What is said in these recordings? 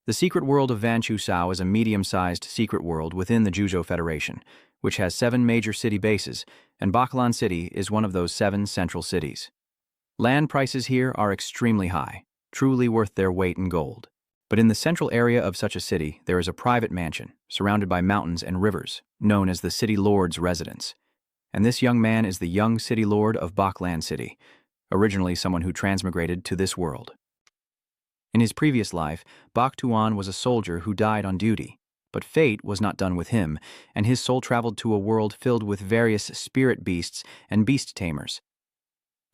The secret world of Vanchu Sao is a medium-sized secret world within the Juzhou Federation, which has 7 major city bases, and Bakulan City is one of those 7 central cities. Land prices here are extremely high, truly worth their weight in gold. But in the central area of such a city, there is a private mansion, surrounded by mountains and rivers, known as the City Lord's residence. And this young man is the young City Lord of Bakulan City, originally someone who transmigrated to this world. In his previous life, Bak Tuan was a soldier who died on duty, but fate was not done with him, and his soul traveled to a world filled with various spirit beasts and beast tamers.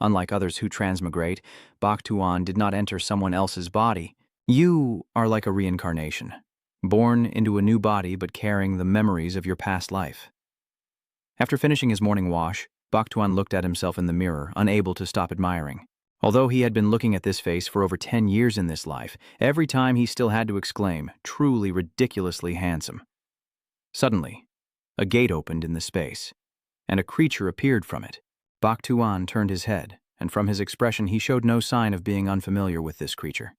Unlike others who transmigrate, Bak Tuan did not enter someone else's body. You are like a reincarnation, born into a new body but carrying the memories of your past life. After finishing his morning wash, Bak Tuan looked at himself in the mirror, unable to stop admiring. Although he had been looking at this face for over 10 years in this life, every time he still had to exclaim, truly ridiculously handsome. Suddenly, a gate opened in the space, and a creature appeared from it. Bak Tuan turned his head, and from his expression he showed no sign of being unfamiliar with this creature.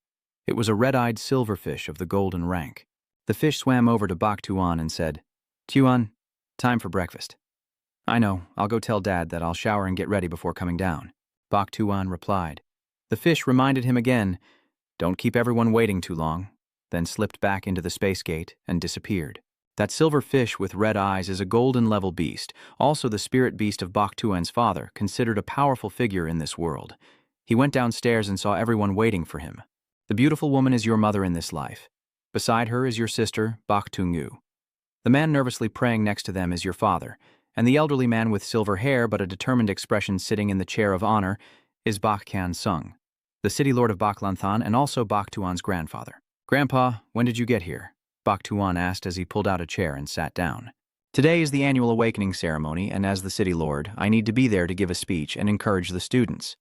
It was a red-eyed silverfish of the golden rank. The fish swam over to Bak Tuan and said, "Tuan, time for breakfast." "I know, I'll go tell Dad that I'll shower and get ready before coming down," Bak Tuan replied. The fish reminded him again, "Don't keep everyone waiting too long," then slipped back into the space gate and disappeared. That silver fish with red eyes is a golden-level beast, also the spirit beast of Bak Tuan's father, considered a powerful figure in this world. He went downstairs and saw everyone waiting for him. The beautiful woman is your mother in this life. Beside her is your sister, Bak Tungu. The man nervously praying next to them is your father, and the elderly man with silver hair but a determined expression sitting in the chair of honor is Bak Kan Sung, the city lord of Baklanthan and also Bak Tuan's grandfather. "Grandpa, when did you get here?" Bak Tuan asked as he pulled out a chair and sat down. "Today is the annual awakening ceremony, and as the city lord, I need to be there to give a speech and encourage the students.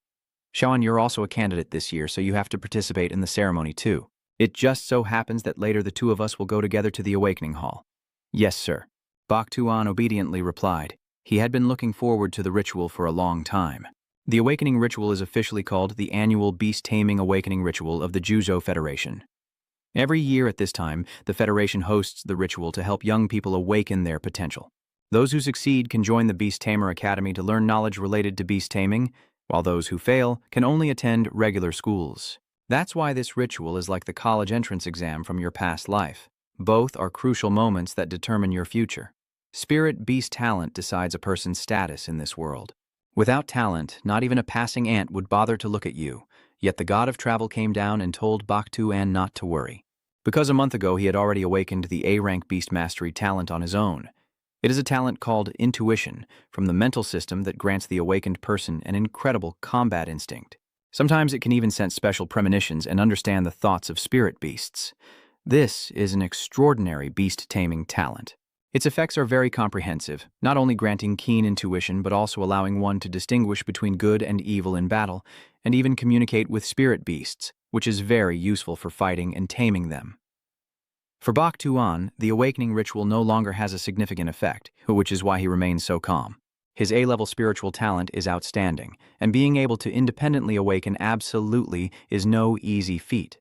Shaolin, you're also a candidate this year, so you have to participate in the ceremony too. It just so happens that later the two of us will go together to the awakening hall." "Yes, sir," Bak Tuan obediently replied. He had been looking forward to the ritual for a long time. The awakening ritual is officially called the annual beast-taming awakening ritual of the Juzhou Federation. Every year at this time, the Federation hosts the ritual to help young people awaken their potential. Those who succeed can join the Beast Tamer Academy to learn knowledge related to beast taming, while those who fail can only attend regular schools. That's why this ritual is like the college entrance exam from your past life. Both are crucial moments that determine your future. Spirit beast talent decides a person's status in this world. Without talent, not even a passing ant would bother to look at you, yet the god of travel came down and told Bak Tuan not to worry. Because a month ago he had already awakened the A-rank beast mastery talent on his own. It is a talent called intuition, from the mental system that grants the awakened person an incredible combat instinct. Sometimes it can even sense special premonitions and understand the thoughts of spirit beasts. This is an extraordinary beast-taming talent. Its effects are very comprehensive, not only granting keen intuition but also allowing one to distinguish between good and evil in battle, and even communicate with spirit beasts, which is very useful for fighting and taming them. For Bak Tuan, the awakening ritual no longer has a significant effect, which is why he remains so calm. His A-level spiritual talent is outstanding, and being able to independently awaken absolutely is no easy feat.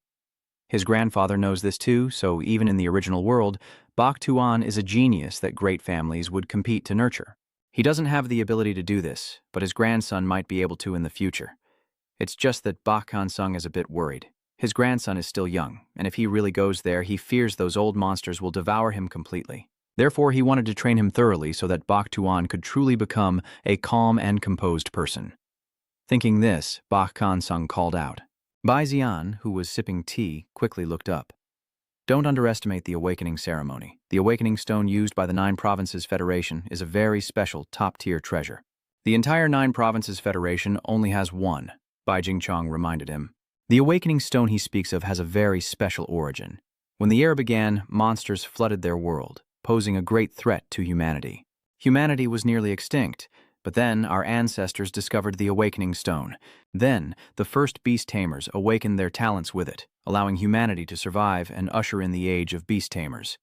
His grandfather knows this too, so even in the original world, Bak Tuan is a genius that great families would compete to nurture. He doesn't have the ability to do this, but his grandson might be able to in the future. It's just that Bak Kan Sung is a bit worried. His grandson is still young, and if he really goes there, he fears those old monsters will devour him completely. Therefore, he wanted to train him thoroughly so that Bak Tuan could truly become a calm and composed person. Thinking this, Bak Kan Sung called out. Bai Xian, who was sipping tea, quickly looked up. "Don't underestimate the awakening ceremony. The awakening stone used by the 9 Provinces Federation is a very special, top-tier treasure. The entire 9 Provinces Federation only has one," Bai Jingchong reminded him. The awakening stone he speaks of has a very special origin. When the era began, monsters flooded their world, posing a great threat to humanity. Humanity was nearly extinct, but then our ancestors discovered the awakening stone. Then, the first beast tamers awakened their talents with it, allowing humanity to survive and usher in the age of beast tamers.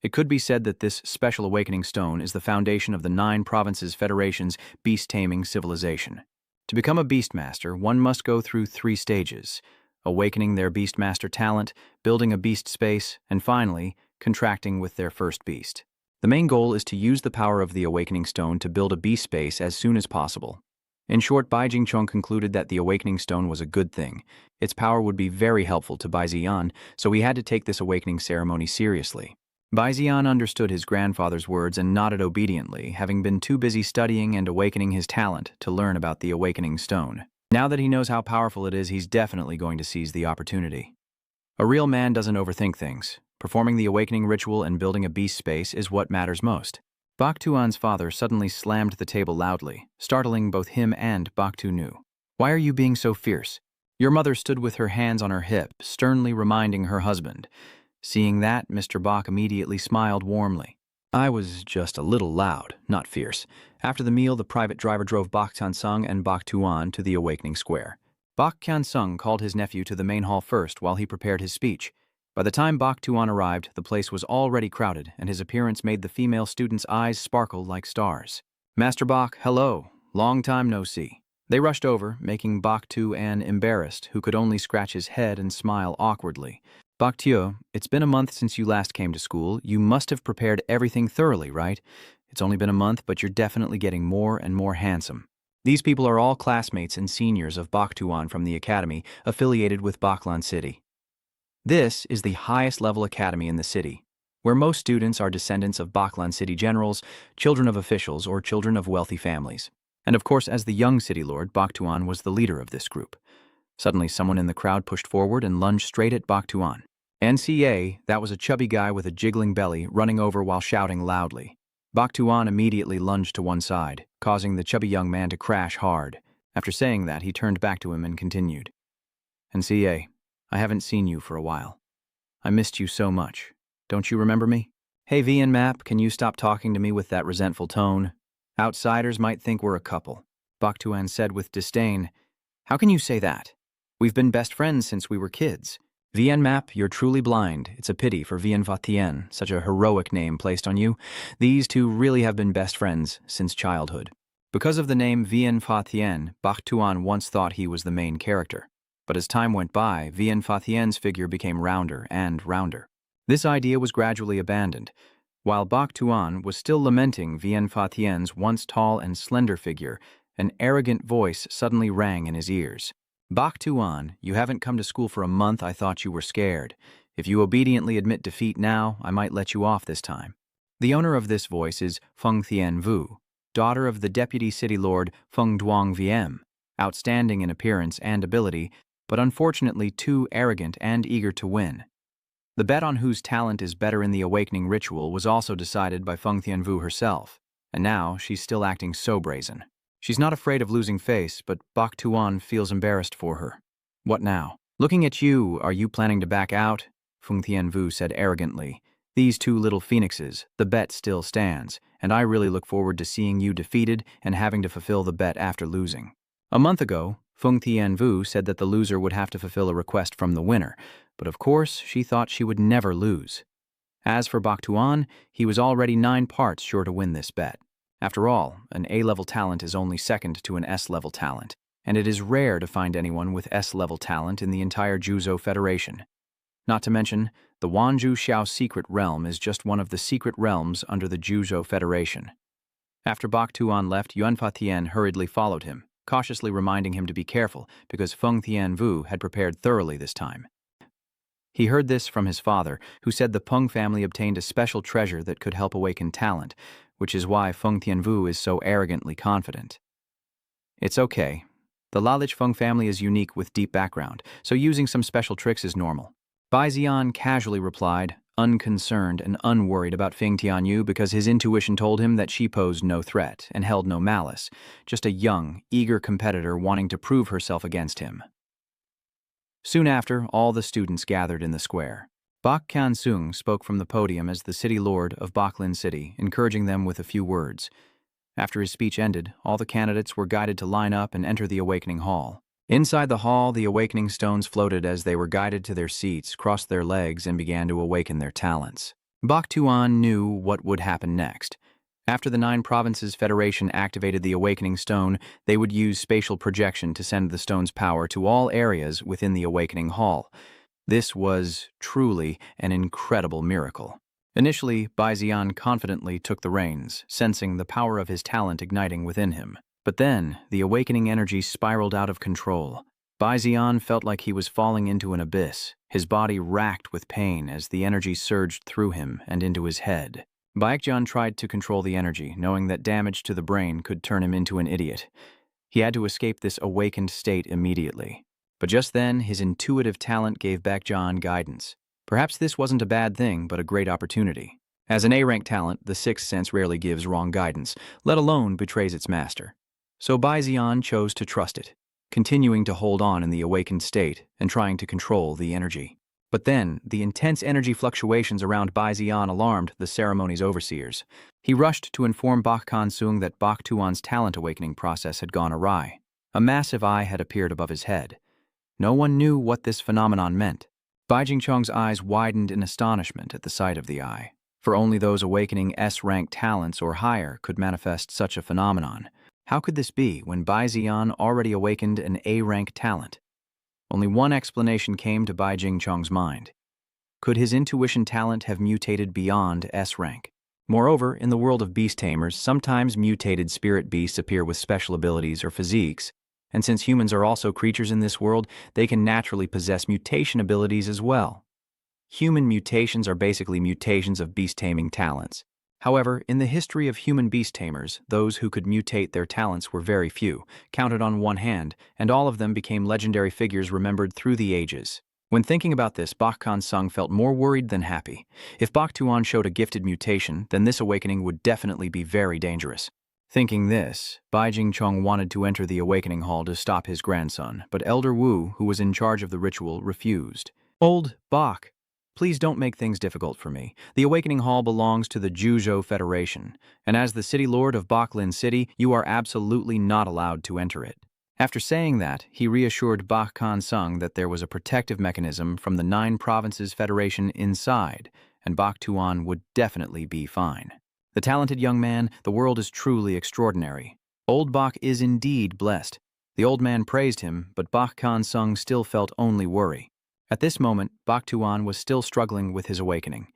It could be said that this special awakening stone is the foundation of the 9 Provinces Federation's beast-taming civilization. To become a beastmaster, one must go through 3 stages. awakening their Beastmaster talent, building a beast space, and finally, contracting with their first beast. The main goal is to use the power of the Awakening Stone to build a beast space as soon as possible. In short, Bai Jingchong concluded that the Awakening Stone was a good thing. Its power would be very helpful to Bai Ziyan, so he had to take this awakening ceremony seriously. Bai Ziyan understood his grandfather's words and nodded obediently, having been too busy studying and awakening his talent to learn about the Awakening Stone. Now that he knows how powerful it is, he's definitely going to seize the opportunity. A real man doesn't overthink things. Performing the awakening ritual and building a beast space is what matters most. Bak Tuan's father suddenly slammed the table loudly, startling both him and Bak Tu Nu. "Why are you being so fierce?" Your mother stood with her hands on her hip, sternly reminding her husband. Seeing that, Mr. Bak immediately smiled warmly. "I was just a little loud, not fierce." After the meal, the private driver drove Bak Tian-sung and Bak Tuan to the Awakening Square. Bak Tian-sung called his nephew to the main hall first while he prepared his speech. By the time Bak Tuan arrived, the place was already crowded, and his appearance made the female students' eyes sparkle like stars. "Master Bak, hello. Long time no see." They rushed over, making Bak Tuan embarrassed, who could only scratch his head and smile awkwardly. "Bak Tu, it's been a month since you last came to school. You must have prepared everything thoroughly, right? It's only been a month, but you're definitely getting more and more handsome." These people are all classmates and seniors of Bak Tuan from the academy, affiliated with Backlan City. This is the highest level academy in the city, where most students are descendants of Backlan City generals, children of officials, or children of wealthy families. And of course, as the young city lord, Bak Tuan was the leader of this group. Suddenly, someone in the crowd pushed forward and lunged straight at Bak Tuan. NCA, that was a chubby guy with a jiggling belly, running over while shouting loudly. Bak Tuan immediately lunged to one side, causing the chubby young man to crash hard. After saying that, he turned back to him and continued. "NCA, I haven't seen you for a while. I missed you so much. Don't you remember me?" "Hey VN Map, can you stop talking to me with that resentful tone? Outsiders might think we're a couple," Bak Tuan said with disdain. "How can you say that? We've been best friends since we were kids." "VN Map, you're truly blind. It's a pity for Vien Fa Tien, such a heroic name placed on you. These two really have been best friends since childhood." Because of the name Vien Fa Tien, Bak Tuan once thought he was the main character. But as time went by, Vien Fa Tien's figure became rounder and rounder. This idea was gradually abandoned. While Bak Tuan was still lamenting Vien Fa Tien's once tall and slender figure, an arrogant voice suddenly rang in his ears. "Bak Tuan, you haven't come to school for a month. I thought you were scared. If you obediently admit defeat now, I might let you off this time." The owner of this voice is Feng Thien Vu, daughter of the deputy city lord Feng Duong Viem, outstanding in appearance and ability, but unfortunately too arrogant and eager to win. The bet on whose talent is better in the awakening ritual was also decided by Feng Tianvu herself, and now she's still acting so brazen. She's not afraid of losing face, but Bak Tuan feels embarrassed for her. "What now? Looking at you, are you planning to back out?" Feng Tianvu said arrogantly. "These two little phoenixes, the bet still stands, and I really look forward to seeing you defeated and having to fulfill the bet after losing." A month ago, Feng Tianvu said that the loser would have to fulfill a request from the winner, but of course she thought she would never lose. As for Bak Tuan, he was already 9 parts sure to win this bet. After all, an A-level talent is only second to an S-level talent, and it is rare to find anyone with S-level talent in the entire Juzhou Federation. Not to mention, the Wanzhou Xiao secret realm is just one of the secret realms under the Juzhou Federation. After Bak Tuan left, Yuan Fa Tien hurriedly followed him, cautiously reminding him to be careful because Feng Tianvu had prepared thoroughly this time. He heard this from his father, who said the Peng family obtained a special treasure that could help awaken talent, which is why Feng Tianvu is so arrogantly confident. "It's okay. The Lalich Feng family is unique with deep background, so using some special tricks is normal." Bai Ziyan casually replied, unconcerned and unworried about Feng Tianyu because his intuition told him that she posed no threat and held no malice, just a young, eager competitor wanting to prove herself against him. Soon after, all the students gathered in the square. Bak Kansung spoke from the podium as the city lord of Baklin City, encouraging them with a few words. After his speech ended, all the candidates were guided to line up and enter the Awakening Hall. Inside the hall, the awakening stones floated as they were guided to their seats, crossed their legs, and began to awaken their talents. Bak Tuan knew what would happen next. After the 9 Provinces Federation activated the Awakening Stone, they would use spatial projection to send the stone's power to all areas within the Awakening Hall. This was truly an incredible miracle. Initially, Baizian confidently took the reins, sensing the power of his talent igniting within him. But then, the awakening energy spiraled out of control. Baizian felt like he was falling into an abyss, his body racked with pain as the energy surged through him and into his head. Baekjan tried to control the energy, knowing that damage to the brain could turn him into an idiot. He had to escape this awakened state immediately. But just then, his intuitive talent gave Baekjan guidance. Perhaps this wasn't a bad thing, but a great opportunity. As an A-rank talent, the sixth sense rarely gives wrong guidance, let alone betrays its master. So Baizian chose to trust it, continuing to hold on in the awakened state and trying to control the energy. But then, the intense energy fluctuations around Baizian alarmed the ceremony's overseers. He rushed to inform Bak Kansung that Bak Tuan's talent awakening process had gone awry. A massive eye had appeared above his head. No one knew what this phenomenon meant. Bai Jingchong's eyes widened in astonishment at the sight of the eye, for only those awakening S-rank talents or higher could manifest such a phenomenon. How could this be when Baizian already awakened an A-rank talent? Only one explanation came to Bai Jingchong's mind. Could his intuition talent have mutated beyond S-rank? Moreover, in the world of beast tamers, sometimes mutated spirit beasts appear with special abilities or physiques, and since humans are also creatures in this world, they can naturally possess mutation abilities as well. Human mutations are basically mutations of beast-taming talents. However, in the history of human beast tamers, those who could mutate their talents were very few, counted on one hand, and all of them became legendary figures remembered through the ages. When thinking about this, Bak Kansung felt more worried than happy. If Bak Tuan showed a gifted mutation, then this awakening would definitely be very dangerous. Thinking this, Bai Jingchong wanted to enter the awakening hall to stop his grandson, but Elder Wu, who was in charge of the ritual, refused. "Old Bak, please don't make things difficult for me. The Awakening Hall belongs to the Juzhou Federation, and as the city lord of Baklin City, you are absolutely not allowed to enter it." After saying that, he reassured Bak Kansung that there was a protective mechanism from the 9 Provinces Federation inside, and Bak Tuan would definitely be fine. The talented young man, the world is truly extraordinary. Old Bak is indeed blessed. The old man praised him, but Bak Kansung still felt only worry. At this moment, Bak Tuan was still struggling with his awakening.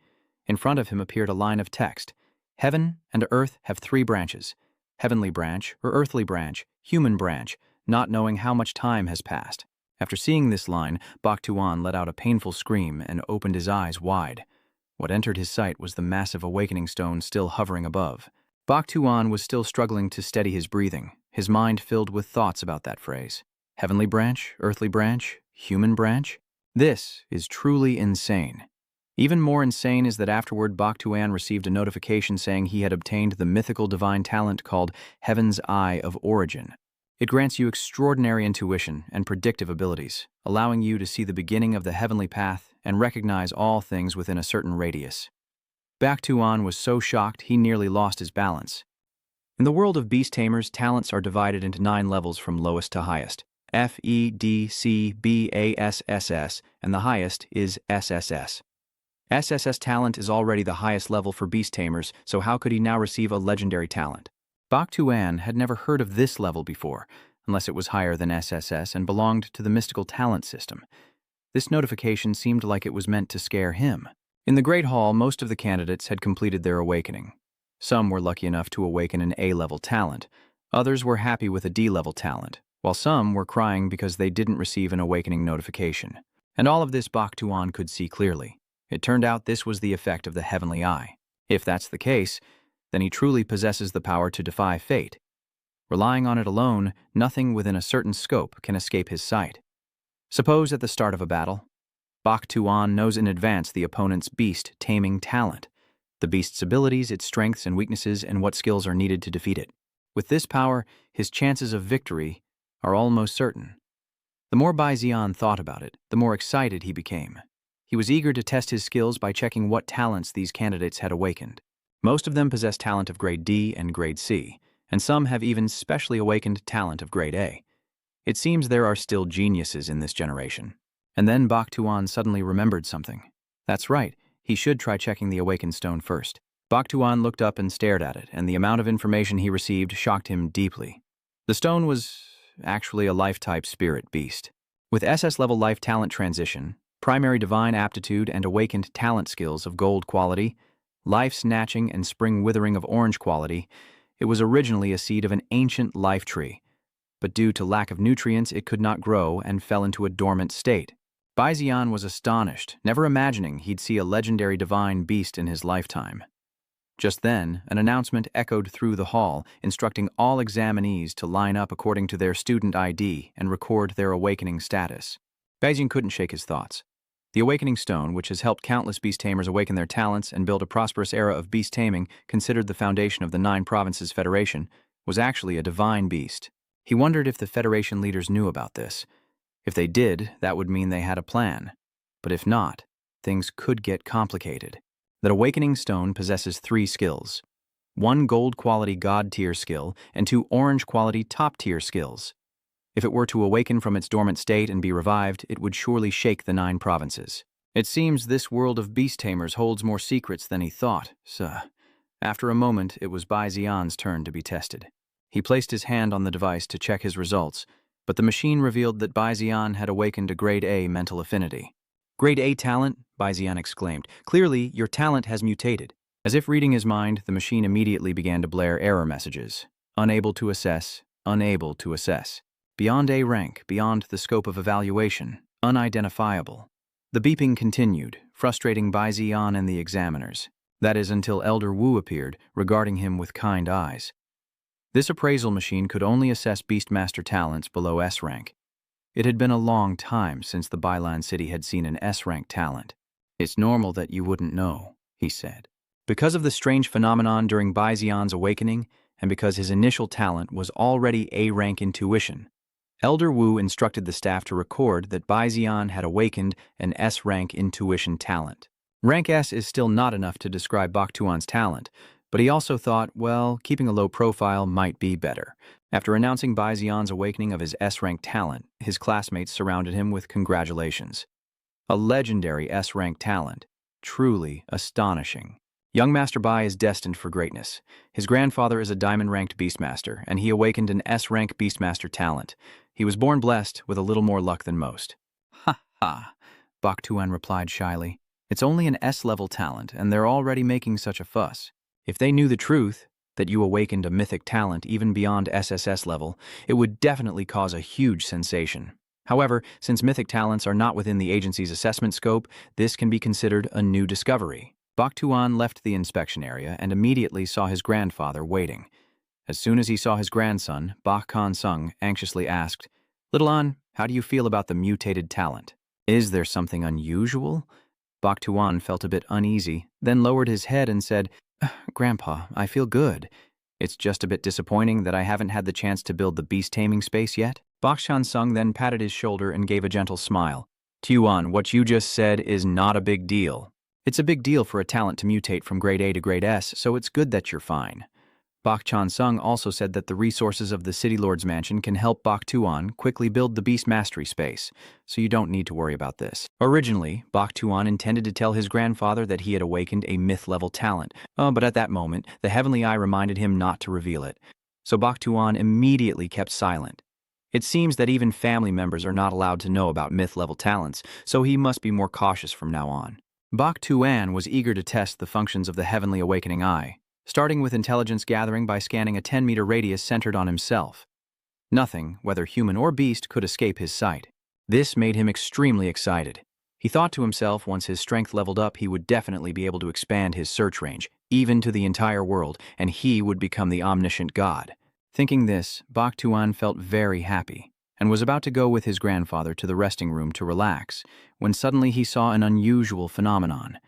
In front of him appeared a line of text. Heaven and earth have 3 branches. Heavenly branch, or earthly branch, human branch, not knowing how much time has passed. After seeing this line, Bak Tuan let out a painful scream and opened his eyes wide. What entered his sight was the massive awakening stone still hovering above. Bak Tuan was still struggling to steady his breathing, his mind filled with thoughts about that phrase. Heavenly branch, earthly branch, human branch? This is truly insane. Even more insane is that afterward Bak Tuan received a notification saying he had obtained the mythical divine talent called Heaven's Eye of Origin. It grants you extraordinary intuition and predictive abilities, allowing you to see the beginning of the heavenly path and recognize all things within a certain radius. Bak Tuan was so shocked he nearly lost his balance. In the world of beast tamers, talents are divided into 9 levels from lowest to highest. F, E, D, C, B, A, S, S, S, and the highest is SSS. SSS talent is already the highest level for beast tamers, so how could he now receive a legendary talent? Bak Tuan had never heard of this level before, unless it was higher than SSS and belonged to the mystical talent system. This notification seemed like it was meant to scare him. In the Great Hall, most of the candidates had completed their awakening. Some were lucky enough to awaken an A-level talent. Others were happy with a D-level talent, while some were crying because they didn't receive an awakening notification. And all of this Bak Tuan could see clearly. It turned out this was the effect of the heavenly eye. If that's the case, then he truly possesses the power to defy fate. Relying on it alone, nothing within a certain scope can escape his sight. Suppose at the start of a battle, Bak Tuan knows in advance the opponent's beast-taming talent, the beast's abilities, its strengths and weaknesses, and what skills are needed to defeat it. With this power, his chances of victory are almost certain. The more Baizian thought about it, the more excited he became. He was eager to test his skills by checking what talents these candidates had awakened. Most of them possess talent of grade D and grade C, and some have even specially awakened talent of grade A. It seems there are still geniuses in this generation. And then Bak Tuan suddenly remembered something. That's right, he should try checking the awakened stone first. Bok Tuan looked up and stared at it, and the amount of information he received shocked him deeply. The stone was actually a life-type spirit beast. With SS-level life talent transition, primary divine aptitude and awakened talent skills of gold quality, life snatching and spring withering of orange quality, it was originally a seed of an ancient life tree, but due to lack of nutrients it could not grow and fell into a dormant state. Bai Zian was astonished, never imagining he'd see a legendary divine beast in his lifetime. Just then, an announcement echoed through the hall, instructing all examinees to line up according to their student ID and record their awakening status. Bai Zian couldn't shake his thoughts. The Awakening Stone, which has helped countless beast tamers awaken their talents and build a prosperous era of beast taming, considered the foundation of the 9 Provinces Federation, was actually a divine beast. He wondered if the Federation leaders knew about this. If they did, that would mean they had a plan. But if not, things could get complicated. The Awakening Stone possesses 3 skills: 1 gold-quality god-tier skill and 2 orange-quality top-tier skills. If it were to awaken from its dormant state and be revived, it would surely shake the 9 provinces. It seems this world of beast tamers holds more secrets than he thought, sir. After a moment, it was Bai Zian's turn to be tested. He placed his hand on the device to check his results, but the machine revealed that Bai Zian had awakened a Grade A mental affinity. "Grade A talent?" Bai Zian exclaimed. "Clearly, your talent has mutated." As if reading his mind, the machine immediately began to blare error messages. Unable to assess, unable to assess. Beyond A rank, beyond the scope of evaluation, unidentifiable. The beeping continued, frustrating Bai Zian and the examiners. That is until Elder Wu appeared, regarding him with kind eyes. This appraisal machine could only assess Beastmaster talents below S rank. It had been a long time since the Bailan city had seen an S-rank talent. "It's normal that you wouldn't know," he said. Because of the strange phenomenon during Bai Zian's awakening, and because his initial talent was already A-rank intuition, Elder Wu instructed the staff to record that Bai Zian had awakened an S-rank intuition talent. Rank S is still not enough to describe Bok Tuan's talent, but he also thought, well, keeping a low profile might be better. After announcing Bai Zian's awakening of his S-rank talent, his classmates surrounded him with congratulations. A legendary S-rank talent. Truly astonishing. Young Master Bai is destined for greatness. His grandfather is a diamond-ranked Beastmaster, and he awakened an S-rank Beastmaster talent. He was born blessed, with a little more luck than most. "Ha ha," Bok Tuan replied shyly. "It's only an S-level talent, and they're already making such a fuss. If they knew the truth, that you awakened a mythic talent even beyond SSS level, it would definitely cause a huge sensation. However, since mythic talents are not within the agency's assessment scope, this can be considered a new discovery." Bok Tuan left the inspection area and immediately saw his grandfather waiting. As soon as he saw his grandson, Bok Kan Sung anxiously asked, "Little An, how do you feel about the mutated talent? Is there something unusual?" Bok Tuan felt a bit uneasy, then lowered his head and said, "Grandpa, I feel good. It's just a bit disappointing that I haven't had the chance to build the beast taming space yet." Bok Kan Sung then patted his shoulder and gave a gentle smile. "Tuan, what you just said is not a big deal. It's a big deal for a talent to mutate from Grade A to Grade S, so it's good that you're fine." Bok Kan Sung also said that the resources of the City Lord's Mansion can help Bok Tuan quickly build the Beast Mastery space, so you don't need to worry about this. Originally, Bok Tuan intended to tell his grandfather that he had awakened a myth-level talent, but at that moment, the Heavenly Eye reminded him not to reveal it, so Bok Tuan immediately kept silent. It seems that even family members are not allowed to know about myth-level talents, so he must be more cautious from now on. Bok Tuan was eager to test the functions of the Heavenly Awakening Eye, starting with intelligence gathering by scanning a 10-meter radius centered on himself. Nothing, whether human or beast, could escape his sight. This made him extremely excited. He thought to himself once his strength leveled up, he would definitely be able to expand his search range, even to the entire world, and he would become the omniscient god. Thinking this, Bok Tuan felt very happy, and was about to go with his grandfather to the resting room to relax, when suddenly he saw an unusual phenomenon.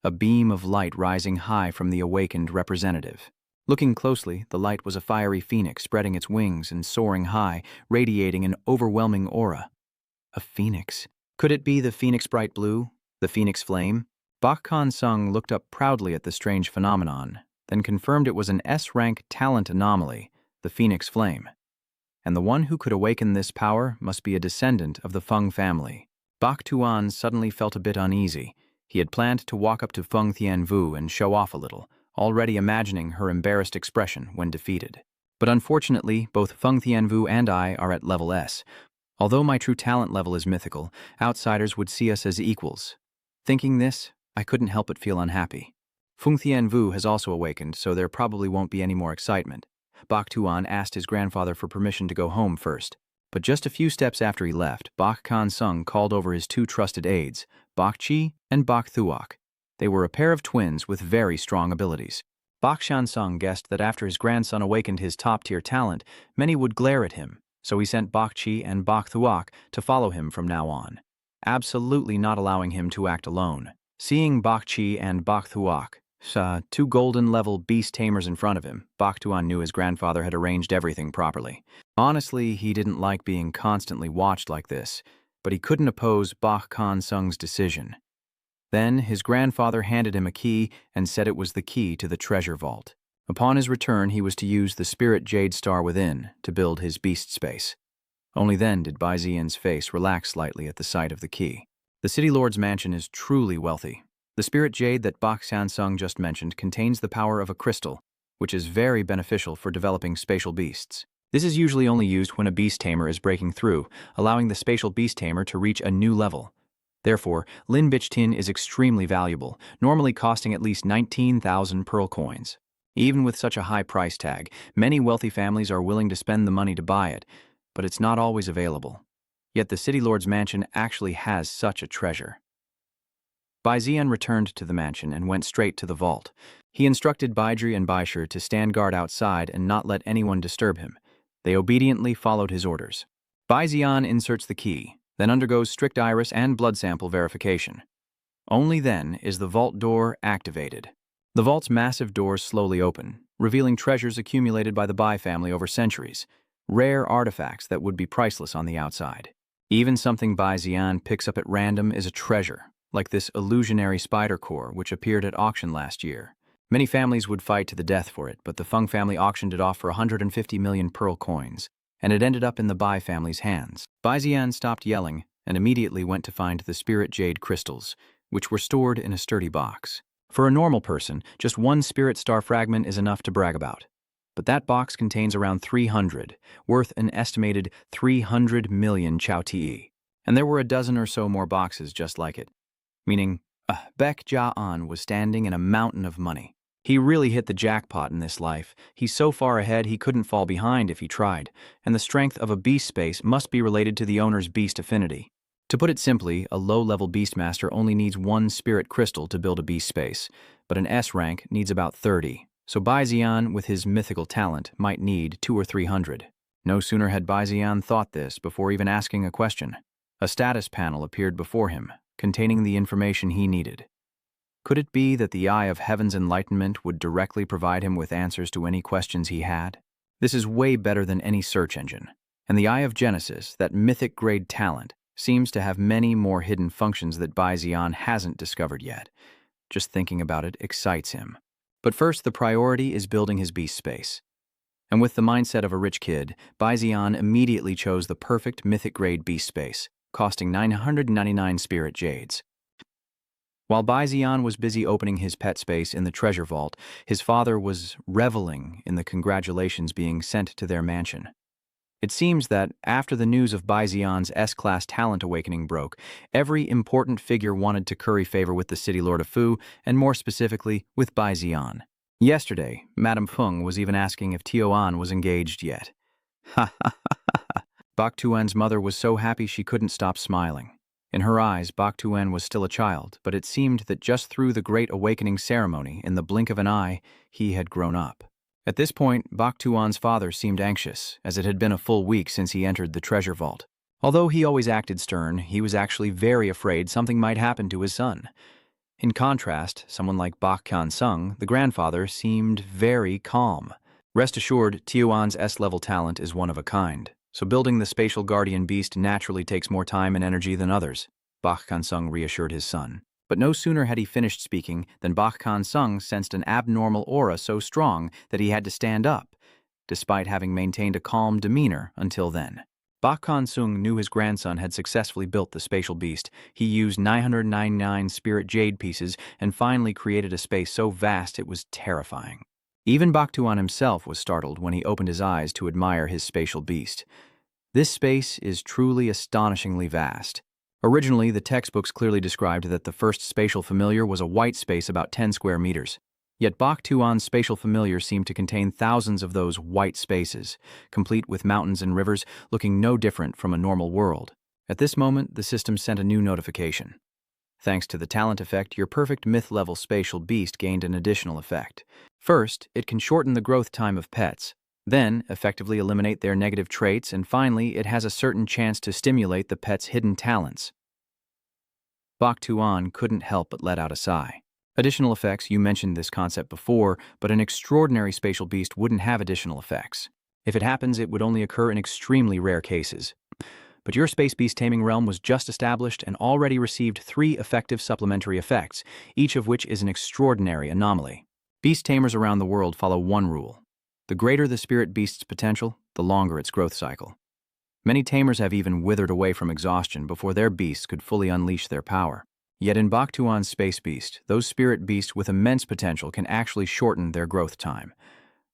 A beam of light rising high from the awakened representative. Looking closely, the light was a fiery phoenix spreading its wings and soaring high, radiating an overwhelming aura. A phoenix. Could it be the Phoenix Bright Blue? The Phoenix Flame? Bok Kan Sung looked up proudly at the strange phenomenon, then confirmed it was an S-rank talent anomaly, the Phoenix Flame. And the one who could awaken this power must be a descendant of the Feng family. Bok Tuan suddenly felt a bit uneasy. He had planned to walk up to Feng Tianvu and show off a little, already imagining her embarrassed expression when defeated. But unfortunately, both Feng Tianwu and I are at level S. Although my true talent level is mythical, outsiders would see us as equals. Thinking this, I couldn't help but feel unhappy. Feng Tianwu has also awakened, so there probably won't be any more excitement. Bak Tuan asked his grandfather for permission to go home first. But just a few steps after he left, Bak Kan Sung called over his two trusted aides, Bak Chi and Bak Thuok. They were a pair of twins with very strong abilities. Bak Shan Sung guessed that after his grandson awakened his top-tier talent, many would glare at him, so he sent Bak Chi and Bak Thuok to follow him from now on, absolutely not allowing him to act alone. Seeing Bak Chi and Bak Thuok, two golden-level beast tamers in front of him, Bak Tuan knew his grandfather had arranged everything properly. Honestly, he didn't like being constantly watched like this, but he couldn't oppose Bak Kan Sung's decision. Then his grandfather handed him a key and said it was the key to the treasure vault. Upon his return, he was to use the spirit jade star within to build his beast space. Only then did Bai Ziyan's face relax slightly at the sight of the key. The city lord's mansion is truly wealthy. The spirit jade that Bak San Sung just mentioned contains the power of a crystal, which is very beneficial for developing spatial beasts. This is usually only used when a beast tamer is breaking through, allowing the spatial beast tamer to reach a new level. Therefore, Lin Bich Tin is extremely valuable, normally costing at least 19,000 pearl coins. Even with such a high price tag, many wealthy families are willing to spend the money to buy it, but it's not always available. Yet the city lord's mansion actually has such a treasure. Bai Ziyan returned to the mansion and went straight to the vault. He instructed Baidri and Baishir to stand guard outside and not let anyone disturb him. They obediently followed his orders. Bai Ziyan inserts the key, then undergoes strict iris and blood sample verification. Only then is the vault door activated. The vault's massive doors slowly open, revealing treasures accumulated by the Bai family over centuries, rare artifacts that would be priceless on the outside. Even something Bai Ziyan picks up at random is a treasure, like this illusionary spider core which appeared at auction last year. Many families would fight to the death for it, but the Feng family auctioned it off for 150 million pearl coins, and it ended up in the Bai family's hands. Bai Ziyan stopped yelling and immediately went to find the spirit jade crystals, which were stored in a sturdy box. For a normal person, just one spirit star fragment is enough to brag about. But that box contains around 300, worth an estimated 300 million Chao Ti. And there were a dozen or so more boxes just like it. Meaning, Baek Ja-an was standing in a mountain of money. He really hit the jackpot in this life. He's so far ahead he couldn't fall behind if he tried, and the strength of a beast space must be related to the owner's beast affinity. To put it simply, a low-level beastmaster only needs one spirit crystal to build a beast space, but an S rank needs about 30, so Bai Ziyan, with his mythical talent, might need 200 or 300. No sooner had Bai Ziyan thought this before even asking a question. A status panel appeared before him, containing the information he needed. Could it be that the Eye of Heaven's enlightenment would directly provide him with answers to any questions he had? This is way better than any search engine. And the Eye of Genesis, that mythic-grade talent, seems to have many more hidden functions that Bai Ziyan hasn't discovered yet. Just thinking about it excites him. But first, the priority is building his beast space. And with the mindset of a rich kid, Bai Ziyan immediately chose the perfect mythic-grade beast space, costing 999 spirit jades. While Bai Ziyan was busy opening his pet space in the treasure vault, his father was reveling in the congratulations being sent to their mansion. It seems that, after the news of Bai Ziyan's S-class talent awakening broke, every important figure wanted to curry favor with the city lord of Fu, and more specifically, with Bai Ziyan. Yesterday, Madame Feng was even asking if Tio An was engaged yet. Ha ha ha ha. Bak Tuan's mother was so happy she couldn't stop smiling. In her eyes, Bak Tuan was still a child, but it seemed that just through the great awakening ceremony, in the blink of an eye, he had grown up. At this point, Bak Tuan's father seemed anxious, as it had been a full week since he entered the treasure vault. Although he always acted stern, he was actually very afraid something might happen to his son. In contrast, someone like Bak Kan Sung, the grandfather, seemed very calm. Rest assured, Tioan's S-level talent is one of a kind, so building the spatial guardian beast naturally takes more time and energy than others, Bak Kan Sung reassured his son. But no sooner had he finished speaking than Bak Kan Sung sensed an abnormal aura so strong that he had to stand up, despite having maintained a calm demeanor until then. Bak Sung knew his grandson had successfully built the spatial beast. He used 999 spirit jade pieces and finally created a space so vast it was terrifying. Even Bak himself was startled when he opened his eyes to admire his spatial beast. This space is truly astonishingly vast. Originally, the textbooks clearly described that the first spatial familiar was a white space about 10 square meters. Yet Bak spatial familiar seemed to contain thousands of those white spaces, complete with mountains and rivers looking no different from a normal world. At this moment, the system sent a new notification. Thanks to the talent effect, your perfect myth-level spatial beast gained an additional effect. First, it can shorten the growth time of pets, then effectively eliminate their negative traits, and finally, it has a certain chance to stimulate the pet's hidden talents. Bak couldn't help but let out a sigh. Additional effects, you mentioned this concept before, but an extraordinary spatial beast wouldn't have additional effects. If it happens, it would only occur in extremely rare cases. But your space beast taming realm was just established and already received 3 effective supplementary effects, each of which is an extraordinary anomaly. Beast tamers around the world follow one rule. The greater the spirit beast's potential, the longer its growth cycle. Many tamers have even withered away from exhaustion before their beasts could fully unleash their power. Yet in Bak space beast, those spirit beasts with immense potential can actually shorten their growth time.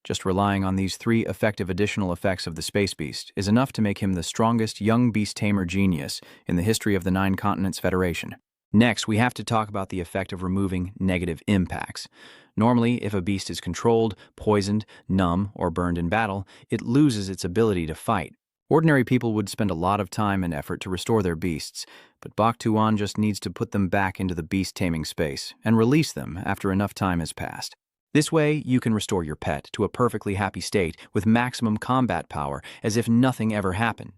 Just relying on these 3 effective additional effects of the space beast is enough to make him the strongest young beast tamer genius in the history of the 9 Continents Federation. Next, we have to talk about the effect of removing negative impacts. Normally, if a beast is controlled, poisoned, numb, or burned in battle, it loses its ability to fight. Ordinary people would spend a lot of time and effort to restore their beasts, but Bak just needs to put them back into the beast taming space and release them after enough time has passed. This way, you can restore your pet to a perfectly happy state with maximum combat power as if nothing ever happened.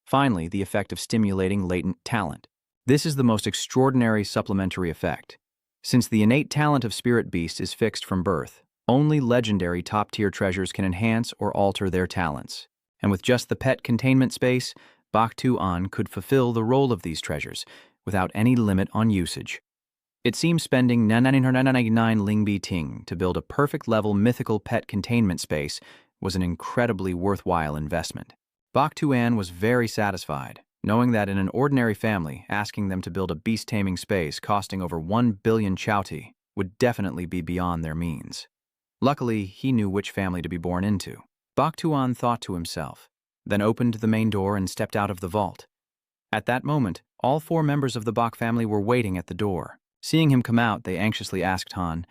Finally, the effect of stimulating latent talent. This is the most extraordinary supplementary effect. Since the innate talent of spirit beasts is fixed from birth, only legendary top-tier treasures can enhance or alter their talents. And with just the pet containment space, Bak could fulfill the role of these treasures without any limit on usage. It seems spending 999 Lingbi Ting to build a perfect level mythical pet containment space was an incredibly worthwhile investment. Bak was very satisfied, knowing that in an ordinary family, asking them to build a beast taming space costing over 1 billion chauti would definitely be beyond their means. Luckily, he knew which family to be born into. Bak thought to himself, then opened the main door and stepped out of the vault. At that moment, all 4 members of the Bak family were waiting at the door. Seeing him come out, they anxiously asked Han,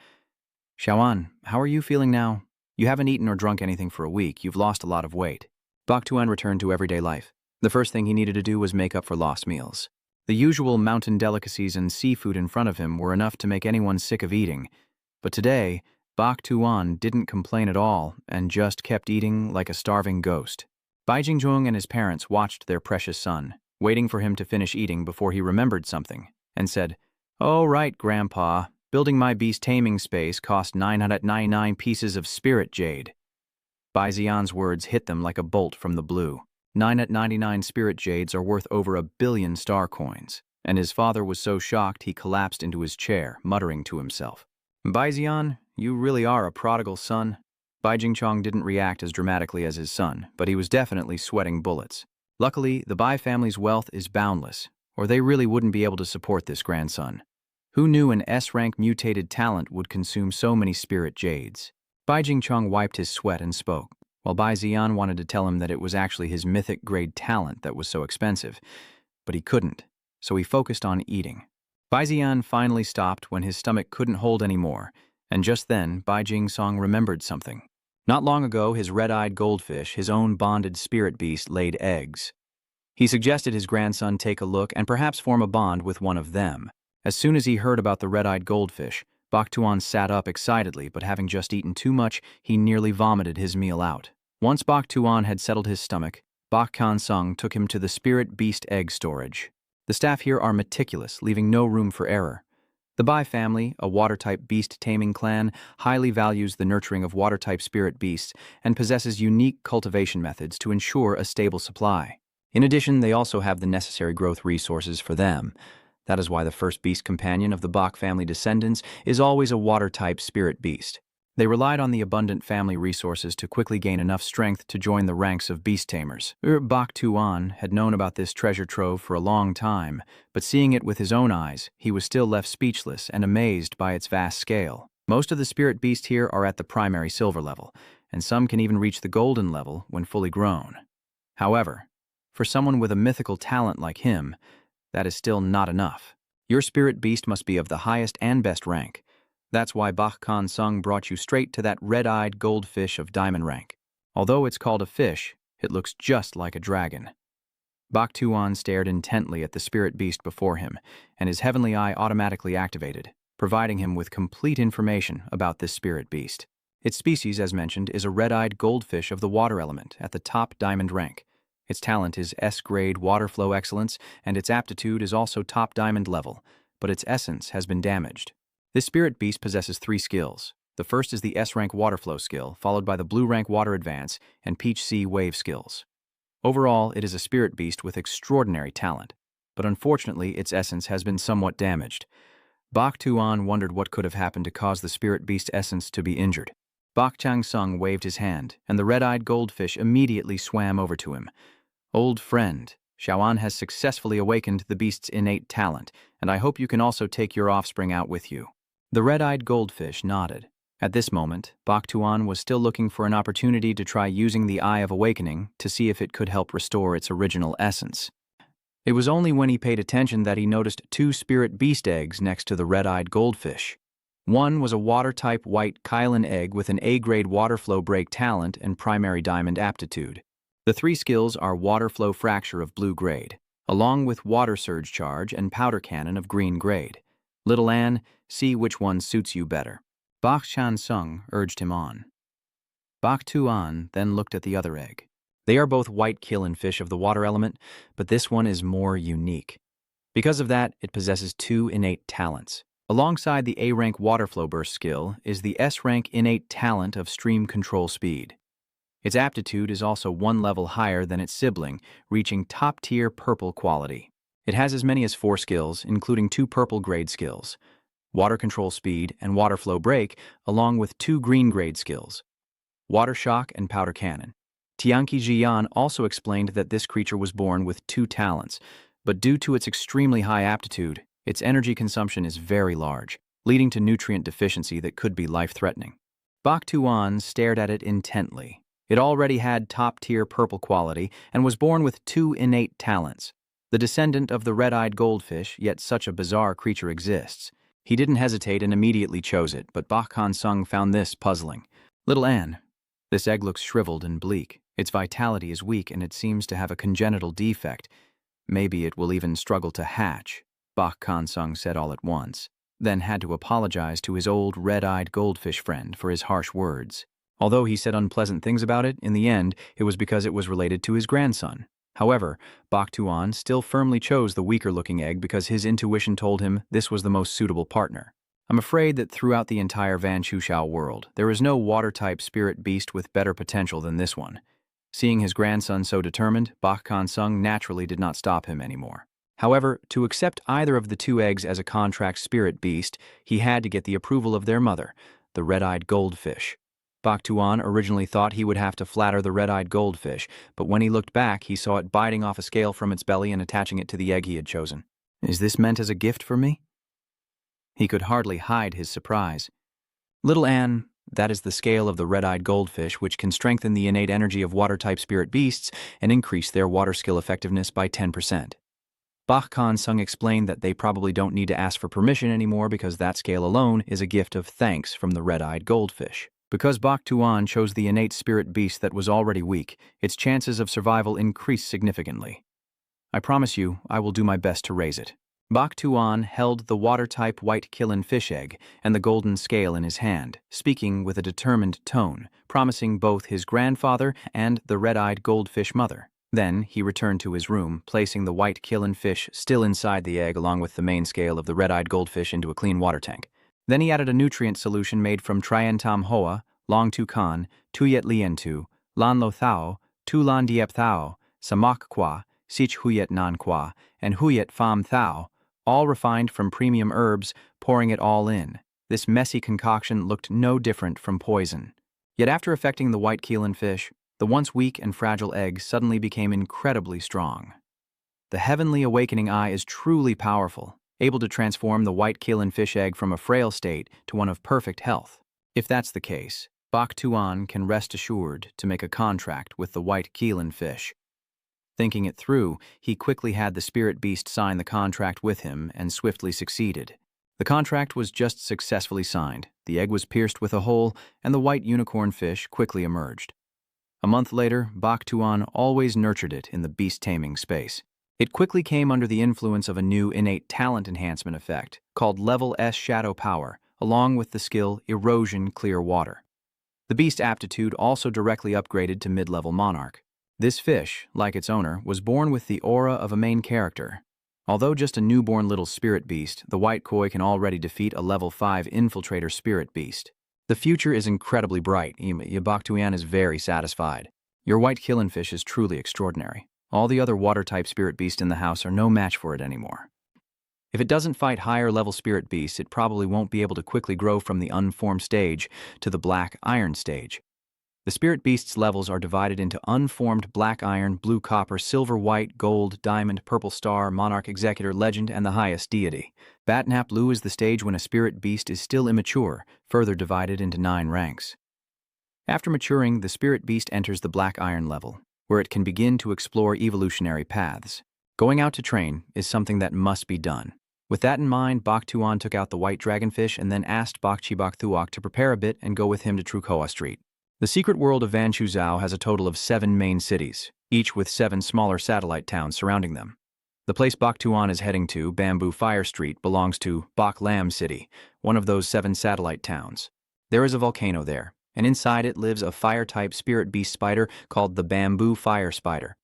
"Xiaoan, how are you feeling now? You haven't eaten or drunk anything for a week. You've lost a lot of weight." Bak returned to everyday life. The first thing he needed to do was make up for lost meals. The usual mountain delicacies and seafood in front of him were enough to make anyone sick of eating. But today, Bak didn't complain at all and just kept eating like a starving ghost. Bai Jingjong and his parents watched their precious son, waiting for him to finish eating before he remembered something, and said, "Oh, right, Grandpa. Building my beast taming space cost 999 pieces of spirit jade." Bai Xian's words hit them like a bolt from the blue. 999 spirit jades are worth over 1 billion star coins, and his father was so shocked he collapsed into his chair, muttering to himself, "Bai Xian, you really are a prodigal son." Bai Jingchong didn't react as dramatically as his son, but he was definitely sweating bullets. Luckily, the Bai family's wealth is boundless, or they really wouldn't be able to support this grandson. Who knew an S-rank mutated talent would consume so many spirit jades? Bai Jingchong wiped his sweat and spoke, while Bai Xian wanted to tell him that it was actually his mythic grade talent that was so expensive, but he couldn't, so he focused on eating. Bai Xian finally stopped when his stomach couldn't hold anymore, and just then Bai Jingsong remembered something. Not long ago, his red-eyed goldfish, his own bonded spirit beast, laid eggs. He suggested his grandson take a look and perhaps form a bond with one of them. As soon as he heard about the red-eyed goldfish, Bak sat up excitedly, but having just eaten too much, he nearly vomited his meal out. Once Bak had settled his stomach, Bak Sung took him to the spirit beast egg storage. The staff here are meticulous, leaving no room for error. The Bai family, a water-type beast-taming clan, highly values the nurturing of water-type spirit beasts and possesses unique cultivation methods to ensure a stable supply. In addition, they also have the necessary growth resources for them. That is why the first beast companion of the Bak family descendants is always a water-type spirit beast. They relied on the abundant family resources to quickly gain enough strength to join the ranks of beast tamers. Bak Tuan had known about this treasure trove for a long time, but seeing it with his own eyes, he was still left speechless and amazed by its vast scale. Most of the spirit beasts here are at the primary silver level, and some can even reach the golden level when fully grown. However, for someone with a mythical talent like him, that is still not enough. Your spirit beast must be of the highest and best rank. That's why Bak Kan Sung brought you straight to that red-eyed goldfish of diamond rank. Although it's called a fish, it looks just like a dragon. Bak Tuan stared intently at the spirit beast before him, and his heavenly eye automatically activated, providing him with complete information about this spirit beast. Its species, as mentioned, is a red-eyed goldfish of the water element at the top diamond rank. Its talent is S-grade water flow excellence, and its aptitude is also top diamond level, but its essence has been damaged. This spirit beast possesses 3 skills. The first is the S-rank water flow skill, followed by the blue-rank water advance and peach sea wave skills. Overall, it is a spirit beast with extraordinary talent, but unfortunately its essence has been somewhat damaged. Bak Tuan wondered what could have happened to cause the spirit beast's essence to be injured. Bak Chang Sung waved his hand, and the red-eyed goldfish immediately swam over to him. "Old friend, Shaolin has successfully awakened the beast's innate talent, and I hope you can also take your offspring out with you." The red-eyed goldfish nodded. At this moment, Bak Tuan was still looking for an opportunity to try using the Eye of Awakening to see if it could help restore its original essence. It was only when he paid attention that he noticed 2 spirit beast eggs next to the red-eyed goldfish. One was a water-type white Kylan egg with an A-grade water flow break talent and primary diamond aptitude. The 3 skills are water flow fracture of blue grade, along with water surge charge and powder cannon of green grade. Little Anne, see which one suits you better. Bak Chan Sung urged him on. Bak Tuan then looked at the other egg. They are both white killifish of the water element, but this one is more unique. Because of that, it possesses 2 innate talents. Alongside the A-rank water flow burst skill is the S-rank innate talent of stream control speed. Its aptitude is also 1 level higher than its sibling, reaching top-tier purple quality. It has as many as 4 skills, including 2 purple grade skills, water control speed and water flow break, along with 2 green grade skills, water shock and powder cannon. Tianqi Jian also explained that this creature was born with 2 talents, but due to its extremely high aptitude, its energy consumption is very large, leading to nutrient deficiency that could be life-threatening. Bak Tuan stared at it intently. It already had top-tier purple quality and was born with 2 innate talents. The descendant of the red-eyed goldfish, yet such a bizarre creature exists. He didn't hesitate and immediately chose it, but Bak Han Sung found this puzzling. "Little Anne, this egg looks shriveled and bleak. Its vitality is weak and it seems to have a congenital defect. Maybe it will even struggle to hatch," Bak Han Sung said all at once, then had to apologize to his old red-eyed goldfish friend for his harsh words. Although he said unpleasant things about it, in the end, it was because it was related to his grandson. However, Bak Tuan still firmly chose the weaker-looking egg because his intuition told him this was the most suitable partner. I'm afraid that throughout the entire Van Chushao world, there is no water-type spirit beast with better potential than this one. Seeing his grandson so determined, Bak Han Sung naturally did not stop him anymore. However, to accept either of the 2 eggs as a contract spirit beast, he had to get the approval of their mother, the red-eyed goldfish. Bak Tuan originally thought he would have to flatter the red-eyed goldfish, but when he looked back, he saw it biting off a scale from its belly and attaching it to the egg he had chosen. "Is this meant as a gift for me?" He could hardly hide his surprise. "Little Anne, that is the scale of the red-eyed goldfish, which can strengthen the innate energy of water-type spirit beasts and increase their water skill effectiveness by 10%. Bak Kan Sung explained that they probably don't need to ask for permission anymore because that scale alone is a gift of thanks from the red-eyed goldfish. Because Bak Tuan chose the innate spirit beast that was already weak, its chances of survival increased significantly. "I promise you, I will do my best to raise it." Bak Tuan held the water-type white killifish egg and the golden scale in his hand, speaking with a determined tone, promising both his grandfather and the red-eyed goldfish mother. Then he returned to his room, placing the white killifish still inside the egg along with the main scale of the red-eyed goldfish into a clean water tank. Then he added a nutrient solution made from Trientam Hoa, Long Tu Kan, Tuyet Lien Tu, Lan Lo Thao, Tu Lan Diep Thao, Samak Kwa, Sich Huyet Nan Kwa, and Huyet Pham Thao, all refined from premium herbs, pouring it all in. This messy concoction looked no different from poison. Yet after affecting the white keelan fish, the once weak and fragile egg suddenly became incredibly strong. The heavenly awakening eye is truly powerful, able to transform the white keelan fish egg from a frail state to one of perfect health. If that's the case, Bak Tuan can rest assured to make a contract with the white keelan fish. Thinking it through, he quickly had the spirit beast sign the contract with him and swiftly succeeded. The contract was just successfully signed, the egg was pierced with a hole, and the white unicorn fish quickly emerged. A month later, Bak Tuan always nurtured it in the beast-taming space. It quickly came under the influence of a new innate talent enhancement effect called Level S Shadow Power, along with the skill Erosion Clear Water. The beast aptitude also directly upgraded to mid-level Monarch. This fish, like its owner, was born with the aura of a main character. Although just a newborn little spirit beast, the white koi can already defeat a level 5 infiltrator spirit beast. The future is incredibly bright. Bak Tuan is very satisfied. Your white killianfish is truly extraordinary. All the other water-type spirit beasts in the house are no match for it anymore. If it doesn't fight higher-level spirit beasts, it probably won't be able to quickly grow from the unformed stage to the black iron stage. The spirit beasts' levels are divided into unformed black iron, blue copper, silver, white, gold, diamond, purple star, monarch, executor, legend, and the highest deity. Batnap Blue is the stage when a spirit beast is still immature, further divided into 9 ranks. After maturing, the spirit beast enters the black iron level, where it can begin to explore evolutionary paths. Going out to train is something that must be done. With that in mind, Bak Tuan took out the white dragonfish and then asked Bakchi Bak Thuok to prepare a bit and go with him to Trukoa Street. The secret world of Van Chuzhou has a total of 7 main cities, each with 7 smaller satellite towns surrounding them. The place Bak Tuan is heading to, Bamboo Fire Street, belongs to Bak Lam City, one of those 7 satellite towns. There is a volcano there, and inside it lives a fire-type spirit beast spider called the Bamboo Fire Spider.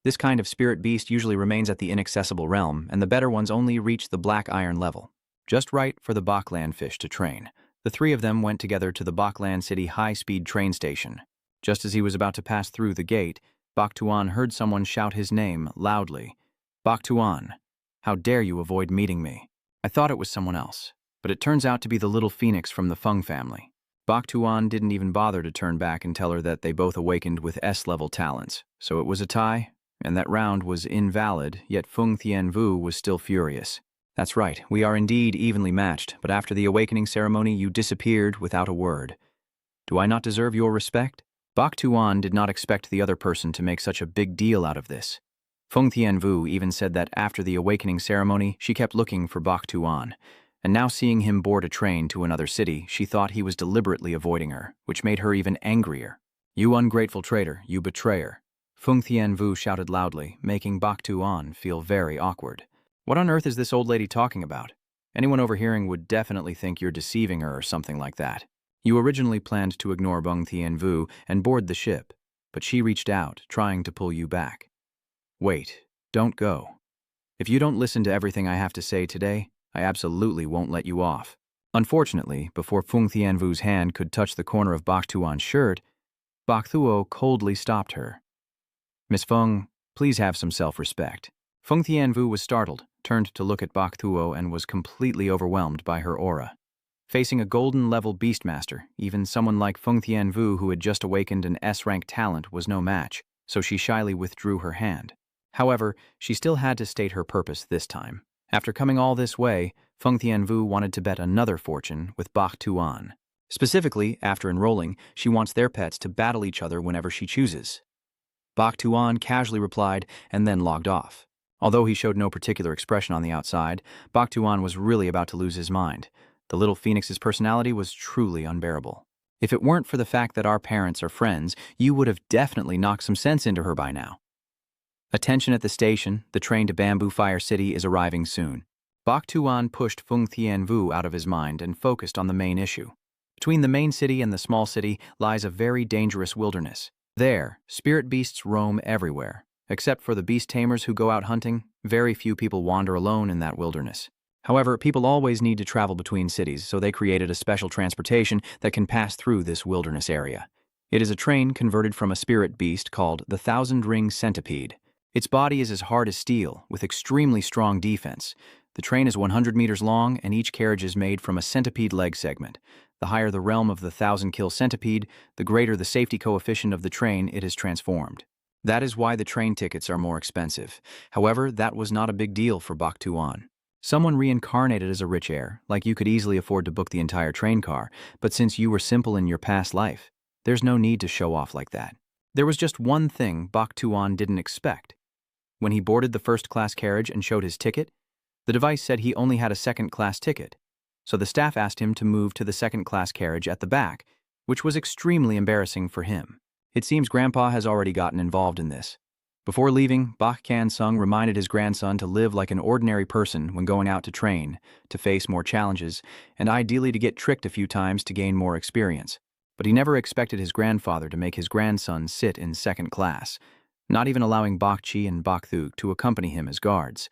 This kind of spirit beast usually remains at the inaccessible realm, and the better ones only reach the black iron level. Just right for the Baklan fish to train. The 3 of them went together to the Baklan City high-speed train station. Just as he was about to pass through the gate, Bak Tuan heard someone shout his name loudly. "Bak Tuan, how dare you avoid meeting me?" I thought it was someone else, but it turns out to be the little phoenix from the Feng family. Bak Tuan didn't even bother to turn back and tell her that they both awakened with S-level talents, so it was a tie, and that round was invalid, yet Feng Tianvu was still furious. "That's right, we are indeed evenly matched, but after the awakening ceremony you disappeared without a word. Do I not deserve your respect?" Bak Tuan did not expect the other person to make such a big deal out of this. Feng Tianvu even said that after the awakening ceremony she kept looking for Bak Tuan, and now seeing him board a train to another city, she thought he was deliberately avoiding her, which made her even angrier. "You ungrateful traitor, you betrayer," Feng Tianvu shouted loudly, making Bak Tuan feel very awkward. "What on earth is this old lady talking about? Anyone overhearing would definitely think you're deceiving her or something like that. You originally planned to ignore Bong Tianvu and board the ship, but she reached out, trying to pull you back. Wait, don't go. If you don't listen to everything I have to say today, I absolutely won't let you off." Unfortunately, before Feng Tianvu's hand could touch the corner of Bak Tuan's shirt, Bak Thuo coldly stopped her. "Miss Feng, please have some self-respect." Feng Tianvu was startled, turned to look at Bak Thuo and was completely overwhelmed by her aura. Facing a golden-level beastmaster, even someone like Feng Tianvu who had just awakened an S-rank talent was no match, so she shyly withdrew her hand. However, she still had to state her purpose this time. After coming all this way, Feng Tianvu wanted to bet another fortune with Bak Tuan. Specifically, after enrolling, she wants their pets to battle each other whenever she chooses. Bak Tuan casually replied and then logged off. Although he showed no particular expression on the outside, Bak Tuan was really about to lose his mind. The little phoenix's personality was truly unbearable. "If it weren't for the fact that our parents are friends, you would have definitely knocked some sense into her by now." Attention at the station, the train to Bamboo Fire City is arriving soon. Bak Tuan pushed Feng Tianvu out of his mind and focused on the main issue. Between the main city and the small city lies a very dangerous wilderness. There, spirit beasts roam everywhere. Except for the beast tamers who go out hunting, very few people wander alone in that wilderness. However, people always need to travel between cities, so they created a special transportation that can pass through this wilderness area. It is a train converted from a spirit beast called the Thousand Ring Centipede. Its body is as hard as steel, with extremely strong defense. The train is 100 meters long, and each carriage is made from a centipede leg segment. The higher the realm of the 1,000-kill centipede, the greater the safety coefficient of the train it has transformed. That is why the train tickets are more expensive. However, that was not a big deal for Bak Tuan. Someone reincarnated as a rich heir, like you could easily afford to book the entire train car, but since you were simple in your past life, there's no need to show off like that. There was just one thing Bak Tuan didn't expect. When he boarded the first-class carriage and showed his ticket, the device said he only had a second-class ticket, so the staff asked him to move to the second-class carriage at the back, which was extremely embarrassing for him. It seems Grandpa has already gotten involved in this. Before leaving, Bak Kan-sung reminded his grandson to live like an ordinary person when going out to train, to face more challenges, and ideally to get tricked a few times to gain more experience. But he never expected his grandfather to make his grandson sit in second class, not even allowing Bak Chi and Bak Thuk to accompany him as guards.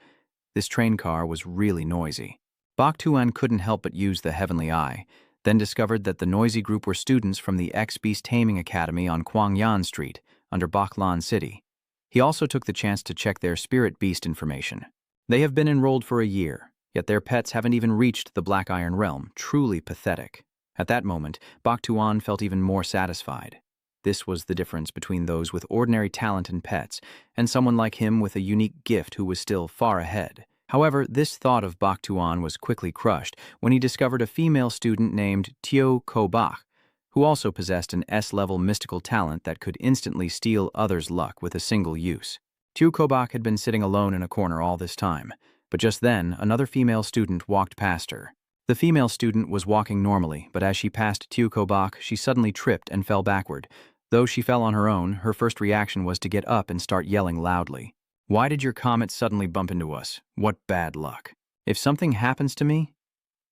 This train car was really noisy. Bak Tuan couldn't help but use the heavenly eye, then discovered that the noisy group were students from the X-Beast Taming Academy on Kwangyan Street, under Baklan City. He also took the chance to check their spirit beast information. They have been enrolled for a year, yet their pets haven't even reached the Black Iron Realm. Truly pathetic. At that moment, Bak Tuan felt even more satisfied. This was the difference between those with ordinary talent and pets, and someone like him with a unique gift who was still far ahead. However, this thought of Bak Tuan was quickly crushed when he discovered a female student named Teo Ko Bak, who also possessed an S-level mystical talent that could instantly steal others' luck with a single use. Teo Ko Bak had been sitting alone in a corner all this time, but just then, another female student walked past her. The female student was walking normally, but as she passed Teo Ko Bak, she suddenly tripped and fell backward. Though she fell on her own, her first reaction was to get up and start yelling loudly. "Why did your comet suddenly bump into us? What bad luck. If something happens to me,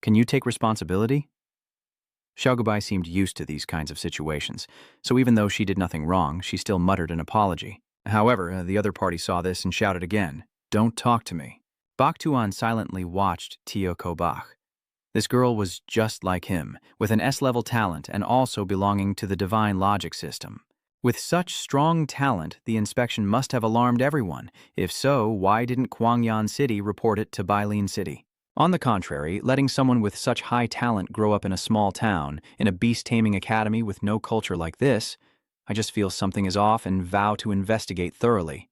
can you take responsibility?" Xiaogubai seemed used to these kinds of situations, so even though she did nothing wrong, she still muttered an apology. However, the other party saw this and shouted again, "Don't talk to me." Bak Tuan silently watched Teo Ko Bak. This girl was just like him, with an S-level talent and also belonging to the divine logic system. With such strong talent, the inspection must have alarmed everyone. If so, why didn't Kwangyan City report it to Bailin City? On the contrary, letting someone with such high talent grow up in a small town, in a beast-taming academy with no culture like this, I just feel something is off and vow to investigate thoroughly.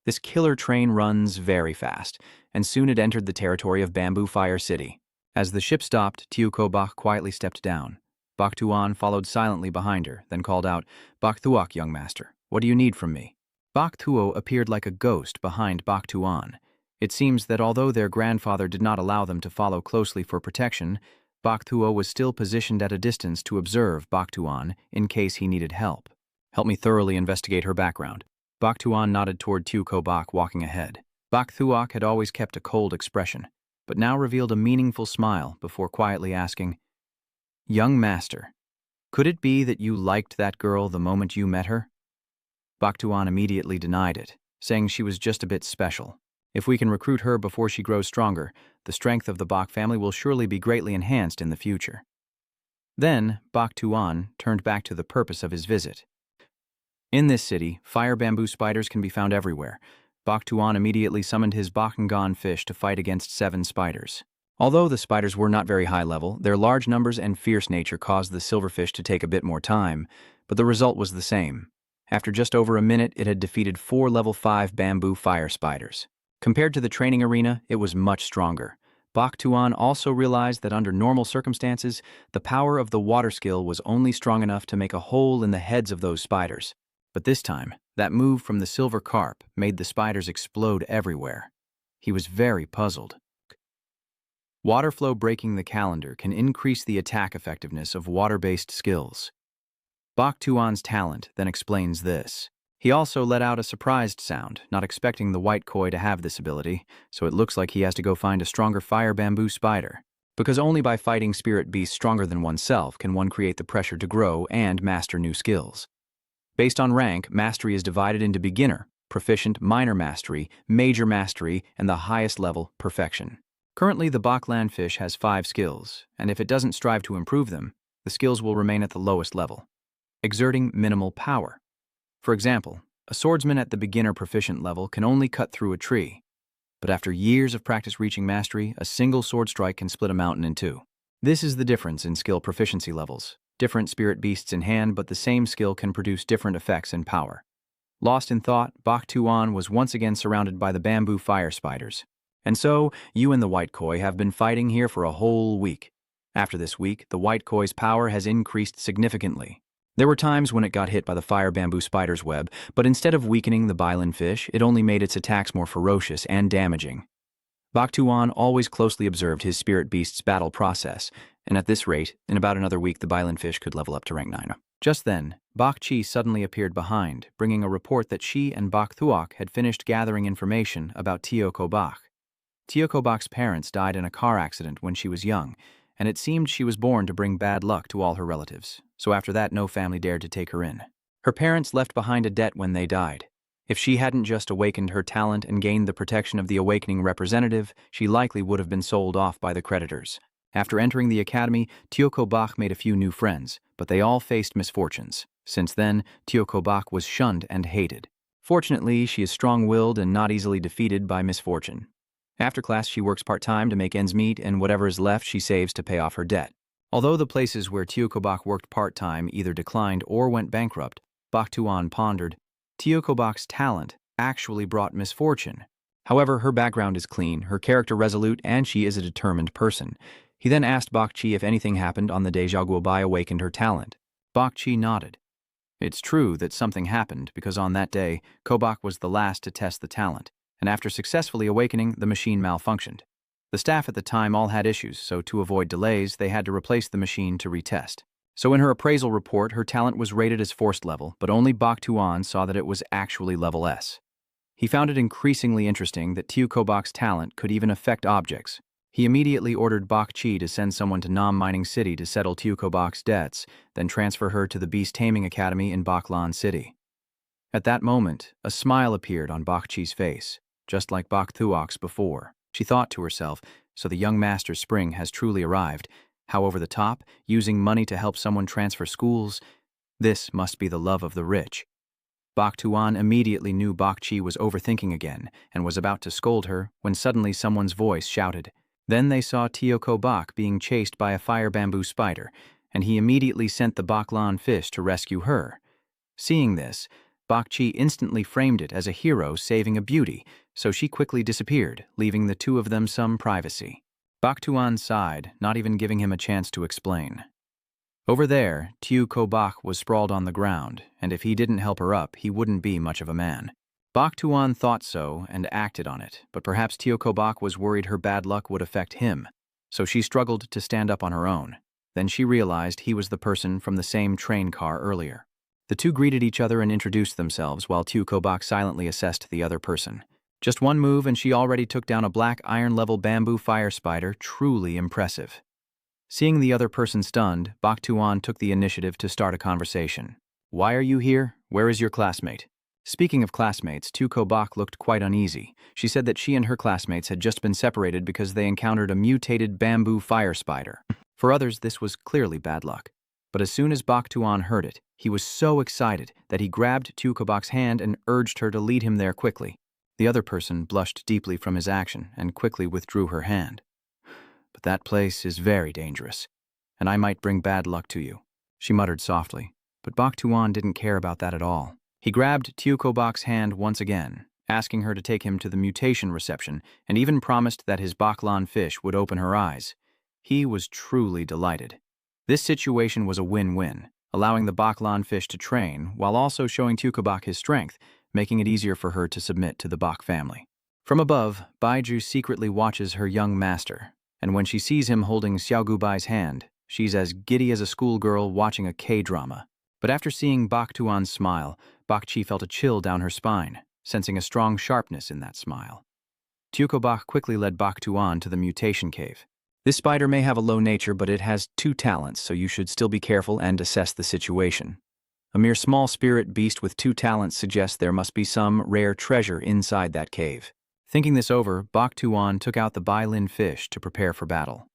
This killer train runs very fast, and soon it entered the territory of Bamboo Fire City. As the ship stopped, Teo Ko Bak quietly stepped down. Bak Tuan followed silently behind her, then called out, "Bak Thuok, young master, what do you need from me?" Bak Thuo appeared like a ghost behind Bak Tuan. It seems that although their grandfather did not allow them to follow closely for protection, Bak Thuo was still positioned at a distance to observe Bak Tuan in case he needed help. "Help me thoroughly investigate her background." Bak Tuan nodded toward Teo Ko Bak walking ahead. Bak Thuok had always kept a cold expression, but now revealed a meaningful smile before quietly asking, "Young master, could it be that you liked that girl the moment you met her?" Bak Tuan immediately denied it, saying she was just a bit special. If we can recruit her before she grows stronger, the strength of the Bak family will surely be greatly enhanced in the future. Then, Bak Tuan turned back to the purpose of his visit. In this city, fire bamboo spiders can be found everywhere. Bak Tuan immediately summoned his Bakugan fish to fight against 7 spiders. Although the spiders were not very high level, their large numbers and fierce nature caused the silverfish to take a bit more time, but the result was the same. After just over a minute, it had defeated 4 level 5 bamboo fire spiders. Compared to the training arena, it was much stronger. Bak Tuan also realized that under normal circumstances, the power of the water skill was only strong enough to make a hole in the heads of those spiders. But this time, that move from the silver carp made the spiders explode everywhere. He was very puzzled. Water flow breaking the calendar can increase the attack effectiveness of water-based skills. Bak Tuan's talent then explains this. He also let out a surprised sound, not expecting the white koi to have this ability, so it looks like he has to go find a stronger fire bamboo spider. Because only by fighting spirit beasts stronger than oneself can one create the pressure to grow and master new skills. Based on rank, mastery is divided into beginner, proficient, minor mastery, major mastery, and the highest level, perfection. Currently, the Bak landfish has 5 skills, and if it doesn't strive to improve them, the skills will remain at the lowest level, exerting minimal power. For example, a swordsman at the beginner proficient level can only cut through a tree, but after years of practice reaching mastery, a single sword strike can split a mountain in two. This is the difference in skill proficiency levels. Different spirit beasts in hand, but the same skill can produce different effects and power. Lost in thought, Bak Tuan was once again surrounded by the bamboo fire spiders. And so, you and the White Koi have been fighting here for a whole week. After this week, the White Koi's power has increased significantly. There were times when it got hit by the fire bamboo spider's web, but instead of weakening the Bailan fish, it only made its attacks more ferocious and damaging. Bak Tuan always closely observed his spirit beast's battle process, and at this rate, in about another week the Bailan fish could level up to rank 9. Just then, Bak Chi suddenly appeared behind, bringing a report that she and Bak Thuok had finished gathering information about Tioko Bak. Tioko Bak's parents died in a car accident when she was young, and it seemed she was born to bring bad luck to all her relatives, so after that no family dared to take her in. Her parents left behind a debt when they died. If she hadn't just awakened her talent and gained the protection of the Awakening representative, she likely would have been sold off by the creditors. After entering the academy, Tioko Bak made a few new friends, but they all faced misfortunes. Since then, Tioko Bak was shunned and hated. Fortunately, she is strong-willed and not easily defeated by misfortune. After class, she works part-time to make ends meet, and whatever is left she saves to pay off her debt. Although the places where Tioko Bak worked part-time either declined or went bankrupt, Bak Tuan pondered, Tioko Bak's talent actually brought misfortune. However, her background is clean, her character resolute, and she is a determined person. He then asked Bak Chi if anything happened on the day Bai awakened her talent. Bak Chi nodded. It's true that something happened because on that day, Kobak was the last to test the talent, and after successfully awakening, the machine malfunctioned. The staff at the time all had issues, so to avoid delays, they had to replace the machine to retest. So in her appraisal report, her talent was rated as forced level, but only Bak Tuan saw that it was actually level S. He found it increasingly interesting that Tioko Bak's talent could even affect objects. He immediately ordered Bak Chi to send someone to Nam Mining City to settle Tioko Bak's debts, then transfer her to the Beast Taming Academy in Baklan City. At that moment, a smile appeared on Bak Chi's face, just like Bak Thuok's before. She thought to herself, so the young master's spring has truly arrived. How over the top, using money to help someone transfer schools. This must be the love of the rich. Bak Tuan immediately knew Bak Chi was overthinking again and was about to scold her when suddenly someone's voice shouted. Then they saw Tioko Bak being chased by a fire bamboo spider, and he immediately sent the Baklan fish to rescue her. Seeing this, Bak Chi instantly framed it as a hero saving a beauty, so she quickly disappeared, leaving the two of them some privacy. Bak Tuan sighed, not even giving him a chance to explain. Over there, Tioko Bak was sprawled on the ground, and if he didn't help her up, he wouldn't be much of a man. Bak Tuan thought so and acted on it, but perhaps Tioko Bak was worried her bad luck would affect him, so she struggled to stand up on her own. Then she realized he was the person from the same train car earlier. The two greeted each other and introduced themselves while Tioko Bak silently assessed the other person. Just one move and she already took down a black iron-level bamboo fire spider, truly impressive. Seeing the other person stunned, Bak Tuan took the initiative to start a conversation. Why are you here? Where is your classmate? Speaking of classmates, Tioko Bak looked quite uneasy. She said that she and her classmates had just been separated because they encountered a mutated bamboo fire spider. For others, this was clearly bad luck. But as soon as Bak Tuan heard it, he was so excited that he grabbed Tioko Bak's hand and urged her to lead him there quickly. The other person blushed deeply from his action and quickly withdrew her hand. But that place is very dangerous, and I might bring bad luck to you, she muttered softly. But Bak Tuan didn't care about that at all. He grabbed Tioko Bak's hand once again, asking her to take him to the mutation reception, and even promised that his Baklan fish would open her eyes. He was truly delighted. This situation was a win-win, allowing the Baklan fish to train while also showing Tioko Bak his strength, making it easier for her to submit to the Bak family. From above, Baiju secretly watches her young master, and when she sees him holding Xiaogubai's hand, she's as giddy as a schoolgirl watching a K-drama. But after seeing Bak Tuan's smile, Bak Chi felt a chill down her spine, sensing a strong sharpness in that smile. Tioko Bak quickly led Bak Tuan to the mutation cave. This spider may have a low nature, but it has 2 talents, so you should still be careful and assess the situation. A mere small spirit beast with 2 talents suggests there must be some rare treasure inside that cave. Thinking this over, Bak Tuan took out the Bailin fish to prepare for battle.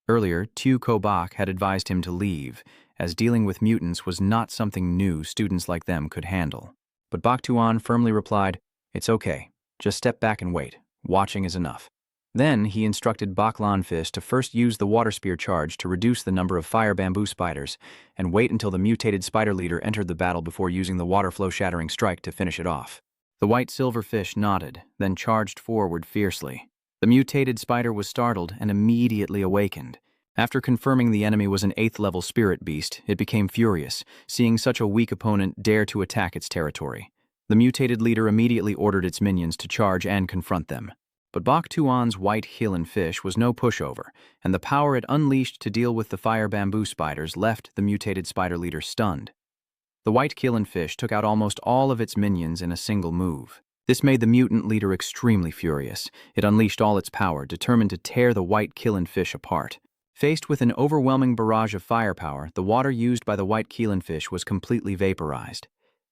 Earlier, Tioko Bak had advised him to leave, as dealing with mutants was not something new students like them could handle. But Bak Tuan firmly replied, "It's okay, just step back and wait. Watching is enough. Then he instructed Baklan Fish to first use the water spear charge to reduce the number of fire bamboo spiders, and wait until the mutated spider leader entered the battle before using the water flow shattering strike to finish it off. The white silver fish nodded, then charged forward fiercely. The mutated spider was startled and immediately awakened. After confirming the enemy was an 8th level spirit beast, it became furious, seeing such a weak opponent dare to attack its territory. The mutated leader immediately ordered its minions to charge and confront them. But Bok Tuan's white Healan fish was no pushover, and the power it unleashed to deal with the fire bamboo spiders left the mutated spider leader stunned. The white Healan fish took out almost all of its minions in a single move. This made the mutant leader extremely furious. It unleashed all its power, determined to tear the white Healan fish apart. Faced with an overwhelming barrage of firepower, the water used by the white Healan fish was completely vaporized.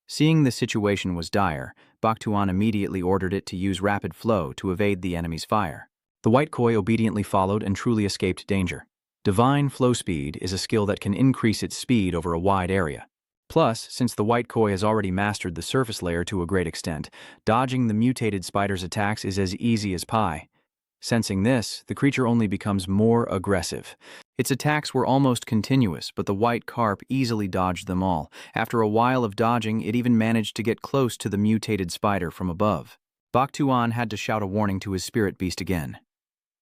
Seeing the situation was dire, Bok Tuan immediately ordered it to use rapid flow to evade the enemy's fire. The white koi obediently followed and truly escaped danger. Divine flow speed is a skill that can increase its speed over a wide area. Plus, since the white koi has already mastered the surface layer to a great extent, dodging the mutated spider's attacks is as easy as pie. Sensing this, the creature only becomes more aggressive. Its attacks were almost continuous, but the white carp easily dodged them all. After a while of dodging, it even managed to get close to the mutated spider from above. Bok Tuan had to shout a warning to his spirit beast again.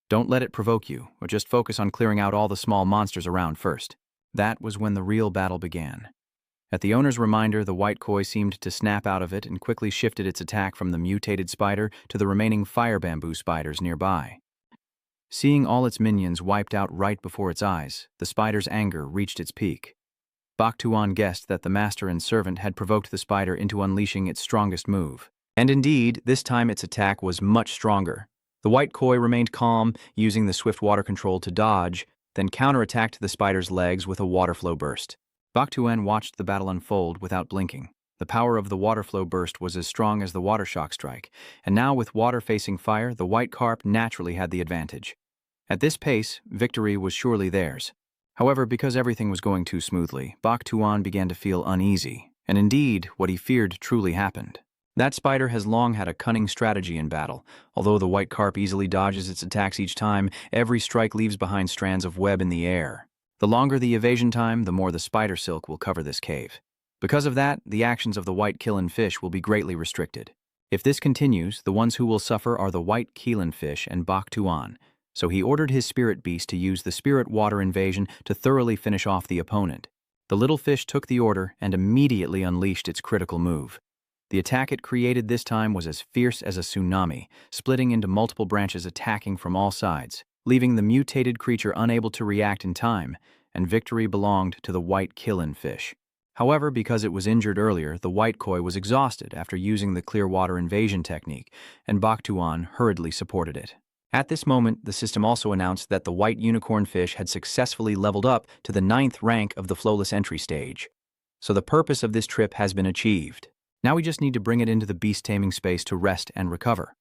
Don't let it provoke you, or just focus on clearing out all the small monsters around first. That was when the real battle began. At the owner's reminder, the white koi seemed to snap out of it and quickly shifted its attack from the mutated spider to the remaining fire bamboo spiders nearby. Seeing all its minions wiped out right before its eyes, the spider's anger reached its peak. Bok Tuan guessed that the master and servant had provoked the spider into unleashing its strongest move. And indeed, this time its attack was much stronger. The white koi remained calm, using the swift water control to dodge, then counterattacked the spider's legs with a water flow burst. Bok Tuan watched the battle unfold without blinking. The power of the water flow burst was as strong as the water shock strike, and now with water facing fire, the white carp naturally had the advantage. At this pace, victory was surely theirs. However, because everything was going too smoothly, Bok Tuan began to feel uneasy, and indeed, what he feared truly happened. That spider has long had a cunning strategy in battle. Although the white carp easily dodges its attacks each time, every strike leaves behind strands of web in the air. The longer the evasion time, the more the spider silk will cover this cave. Because of that, the actions of the white Healan fish will be greatly restricted. If this continues, the ones who will suffer are the white Healan fish and Bok Tuan, so he ordered his spirit beast to use the spirit water invasion to thoroughly finish off the opponent. The little fish took the order and immediately unleashed its critical move. The attack it created this time was as fierce as a tsunami, splitting into multiple branches attacking from all sides, leaving the mutated creature unable to react in time, and victory belonged to the white Healan fish. However, because it was injured earlier, the white koi was exhausted after using the clear water invasion technique, and Bok Tuan hurriedly supported it. At this moment, the system also announced that the white unicorn fish had successfully leveled up to the 9th rank of the flowless entry stage. So the purpose of this trip has been achieved. Now we just need to bring it into the beast taming space to rest and recover.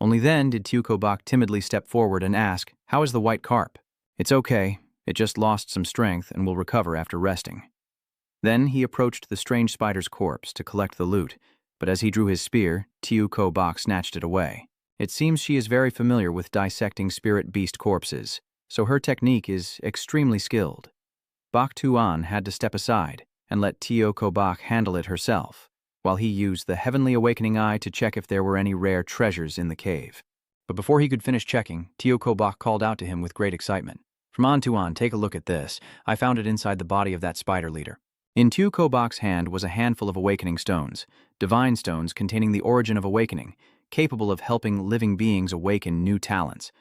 Only then did Tuco Bok timidly step forward and ask, "How is the white carp?" "It's okay. It just lost some strength and will recover after resting." Then he approached the strange spider's corpse to collect the loot, but as he drew his spear, Tuco Bok snatched it away. It seems she is very familiar with dissecting spirit beast corpses, so her technique is extremely skilled. Bok Tuan had to step aside and let Tuco Bok handle it herself, while he used the Heavenly Awakening Eye to check if there were any rare treasures in the cave. But before he could finish checking, Tuco Bok called out to him with great excitement. "From Tuan, take a look at this. I found it inside the body of that spider leader." In Tuco Bok's hand was a handful of awakening stones, divine stones containing the origin of awakening, capable of helping living beings awaken new talents.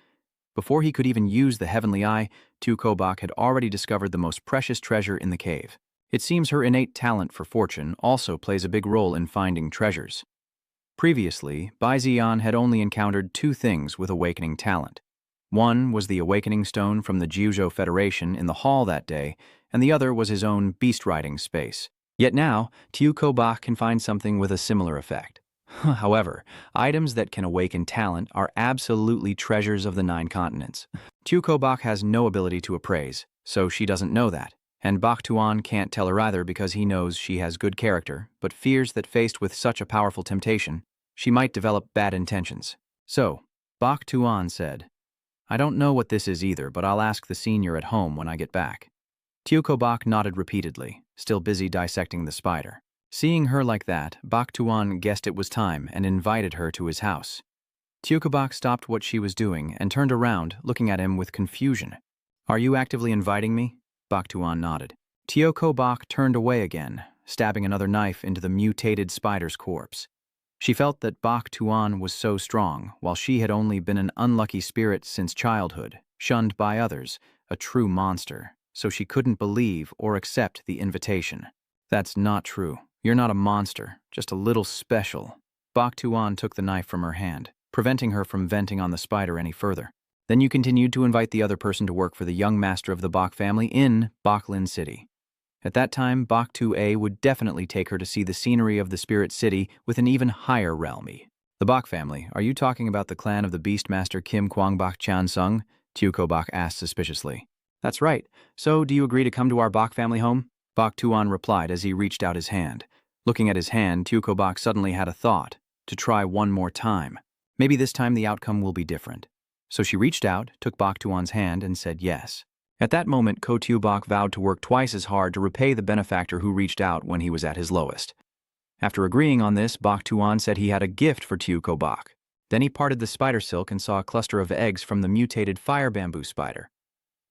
Before he could even use the Heavenly Eye, Tuco Bok had already discovered the most precious treasure in the cave. It seems her innate talent for fortune also plays a big role in finding treasures. Previously, Bai Ziyan had only encountered 2 things with awakening talent. One was the awakening stone from the Jiuzhou Federation in the hall that day, and the other was his own beast-riding space. Yet now, Tuco Bok can find something with a similar effect. However, items that can awaken talent are absolutely treasures of the 9 continents. Tuco Bok has no ability to appraise, so she doesn't know that. And Bok Tuan can't tell her either because he knows she has good character, but fears that faced with such a powerful temptation, she might develop bad intentions. So, Bok Tuan said. I don't know what this is either, but I'll ask the senior at home when I get back. Tiuko Bok nodded repeatedly, still busy dissecting the spider. Seeing her like that, Bok Tuan guessed it was time and invited her to his house. Tiuko Bok stopped what she was doing and turned around, looking at him with confusion. Are you actively inviting me? Bok Tuan nodded. Tiuko Bok turned away again, stabbing another knife into the mutated spider's corpse. She felt that Bok Tuan was so strong, while she had only been an unlucky spirit since childhood, shunned by others, a true monster, so she couldn't believe or accept the invitation. That's not true. You're not a monster, just a little special. Bok Tuan took the knife from her hand, preventing her from venting on the spider any further. Then you continued to invite the other person to work for the young master of the Bok family in Baklin City. At that time, Bok 2A would definitely take her to see the scenery of the Spirit City with an even higher realmy. The Bok family, are you talking about the clan of the Beastmaster Kim Kwang Bok Chan Sung? Tiuko Bok asked suspiciously. That's right. So, do you agree to come to our Bok family home? Bok Tuan replied as he reached out his hand. Looking at his hand, Tiuko Bok suddenly had a thought, to try one more time. Maybe this time the outcome will be different. So she reached out, took Bok Tuan's hand, and said yes. At that moment, Ko Tu Bok vowed to work twice as hard to repay the benefactor who reached out when he was at his lowest. After agreeing on this, Bok Tuan said he had a gift for Tiuko Bok. Then he parted the spider silk and saw a cluster of eggs from the mutated fire bamboo spider.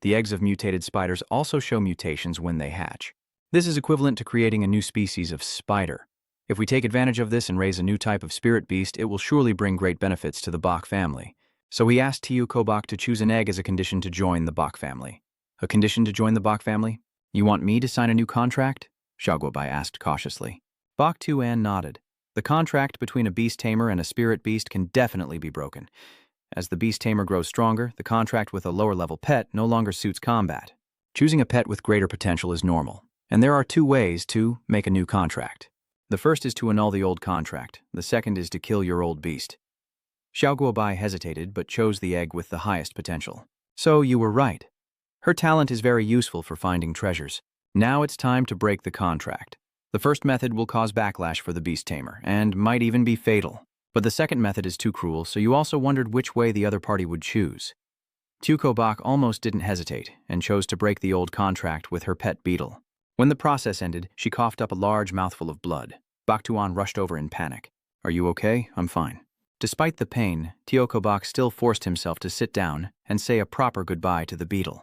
The eggs of mutated spiders also show mutations when they hatch. This is equivalent to creating a new species of spider. If we take advantage of this and raise a new type of spirit beast, it will surely bring great benefits to the Bok family. So he asked Tiuko Bok to choose an egg as a condition to join the Bok family. A condition to join the Bok family? You want me to sign a new contract? Xiaoguobai asked cautiously. Bok Tuan nodded. The contract between a beast tamer and a spirit beast can definitely be broken. As the beast tamer grows stronger, the contract with a lower-level pet no longer suits combat. Choosing a pet with greater potential is normal, and there are two ways to make a new contract. The first is to annul the old contract. The second is to kill your old beast. Xiaoguobai hesitated but chose the egg with the highest potential. So you were right. Her talent is very useful for finding treasures. Now it's time to break the contract. The first method will cause backlash for the beast tamer, and might even be fatal. But the second method is too cruel, so you also wondered which way the other party would choose. Tiuko Bok almost didn't hesitate, and chose to break the old contract with her pet beetle. When the process ended, she coughed up a large mouthful of blood. Bok Tuan rushed over in panic. Are you okay? I'm fine. Despite the pain, Tiuko Bok still forced himself to sit down and say a proper goodbye to the beetle.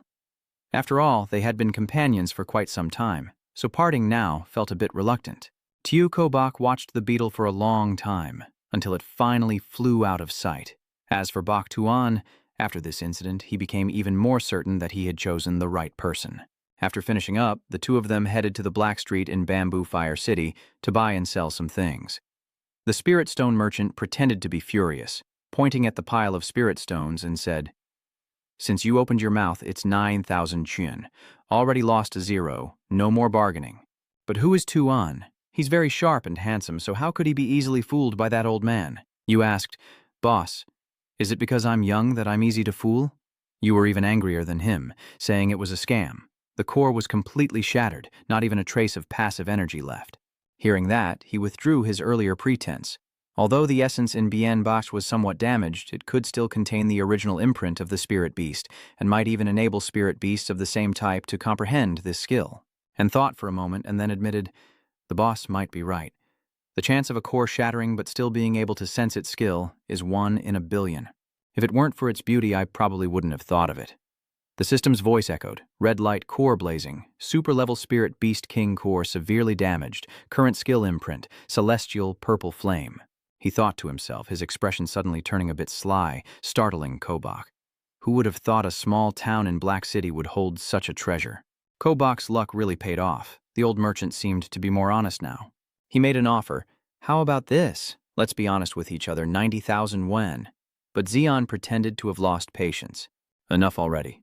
After all, they had been companions for quite some time, so parting now felt a bit reluctant. Tiuko Bok watched the beetle for a long time, until it finally flew out of sight. As for Bok Tuan, after this incident, he became even more certain that he had chosen the right person. After finishing up, the two of them headed to the Black Street in Bamboo Fire City to buy and sell some things. The spirit stone merchant pretended to be furious, pointing at the pile of spirit stones and said, Since you opened your mouth, it's 9,000 chun. Already lost a 0, no more bargaining. But who is Tuan? He's very sharp and handsome, so how could he be easily fooled by that old man? You asked, Boss, is it because I'm young that I'm easy to fool? You were even angrier than him, saying it was a scam. The core was completely shattered, not even a trace of passive energy left. Hearing that, he withdrew his earlier pretense. Although the essence in Bien Bosch was somewhat damaged, it could still contain the original imprint of the spirit beast, and might even enable spirit beasts of the same type to comprehend this skill. And thought for a moment and then admitted, the boss might be right. The chance of a core shattering but still being able to sense its skill is 1 in a billion. If it weren't for its beauty, I probably wouldn't have thought of it. The system's voice echoed, red light core blazing, super-level spirit beast king core severely damaged, current skill imprint, celestial purple flame. He thought to himself, his expression suddenly turning a bit sly, startling Kobach. Who would have thought a small town in Black City would hold such a treasure? Kobach's luck really paid off. The old merchant seemed to be more honest now. He made an offer. How about this? Let's be honest with each other, 90,000 wen. But Xian pretended to have lost patience. Enough already.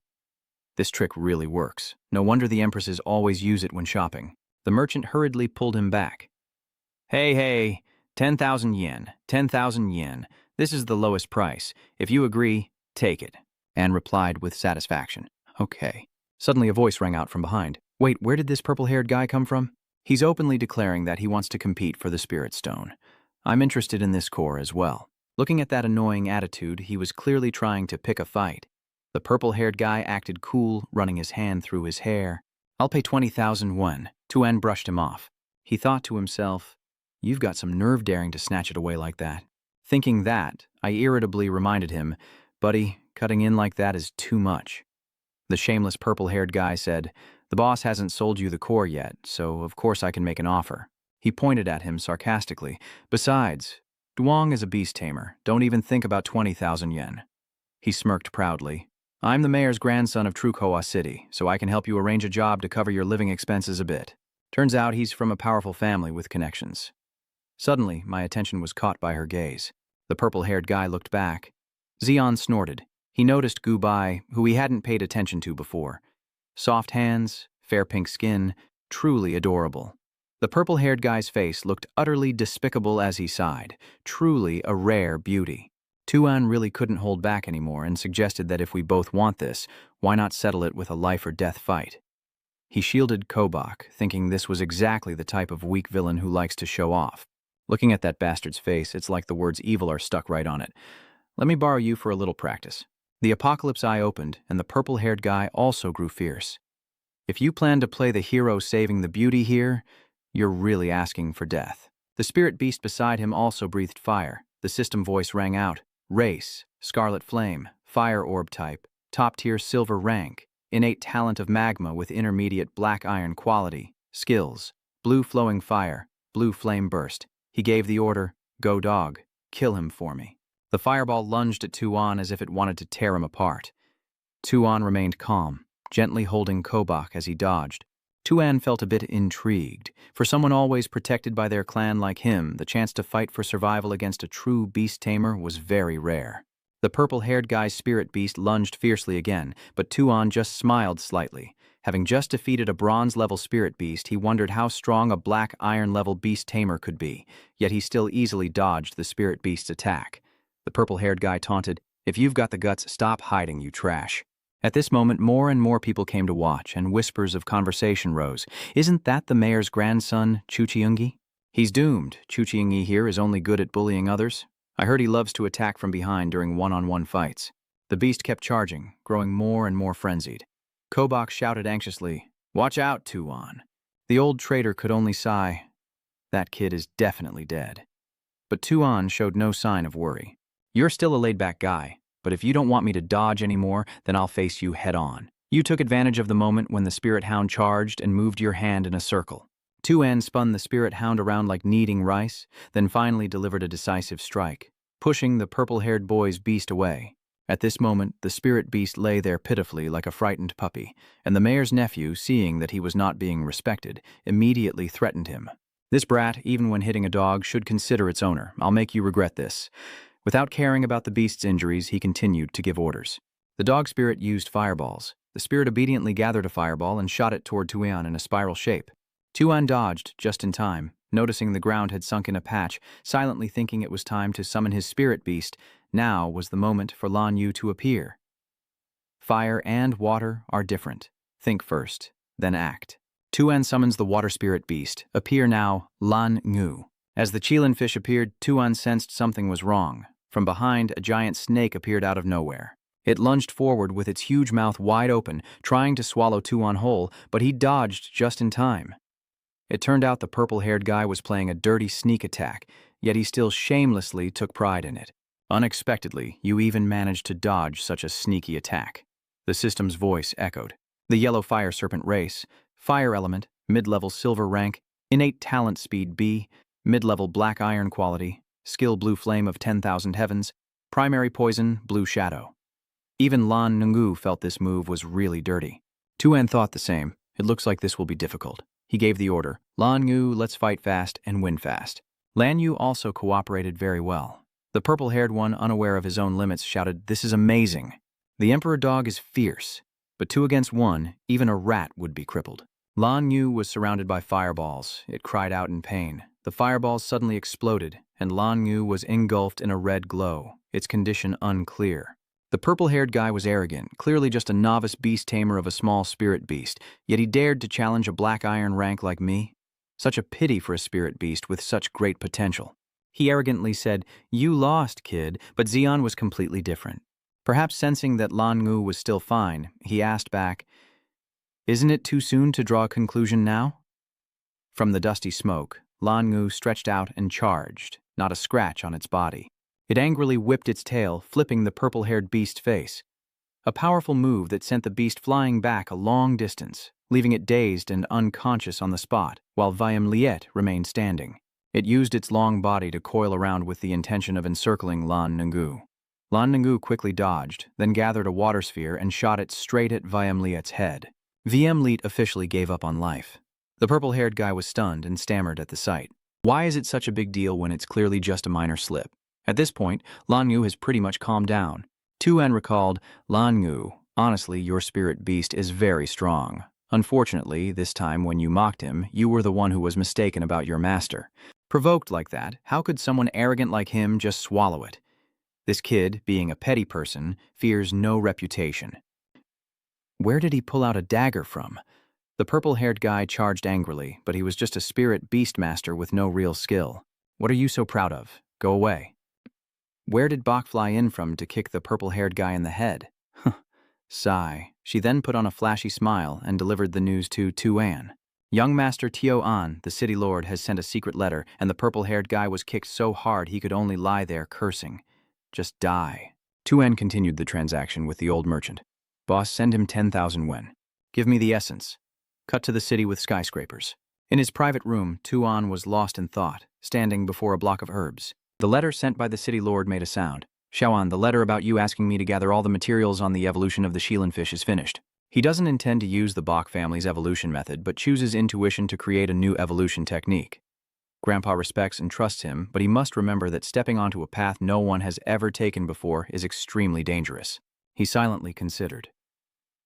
This trick really works. No wonder the empresses always use it when shopping. The merchant hurriedly pulled him back. Hey, 10,000 yen, 10,000 yen. This is the lowest price. If you agree, take it. Anne replied with satisfaction. Okay. Suddenly a voice rang out from behind. Wait, where did this purple-haired guy come from? He's openly declaring that he wants to compete for the Spirit Stone. I'm interested in this core as well. Looking at that annoying attitude, he was clearly trying to pick a fight. The purple-haired guy acted cool, running his hand through his hair. "I'll pay 20,000 won." Tuan brushed him off. He thought to himself, "You've got some nerve daring to snatch it away like that." Thinking that, I irritably reminded him, "Buddy, cutting in like that is too much." The shameless purple-haired guy said, "The boss hasn't sold you the core yet, so of course I can make an offer." He pointed at him sarcastically. "Besides, Duong is a beast tamer. Don't even think about 20,000 yen." He smirked proudly. "I'm the mayor's grandson of Trukoa City, so I can help you arrange a job to cover your living expenses a bit." Turns out he's from a powerful family with connections. Suddenly, my attention was caught by her gaze. The purple-haired guy looked back. Zeon snorted. He noticed Gu Bai, who he hadn't paid attention to before. Soft hands, fair pink skin, truly adorable. The purple-haired guy's face looked utterly despicable as he sighed. Truly a rare beauty. Tuan really couldn't hold back anymore and suggested that if we both want this, why not settle it with a life-or-death fight? He shielded Kobach, thinking this was exactly the type of weak villain who likes to show off. Looking at that bastard's face, it's like the words evil are stuck right on it. "Let me borrow you for a little practice." The apocalypse eye opened, and the purple-haired guy also grew fierce. "If you plan to play the hero saving the beauty here, you're really asking for death." The spirit beast beside him also breathed fire. The system voice rang out. "Race, Scarlet Flame, Fire Orb type, top-tier silver rank, innate talent of magma with intermediate black iron quality, skills, blue flowing fire, blue flame burst." He gave the order, "Go dog, kill him for me." The fireball lunged at Tuan as if it wanted to tear him apart. Tuan remained calm, gently holding Kobach as he dodged. Tuan felt a bit intrigued. For someone always protected by their clan like him, the chance to fight for survival against a true beast tamer was very rare. The purple-haired guy's spirit beast lunged fiercely again, but Tuan just smiled slightly. Having just defeated a bronze-level spirit beast, he wondered how strong a black iron-level beast tamer could be, yet he still easily dodged the spirit beast's attack. The purple-haired guy taunted, "If you've got the guts, stop hiding, you trash." At this moment, more and more people came to watch, and whispers of conversation rose. "Isn't that the mayor's grandson, Chuchiungi? He's doomed. Chuchiungi here is only good at bullying others. I heard he loves to attack from behind during one-on-one fights." The beast kept charging, growing more and more frenzied. Kobach shouted anxiously, "Watch out, Tuan." The old trader could only sigh, "That kid is definitely dead." But Tuan showed no sign of worry. "You're still a laid-back guy, but if you don't want me to dodge anymore, then I'll face you head-on." You took advantage of the moment when the spirit hound charged and moved your hand in a circle. Tuan spun the spirit hound around like kneading rice, then finally delivered a decisive strike, pushing the purple-haired boy's beast away. At this moment, the spirit beast lay there pitifully like a frightened puppy, and the mayor's nephew, seeing that he was not being respected, immediately threatened him. "This brat, even when hitting a dog, should consider its owner. I'll make you regret this." Without caring about the beast's injuries, he continued to give orders. The dog spirit used fireballs. The spirit obediently gathered a fireball and shot it toward Tuan in a spiral shape. Tuan dodged just in time, noticing the ground had sunk in a patch, silently thinking it was time to summon his spirit beast. Now was the moment for Lan Yu to appear. Fire and water are different. Think first, then act. Tuan summons the water spirit beast. "Appear now, Lan Yu." As the Qilin fish appeared, Tuan sensed something was wrong. From behind, a giant snake appeared out of nowhere. It lunged forward with its huge mouth wide open, trying to swallow Tuan whole, but he dodged just in time. It turned out the purple-haired guy was playing a dirty sneak attack, yet he still shamelessly took pride in it. "Unexpectedly, you even managed to dodge such a sneaky attack." The system's voice echoed. The yellow fire serpent race, fire element, mid-level silver rank, innate talent speed B, mid-level black iron quality, skill blue flame of 10,000 heavens, primary poison, blue shadow. Even Lan Nungu felt this move was really dirty. Tuan thought the same. "It looks like this will be difficult." He gave the order, "Lan Yu, let's fight fast and win fast." Lan Yu also cooperated very well. The purple-haired one, unaware of his own limits, shouted, "This is amazing." The Emperor dog is fierce, but 2 against 1, even a rat would be crippled. Lan Yu was surrounded by fireballs. It cried out in pain. The fireballs suddenly exploded, and Lan Yu was engulfed in a red glow, its condition unclear. The purple-haired guy was arrogant, clearly just a novice beast tamer of a small spirit beast, yet he dared to challenge a black iron rank like me. Such a pity for a spirit beast with such great potential. He arrogantly said, "You lost, kid," but Xian was completely different. Perhaps sensing that Lan Ngu was still fine, he asked back, "Isn't it too soon to draw a conclusion now?" From the dusty smoke, Lan Ngu stretched out and charged, not a scratch on its body. It angrily whipped its tail, flipping the purple-haired beast's face. A powerful move that sent the beast flying back a long distance, leaving it dazed and unconscious on the spot, while Viam Liet remained standing. It used its long body to coil around with the intention of encircling Lan Ngu. Lan Ngu quickly dodged, then gathered a water sphere and shot it straight at Viam Liet's head. Viam Liet officially gave up on life. The purple-haired guy was stunned and stammered at the sight. Why is it such a big deal when it's clearly just a minor slip? At this point, Lan Ngu has pretty much calmed down. Tuan recalled, "Lan Ngu, honestly, your spirit beast is very strong. Unfortunately, this time when you mocked him, you were the one who was mistaken about your master. Provoked like that, how could someone arrogant like him just swallow it? This kid, being a petty person, fears no reputation." Where did he pull out a dagger from? The purple-haired guy charged angrily, but he was just a spirit beastmaster with no real skill. "What are you so proud of? Go away." Where did Bok fly in from to kick the purple-haired guy in the head? Sigh. She then put on a flashy smile and delivered the news to Tuan. Young Master Tio An, the city lord, has sent a secret letter, and the purple-haired guy was kicked so hard he could only lie there cursing. Just die. Tuan continued the transaction with the old merchant. "Boss, send him 10,000 wen. Give me the essence." Cut to the city with skyscrapers. In his private room, Tuan was lost in thought, standing before a block of herbs. The letter sent by the city lord made a sound. "Shaolin, the letter about you asking me to gather all the materials on the evolution of the Shaolin fish is finished." He doesn't intend to use the Bok family's evolution method, but chooses intuition to create a new evolution technique. Grandpa respects and trusts him, but he must remember that stepping onto a path no one has ever taken before is extremely dangerous. He silently considered.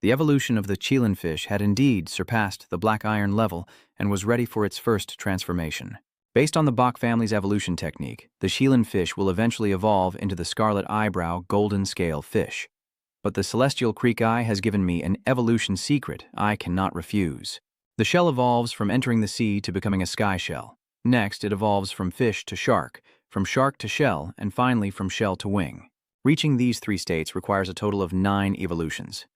The evolution of the Shaolin fish had indeed surpassed the black iron level and was ready for its first transformation. Based on the Bok family's evolution technique, the Shaolin fish will eventually evolve into the scarlet eyebrow golden scale fish. But the Celestial Creek Eye has given me an evolution secret I cannot refuse. The shell evolves from entering the sea to becoming a sky shell. Next, it evolves from fish to shark to shell, and finally from shell to wing. Reaching these 3 states requires a total of 9 evolutions.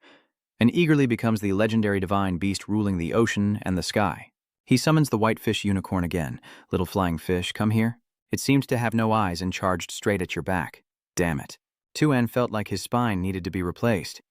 And eagerly becomes the legendary divine beast ruling the ocean and the sky. He summons the white fish unicorn again. "Little flying fish, come here." It seemed to have no eyes and charged straight at your back. Damn it. Tuan felt like his spine needed to be replaced.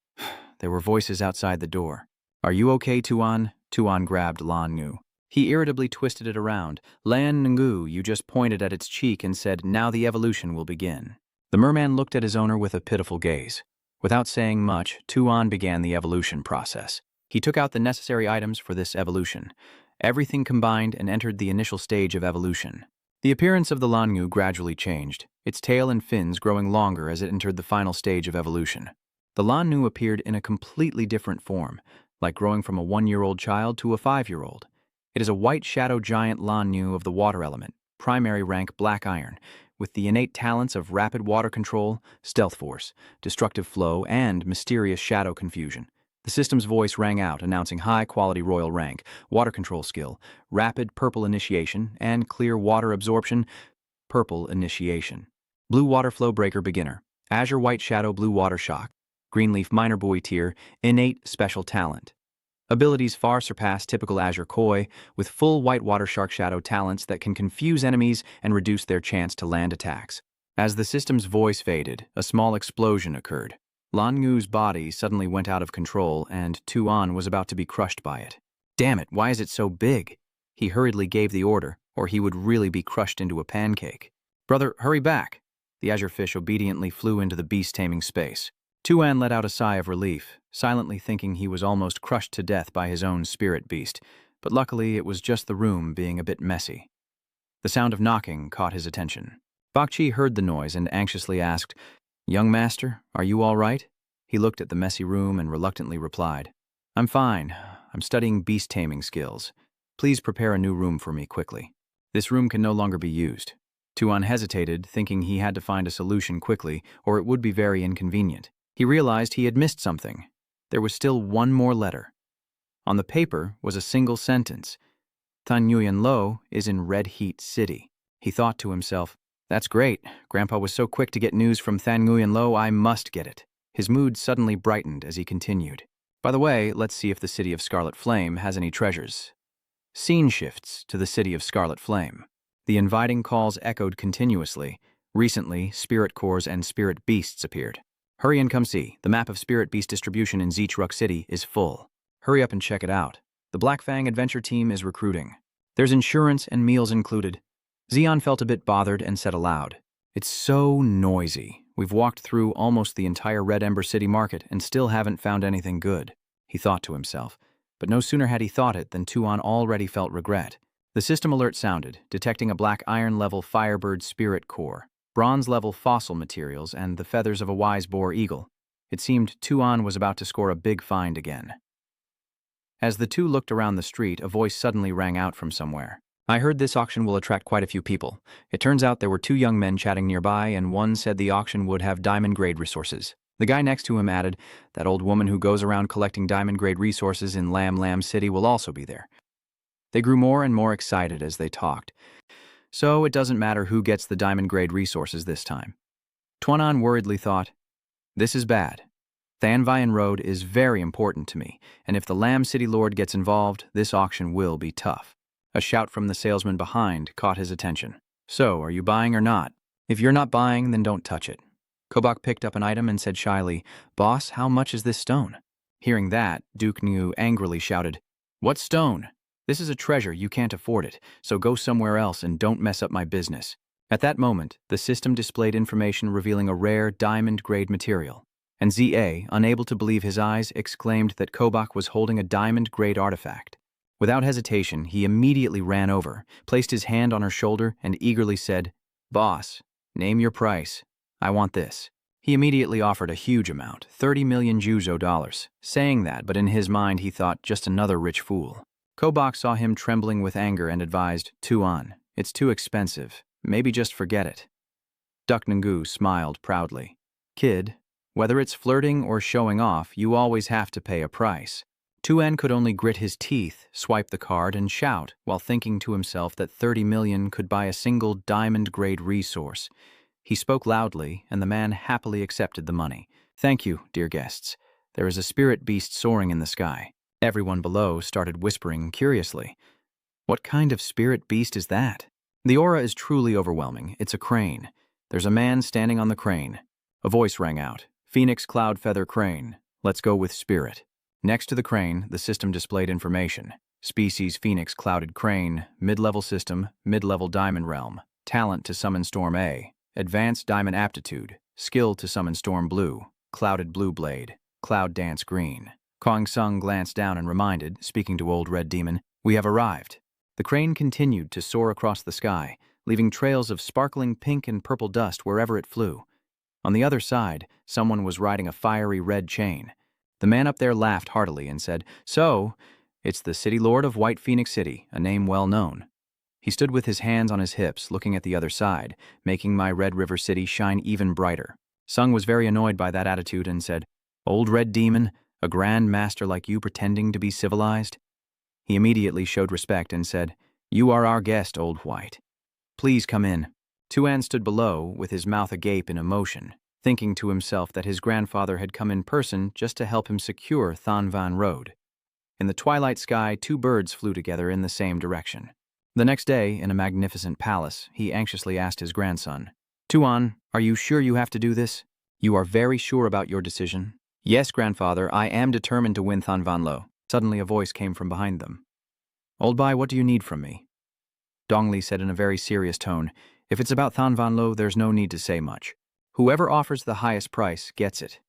There were voices outside the door. "Are you okay, Tuan?" Tuan grabbed Lan Ngu. He irritably twisted it around. "Lan Ngu, you just pointed at its cheek and said, 'Now the evolution will begin.'" The merman looked at his owner with a pitiful gaze. Without saying much, Tuan began the evolution process. He took out the necessary items for this evolution. Everything combined and entered the initial stage of evolution. The appearance of the Lan Ngu gradually changed, its tail and fins growing longer as it entered the final stage of evolution. The Lan Ngu appeared in a completely different form, like growing from a 1-year-old child to a 5-year-old. It is a white shadow giant Lan Ngu of the water element, primary rank black iron, with the innate talents of rapid water control, stealth force, destructive flow, and mysterious shadow confusion. The system's voice rang out, announcing high-quality royal rank, water control skill, rapid purple initiation, and clear water absorption, purple initiation. Blue water flow breaker beginner, azure white shadow blue water shock, green leaf minor buoy tier, innate special talent. Abilities far surpass typical azure koi, with full white water shark shadow talents that can confuse enemies and reduce their chance to land attacks. As the system's voice faded, a small explosion occurred. Lan Ngu's body suddenly went out of control, and Tuan was about to be crushed by it. Damn it, why is it so big? He hurriedly gave the order, or he would really be crushed into a pancake. "Brother, hurry back!" The azure fish obediently flew into the beast-taming space. Tuan let out a sigh of relief, silently thinking he was almost crushed to death by his own spirit beast, but luckily it was just the room being a bit messy. The sound of knocking caught his attention. Bakchi heard the noise and anxiously asked, "Young master, are you all right?" He looked at the messy room and reluctantly replied, "I'm fine. I'm studying beast-taming skills. Please prepare a new room for me quickly. This room can no longer be used." Tuan hesitated, thinking he had to find a solution quickly, or it would be very inconvenient. He realized he had missed something. There was still one more letter. On the paper was a single sentence. "Tan Nguyen Lo is in Red Heat City." He thought to himself, That's great. Grandpa was so quick to get news from Than Nguyen Lo, I must get it. His mood suddenly brightened as he continued. By the way, let's see if the city of Scarlet Flame has any treasures. Scene shifts to the city of Scarlet Flame. The inviting calls echoed continuously. Recently, spirit cores and spirit beasts appeared. Hurry and come see. The map of spirit beast distribution in Zichruk City is full. Hurry up and check it out. The Black Fang adventure team is recruiting. There's insurance and meals included. Xion felt a bit bothered and said aloud, "It's so noisy. We've walked through almost the entire Red Ember City market and still haven't found anything good," he thought to himself. But no sooner had he thought it than Tuan already felt regret. The system alert sounded, detecting a black iron-level Firebird spirit core, bronze-level fossil materials, and the feathers of a wise boar eagle. It seemed Tuan was about to score a big find again. As the two looked around the street, a voice suddenly rang out from somewhere. "I heard this auction will attract quite a few people. It turns out there were two young men chatting nearby, and one said the auction would have diamond-grade resources." The guy next to him added, "That old woman who goes around collecting diamond-grade resources in Lam Lam City will also be there." They grew more and more excited as they talked. So it doesn't matter who gets the diamond-grade resources this time. Tuanan worriedly thought, "This is bad. Than Vian Road is very important to me, and if the Lam City Lord gets involved, this auction will be tough." A shout from the salesman behind caught his attention. "So, are you buying or not? If you're not buying, then don't touch it." Kobak picked up an item and said shyly, "Boss, how much is this stone?" Hearing that, Duke Niu angrily shouted, "What stone? This is a treasure, you can't afford it, so go somewhere else and don't mess up my business." At that moment, the system displayed information revealing a rare diamond-grade material, and ZA, unable to believe his eyes, exclaimed that Kobak was holding a diamond-grade artifact. Without hesitation, he immediately ran over, placed his hand on her shoulder, and eagerly said, "Boss, name your price. I want this." He immediately offered a huge amount, 30 million Juzo dollars, saying that, but in his mind he thought, just another rich fool. Kobak saw him trembling with anger and advised, "Tuan, it's too expensive. Maybe just forget it." Duck Ngu smiled proudly. "Kid, whether it's flirting or showing off, you always have to pay a price." Tuan could only grit his teeth, swipe the card, and shout, while thinking to himself that 30 million could buy a single diamond-grade resource. He spoke loudly, and the man happily accepted the money. "Thank you, dear guests. There is a spirit beast soaring in the sky." Everyone below started whispering curiously. "What kind of spirit beast is that?" "The aura is truly overwhelming. It's a crane. There's a man standing on the crane." A voice rang out. "Phoenix Cloud Feather Crane. Let's go with spirit." Next to the crane, the system displayed information. Species Phoenix Clouded Crane, mid-level system, mid-level diamond realm, talent to summon Storm A, advanced diamond aptitude, skill to summon Storm Blue, clouded blue blade, cloud dance green. Kong Sung glanced down and reminded, speaking to Old Red Demon, "We have arrived." The crane continued to soar across the sky, leaving trails of sparkling pink and purple dust wherever it flew. On the other side, someone was riding a fiery red chain. The man up there laughed heartily and said, "So, it's the City Lord of White Phoenix City, a name well known." He stood with his hands on his hips, looking at the other side, making my Red River City shine even brighter. Sung was very annoyed by that attitude and said, "Old Red Demon, a grand master like you pretending to be civilized?" He immediately showed respect and said, "You are our guest, Old White. Please come in." Tuan stood below, with his mouth agape in emotion, thinking to himself that his grandfather had come in person just to help him secure Than Van Road. In the twilight sky, two birds flew together in the same direction. The next day, in a magnificent palace, he anxiously asked his grandson, "Tuan, are you sure you have to do this? You are very sure about your decision?" "Yes, grandfather, I am determined to win Than Van Lo." Suddenly a voice came from behind them. "Old Bai, what do you need from me?" Dongli said in a very serious tone, "If it's about Than Van Lo, there's no need to say much. Whoever offers the highest price gets it."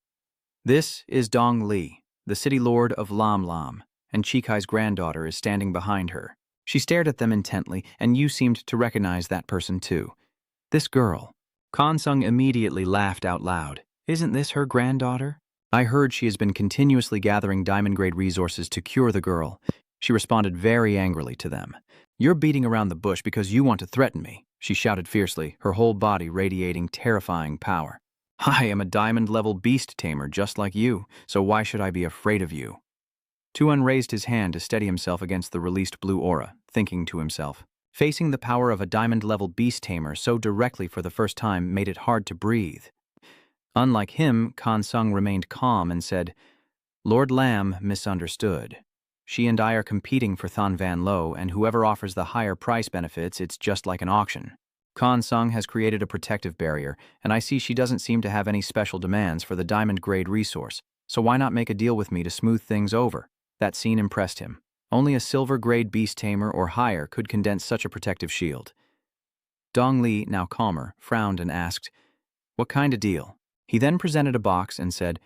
This is Dong Li, the city lord of Lam Lam, and Chikai's granddaughter is standing behind her. She stared at them intently, and you seemed to recognize that person too. "This girl." Kansung immediately laughed out loud. "Isn't this her granddaughter? I heard she has been continuously gathering diamond-grade resources to cure the girl." She responded very angrily to them. "You're beating around the bush because you want to threaten me," she shouted fiercely, her whole body radiating terrifying power. "I am a diamond-level beast tamer just like you, so why should I be afraid of you?" Tuan raised his hand to steady himself against the released blue aura, thinking to himself, Facing the power of a diamond-level beast tamer so directly for the first time made it hard to breathe. Unlike him, Kansung remained calm and said, "Lord Lam misunderstood. She and I are competing for Than Van Lo, and whoever offers the higher price benefits, it's just like an auction. Kansung has created a protective barrier, and I see she doesn't seem to have any special demands for the diamond-grade resource, so why not make a deal with me to smooth things over?" That scene impressed him. Only a silver-grade beast tamer or higher could condense such a protective shield. Dong Li, now calmer, frowned and asked, "What kind of deal?" He then presented a box and said,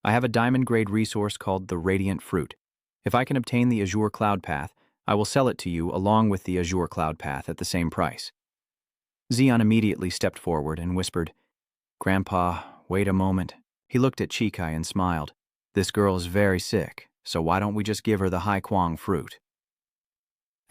"I have a diamond-grade resource called the Radiant Fruit. If I can obtain the Azure Cloud Path, I will sell it to you along with the Azure Cloud Path at the same price." Xian immediately stepped forward and whispered, "Grandpa, wait a moment." He looked at Chikai and smiled. "This girl is very sick, so why don't we just give her the Hai Kwang fruit?"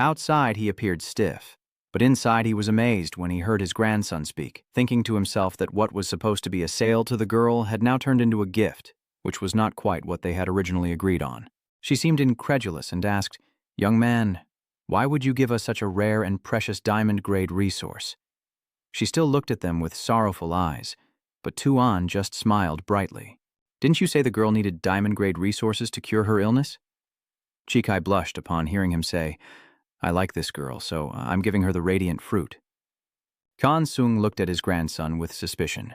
Outside, he appeared stiff, but inside he was amazed when he heard his grandson speak, thinking to himself that what was supposed to be a sale to the girl had now turned into a gift, which was not quite what they had originally agreed on. She seemed incredulous and asked, "Young man, why would you give us such a rare and precious diamond-grade resource?" She still looked at them with sorrowful eyes, but Tuan just smiled brightly. "Didn't you say the girl needed diamond-grade resources to cure her illness?" Chikai blushed upon hearing him say, "I like this girl, so I'm giving her the Radiant Fruit." Kansung looked at his grandson with suspicion.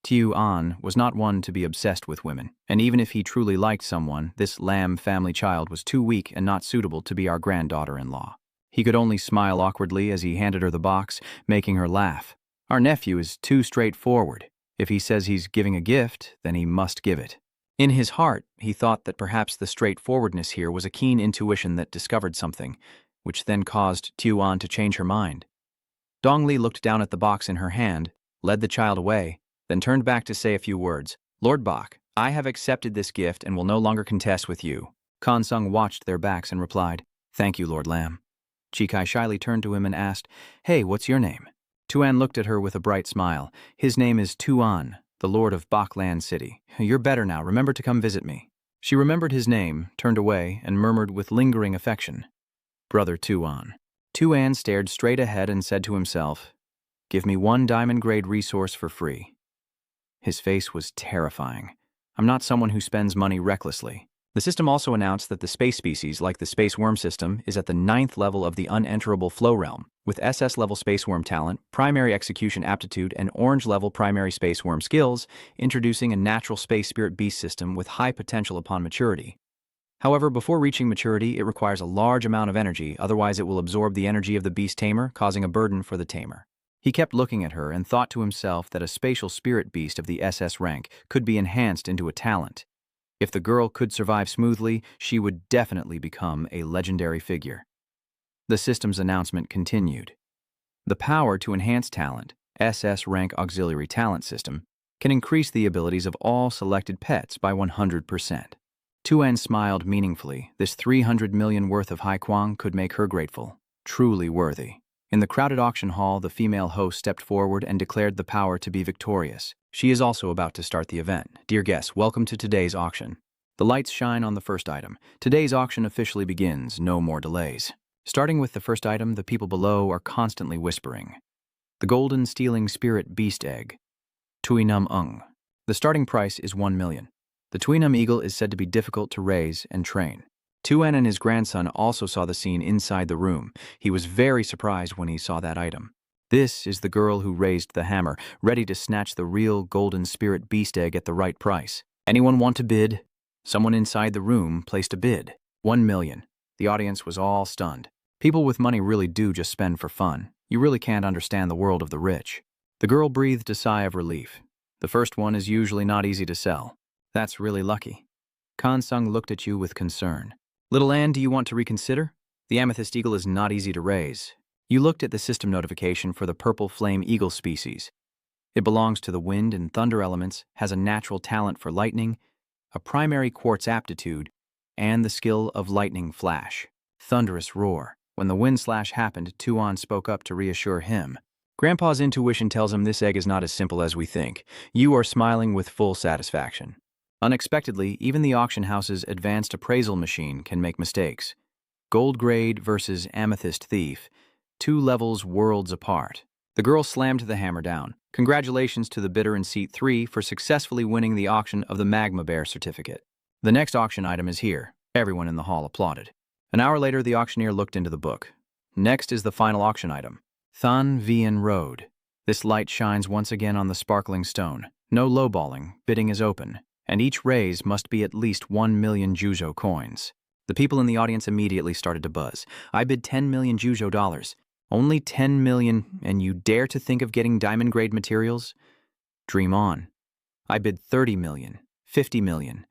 Tiu An was not one to be obsessed with women, and even if he truly liked someone, this Lam family child was too weak and not suitable to be our granddaughter-in-law. He could only smile awkwardly as he handed her the box, making her laugh. "Our nephew is too straightforward. If he says he's giving a gift, then he must give it." In his heart, he thought that perhaps the straightforwardness here was a keen intuition that discovered something, which then caused Tuan to change her mind. Dong Li looked down at the box in her hand, led the child away, then turned back to say a few words. "Lord Bok, I have accepted this gift and will no longer contest with you." Kansung watched their backs and replied, "Thank you, Lord Lam." Chikai shyly turned to him and asked, "Hey, what's your name?" Tuan looked at her with a bright smile. "His name is Tuan, the Lord of Bakland City. You're better now, remember to come visit me." She remembered his name, turned away, and murmured with lingering affection, "Brother Tuan." Tuan stared straight ahead and said to himself, "Give me one diamond-grade resource for free." His face was terrifying. "I'm not someone who spends money recklessly." The system also announced that the space species, like the Space Worm system, is at the 9th level of the unenterable flow realm, with SS-level Space Worm talent, primary execution aptitude, and orange-level primary Space Worm skills, introducing a natural space spirit beast system with high potential upon maturity. However, before reaching maturity, it requires a large amount of energy, otherwise it will absorb the energy of the beast tamer, causing a burden for the tamer. He kept looking at her and thought to himself that a spatial spirit beast of the SS rank could be enhanced into a talent. If the girl could survive smoothly, she would definitely become a legendary figure. The system's announcement continued. The power to enhance talent, SS rank auxiliary talent system, can increase the abilities of all selected pets by 100%. Tuan smiled meaningfully. This 300 million worth of Hai Kwang could make her grateful. Truly worthy. In the crowded auction hall, the female host stepped forward and declared the power to be victorious. She is also about to start the event. "Dear guests, welcome to today's auction." The lights shine on the first item. Today's auction officially begins. No more delays. Starting with the first item, the people below are constantly whispering. The Golden Stealing Spirit Beast Egg. Tuinum Ung. The starting price is 1 million. The Tuinum Eagle is said to be difficult to raise and train. Tuan and his grandson also saw the scene inside the room. He was very surprised when he saw that item. This is the girl who raised the hammer, ready to snatch the real Golden Spirit Beast Egg at the right price. "Anyone want to bid?" Someone inside the room placed a bid. 1 million. The audience was all stunned. People with money really do just spend for fun. You really can't understand the world of the rich. The girl breathed a sigh of relief. The first one is usually not easy to sell. That's really lucky. Kansung looked at you with concern. "Little Anne, do you want to reconsider? The Amethyst Eagle is not easy to raise." You looked at the system notification for the Purple Flame Eagle species. It belongs to the wind and thunder elements, has a natural talent for lightning, a primary quartz aptitude, and the skill of lightning flash. Thunderous roar. When the wind slash happened, Tuan spoke up to reassure him. "Grandpa's intuition tells him this egg is not as simple as we think. You are smiling with full satisfaction." Unexpectedly, even the auction house's advanced appraisal machine can make mistakes. Gold grade versus amethyst thief. 2 levels worlds apart. The girl slammed the hammer down. Congratulations to the bidder in seat 3 for successfully winning the auction of the Magma Bear certificate. The next auction item is here. Everyone in the hall applauded. An hour later, the auctioneer looked into the book. Next is the final auction item. Than Vien Road. This light shines once again on the sparkling stone. No lowballing, bidding is open, and each raise must be at least 1 million Juzo coins. The people in the audience immediately started to buzz. I bid 10 million Juzo dollars. Only 10 million, and you dare to think of getting diamond-grade materials? Dream on. I bid 30 million, 50 million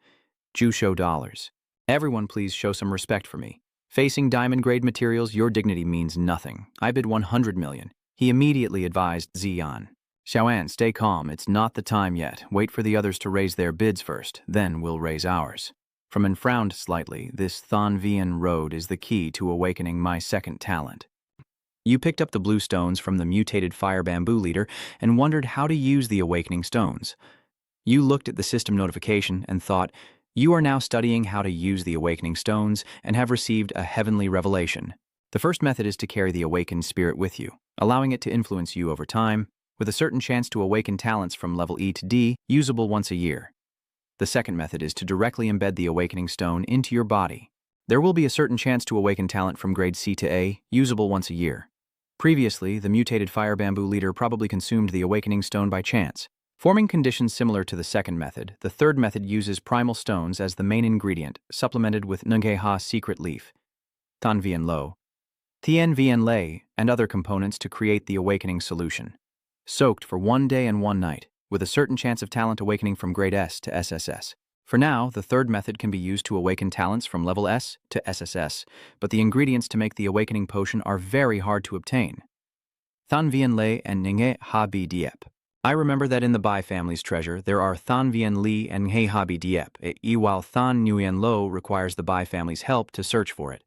Juzo dollars. Everyone please show some respect for me. Facing diamond-grade materials, your dignity means nothing. I bid 100 million. He immediately advised Xian. Xiaoan, stay calm. It's not the time yet. Wait for the others to raise their bids first. Then we'll raise ours. Fromen frowned slightly. This Than Vien Road is the key to awakening my second talent. You picked up the blue stones from the mutated fire bamboo leader and wondered how to use the awakening stones. You looked at the system notification and thought, you are now studying how to use the awakening stones and have received a heavenly revelation. The first method is to carry the awakened spirit with you, allowing it to influence you over time, with a certain chance to awaken talents from level E to D, usable once a year. The second method is to directly embed the awakening stone into your body. There will be a certain chance to awaken talent from grade C to A, usable once a year. Previously, the mutated fire bamboo leader probably consumed the awakening stone by chance. Forming conditions similar to the second method, the third method uses primal stones as the main ingredient, supplemented with Nungeha secret leaf, Than Vien Lo, Tien Vien Lei, and other components to create the awakening solution. Soaked for 1 day and 1 night, with a certain chance of talent awakening from grade S to SSS. For now, the third method can be used to awaken talents from level S to SSS, but the ingredients to make the awakening potion are very hard to obtain. Than Vien Lei and Nge Ha Bi Diep. I remember that in the Bai family's treasure, there are Than Vien Li and Nge Ha Bi Diep, while Than Nguyen Lo requires the Bai family's help to search for it.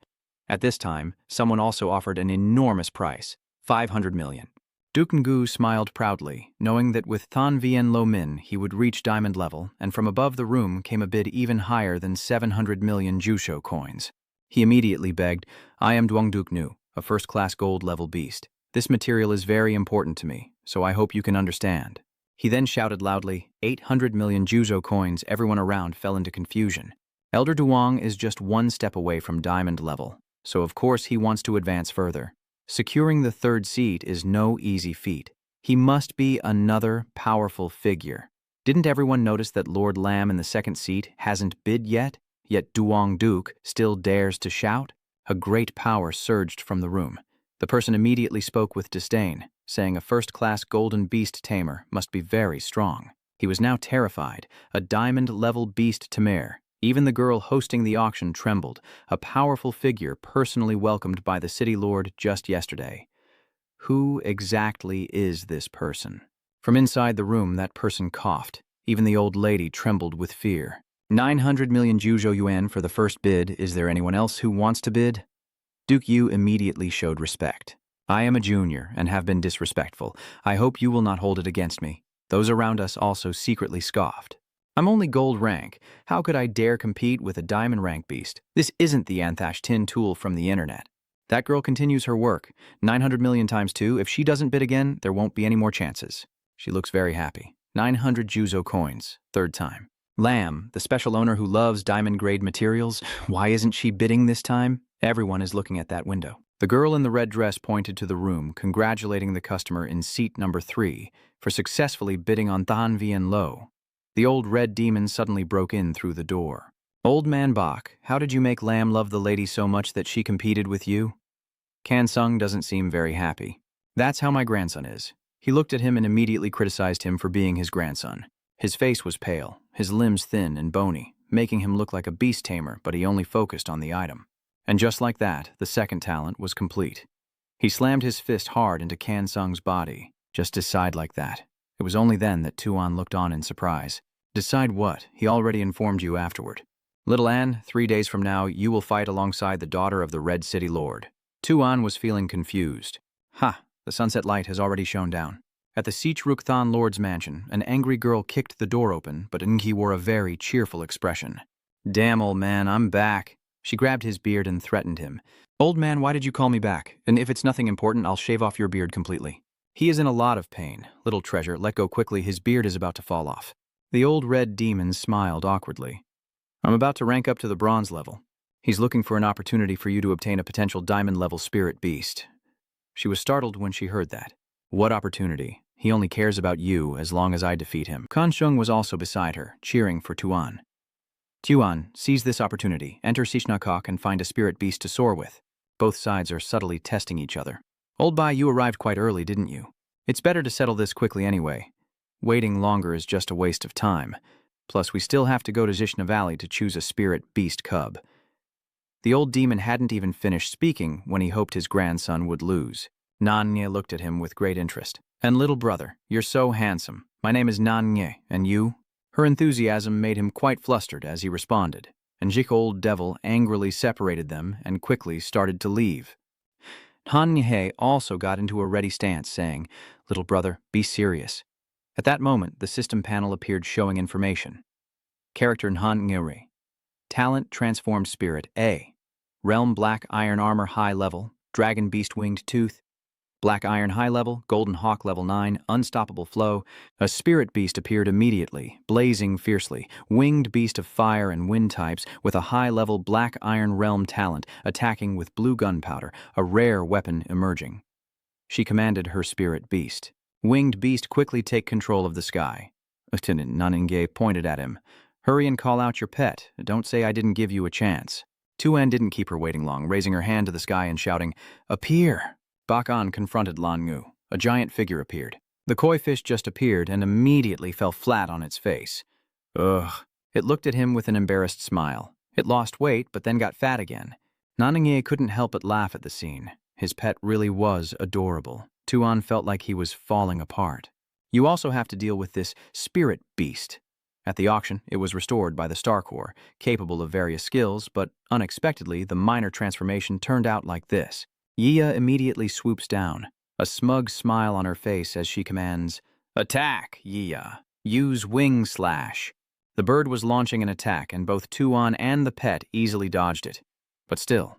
At this time, someone also offered an enormous price, 500 million. Duke Ngu smiled proudly, knowing that with Than Vien Lo Min he would reach diamond level, and from above the room came a bid even higher than 700 million Jusho coins. He immediately begged, I am Duong Duke Nu, a first-class gold-level beast. This material is very important to me, so I hope you can understand. He then shouted loudly, 800 million Juzo coins. Everyone around fell into confusion. Elder Duong is just 1 step away from diamond level, so of course he wants to advance further. Securing the third seat is no easy feat. He must be another powerful figure. Didn't everyone notice that Lord Lam in the second seat hasn't bid yet Duong Duke still dares to shout? A great power surged from the room. The person immediately spoke with disdain, saying a first-class golden beast tamer must be very strong. He was now terrified, a diamond-level beast tamer. Even the girl hosting the auction trembled, a powerful figure personally welcomed by the city lord just yesterday. Who exactly is this person? From inside the room, that person coughed. Even the old lady trembled with fear. 900 million Juzo yuan for the first bid. Is there anyone else who wants to bid? Duke Yu immediately showed respect. I am a junior and have been disrespectful. I hope you will not hold it against me. Those around us also secretly scoffed. I'm only gold rank. How could I dare compete with a diamond rank beast? This isn't the Anthash tin tool from the internet. That girl continues her work. 900 million times 2. If she doesn't bid again, there won't be any more chances. She looks very happy. 900 Juzo coins. 3rd time. Lam, the special owner who loves diamond-grade materials, why isn't she bidding this time? Everyone is looking at that window. The girl in the red dress pointed to the room, congratulating the customer in seat number 3 for successfully bidding on Than Vien Lo. The old red demon suddenly broke in through the door. Old man Bach, how did you make Lam love the lady so much that she competed with you? Kansung doesn't seem very happy. That's how my grandson is. He looked at him and immediately criticized him for being his grandson. His face was pale, his limbs thin and bony, making him look like a beast tamer, but he only focused on the item. And just like that, the second talent was complete. He slammed his fist hard into Kansung's body. Just decide like that. It was only then that Tuan looked on in surprise. Decide what? He already informed you afterward. Little Anne, 3 days from now, you will fight alongside the daughter of the Red City Lord. Tuan was feeling confused. Ha! The sunset light has already shone down. At the Sichruk-Than Lord's mansion, an angry girl kicked the door open, but Nki wore a very cheerful expression. Damn, old man, I'm back. She grabbed his beard and threatened him. "Old man, why did you call me back? And if it's nothing important, I'll shave off your beard completely." "He is in a lot of pain. Little treasure, let go quickly, his beard is about to fall off." The old red demon smiled awkwardly. "I'm about to rank up to the bronze level. He's looking for an opportunity for you to obtain a potential diamond-level spirit beast." She was startled when she heard that. "What opportunity? He only cares about you as long as I defeat him." Kanshung was also beside her, cheering for Tuan. "Tuan, seize this opportunity, enter Sichna Valley and find a spirit beast to soar with." Both sides are subtly testing each other. "Old Bai, you arrived quite early, didn't you? It's better to settle this quickly anyway. Waiting longer is just a waste of time. Plus, we still have to go to Sichna Valley to choose a spirit beast cub." The old demon hadn't even finished speaking when he hoped his grandson would lose. Nanye looked at him with great interest. "And little brother, you're so handsome. My name is Nanye, and you?" Her enthusiasm made him quite flustered as he responded, and Jik old devil angrily separated them and quickly started to leave. Nanye also got into a ready stance, saying, "Little brother, be serious." At that moment, the system panel appeared showing information. Character Nanye. Talent Transformed Spirit A. Realm Black Iron Armor High Level, Dragon Beast Winged Tooth, Black Iron High Level, Golden Hawk Level 9, Unstoppable Flow. A spirit beast appeared immediately, blazing fiercely, winged beast of fire and wind types with a high-level Black Iron Realm talent, attacking with blue gunpowder, a rare weapon emerging. She commanded her spirit beast. "Winged beast, quickly take control of the sky." Lieutenant Naningay pointed at him. "Hurry and call out your pet. Don't say I didn't give you a chance." Tuan didn't keep her waiting long, raising her hand to the sky and shouting, "Appear!" Bakan confronted Lan Ngu. A giant figure appeared. The koi fish just appeared and immediately fell flat on its face. Ugh. It looked at him with an embarrassed smile. It lost weight, but then got fat again. Naningye couldn't help but laugh at the scene. His pet really was adorable. Tuan felt like he was falling apart. You also have to deal with this spirit beast. At the auction, it was restored by the Star Corps, capable of various skills, but unexpectedly, the minor transformation turned out like this. Yiya immediately swoops down, a smug smile on her face as she commands, "Attack, Yiya! Use Wing Slash!" The bird was launching an attack, and both Tuan and the pet easily dodged it. But still,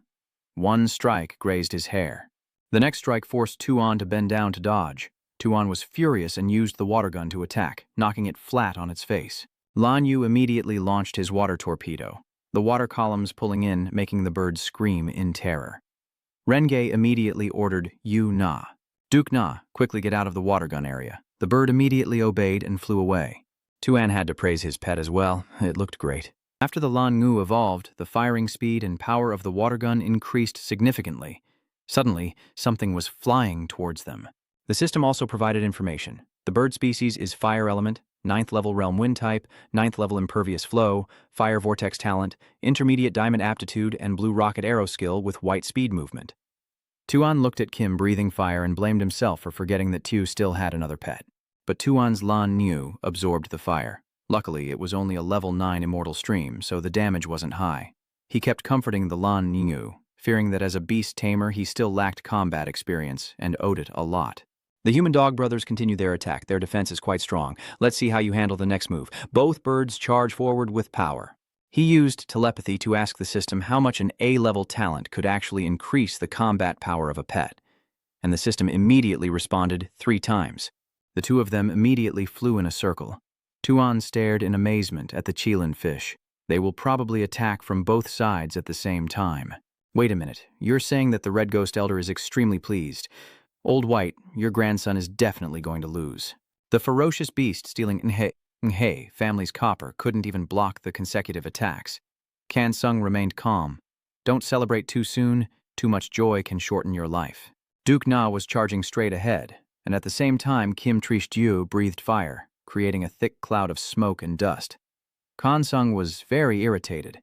one strike grazed his hair. The next strike forced Tuan to bend down to dodge. Tuan was furious and used the water gun to attack, knocking it flat on its face. Lan Yu immediately launched his water torpedo, the water columns pulling in, making the bird scream in terror. Renge immediately ordered Yu Na. "Duke Na, quickly get out of the water gun area." The bird immediately obeyed and flew away. Tuan had to praise his pet as well. It looked great. After the Lan Ngu evolved, the firing speed and power of the water gun increased significantly. Suddenly, something was flying towards them. The system also provided information. The bird species is Fire Element, 9th level Realm Wind type, 9th level Impervious Flow, Fire Vortex talent, Intermediate Diamond Aptitude, and Blue Rocket Arrow skill with White Speed movement. Tuan looked at Kim breathing fire and blamed himself for forgetting that Tu still had another pet. But Tuan's Lan Ngu absorbed the fire. Luckily, it was only a level 9 immortal stream, so the damage wasn't high. He kept comforting the Lan Ngu, fearing that as a beast tamer he still lacked combat experience and owed it a lot. The human dog brothers continue their attack. Their defense is quite strong. Let's see how you handle the next move. Both birds charge forward with power. He used telepathy to ask the system how much an A-level talent could actually increase the combat power of a pet. And the system immediately responded 3 times. The two of them immediately flew in a circle. Tuan stared in amazement at the Qilin fish. They will probably attack from both sides at the same time. Wait a minute. You're saying that the Red Ghost Elder is extremely pleased. Old White, your grandson is definitely going to lose. The ferocious beast stealing Nhe family's copper couldn't even block the consecutive attacks. Kansung remained calm. Don't celebrate too soon. Too much joy can shorten your life. Duke Na was charging straight ahead, and at the same time Kim Trish-Dieu breathed fire, creating a thick cloud of smoke and dust. Kansung was very irritated.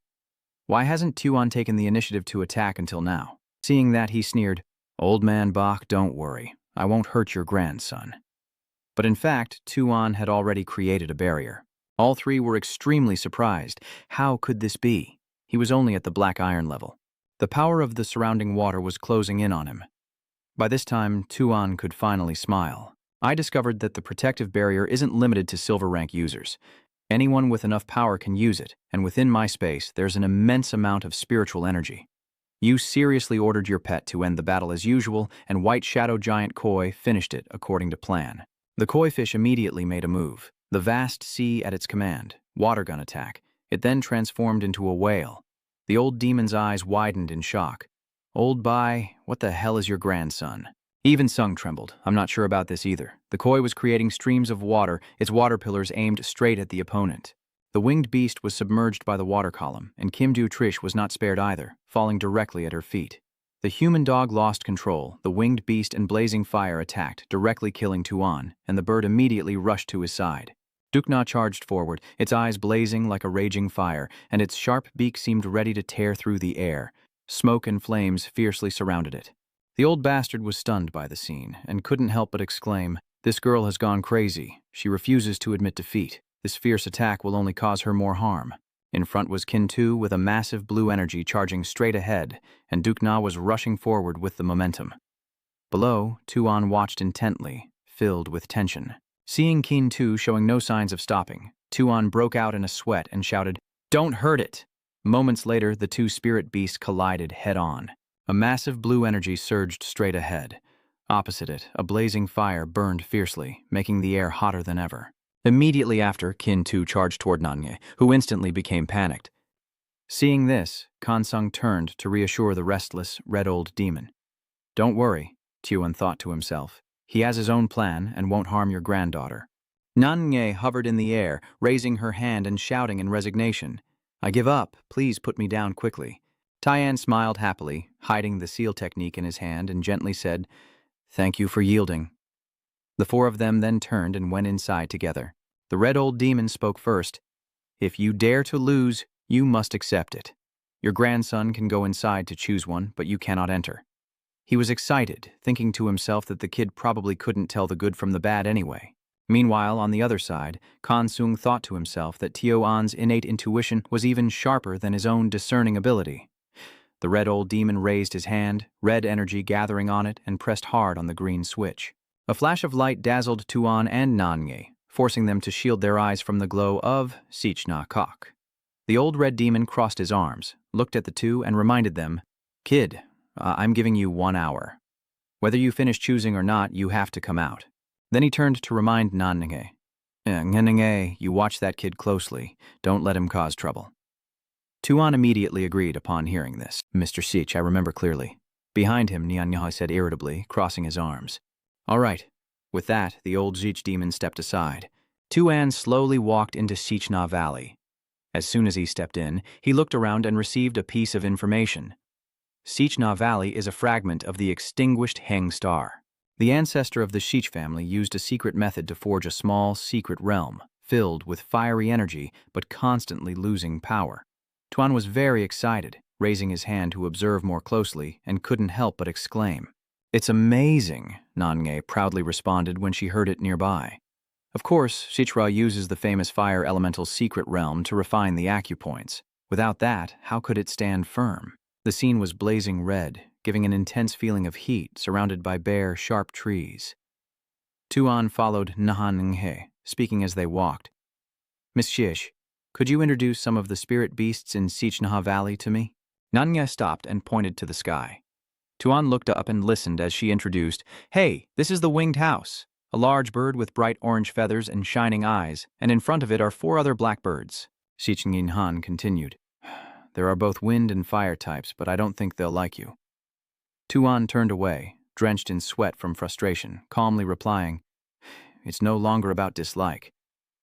Why hasn't Tuan taken the initiative to attack until now? Seeing that, he sneered, "Old man Bach, don't worry. I won't hurt your grandson." But in fact, Tuan had already created a barrier. All three were extremely surprised. How could this be? He was only at the black iron level. The power of the surrounding water was closing in on him. By this time, Tuan could finally smile. I discovered that the protective barrier isn't limited to silver rank users. Anyone with enough power can use it, and within my space, there's an immense amount of spiritual energy. You seriously ordered your pet to end the battle as usual, and White Shadow Giant Koi finished it according to plan. The koi fish immediately made a move, the vast sea at its command, water gun attack. It then transformed into a whale. The old demon's eyes widened in shock. Old Bai, what the hell is your grandson? Even Sung trembled. I'm not sure about this either. The koi was creating streams of water, its water pillars aimed straight at the opponent. The winged beast was submerged by the water column, and Kim Du Trish was not spared either, falling directly at her feet. The human dog lost control, the winged beast and blazing fire attacked, directly killing Tuan, and the bird immediately rushed to his side. Dukna charged forward, its eyes blazing like a raging fire, and its sharp beak seemed ready to tear through the air. Smoke and flames fiercely surrounded it. The old bastard was stunned by the scene, and couldn't help but exclaim, "This girl has gone crazy. She refuses to admit defeat. This fierce attack will only cause her more harm." In front was Kin Tu with a massive blue energy charging straight ahead, and Dukna was rushing forward with the momentum. Below, Tuan watched intently, filled with tension. Seeing Kin Tu showing no signs of stopping, Tuan broke out in a sweat and shouted, "Don't hurt it!" Moments later, the two spirit beasts collided head-on. A massive blue energy surged straight ahead. Opposite it, a blazing fire burned fiercely, making the air hotter than ever. Immediately after, Kin Tu charged toward Nanye, who instantly became panicked. Seeing this, Kansung turned to reassure the restless, red old demon. "Don't worry," Tuan thought to himself. "He has his own plan and won't harm your granddaughter." Nanye hovered in the air, raising her hand and shouting in resignation, "I give up. Please put me down quickly." Tyann smiled happily, hiding the seal technique in his hand, and gently said, "Thank you for yielding." The four of them then turned and went inside together. The red old demon spoke first. "If you dare to lose, you must accept it. Your grandson can go inside to choose one, but you cannot enter." He was excited, thinking to himself that the kid probably couldn't tell the good from the bad anyway. Meanwhile, on the other side, Kansung thought to himself that Tio An's innate intuition was even sharper than his own discerning ability. The red old demon raised his hand, red energy gathering on it, and pressed hard on the green switch. A flash of light dazzled Tuan and Nanye, forcing them to shield their eyes from the glow of Sichna Valley. The old red demon crossed his arms, looked at the two, and reminded them, "Kid, I'm giving you 1 hour. Whether you finish choosing or not, you have to come out." Then he turned to remind Nanye, "Nanye, you watch that kid closely. Don't let him cause trouble." Tuan immediately agreed upon hearing this. "Mr. Sich, I remember clearly." Behind him, Nyanyaha said irritably, crossing his arms. "All right." With that, the old Zich demon stepped aside. Tuan slowly walked into Sichna Valley. As soon as he stepped in, he looked around and received a piece of information. Sichna Valley is a fragment of the extinguished Heng Star. The ancestor of the Sich family used a secret method to forge a small, secret realm, filled with fiery energy but constantly losing power. Tuan was very excited, raising his hand to observe more closely, and couldn't help but exclaim. "It's amazing," Nanye proudly responded when she heard it nearby. Of course, Sichra uses the famous fire elemental's secret realm to refine the acupoints. Without that, how could it stand firm? The scene was blazing red, giving an intense feeling of heat, surrounded by bare, sharp trees. Tuan followed Nanye, speaking as they walked. "Miss Shish, could you introduce some of the spirit beasts in Sichna Valley to me?" Nanye stopped and pointed to the sky. Tuan looked up and listened as she introduced, "Hey, this is the winged house, a large bird with bright orange feathers and shining eyes, and in front of it are 4 other blackbirds." Sichngin Han continued, "There are both wind and fire types, but I don't think they'll like you." Tuan turned away, drenched in sweat from frustration, calmly replying, "It's no longer about dislike.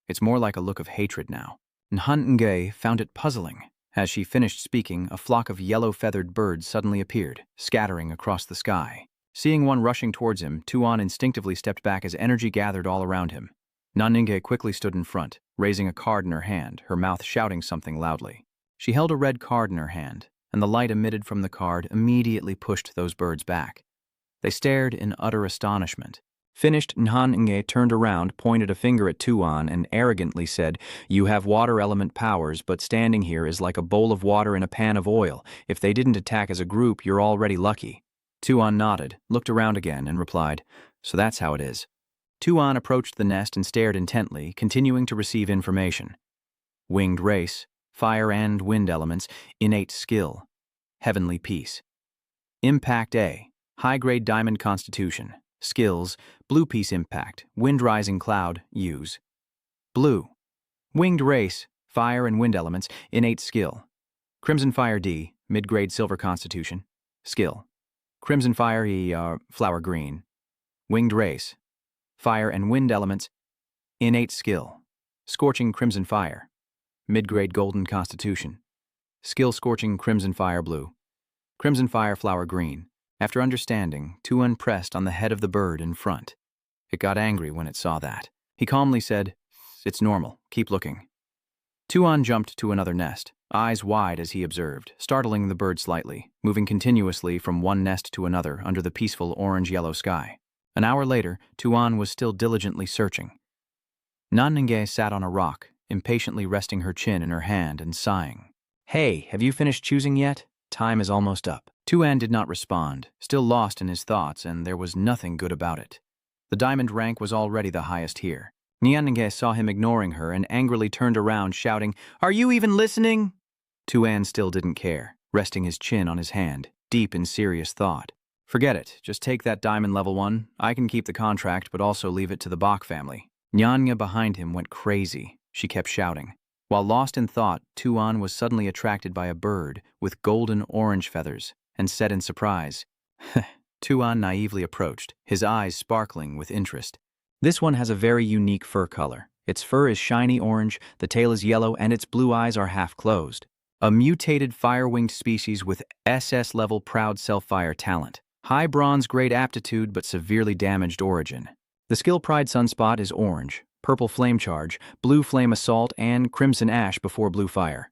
It's more like a look of hatred now." Nhan Nge found it puzzling. As she finished speaking, a flock of yellow-feathered birds suddenly appeared, scattering across the sky. Seeing one rushing towards him, Tuan instinctively stepped back as energy gathered all around him. Naninge quickly stood in front, raising a card in her hand, her mouth shouting something loudly. She held a red card in her hand, and the light emitted from the card immediately pushed those birds back. They stared in utter astonishment. Finished, Nhan turned around, pointed a finger at Tuan, and arrogantly said, "You have water element powers, but standing here is like a bowl of water in a pan of oil. If they didn't attack as a group, you're already lucky." Tuan nodded, looked around again, and replied, "So that's how it is." Tuan approached the nest and stared intently, continuing to receive information. Winged race, fire and wind elements, innate skill, heavenly peace. Impact A, high-grade diamond constitution, skills, blue piece impact, wind rising cloud, use. Blue, winged race, fire and wind elements, innate skill. Crimson Fire D, mid-grade silver constitution, skill. Crimson Fire E, flower green. Winged race, fire and wind elements, innate skill. Scorching Crimson Fire, mid-grade golden constitution. Skill Scorching Crimson Fire Blue. Crimson Fire Flower Green. After understanding, Tuan pressed on the head of the bird in front. It got angry when it saw that. He calmly said, "It's normal, keep looking." Tuan jumped to another nest, eyes wide as he observed, startling the bird slightly, moving continuously from one nest to another under the peaceful orange-yellow sky. An hour later, Tuan was still diligently searching. Nanninge sat on a rock, impatiently resting her chin in her hand and sighing. "Hey, have you finished choosing yet? Time is almost up." Tuan did not respond, still lost in his thoughts, and there was nothing good about it. The diamond rank was already the highest here. Nanninge saw him ignoring her and angrily turned around, shouting, "Are you even listening?" Tuan still didn't care, resting his chin on his hand, deep in serious thought. "Forget it, just take that diamond level 1. I can keep the contract, but also leave it to the Bach family." Nyanya behind him went crazy. She kept shouting. While lost in thought, Tuan was suddenly attracted by a bird with golden orange feathers and said in surprise. Tuan naively approached, his eyes sparkling with interest. "This one has a very unique fur color. Its fur is shiny orange, the tail is yellow, and its blue eyes are half closed. A mutated fire-winged species with SS-level proud self-fire talent. High bronze-grade aptitude but severely damaged origin. The skill Pride Sunspot is orange, purple Flame Charge, blue Flame Assault, and crimson Ash before blue Fire."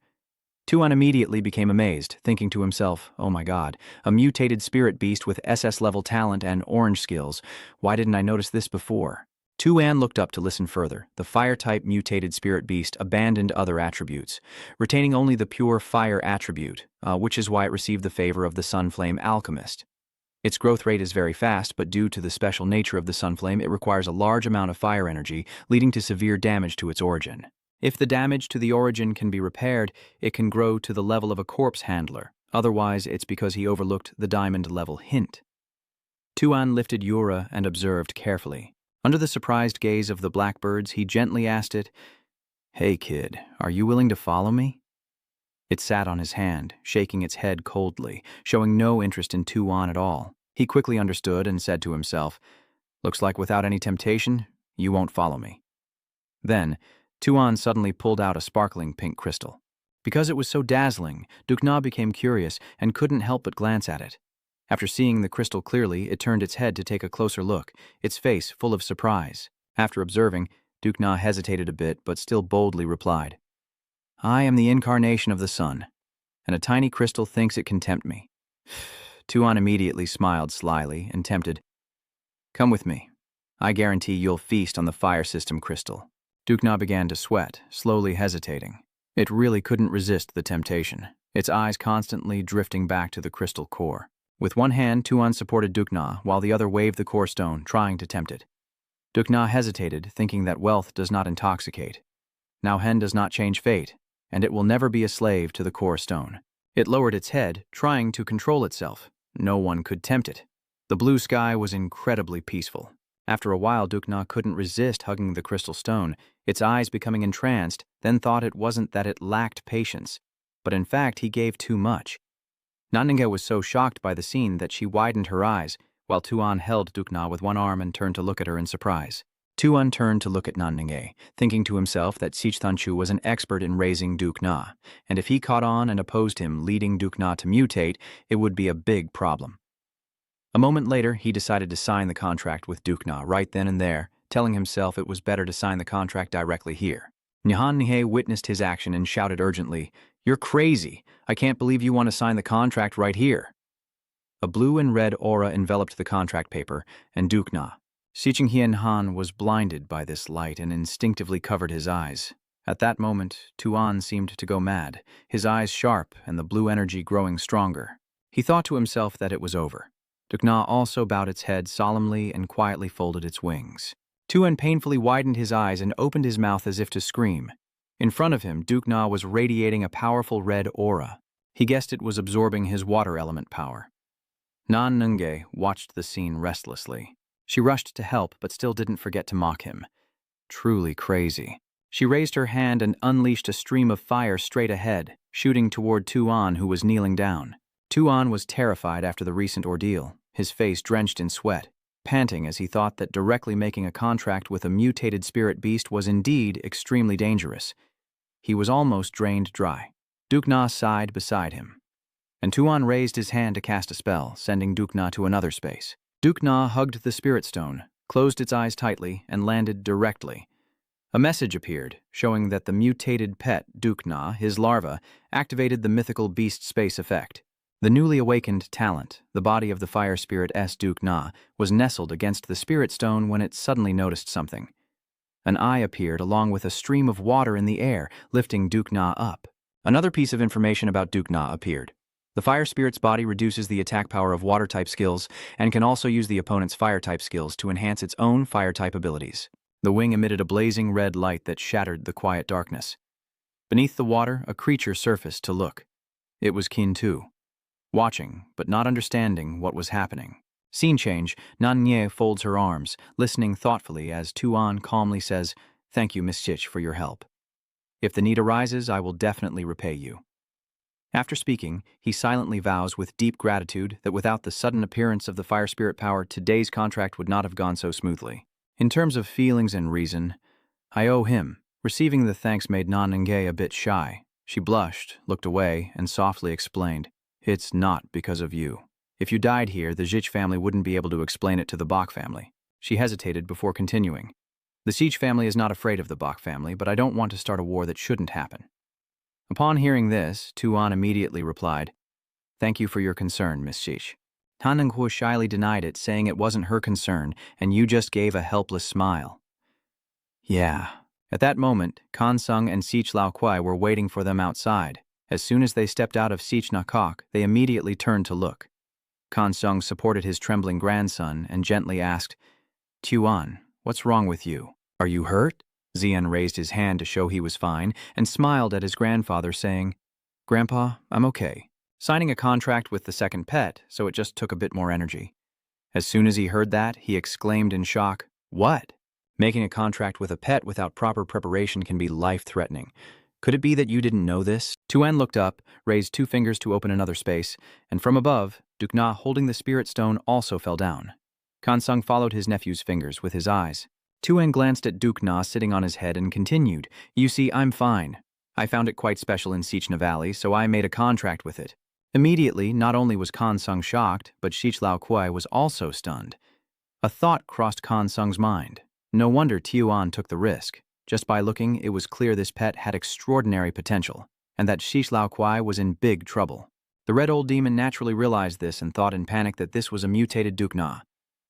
Tuan immediately became amazed, thinking to himself, "Oh my god, a mutated spirit beast with SS-level talent and orange skills. Why didn't I notice this before?" Tuan looked up to listen further. The fire-type mutated spirit beast abandoned other attributes, retaining only the pure fire attribute, which is why it received the favor of the Sunflame Alchemist. Its growth rate is very fast, but due to the special nature of the Sunflame, it requires a large amount of fire energy, leading to severe damage to its origin. If the damage to the origin can be repaired, it can grow to the level of a corpse handler. Otherwise, it's because he overlooked the diamond-level hint. Tuan lifted Yura and observed carefully. Under the surprised gaze of the blackbirds, he gently asked it, "Hey kid, are you willing to follow me?" It sat on his hand, shaking its head coldly, showing no interest in Tuan at all. He quickly understood and said to himself, "Looks like without any temptation, you won't follow me." Then, Tuan suddenly pulled out a sparkling pink crystal. Because it was so dazzling, Dukna became curious and couldn't help but glance at it. After seeing the crystal clearly, it turned its head to take a closer look, its face full of surprise. After observing, Dukna hesitated a bit but still boldly replied, "I am the incarnation of the sun, and a tiny crystal thinks it can tempt me." Tuan immediately smiled slyly and tempted, "Come with me. I guarantee you'll feast on the fire system crystal." Dukna began to sweat, slowly hesitating. It really couldn't resist the temptation, its eyes constantly drifting back to the crystal core. With one hand, Tuan supported Dukna, while the other waved the core stone, trying to tempt it. Dukna hesitated, thinking that wealth does not intoxicate. Now Hen does not change fate, and it will never be a slave to the core stone. It lowered its head, trying to control itself. No one could tempt it. The blue sky was incredibly peaceful. After a while, Dukna couldn't resist hugging the crystal stone, its eyes becoming entranced, then thought it wasn't that it lacked patience, but in fact he gave too much. Nanninge was so shocked by the scene that she widened her eyes, while Tuan held Dukna with one arm and turned to look at her in surprise. Tuan turned to look at Nanninge, thinking to himself that Sichtanchu was an expert in raising Dukna, and if he caught on and opposed him, leading Dukna to mutate, it would be a big problem. A moment later, he decided to sign the contract with Dukna right then and there, telling himself it was better to sign the contract directly here. Nanninge witnessed his action and shouted urgently, "You're crazy! I can't believe you want to sign the contract right here." A blue and red aura enveloped the contract paper, and Dukna. Sicheng Han was blinded by this light and instinctively covered his eyes. At that moment, Tuan seemed to go mad, his eyes sharp and the blue energy growing stronger. He thought to himself that it was over. Dukna also bowed its head solemnly and quietly folded its wings. Tuan painfully widened his eyes and opened his mouth as if to scream. In front of him, Duke Na was radiating a powerful red aura. He guessed it was absorbing his water element power. Nan Nunge watched the scene restlessly. She rushed to help, but still didn't forget to mock him. Truly crazy. She raised her hand and unleashed a stream of fire straight ahead, shooting toward Tuan, who was kneeling down. Tuan was terrified after the recent ordeal, his face drenched in sweat, panting as he thought that directly making a contract with a mutated spirit beast was indeed extremely dangerous. He was almost drained dry. Duke Na sighed beside him, and Tuan raised his hand to cast a spell, sending Duke Na to another space. Duke Na hugged the spirit stone, closed its eyes tightly, and landed directly. A message appeared, showing that the mutated pet, Duke Na, his larva, activated the mythical beast space effect. The newly awakened talent, the body of the fire spirit S. Duke Na, was nestled against the spirit stone when it suddenly noticed something. An eye appeared along with a stream of water in the air, lifting Duke Na up. Another piece of information about Duke Na appeared. The fire spirit's body reduces the attack power of water-type skills and can also use the opponent's fire-type skills to enhance its own fire-type abilities. The wing emitted a blazing red light that shattered the quiet darkness. Beneath the water, a creature surfaced to look. It was Kin Tu, watching, but not understanding what was happening. Scene change, Nanye folds her arms, listening thoughtfully as Tuan calmly says, "Thank you, Miss Sich, for your help. If the need arises, I will definitely repay you." After speaking, he silently vows with deep gratitude that without the sudden appearance of the fire spirit power, today's contract would not have gone so smoothly. In terms of feelings and reason, I owe him. Receiving the thanks made Nanenge a bit shy. She blushed, looked away, and softly explained, "It's not because of you. If you died here, the Zich family wouldn't be able to explain it to the Bok family." She hesitated before continuing. "The Siege family is not afraid of the Bok family, but I don't want to start a war that shouldn't happen." Upon hearing this, Tuan immediately replied, "Thank you for your concern, Miss Sich." Tanenghu shyly denied it, saying it wasn't her concern, and you just gave a helpless smile. Yeah. At that moment, Kansung and Sich Lao Kwai were waiting for them outside. As soon as they stepped out of Sichna Kok, they immediately turned to look. Kansung supported his trembling grandson and gently asked, "Tuan, what's wrong with you? Are you hurt?" Zian raised his hand to show he was fine and smiled at his grandfather, saying, "Grandpa, I'm okay. Signing a contract with the second pet, so it just took a bit more energy." As soon as he heard that, he exclaimed in shock, "What? Making a contract with a pet without proper preparation can be life-threatening. Could it be that you didn't know this?" Tuan looked up, raised two fingers to open another space, and from above, Duke Na holding the spirit stone also fell down. Kansung followed his nephew's fingers with his eyes. Tuan glanced at Duke Na sitting on his head and continued, "You see, I'm fine. I found it quite special in Sichna Valley, so I made a contract with it." Immediately, not only was Kansung shocked, but Sich Lao Kwai was also stunned. A thought crossed Kansung's mind. No wonder Tuan took the risk. Just by looking, it was clear this pet had extraordinary potential, and that Sich Lao Kwai was in big trouble. The red old demon naturally realized this and thought in panic that this was a mutated Duke Na.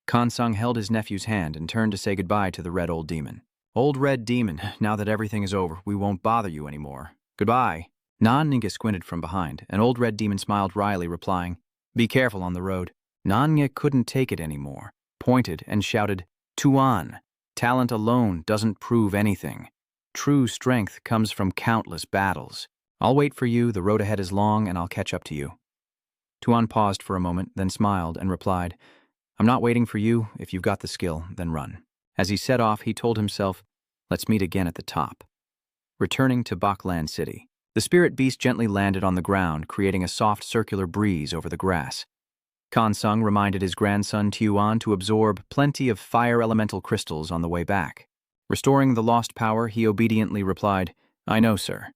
Kansung held his nephew's hand and turned to say goodbye to the red old demon. "Old red demon, now that everything is over, we won't bother you anymore. Goodbye." Nan Ninga squinted from behind, and old red demon smiled wryly, replying, "Be careful on the road." Nanya couldn't take it anymore, pointed and shouted, "Tuan, talent alone doesn't prove anything. True strength comes from countless battles. I'll wait for you, the road ahead is long, and I'll catch up to you." Tuan paused for a moment, then smiled and replied, "I'm not waiting for you. If you've got the skill, then run." As he set off, he told himself, "Let's meet again at the top." Returning to Bakland City, the spirit beast gently landed on the ground, creating a soft circular breeze over the grass. Kansung reminded his grandson Tuan to absorb plenty of fire elemental crystals on the way back. Restoring the lost power, he obediently replied, "I know, sir."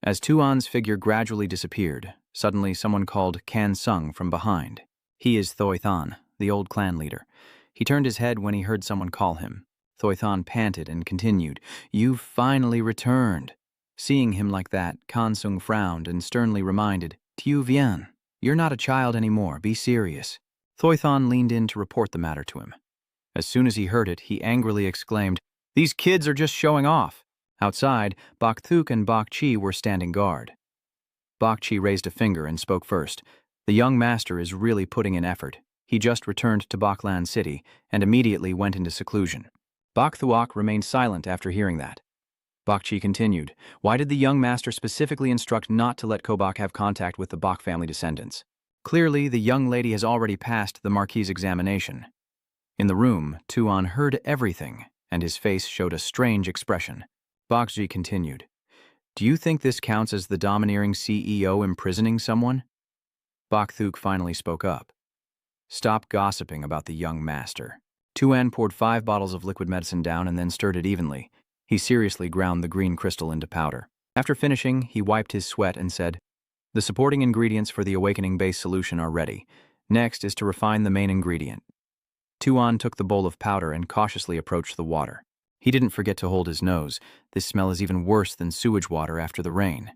As Tuan's figure gradually disappeared, suddenly someone called Kansung from behind. "He is Thoithan, the old clan leader." He turned his head when he heard someone call him. Thoithan panted and continued, "You've finally returned." Seeing him like that, Kansung frowned and sternly reminded, "Tu viens. You're not a child anymore, be serious." Thoithan leaned in to report the matter to him. As soon as he heard it, he angrily exclaimed, "These kids are just showing off." Outside, Bok Thuk and Bok Chi were standing guard. Bok Chi raised a finger and spoke first. "The young master is really putting in effort. He just returned to Bakland City and immediately went into seclusion." Bok Thuok remained silent after hearing that. Bakchi continued. Why did the young master specifically instruct not to let Kobak have contact with the Bak family descendants? Clearly, the young lady has already passed the Marquis's examination. In the room, Tuan heard everything, and his face showed a strange expression. Bakchi continued. Do you think this counts as the domineering CEO imprisoning someone? Bakthuk finally spoke up. Stop gossiping about the young master. Tuan poured 5 bottles of liquid medicine down and then stirred it evenly. He seriously ground the green crystal into powder. After finishing, he wiped his sweat and said, the supporting ingredients for the Awakening base solution are ready. Next is to refine the main ingredient. Tuan took the bowl of powder and cautiously approached the water. He didn't forget to hold his nose. This smell is even worse than sewage water after the rain.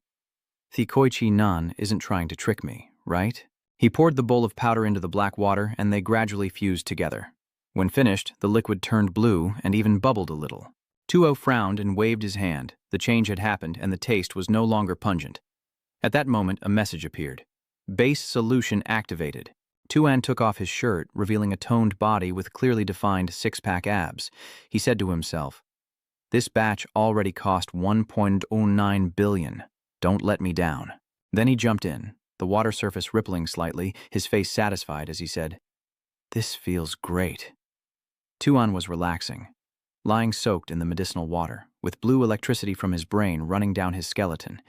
The Koichi Nan isn't trying to trick me, right? He poured the bowl of powder into the black water and they gradually fused together. When finished, the liquid turned blue and even bubbled a little. Tuo frowned and waved his hand. The change had happened and the taste was no longer pungent. At that moment, a message appeared. Base solution activated. Tuan took off his shirt, revealing a toned body with clearly defined 6-pack abs. He said to himself, this batch already cost 1.09 billion. Don't let me down. Then he jumped in, the water surface rippling slightly, his face satisfied as he said, this feels great. Tuan was relaxing, lying soaked in the medicinal water, with blue electricity from his brain running down his skeleton,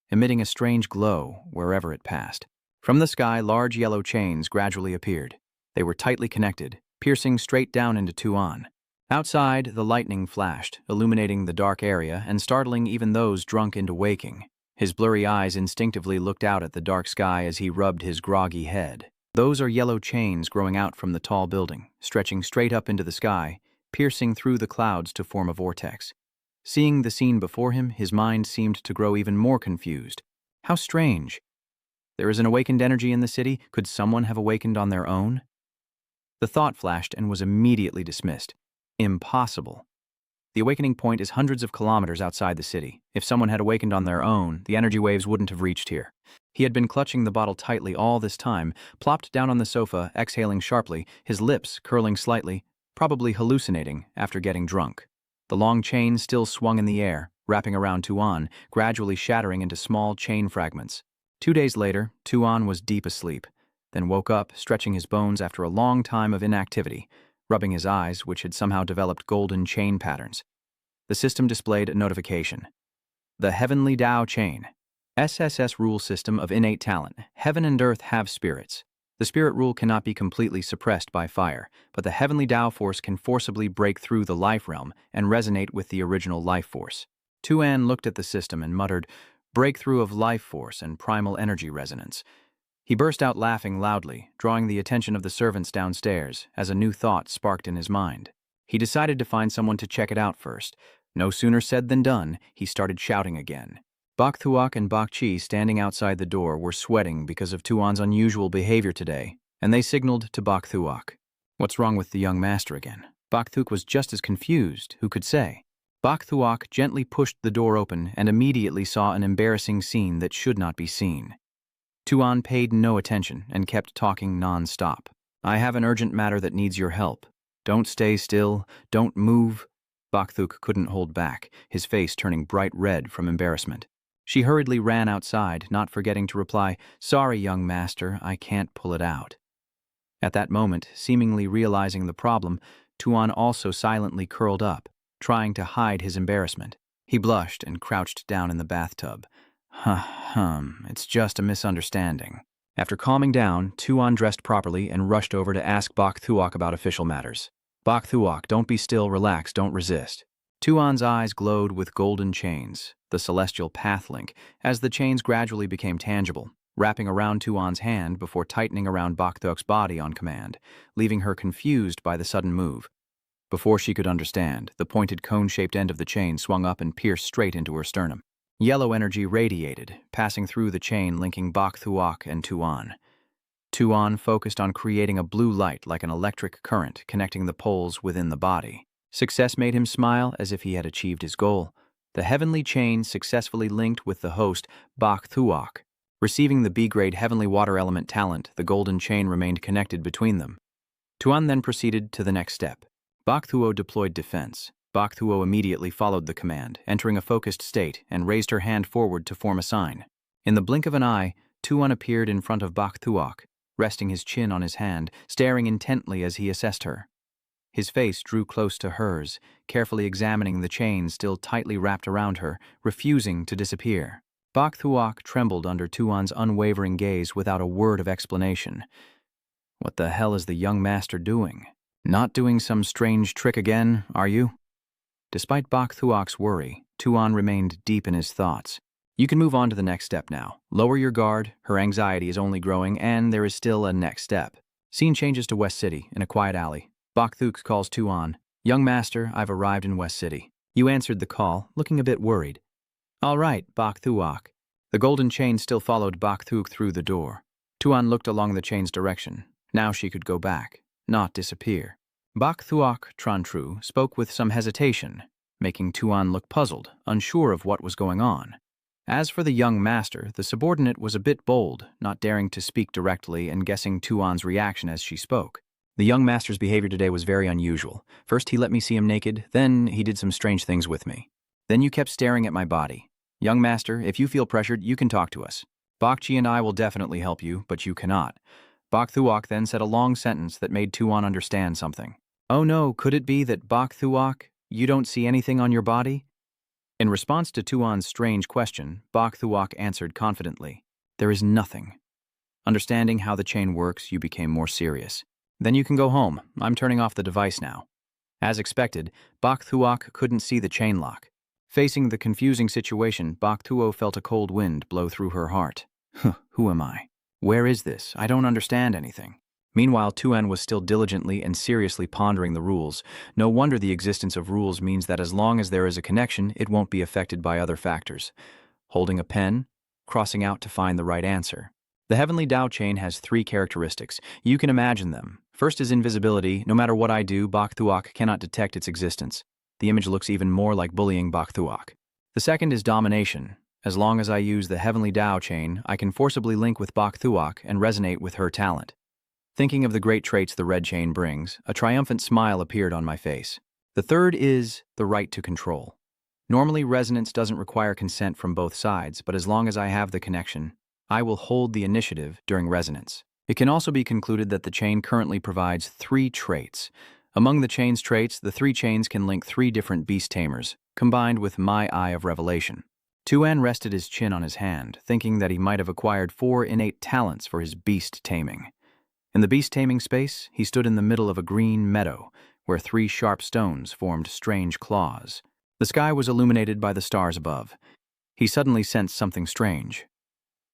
emitting a strange glow wherever it passed. From the sky, large yellow chains gradually appeared. They were tightly connected, piercing straight down into Tuan. Outside, the lightning flashed, illuminating the dark area and startling even those drunk into waking. His blurry eyes instinctively looked out at the dark sky as he rubbed his groggy head. Those are yellow chains growing out from the tall building, stretching straight up into the sky, piercing through the clouds to form a vortex. Seeing the scene before him, his mind seemed to grow even more confused. How strange. There is an awakened energy in the city. Could someone have awakened on their own? The thought flashed and was immediately dismissed. Impossible. The awakening point is hundreds of kilometers outside the city. If someone had awakened on their own, the energy waves wouldn't have reached here. He had been clutching the bottle tightly all this time, plopped down on the sofa, exhaling sharply, his lips curling slightly, probably hallucinating after getting drunk. The long chain still swung in the air, wrapping around Tuan, gradually shattering into small chain fragments. 2 days later, Tuan was deep asleep, then woke up, stretching his bones after a long time of inactivity, rubbing his eyes, which had somehow developed golden chain patterns. The system displayed a notification. The Heavenly Dao Chain. SSS rule system of innate talent. Heaven and earth have spirits. The spirit rule cannot be completely suppressed by fire, but the heavenly Dao force can forcibly break through the life realm and resonate with the original life force. Tuan looked at the system and muttered, breakthrough of life force and primal energy resonance. He burst out laughing loudly, drawing the attention of the servants downstairs, as a new thought sparked in his mind. He decided to find someone to check it out first. No sooner said than done, he started shouting again. Bakthuak and Bakchi, standing outside the door, were sweating because of Tuan's unusual behavior today, and they signaled to Bakthuak. What's wrong with the young master again? Bakthuk was just as confused, who could say? Bakthuak gently pushed the door open and immediately saw an embarrassing scene that should not be seen. Tuan paid no attention and kept talking non-stop. I have an urgent matter that needs your help. Don't stay still, don't move. Bakthuk couldn't hold back, his face turning bright red from embarrassment. She hurriedly ran outside, not forgetting to reply, Sorry, young master, I can't pull it out. At that moment, seemingly realizing the problem, Tuan also silently curled up, trying to hide his embarrassment. He blushed and crouched down in the bathtub. It's just a misunderstanding. After calming down, Tuan dressed properly and rushed over to ask Bakthuak about official matters. Bakthuak, don't be still, relax, don't resist. Tuan's eyes glowed with golden chains, the celestial path link, as the chains gradually became tangible, wrapping around Tuan's hand before tightening around Bakthuak's body on command, leaving her confused by the sudden move. Before she could understand, the pointed cone-shaped end of the chain swung up and pierced straight into her sternum. Yellow energy radiated, passing through the chain linking Bakthuak and Tuan. Tuan focused on creating a blue light like an electric current connecting the poles within the body. Success made him smile as if he had achieved his goal. The heavenly chain successfully linked with the host, Bakthuak. Receiving the B-grade heavenly water element talent, the golden chain remained connected between them. Tuan then proceeded to the next step. Bakthuo deployed defense. Bok Thuo immediately followed the command, entering a focused state, and raised her hand forward to form a sign. In the blink of an eye, Tuan appeared in front of Bok Thuok, resting his chin on his hand, staring intently as he assessed her. His face drew close to hers, carefully examining the chain still tightly wrapped around her, refusing to disappear. Bok Thuok trembled under Tuan's unwavering gaze without a word of explanation. What the hell is the young master doing? Not doing some strange trick again, are you? Despite Bok Thuok's worry, Tuan remained deep in his thoughts. You can move on to the next step now. Lower your guard, her anxiety is only growing, and there is still a next step. Scene changes to West City, in a quiet alley. Bok Thuok calls Tuan. Young master, I've arrived in West City. You answered the call, looking a bit worried. All right, Bok Thuok. The golden chain still followed Bok Thuok through the door. Tuan looked along the chain's direction. Now she could go back, not disappear. Bok Thuok Trantru spoke with some hesitation, making Tuan look puzzled, unsure of what was going on. As for the young master, the subordinate was a bit bold, not daring to speak directly and guessing Tuan's reaction as she spoke. The young master's behavior today was very unusual. First he let me see him naked, then he did some strange things with me. Then you kept staring at my body. Young master, if you feel pressured, you can talk to us. Bokchi and I will definitely help you, but you cannot. Bok Thuok then said a long sentence that made Tuan understand something. Oh no, could it be that Bok Thuok, you don't see anything on your body? In response to Tuan's strange question, Bok Thuok answered confidently, there is nothing. Understanding how the chain works, you became more serious. Then you can go home. I'm turning off the device now. As expected, Bok Thuok couldn't see the chain lock. Facing the confusing situation, Bok Thuo felt a cold wind blow through her heart. Who am I? Where is this? I don't understand anything. Meanwhile, Tuan was still diligently and seriously pondering the rules. No wonder the existence of rules means that as long as there is a connection, it won't be affected by other factors. Holding a pen, crossing out to find the right answer. The Heavenly Dao Chain has 3 characteristics. You can imagine them. First is invisibility. No matter what I do, Bok Thuok cannot detect its existence. The image looks even more like bullying Bok Thuok. The second is domination. As long as I use the Heavenly Dao Chain, I can forcibly link with Bok Thuok and resonate with her talent. Thinking of the great traits the red chain brings, a triumphant smile appeared on my face. The third is the right to control. Normally, resonance doesn't require consent from both sides, but as long as I have the connection, I will hold the initiative during resonance. It can also be concluded that the chain currently provides 3 traits. Among the chain's traits, the 3 chains can link 3 different beast tamers, combined with my Eye of Revelation. Tuan rested his chin on his hand, thinking that he might have acquired 4 innate talents for his beast taming. In the beast taming space, he stood in the middle of a green meadow, where 3 sharp stones formed strange claws. The sky was illuminated by the stars above. He suddenly sensed something strange.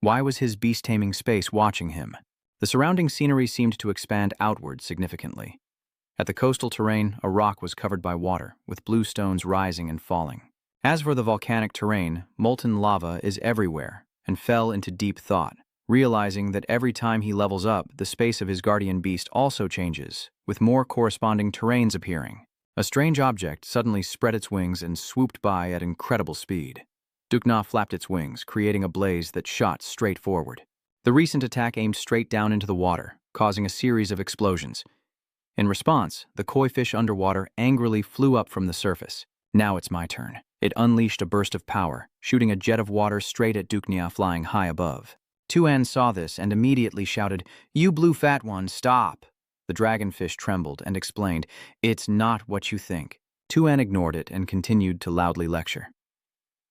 Why was his beast taming space watching him? The surrounding scenery seemed to expand outward significantly. At the coastal terrain, a rock was covered by water, with blue stones rising and falling. As for the volcanic terrain, molten lava is everywhere, and fell into deep thought, realizing that every time he levels up, the space of his guardian beast also changes, with more corresponding terrains appearing. A strange object suddenly spread its wings and swooped by at incredible speed. Dukna flapped its wings, creating a blaze that shot straight forward. The recent attack aimed straight down into the water, causing a series of explosions. In response, the koi fish underwater angrily flew up from the surface. Now it's my turn. It unleashed a burst of power, shooting a jet of water straight at Duknia flying high above. Tuan saw this and immediately shouted, "You blue fat one, stop!" The dragonfish trembled and explained, "It's not what you think." Tuan ignored it and continued to loudly lecture.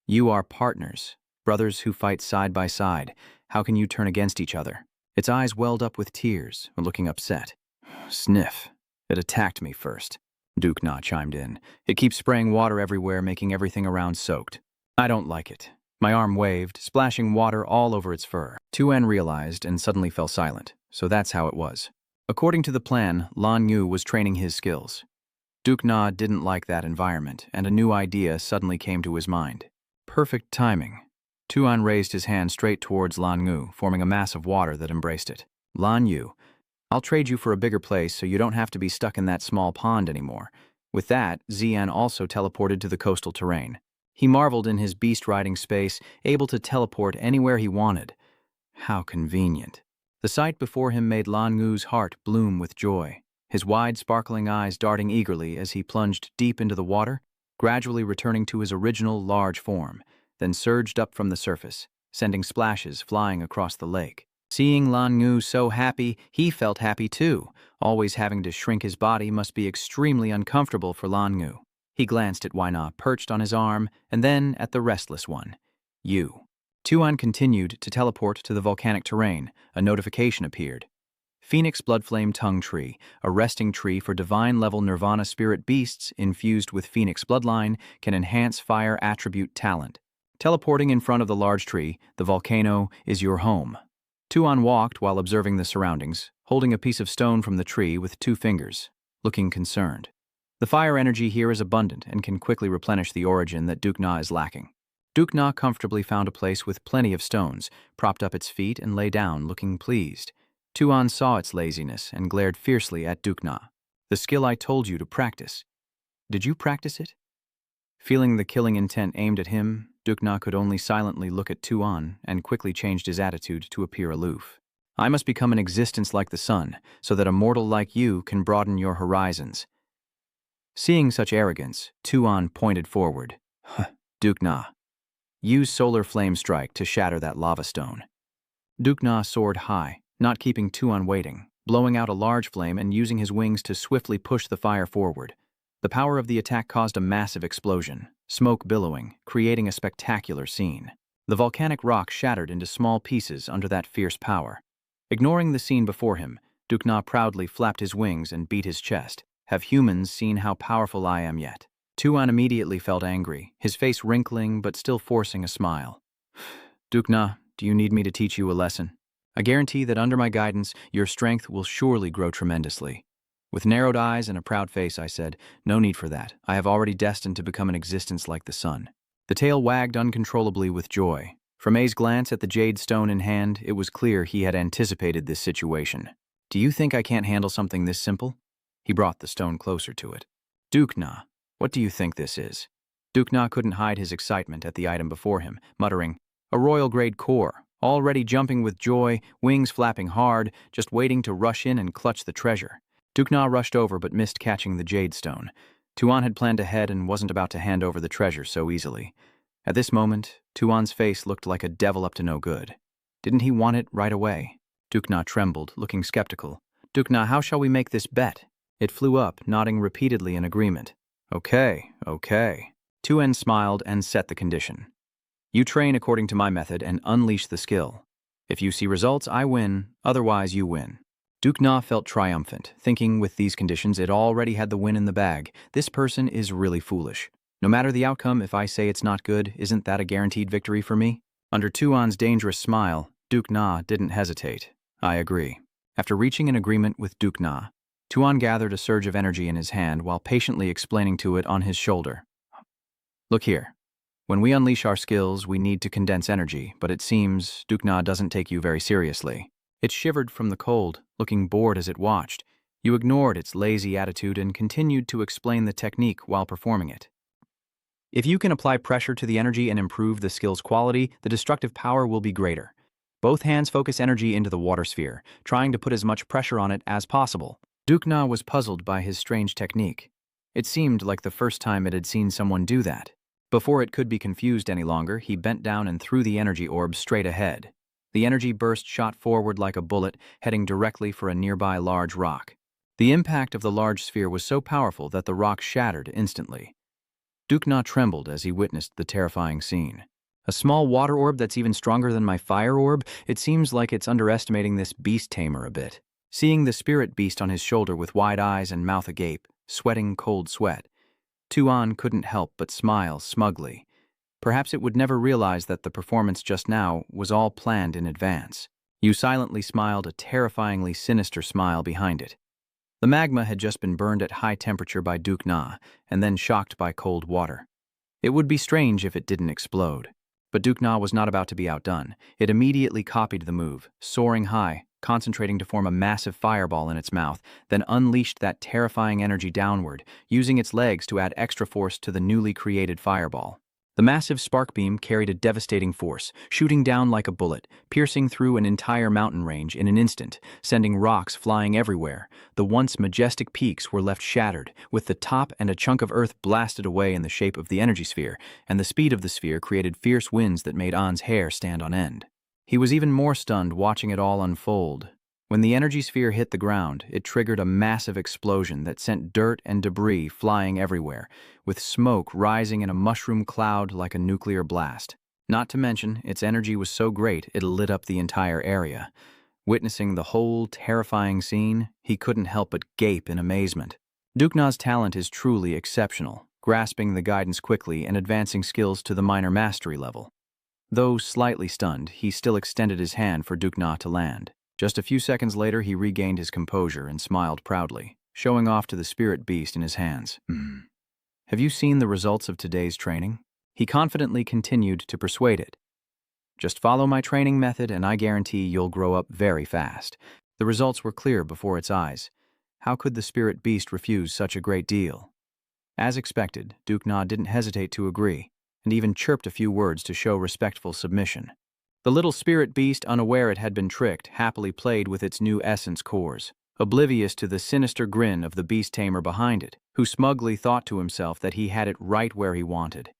"You are partners, brothers who fight side by side. How can you turn against each other?" Its eyes welled up with tears, looking upset. "Sniff. It attacked me first." Dukna chimed in. "It keeps spraying water everywhere, making everything around soaked. I don't like it." My arm waved, splashing water all over its fur. Tuan realized and suddenly fell silent, so that's how it was. According to the plan, Lan Yu was training his skills. Dukna didn't like that environment, and a new idea suddenly came to his mind. Perfect timing. Tuan raised his hand straight towards Lan Yu, forming a mass of water that embraced it. "Lan Yu, I'll trade you for a bigger place so you don't have to be stuck in that small pond anymore." With that, Xian also teleported to the coastal terrain. He marveled in his beast-riding space, able to teleport anywhere he wanted. How convenient. The sight before him made Lan Yu's heart bloom with joy, his wide, sparkling eyes darting eagerly as he plunged deep into the water. gradually returning to his original large form, then surged up from the surface, sending splashes flying across the lake. Seeing Lan Ngu so happy, he felt happy too. Always having to shrink his body must be extremely uncomfortable for Lan Ngu. He glanced at Waina perched on his arm, and then at the restless one. You. Tuan continued to teleport to the volcanic terrain. A notification appeared. Phoenix Bloodflame Tongue Tree, a resting tree for divine-level Nirvana spirit beasts infused with Phoenix Bloodline, can enhance fire attribute talent. Teleporting in front of the large tree, the volcano is your home. Tuan walked while observing the surroundings, holding a piece of stone from the tree with 2 fingers, looking concerned. The fire energy here is abundant and can quickly replenish the origin that Dukna is lacking. Dukna comfortably found a place with plenty of stones, propped up its feet and lay down, looking pleased. Tuan saw its laziness and glared fiercely at Dukna. The skill I told you to practice. Did you practice it? Feeling the killing intent aimed at him, Dukna could only silently look at Tuan and quickly changed his attitude to appear aloof. I must become an existence like the sun, so that a mortal like you can broaden your horizons. Seeing such arrogance, Tuan pointed forward. Dukna. Use Solar Flame Strike to shatter that lava stone. Dukna soared high, not keeping Tuan waiting, blowing out a large flame and using his wings to swiftly push the fire forward. The power of the attack caused a massive explosion, smoke billowing, creating a spectacular scene. The volcanic rock shattered into small pieces under that fierce power. Ignoring the scene before him, Dukna proudly flapped his wings and beat his chest. Have humans seen how powerful I am yet? Tuan immediately felt angry, his face wrinkling but still forcing a smile. Dukna, do you need me to teach you a lesson? I guarantee that under my guidance, your strength will surely grow tremendously. With narrowed eyes and a proud face, I said, no need for that. I have already destined to become an existence like the sun. The tail wagged uncontrollably with joy. From A's glance at the jade stone in hand, it was clear he had anticipated this situation. Do you think I can't handle something this simple? He brought the stone closer to it. Dukna, what do you think this is? Dukna couldn't hide his excitement at the item before him, muttering, a royal-grade core, already jumping with joy, wings flapping hard, just waiting to rush in and clutch the treasure. Dukna rushed over but missed catching the jade stone. Tuan had planned ahead and wasn't about to hand over the treasure so easily. At this moment, Tuan's face looked like a devil up to no good. Didn't he want it right away? Dukna trembled, looking skeptical. Dukna, how shall we make this bet? It flew up, nodding repeatedly in agreement. Okay. Tuan smiled and set the condition. You train according to my method and unleash the skill. If you see results, I win, otherwise you win. Dukna felt triumphant, thinking with these conditions it already had the win in the bag. This person is really foolish. No matter the outcome, if I say it's not good, isn't that a guaranteed victory for me? Under Tuan's dangerous smile, Dukna didn't hesitate. I agree. After reaching an agreement with Dukna, Tuan gathered a surge of energy in his hand while patiently explaining to it on his shoulder. Look here. When we unleash our skills, we need to condense energy, but it seems Dukna doesn't take you very seriously. It shivered from the cold, looking bored as it watched. You ignored its lazy attitude and continued to explain the technique while performing it. If you can apply pressure to the energy and improve the skill's quality, the destructive power will be greater. Both hands focus energy into the water sphere, trying to put as much pressure on it as possible. Dukna was puzzled by his strange technique. It seemed like the first time it had seen someone do that. Before it could be confused any longer, he bent down and threw the energy orb straight ahead. The energy burst shot forward like a bullet, heading directly for a nearby large rock. The impact of the large sphere was so powerful that the rock shattered instantly. Dukna trembled as he witnessed the terrifying scene. A small water orb that's even stronger than my fire orb? It seems like it's underestimating this beast tamer a bit. Seeing the spirit beast on his shoulder with wide eyes and mouth agape, sweating cold sweat, Tuan couldn't help but smile smugly. Perhaps it would never realize that the performance just now was all planned in advance. You silently smiled a terrifyingly sinister smile behind it. The magma had just been burned at high temperature by Dukna, and then shocked by cold water. It would be strange if it didn't explode. But Dukna was not about to be outdone. It immediately copied the move, soaring high, concentrating to form a massive fireball in its mouth, then unleashed that terrifying energy downward, using its legs to add extra force to the newly created fireball. The massive spark beam carried a devastating force, shooting down like a bullet, piercing through an entire mountain range in an instant, sending rocks flying everywhere. The once majestic peaks were left shattered, with the top and a chunk of earth blasted away in the shape of the energy sphere, and the speed of the sphere created fierce winds that made An's hair stand on end. He was even more stunned watching it all unfold. When the energy sphere hit the ground, it triggered a massive explosion that sent dirt and debris flying everywhere, with smoke rising in a mushroom cloud like a nuclear blast. Not to mention, its energy was so great it lit up the entire area. Witnessing the whole terrifying scene, he couldn't help but gape in amazement. Dukna's talent is truly exceptional, grasping the guidance quickly and advancing skills to the minor mastery level. Though slightly stunned, he still extended his hand for Dukna to land. Just a few seconds later, he regained his composure and smiled proudly, showing off to the spirit beast in his hands. Have you seen the results of today's training? He confidently continued to persuade it. Just follow my training method and I guarantee you'll grow up very fast. The results were clear before its eyes. How could the spirit beast refuse such a great deal? As expected, Dukna didn't hesitate to agree, and even chirped a few words to show respectful submission. The little spirit beast, unaware it had been tricked, happily played with its new essence cores, oblivious to the sinister grin of the beast tamer behind it, who smugly thought to himself that he had it right where he wanted.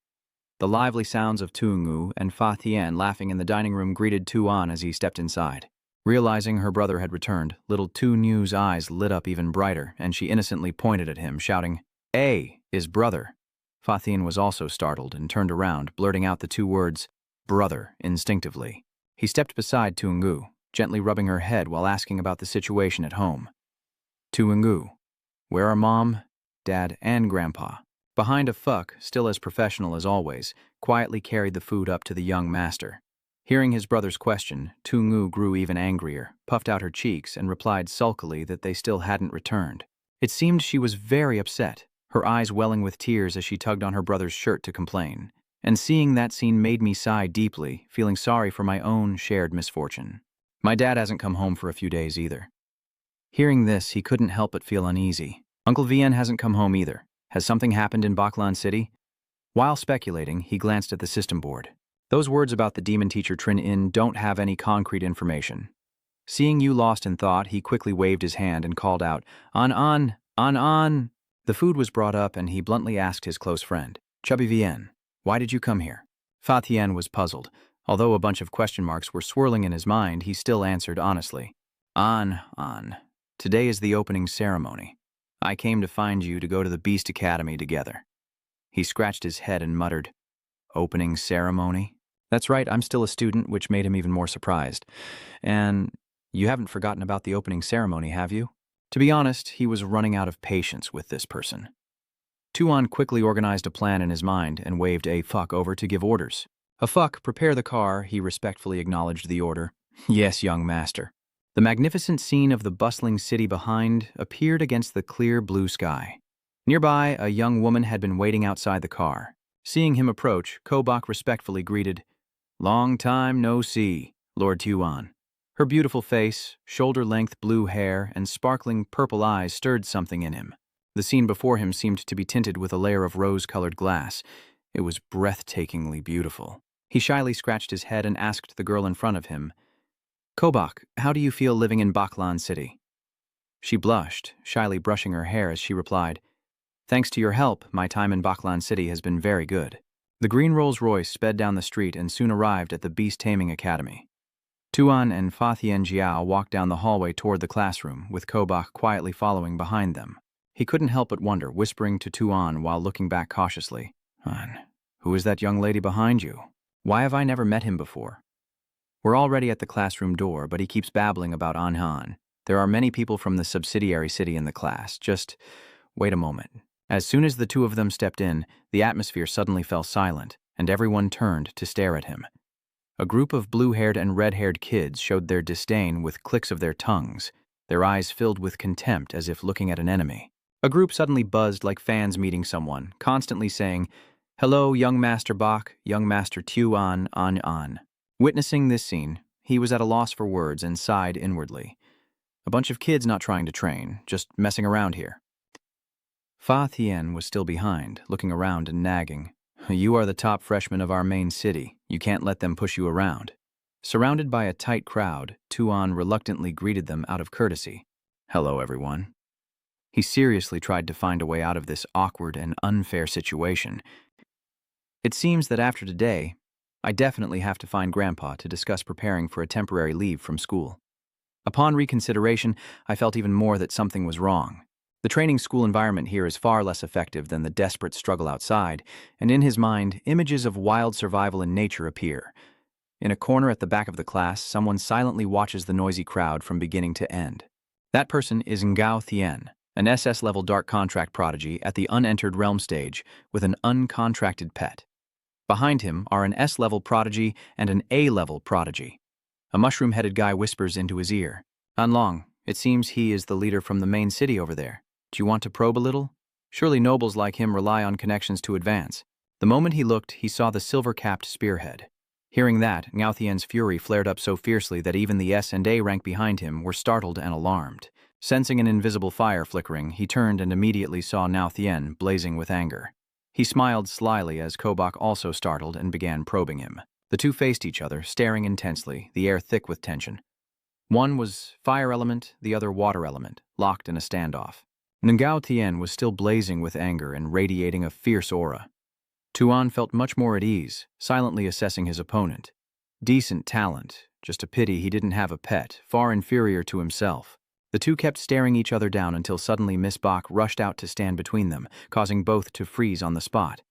The lively sounds of Tuungu and Fa Tian laughing in the dining room greeted Tuan as he stepped inside. Realizing her brother had returned, little Tuungu's eyes lit up even brighter, and she innocently pointed at him, shouting, "A is brother." Fa Tian was also startled and turned around, blurting out the two words, "brother," instinctively. He stepped beside Tuungu, gently rubbing her head while asking about the situation at home. "Tuungu, where are Mom, Dad, and Grandpa?" Behind a fuck, still as professional as always, quietly carried the food up to the young master. Hearing his brother's question, Tuungu grew even angrier, puffed out her cheeks, and replied sulkily that they still hadn't returned. It seemed she was very upset, her eyes welling with tears as she tugged on her brother's shirt to complain. And seeing that scene made me sigh deeply, feeling sorry for my own shared misfortune. My dad hasn't come home for a few days either. Hearing this, he couldn't help but feel uneasy. Uncle Vian hasn't come home either. Has something happened in Bakulan City? While speculating, he glanced at the system board. Those words about the demon teacher Trin In don't have any concrete information. Seeing you lost in thought, he quickly waved his hand and called out, On. The food was brought up and he bluntly asked his close friend, Chubby Vian, why did you come here? Fa Tian was puzzled. Although a bunch of question marks were swirling in his mind, he still answered honestly. On. Today is the opening ceremony. I came to find you to go to the Beast Academy together. He scratched his head and muttered, Opening ceremony? That's right, I'm still a student, which made him even more surprised. And you haven't forgotten about the opening ceremony, have you? To be honest, he was running out of patience with this person. Tuan quickly organized a plan in his mind and waved a fuck over to give orders. A fuck, prepare the car, he respectfully acknowledged the order. Yes, young master. The magnificent scene of the bustling city behind appeared against the clear blue sky. Nearby, a young woman had been waiting outside the car. Seeing him approach, Kobach respectfully greeted, Long time no see, Lord Tuan. Her beautiful face, shoulder-length blue hair, and sparkling purple eyes stirred something in him. The scene before him seemed to be tinted with a layer of rose-colored glass. It was breathtakingly beautiful. He shyly scratched his head and asked the girl in front of him, Kobach, how do you feel living in Bakulan City? She blushed, shyly brushing her hair as she replied, Thanks to your help, my time in Bakulan City has been very good. The green Rolls-Royce sped down the street and soon arrived at the Beast Taming Academy. Tuan and Fa Tian Jiao walked down the hallway toward the classroom, with Kobach quietly following behind them. He couldn't help but wonder, whispering to Tuan while looking back cautiously, Who is that young lady behind you? Why have I never met him before? We're already at the classroom door, but he keeps babbling about Anhan. There are many people from the subsidiary city in the class. Just wait a moment. As soon as the two of them stepped in, the atmosphere suddenly fell silent, and everyone turned to stare at him. A group of blue-haired and red-haired kids showed their disdain with clicks of their tongues, their eyes filled with contempt as if looking at an enemy. A group suddenly buzzed like fans meeting someone, constantly saying, Hello, young Master Bach, young Master Tuan, an. Witnessing this scene, he was at a loss for words and sighed inwardly. A bunch of kids not trying to train, just messing around here. Fa Tian was still behind, looking around and nagging. You are the top freshman of our main city. You can't let them push you around. Surrounded by a tight crowd, Tuan reluctantly greeted them out of courtesy. Hello, everyone. He seriously tried to find a way out of this awkward and unfair situation. It seems that after today, I definitely have to find Grandpa to discuss preparing for a temporary leave from school. Upon reconsideration, I felt even more that something was wrong. The training school environment here is far less effective than the desperate struggle outside, and in his mind, images of wild survival in nature appear. In a corner at the back of the class, someone silently watches the noisy crowd from beginning to end. That person is Ngao Thien, an SS-level dark contract prodigy at the unentered realm stage with an uncontracted pet. Behind him are an S-level prodigy and an A-level prodigy. A mushroom-headed guy whispers into his ear. Anlong, it seems he is the leader from the main city over there. Do you want to probe a little? Surely nobles like him rely on connections to advance. The moment he looked, he saw the silver-capped spearhead. Hearing that, Ngao Thien's fury flared up so fiercely that even the S and A rank behind him were startled and alarmed. Sensing an invisible fire flickering, he turned and immediately saw Ngao Thien blazing with anger. He smiled slyly as Kobach also startled and began probing him. The two faced each other, staring intensely, the air thick with tension. One was fire element, the other water element, locked in a standoff. Ngao Thien was still blazing with anger and radiating a fierce aura. Tuan felt much more at ease, silently assessing his opponent. Decent talent, just a pity he didn't have a pet, far inferior to himself. The two kept staring each other down until suddenly Miss Bach rushed out to stand between them, causing both to freeze on the spot.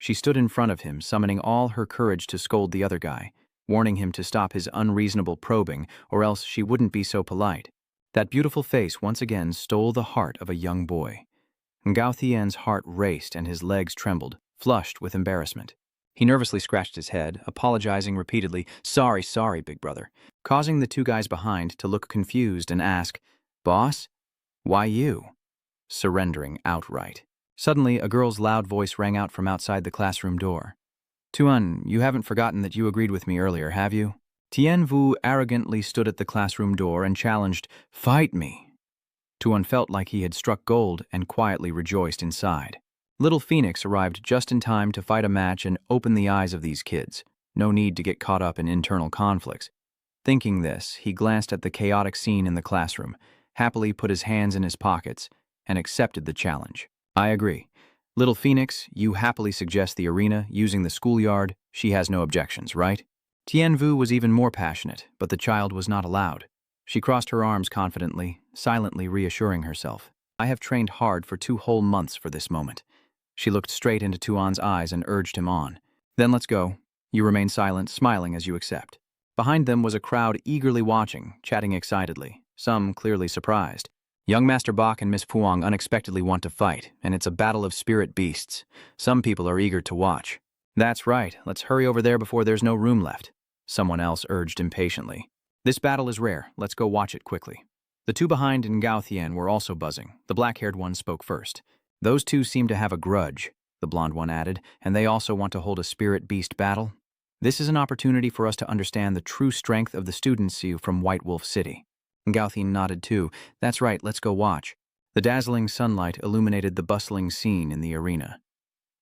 She stood in front of him, summoning all her courage to scold the other guy, warning him to stop his unreasonable probing, or else she wouldn't be so polite. That beautiful face once again stole the heart of a young boy. Ngao Thien's heart raced and his legs trembled, flushed with embarrassment. He nervously scratched his head, apologizing repeatedly, Sorry, big brother," causing the two guys behind to look confused and ask, "Boss? Why you?" Surrendering outright. Suddenly, a girl's loud voice rang out from outside the classroom door. "Tuan, you haven't forgotten that you agreed with me earlier, have you?" Tien Vu arrogantly stood at the classroom door and challenged, "Fight me." Tuan felt like he had struck gold and quietly rejoiced inside. Little Phoenix arrived just in time to fight a match and open the eyes of these kids. No need to get caught up in internal conflicts. Thinking this, he glanced at the chaotic scene in the classroom, happily put his hands in his pockets, and accepted the challenge. "I agree. Little Phoenix, you happily suggest the arena using the schoolyard. She has no objections, right?" Tien Vu was even more passionate, but the child was not allowed. She crossed her arms confidently, silently reassuring herself. "I have trained hard for 2 whole months for this moment." She looked straight into Tuan's eyes and urged him on. "Then let's go." You remain silent, smiling as you accept. Behind them was a crowd eagerly watching, chatting excitedly, some clearly surprised. Young Master Bach and Miss Puang unexpectedly want to fight, and it's a battle of spirit beasts. Some people are eager to watch. "That's right, let's hurry over there before there's no room left," someone else urged impatiently. "This battle is rare, let's go watch it quickly." The two behind in Ngao Thien were also buzzing. The black-haired one spoke first. "Those two seem to have a grudge," the blonde one added, "and they also want to hold a spirit beast battle. This is an opportunity for us to understand the true strength of the students from White Wolf City." Ngao Thien nodded too. "That's right, let's go watch." The dazzling sunlight illuminated the bustling scene in the arena.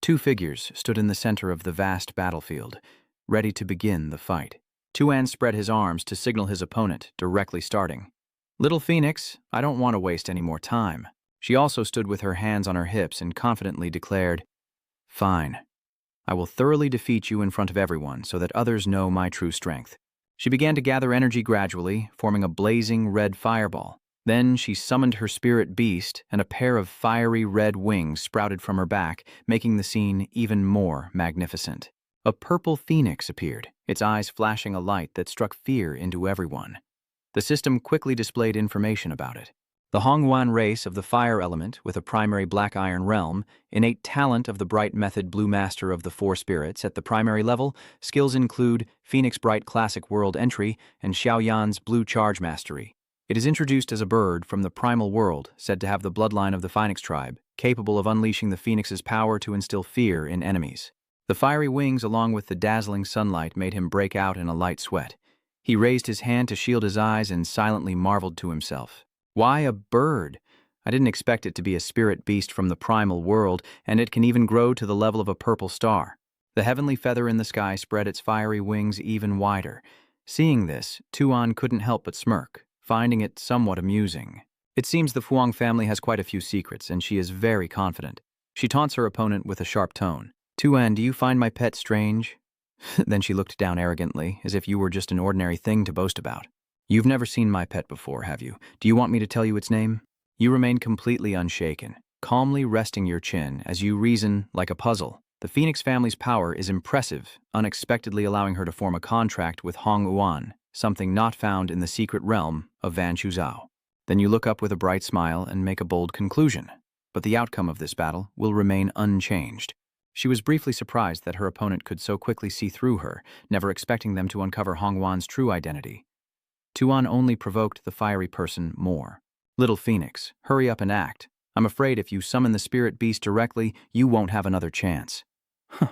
2 figures stood in the center of the vast battlefield, ready to begin the fight. Tuan spread his arms to signal his opponent, directly starting. "Little Phoenix, I don't want to waste any more time." She also stood with her hands on her hips and confidently declared, "Fine. I will thoroughly defeat you in front of everyone so that others know my true strength." She began to gather energy gradually, forming a blazing red fireball. Then she summoned her spirit beast, and a pair of fiery red wings sprouted from her back, making the scene even more magnificent. A purple phoenix appeared, its eyes flashing a light that struck fear into everyone. The system quickly displayed information about it. The Hongwan race of the fire element with a primary black iron realm, innate talent of the bright method blue master of the 4 spirits at the primary level, skills include Phoenix Bright Classic World Entry and Xiaoyan's Blue Charge Mastery. It is introduced as a bird from the primal world, said to have the bloodline of the Phoenix tribe, capable of unleashing the phoenix's power to instill fear in enemies. The fiery wings along with the dazzling sunlight made him break out in a light sweat. He raised his hand to shield his eyes and silently marveled to himself. "Why a bird? I didn't expect it to be a spirit beast from the primal world, and it can even grow to the level of a purple star. The heavenly feather in the sky spread its fiery wings even wider. Seeing this, Tuan couldn't help but smirk, finding it somewhat amusing. It seems the Fuang family has quite a few secrets, and she is very confident. She taunts her opponent with a sharp tone. Tuan, do you find my pet strange? Then she looked down arrogantly, as if you were just an ordinary thing to boast about. You've never seen my pet before, have you? Do you want me to tell you its name? You remain completely unshaken, calmly resting your chin as you reason like a puzzle. The Phoenix family's power is impressive, unexpectedly allowing her to form a contract with Hong Uan, something not found in the secret realm of Van Chuzhao. Then you look up with a bright smile and make a bold conclusion. But the outcome of this battle will remain unchanged. She was briefly surprised that her opponent could so quickly see through her, never expecting them to uncover Hong Wan's true identity. Tuan only provoked the fiery person more. Little Phoenix, hurry up and act. I'm afraid if you summon the spirit beast directly, you won't have another chance. Huh.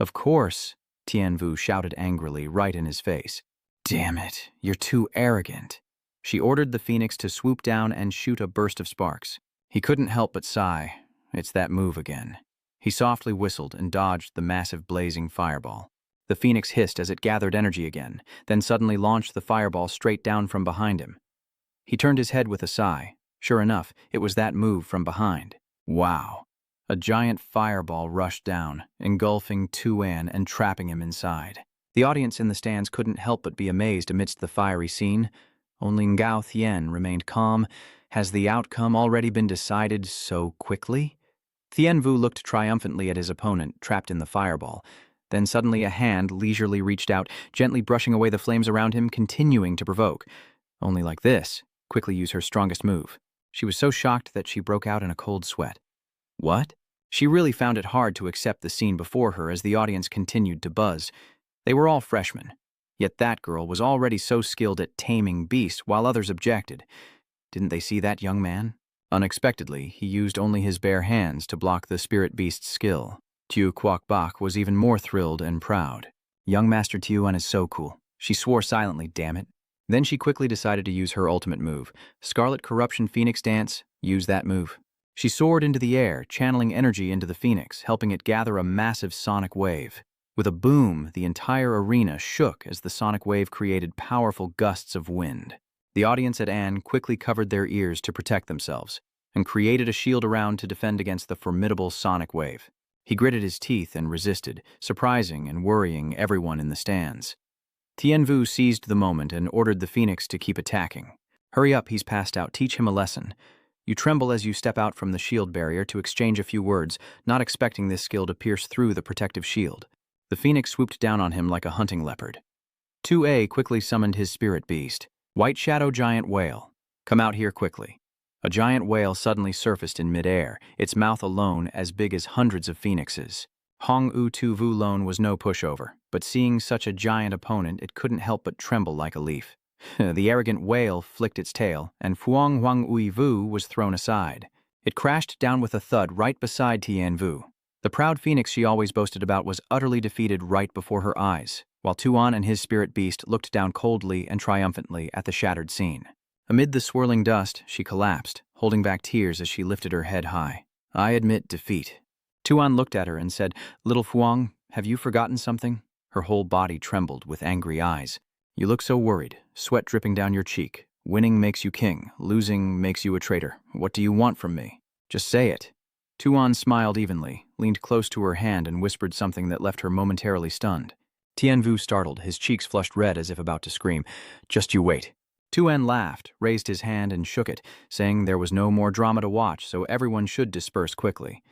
Of course, Tianwu shouted angrily right in his face. Damn it, you're too arrogant. She ordered the Phoenix to swoop down and shoot a burst of sparks. He couldn't help but sigh. It's that move again. He softly whistled and dodged the massive blazing fireball. The Phoenix hissed as it gathered energy again, then suddenly launched the fireball straight down from behind him. He turned his head with a sigh. Sure enough, it was that move from behind. Wow. A giant fireball rushed down, engulfing Tuan and trapping him inside. The audience in the stands couldn't help but be amazed amidst the fiery scene. Only Ngao Thien remained calm. Has the outcome already been decided so quickly? Tianwu looked triumphantly at his opponent, trapped in the fireball. Then suddenly a hand leisurely reached out, gently brushing away the flames around him, continuing to provoke. Only like this, quickly use her strongest move. She was so shocked that she broke out in a cold sweat. What? She really found it hard to accept the scene before her as the audience continued to buzz. They were all freshmen. Yet that girl was already so skilled at taming beasts while others objected. Didn't they see that young man? Unexpectedly, he used only his bare hands to block the spirit beast's skill. Tu Quoc Bach was even more thrilled and proud. Young Master Tuan is so cool. She swore silently, damn it. Then she quickly decided to use her ultimate move. Scarlet Corruption Phoenix Dance, use that move. She soared into the air, channeling energy into the Phoenix, helping it gather a massive sonic wave. With a boom, the entire arena shook as the sonic wave created powerful gusts of wind. The audience at Anne quickly covered their ears to protect themselves, and created a shield around to defend against the formidable sonic wave. He gritted his teeth and resisted, surprising and worrying everyone in the stands. Tianwu seized the moment and ordered the Phoenix to keep attacking. Hurry up, he's passed out, teach him a lesson. You tremble as you step out from the shield barrier to exchange a few words, not expecting this skill to pierce through the protective shield. The Phoenix swooped down on him like a hunting leopard. 2A quickly summoned his spirit beast. White Shadow Giant Whale. Come out here quickly. A giant whale suddenly surfaced in midair, its mouth alone as big as hundreds of phoenixes. Hong U Tu Vu Lone was no pushover, but seeing such a giant opponent, it couldn't help but tremble like a leaf. The arrogant whale flicked its tail, and Fuang Huang Ui Vu was thrown aside. It crashed down with a thud right beside Tianwu. The proud phoenix she always boasted about was utterly defeated right before her eyes, while Tuan and his spirit beast looked down coldly and triumphantly at the shattered scene. Amid the swirling dust, she collapsed, holding back tears as she lifted her head high. I admit defeat. Tuan looked at her and said, Little Fuang, have you forgotten something? Her whole body trembled with angry eyes. You look so worried, sweat dripping down your cheek. Winning makes you king, losing makes you a traitor. What do you want from me? Just say it. Tuan smiled evenly, leaned close to her hand and whispered something that left her momentarily stunned. Tianwu startled, his cheeks flushed red as if about to scream. Just you wait. Tuan laughed, raised his hand and shook it, saying there was no more drama to watch, so everyone should disperse quickly.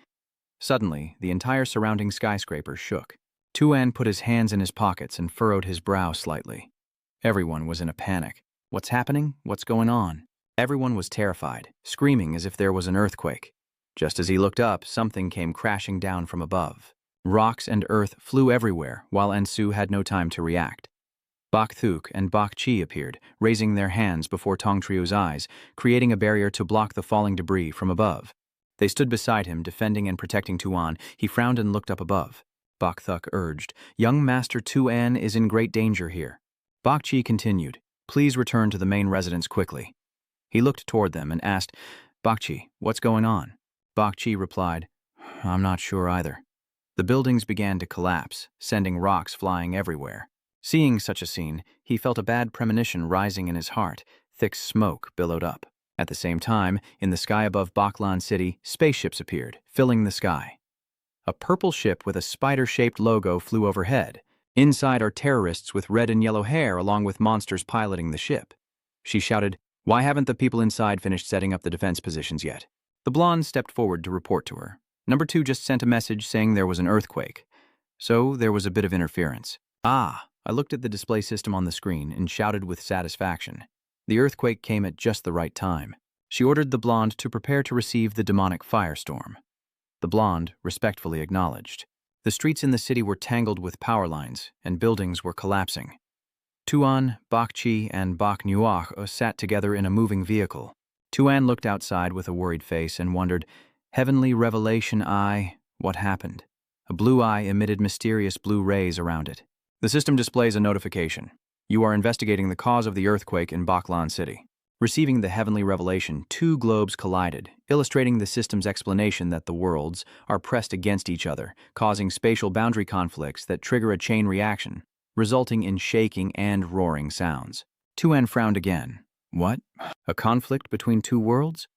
Suddenly, the entire surrounding skyscraper shook. Tuan put his hands in his pockets and furrowed his brow slightly. Everyone was in a panic. What's happening? What's going on? Everyone was terrified, screaming as if there was an earthquake. Just as he looked up, something came crashing down from above. Rocks and earth flew everywhere, while Ansu had no time to react. Bak Thuk and Bak Chi appeared, raising their hands before Tong Trio's eyes, creating a barrier to block the falling debris from above. They stood beside him, defending and protecting Tuan. He frowned and looked up above. Bak Thuk urged, Young Master Tuan is in great danger here. Bak Chi continued, Please return to the main residence quickly. He looked toward them and asked, Bak Chi, what's going on? Bak Chi replied, I'm not sure either. The buildings began to collapse, sending rocks flying everywhere. Seeing such a scene, he felt a bad premonition rising in his heart. Thick smoke billowed up. At the same time, in the sky above Bakulan City, spaceships appeared, filling the sky. A purple ship with a spider-shaped logo flew overhead. Inside are terrorists with red and yellow hair along with monsters piloting the ship. She shouted, "Why haven't the people inside finished setting up the defense positions yet?" The blonde stepped forward to report to her. Number 2 just sent a message saying there was an earthquake. So there was a bit of interference. I looked at the display system on the screen and shouted with satisfaction. The earthquake came at just the right time. She ordered the blonde to prepare to receive the demonic firestorm. The blonde respectfully acknowledged. The streets in the city were tangled with power lines, and buildings were collapsing. Tuan, Bakchi, and Bak Nuach sat together in a moving vehicle. Tuan looked outside with a worried face and wondered, "Heavenly revelation eye, what happened?" A blue eye emitted mysterious blue rays around it. The system displays a notification. You are investigating the cause of the earthquake in Bakulan City. Receiving the heavenly revelation, 2 globes collided, illustrating the system's explanation that the worlds are pressed against each other, causing spatial boundary conflicts that trigger a chain reaction, resulting in shaking and roaring sounds. Tuan frowned again. What? A conflict between 2 worlds?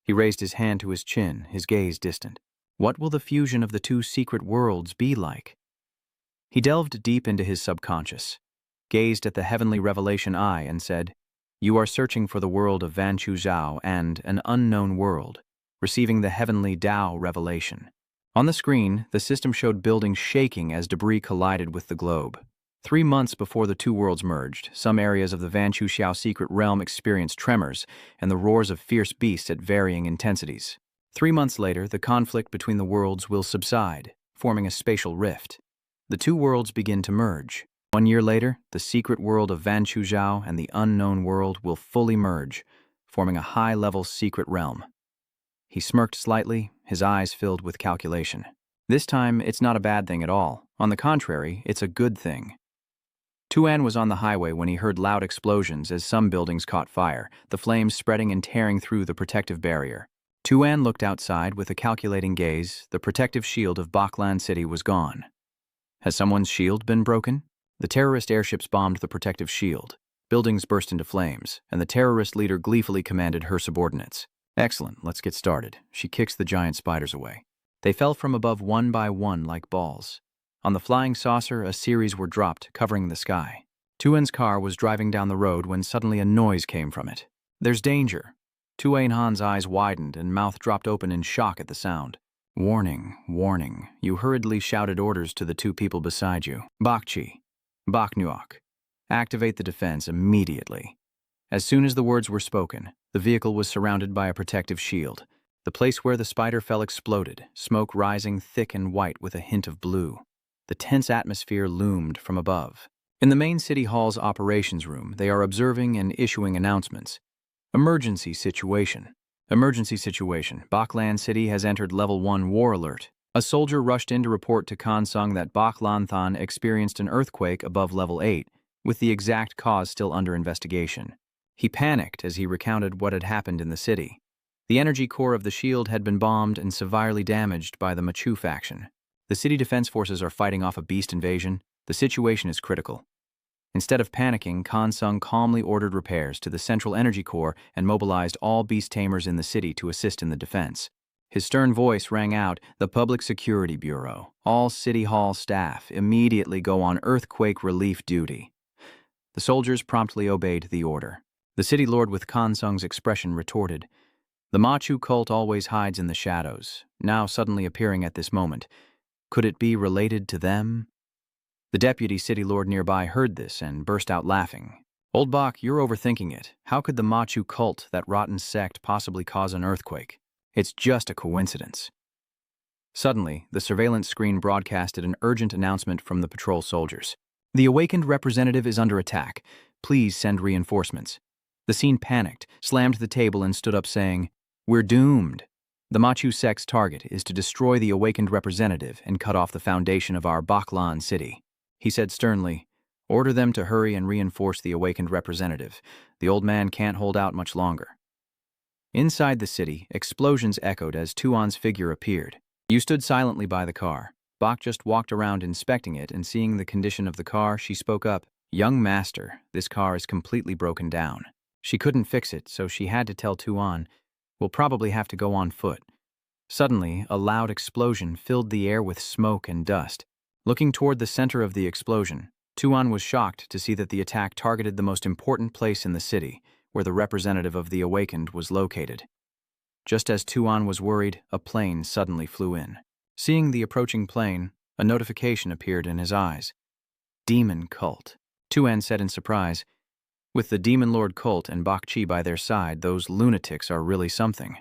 He raised his hand to his chin, his gaze distant. What will the fusion of the 2 secret worlds be like? He delved deep into his subconscious, gazed at the heavenly revelation eye and said, "You are searching for the world of Vanchu Zhao and an unknown world, receiving the heavenly Dao revelation." On the screen, the system showed buildings shaking as debris collided with the globe. 3 months before the 2 worlds merged, some areas of the Vanchu Xiao secret realm experienced tremors and the roars of fierce beasts at varying intensities. 3 months later, the conflict between the worlds will subside, forming a spatial rift. The 2 worlds begin to merge. 1 year later, the secret world of Vanchu Zhao and the unknown world will fully merge, forming a high-level secret realm. He smirked slightly, his eyes filled with calculation. This time, it's not a bad thing at all. On the contrary, it's a good thing. Tuan was on the highway when he heard loud explosions as some buildings caught fire, the flames spreading and tearing through the protective barrier. Tuan looked outside with a calculating gaze. The protective shield of Bakulan City was gone. Has someone's shield been broken? The terrorist airships bombed the protective shield. Buildings burst into flames, and the terrorist leader gleefully commanded her subordinates. Excellent, let's get started. She kicks the giant spiders away. They fell from above one by one like balls. On the flying saucer, a series were dropped, covering the sky. Tuan's car was driving down the road when suddenly a noise came from it. There's danger. Tuan Han's eyes widened and mouth dropped open in shock at the sound. Warning, warning. You hurriedly shouted orders to the 2 people beside you. Bakchi, Baknuak, activate the defense immediately. As soon as the words were spoken, the vehicle was surrounded by a protective shield. The place where the spider fell exploded, smoke rising thick and white with a hint of blue. The tense atmosphere loomed from above. In the main city hall's operations room, they are observing and issuing announcements. Emergency situation. Emergency situation. Bakulan City has entered Level 1 War Alert. A soldier rushed in to report to Kansung that Bakulan experienced an earthquake above Level 8, with the exact cause still under investigation. He panicked as he recounted what had happened in the city. The energy core of the shield had been bombed and severely damaged by the Machu faction. The city defense forces are fighting off a beast invasion. The situation is critical. Instead of panicking, Kansung calmly ordered repairs to the central energy core and mobilized all beast tamers in the city to assist in the defense. His stern voice rang out, "The Public Security Bureau, all City Hall staff, immediately go on earthquake relief duty." The soldiers promptly obeyed the order. The city lord with Kansung's expression retorted, "The Machu cult always hides in the shadows, now suddenly appearing at this moment. Could it be related to them?" The deputy city lord nearby heard this and burst out laughing. "Old Bach, you're overthinking it. How could the Machu cult, that rotten sect, possibly cause an earthquake? It's just a coincidence." Suddenly, the surveillance screen broadcasted an urgent announcement from the patrol soldiers. "The awakened representative is under attack. Please send reinforcements." The scene panicked, slammed the table and stood up saying, "We're doomed. The Machu sect's target is to destroy the awakened representative and cut off the foundation of our Bakulan city." He said sternly, "Order them to hurry and reinforce the awakened representative. The old man can't hold out much longer." Inside the city, explosions echoed as Tuan's figure appeared. "You stood silently by the car. Bach just walked around inspecting it, and seeing the condition of the car, she spoke up. "Young master, this car is completely broken down." She couldn't fix it, so she had to tell Tuan, "We'll probably have to go on foot." Suddenly, a loud explosion filled the air with smoke and dust. Looking toward the center of the explosion, Tuan was shocked to see that the attack targeted the most important place in the city, where the representative of the Awakened was located. Just as Tuan was worried, a plane suddenly flew in. Seeing the approaching plane, a notification appeared in his eyes. Demon Cult. Tuan said in surprise, "With the Demon Lord Cult and Bak Chi by their side, those lunatics are really something."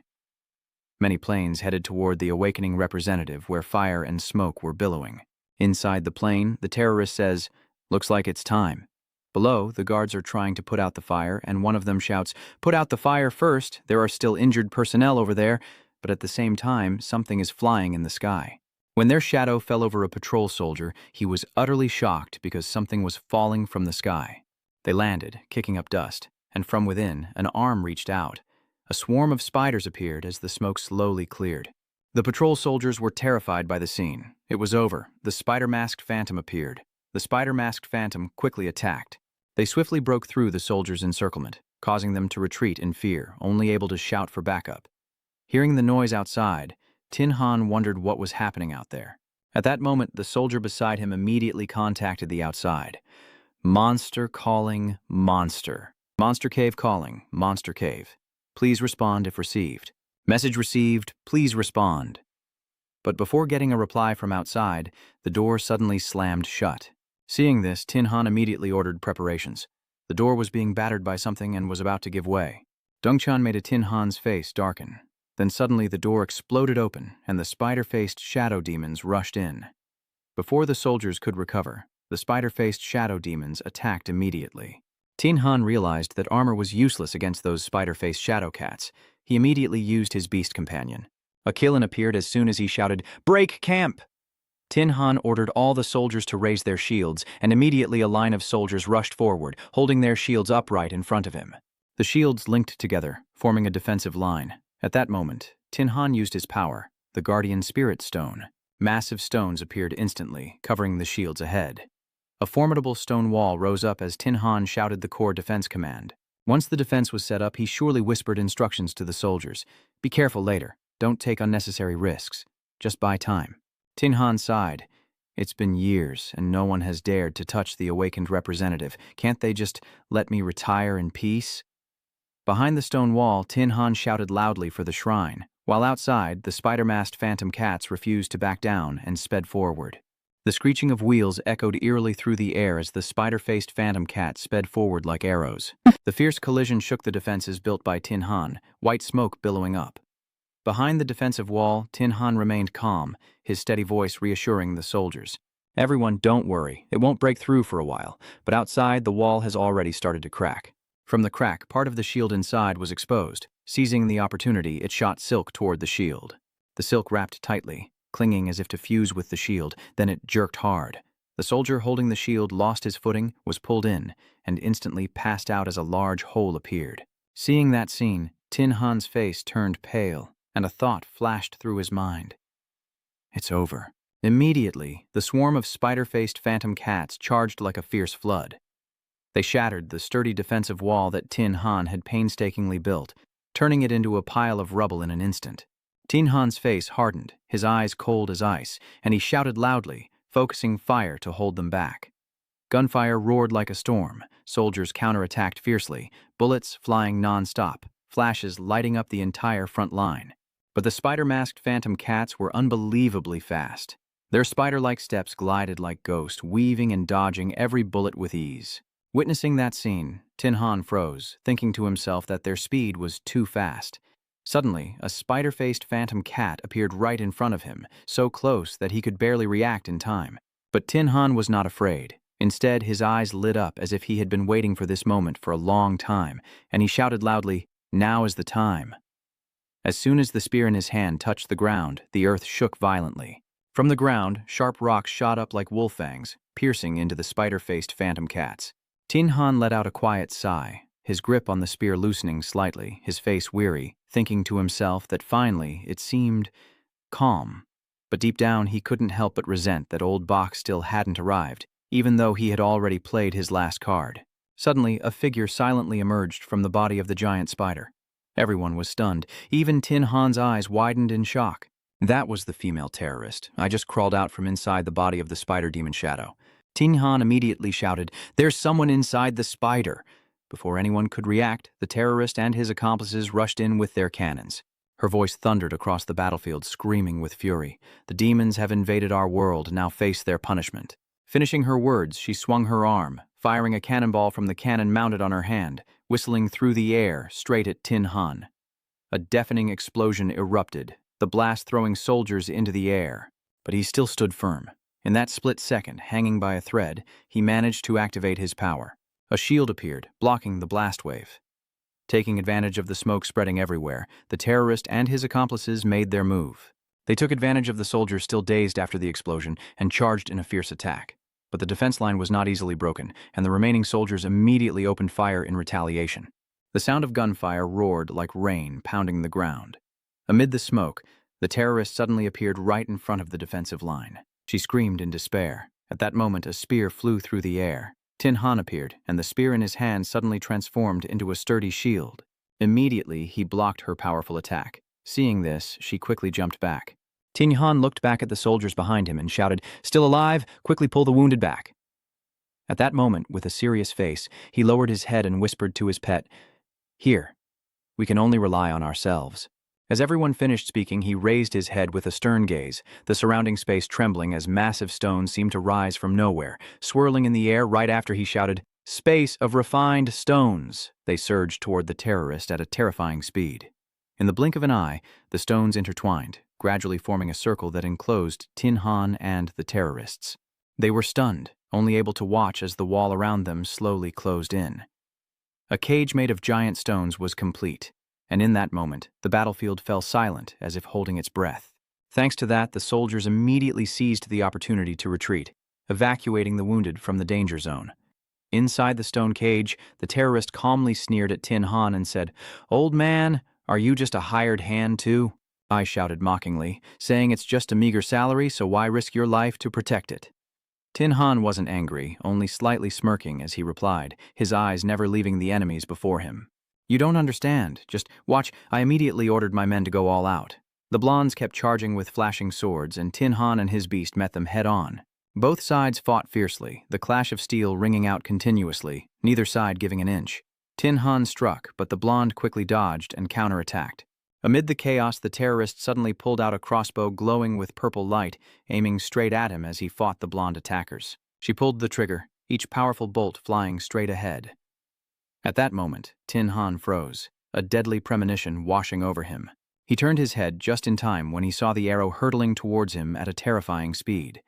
Many planes headed toward the Awakening representative, where fire and smoke were billowing. Inside the plane, the terrorist says, "Looks like it's time." Below, the guards are trying to put out the fire, and one of them shouts, "Put out the fire first, there are still injured personnel over there," but at the same time, something is flying in the sky. When their shadow fell over a patrol soldier, he was utterly shocked because something was falling from the sky. They landed, kicking up dust, and from within, an arm reached out. A swarm of spiders appeared as the smoke slowly cleared. The patrol soldiers were terrified by the scene. It was over. The spider-masked phantom appeared. The spider-masked phantom quickly attacked. They swiftly broke through the soldiers' encirclement, causing them to retreat in fear, only able to shout for backup. Hearing the noise outside, Tin Han wondered what was happening out there. At that moment, the soldier beside him immediately contacted the outside. "Monster calling, monster. Monster cave calling, monster cave. Please respond if received. Message received, please respond." But before getting a reply from outside, the door suddenly slammed shut. Seeing this, Tin Han immediately ordered preparations. The door was being battered by something and was about to give way. Dongchan made a Tin Han's face darken. Then suddenly the door exploded open, and the spider-faced shadow demons rushed in. Before the soldiers could recover, the spider-faced shadow demons attacked immediately. Tin Han realized that armor was useless against those spider-faced shadow cats. He immediately used his beast companion. A Killin appeared as soon as he shouted, "Break camp!" Tin Han ordered all the soldiers to raise their shields, and immediately a line of soldiers rushed forward, holding their shields upright in front of him. The shields linked together, forming a defensive line. At that moment, Tin Han used his power, the Guardian Spirit Stone. Massive stones appeared instantly, covering the shields ahead. A formidable stone wall rose up as Tin Han shouted the core defense command. Once the defense was set up, he surely whispered instructions to the soldiers. "Be careful later. Don't take unnecessary risks. Just buy time." Tin Han sighed. "It's been years, and no one has dared to touch the Awakened representative. Can't they just let me retire in peace?" Behind the stone wall, Tin Han shouted loudly for the shrine, while outside, the spider-masked phantom cats refused to back down and sped forward. The screeching of wheels echoed eerily through the air as the spider-faced phantom cats sped forward like arrows. The fierce collision shook the defenses built by Tin Han, white smoke billowing up. Behind the defensive wall, Tin Han remained calm, his steady voice reassuring the soldiers. "Everyone, don't worry. It won't break through for a while, but outside, the wall has already started to crack." From the crack, part of the shield inside was exposed. Seizing the opportunity, it shot silk toward the shield. The silk wrapped tightly, clinging as if to fuse with the shield, then it jerked hard. The soldier holding the shield lost his footing, was pulled in, and instantly passed out as a large hole appeared. Seeing that scene, Tin Han's face turned pale, and a thought flashed through his mind. It's over. Immediately, the swarm of spider-faced phantom cats charged like a fierce flood. They shattered the sturdy defensive wall that Tin Han had painstakingly built, turning it into a pile of rubble in an instant. Tin Han's face hardened, his eyes cold as ice, and he shouted loudly, focusing fire to hold them back. Gunfire roared like a storm, soldiers counterattacked fiercely, bullets flying non-stop, flashes lighting up the entire front line. But the spider-masked phantom cats were unbelievably fast. Their spider-like steps glided like ghosts, weaving and dodging every bullet with ease. Witnessing that scene, Tin Han froze, thinking to himself that their speed was too fast. Suddenly, a spider-faced phantom cat appeared right in front of him, so close that he could barely react in time. But Tin Han was not afraid. Instead, his eyes lit up as if he had been waiting for this moment for a long time, and he shouted loudly, "Now is the time." As soon as the spear in his hand touched the ground, the earth shook violently. From the ground, sharp rocks shot up like wolf fangs, piercing into the spider-faced phantom cats. Tin Han let out a quiet sigh, his grip on the spear loosening slightly, his face weary, thinking to himself that finally it seemed calm. But deep down, he couldn't help but resent that old Bach still hadn't arrived, even though he had already played his last card. Suddenly, a figure silently emerged from the body of the giant spider. Everyone was stunned. Even Tin Han's eyes widened in shock. That was the female terrorist. I just crawled out from inside the body of the spider demon shadow. Tin Han immediately shouted, "There's someone inside the spider!" Before anyone could react, the terrorist and his accomplices rushed in with their cannons. Her voice thundered across the battlefield, screaming with fury. "The demons have invaded our world, now face their punishment." Finishing her words, she swung her arm, firing a cannonball from the cannon mounted on her hand, whistling through the air straight at Tin Han. A deafening explosion erupted, the blast throwing soldiers into the air. But he still stood firm. In that split second, hanging by a thread, he managed to activate his power. A shield appeared, blocking the blast wave. Taking advantage of the smoke spreading everywhere, the terrorist and his accomplices made their move. They took advantage of the soldiers still dazed after the explosion and charged in a fierce attack. But the defense line was not easily broken, and the remaining soldiers immediately opened fire in retaliation. The sound of gunfire roared like rain pounding the ground. Amid the smoke, the terrorist suddenly appeared right in front of the defensive line. She screamed in despair. At that moment, a spear flew through the air. Tin Han appeared, and the spear in his hand suddenly transformed into a sturdy shield. Immediately, he blocked her powerful attack. Seeing this, she quickly jumped back. Tin Han looked back at the soldiers behind him and shouted, "Still alive? Quickly pull the wounded back." At that moment, with a serious face, he lowered his head and whispered to his pet, "Here, we can only rely on ourselves." As everyone finished speaking, he raised his head with a stern gaze, the surrounding space trembling as massive stones seemed to rise from nowhere, swirling in the air right after he shouted, "Space of refined stones!" They surged toward the terrorist at a terrifying speed. In the blink of an eye, the stones intertwined, gradually forming a circle that enclosed Tin Han and the terrorists. They were stunned, only able to watch as the wall around them slowly closed in. A cage made of giant stones was complete, and in that moment, the battlefield fell silent as if holding its breath. Thanks to that, the soldiers immediately seized the opportunity to retreat, evacuating the wounded from the danger zone. Inside the stone cage, the terrorist calmly sneered at Tin Han and said, "Old man, are you just a hired hand too?" I shouted mockingly, saying it's just a meager salary, so why risk your life to protect it? Tin Han wasn't angry, only slightly smirking as he replied, his eyes never leaving the enemies before him. "You don't understand. Just watch." I immediately ordered my men to go all out. The blondes kept charging with flashing swords, and Tin Han and his beast met them head-on. Both sides fought fiercely, the clash of steel ringing out continuously, neither side giving an inch. Tin Han struck, but the blonde quickly dodged and counterattacked. Amid the chaos, the terrorist suddenly pulled out a crossbow glowing with purple light, aiming straight at him as he fought the blonde attackers. She pulled the trigger, each powerful bolt flying straight ahead. At that moment, Tin Han froze, a deadly premonition washing over him. He turned his head just in time when he saw the arrow hurtling towards him at a terrifying speed.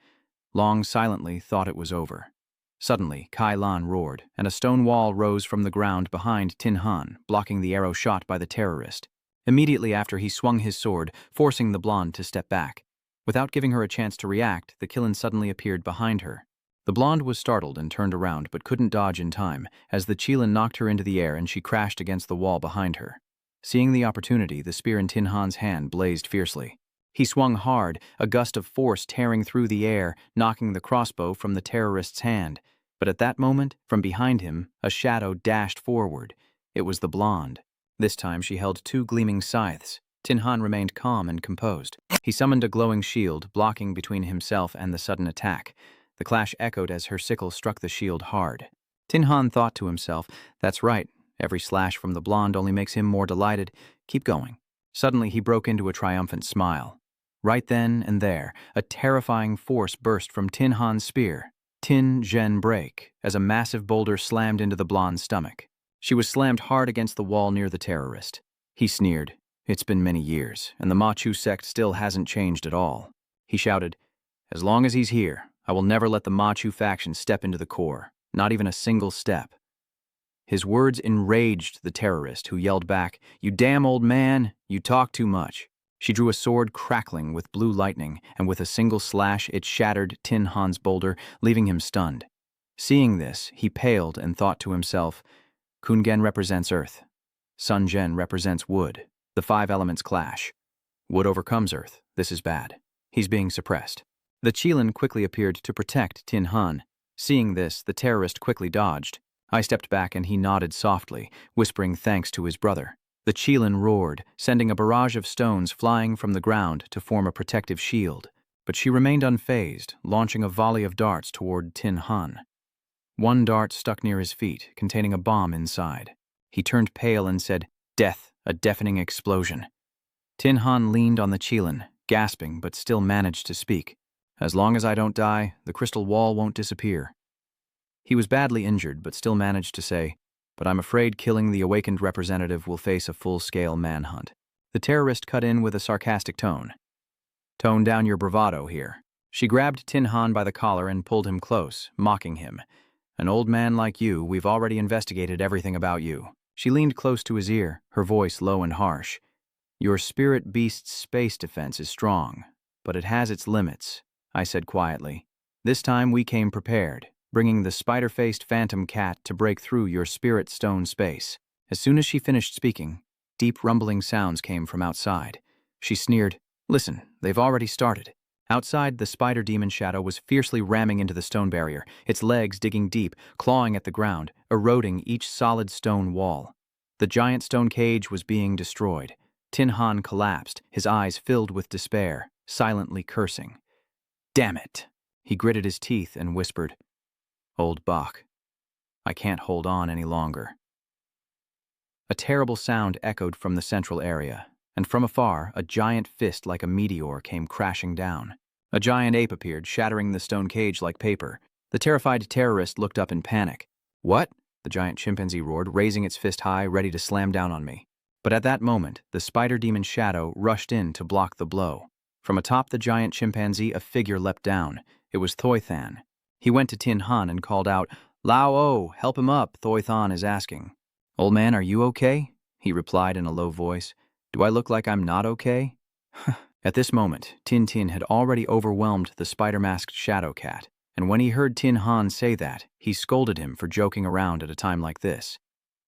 Long silently thought it was over. Suddenly, Kai Lan roared, and a stone wall rose from the ground behind Tin Han, blocking the arrow shot by the terrorist. Immediately after, he swung his sword, forcing the blonde to step back. Without giving her a chance to react, the Kilin suddenly appeared behind her. The blonde was startled and turned around but couldn't dodge in time, as the Qilin knocked her into the air and she crashed against the wall behind her. Seeing the opportunity, the spear in Tin Han's hand blazed fiercely. He swung hard, a gust of force tearing through the air, knocking the crossbow from the terrorist's hand. But at that moment, from behind him, a shadow dashed forward. It was the blonde. This time she held two gleaming scythes. Tin Han remained calm and composed. He summoned a glowing shield, blocking between himself and the sudden attack. The clash echoed as her sickle struck the shield hard. Tin Han thought to himself, "That's right. Every slash from the blonde only makes him more delighted. Keep going." Suddenly he broke into a triumphant smile. Right then and there, a terrifying force burst from Tin Han's spear. Tin Zhen break, as a massive boulder slammed into the blonde's stomach. She was slammed hard against the wall near the terrorist. He sneered. "It's been many years, and the Ma Chu sect still hasn't changed at all." He shouted, "As long as he's here, I will never let the Ma Chu faction step into the core, not even a single step." His words enraged the terrorist, who yelled back, "You damn old man, you talk too much." She drew a sword crackling with blue lightning, and with a single slash it shattered Tin Han's boulder, leaving him stunned. Seeing this, he paled and thought to himself, Kungen represents earth. Sun Zhen represents wood. The 5 elements clash. Wood overcomes earth. This is bad. He's being suppressed. The Qilin quickly appeared to protect Tin Han. Seeing this, the terrorist quickly dodged. I stepped back and he nodded softly, whispering thanks to his brother. The Qilin roared, sending a barrage of stones flying from the ground to form a protective shield. But she remained unfazed, launching a volley of darts toward Tin Han. One dart stuck near his feet, containing a bomb inside. He turned pale and said, "Death, a deafening explosion." Tin Han leaned on the Qilin, gasping but still managed to speak. "As long as I don't die, the crystal wall won't disappear." He was badly injured but still managed to say, "But I'm afraid killing the awakened representative will face a full-scale manhunt." The terrorist cut in with a sarcastic tone. "Tone down your bravado here." She grabbed Tin Han by the collar and pulled him close, mocking him. "An old man like you, we've already investigated everything about you." She leaned close to his ear, her voice low and harsh. "Your spirit beast's space defense is strong, but it has its limits," I said quietly. "This time we came prepared, bringing the spider-faced phantom cat to break through your spirit stone space." As soon as she finished speaking, deep rumbling sounds came from outside. She sneered, "Listen, they've already started." Outside, the spider demon shadow was fiercely ramming into the stone barrier, its legs digging deep, clawing at the ground, eroding each solid stone wall. The giant stone cage was being destroyed. Tin Han collapsed, his eyes filled with despair, silently cursing. "Damn it!" He gritted his teeth and whispered, "Old Bach, I can't hold on any longer." A terrible sound echoed from the central area, and from afar, a giant fist like a meteor came crashing down. A giant ape appeared, shattering the stone cage like paper. The terrified terrorist looked up in panic. "What?" the giant chimpanzee roared, raising its fist high, ready to slam down on me. But at that moment, the spider demon shadow rushed in to block the blow. From atop the giant chimpanzee, a figure leapt down. It was Thoithan. He went to Tin Han and called out, "Lao-O, help him up, Thoithan is asking." "Old man, are you okay?" he replied in a low voice. "Do I look like I'm not okay?" At this moment, Tin Tin had already overwhelmed the spider-masked shadow cat, and when he heard Tin Han say that, he scolded him for joking around at a time like this.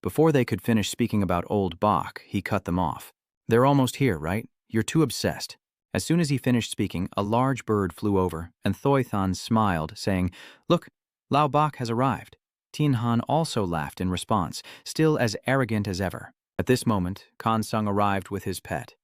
Before they could finish speaking about old Bach, he cut them off. "They're almost here, right? You're too obsessed." As soon as he finished speaking, a large bird flew over, and Thoithan smiled, saying, "Look, Lao Bach has arrived." Tin Han also laughed in response, still as arrogant as ever. At this moment, Kansung arrived with his pet.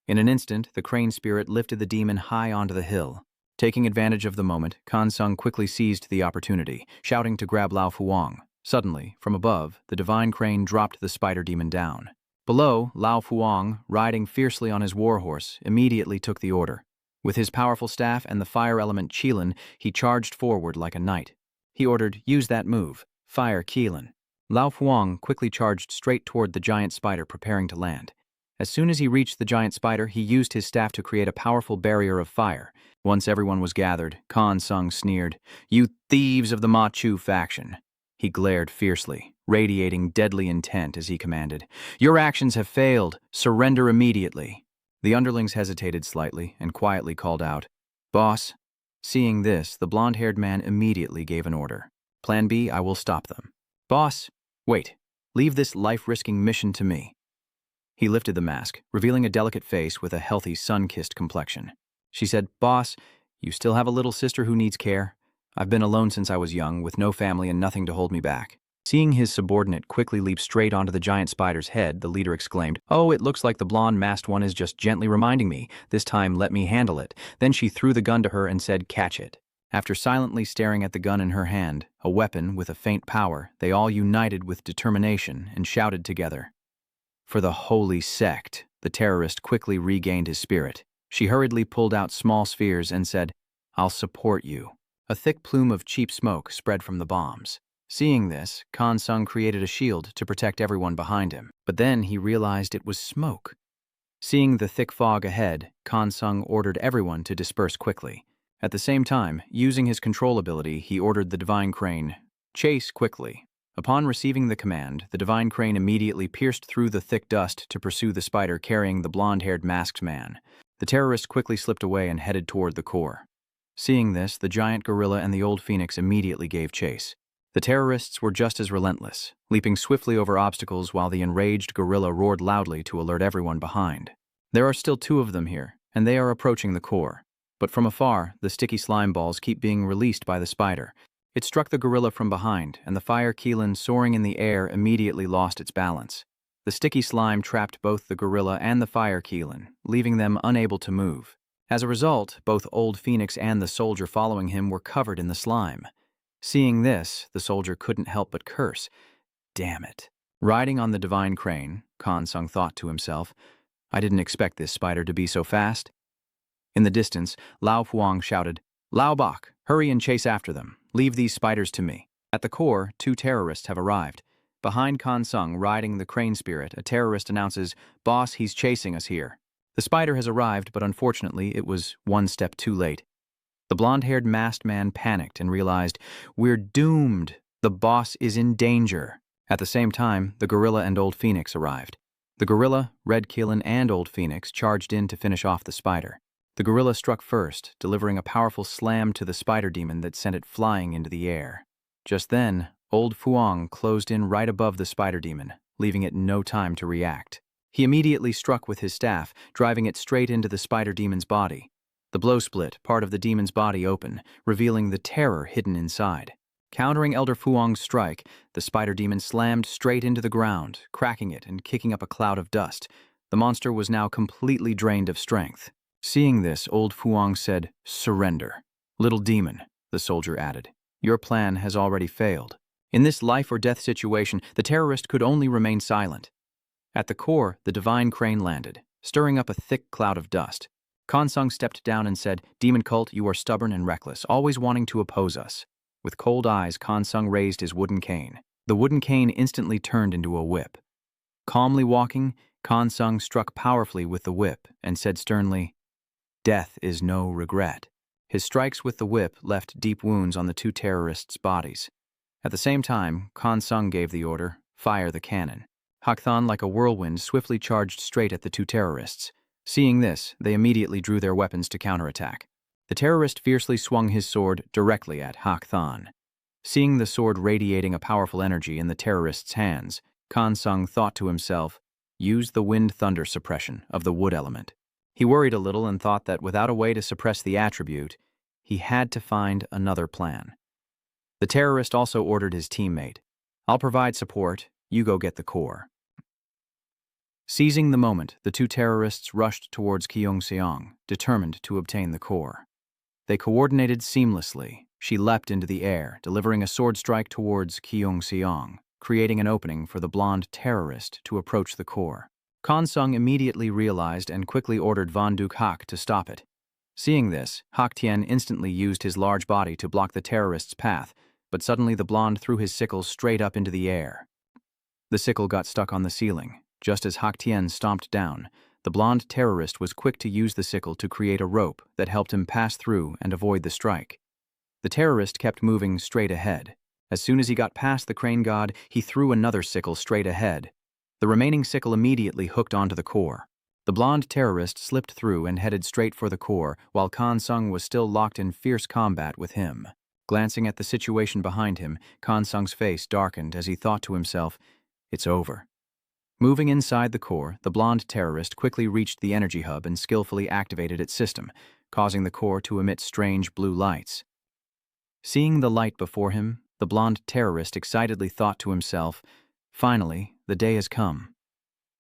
In an instant, the crane spirit lifted the demon high onto the hill. Taking advantage of the moment, Kansung quickly seized the opportunity, shouting to grab Lao Fuang. Suddenly, from above, the divine crane dropped the spider demon down. Below, Lao Fuang, riding fiercely on his warhorse, immediately took the order. With his powerful staff and the fire element Qilin, he charged forward like a knight. He ordered, "Use that move. Fire Qilin." Lao Fuang quickly charged straight toward the giant spider preparing to land. As soon as he reached the giant spider, he used his staff to create a powerful barrier of fire. Once everyone was gathered, Kansung sneered, "You thieves of the Ma Chu faction." He glared fiercely, radiating deadly intent as he commanded, "Your actions have failed. Surrender immediately." The underlings hesitated slightly and quietly called out, "Boss." Seeing this, the blonde-haired man immediately gave an order. "Plan B, I will stop them." "Boss, wait. Leave this life-risking mission to me." He lifted the mask, revealing a delicate face with a healthy sun-kissed complexion. She said, "Boss, you still have a little sister who needs care. I've been alone since I was young, with no family and nothing to hold me back." Seeing his subordinate quickly leap straight onto the giant spider's head, the leader exclaimed, "Oh, it looks like the blonde masked one is just gently reminding me. This time, let me handle it." Then she threw the gun to her and said, "Catch it." After silently staring at the gun in her hand, a weapon with a faint power, they all united with determination and shouted together. "For the holy sect." The terrorist quickly regained his spirit. She hurriedly pulled out small spheres and said, "I'll support you." A thick plume of cheap smoke spread from the bombs. Seeing this, Kansung created a shield to protect everyone behind him, but then he realized it was smoke. Seeing the thick fog ahead, Kansung ordered everyone to disperse quickly. At the same time, using his control ability, he ordered the divine crane, "Chase quickly." Upon receiving the command, the divine crane immediately pierced through the thick dust to pursue the spider carrying the blonde-haired masked man. The terrorist quickly slipped away and headed toward the core. Seeing this, the giant gorilla and the old phoenix immediately gave chase. The terrorists were just as relentless, leaping swiftly over obstacles while the enraged gorilla roared loudly to alert everyone behind. There are still 2 of them here, and they are approaching the core. But from afar, the sticky slime balls keep being released by the spider. It struck the gorilla from behind, and the fire Keelan soaring in the air immediately lost its balance. The sticky slime trapped both the gorilla and the fire Keelan, leaving them unable to move. As a result, both Old Phoenix and the soldier following him were covered in the slime. Seeing this, the soldier couldn't help but curse. Damn it. Riding on the divine crane, Kansung thought to himself, I didn't expect this spider to be so fast. In the distance, Lao Fuang shouted, Lao Bak, hurry and chase after them. Leave these spiders to me. At the core, 2 terrorists have arrived. Behind Kansung, riding the crane spirit, a terrorist announces, Boss, he's chasing us here. The spider has arrived, but unfortunately, it was one step too late. The blonde-haired masked man panicked and realized, we're doomed. The boss is in danger. At the same time, the gorilla and Old Phoenix arrived. The gorilla, Red Keelan, and Old Phoenix charged in to finish off the spider. The gorilla struck first, delivering a powerful slam to the spider demon that sent it flying into the air. Just then, Old Fuang closed in right above the spider demon, leaving it no time to react. He immediately struck with his staff, driving it straight into the spider demon's body. The blow split part of the demon's body open, revealing the terror hidden inside. Countering Elder Fuang's strike, the spider demon slammed straight into the ground, cracking it and kicking up a cloud of dust. The monster was now completely drained of strength. Seeing this, Old Fuang said, Surrender. Little demon, the soldier added, your plan has already failed. In this life-or-death situation, the terrorist could only remain silent. At the core, the divine crane landed, stirring up a thick cloud of dust. Kansung stepped down and said, Demon Cult, you are stubborn and reckless, always wanting to oppose us. With cold eyes, Kansung raised his wooden cane. The wooden cane instantly turned into a whip. Calmly walking, Kansung struck powerfully with the whip and said sternly, Death is no regret. His strikes with the whip left deep wounds on the 2 terrorists' bodies. At the same time, Kansung gave the order, fire the cannon. Hakthan, like a whirlwind, swiftly charged straight at the 2 terrorists. Seeing this, they immediately drew their weapons to counterattack. The terrorist fiercely swung his sword directly at Hakthan. Seeing the sword radiating a powerful energy in the terrorist's hands, Kansung thought to himself, use the wind-thunder suppression of the wood element. He worried a little and thought that without a way to suppress the attribute, he had to find another plan. The terrorist also ordered his teammate, I'll provide support, you go get the core. Seizing the moment, the 2 terrorists rushed towards Kyung-seong, determined to obtain the core. They coordinated seamlessly. She leapt into the air, delivering a sword strike towards Kyung-seong, creating an opening for the blonde terrorist to approach the core. Kansung immediately realized and quickly ordered Von Duke Hak to stop it. Seeing this, Hak Tien instantly used his large body to block the terrorist's path, but suddenly the blonde threw his sickle straight up into the air. The sickle got stuck on the ceiling. Just as Hak Tien stomped down, the blonde terrorist was quick to use the sickle to create a rope that helped him pass through and avoid the strike. The terrorist kept moving straight ahead. As soon as he got past the crane god, he threw another sickle straight ahead. The remaining sickle immediately hooked onto the core. The blonde terrorist slipped through and headed straight for the core, while Kansung was still locked in fierce combat with him. Glancing at the situation behind him, Kansung's face darkened as he thought to himself, it's over. Moving inside the core, the blonde terrorist quickly reached the energy hub and skillfully activated its system, causing the core to emit strange blue lights. Seeing the light before him, the blonde terrorist excitedly thought to himself, finally, the day has come.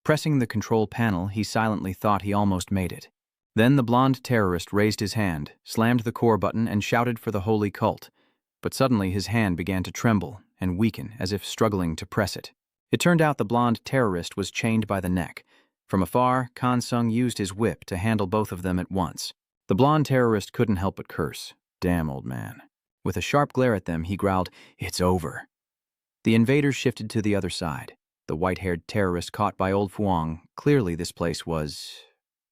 Pressing the control panel, he silently thought he almost made it. Then the blonde terrorist raised his hand, slammed the core button, and shouted for the holy cult. But suddenly his hand began to tremble and weaken as if struggling to press it. It turned out the blonde terrorist was chained by the neck. From afar, Kansung used his whip to handle both of them at once. The blonde terrorist couldn't help but curse. Damn, old man. With a sharp glare at them, he growled, it's over. The invaders shifted to the other side. The white-haired terrorist caught by Old Fuang. Clearly this place was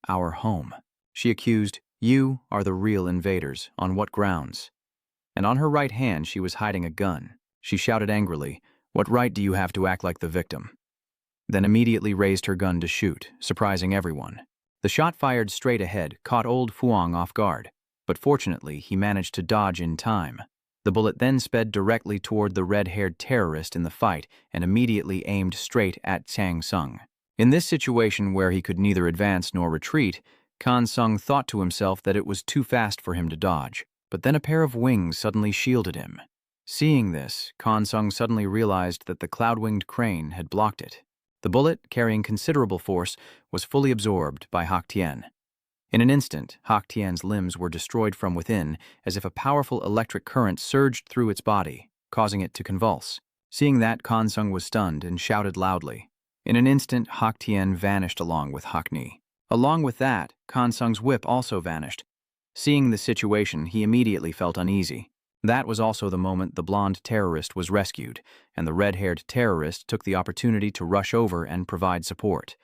our home. She accused, you are the real invaders. On what grounds? And on her right hand she was hiding a gun. She shouted angrily, what right do you have to act like the victim? Then immediately raised her gun to shoot, surprising everyone. The shot fired straight ahead caught Old Fuang off guard, but fortunately he managed to dodge in time. The bullet then sped directly toward the red-haired terrorist in the fight and immediately aimed straight at Tsang Sung. In this situation where he could neither advance nor retreat, Kan Sung thought to himself that it was too fast for him to dodge, but then a pair of wings suddenly shielded him. Seeing this, Kan Sung suddenly realized that the cloud-winged crane had blocked it. The bullet, carrying considerable force, was fully absorbed by Hak Tien. In an instant, Hak Tien's limbs were destroyed from within, as if a powerful electric current surged through its body, causing it to convulse. Seeing that, Kan Sung was stunned and shouted loudly. In an instant, Hak Tien vanished along with Hak Ni. Along with that, Kan Sung's whip also vanished. Seeing the situation, he immediately felt uneasy. That was also the moment the blonde terrorist was rescued, and the red-haired terrorist took the opportunity to rush over and provide support.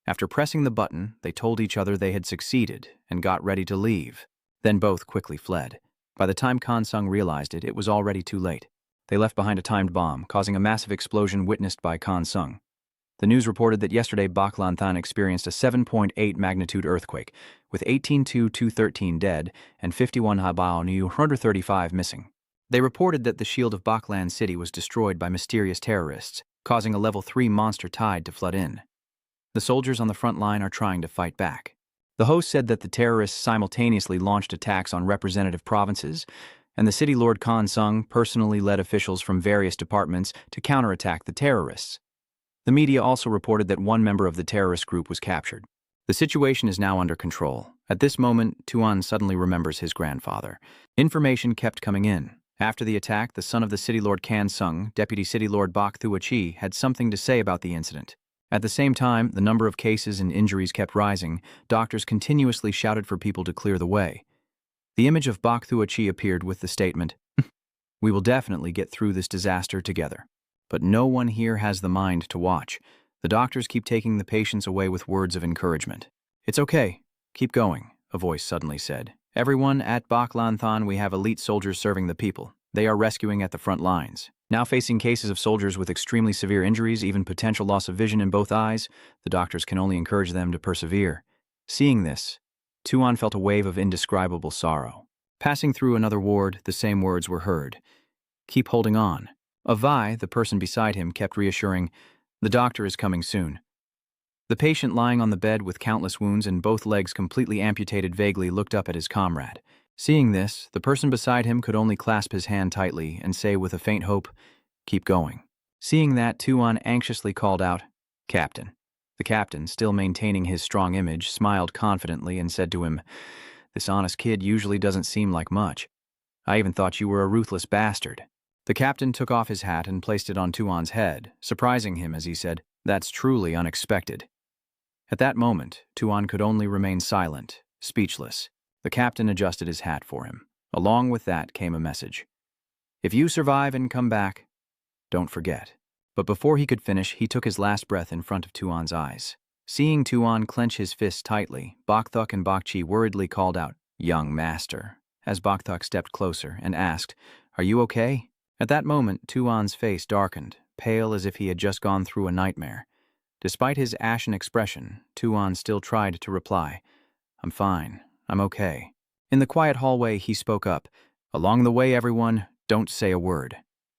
After pressing the button, they told each other they had succeeded and got ready to leave. Then both quickly fled. By the time Kan Sung realized it, it was already too late. They left behind a timed bomb, causing a massive explosion witnessed by Kan Sung. The news reported that yesterday Baklanthan experienced a 7.8 magnitude earthquake, with 18,213 dead and 51 Habao New 135 missing. They reported that the shield of Baklan City was destroyed by mysterious terrorists, causing a level 3 monster tide to flood in. The soldiers on the front line are trying to fight back. The host said that the terrorists simultaneously launched attacks on representative provinces, and the city lord Kan Sung personally led officials from various departments to counterattack the terrorists. The media also reported that one member of the terrorist group was captured. The situation is now under control. At this moment, Tuan suddenly remembers his grandfather. Information kept coming in. After the attack, the son of the city lord Kan Sung, deputy city lord Bak Thua Chi, had something to say about the incident. At the same time, the number of cases and injuries kept rising. Doctors continuously shouted for people to clear the way. The image of Bak Thua Chi appeared with the statement, "We will definitely get through this disaster together." But no one here has the mind to watch. The doctors keep taking the patients away with words of encouragement. "It's okay. Keep going," a voice suddenly said. "Everyone at Baklanthan, we have elite soldiers serving the people. They are rescuing at the front lines. Now facing cases of soldiers with extremely severe injuries, even potential loss of vision in both eyes, the doctors can only encourage them to persevere." Seeing this, Tuan felt a wave of indescribable sorrow. Passing through another ward, the same words were heard. "Keep holding on." Avai, the person beside him, kept reassuring, "The doctor is coming soon." The patient lying on the bed with countless wounds and both legs completely amputated vaguely looked up at his comrade. Seeing this, the person beside him could only clasp his hand tightly and say with a faint hope, "Keep going." Seeing that, Tuan anxiously called out, "Captain." The captain, still maintaining his strong image, smiled confidently and said to him, "This honest kid usually doesn't seem like much. I even thought you were a ruthless bastard." The captain took off his hat and placed it on Tuan's head, surprising him as he said, "That's truly unexpected." At that moment, Tuan could only remain silent, speechless. The captain adjusted his hat for him. Along with that came a message. "If you survive and come back, don't forget." But before he could finish, he took his last breath in front of Tuan's eyes. Seeing Tuan clench his fists tightly, Bakthuk and Bakchi worriedly called out, "Young master," as Bakthuk stepped closer and asked, "Are you okay?" At that moment, Tuan's face darkened, pale as if he had just gone through a nightmare. Despite his ashen expression, Tuan still tried to reply, "I'm fine. I'm okay." In the quiet hallway, he spoke up, "Along the way, everyone, don't say a word."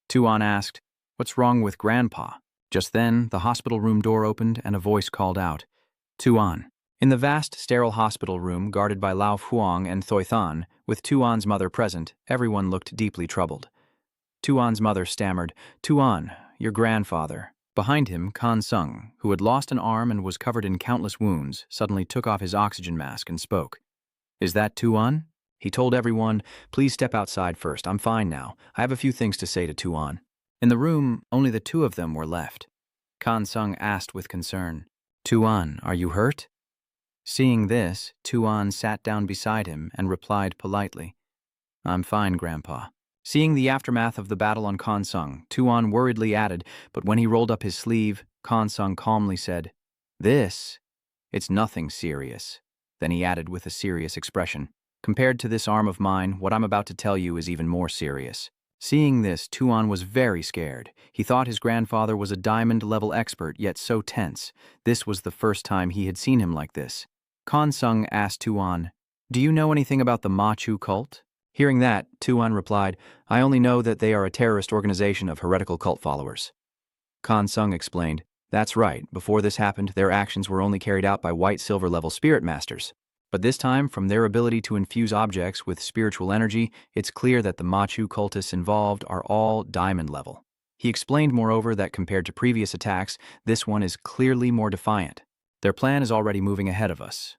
Tuan asked, "What's wrong with Grandpa?" Just then, the hospital room door opened and a voice called out, "Tuan." In the vast, sterile hospital room guarded by Lao Huang and Thoi Than, with Tuan's mother present, everyone looked deeply troubled. Tuan's mother stammered, "Tuan, your grandfather." Behind him, Kan Sung, who had lost an arm and was covered in countless wounds, suddenly took off his oxygen mask and spoke. "Is that Tuan?" He told everyone, "Please step outside first. I'm fine now. I have a few things to say to Tuan." In the room, only the two of them were left. Kan Sung asked with concern, "Tuan, are you hurt?" Seeing this, Tuan sat down beside him and replied politely, "I'm fine, Grandpa." Seeing the aftermath of the battle on Kan Sung, Tuan worriedly added, but when he rolled up his sleeve, Kan Sung calmly said, It's nothing serious." Then he added with a serious expression, "Compared to this arm of mine, what I'm about to tell you is even more serious." Seeing this, Tuan was very scared. He thought his grandfather was a diamond-level expert, yet so tense. This was the first time he had seen him like this. Kan Sung asked Tuan, "Do you know anything about the Machu cult?" Hearing that, Tuan replied, "I only know that they are a terrorist organization of heretical cult followers." Kan Sung explained, "That's right. Before this happened, their actions were only carried out by white silver-level spirit masters. But this time, from their ability to infuse objects with spiritual energy, it's clear that the Machu cultists involved are all diamond level. He explained, moreover, that compared to previous attacks, this one is clearly more defiant. Their plan is already moving ahead of us.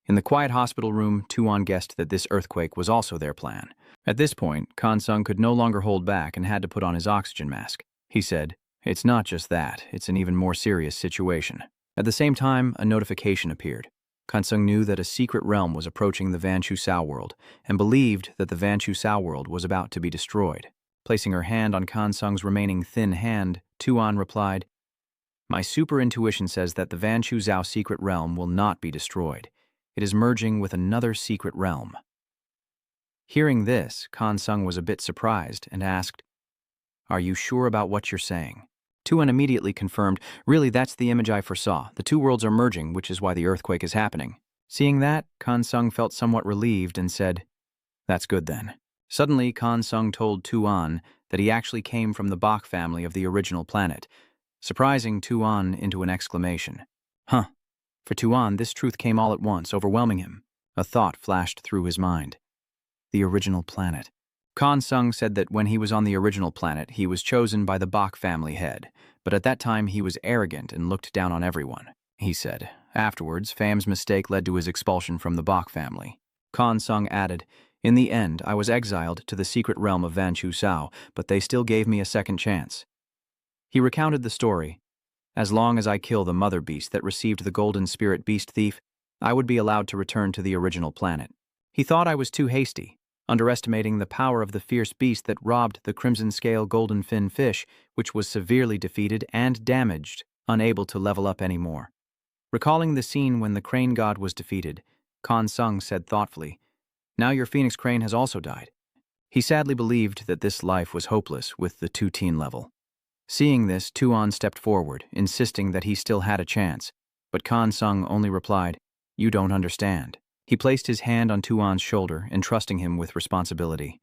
In the quiet hospital room, Tuan guessed that this earthquake was also their plan. At this point, Kansung could no longer hold back and had to put on his oxygen mask. He said, "It's not just that, it's an even more serious situation." At the same time, a notification appeared. Kansung knew that a secret realm was approaching the Van Chu Sao world and believed that the Van Chu Sao world was about to be destroyed. Placing her hand on Kansung's remaining thin hand, Tuan replied, "My super intuition says that the Van Chu Zhao secret realm will not be destroyed. It is merging with another secret realm." Hearing this, Kansung was a bit surprised and asked, "Are you sure about what you're saying?" Tuan immediately confirmed, "Really, that's the image I foresaw. The two worlds are merging, which is why the earthquake is happening." Seeing that, Kansung felt somewhat relieved and said, "That's good then." Suddenly, Kansung told Tuan that he actually came from the Bach family of the original planet, surprising Tuan into an exclamation. Huh. For Tuan, this truth came all at once, overwhelming him. A thought flashed through his mind. The original planet. Kansung said that when he was on the original planet, he was chosen by the Bach family head, but at that time he was arrogant and looked down on everyone, he said. Afterwards, Fam's mistake led to his expulsion from the Bach family. Kansung added, "In the end, I was exiled to the secret realm of Van Chu Sao, but they still gave me a second chance." He recounted the story. "As long as I kill the mother beast that received the golden spirit beast thief, I would be allowed to return to the original planet. He thought I was too hasty, underestimating the power of the fierce beast that robbed the crimson scale golden fin fish, which was severely defeated and damaged, unable to level up anymore." Recalling the scene when the crane god was defeated, Kansung said thoughtfully, "Now your phoenix crane has also died." He sadly believed that this life was hopeless with the 2-teen level. Seeing this, Tuan stepped forward, insisting that he still had a chance, but Kansung only replied, "You don't understand." He placed his hand on Tuan's shoulder, entrusting him with responsibility.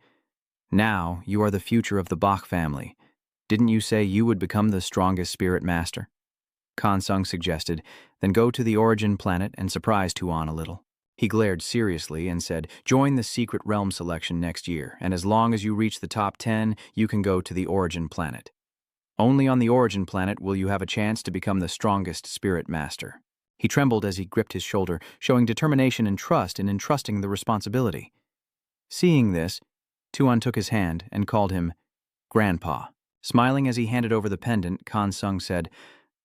"Now, you are the future of the Bach family. Didn't you say you would become the strongest spirit master?" Kansung suggested, "Then go to the origin planet and surprise Tuan a little." He glared seriously and said, "Join the secret realm selection next year, and as long as you reach the top 10, you can go to the origin planet. Only on the origin planet will you have a chance to become the strongest spirit master." He trembled as he gripped his shoulder, showing determination and trust in entrusting the responsibility. Seeing this, Tuan took his hand and called him Grandpa. Smiling as he handed over the pendant, Kansung said,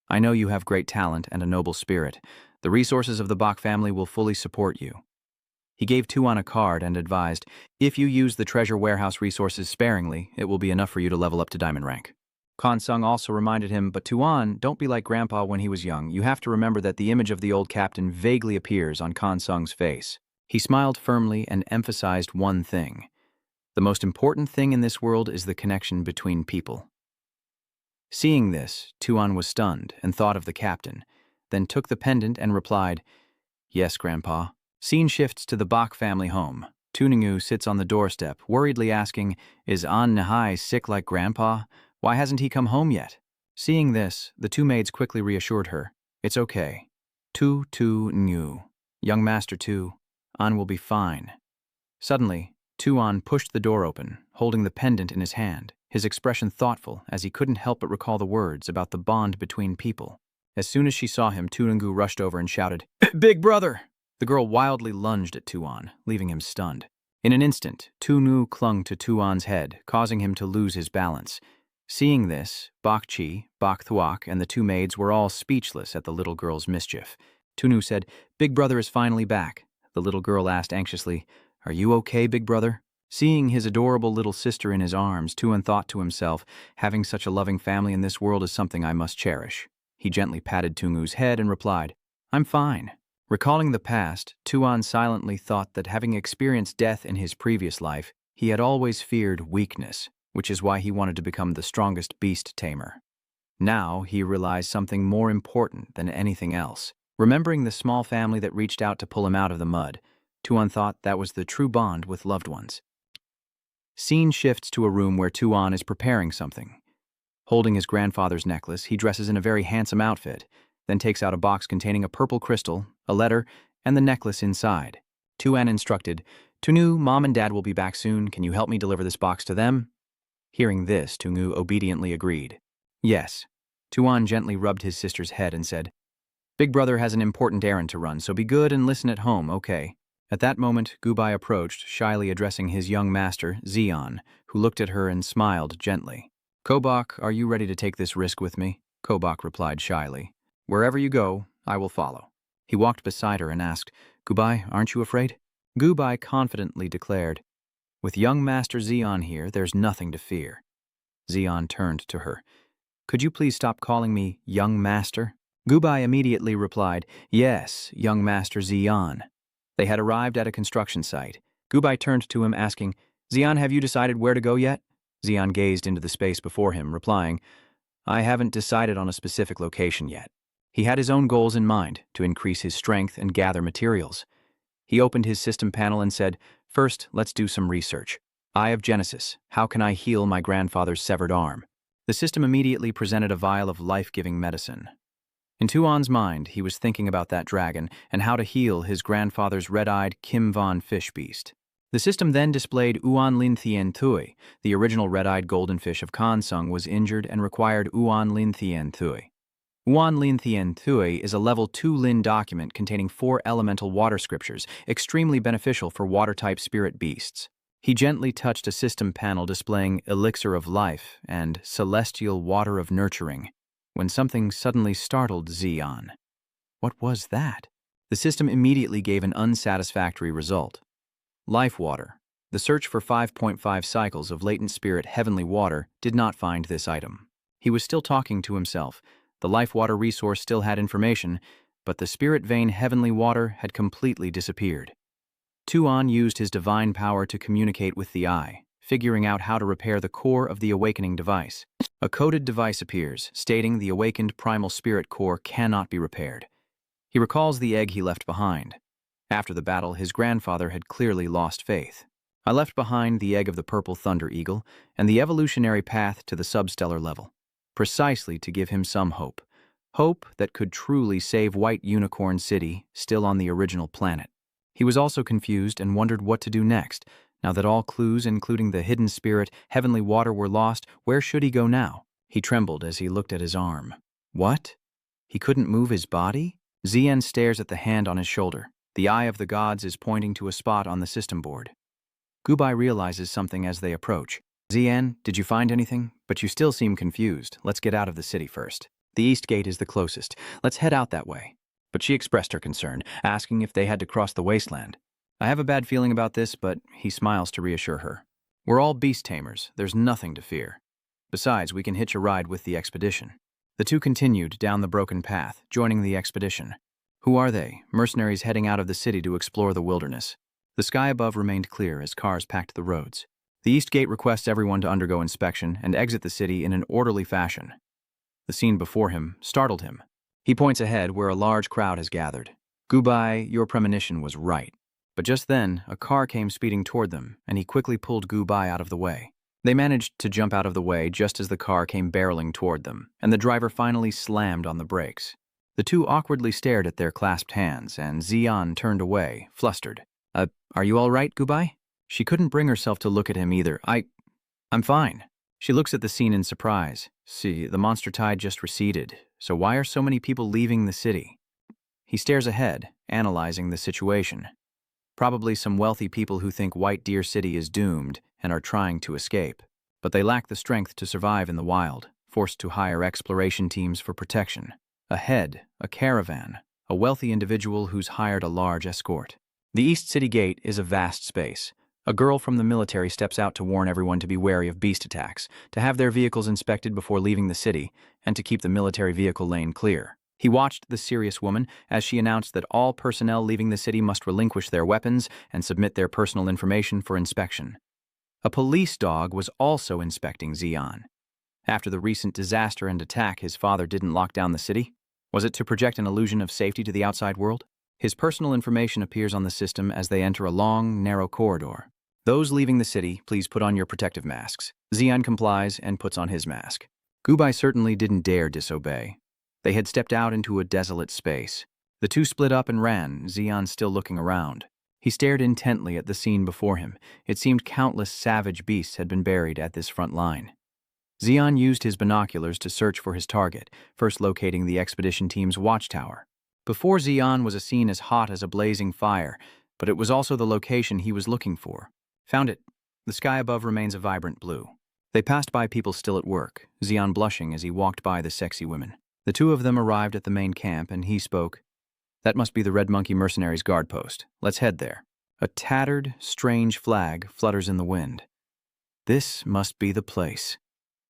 "I know you have great talent and a noble spirit. The resources of the Bach family will fully support you." He gave Tuan a card and advised, "If you use the treasure warehouse resources sparingly, it will be enough for you to level up to diamond rank." Kansung also reminded him, "But Tuan, don't be like Grandpa when he was young. You have to remember that the image of the old captain vaguely appears on Kansung's face." He smiled firmly and emphasized one thing. "The most important thing in this world is the connection between people." Seeing this, Tuan was stunned and thought of the captain, then took the pendant and replied, "Yes, Grandpa." Scene shifts to the Bach family home. Tuningu sits on the doorstep, worriedly asking, "Is An Nahai sick like Grandpa? Why hasn't he come home yet?" Seeing this, the two maids quickly reassured her, "It's okay. Tu Ngu. Young Master Tu, An will be fine." Suddenly, Tuan pushed the door open, holding the pendant in his hand, his expression thoughtful as he couldn't help but recall the words about the bond between people. As soon as she saw him, Tuningu rushed over and shouted, "Big brother!" The girl wildly lunged at Tuan, leaving him stunned. In an instant, Tunu clung to Tuan's head, causing him to lose his balance. Seeing this, Bak Chi, Bak Thuak, and the two maids were all speechless at the little girl's mischief. Tunu said, "Big brother is finally back." The little girl asked anxiously, "Are you okay, big brother?" Seeing his adorable little sister in his arms, Tuan thought to himself, "Having such a loving family in this world is something I must cherish." He gently patted Tungu's head and replied, "I'm fine." Recalling the past, Tuan silently thought that having experienced death in his previous life, he had always feared weakness, which is why he wanted to become the strongest beast tamer. Now he realized something more important than anything else. Remembering the small family that reached out to pull him out of the mud, Tuan thought that was the true bond with loved ones. Scene shifts to a room where Tuan is preparing something. Holding his grandfather's necklace, he dresses in a very handsome outfit, then takes out a box containing a purple crystal, a letter, and the necklace inside. Tuan instructed, Tunu, Mom and Dad will be back soon. Can you help me deliver this box to them? Hearing this, Tungu obediently agreed. Yes. Tuan gently rubbed his sister's head and said, Big brother has an important errand to run, so be good and listen at home, okay? At that moment, Gubai approached, shyly addressing his young master, Xian, who looked at her and smiled gently. Kobak, are you ready to take this risk with me? Kobak replied shyly. Wherever you go, I will follow. He walked beside her and asked, Gubai, aren't you afraid? Gubai confidently declared, With young Master Xian here, there's nothing to fear. Xian turned to her. Could you please stop calling me young master? Gubai immediately replied, Yes, young Master Xian. They had arrived at a construction site. Gubai turned to him asking, Xian, have you decided where to go yet? Xian gazed into the space before him, replying, I haven't decided on a specific location yet. He had his own goals in mind, to increase his strength and gather materials. He opened his system panel and said, First, let's do some research. Eye of Genesis, how can I heal my grandfather's severed arm? The system immediately presented a vial of life-giving medicine. In Tuan's mind, he was thinking about that dragon and how to heal his grandfather's red-eyed Kim Von fish beast. The system then displayed Uan Lin Thien Thui. The original red-eyed golden fish of Kansung was injured and required Uan Lin Thien Thui. Uan Lin Thien Thui is a level 2 Lin document containing 4 elemental water scriptures, extremely beneficial for water-type spirit beasts. He gently touched a system panel displaying Elixir of Life and Celestial Water of Nurturing, when something suddenly startled Xian. What was that? The system immediately gave an unsatisfactory result. Life Water. The search for 5.5 cycles of latent spirit heavenly water did not find this item. He was still talking to himself. The life water resource still had information, but the spirit vein heavenly water had completely disappeared. Tuan used his divine power to communicate with the Eye, figuring out how to repair the core of the awakening device. A coded device appears, stating the awakened primal spirit core cannot be repaired. He recalls the egg he left behind. After the battle, his grandfather had clearly lost faith. I left behind the egg of the purple thunder eagle and the evolutionary path to the substellar level, precisely to give him some hope. Hope that could truly save White Unicorn City, still on the original planet. He was also confused and wondered what to do next. Now that all clues, including the hidden spirit, heavenly water, were lost, where should he go now? He trembled as he looked at his arm. What? He couldn't move his body? Xian stares at the hand on his shoulder. The Eye of the Gods is pointing to a spot on the system board. Gubai realizes something as they approach. Xian, did you find anything? But you still seem confused. Let's get out of the city first. The east gate is the closest. Let's head out that way. But she expressed her concern, asking if they had to cross the wasteland. I have a bad feeling about this, but he smiles to reassure her. We're all beast tamers. There's nothing to fear. Besides, we can hitch a ride with the expedition. The two continued down the broken path, joining the expedition. Who are they? Mercenaries heading out of the city to explore the wilderness. The sky above remained clear as cars packed the roads. The east gate requests everyone to undergo inspection and exit the city in an orderly fashion. The scene before him startled him. He points ahead where a large crowd has gathered. Gubai, your premonition was right. But just then, a car came speeding toward them, and he quickly pulled Gubai out of the way. They managed to jump out of the way just as the car came barreling toward them, and the driver finally slammed on the brakes. The two awkwardly stared at their clasped hands, and Xian turned away, flustered. Are you all right, Gubai? She couldn't bring herself to look at him either. I'm fine. She looks at the scene in surprise. See, the monster tide just receded, so why are so many people leaving the city? He stares ahead, analyzing the situation. Probably some wealthy people who think White Deer City is doomed and are trying to escape. But they lack the strength to survive in the wild, forced to hire exploration teams for protection. Ahead, a caravan, a wealthy individual who's hired a large escort. The East City Gate is a vast space. A girl from the military steps out to warn everyone to be wary of beast attacks, to have their vehicles inspected before leaving the city, and to keep the military vehicle lane clear. He watched the serious woman as she announced that all personnel leaving the city must relinquish their weapons and submit their personal information for inspection. A police dog was also inspecting Xian. After the recent disaster and attack, his father didn't lock down the city. Was it to project an illusion of safety to the outside world? His personal information appears on the system as they enter a long, narrow corridor. Those leaving the city, please put on your protective masks. Xian complies and puts on his mask. Gubai certainly didn't dare disobey. They had stepped out into a desolate space. The two split up and ran, Xian still looking around. He stared intently at the scene before him. It seemed countless savage beasts had been buried at this front line. Xian used his binoculars to search for his target, first locating the expedition team's watchtower. Before Xian was a scene as hot as a blazing fire, but it was also the location he was looking for. Found it. The sky above remains a vibrant blue. They passed by people still at work, Xian blushing as he walked by the sexy women. The two of them arrived at the main camp, and he spoke. That must be the Red Monkey Mercenaries' guard post. Let's head there. A tattered, strange flag flutters in the wind. This must be the place.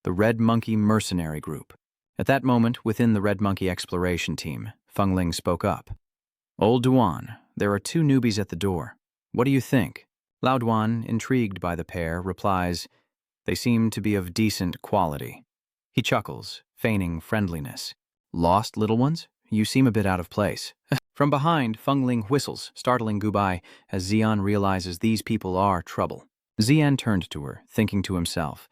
The Red Monkey Mercenary Group. At that moment, within the Red Monkey Exploration Team, Feng Ling spoke up. Old Duan, there are two newbies at the door. What do you think? Lao Duan, intrigued by the pair, replies, They seem to be of decent quality. He chuckles, feigning friendliness. Lost, little ones? You seem a bit out of place. From behind, Feng Ling whistles, startling Gubai as Xian realizes these people are trouble. Xian turned to her, thinking to himself,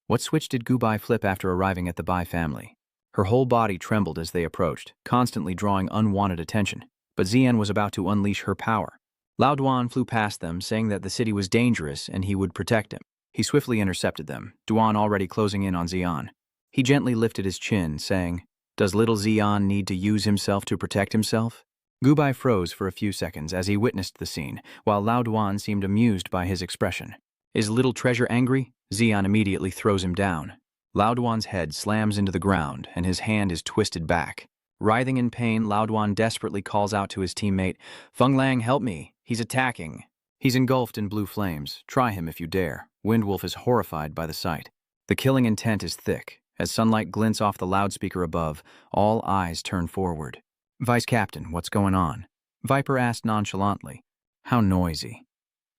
what switch did Gubai flip after arriving at the Bai family? Her whole body trembled as they approached, constantly drawing unwanted attention. But Xian was about to unleash her power. Lao Duan flew past them, saying that the city was dangerous and he would protect him. He swiftly intercepted them, Duan already closing in on Xian. He gently lifted his chin, saying, Does little Xian need to use himself to protect himself? Gubai froze for a few seconds as he witnessed the scene, while Lao Duan seemed amused by his expression. Is little treasure angry? Xian immediately throws him down. Lao Duan's head slams into the ground, and his hand is twisted back. Writhing in pain, Lao Duan desperately calls out to his teammate, Feng Lang, help me. He's attacking. He's engulfed in blue flames. Try him if you dare. Windwolf is horrified by the sight. The killing intent is thick. As sunlight glints off the loudspeaker above, all eyes turn forward. Vice Captain, what's going on? Viper asked nonchalantly. How noisy.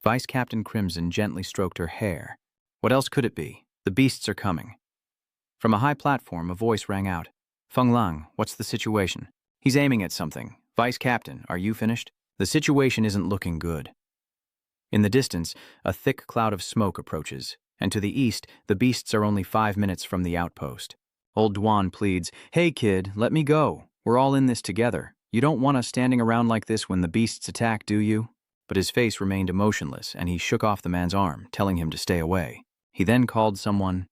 Vice Captain Crimson gently stroked her hair. What else could it be? The beasts are coming. From a high platform, a voice rang out. Feng Lang, what's the situation? He's aiming at something. Vice Captain, are you finished? The situation isn't looking good. In the distance, a thick cloud of smoke approaches, and to the east, the beasts are only 5 minutes from the outpost. Old Duan pleads, Hey kid, let me go. We're all in this together. You don't want us standing around like this when the beasts attack, do you? But his face remained emotionless, and he shook off the man's arm, telling him to stay away. He then called someone,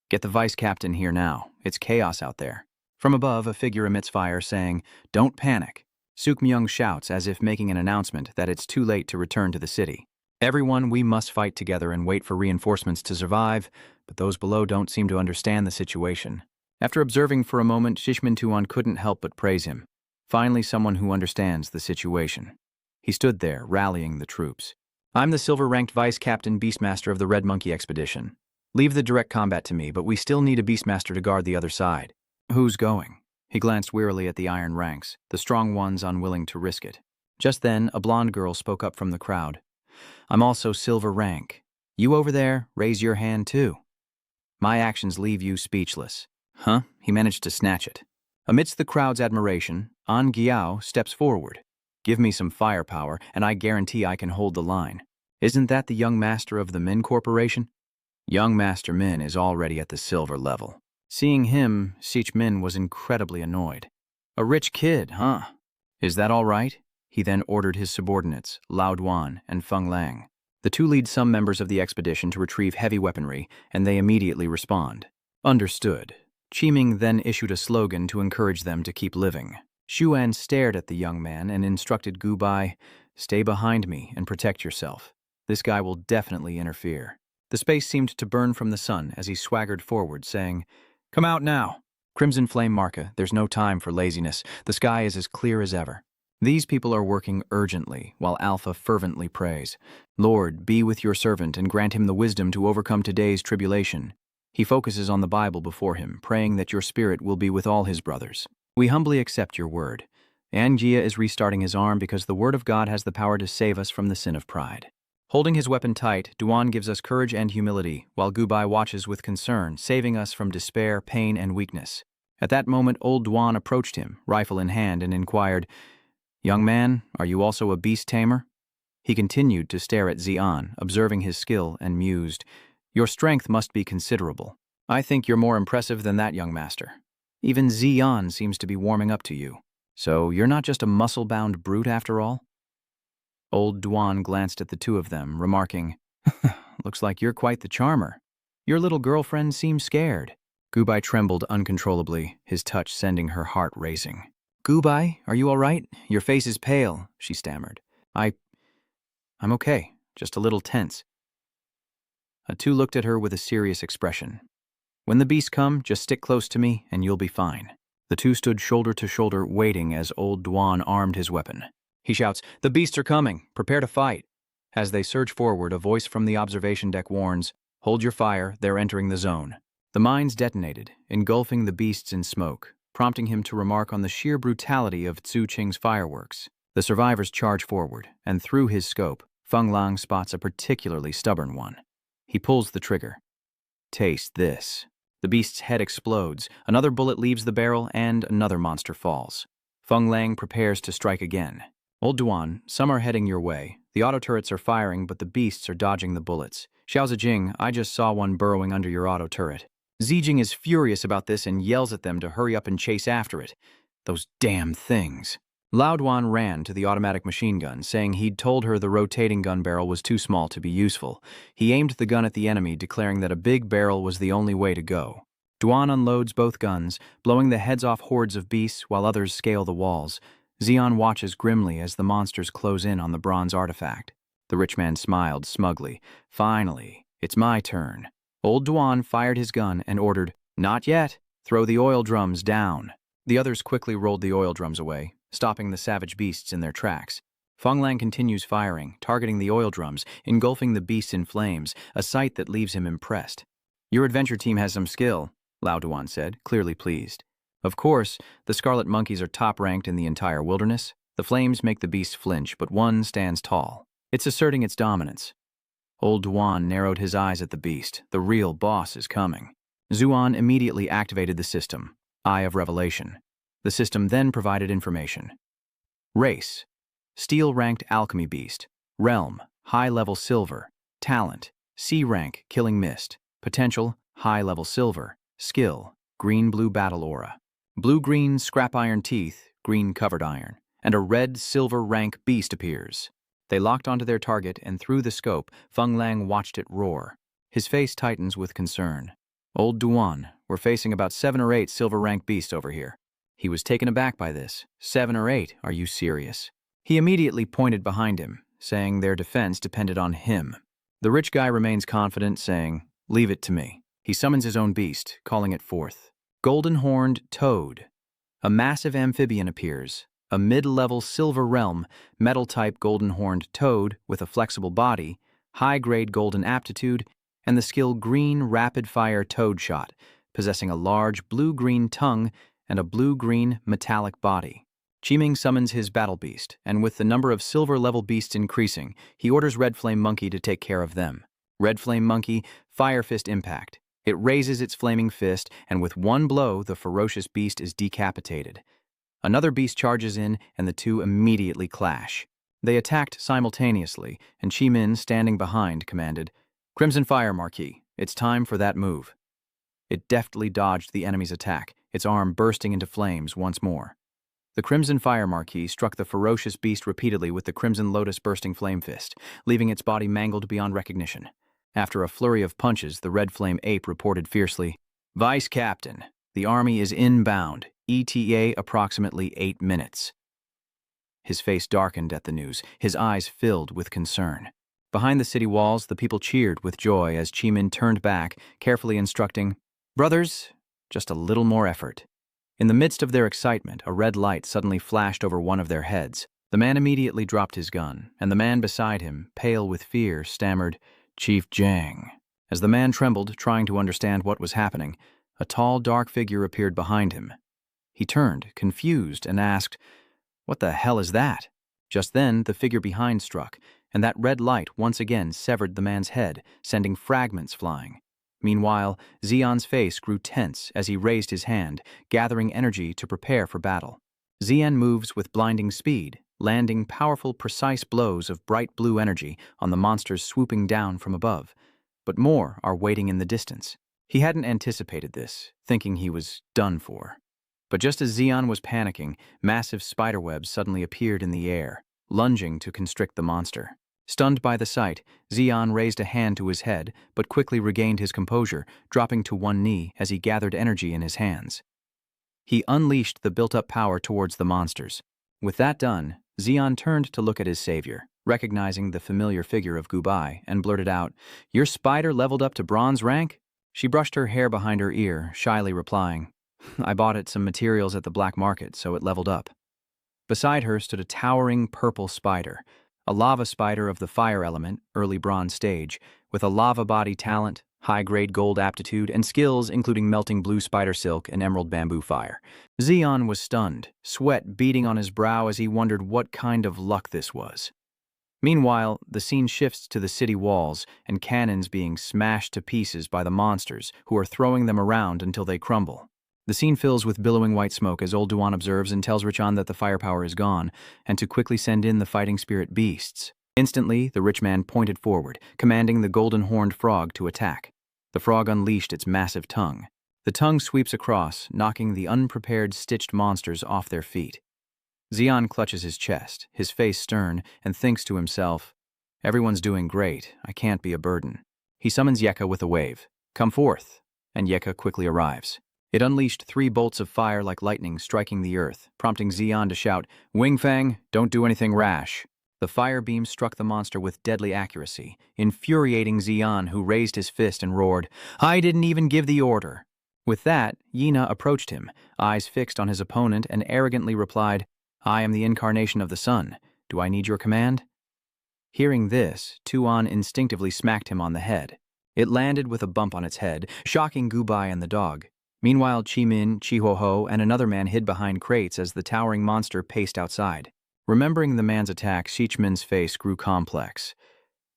Get the Vice Captain here now. It's chaos out there. From above, a figure emits fire, saying, Don't panic. Suk Myung shouts as if making an announcement that it's too late to return to the city. Everyone, we must fight together and wait for reinforcements to survive, but those below don't seem to understand the situation. After observing for a moment, Shishmin couldn't help but praise him. Finally, someone who understands the situation. He stood there, rallying the troops. I'm the silver-ranked Vice Captain Beastmaster of the Red Monkey Expedition. Leave the direct combat to me, but we still need a Beastmaster to guard the other side. Who's going? He glanced wearily at the iron ranks, the strong ones unwilling to risk it. Just then, a blonde girl spoke up from the crowd. I'm also silver rank. You over there, raise your hand too. My actions leave you speechless. Huh? He managed to snatch it. Amidst the crowd's admiration, An Giao steps forward. Give me some firepower, and I guarantee I can hold the line. Isn't that the young master of the Min Corporation? Young Master Min is already at the silver level. Seeing him, Sich Min was incredibly annoyed. A rich kid, huh? Is that all right? He then ordered his subordinates, Lao Duan and Feng Lang. The two lead some members of the expedition to retrieve heavy weaponry, and they immediately respond. Understood. Qiming then issued a slogan to encourage them to keep living. Xuan stared at the young man and instructed Gubai, Stay behind me and protect yourself. This guy will definitely interfere. The space seemed to burn from the sun as he swaggered forward, saying, Come out now. Crimson Flame Marca, there's no time for laziness. The sky is as clear as ever. These people are working urgently, while Alpha fervently prays. Lord, be with your servant and grant him the wisdom to overcome today's tribulation. He focuses on the Bible before him, praying that your spirit will be with all his brothers. We humbly accept your word. Angia is restarting his arm because the word of God has the power to save us from the sin of pride. Holding his weapon tight, Duan gives us courage and humility, while Gubai watches with concern, saving us from despair, pain, and weakness. At that moment, old Duan approached him, rifle in hand, and inquired, Young man, are you also a beast tamer? He continued to stare at Xian, observing his skill, and mused, Your strength must be considerable. I think you're more impressive than that, young master. Even Xian seems to be warming up to you. So you're not just a muscle-bound brute after all? Old Duan glanced at the two of them, remarking, "Looks like you're quite the charmer. Your little girlfriend seems scared." Gubai trembled uncontrollably, his touch sending her heart racing. "Gubai, are you all right? Your face is pale," she stammered. I'm okay, just a little tense." The two looked at her with a serious expression. "When the beasts come, just stick close to me, and you'll be fine." The two stood shoulder to shoulder, waiting as old Duan armed his weapon. He shouts, "The beasts are coming! Prepare to fight!" As they surge forward, a voice from the observation deck warns, "Hold your fire, they're entering the zone." The mines detonated, engulfing the beasts in smoke, prompting him to remark on the sheer brutality of Tzu Qing's fireworks. The survivors charge forward, and through his scope, Feng Lang spots a particularly stubborn one. He pulls the trigger. Taste this. The beast's head explodes, another bullet leaves the barrel, and another monster falls. Feng Lang prepares to strike again. "Old Duan, some are heading your way. The auto turrets are firing, but the beasts are dodging the bullets. Xiao Zijing, I just saw one burrowing under your auto turret." Zijing is furious about this and yells at them to hurry up and chase after it. Those damn things. Lao Duan ran to the automatic machine gun, saying he'd told her the rotating gun barrel was too small to be useful. He aimed the gun at the enemy, declaring that a big barrel was the only way to go. Duan unloads both guns, blowing the heads off hordes of beasts while others scale the walls. Xian watches grimly as the monsters close in on the bronze artifact. The rich man smiled smugly. "Finally, it's my turn." Old Duan fired his gun and ordered, "Not yet. Throw the oil drums down." The others quickly rolled the oil drums away, stopping the savage beasts in their tracks. Feng Lang continues firing, targeting the oil drums, engulfing the beasts in flames, a sight that leaves him impressed. "Your adventure team has some skill," Lao Duan said, clearly pleased. "Of course, the scarlet monkeys are top-ranked in the entire wilderness. The flames make the beasts flinch, but one stands tall. It's asserting its dominance." Old Duan narrowed his eyes at the beast. The real boss is coming. Zuan immediately activated the system, Eye of Revelation. The system then provided information. Race: Steel-ranked alchemy beast. Realm: high-level silver. Talent: C-rank killing mist. Potential: high-level silver. Skill: green-blue battle aura. Blue-green scrap iron teeth, green covered iron, and a red-silver rank beast appears. They locked onto their target, and through the scope, Feng Lang watched it roar. His face tightens with concern. "Old Duan, we're facing about 7 or 8 silver-rank beasts over here." He was taken aback by this. 7 or 8? Are you serious? He immediately pointed behind him, saying their defense depended on him. The rich guy remains confident, saying, "Leave it to me." He summons his own beast, calling it forth. Golden-horned toad. A massive amphibian appears. A mid-level silver realm, metal-type golden-horned toad with a flexible body, high-grade golden aptitude, and the skill green rapid-fire toad shot, possessing a large blue-green tongue and a blue-green metallic body. Qiming summons his battle beast, and with the number of silver-level beasts increasing, he orders Red Flame Monkey to take care of them. Red Flame Monkey, Fire Fist Impact. It raises its flaming fist, and with one blow, the ferocious beast is decapitated. Another beast charges in, and the two immediately clash. They attacked simultaneously, and Qiming, standing behind, commanded, "Crimson Fire, Marquis. It's time for that move." It deftly dodged the enemy's attack, its arm bursting into flames once more. The Crimson Fire Marquis struck the ferocious beast repeatedly with the Crimson Lotus bursting flame fist, leaving its body mangled beyond recognition. After a flurry of punches, the Red Flame Ape reported fiercely, "Vice Captain, the army is inbound. ETA approximately 8 minutes. His face darkened at the news, his eyes filled with concern. Behind the city walls, the people cheered with joy as Qiming turned back, carefully instructing, "Brothers, just a little more effort." In the midst of their excitement, a red light suddenly flashed over one of their heads. The man immediately dropped his gun, and the man beside him, pale with fear, stammered, "Chief Jiang." As the man trembled, trying to understand what was happening, a tall, dark figure appeared behind him. He turned, confused, and asked, "What the hell is that?" Just then, the figure behind struck, and that red light once again severed the man's head, sending fragments flying. Meanwhile, Xian's face grew tense as he raised his hand, gathering energy to prepare for battle. Xian moves with blinding speed, landing powerful, precise blows of bright blue energy on the monsters swooping down from above. But more are waiting in the distance. He hadn't anticipated this, thinking he was done for. But just as Xian was panicking, massive spiderwebs suddenly appeared in the air. lunging to constrict the monster. Stunned by the sight, Xian raised a hand to his head, but quickly regained his composure, dropping to one knee as he gathered energy in his hands. He unleashed the built-up power towards the monsters. With that done, Xian turned to look at his savior, recognizing the familiar figure of Gubai, and blurted out, "Your spider leveled up to bronze rank?" She brushed her hair behind her ear, shyly replying, "I bought it some materials at the black market, so it leveled up." Beside her stood a towering purple spider, a lava spider of the fire element, early bronze stage, with a lava body talent, high-grade gold aptitude, and skills including melting blue spider silk and emerald bamboo fire. Xian was stunned, sweat beading on his brow as he wondered what kind of luck this was. Meanwhile, the scene shifts to the city walls and cannons being smashed to pieces by the monsters, who are throwing them around until they crumble. The scene fills with billowing white smoke as Old Duan observes and tells Richan that the firepower is gone, and to quickly send in the fighting spirit beasts. Instantly, the rich man pointed forward, commanding the golden-horned frog to attack. The frog unleashed its massive tongue. The tongue sweeps across, knocking the unprepared stitched monsters off their feet. Xian clutches his chest, his face stern, and thinks to himself, "Everyone's doing great, I can't be a burden." He summons Yeka with a wave. "Come forth," and Yeka quickly arrives. It unleashed 3 bolts of fire like lightning striking the earth, prompting Xian to shout, "Wingfang, don't do anything rash." The fire beam struck the monster with deadly accuracy, infuriating Xian, who raised his fist and roared, "I didn't even give the order." With that, Yina approached him, eyes fixed on his opponent, and arrogantly replied, "I am the incarnation of the sun. Do I need your command?" Hearing this, Tuan instinctively smacked him on the head. It landed with a bump on its head, shocking Gubai and the dog. Meanwhile, Chi-Min, Chi-Ho-Ho, and another man hid behind crates as the towering monster paced outside. Remembering the man's attack, Sichmin's face grew complex.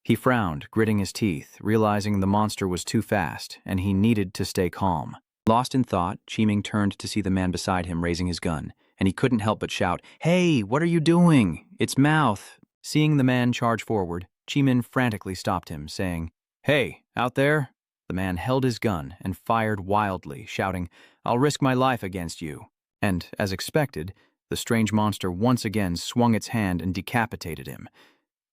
He frowned, gritting his teeth, realizing the monster was too fast, and he needed to stay calm. Lost in thought, Chi-Ming turned to see the man beside him raising his gun, and he couldn't help but shout, "Hey, what are you doing? It's Mouth!" Seeing the man charge forward, Chi-Min frantically stopped him, saying, "Hey, out there?" The man held his gun and fired wildly, shouting, "I'll risk my life against you." And, as expected, the strange monster once again swung its hand and decapitated him.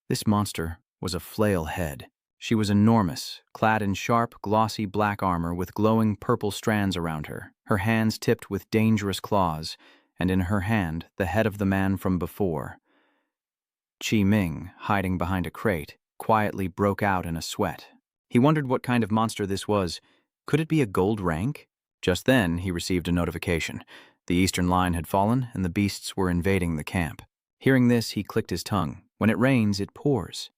This monster was a flail head. She was enormous, clad in sharp, glossy black armor with glowing purple strands around her, her hands tipped with dangerous claws, and in her hand the head of the man from before. Chi-Ming, hiding behind a crate, quietly broke out in a sweat. He wondered what kind of monster this was. Could it be a gold rank? Just then, he received a notification. The eastern line had fallen, and the beasts were invading the camp. Hearing this, he clicked his tongue. When it rains, it pours.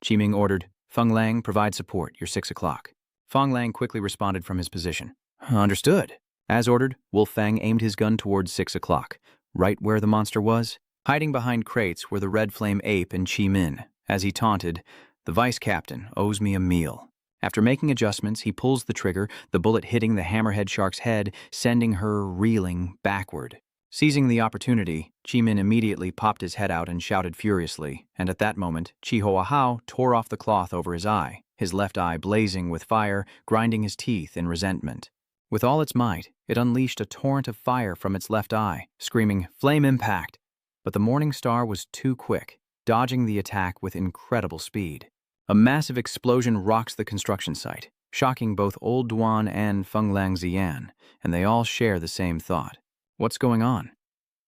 Chi-Ming ordered, "Feng Lang, provide support. You're 6 o'clock." Feng Lang quickly responded from his position. "Understood." As ordered, Wolf Fang aimed his gun towards 6 o'clock, right where the monster was. Hiding behind crates were the Red Flame Ape and Chi-Min. As he taunted, "The vice captain owes me a meal." After making adjustments, he pulls the trigger, the bullet hitting the hammerhead shark's head, sending her reeling backward. Seizing the opportunity, Chi-Min immediately popped his head out and shouted furiously, and at that moment, Chi-Ho-Ahau tore off the cloth over his eye, his left eye blazing with fire, grinding his teeth in resentment. With all its might, it unleashed a torrent of fire from its left eye, screaming, "Flame impact!" But the Morning Star was too quick, dodging the attack with incredible speed. A massive explosion rocks the construction site, shocking both Old Duan and Feng Lang Xian, and they all share the same thought. What's going on?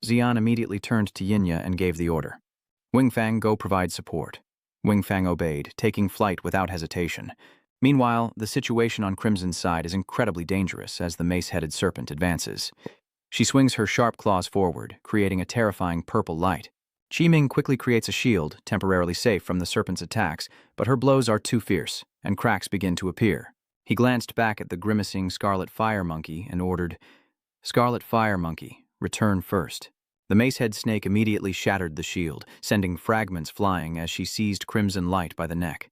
Xian immediately turned to Yinya and gave the order. "Wingfang, go provide support." Wingfang obeyed, taking flight without hesitation. Meanwhile, the situation on Crimson's side is incredibly dangerous as the mace-headed Serpent advances. She swings her sharp claws forward, creating a terrifying purple light. Chi-Ming quickly creates a shield, temporarily safe from the Serpent's attacks, but her blows are too fierce, and cracks begin to appear. He glanced back at the grimacing Scarlet Fire Monkey and ordered, "Scarlet Fire Monkey, return first." The macehead snake immediately shattered the shield, sending fragments flying as she seized Crimson Light by the neck.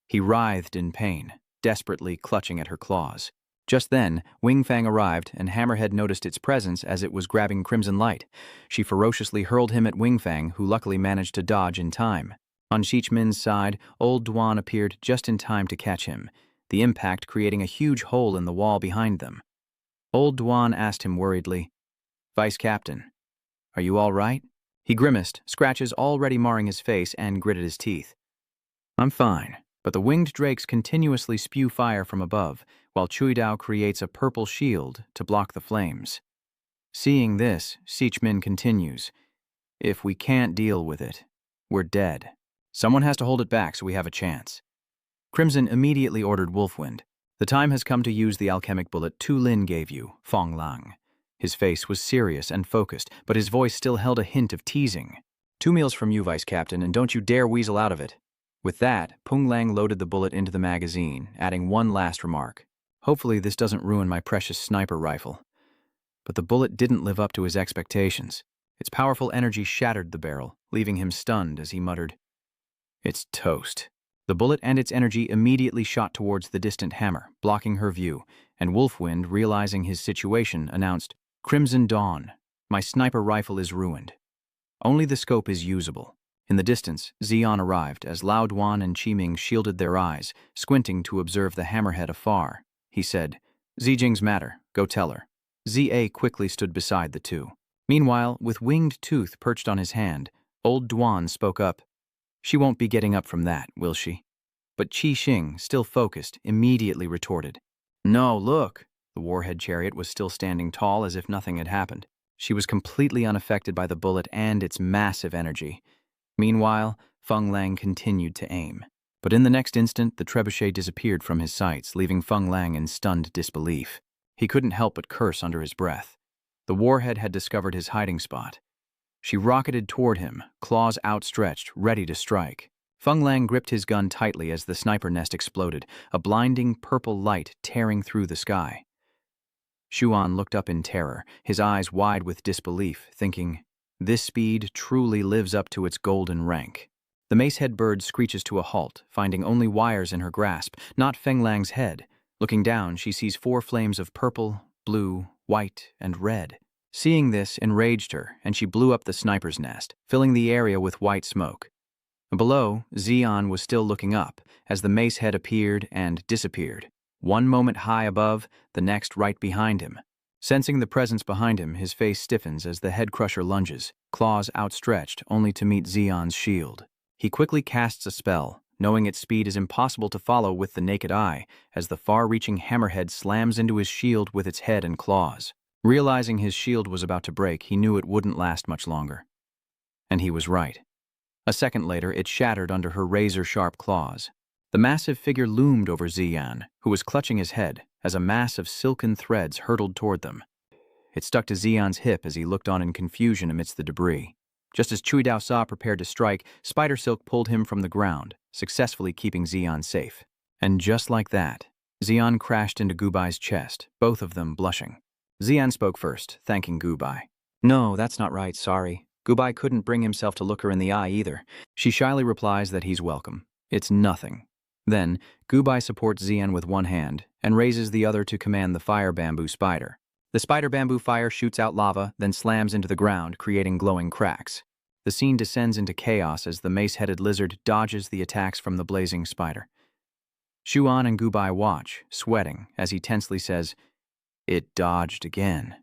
He writhed in pain, desperately clutching at her claws. Just then, Wingfang arrived, and Hammerhead noticed its presence as it was grabbing Crimson Light. She ferociously hurled him at Wingfang, who luckily managed to dodge in time. On Sichmin's side, Old Duan appeared just in time to catch him, the impact creating a huge hole in the wall behind them. Old Duan asked him worriedly, "Vice Captain, are you all right?" He grimaced, scratches already marring his face, and gritted his teeth. I'm fine, but the winged drakes continuously spew fire from above, while Chuidao creates a purple shield to block the flames. Seeing this, Sichmin continues, if we can't deal with it, we're dead. Someone has to hold it back so we have a chance. Crimson immediately ordered Wolfwind. The time has come to use the alchemic bullet Tu Lin gave you, Fong Lang. His face was serious and focused, but his voice still held a hint of teasing. 2 meals from you, Vice Captain, and don't you dare weasel out of it. With that, Pung Lang loaded the bullet into the magazine, adding one last remark. Hopefully this doesn't ruin my precious sniper rifle. But the bullet didn't live up to his expectations. Its powerful energy shattered the barrel, leaving him stunned as he muttered, It's toast. The bullet and its energy immediately shot towards the distant hammer, blocking her view, and Wolfwind, realizing his situation, announced, Crimson Dawn, my sniper rifle is ruined. Only the scope is usable. In the distance, Xian arrived as Lao Duan and Qiming shielded their eyes, squinting to observe the hammerhead afar. He said, Zijing's matter, go tell her. Za quickly stood beside the two. Meanwhile, with winged tooth perched on his hand, old Duan spoke up, She won't be getting up from that, will she? But Qi Xing, still focused, immediately retorted, No, look. The warhead chariot was still standing tall as if nothing had happened. She was completely unaffected by the bullet and its massive energy. Meanwhile, Feng Lang continued to aim. But in the next instant, the trebuchet disappeared from his sights, leaving Feng Lang in stunned disbelief. He couldn't help but curse under his breath. The warhead had discovered his hiding spot. She rocketed toward him, claws outstretched, ready to strike. Feng Lang gripped his gun tightly as the sniper nest exploded, a blinding purple light tearing through the sky. Xuan looked up in terror, his eyes wide with disbelief, thinking, This speed truly lives up to its golden rank. The macehead bird screeches to a halt, finding only wires in her grasp, not Feng Lang's head. Looking down, she sees 4 flames of purple, blue, white, and red. Seeing this enraged her, and she blew up the sniper's nest, filling the area with white smoke. Below, Xian was still looking up, as the macehead appeared and disappeared. One moment high above, the next right behind him. Sensing the presence behind him, his face stiffens as the head crusher lunges, claws outstretched only to meet Xian's shield. He quickly casts a spell, knowing its speed is impossible to follow with the naked eye, as the far-reaching hammerhead slams into his shield with its head and claws. Realizing his shield was about to break, he knew it wouldn't last much longer. And he was right. A second later, it shattered under her razor-sharp claws. The massive figure loomed over Xian, who was clutching his head, as a mass of silken threads hurtled toward them. It stuck to Xian's hip as he looked on in confusion amidst the debris. Just as Chuidao Sa prepared to strike, Spider Silk pulled him from the ground, successfully keeping Xian safe. And just like that, Xian crashed into Gubai's chest, both of them blushing. Xian spoke first, thanking Gubai. No, that's not right, sorry. Gubai couldn't bring himself to look her in the eye either. She shyly replies that he's welcome. It's nothing. Then, Gubai supports Xian with one hand and raises the other to command the fire bamboo spider. The spider bamboo fire shoots out lava, then slams into the ground, creating glowing cracks. The scene descends into chaos as the mace-headed lizard dodges the attacks from the blazing spider. Xuan and Gubai watch, sweating, as he tensely says, It dodged again.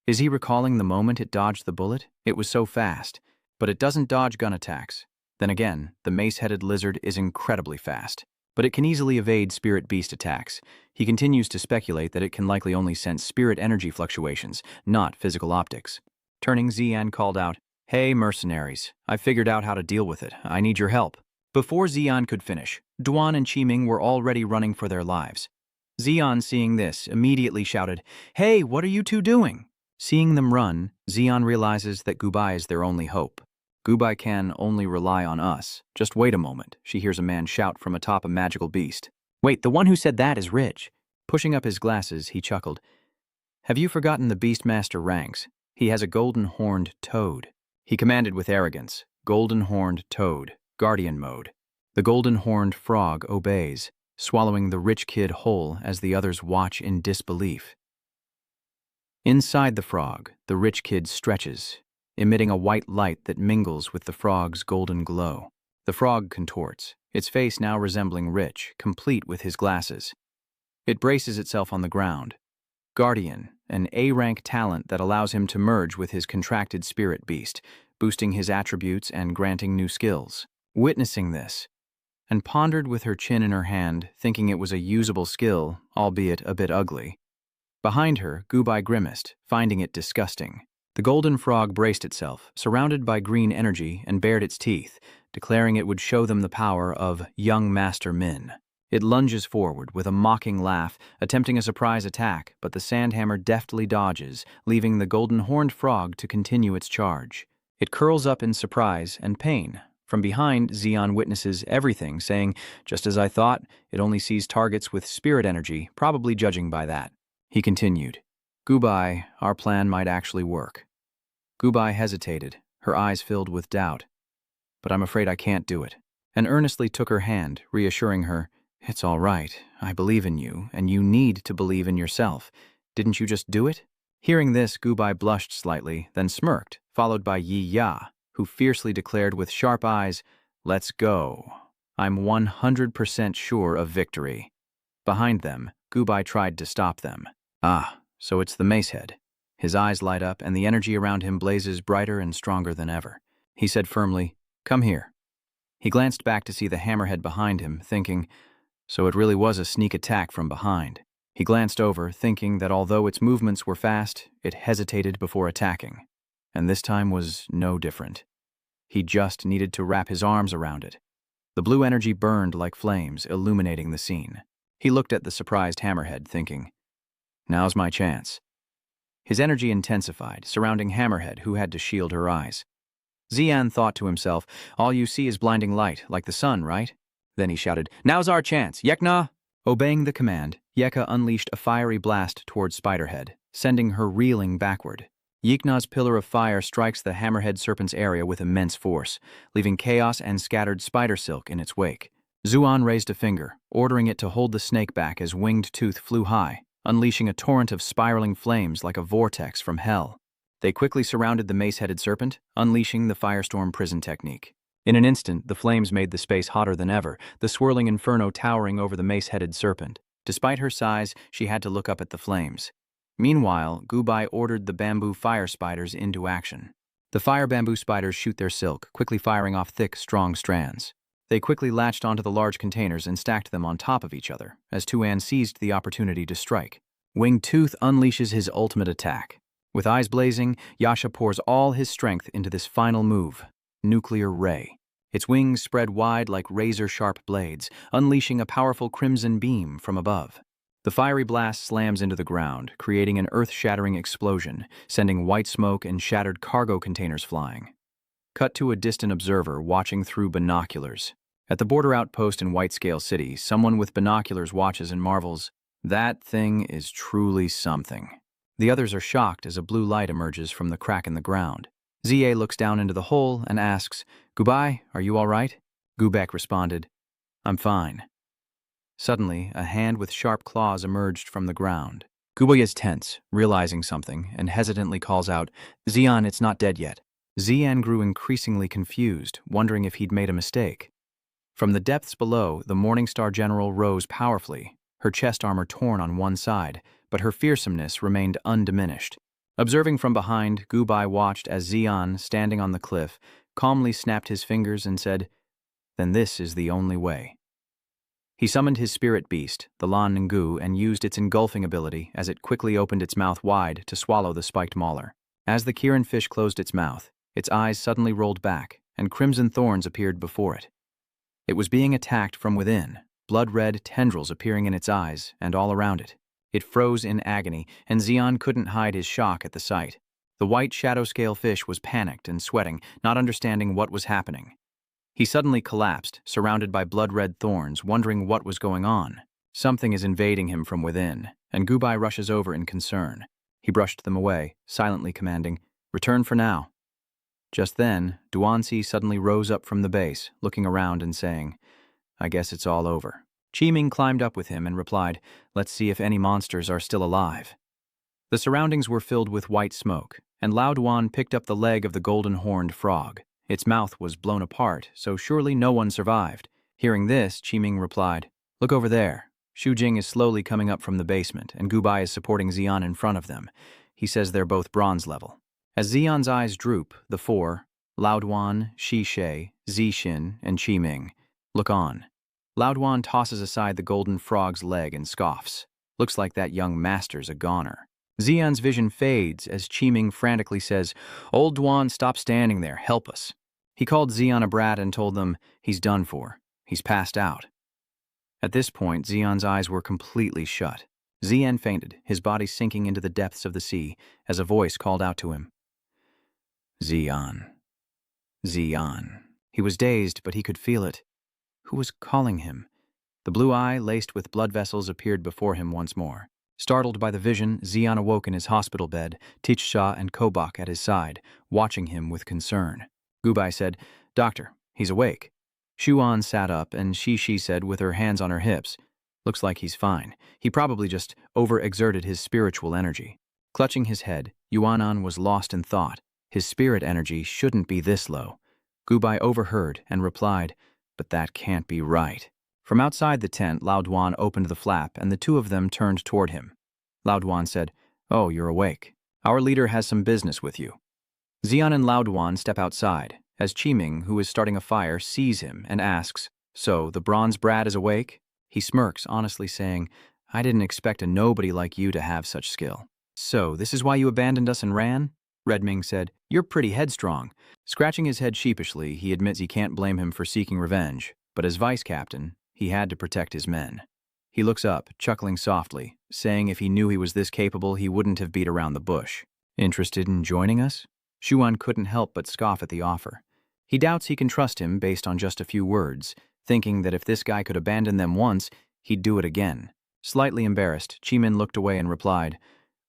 Is he recalling the moment it dodged the bullet? It was so fast. But it doesn't dodge gun attacks. Then again, the mace-headed lizard is incredibly fast. But it can easily evade spirit beast attacks. He continues to speculate that it can likely only sense spirit energy fluctuations, not physical optics. Turning, Xian called out, Hey, mercenaries, I've figured out how to deal with it. I need your help. Before Xian could finish, Duan and Qiming were already running for their lives. Xian, seeing this, immediately shouted, Hey, what are you two doing? Seeing them run, Xian realizes that Gubai is their only hope. Gubai can only rely on us. Just wait a moment, she hears a man shout from atop a magical beast. Wait, the one who said that is rich. Pushing up his glasses, he chuckled. Have you forgotten the Beastmaster ranks? He has a golden-horned toad. He commanded with arrogance, Golden-horned toad, guardian mode. The golden-horned frog obeys, swallowing the rich kid whole as the others watch in disbelief. Inside the frog, the rich kid stretches, emitting a white light that mingles with the frog's golden glow. The frog contorts, its face now resembling Rich, complete with his glasses. It braces itself on the ground. Guardian, an A-rank talent that allows him to merge with his contracted spirit beast, boosting his attributes and granting new skills. Witnessing this, and pondered with her chin in her hand, thinking it was a usable skill, albeit a bit ugly. Behind her, Gubai grimaced, finding it disgusting. The golden frog braced itself, surrounded by green energy, and bared its teeth, declaring it would show them the power of young Master Min. It lunges forward with a mocking laugh, attempting a surprise attack, but the sandhammer deftly dodges, leaving the golden-horned frog to continue its charge. It curls up in surprise and pain. From behind, Xian witnesses everything, saying, "Just as I thought, it only sees targets with spirit energy, probably judging by that." He continued, "Gubai, our plan might actually work." Gubai hesitated, her eyes filled with doubt. "But I'm afraid I can't do it," and earnestly took her hand, reassuring her, "It's all right, I believe in you, and you need to believe in yourself. Didn't you just do it?" Hearing this, Gubai blushed slightly, then smirked, followed by Yi Ya, who fiercely declared with sharp eyes, "Let's go. I'm 100% sure of victory." Behind them, Gubai tried to stop them. "Ah, so it's the Macehead." His eyes light up, and the energy around him blazes brighter and stronger than ever. He said firmly, "Come here." He glanced back to see the hammerhead behind him, thinking, so it really was a sneak attack from behind. He glanced over, thinking that although its movements were fast, it hesitated before attacking. And this time was no different. He just needed to wrap his arms around it. The blue energy burned like flames, illuminating the scene. He looked at the surprised hammerhead, thinking, "Now's my chance." His energy intensified, surrounding Hammerhead, who had to shield her eyes. Xian thought to himself, "All you see is blinding light, like the sun, right?" Then he shouted, "Now's our chance, Yekna!" Obeying the command, Yeka unleashed a fiery blast towards Spiderhead, sending her reeling backward. Yekna's pillar of fire strikes the Hammerhead Serpent's area with immense force, leaving chaos and scattered spider silk in its wake. Zuan raised a finger, ordering it to hold the snake back as Winged Tooth flew high, unleashing a torrent of spiraling flames like a vortex from hell. They quickly surrounded the mace-headed serpent, unleashing the firestorm prison technique. In an instant, the flames made the space hotter than ever, the swirling inferno towering over the mace-headed serpent. Despite her size, she had to look up at the flames. Meanwhile, Gubai ordered the bamboo fire spiders into action. The fire bamboo spiders shoot their silk, quickly firing off thick, strong strands. They quickly latched onto the large containers and stacked them on top of each other, as Tuan seized the opportunity to strike. Winged Tooth unleashes his ultimate attack. With eyes blazing, Yasha pours all his strength into this final move, Nuclear Ray. Its wings spread wide like razor-sharp blades, unleashing a powerful crimson beam from above. The fiery blast slams into the ground, creating an earth-shattering explosion, sending white smoke and shattered cargo containers flying. Cut to a distant observer watching through binoculars. At the border outpost in Whitescale City, someone with binoculars watches and marvels, "That thing is truly something." The others are shocked as a blue light emerges from the crack in the ground. Zia looks down into the hole and asks, "Gubai, are you all right?" Gubek responded, "I'm fine." Suddenly, a hand with sharp claws emerged from the ground. Gubai is tense, realizing something, and hesitantly calls out, "Xian, it's not dead yet." Xian grew increasingly confused, wondering if he'd made a mistake. From the depths below, the Morningstar General rose powerfully, her chest armor torn on one side, but her fearsomeness remained undiminished. Observing from behind, Gubai watched as Xian, standing on the cliff, calmly snapped his fingers and said, "Then this is the only way." He summoned his spirit beast, the Lan Ngu, and used its engulfing ability as it quickly opened its mouth wide to swallow the spiked mauler. As the Kirin fish closed its mouth, its eyes suddenly rolled back, and crimson thorns appeared before it. It was being attacked from within, blood-red tendrils appearing in its eyes and all around it. It froze in agony, and Xian couldn't hide his shock at the sight. The white shadow-scale fish was panicked and sweating, not understanding what was happening. He suddenly collapsed, surrounded by blood-red thorns, wondering what was going on. Something is invading him from within, and Gubai rushes over in concern. He brushed them away, silently commanding, "Return for now." Just then, Duanxi suddenly rose up from the base, looking around and saying, "I guess it's all over." Qiming climbed up with him and replied, "Let's see if any monsters are still alive." The surroundings were filled with white smoke, and Lao Duan picked up the leg of the golden-horned frog. Its mouth was blown apart, so surely no one survived. Hearing this, Qiming replied, "Look over there." Shu Jing is slowly coming up from the basement, and Gubai is supporting Xian in front of them. He says they're both bronze level. As Xian's eyes droop, the four, Lao Duan, Shi She, Zixin, and Qi Ming look on. Lao Duan tosses aside the golden frog's leg and scoffs. Looks like that young master's a goner. Xian's vision fades as Qi Ming frantically says, "Old Duan, stop standing there, help us." He called Xian a brat and told them he's done for. He's passed out. At this point, Xian's eyes were completely shut. Xian fainted, his body sinking into the depths of the sea, as a voice called out to him. Xian. Xian. He was dazed, but he could feel it. Who was calling him? The blue eye, laced with blood vessels, appeared before him once more. Startled by the vision, Xian awoke in his hospital bed, Tichsha and Kobak at his side, watching him with concern. Gubai said, "Doctor, he's awake." Shuan sat up, and Shi said with her hands on her hips, "Looks like he's fine. He probably just overexerted his spiritual energy." Clutching his head, Yuanan was lost in thought. His spirit energy shouldn't be this low. Gubai overheard and replied, "But that can't be right." From outside the tent, Lao Duan opened the flap, and the two of them turned toward him. Lao Duan said, "Oh, you're awake. Our leader has some business with you." Xian and Lao Duan step outside, as Qi Ming, who is starting a fire, sees him and asks, "So, the bronze brat is awake?" He smirks, honestly saying, "I didn't expect a nobody like you to have such skill." "So, this is why you abandoned us and ran?" Red Ming said, "You're pretty headstrong." Scratching his head sheepishly, he admits he can't blame him for seeking revenge, but as vice captain, he had to protect his men. He looks up, chuckling softly, saying if he knew he was this capable, he wouldn't have beat around the bush. "Interested in joining us?" Shuan couldn't help but scoff at the offer. He doubts he can trust him based on just a few words, thinking that if this guy could abandon them once, he'd do it again. Slightly embarrassed, Chimin looked away and replied,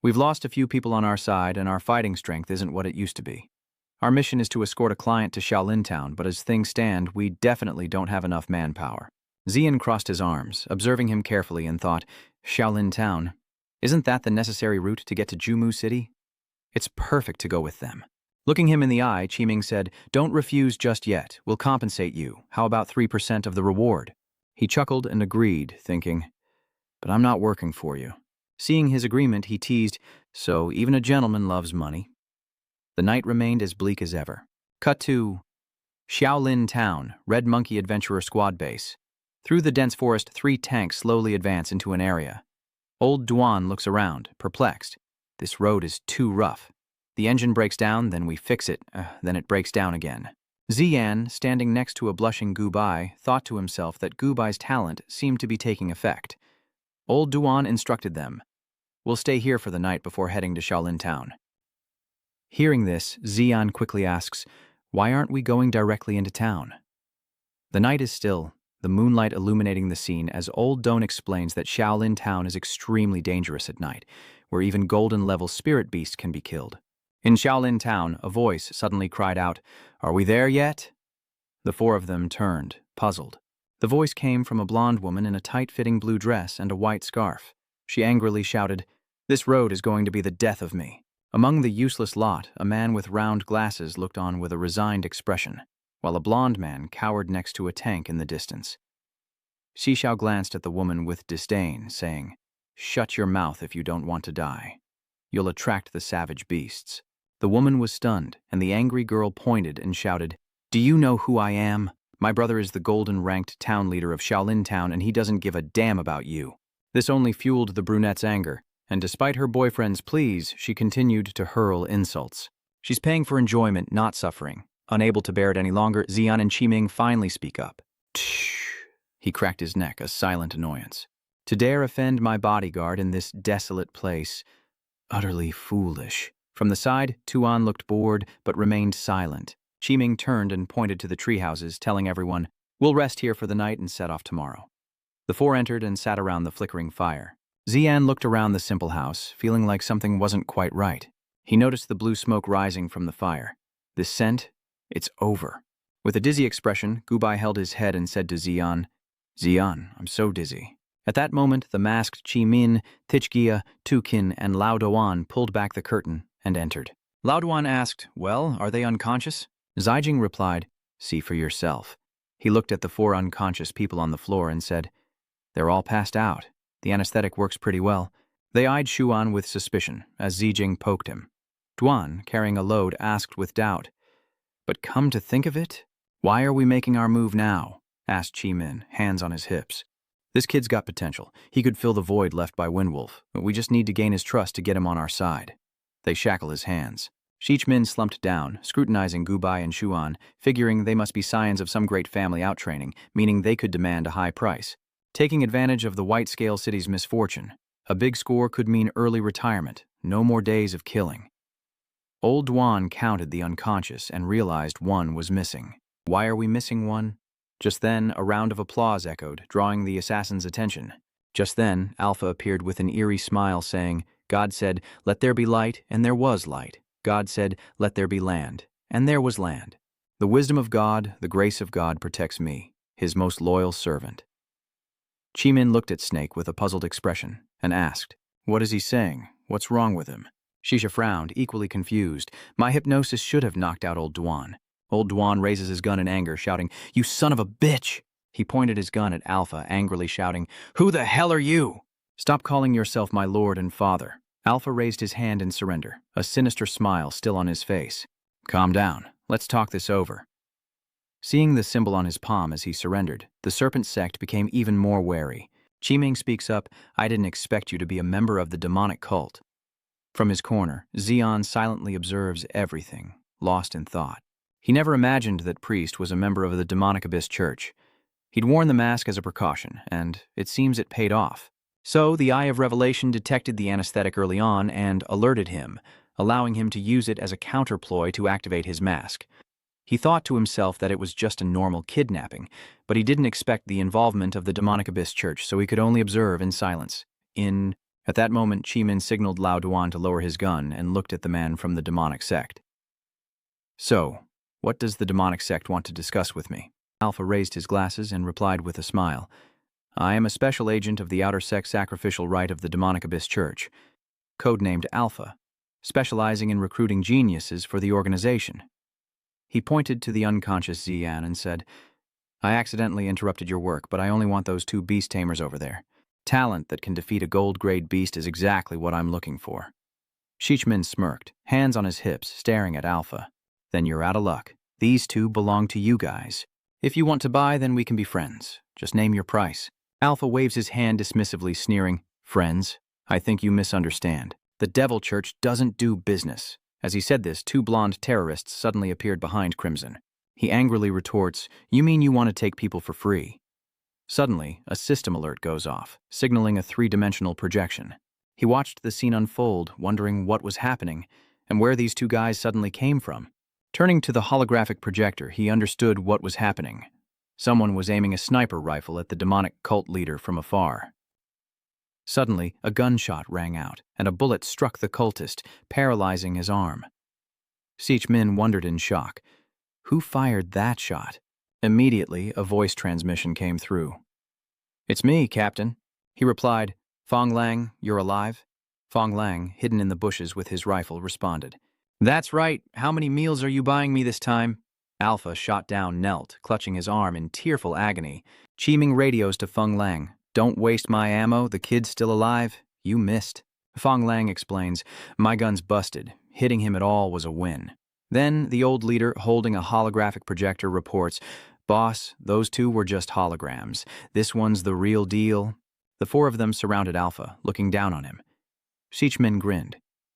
"We've lost a few people on our side, and our fighting strength isn't what it used to be. Our mission is to escort a client to Shaolin Town, but as things stand, we definitely don't have enough manpower." Xian crossed his arms, observing him carefully, and thought, "Shaolin Town? Isn't that the necessary route to get to Jumu City? It's perfect to go with them." Looking him in the eye, Qiming said, "Don't refuse just yet. We'll compensate you. How about 3% of the reward?" He chuckled and agreed, thinking, "But I'm not working for you." Seeing his agreement, he teased, "So even a gentleman loves money." The night remained as bleak as ever. Cut to Shaolin Town, Red Monkey Adventurer Squad Base. Through the dense forest, 3 tanks slowly advance into an area. Old Duan looks around, perplexed. This road is too rough. The engine breaks down, then we fix it, then it breaks down again. Xian, standing next to a blushing Gubai, thought to himself that Gubai's talent seemed to be taking effect. Old Duan instructed them, "We'll stay here for the night before heading to Shaolin Town." Hearing this, Xian quickly asks, "Why aren't we going directly into town?" The night is still, the moonlight illuminating the scene as Old Don explains that Shaolin Town is extremely dangerous at night, where even golden-level spirit beasts can be killed. In Shaolin Town, a voice suddenly cried out, "Are we there yet?" The 4 of them turned, puzzled. The voice came from a blonde woman in a tight-fitting blue dress and a white scarf. She angrily shouted, "This road is going to be the death of me." Among the useless lot, a man with round glasses looked on with a resigned expression, while a blonde man cowered next to a tank in the distance. Xixiao glanced at the woman with disdain, saying, "Shut your mouth if you don't want to die. You'll attract the savage beasts." The woman was stunned, and the angry girl pointed and shouted, "Do you know who I am? My brother is the golden-ranked town leader of Shaolin Town, and he doesn't give a damn about you." This only fueled the brunette's anger, and despite her boyfriend's pleas, she continued to hurl insults. She's paying for enjoyment, not suffering. Unable to bear it any longer, Xian and Qiming finally speak up. "Tsh!" He cracked his neck, a silent annoyance. "To dare offend my bodyguard in this desolate place. Utterly foolish." From the side, Tuan looked bored, but remained silent. Qiming turned and pointed to the tree houses, telling everyone, "We'll rest here for the night and set off tomorrow." The 4 entered and sat around the flickering fire. Xian looked around the simple house, feeling like something wasn't quite right. He noticed the blue smoke rising from the fire. This scent? It's over. With a dizzy expression, Gubai held his head and said to Xian, "Xian, I'm so dizzy." At that moment, the masked Qi Min, Tichgia, Tukin, and Lao Duan pulled back the curtain and entered. Lao Duan asked, "Well, are they unconscious?" Zijing replied, "See for yourself." He looked at the 4 unconscious people on the floor and said, "They're all passed out. The anesthetic works pretty well." They eyed Shuan with suspicion as Zijing poked him. Duan, carrying a load, asked with doubt, But come to think of it, why are we making our move now? Asked Chi-Min, hands on his hips. This kid's got potential. He could fill the void left by Windwolf, but we just need to gain his trust to get him on our side. They shackle his hands. Chi-Min slumped down, scrutinizing Gubai and Shuan, figuring they must be scions of some great family outtraining, meaning they could demand a high price. Taking advantage of the White-Scale City's misfortune, a big score could mean early retirement, no more days of killing. Old Duan counted the unconscious and realized one was missing. Why are we missing one? Just then, a round of applause echoed, drawing the assassin's attention. Just then, Alpha appeared with an eerie smile, saying, God said, let there be light, and there was light. God said, let there be land, and there was land. The wisdom of God, the grace of God protects me, his most loyal servant. Chi-Min looked at Snake with a puzzled expression and asked, what is he saying? What's wrong with him? Shisha frowned, equally confused. My hypnosis should have knocked out Old Duan. Old Duan raises his gun in anger, shouting, you son of a bitch! He pointed his gun at Alpha, angrily shouting, who the hell are you? Stop calling yourself my lord and father. Alpha raised his hand in surrender, a sinister smile still on his face. Calm down. Let's talk this over. Seeing the symbol on his palm as he surrendered, the Serpent sect became even more wary. Chi-Ming speaks up, I didn't expect you to be a member of the demonic cult. From his corner, Xian silently observes everything, lost in thought. He never imagined that Priest was a member of the demonic Abyss Church. He'd worn the mask as a precaution, and it seems it paid off. So the Eye of Revelation detected the anesthetic early on and alerted him, allowing him to use it as a counterploy to activate his mask. He thought to himself that it was just a normal kidnapping, but he didn't expect the involvement of the demonic Abyss Church, so he could only observe in silence. At that moment, Chi-Min signaled Lao Duan to lower his gun and looked at the man from the demonic sect. So, what does the demonic sect want to discuss with me? Alpha raised his glasses and replied with a smile. I am a special agent of the Outer Sect Sacrificial Rite of the Demonic Abyss Church, codenamed Alpha, specializing in recruiting geniuses for the organization. He pointed to the unconscious Xian and said, I accidentally interrupted your work, but I only want those 2 beast tamers over there. Talent that can defeat a gold-grade beast is exactly what I'm looking for. Chi-Min smirked, hands on his hips, staring at Alpha. Then you're out of luck. These 2 belong to you guys. If you want to buy, then we can be friends. Just name your price. Alpha waves his hand dismissively, sneering, friends? I think you misunderstand. The Devil Church doesn't do business. As he said this, 2 blonde terrorists suddenly appeared behind Crimson. He angrily retorts, you mean you want to take people for free? Suddenly, a system alert goes off, signaling a 3-dimensional projection. He watched the scene unfold, wondering what was happening, and where these 2 guys suddenly came from. Turning to the holographic projector, he understood what was happening. Someone was aiming a sniper rifle at the demonic cult leader from afar. Suddenly, a gunshot rang out, and a bullet struck the cultist, paralyzing his arm. Sichmin wondered in shock. Who fired that shot? Immediately, a voice transmission came through. It's me, Captain. He replied, Fong Lang, you're alive? Fong Lang, hidden in the bushes with his rifle, responded. That's right. How many meals are you buying me this time? Alpha, shot down, knelt, clutching his arm in tearful agony. Chi-Ming radios to Feng Lang. Don't waste my ammo, the kid's still alive. You missed. Feng Lang explains, my gun's busted. Hitting him at all was a win. Then, the old leader, holding a holographic projector, reports, Boss, those 2 were just holograms. This one's the real deal. The 4 of them surrounded Alpha, looking down on him. Sichmin grinned.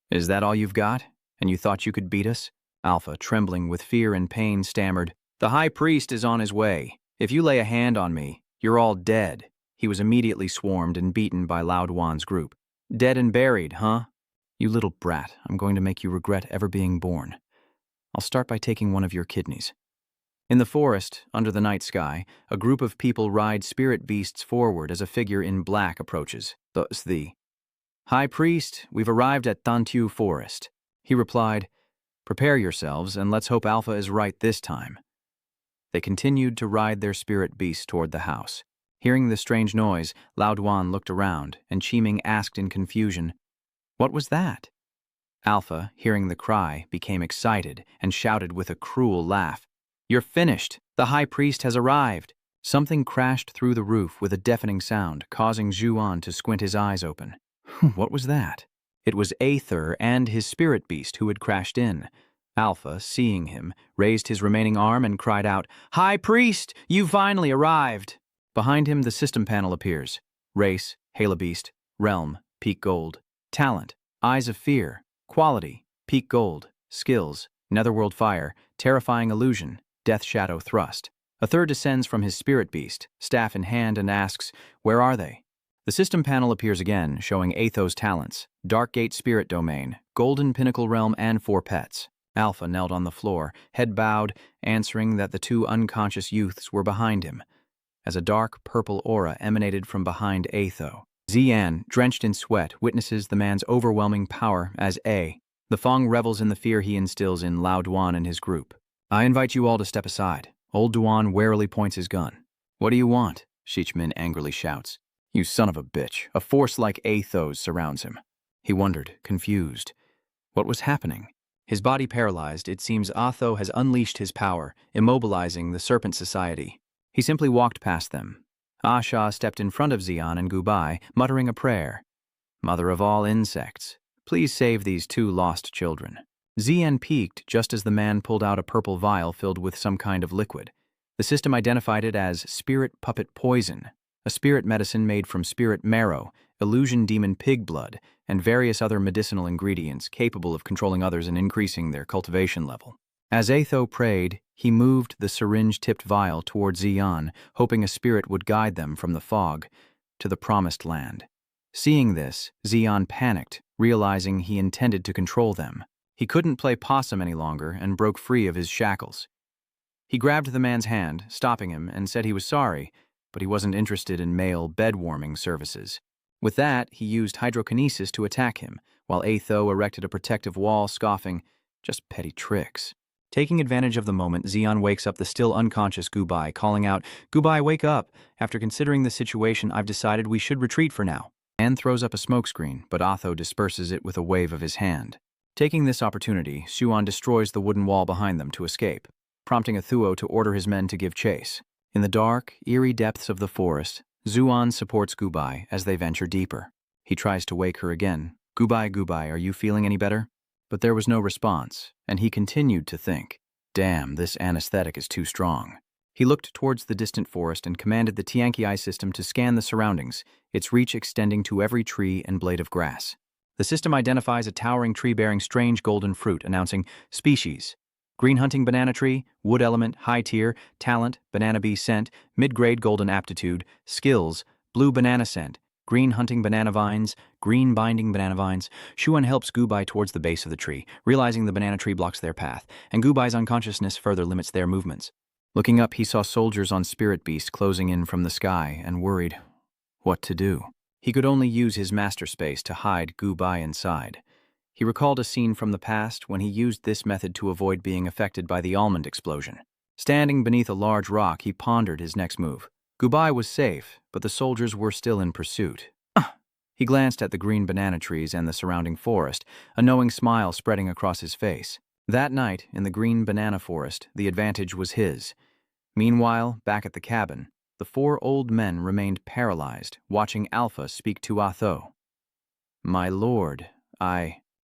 Is that all you've got? And you thought you could beat us? Alpha, trembling with fear and pain, stammered, The High Priest is on his way. If you lay a hand on me, you're all dead. He was immediately swarmed and beaten by Lao Duan's group. Dead and buried, huh? You little brat, I'm going to make you regret ever being born. I'll start by taking one of your kidneys. In the forest, under the night sky, a group of people ride spirit beasts forward as a figure in black approaches. The High Priest, we've arrived at Tantu Forest. He replied, Prepare yourselves, and let's hope Alpha is right this time. They continued to ride their spirit beasts toward the house. Hearing the strange noise, Lao Duan looked around, and Chi-Ming asked in confusion, What was that? Alpha, hearing the cry, became excited and shouted with a cruel laugh, You're finished! The High Priest has arrived! Something crashed through the roof with a deafening sound, causing Zhuan to squint his eyes open. What was that? It was Aether and his spirit beast who had crashed in. Alpha, seeing him, raised his remaining arm and cried out, "High Priest, you finally arrived!" Behind him, the system panel appears. Race, Halabeast, Realm, Peak Gold. Talent, Eyes of Fear. Quality, Peak Gold. Skills, Netherworld Fire, Terrifying Illusion, Death Shadow Thrust. A third descends from his spirit beast, staff in hand, and asks, "Where are they?" The system panel appears again, showing Athos' talents, Darkgate Spirit Domain, Golden Pinnacle Realm, and 4 pets. Alpha knelt on the floor, head bowed, answering that the 2 unconscious youths were behind him, as a dark purple aura emanated from behind Atho. Xian, drenched in sweat, witnesses the man's overwhelming power as A. The Fong revels in the fear he instills in Lao Duan and his group. "I invite you all to step aside." Old Duan warily points his gun. "What do you want?" Shichmin angrily shouts. "You son of a bitch." A force like Atho's surrounds him. He wondered, confused. What was happening? His body paralyzed, it seems Atho has unleashed his power, immobilizing the Serpent Society. He simply walked past them. Asha stepped in front of Xian and Gubai, muttering a prayer. "Mother of all insects, please save these 2 lost children." Xian peeked just as the man pulled out a purple vial filled with some kind of liquid. The system identified it as Spirit Puppet Poison, a spirit medicine made from spirit marrow, illusion demon pig blood, and various other medicinal ingredients capable of controlling others and increasing their cultivation level. As Atho prayed, he moved the syringe-tipped vial toward Xian, hoping a spirit would guide them from the fog to the promised land. Seeing this, Xian panicked, realizing he intended to control them. He couldn't play possum any longer and broke free of his shackles. He grabbed the man's hand, stopping him, and said he was sorry, but he wasn't interested in male bed-warming services. With that, he used hydrokinesis to attack him, while Atho erected a protective wall, scoffing, "Just petty tricks." Taking advantage of the moment, Xian wakes up the still unconscious Gubai, calling out, "Gubai, wake up! After considering the situation, I've decided we should retreat for now." And throws up a smokescreen, but Atho disperses it with a wave of his hand. Taking this opportunity, Xuan destroys the wooden wall behind them to escape, prompting Athuo to order his men to give chase. In the dark, eerie depths of the forest, Xuan supports Gubai as they venture deeper. He tries to wake her again. "Gubai, Gubai, are you feeling any better?" But there was no response, and he continued to think, "Damn, this anesthetic is too strong." He looked towards the distant forest and commanded the Tianqi system to scan the surroundings, its reach extending to every tree and blade of grass. The system identifies a towering tree bearing strange golden fruit, announcing, "Species: Green Hunting Banana Tree, Wood Element, High Tier, Talent, Banana Bee Scent, Mid-Grade Golden Aptitude, Skills, Blue Banana Scent, Green Hunting Banana Vines, Green Binding Banana Vines." Xuan helps Gubai towards the base of the tree, realizing the banana tree blocks their path, and Gubai's unconsciousness further limits their movements. Looking up, he saw soldiers on Spirit Beast closing in from the sky and worried what to do. He could only use his master space to hide Gubai inside. He recalled a scene from the past when he used this method to avoid being affected by the almond explosion. Standing beneath a large rock, he pondered his next move. Gubai was safe, but the soldiers were still in pursuit. He glanced at the green banana trees and the surrounding forest, a knowing smile spreading across his face. That night, in the green banana forest, the advantage was his. Meanwhile, back at the cabin, the 4 old men remained paralyzed, watching Alpha speak to Atho. "My lord,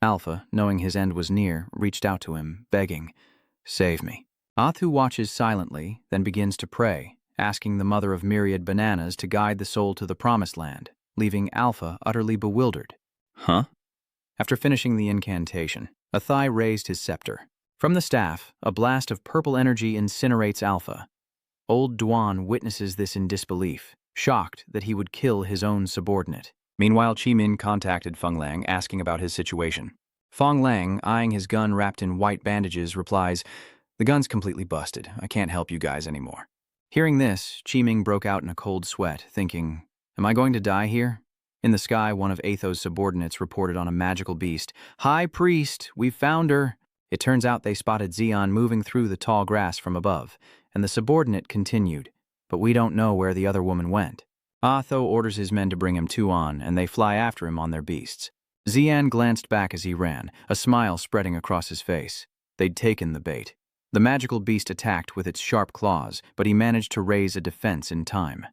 Alpha, knowing his end was near, reached out to him, begging, "Save me." Atho watches silently, then begins to pray, asking the Mother of Myriad Bananas to guide the soul to the Promised Land, leaving Alpha utterly bewildered. "Huh?" After finishing the incantation, Athai raised his scepter. From the staff, a blast of purple energy incinerates Alpha. Old Duan witnesses this in disbelief, shocked that he would kill his own subordinate. Meanwhile, Chi-Min contacted Feng Lang, asking about his situation. Feng Lang, eyeing his gun wrapped in white bandages, replies, "The gun's completely busted. I can't help you guys anymore." Hearing this, Chi-Ming broke out in a cold sweat, thinking, "Am I going to die here?" In the sky, one of Atho's subordinates reported on a magical beast, "High Priest, we've found her." It turns out they spotted Xian moving through the tall grass from above, and the subordinate continued, "But we don't know where the other woman went." Atho orders his men to bring him 2 on, and they fly after him on their beasts. Xian glanced back as he ran, a smile spreading across his face. They'd taken the bait. The magical beast attacked with its sharp claws, but he managed to raise a defense in time.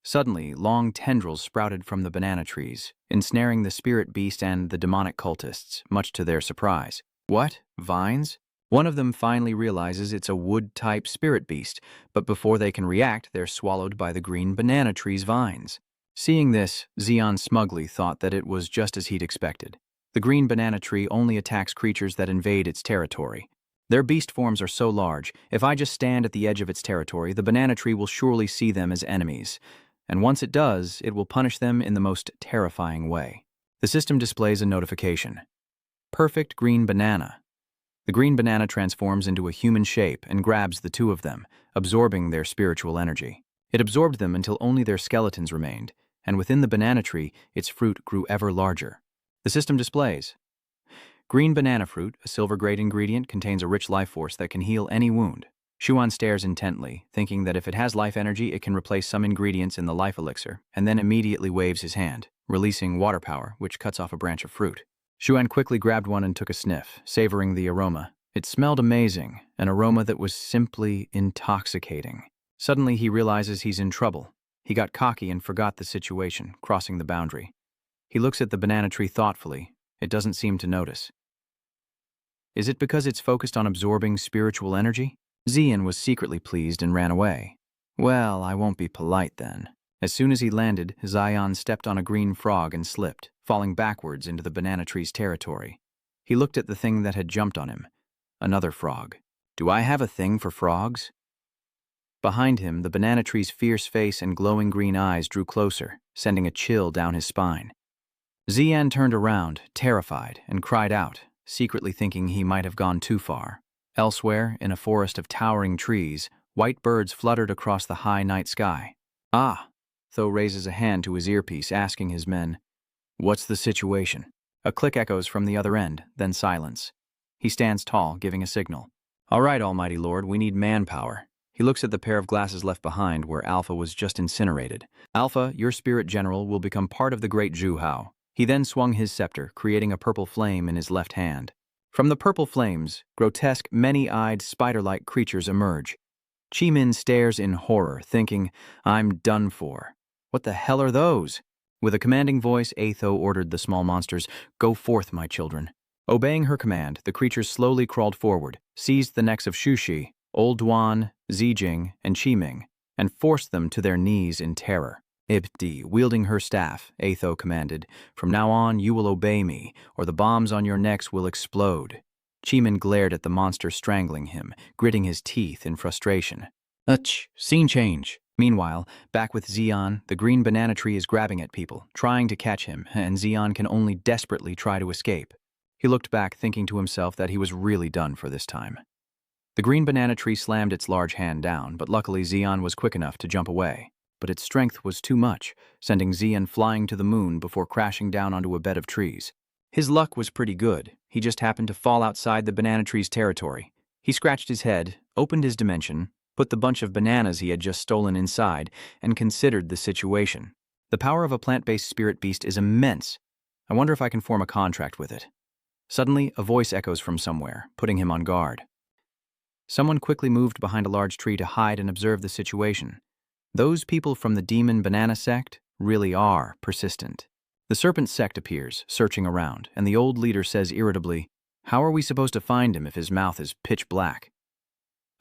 Suddenly, long tendrils sprouted from the banana trees, ensnaring the spirit beast and the demonic cultists, much to their surprise. What? Vines? One of them finally realizes it's a wood-type spirit beast, but before they can react, they're swallowed by the green banana tree's vines. Seeing this, Xian smugly thought that it was just as he'd expected. The green banana tree only attacks creatures that invade its territory. Their beast forms are so large, if I just stand at the edge of its territory, the banana tree will surely see them as enemies. And once it does, it will punish them in the most terrifying way. The system displays a notification. Perfect green banana. The green banana transforms into a human shape and grabs the two of them, absorbing their spiritual energy. It absorbed them until only their skeletons remained, and within the banana tree, its fruit grew ever larger. The system displays. Green banana fruit, a silver-grade ingredient, contains a rich life force that can heal any wound. Shuan stares intently, thinking that if it has life energy, it can replace some ingredients in the life elixir, and then immediately waves his hand, releasing water power, which cuts off a branch of fruit. Shuan quickly grabbed one and took a sniff, savoring the aroma. It smelled amazing, an aroma that was simply intoxicating. Suddenly he realizes he's in trouble. He got cocky and forgot the situation, crossing the boundary. He looks at the banana tree thoughtfully. It doesn't seem to notice. Is it because it's focused on absorbing spiritual energy? Xian was secretly pleased and ran away. Well, I won't be polite then. As soon as he landed, Xian stepped on a green frog and slipped, falling backwards into the banana tree's territory. He looked at the thing that had jumped on him. Another frog. Do I have a thing for frogs? Behind him, the banana tree's fierce face and glowing green eyes drew closer, sending a chill down his spine. Xian turned around, terrified, and cried out, secretly thinking he might have gone too far. Elsewhere, in a forest of towering trees, white birds fluttered across the high night sky. Ah! Tho raises a hand to his earpiece, asking his men, "What's the situation?" A click echoes from the other end, then silence. He stands tall, giving a signal. "All right, Almighty Lord, we need manpower." He looks at the pair of glasses left behind where Alpha was just incinerated. "Alpha, your spirit general will become part of the great Zhu Hao." He then swung his scepter, creating a purple flame in his left hand. From the purple flames, grotesque, many-eyed, spider-like creatures emerge. Chi-Min stares in horror, thinking, "I'm done for. What the hell are those?" With a commanding voice, Atho ordered the small monsters, "Go forth, my children." Obeying her command, the creatures slowly crawled forward, seized the necks of Shushi, Old Duan, Zijing, and Qiming, and forced them to their knees in terror. Ibdi, wielding her staff, Atho commanded, "From now on, you will obey me, or the bombs on your necks will explode." Qiming glared at the monster strangling him, gritting his teeth in frustration. Scene change. Meanwhile, back with Xian, the green banana tree is grabbing at people, trying to catch him, and Xian can only desperately try to escape. He looked back, thinking to himself that he was really done for this time. The green banana tree slammed its large hand down, but luckily Xian was quick enough to jump away. But its strength was too much, sending Xian flying to the moon before crashing down onto a bed of trees. His luck was pretty good. He just happened to fall outside the banana tree's territory. He scratched his head, opened his dimension, put the bunch of bananas he had just stolen inside, and considered the situation. The power of a plant-based spirit beast is immense. I wonder if I can form a contract with it. Suddenly, a voice echoes from somewhere, putting him on guard. Someone quickly moved behind a large tree to hide and observe the situation. Those people from the Demon Banana sect really are persistent. The Serpent sect appears, searching around, and the old leader says irritably, "How are we supposed to find him if his mouth is pitch black?"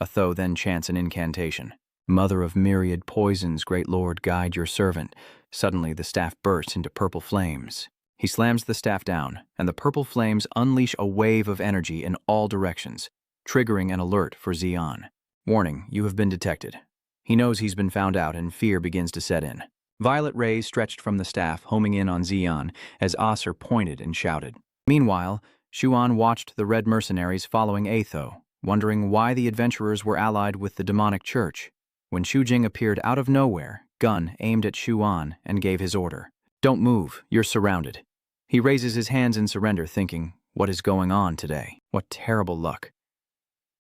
Atho then chants an incantation. "Mother of myriad poisons, great lord, guide your servant." Suddenly the staff bursts into purple flames. He slams the staff down, and the purple flames unleash a wave of energy in all directions, triggering an alert for Xian. "Warning, you have been detected." He knows he's been found out, and fear begins to set in. Violet rays stretched from the staff, homing in on Xian, as Aser pointed and shouted. Meanwhile, Shuan watched the red mercenaries following Atho, wondering why the adventurers were allied with the demonic church. When Shujing appeared out of nowhere, gun aimed at Shuan and gave his order. "Don't move, you're surrounded." He raises his hands in surrender, thinking, what is going on today? What terrible luck.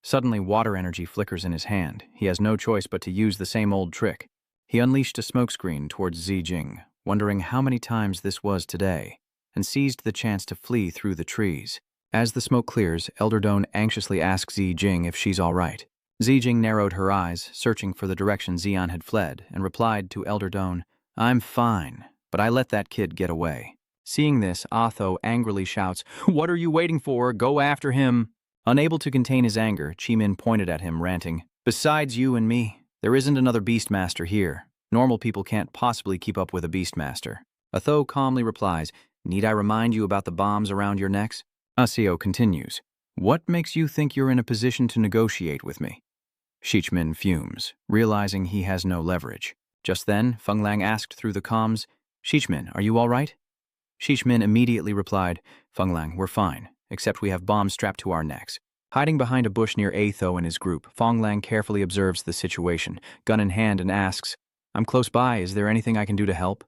Suddenly, water energy flickers in his hand. He has no choice but to use the same old trick. He unleashed a smokescreen towards Zijing, wondering how many times this was today, and seized the chance to flee through the trees. As the smoke clears, Elder Doan anxiously asks Zijing if she's all right. Zijing narrowed her eyes, searching for the direction Xian had fled, and replied to Elder Doan, "I'm fine, but I let that kid get away." Seeing this, Atho angrily shouts, "What are you waiting for? Go after him!" Unable to contain his anger, Chimin pointed at him, ranting, "Besides you and me, there isn't another Beastmaster here. Normal people can't possibly keep up with a Beastmaster." Atho calmly replies, "Need I remind you about the bombs around your necks?" Asio continues, "What makes you think you're in a position to negotiate with me?" Shichmin fumes, realizing he has no leverage. Just then, Fenglang asked through the comms, "Shichmin, are you all right?" Shichmin immediately replied, "Fenglang, we're fine, except we have bombs strapped to our necks." Hiding behind a bush near Atho and his group, Fenglang carefully observes the situation, gun in hand, and asks, "I'm close by, is there anything I can do to help?"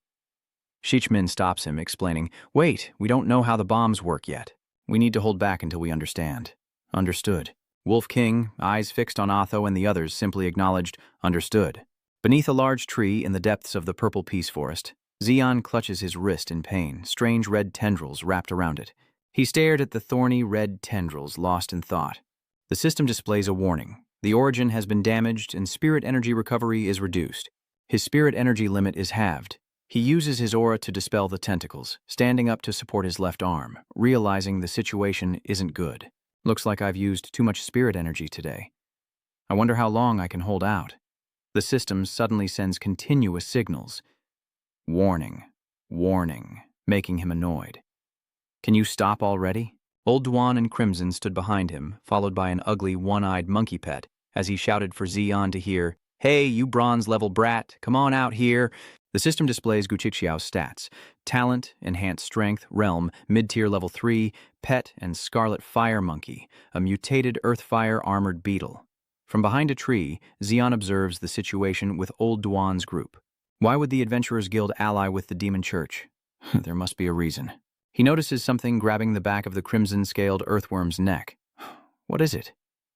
Shichmin stops him, explaining, "Wait, we don't know how the bombs work yet. We need to hold back until we understand." "Understood." Wolf King, eyes fixed on Atho and the others, simply acknowledged, "Understood." Beneath a large tree in the depths of the purple peace forest, Xian clutches his wrist in pain, strange red tendrils wrapped around it. He stared at the thorny red tendrils, lost in thought. The system displays a warning. The origin has been damaged and spirit energy recovery is reduced. His spirit energy limit is halved. He uses his aura to dispel the tentacles, standing up to support his left arm, realizing the situation isn't good. "Looks like I've used too much spirit energy today. I wonder how long I can hold out." The system suddenly sends continuous signals. Warning, warning, making him annoyed. "Can you stop already?" Old Duan and Crimson stood behind him, followed by an ugly, one-eyed monkey pet, as he shouted for Xian to hear, "Hey, you bronze-level brat, come on out here." The system displays Guqixiao's stats: talent, enhanced strength, realm, mid-tier level 3, pet, and scarlet fire monkey, a mutated earth-fire armored beetle. From behind a tree, Xian observes the situation with Old Duan's group. Why would the Adventurers Guild ally with the Demon Church? There must be a reason. He notices something grabbing the back of the crimson-scaled earthworm's neck. What is it?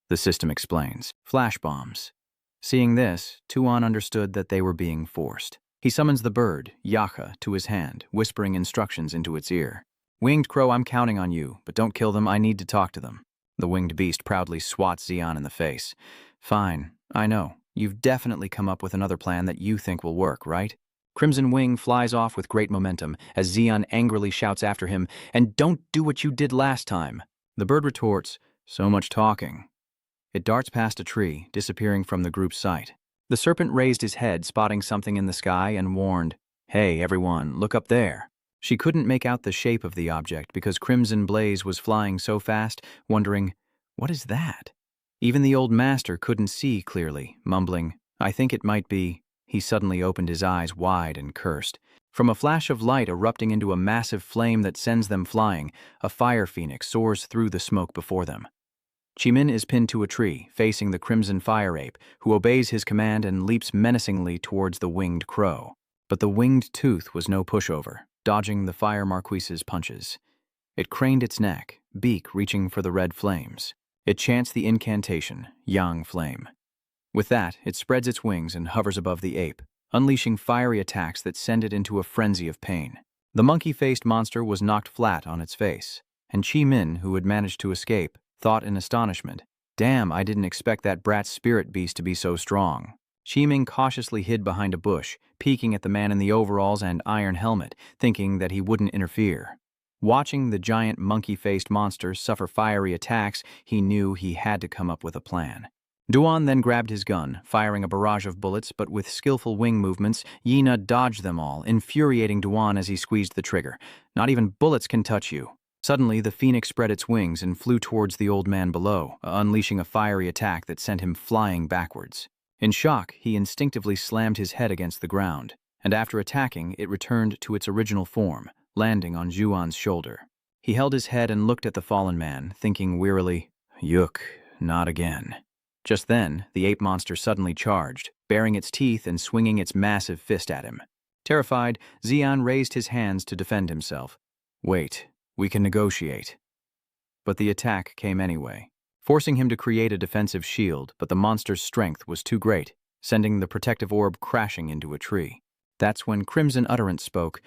The system explains. Flash bombs. Seeing this, Tuan understood that they were being forced. He summons the bird, Yacha, to his hand, whispering instructions into its ear. "Winged Crow, I'm counting on you, but don't kill them, I need to talk to them." The winged beast proudly swats Xian in the face. "Fine, I know. You've definitely come up with another plan that you think will work, right?" Crimson Wing flies off with great momentum as Xian angrily shouts after him, "And don't do what you did last time." The bird retorts, "So much talking." It darts past a tree, disappearing from the group's sight. The serpent raised his head, spotting something in the sky, and warned, "Hey, everyone, look up there." She couldn't make out the shape of the object because Crimson Blaze was flying so fast, wondering, "What is that?" Even the old master couldn't see clearly, mumbling, "I think it might be." He suddenly opened his eyes wide and cursed. From a flash of light erupting into a massive flame that sends them flying, a fire phoenix soars through the smoke before them. Chimin is pinned to a tree, facing the crimson fire ape, who obeys his command and leaps menacingly towards the winged crow. But the winged tooth was no pushover, dodging the fire marquise's punches. It craned its neck, beak reaching for the red flames. It chants the incantation, Yang Flame. With that, it spreads its wings and hovers above the ape, unleashing fiery attacks that send it into a frenzy of pain. The monkey-faced monster was knocked flat on its face, and Chi Min, who had managed to escape, thought in astonishment, "Damn, I didn't expect that brat spirit beast to be so strong." Chi Min cautiously hid behind a bush, peeking at the man in the overalls and iron helmet, thinking that he wouldn't interfere. Watching the giant monkey-faced monster suffer fiery attacks, he knew he had to come up with a plan. Duan then grabbed his gun, firing a barrage of bullets, but with skillful wing movements, Yina dodged them all, infuriating Duan as he squeezed the trigger. "Not even bullets can touch you." Suddenly, the phoenix spread its wings and flew towards the old man below, unleashing a fiery attack that sent him flying backwards. In shock, he instinctively slammed his head against the ground, and after attacking, it returned to its original form, landing on Zhuan's shoulder. He held his head and looked at the fallen man, thinking wearily, "Yuk, not again." Just then, the ape monster suddenly charged, baring its teeth and swinging its massive fist at him. Terrified, Xian raised his hands to defend himself. "Wait, we can negotiate." But the attack came anyway, forcing him to create a defensive shield, but the monster's strength was too great, sending the protective orb crashing into a tree. That's when Crimson Utterance spoke,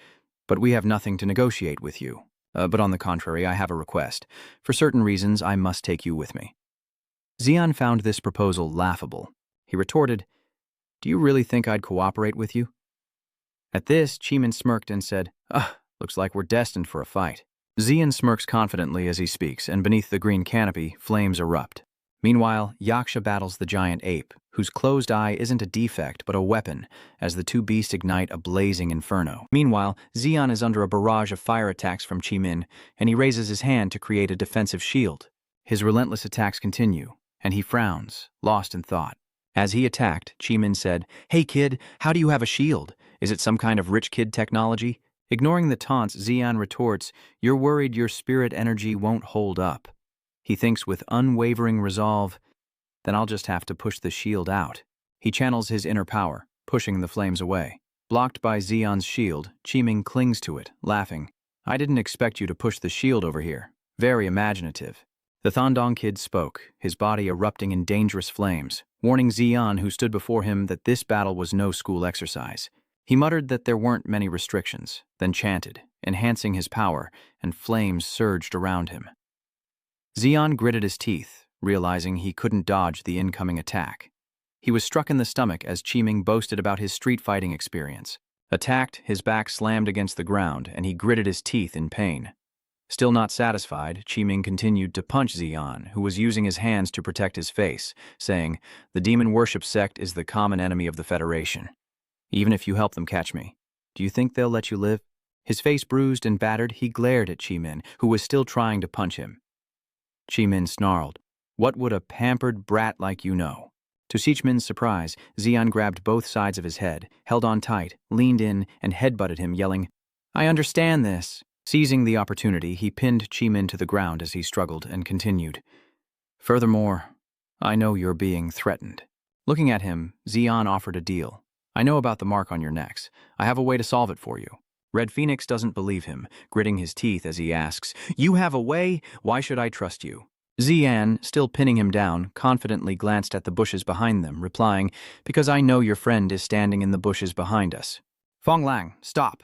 "But we have nothing to negotiate with you. But on the contrary, I have a request. For certain reasons, I must take you with me." Xian found this proposal laughable. He retorted, "Do you really think I'd cooperate with you?" At this, Chimin smirked and said, Looks like we're destined for a fight. Xian smirks confidently as he speaks, and beneath the green canopy, flames erupt. Meanwhile, Yaksha battles the giant ape, whose closed eye isn't a defect but a weapon, as the two beasts ignite a blazing inferno. Meanwhile, Xian is under a barrage of fire attacks from Chi-Min, and he raises his hand to create a defensive shield. His relentless attacks continue, and he frowns, lost in thought. As he attacked, Chi-Min said, "Hey kid, how do you have a shield? Is it some kind of rich kid technology?" Ignoring the taunts, Xian retorts, "You're worried your spirit energy won't hold up." He thinks with unwavering resolve, "Then I'll just have to push the shield out." He channels his inner power, pushing the flames away. Blocked by Xian's shield, Chi-Min clings to it, laughing. "I didn't expect you to push the shield over here. Very imaginative." The Thandong kid spoke, his body erupting in dangerous flames, warning Xian, who stood before him, that this battle was no school exercise. He muttered that there weren't many restrictions, then chanted, enhancing his power, and flames surged around him. Xian gritted his teeth, realizing he couldn't dodge the incoming attack. He was struck in the stomach as Chi-Min boasted about his street fighting experience. Attacked, his back slammed against the ground, and he gritted his teeth in pain. Still not satisfied, Chi-Min continued to punch Xian, who was using his hands to protect his face, saying, "The demon worship sect is the common enemy of the Federation. Even if you help them catch me, do you think they'll let you live?" His face bruised and battered, he glared at Chi-Min, who was still trying to punch him. Chi-Min snarled, "What would a pampered brat like you know?" To Sichmin's surprise, Xian grabbed both sides of his head, held on tight, leaned in, and headbutted him, yelling, "I understand this." Seizing the opportunity, he pinned Chi-Min to the ground as he struggled and continued, "Furthermore, I know you're being threatened." Looking at him, Xian offered a deal. "I know about the mark on your necks. I have a way to solve it for you." Red Phoenix doesn't believe him, gritting his teeth as he asks, "You have a way? Why should I trust you?" Xian, still pinning him down, confidently glanced at the bushes behind them, replying, "Because I know your friend is standing in the bushes behind us." "Fong Lang, stop!"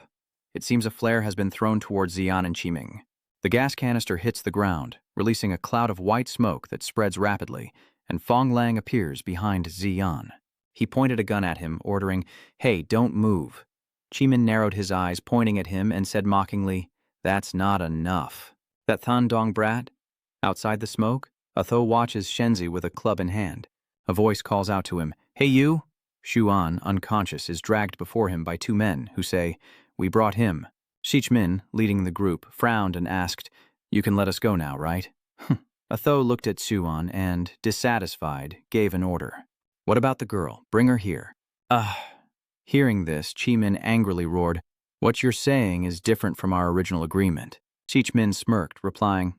It seems a flare has been thrown towards Xian and Chi-Min. The gas canister hits the ground, releasing a cloud of white smoke that spreads rapidly, and Fong Lang appears behind Xian. He pointed a gun at him, ordering, "Hey, don't move." Chi-Min narrowed his eyes, pointing at him, and said mockingly, "That's not enough." "That Thandong brat?" Outside the smoke, Atho watches Shenzi with a club in hand. A voice calls out to him, "Hey you!" Shuan, unconscious, is dragged before him by two men who say, "We brought him." Sichmin, leading the group, frowned and asked, "You can let us go now, right?" Atho looked at Shuan and, dissatisfied, gave an order. "What about the girl? Bring her here." Hearing this, Chi-Min angrily roared, "What you're saying is different from our original agreement." Sichmin smirked, replying,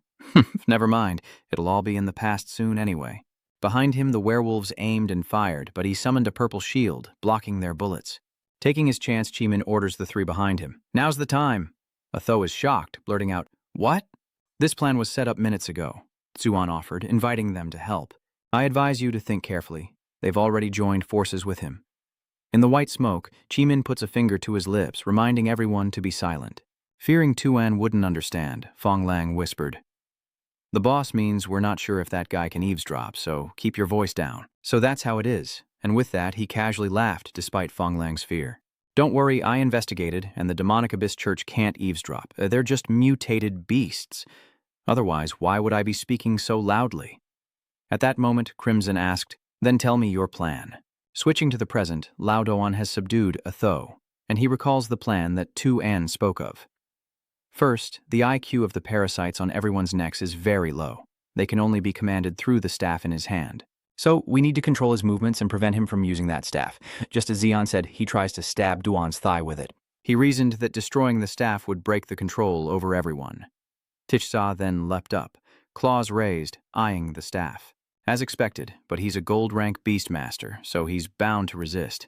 "Never mind, it'll all be in the past soon anyway." Behind him, the werewolves aimed and fired, but he summoned a purple shield, blocking their bullets. Taking his chance, Chi-Min orders the three behind him, "Now's the time." Atho is shocked, blurting out, "What?" "This plan was set up minutes ago," Tsuan offered, inviting them to help. "I advise you to think carefully. They've already joined forces with him." In the white smoke, Chi-Min puts a finger to his lips, reminding everyone to be silent. Fearing Tuan wouldn't understand, Fong Lang whispered, "The boss means we're not sure if that guy can eavesdrop, so keep your voice down." "So that's how it is." And with that, he casually laughed despite Fong Lang's fear. "Don't worry, I investigated, and the Demonic Abyss Church can't eavesdrop. They're just mutated beasts. Otherwise, why would I be speaking so loudly?" At that moment, Crimson asked, "Then tell me your plan." Switching to the present, Lao Doan has subdued Atho, and he recalls the plan that Tu An spoke of. First, the IQ of the parasites on everyone's necks is very low. They can only be commanded through the staff in his hand. So we need to control his movements and prevent him from using that staff. Just as Xian said, he tries to stab Duan's thigh with it. He reasoned that destroying the staff would break the control over everyone. Tichsa then leapt up, claws raised, eyeing the staff. As expected, but he's a gold-rank beastmaster, so he's bound to resist.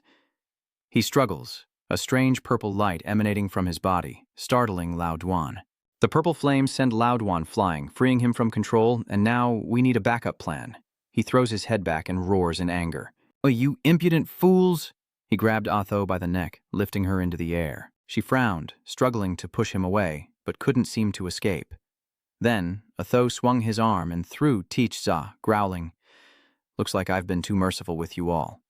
He struggles, a strange purple light emanating from his body, startling Lao Duan. The purple flames send Lao Duan flying, freeing him from control, and now we need a backup plan. He throws his head back and roars in anger. "Oh, you impudent fools!" He grabbed Atho by the neck, lifting her into the air. She frowned, struggling to push him away, but couldn't seem to escape. Then, Atho swung his arm and threw Tichsa, growling, "Looks like I've been too merciful with you all."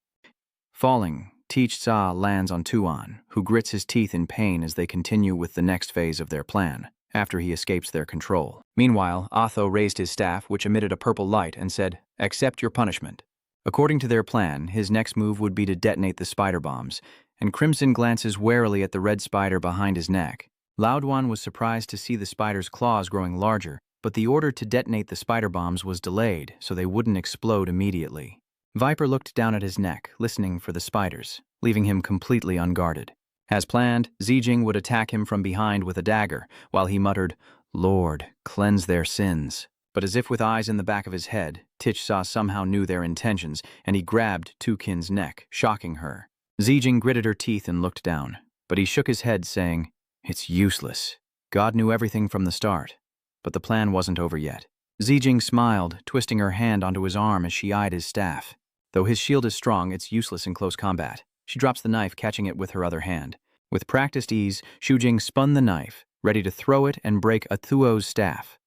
Falling, Sichna lands on Tuan, who grits his teeth in pain as they continue with the next phase of their plan, after he escapes their control. Meanwhile, Otho raised his staff, which emitted a purple light, and said, "Accept your punishment." According to their plan, his next move would be to detonate the spider bombs, and Crimson glances warily at the red spider behind his neck. Laoduan was surprised to see the spider's claws growing larger, but the order to detonate the spider bombs was delayed so they wouldn't explode immediately. Viper looked down at his neck, listening for the spiders, leaving him completely unguarded. As planned, Zijing would attack him from behind with a dagger, while he muttered, "Lord, cleanse their sins." But as if with eyes in the back of his head, Sichna somehow knew their intentions, and he grabbed Tukin's neck, shocking her. Zijing gritted her teeth and looked down, but he shook his head, saying, "It's useless. God knew everything from the start." But the plan wasn't over yet. Zijing smiled, twisting her hand onto his arm as she eyed his staff. Though his shield is strong, it's useless in close combat. She drops the knife, catching it with her other hand. With practiced ease, Shujing spun the knife, ready to throw it and break Athuo's staff.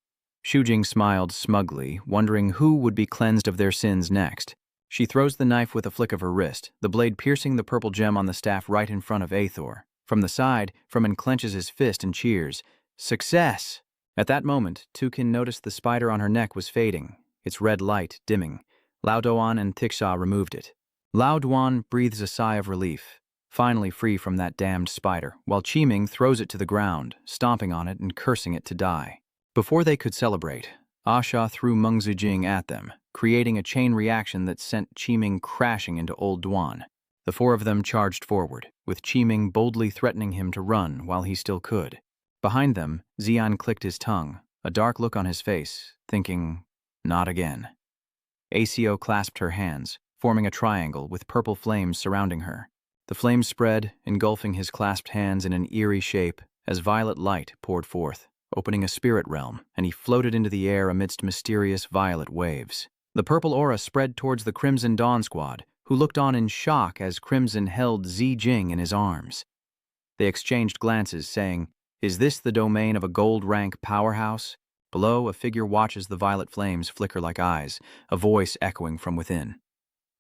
Shujing smiled smugly, wondering who would be cleansed of their sins next. She throws the knife with a flick of her wrist, the blade piercing the purple gem on the staff right in front of Athor. From the side, Furman clenches his fist and cheers, "Success!" At that moment, Tukin noticed the spider on her neck was fading, its red light dimming. Laoduan and Sichna removed it. Laoduan breathes a sigh of relief, finally free from that damned spider, while Qiming throws it to the ground, stomping on it and cursing it to die. Before they could celebrate, Asha threw Mengzijing at them, creating a chain reaction that sent Qiming crashing into Old Duan. The four of them charged forward, with Qiming boldly threatening him to run while he still could. Behind them, Xian clicked his tongue, a dark look on his face, thinking, "Not again." ACO clasped her hands, forming a triangle with purple flames surrounding her. The flames spread, engulfing his clasped hands in an eerie shape as violet light poured forth, opening a spirit realm, and he floated into the air amidst mysterious violet waves. The purple aura spread towards the Crimson Dawn Squad, who looked on in shock as Crimson held Zijing in his arms. They exchanged glances, saying, "Is this the domain of a gold-rank powerhouse?" Below, a figure watches the violet flames flicker like eyes, a voice echoing from within.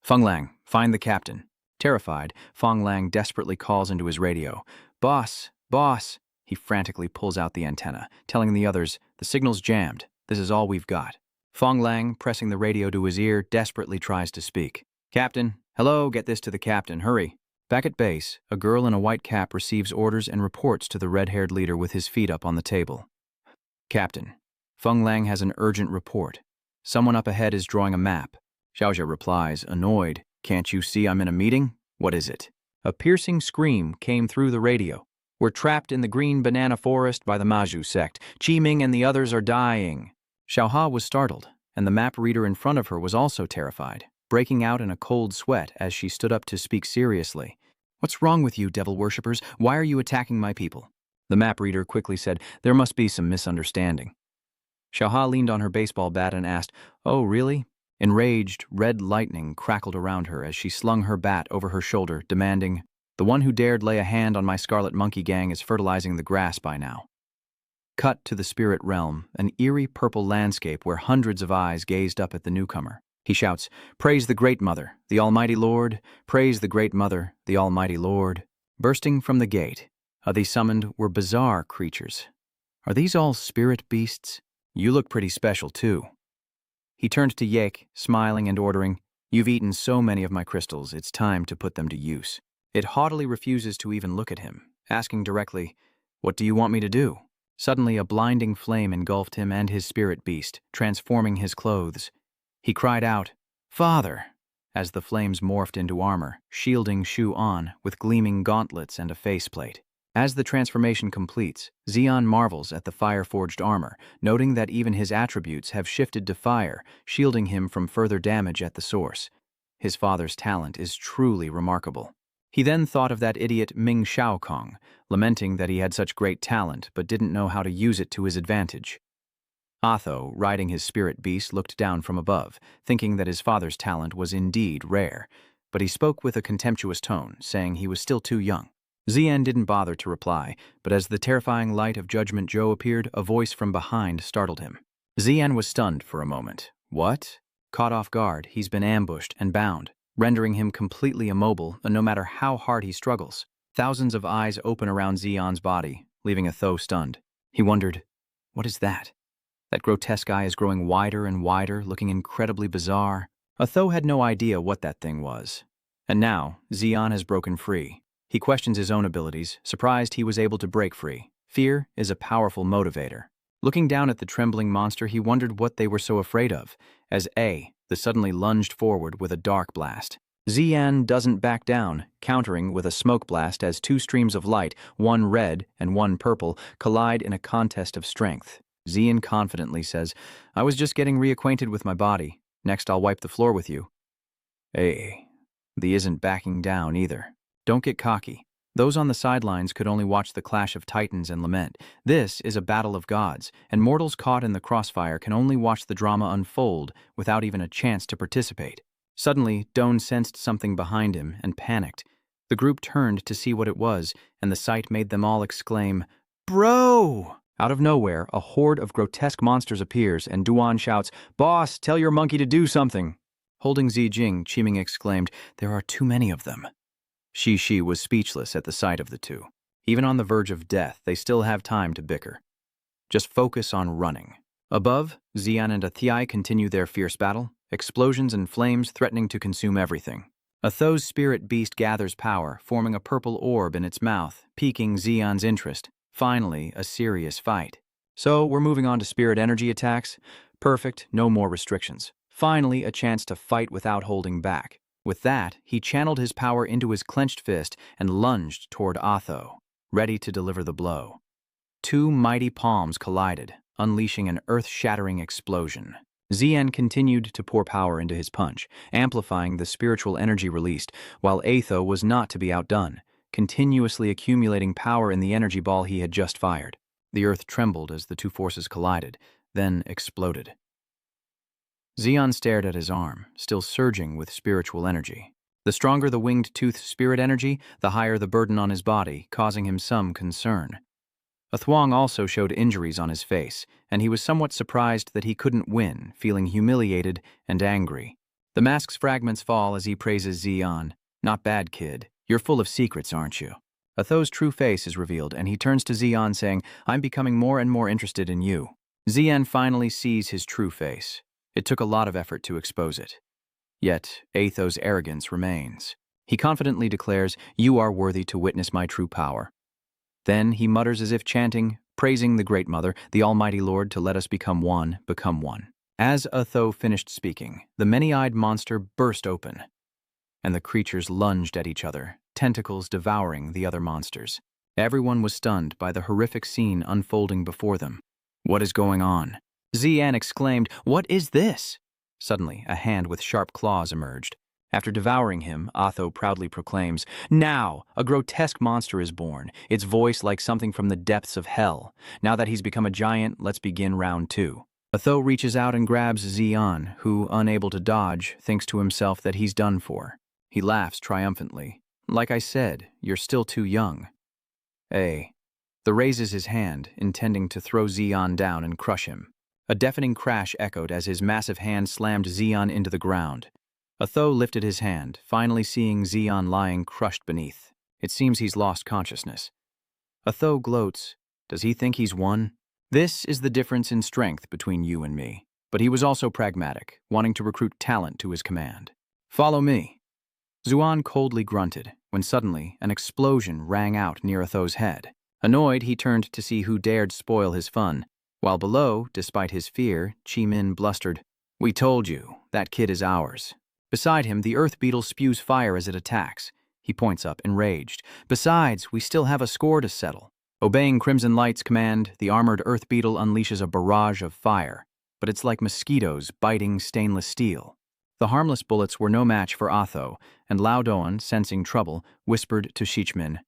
"Feng Lang, find the captain." Terrified, Feng Lang desperately calls into his radio. "Boss, boss!" He frantically pulls out the antenna, telling the others, "The signal's jammed. This is all we've got." Feng Lang, pressing the radio to his ear, desperately tries to speak. "Captain, hello, get this to the captain, hurry." Back at base, a girl in a white cap receives orders and reports to the red-haired leader with his feet up on the table. "Captain, Feng Lang has an urgent report. Someone up ahead is drawing a map." Xiaojia replies, annoyed, "Can't you see I'm in a meeting? What is it?" A piercing scream came through the radio. "We're trapped in the green banana forest by the Maju sect. Qiming and the others are dying." Xiaoha was startled, and the map reader in front of her was also terrified, breaking out in a cold sweat as she stood up to speak seriously. "What's wrong with you, devil worshippers? Why are you attacking my people?" The map reader quickly said, "There must be some misunderstanding." Xiaoha leaned on her baseball bat and asked, "Oh, really?" Enraged, red lightning crackled around her as she slung her bat over her shoulder, demanding, "The one who dared lay a hand on my Scarlet Monkey gang is fertilizing the grass by now." Cut to the spirit realm, an eerie purple landscape where hundreds of eyes gazed up at the newcomer. He shouts, "Praise the Great Mother, the Almighty Lord! Praise the Great Mother, the Almighty Lord!" Bursting from the gate, they summoned were bizarre creatures. "Are these all spirit beasts? You look pretty special, too." He turned to Yek, smiling and ordering, "You've eaten so many of my crystals, it's time to put them to use." It haughtily refuses to even look at him, asking directly, "What do you want me to do?" Suddenly, a blinding flame engulfed him and his spirit beast, transforming his clothes. He cried out, "Father!" as the flames morphed into armor, shielding Shu On with gleaming gauntlets and a faceplate. As the transformation completes, Xian marvels at the fire-forged armor, noting that even his attributes have shifted to fire, shielding him from further damage at the source. His father's talent is truly remarkable. He then thought of that idiot Ming Shaokong, lamenting that he had such great talent but didn't know how to use it to his advantage. Otho, riding his spirit beast, looked down from above, thinking that his father's talent was indeed rare, but he spoke with a contemptuous tone, saying he was still too young. Xian didn't bother to reply, but as the terrifying light of Judgment Joe appeared, a voice from behind startled him. Xian was stunned for a moment. "What?" Caught off guard, he's been ambushed and bound. rendering him completely immobile, no matter how hard he struggles. Thousands of eyes open around Zeon's body, leaving Atho stunned. He wondered, what is that? That grotesque eye is growing wider and wider, looking incredibly bizarre. Atho had no idea what that thing was. And now, Zeon has broken free. He questions his own abilities, surprised he was able to break free. Fear is a powerful motivator. Looking down at the trembling monster, he wondered what they were so afraid of, as the suddenly lunged forward with a dark blast. Zeon doesn't back down, countering with a smoke blast as two streams of light, one red and one purple, collide in a contest of strength. Zeon confidently says, I was just getting reacquainted with my body. Next I'll wipe the floor with you. The isn't backing down either. Don't get cocky. Those on the sidelines could only watch the clash of titans and lament. This is a battle of gods, and mortals caught in the crossfire can only watch the drama unfold without even a chance to participate. Suddenly, Doan sensed something behind him and panicked. The group turned to see what it was, and the sight made them all exclaim, Bro! Out of nowhere, a horde of grotesque monsters appears, and Duan shouts, Boss, tell your monkey to do something. Holding Zijing, Qiming exclaimed, There are too many of them. Shi was speechless at the sight of the two. Even on the verge of death, they still have time to bicker. Just focus on running. Above, Zeon and Athai continue their fierce battle, explosions and flames threatening to consume everything. Atho's spirit beast gathers power, forming a purple orb in its mouth, piquing Zeon's interest. Finally, a serious fight. So, we're moving on to spirit energy attacks. Perfect, no more restrictions. Finally, a chance to fight without holding back. With that, he channeled his power into his clenched fist and lunged toward Atho, ready to deliver the blow. Two mighty palms collided, unleashing an earth-shattering explosion. Zeon continued to pour power into his punch, amplifying the spiritual energy released, while Atho was not to be outdone, continuously accumulating power in the energy ball he had just fired. The earth trembled as the two forces collided, then exploded. Zeon stared at his arm, still surging with spiritual energy. The stronger the winged tooth's spirit energy, the higher the burden on his body, causing him some concern. Athwang also showed injuries on his face, and he was somewhat surprised that he couldn't win, feeling humiliated and angry. The mask's fragments fall as he praises Zeon. Not bad, kid. You're full of secrets, aren't you? Atho's true face is revealed, and he turns to Zeon saying, I'm becoming more and more interested in you. Zeon finally sees his true face. It took a lot of effort to expose it. Yet, Atho's arrogance remains. He confidently declares, You are worthy to witness my true power. Then he mutters as if chanting, praising the Great Mother, the Almighty Lord, to let us become one, become one. As Atho finished speaking, the many-eyed monster burst open, and the creatures lunged at each other, tentacles devouring the other monsters. Everyone was stunned by the horrific scene unfolding before them. What is going on? Zeon exclaimed, What is this? Suddenly, a hand with sharp claws emerged. After devouring him, Atho proudly proclaims, Now, a grotesque monster is born, its voice like something from the depths of hell. Now that he's become a giant, let's begin round 2. Atho reaches out and grabs Zeon, who, unable to dodge, thinks to himself that he's done for. He laughs triumphantly. Like I said, you're still too young. The raises his hand, intending to throw Zeon down and crush him. A deafening crash echoed as his massive hand slammed Zeon into the ground. Atho lifted his hand, finally seeing Zeon lying crushed beneath. It seems he's lost consciousness. Atho gloats. Does he think he's won? This is the difference in strength between you and me. But he was also pragmatic, wanting to recruit talent to his command. Follow me. Zuan coldly grunted, when suddenly an explosion rang out near Atho's head. Annoyed, he turned to see who dared spoil his fun. While below, despite his fear, Chi-Min blustered, We told you, that kid is ours. Beside him, the earth beetle spews fire as it attacks. He points up, enraged. Besides, we still have a score to settle. Obeying Crimson Light's command, the armored earth beetle unleashes a barrage of fire, but it's like mosquitoes biting stainless steel. The harmless bullets were no match for Atho, and Lao Doan, sensing trouble, whispered to Shichmin,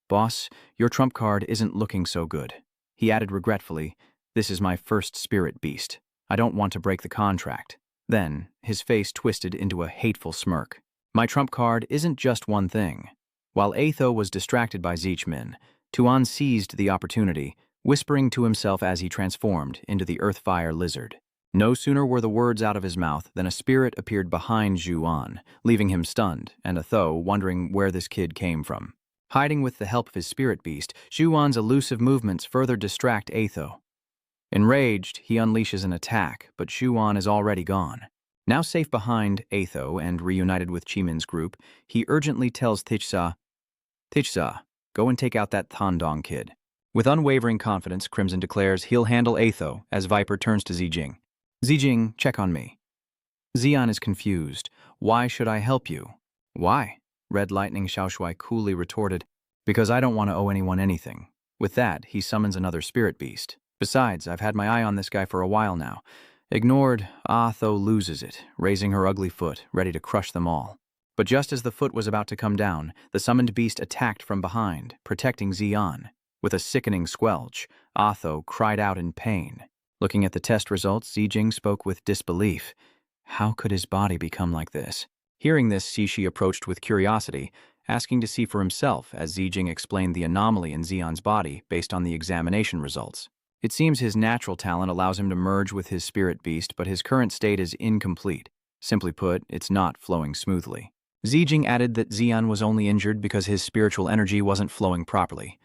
Boss, your trump card isn't looking so good. He added regretfully, This is my first spirit beast. I don't want to break the contract. Then, his face twisted into a hateful smirk. My trump card isn't just one thing. While Atho was distracted by Zichmin, Tuan seized the opportunity, whispering to himself as he transformed into the Earthfire Lizard. No sooner were the words out of his mouth than a spirit appeared behind Zhuan, leaving him stunned, and Atho wondering where this kid came from. Hiding with the help of his spirit beast, Zhuan's elusive movements further distract Atho. Enraged, he unleashes an attack, but Zhuan is already gone. Now safe behind Atho and reunited with Chimin's group, he urgently tells Tichsa, go and take out that Thandong kid. With unwavering confidence, Crimson declares he'll handle Atho as Viper turns to Zijing. Zijing, check on me. Xian is confused. Why should I help you? Why? Red Lightning Xiaoshui coolly retorted. Because I don't want to owe anyone anything. With that, he summons another spirit beast. Besides, I've had my eye on this guy for a while now. Ignored, Atho loses it, raising her ugly foot, ready to crush them all. But just as the foot was about to come down, the summoned beast attacked from behind, protecting Xian. With a sickening squelch, Atho cried out in pain. Looking at the test results, Zijing spoke with disbelief. How could his body become like this? Hearing this, Cixi approached with curiosity, asking to see for himself as Zijing explained the anomaly in Xian's body based on the examination results. It seems his natural talent allows him to merge with his spirit beast, but his current state is incomplete. Simply put, it's not flowing smoothly. Zijing added that Xian was only injured because his spiritual energy wasn't flowing properly.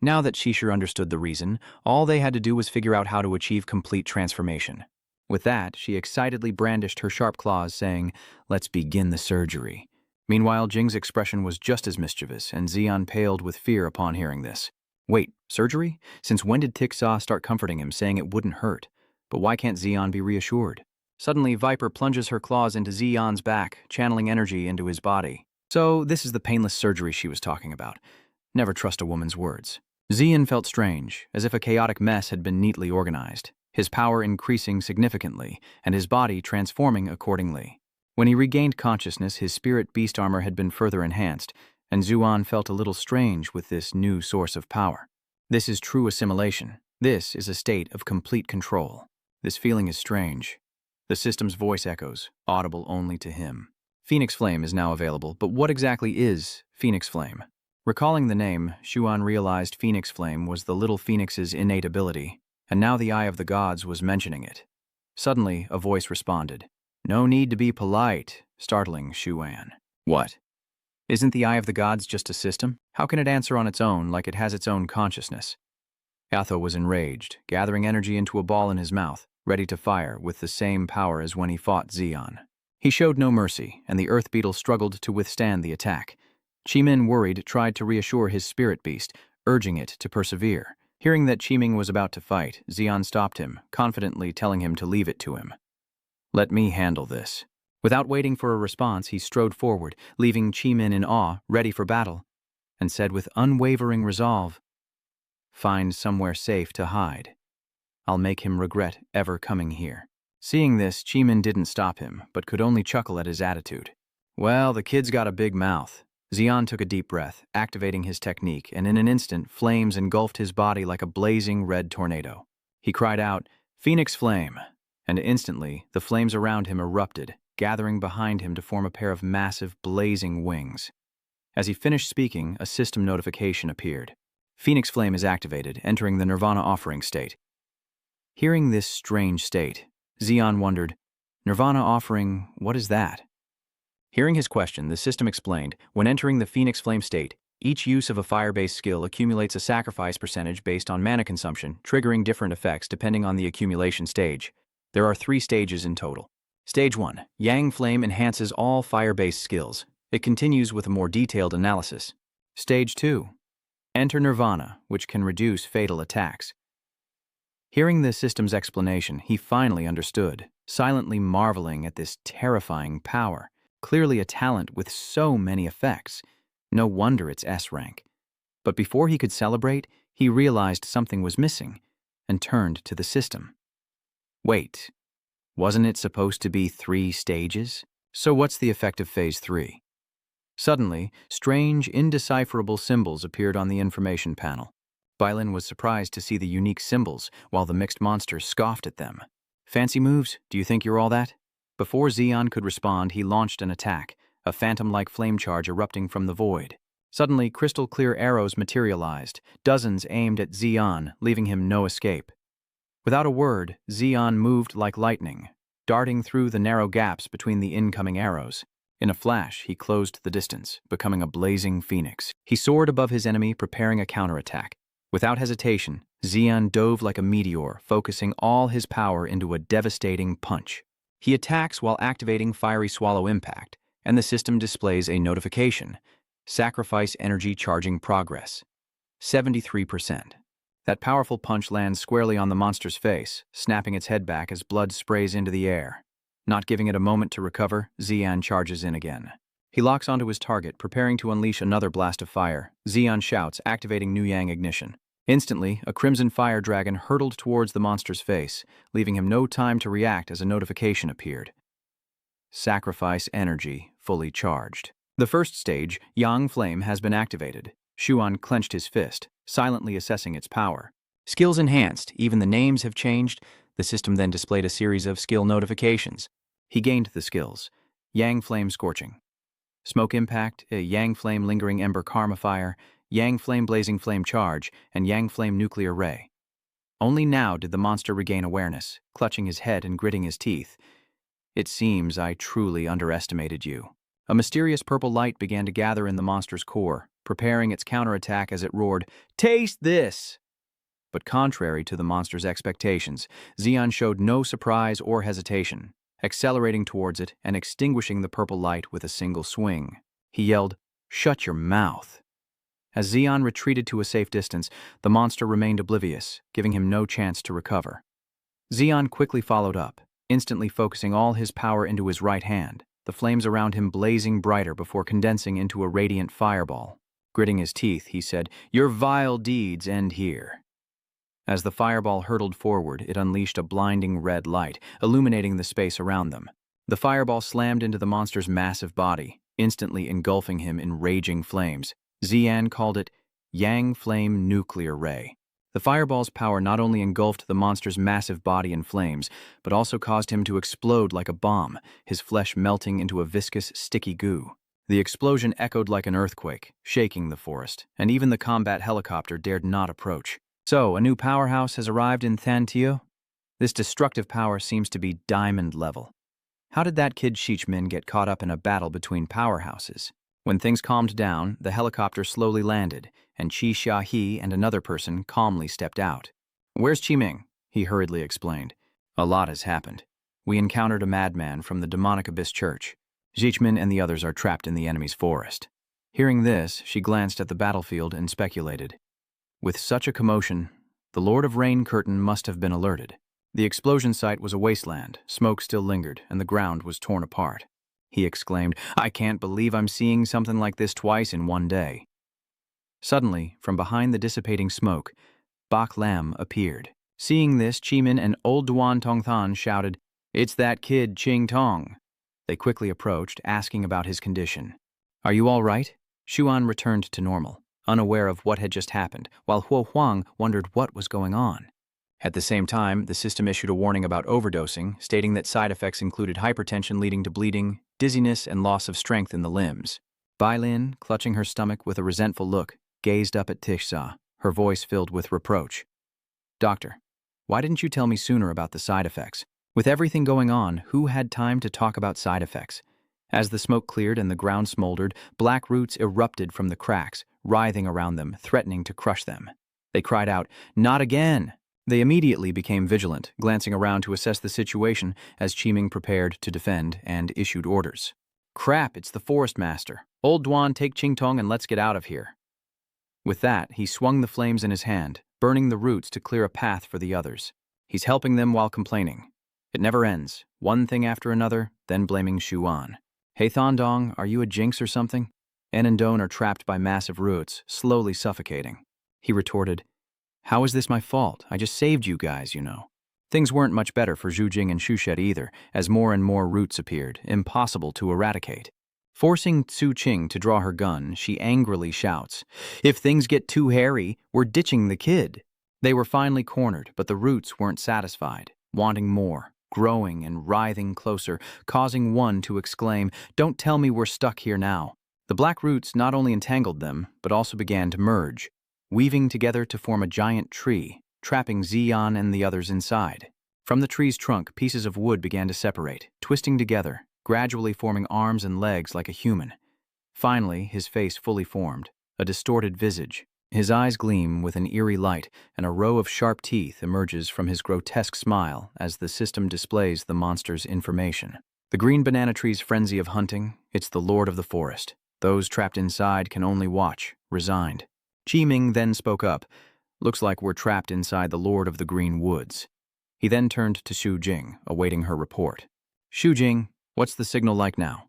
Now that Cixi understood the reason, all they had to do was figure out how to achieve complete transformation. With that, she excitedly brandished her sharp claws, saying, "Let's begin the surgery." Meanwhile, Jing's expression was just as mischievous, and Xian paled with fear upon hearing this. Wait, surgery? Since when did Tixa start comforting him, saying it wouldn't hurt? But why can't Xian be reassured? Suddenly, Viper plunges her claws into Xian's back, channeling energy into his body. So, this is the painless surgery she was talking about. Never trust a woman's words. Xian felt strange, as if a chaotic mess had been neatly organized, his power increasing significantly, and his body transforming accordingly. When he regained consciousness, his spirit beast armor had been further enhanced, and Zhuan felt a little strange with this new source of power. This is true assimilation. This is a state of complete control. This feeling is strange. The system's voice echoes, audible only to him. Phoenix Flame is now available, but what exactly is Phoenix Flame? Recalling the name, Xuan realized Phoenix Flame was the little phoenix's innate ability, and now the Eye of the Gods was mentioning it. Suddenly, a voice responded. No need to be polite, startling Xuan. What? Isn't the Eye of the Gods just a system? How can it answer on its own like it has its own consciousness? Atho was enraged, gathering energy into a ball in his mouth, ready to fire with the same power as when he fought Xian. He showed no mercy, and the earth beetle struggled to withstand the attack. Chimin, worried, tried to reassure his spirit beast, urging it to persevere. Hearing that Qiming was about to fight, Xian stopped him, confidently telling him to leave it to him. Let me handle this. Without waiting for a response, he strode forward, leaving Chimin in awe, ready for battle, and said with unwavering resolve, Find somewhere safe to hide. I'll make him regret ever coming here. Seeing this, Chimin didn't stop him, but could only chuckle at his attitude. Well, the kid's got a big mouth. Xian took a deep breath, activating his technique, and in an instant, flames engulfed his body like a blazing red tornado. He cried out, Phoenix Flame, and instantly, the flames around him erupted, gathering behind him to form a pair of massive, blazing wings. As he finished speaking, a system notification appeared. Phoenix Flame is activated, entering the Nirvana offering state. Hearing this strange state, Xian wondered, Nirvana offering, what is that? Hearing his question, the system explained, when entering the Phoenix Flame state, each use of a fire-based skill accumulates a sacrifice percentage based on mana consumption, triggering different effects depending on the accumulation stage. There are 3 stages in total. Stage 1, Yang Flame enhances all fire-based skills. It continues with a more detailed analysis. Stage 2, Enter Nirvana, which can reduce fatal attacks. Hearing the system's explanation, he finally understood, silently marveling at this terrifying power. Clearly a talent with so many effects. No wonder it's S rank. But before he could celebrate, he realized something was missing and turned to the system. Wait, wasn't it supposed to be 3 stages? So what's the effect of Phase 3? Suddenly, strange, indecipherable symbols appeared on the information panel. Bylin was surprised to see the unique symbols, while the mixed monsters scoffed at them. Fancy moves? Do you think you're all that? Before Xian could respond, he launched an attack, a phantom-like flame charge erupting from the void. Suddenly, crystal-clear arrows materialized, dozens aimed at Xian, leaving him no escape. Without a word, Xian moved like lightning, darting through the narrow gaps between the incoming arrows. In a flash, he closed the distance, becoming a blazing phoenix. He soared above his enemy, preparing a counterattack. Without hesitation, Xian dove like a meteor, focusing all his power into a devastating punch. He attacks while activating Fiery Swallow Impact, and the system displays a notification: Sacrifice Energy Charging Progress. 73%. That powerful punch lands squarely on the monster's face, snapping its head back as blood sprays into the air. Not giving it a moment to recover, Xian charges in again. He locks onto his target, preparing to unleash another blast of fire. Xian shouts, activating Nu Yang Ignition. Instantly, a crimson fire dragon hurtled towards the monster's face, leaving him no time to react as a notification appeared. Sacrifice Energy fully charged. The first stage, Yang Flame, has been activated. Xuan clenched his fist, silently assessing its power. Skills enhanced, even the names have changed. The system then displayed a series of skill notifications. He gained the skills: Yang Flame Scorching, Smoke Impact, Yang Flame Lingering Ember Karma Fire, Yang Flame Blazing Flame Charge, and Yang Flame Nuclear Ray. Only now did the monster regain awareness, clutching his head and gritting his teeth. It seems I truly underestimated you. A mysterious purple light began to gather in the monster's core, preparing its counterattack as it roared, "Taste this!" But contrary to the monster's expectations, Xian showed no surprise or hesitation, accelerating towards it and extinguishing the purple light with a single swing. He yelled, "Shut your mouth!" As Xian retreated to a safe distance, the monster remained oblivious, giving him no chance to recover. Xian quickly followed up, instantly focusing all his power into his right hand, the flames around him blazing brighter before condensing into a radiant fireball. Gritting his teeth, he said, "Your vile deeds end here." As the fireball hurtled forward, it unleashed a blinding red light, illuminating the space around them. The fireball slammed into the monster's massive body, instantly engulfing him in raging flames. Xian called it Yang Flame Nuclear Ray. The fireball's power not only engulfed the monster's massive body in flames, but also caused him to explode like a bomb, his flesh melting into a viscous, sticky goo. The explosion echoed like an earthquake, shaking the forest, and even the combat helicopter dared not approach. So, a new powerhouse has arrived in Thantio? This destructive power seems to be diamond level. How did that kid Shichmin get caught up in a battle between powerhouses? When things calmed down, the helicopter slowly landed, and Qi Xiaohe and another person calmly stepped out. "Where's Qiming?" he hurriedly explained. "A lot has happened. We encountered a madman from the demonic abyss church. Shichmin and the others are trapped in the enemy's forest." Hearing this, she glanced at the battlefield and speculated. With such a commotion, the Lord of Rain Curtain must have been alerted. The explosion site was a wasteland, smoke still lingered, and the ground was torn apart. He exclaimed, "I can't believe I'm seeing something like this twice in one day." Suddenly, from behind the dissipating smoke, Bak Lam appeared. Seeing this, Chimin and Old Duan Tongthan shouted, "It's that kid, Ching Tong." They quickly approached, asking about his condition. "Are you all right?" Xuan returned to normal, unaware of what had just happened, while Huo Huang wondered what was going on. At the same time, the system issued a warning about overdosing, stating that side effects included hypertension leading to bleeding, dizziness, and loss of strength in the limbs. Bailin, clutching her stomach with a resentful look, gazed up at Tixia, her voice filled with reproach. "Doctor, why didn't you tell me sooner about the side effects? With everything going on, who had time to talk about side effects?" As the smoke cleared and the ground smoldered, black roots erupted from the cracks, writhing around them, threatening to crush them. They cried out, "Not again!" They immediately became vigilant, glancing around to assess the situation as Qiming prepared to defend and issued orders. "Crap, it's the Forest Master. Old Duan, take Qingtong and let's get out of here." With that, he swung the flames in his hand, burning the roots to clear a path for the others. He's helping them while complaining. It never ends, one thing after another, then blaming Xuan. "Hey Thandong, are you a jinx or something? En and Don are trapped by massive roots, slowly suffocating." He retorted, "How is this my fault? I just saved you guys, you know." Things weren't much better for Zhu Jing and Shushet either, as more and more roots appeared, impossible to eradicate. Forcing Tsu Qing to draw her gun, she angrily shouts, "If things get too hairy, we're ditching the kid." They were finally cornered, but the roots weren't satisfied, wanting more, growing and writhing closer, causing one to exclaim, "Don't tell me we're stuck here now." The black roots not only entangled them, but also began to merge, weaving together to form a giant tree, trapping Xian and the others inside. From the tree's trunk, pieces of wood began to separate, twisting together, gradually forming arms and legs like a human. Finally, his face fully formed, a distorted visage. His eyes gleam with an eerie light, and a row of sharp teeth emerges from his grotesque smile as the system displays the monster's information. The green banana tree's frenzy of hunting, it's the lord of the forest. Those trapped inside can only watch, resigned. Qiming then spoke up. Looks like we're trapped inside the lord of the green woods. He then turned to Xu Jing, awaiting her report. Xu Jing, what's the signal like now?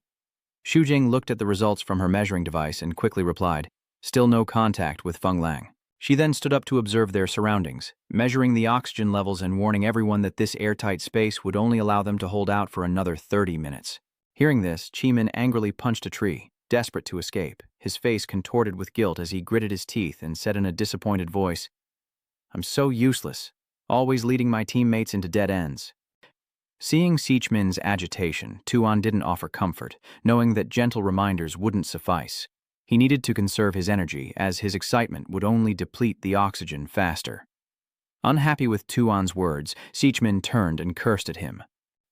Xu Jing looked at the results from her measuring device and quickly replied, still no contact with Feng Lang. She then stood up to observe their surroundings, measuring the oxygen levels and warning everyone that this airtight space would only allow them to hold out for another 30 minutes. Hearing this, Qiming angrily punched a tree, desperate to escape, his face contorted with guilt as he gritted his teeth and said in a disappointed voice, I'm so useless, always leading my teammates into dead ends. Seeing Sichmin's agitation, Tuan didn't offer comfort, knowing that gentle reminders wouldn't suffice. He needed to conserve his energy, as his excitement would only deplete the oxygen faster. Unhappy with Tuan's words, Sichmin turned and cursed at him.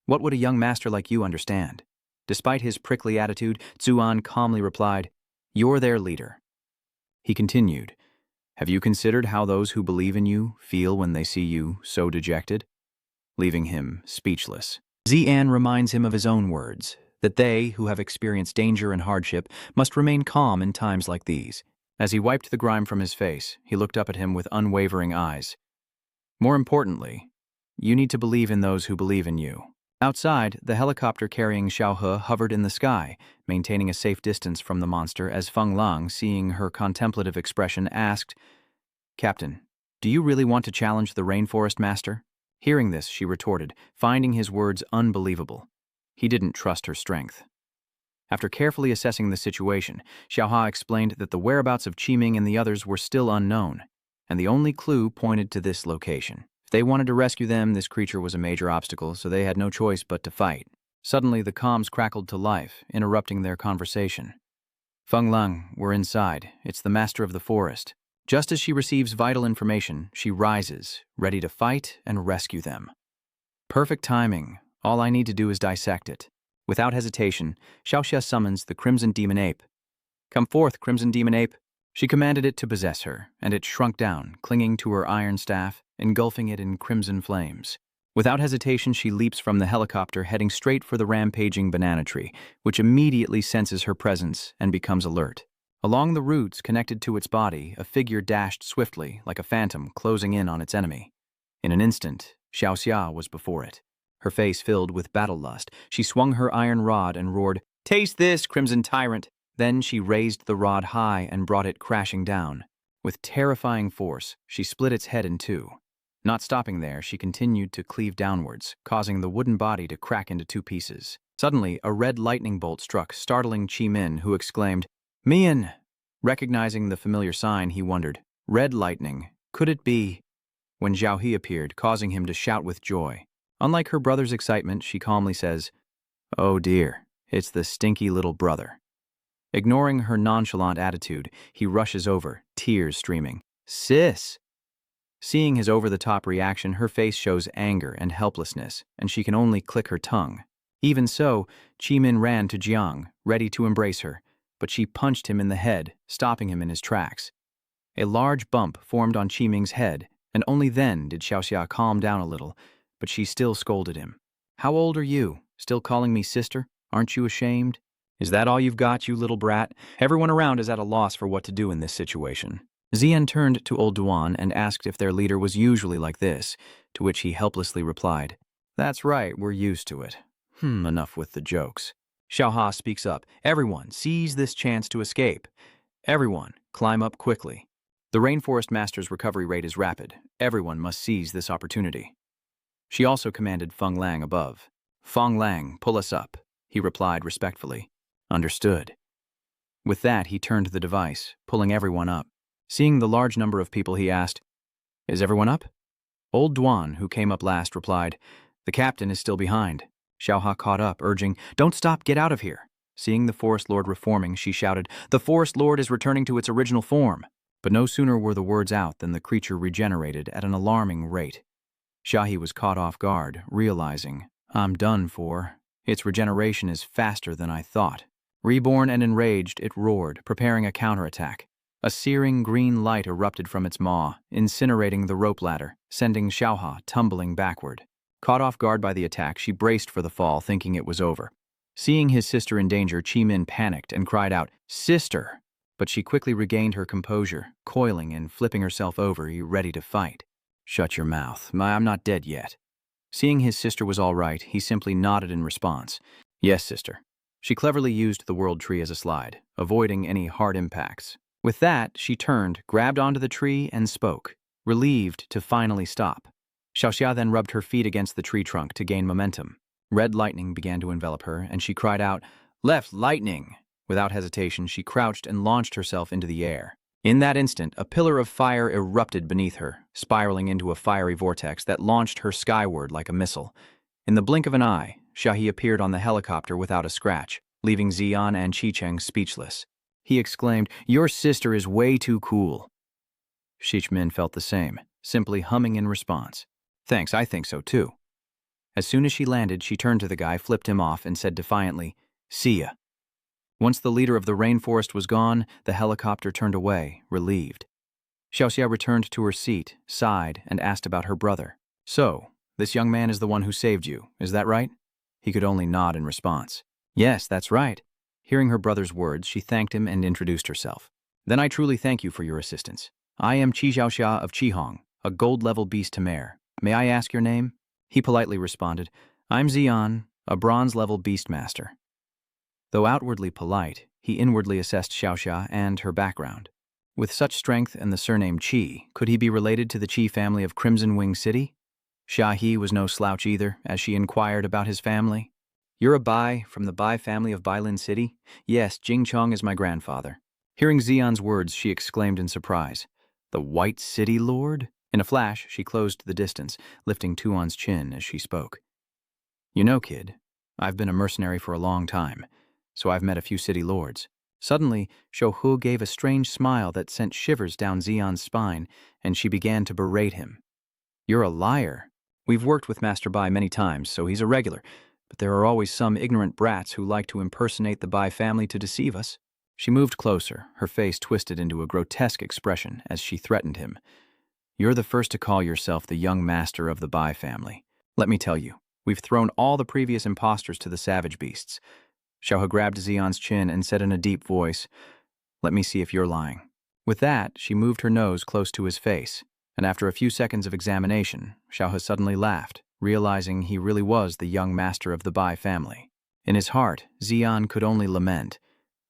What would a young master like you understand? Despite his prickly attitude, Tuan calmly replied, You're their leader. He continued, Have you considered how those who believe in you feel when they see you so dejected? Leaving him speechless. Xian reminds him of his own words, that they, who have experienced danger and hardship, must remain calm in times like these. As he wiped the grime from his face, he looked up at him with unwavering eyes. More importantly, you need to believe in those who believe in you. Outside, the helicopter carrying Xiao He hovered in the sky, maintaining a safe distance from the monster as Feng Lang, seeing her contemplative expression, asked, Captain, do you really want to challenge the Rainforest Master? Hearing this, she retorted, finding his words unbelievable. He didn't trust her strength. After carefully assessing the situation, Xiao He explained that the whereabouts of Qiming and the others were still unknown, and the only clue pointed to this location. If they wanted to rescue them, this creature was a major obstacle, so they had no choice but to fight. Suddenly, the comms crackled to life, interrupting their conversation. Feng Lang, we're inside. It's the master of the forest. Just as she receives vital information, she rises, ready to fight and rescue them. Perfect timing. All I need to do is dissect it. Without hesitation, Xiaoxia summons the Crimson Demon Ape. Come forth, Crimson Demon Ape. She commanded it to possess her, and it shrunk down, clinging to her iron staff, engulfing it in crimson flames. Without hesitation, she leaps from the helicopter, heading straight for the rampaging banana tree, which immediately senses her presence and becomes alert. Along the roots connected to its body, a figure dashed swiftly, like a phantom, closing in on its enemy. In an instant, Xiaoxia was before it. Her face filled with battle lust, she swung her iron rod and roared, Taste this, Crimson Tyrant! Then she raised the rod high and brought it crashing down. With terrifying force, she split its head in two. Not stopping there, she continued to cleave downwards, causing the wooden body to crack into two pieces. Suddenly, a red lightning bolt struck, startling Qiming, who exclaimed, Mian! Recognizing the familiar sign, he wondered, Red lightning, could it be? When Zhao He appeared, causing him to shout with joy. Unlike her brother's excitement, she calmly says, Oh dear, it's the stinky little brother. Ignoring her nonchalant attitude, he rushes over, tears streaming. Sis! Seeing his over-the-top reaction, her face shows anger and helplessness, and she can only click her tongue. Even so, Qiming ran to Jiang, ready to embrace her, but she punched him in the head, stopping him in his tracks. A large bump formed on Qiming's head, and only then did Xiaoxia calm down a little, but she still scolded him. How old are you? Still calling me sister? Aren't you ashamed? Is that all you've got, you little brat? Everyone around is at a loss for what to do in this situation. Xian turned to old Duan and asked if their leader was usually like this, to which he helplessly replied, That's right, we're used to it. Enough with the jokes. Xiao Ha speaks up. Everyone, seize this chance to escape. Everyone, climb up quickly. The Rainforest Master's recovery rate is rapid. Everyone must seize this opportunity. She also commanded Feng Lang above. Feng Lang, pull us up, he replied respectfully. Understood. With that, he turned the device, pulling everyone up. Seeing the large number of people, he asked, Is everyone up? Old Duan, who came up last, replied, The captain is still behind. Xiao Ha caught up, urging, Don't stop, get out of here. Seeing the Forest Lord reforming, she shouted, The Forest Lord is returning to its original form. But no sooner were the words out than the creature regenerated at an alarming rate. Shahi was caught off guard, realizing, I'm done for. Its regeneration is faster than I thought. Reborn and enraged, it roared, preparing a counterattack. A searing green light erupted from its maw, incinerating the rope ladder, sending Xiaoha tumbling backward. Caught off guard by the attack, she braced for the fall, thinking it was over. Seeing his sister in danger, Chi-Min panicked and cried out, "Sister!" But she quickly regained her composure, coiling and flipping herself over, ready to fight. "Shut your mouth. I'm not dead yet." Seeing his sister was all right, he simply nodded in response. "Yes, sister." She cleverly used the world tree as a slide, avoiding any hard impacts. With that, she turned, grabbed onto the tree, and spoke, relieved to finally stop. Xiaoxia then rubbed her feet against the tree trunk to gain momentum. Red lightning began to envelop her, and she cried out, "Left lightning!" Without hesitation, she crouched and launched herself into the air. In that instant, a pillar of fire erupted beneath her, spiraling into a fiery vortex that launched her skyward like a missile. In the blink of an eye, Shahi appeared on the helicopter without a scratch, leaving Xian and Qicheng speechless. He exclaimed, "Your sister is way too cool." Xichmin felt the same, simply humming in response. "Thanks, I think so too." As soon as she landed, she turned to the guy, flipped him off, and said defiantly, "See ya." Once the leader of the rainforest was gone, the helicopter turned away, relieved. Xiaoxia returned to her seat, sighed, and asked about her brother. "So, this young man is the one who saved you, is that right?" He could only nod in response. "Yes, that's right." Hearing her brother's words, she thanked him and introduced herself. "Then I truly thank you for your assistance. I am Qi Xiaoxia of Qihong, a gold-level beast tamare. May I ask your name?" He politely responded, "I'm Xian, a bronze-level beastmaster." Though outwardly polite, he inwardly assessed Xiaoxia and her background. With such strength and the surname Qi, could he be related to the Qi family of Crimson Wing City? Shahi was no slouch either, as she inquired about his family. "You're a Bai from the Bai family of Bailin City?" "Yes, Jingchong is my grandfather." Hearing Xian's words, she exclaimed in surprise, "The White City Lord?" In a flash, she closed the distance, lifting Tuan's chin as she spoke. "You know, kid, I've been a mercenary for a long time, so I've met a few city lords." Suddenly, Shouhu gave a strange smile that sent shivers down Xian's spine, and she began to berate him. "You're a liar. We've worked with Master Bai many times, so he's a regular, but there are always some ignorant brats who like to impersonate the Bai family to deceive us." She moved closer, her face twisted into a grotesque expression as she threatened him. "You're the first to call yourself the young master of the Bai family. Let me tell you, we've thrown all the previous impostors to the savage beasts." Xiaohe grabbed Xian's chin and said in a deep voice, "Let me see if you're lying." With that, she moved her nose close to his face, and after a few seconds of examination, Xiaohe suddenly laughed, realizing he really was the young master of the Bai family. In his heart, Xian could only lament.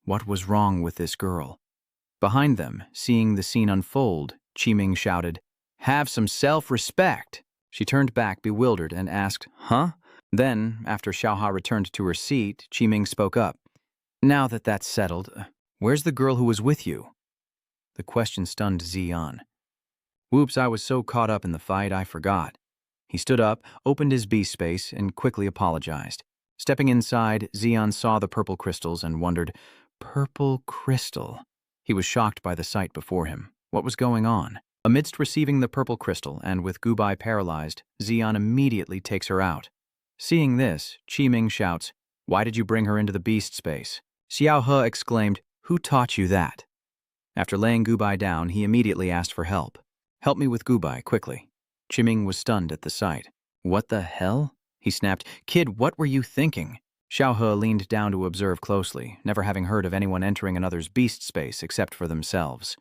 What was wrong with this girl? Behind them, seeing the scene unfold, Qiming shouted, "Have some self-respect!" She turned back, bewildered, and asked, "Huh?" Then, after Xiaoha returned to her seat, Qiming spoke up. "Now that that's settled, where's the girl who was with you?" The question stunned Xian. "Whoops, I was so caught up in the fight, I forgot." He stood up, opened his beast space, and quickly apologized. Stepping inside, Xian saw the purple crystals and wondered, "Purple crystal?" He was shocked by the sight before him. What was going on? Amidst receiving the purple crystal, and with Gubai paralyzed, Xian immediately takes her out. Seeing this, Qiming shouts, "Why did you bring her into the beast space?" Xiao He exclaimed, "Who taught you that?" After laying Gubai down, he immediately asked for help. "Help me with Gubai, quickly." Qiming was stunned at the sight. "What the hell?" He snapped, "Kid, what were you thinking?" Xiao He leaned down to observe closely, never having heard of anyone entering another's beast space except for themselves.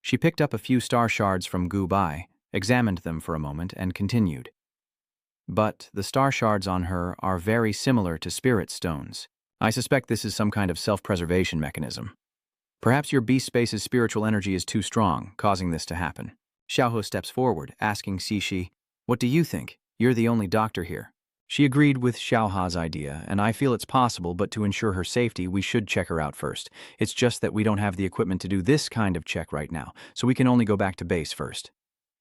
She picked up a few star shards from Gubai, examined them for a moment, and continued. "But the star shards on her are very similar to spirit stones. I suspect this is some kind of self-preservation mechanism. Perhaps your beast space's spiritual energy is too strong, causing this to happen." Xiaohe steps forward, asking Xixi, "What do you think? You're the only doctor here." She agreed with Xiaoha's idea, and I feel it's possible, but to ensure her safety, we should check her out first. It's just that we don't have the equipment to do this kind of check right now, so we can only go back to base first.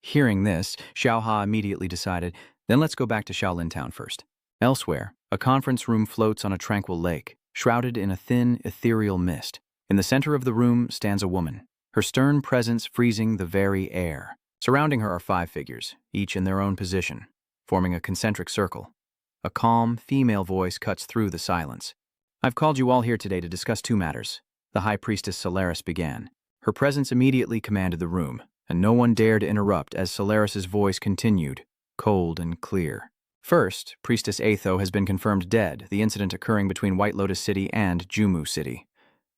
Hearing this, Xiaoha immediately decided, then let's go back to Shaolin Town first. Elsewhere, a conference room floats on a tranquil lake, shrouded in a thin, ethereal mist. In the center of the room stands a woman. her stern presence freezing the very air. Surrounding her are 5 figures, each in their own position, forming a concentric circle. A calm, female voice cuts through the silence. "I've called you all here today to discuss 2 matters," the High Priestess Solaris began. Her presence immediately commanded the room, and no one dared interrupt as Solaris's voice continued, cold and clear. "First, Priestess Atho has been confirmed dead, the incident occurring between White Lotus City and Jumu City."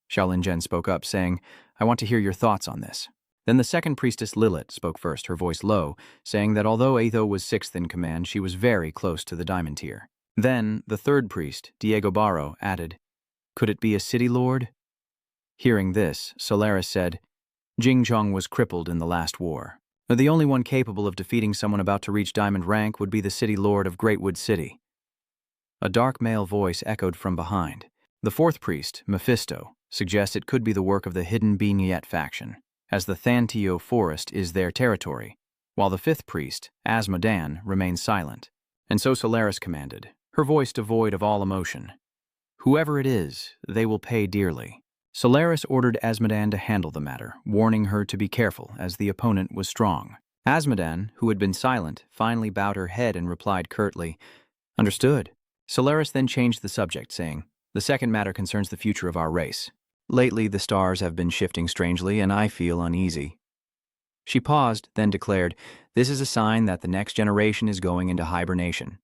Shaolin Jen spoke up, saying, "I want to hear your thoughts on this." Then the second priestess Lilith spoke first, her voice low, saying that although Atho was 6th in command, she was very close to the diamond tier. Then the third priest, Diego Barro, added, "Could it be a city lord?" Hearing this, Solaris said, "Jingchong was crippled in the last war. The only one capable of defeating someone about to reach diamond rank would be the city lord of Greatwood City." A dark male voice echoed from behind. The fourth priest, Mephisto, suggests it could be the work of the hidden Binyet faction, as the Thantio forest is their territory, while the fifth priest, Asmodan, remains silent. And so Solaris commanded, her voice devoid of all emotion, "Whoever it is, they will pay dearly." Solaris ordered Asmodan to handle the matter, warning her to be careful, as the opponent was strong. Asmodan, who had been silent, finally bowed her head and replied curtly, "Understood." Solaris then changed the subject, saying, "The second matter concerns the future of our race. Lately, the stars have been shifting strangely, and I feel uneasy." She paused, then declared, "This is a sign that the next generation is going into hibernation.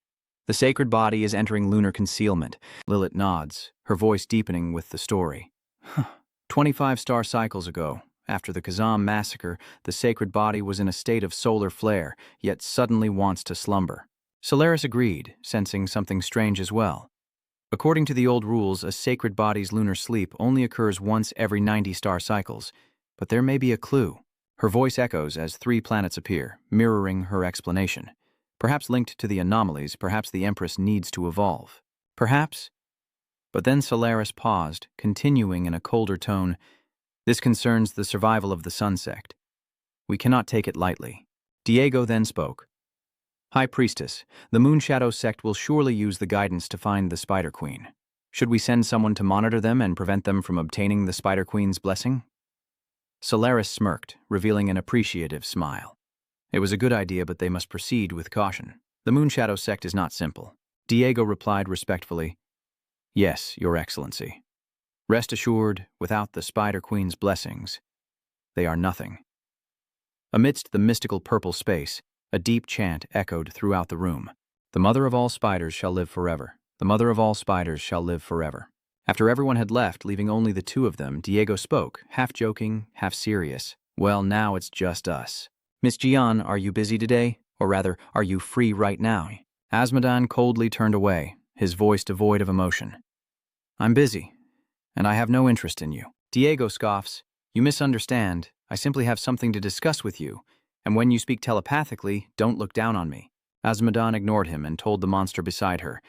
The sacred body is entering lunar concealment." Lilith nods, her voice deepening with the story. 25 star cycles ago, after the Kazam massacre, the sacred body was in a state of solar flare, yet suddenly wants to slumber. Solaris agreed, sensing something strange as well. According to the old rules, a sacred body's lunar sleep only occurs once every 90 star cycles, but there may be a clue. Her voice echoes as 3 planets appear, mirroring her explanation. Perhaps linked to the anomalies, perhaps the Empress needs to evolve. Perhaps. But then Solaris paused, continuing in a colder tone, "This concerns the survival of the Sun Sect. We cannot take it lightly." Diego then spoke. "High Priestess, the Moon Shadow sect will surely use the guidance to find the Spider Queen. Should we send someone to monitor them and prevent them from obtaining the Spider Queen's blessing?" Solaris smirked, revealing an appreciative smile. "It was a good idea, but they must proceed with caution. The Moon Shadow sect is not simple." Diego replied respectfully, "Yes, Your Excellency. Rest assured, without the Spider Queen's blessings, they are nothing." Amidst the mystical purple space, a deep chant echoed throughout the room. "The mother of all spiders shall live forever. The mother of all spiders shall live forever." After everyone had left, leaving only the 2 of them, Diego spoke, half joking, half serious. "Well, now it's just us. Miss Jian, are you busy today? Or rather, are you free right now?" Asmodan coldly turned away, his voice devoid of emotion. "I'm busy, and I have no interest in you." Diego scoffs, "You misunderstand. I simply have something to discuss with you. And when you speak telepathically, don't look down on me." Asmodan ignored him and told the monster beside her,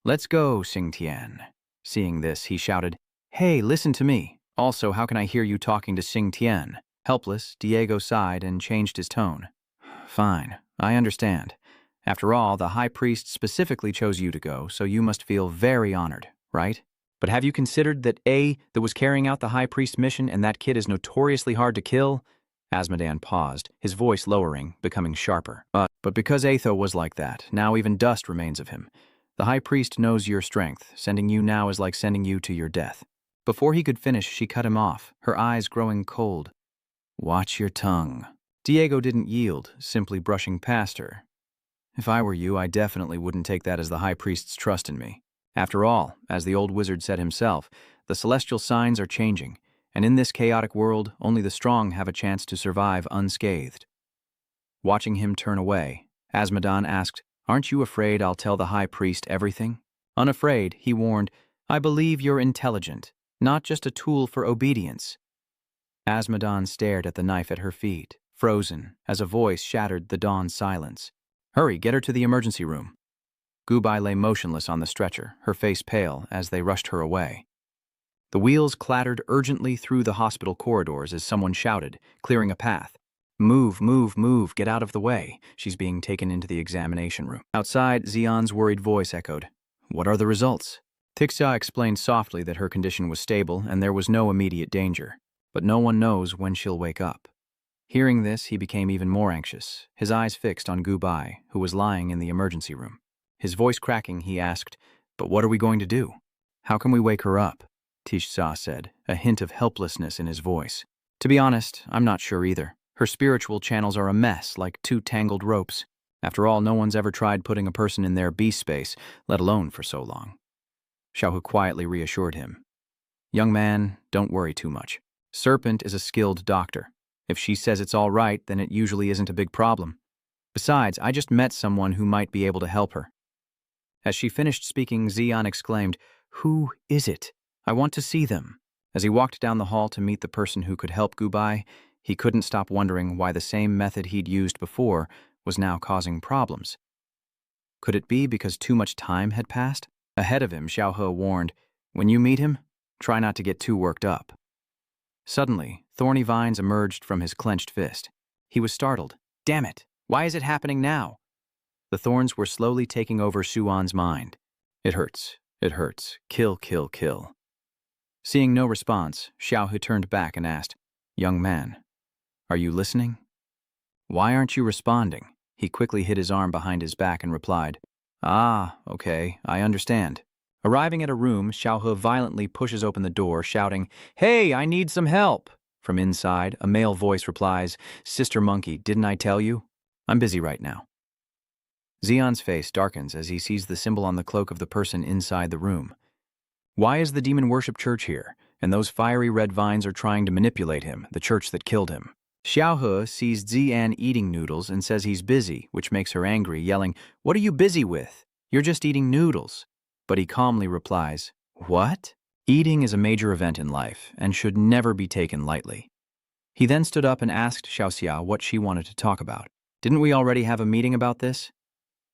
"Let's go, Xing Tian." Seeing this, he shouted, "Hey, listen to me. Also, how can I hear you talking to Xing Tian?" Helpless, Diego sighed and changed his tone. "Fine, I understand. After all, the High Priest specifically chose you to go, so you must feel very honored, right? But have you considered that that was carrying out the High Priest's mission, and that kid is notoriously hard to kill?" Asmodan paused, his voice lowering, becoming sharper. But because Atho was like that, now even dust remains of him. The High Priest knows your strength. Sending you now is like sending you to your death." Before he could finish, she cut him off, her eyes growing cold. "Watch your tongue." Diego didn't yield, simply brushing past her. "If I were you, I definitely wouldn't take that as the High Priest's trust in me. After all, as the old wizard said himself, the celestial signs are changing, and in this chaotic world, only the strong have a chance to survive unscathed." Watching him turn away, Asmodan asked, "Aren't you afraid I'll tell the High Priest everything?" Unafraid, he warned, "I believe you're intelligent, not just a tool for obedience." Asmodan stared at the knife at her feet, frozen, as a voice shattered the dawn silence. "Hurry, get her to the emergency room." Gubai lay motionless on the stretcher, her face pale, as they rushed her away. The wheels clattered urgently through the hospital corridors as someone shouted, clearing a path. "Move, move, move, get out of the way. She's being taken into the examination room." Outside, Xian's worried voice echoed, "What are the results?" Tixia explained softly that her condition was stable and there was no immediate danger. but no one knows when she'll wake up. Hearing this, he became even more anxious, his eyes fixed on Gubai, who was lying in the emergency room. His voice cracking, he asked, "But what are we going to do? How can we wake her up?" Tishsa said, a hint of helplessness in his voice. "To be honest, I'm not sure either. Her spiritual channels are a mess, like two tangled ropes. After all, no one's ever tried putting a person in their beast space, let alone for so long." Xiaohu quietly reassured him. "Young man, don't worry too much. Serpent is a skilled doctor. If she says it's all right, then it usually isn't a big problem. Besides, I just met someone who might be able to help her." As she finished speaking, Xian exclaimed, "Who is it? I want to see them." As he walked down the hall to meet the person who could help Gubai, he couldn't stop wondering why the same method he'd used before was now causing problems. Could it be because too much time had passed? Ahead of him, Xiaohe warned, "When you meet him, try not to get too worked up." Suddenly, thorny vines emerged from his clenched fist. He was startled. Damn it! Why is it happening now? The thorns were slowly taking over Shuan's mind. It hurts. It hurts. Kill, kill, kill. Seeing no response, Xiaohu turned back and asked, "Young man, are you listening?" "Why aren't you responding?" He quickly hid his arm behind his back and replied, "Ah, okay, I understand." Arriving at a room, Xiaohe violently pushes open the door, shouting, "Hey, I need some help!" From inside, a male voice replies, "Sister Monkey, didn't I tell you? I'm busy right now." Xian's face darkens as he sees the symbol on the cloak of the person inside the room. Why is the demon worship church here? And those fiery red vines are trying to manipulate him, the church that killed him. Xiaohe sees Xian eating noodles and says he's busy, which makes her angry, yelling, "What are you busy with? You're just eating noodles." But he calmly replies, "What?" Eating is a major event in life and should never be taken lightly. He then stood up and asked Xiaoxia what she wanted to talk about. "Didn't we already have a meeting about this?"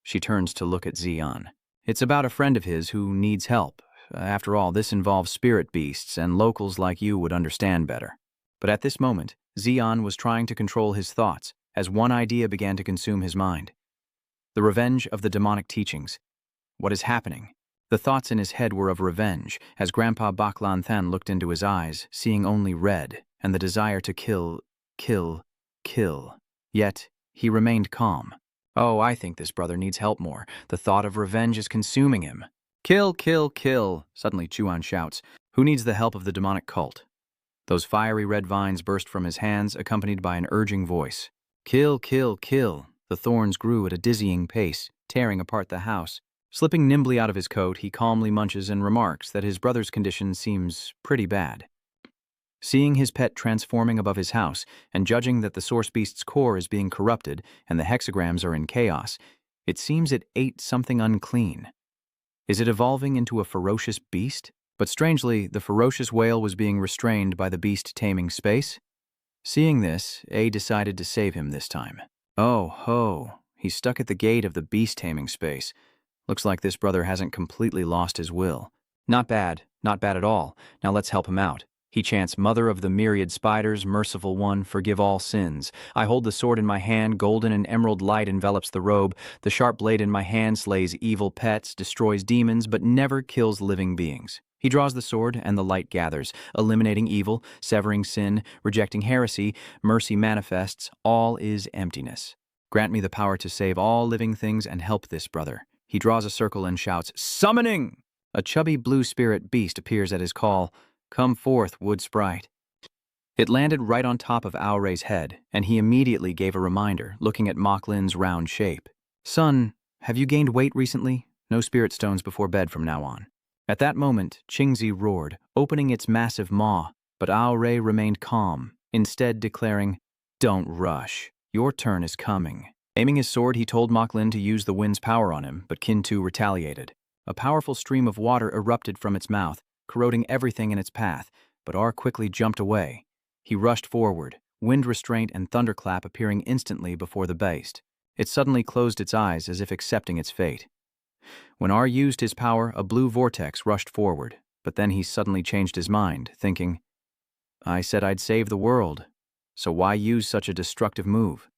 She turns to look at Xian. "It's about a friend of his who needs help. After all, this involves spirit beasts, and locals like you would understand better." But at this moment, Xian was trying to control his thoughts as one idea began to consume his mind. The revenge of the demonic teachings. What is happening? The thoughts in his head were of revenge, as Grandpa Baklan Than looked into his eyes, seeing only red, and the desire to kill, kill, kill. Yet, he remained calm. "Oh, I think this brother needs help more. The thought of revenge is consuming him." "Kill, kill, kill," suddenly Chuan shouts. "Who needs the help of the demonic cult?" Those fiery red vines burst from his hands, accompanied by an urging voice. "Kill, kill, kill." The thorns grew at a dizzying pace, tearing apart the house. Slipping nimbly out of his coat, he calmly munches and remarks that his brother's condition seems pretty bad. Seeing his pet transforming above his house, and judging that the source beast's core is being corrupted and the hexagrams are in chaos, it seems it ate something unclean. Is it evolving into a ferocious beast? But strangely, the ferocious whale was being restrained by the beast-taming space. Seeing this, A decided to save him this time. Oh ho, he's stuck at the gate of the beast-taming space. Looks like this brother hasn't completely lost his will. Not bad at all. Now let's help him out. He chants, "Mother of the myriad spiders, merciful one, forgive all sins. I hold the sword in my hand, golden and emerald light envelops the robe. The sharp blade in my hand slays evil pets, destroys demons, but never kills living beings." He draws the sword, and the light gathers, eliminating evil, severing sin, rejecting heresy. Mercy manifests. All is emptiness. Grant me the power to save all living things and help this brother. He draws a circle and shouts, "Summoning!" A chubby blue spirit beast appears at his call. "Come forth, wood sprite." It landed right on top of Aorei's head, and he immediately gave a reminder, looking at Moklin's round shape. "Son, have you gained weight recently? No spirit stones before bed from now on." At that moment, Qingzi roared, opening its massive maw, but Aorei remained calm, instead declaring, "Don't rush. Your turn is coming." Aiming his sword, he told Moklin to use the wind's power on him, but Kintu retaliated. A powerful stream of water erupted from its mouth, corroding everything in its path, but R quickly jumped away. He rushed forward, wind restraint and thunderclap appearing instantly before the beast. It suddenly closed its eyes as if accepting its fate. When R used his power, a blue vortex rushed forward, but then he suddenly changed his mind, thinking, "I said I'd save the world, so why use such a destructive move?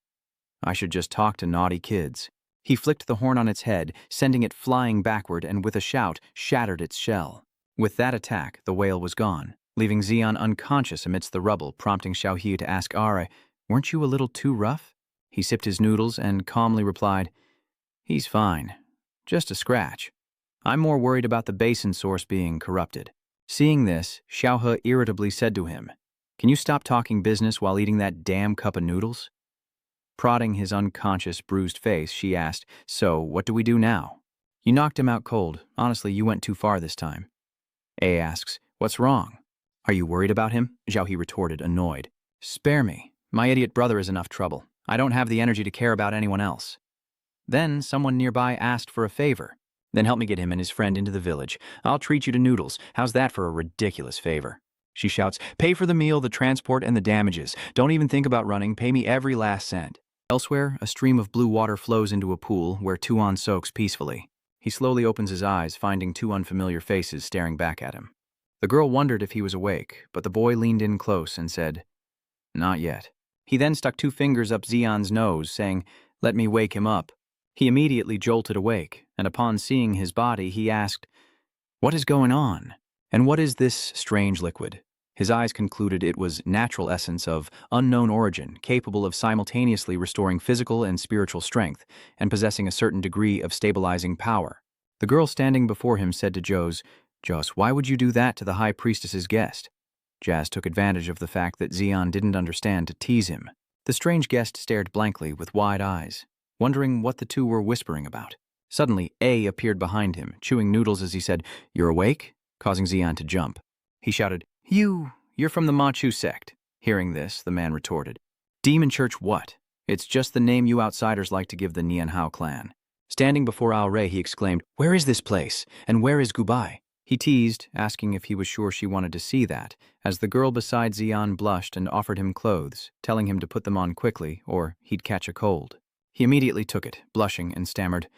I should just talk to naughty kids." He flicked the horn on its head, sending it flying backward, and with a shout, shattered its shell. With that attack, the whale was gone. leaving Xian unconscious amidst the rubble, prompting Xiaohe to ask Are, "Weren't you a little too rough?" He sipped his noodles and calmly replied, "He's fine. Just a scratch. I'm more worried about the basin source being corrupted." Seeing this, Xiaohe irritably said to him, "Can you stop talking business while eating that damn cup of noodles?" Prodding his unconscious, bruised face, she asked, "So, what do we do now?" "You knocked him out cold. Honestly, you went too far this time." A asks, "What's wrong?" "Are you worried about him?" Xiaohe retorted, annoyed. "Spare me. My idiot brother is enough trouble. I don't have the energy to care about anyone else." Then someone nearby asked for a favor. "Then help me get him and his friend into the village. I'll treat you to noodles. How's that for a ridiculous favor?" She shouts, "Pay for the meal, the transport, and the damages. Don't even think about running. Pay me every last cent." Elsewhere, a stream of blue water flows into a pool where Tuan soaks peacefully. He slowly opens his eyes, finding two unfamiliar faces staring back at him. The girl wondered if he was awake, but the boy leaned in close and said, "Not yet." He then stuck two fingers up Xian's nose, saying, "Let me wake him up." He immediately jolted awake, and upon seeing his body, he asked, "What is going on? And what is this strange liquid?" His eyes concluded it was natural essence of unknown origin, capable of simultaneously restoring physical and spiritual strength, and possessing a certain degree of stabilizing power. The girl standing before him said to Jos, "Why would you do that to the High Priestess's guest?" Jazz took advantage of the fact that Xian didn't understand to tease him. The strange guest stared blankly with wide eyes, wondering what the two were whispering about. Suddenly, A appeared behind him, chewing noodles as he said, "You're awake?" causing Xian to jump. He shouted, You're from the Machu sect." Hearing this, the man retorted, "Demon Church what? It's just the name you outsiders like to give the Nianhao clan." Standing before Ao Rei, he exclaimed, "Where is this place? And where is Gubai?" He teased, asking if he was sure she wanted to see that, as the girl beside Xian blushed and offered him clothes, telling him to put them on quickly, or he'd catch a cold. He immediately took it, blushing, and stammered,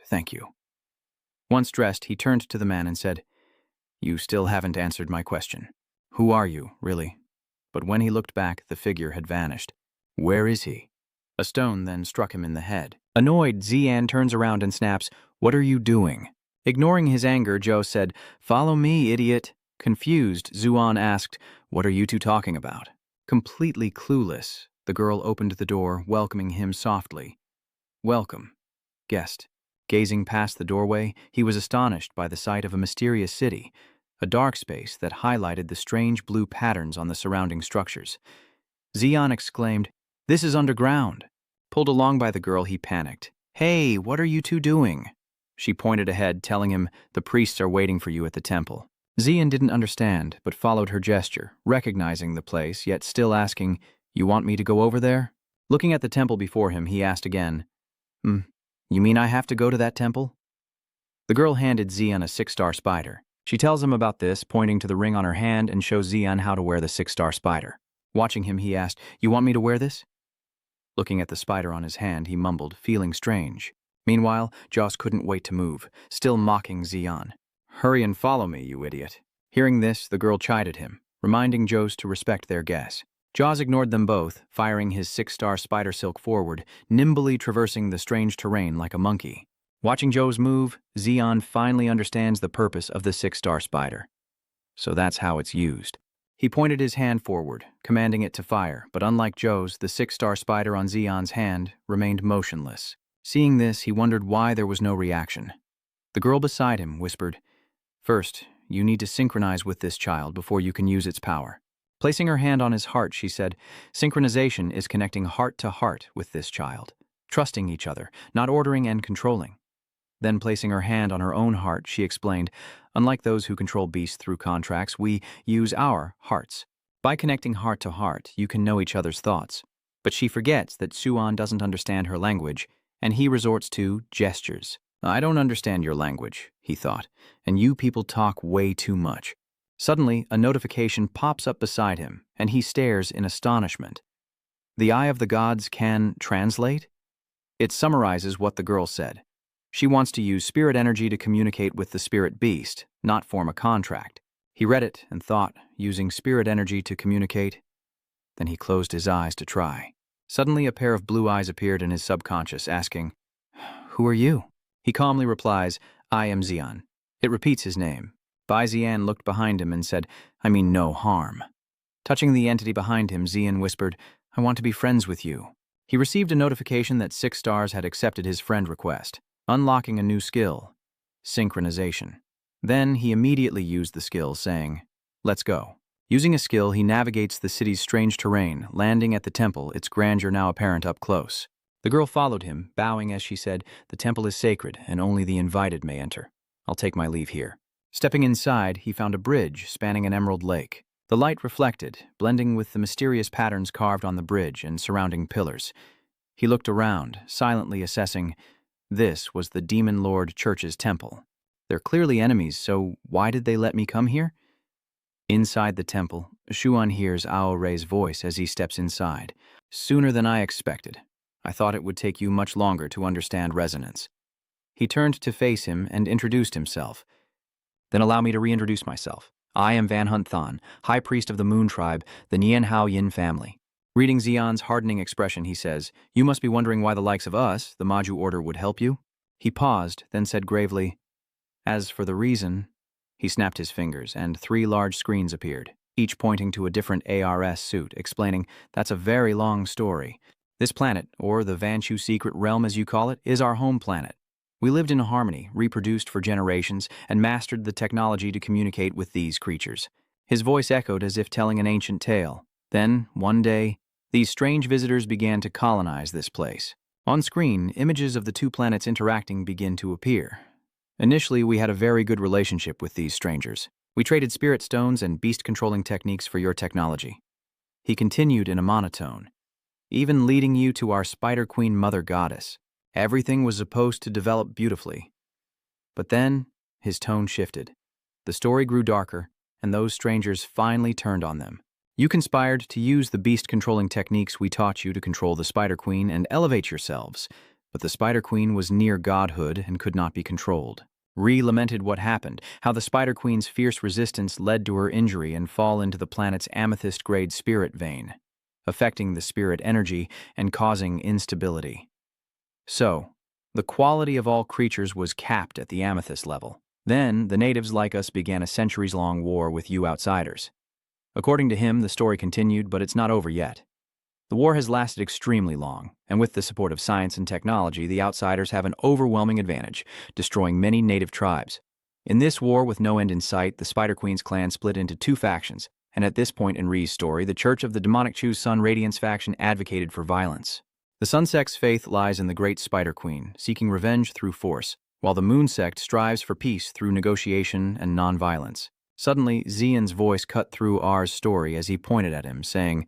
"Thank you." Once dressed, he turned to the man and said, "You still haven't answered my question. Who are you, really?" But when he looked back, the figure had vanished. "Where is he?" A stone then struck him in the head. Annoyed, Xian turns around and snaps, "What are you doing?" Ignoring his anger, Joe said, "Follow me, idiot." Confused, Zuan asked, "What are you two talking about?" Completely clueless, the girl opened the door, welcoming him softly. "Welcome, guest." Gazing past the doorway, he was astonished by the sight of a mysterious city, a dark space that highlighted the strange blue patterns on the surrounding structures. Xian exclaimed, "This is underground." Pulled along by the girl, he panicked. "Hey, what are you two doing?" She pointed ahead, telling him, "The priests are waiting for you at the temple." Xian didn't understand, but followed her gesture, recognizing the place, yet still asking, "You want me to go over there?" Looking at the temple before him, he asked again, "You mean I have to go to that temple?" The girl handed Xian a 6-star spider. She tells him about this, pointing to the ring on her hand, and shows Xian how to wear the 6-star spider. Watching him, he asked, "You want me to wear this?" Looking at the spider on his hand, he mumbled, feeling strange. Meanwhile, Joss couldn't wait to move, still mocking Xian. "Hurry and follow me, you idiot." Hearing this, the girl chided him, reminding Joss to respect their guess. Jaws ignored them both, firing his 6-star spider silk forward, nimbly traversing the strange terrain like a monkey. Watching Joe's move, Xian finally understands the purpose of the 6-star spider. So that's how it's used. He pointed his hand forward, commanding it to fire, but unlike Joe's, the 6-star spider on Xian's hand remained motionless. Seeing this, he wondered why there was no reaction. The girl beside him whispered, "First, you need to synchronize with this child before you can use its power." Placing her hand on his heart, she said, "Synchronization is connecting heart to heart with this child, trusting each other, not ordering and controlling." Then placing her hand on her own heart, she explained, "Unlike those who control beasts through contracts, we use our hearts. By connecting heart to heart, you can know each other's thoughts." But she forgets that Suan doesn't understand her language, and he resorts to gestures. "I don't understand your language," he thought, "and you people talk way too much." Suddenly, a notification pops up beside him, and he stares in astonishment. The Eye of the Gods can translate? It summarizes what the girl said. She wants to use spirit energy to communicate with the spirit beast, not form a contract. He read it and thought, using spirit energy to communicate. Then he closed his eyes to try. Suddenly, a pair of blue eyes appeared in his subconscious, asking, "Who are you?" He calmly replies, "I am Xian." It repeats his name. Bai Zian looked behind him and said, "I mean no harm." Touching the entity behind him, Zian whispered, "I want to be friends with you." He received a notification that 6 stars had accepted his friend request, unlocking a new skill, synchronization. Then he immediately used the skill, saying, "Let's go." Using a skill, he navigates the city's strange terrain, landing at the temple, its grandeur now apparent up close. The girl followed him, bowing as she said, "The temple is sacred, and only the invited may enter. I'll take my leave here." Stepping inside, he found a bridge spanning an emerald lake. The light reflected, blending with the mysterious patterns carved on the bridge and surrounding pillars. He looked around, silently assessing. This was the Demon Lord Church's temple. They're clearly enemies, so why did they let me come here? Inside the temple, Shuan hears Ao Rei's voice as he steps inside. "Sooner than I expected. I thought it would take you much longer to understand resonance." He turned to face him and introduced himself. "Then allow me to reintroduce myself. I am Van Hunt Than, High Priest of the Moon Tribe, the Nian Hao Yin family." Reading Xian's hardening expression, he says, "You must be wondering why the likes of us, the Maju Order, would help you?" He paused, then said gravely, "As for the reason..." He snapped his fingers, and 3 large screens appeared, each pointing to a different ARS suit, explaining, "That's a very long story. This planet, or the Vanchu Secret Realm as you call it, is our home planet. We lived in harmony, reproduced for generations, and mastered the technology to communicate with these creatures." His voice echoed as if telling an ancient tale. Then, one day, these strange visitors began to colonize this place. On screen, images of the 2 planets interacting begin to appear. "Initially, we had a very good relationship with these strangers. We traded spirit stones and beast-controlling techniques for your technology." He continued in a monotone, "Even leading you to our Spider Queen Mother Goddess. Everything was supposed to develop beautifully. But then, his tone shifted. The story grew darker, and those strangers finally turned on them. You conspired to use the beast-controlling techniques we taught you to control the Spider Queen and elevate yourselves, but the Spider Queen was near godhood and could not be controlled. Ree lamented what happened, how the Spider Queen's fierce resistance led to her injury and fall into the planet's amethyst-grade spirit vein, affecting the spirit energy and causing instability. So, the quality of all creatures was capped at the amethyst level. Then, the natives like us began a centuries-long war with you outsiders. According to him, the story continued, but it's not over yet. The war has lasted extremely long, and with the support of science and technology, the outsiders have an overwhelming advantage, destroying many native tribes. In this war with no end in sight, the Spider Queen's clan split into 2 factions, and at this point in Ree's story, the Church of the Demonic Chu's Sun Radiance faction advocated for violence. The Sun Sect's faith lies in the Great Spider Queen, seeking revenge through force, while the Moon Sect strives for peace through negotiation and non-violence. Suddenly, Xian's voice cut through R's story as he pointed at him, saying,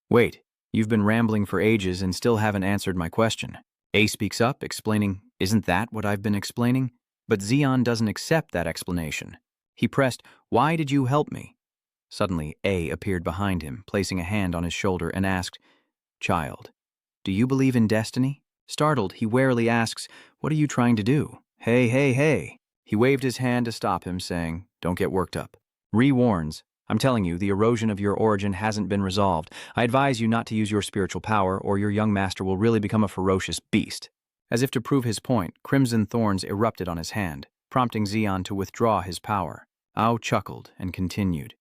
"Wait. You've been rambling for ages and still haven't answered my question." A speaks up, explaining, "Isn't that what I've been explaining?" But Xian doesn't accept that explanation. He pressed, "Why did you help me?" Suddenly, A appeared behind him, placing a hand on his shoulder and asked, "Child, do you believe in destiny?" Startled, he warily asks, "What are you trying to do?" "Hey, hey, hey." He waved his hand to stop him, saying, "Don't get worked up." Ree warns, "I'm telling you, the erosion of your origin hasn't been resolved. I advise you not to use your spiritual power, or your young master will really become a ferocious beast." As if to prove his point, crimson thorns erupted on his hand, prompting Xian to withdraw his power. Ao chuckled and continued.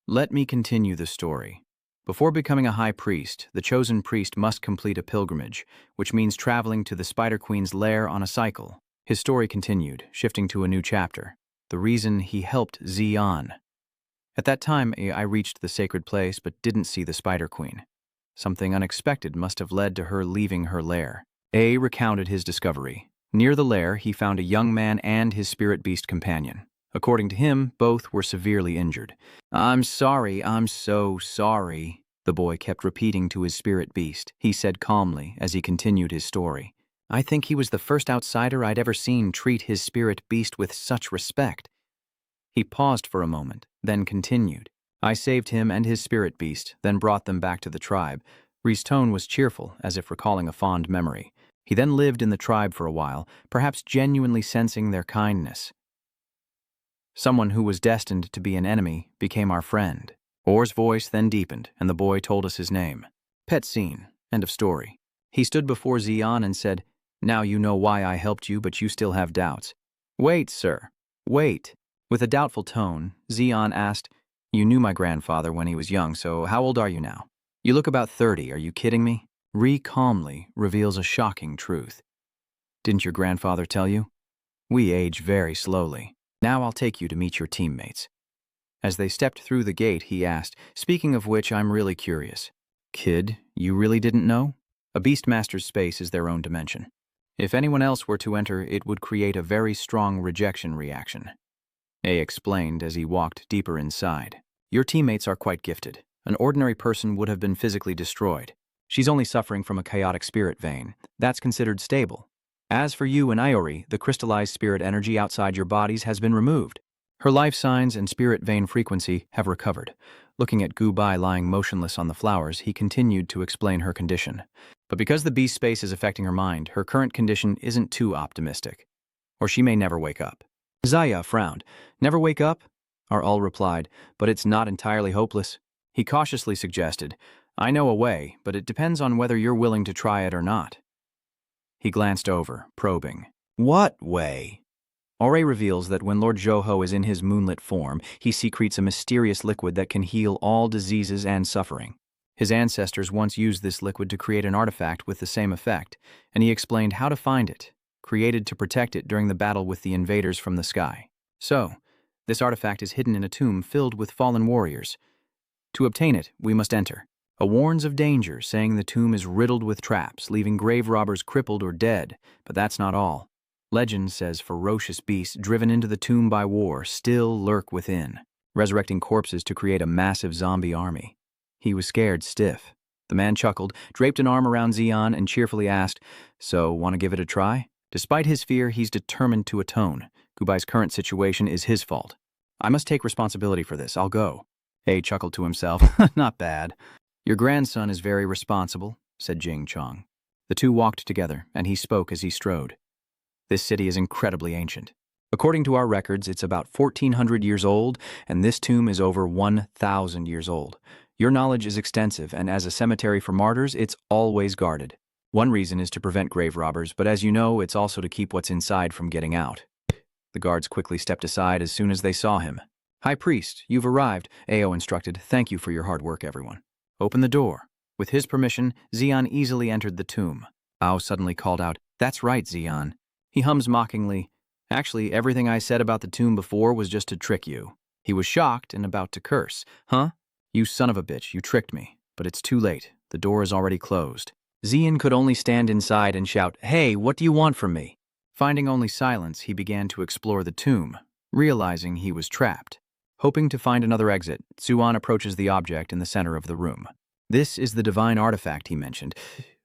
"Let me continue the story. Before becoming a high priest, the chosen priest must complete a pilgrimage, which means traveling to the Spider Queen's lair on a cycle." His story continued, shifting to a new chapter. The reason he helped Xian. "At that time, I reached the sacred place but didn't see the Spider Queen. Something unexpected must have led to her leaving her lair." A recounted his discovery. Near the lair, he found a young man and his spirit beast companion. According to him, both were severely injured. I'm so sorry," the boy kept repeating to his spirit beast. He said calmly as he continued his story. "I think he was the first outsider I'd ever seen treat his spirit beast with such respect." He paused for a moment, then continued. "I saved him and his spirit beast, then brought them back to the tribe." Ree's tone was cheerful, as if recalling a fond memory. He then lived in the tribe for a while, perhaps genuinely sensing their kindness. "Someone who was destined to be an enemy became our friend." Orr's voice then deepened, and the boy told us his name. Pet scene. End of story. He stood before Xian and said, "Now you know why I helped you, but you still have doubts." "Wait, sir. Wait." With a doubtful tone, Xian asked, "You knew my grandfather when he was young, so how old are you now?" "You look about 30, are you kidding me?" Ri calmly reveals a shocking truth. "Didn't your grandfather tell you? We age very slowly. Now I'll take you to meet your teammates." As they stepped through the gate, he asked, "Speaking of which, I'm really curious. Kid, you really didn't know? A Beastmaster's space is their own dimension. If anyone else were to enter, it would create a very strong rejection reaction." A explained as he walked deeper inside. "Your teammates are quite gifted. An ordinary person would have been physically destroyed. She's only suffering from a chaotic spirit vein. That's considered stable. As for you and Iori, the crystallized spirit energy outside your bodies has been removed. Her life signs and spirit vein frequency have recovered." Looking at Gubai lying motionless on the flowers, he continued to explain her condition. "But because the beast space is affecting her mind, her current condition isn't too optimistic. Or she may never wake up." Zaya frowned. "Never wake up?" Arul replied, "But it's not entirely hopeless." He cautiously suggested, "I know a way, but it depends on whether you're willing to try it or not." He glanced over, probing. "What way?" Ore reveals that when Lord Zhouho is in his moonlit form, he secretes a mysterious liquid that can heal all diseases and suffering. His ancestors once used this liquid to create an artifact with the same effect, and he explained how to find it, created to protect it during the battle with the invaders from the sky. So, this artifact is hidden in a tomb filled with fallen warriors. To obtain it, we must enter. A warns of danger, saying the tomb is riddled with traps, leaving grave robbers crippled or dead, but that's not all. Legend says ferocious beasts driven into the tomb by war still lurk within, resurrecting corpses to create a massive zombie army. He was scared stiff. The man chuckled, draped an arm around Xian, and cheerfully asked, "So, want to give it a try?" Despite his fear, he's determined to atone. Gubai's current situation is his fault. "I must take responsibility for this. I'll go." A chuckled to himself. "Not bad." "Your grandson is very responsible," said Jing Chong. The two walked together, and he spoke as he strode. "This city is incredibly ancient. According to our records, it's about 1,400 years old, and this tomb is over 1,000 years old. Your knowledge is extensive, and as a cemetery for martyrs, it's always guarded. One reason is to prevent grave robbers, but as you know, it's also to keep what's inside from getting out." The guards quickly stepped aside as soon as they saw him. "High Priest, you've arrived," Ao instructed. "Thank you for your hard work, everyone. Open the door." With his permission, Xian easily entered the tomb. Ao suddenly called out, "That's right, Xian." He hums mockingly, "Actually, everything I said about the tomb before was just to trick you." He was shocked and about to curse. "Huh? You son of a bitch, you tricked me. But it's too late. The door is already closed." Xian could only stand inside and shout, "Hey, what do you want from me?" Finding only silence, he began to explore the tomb, realizing he was trapped. Hoping to find another exit, Suan approaches the object in the center of the room. "This is the divine artifact," he mentioned.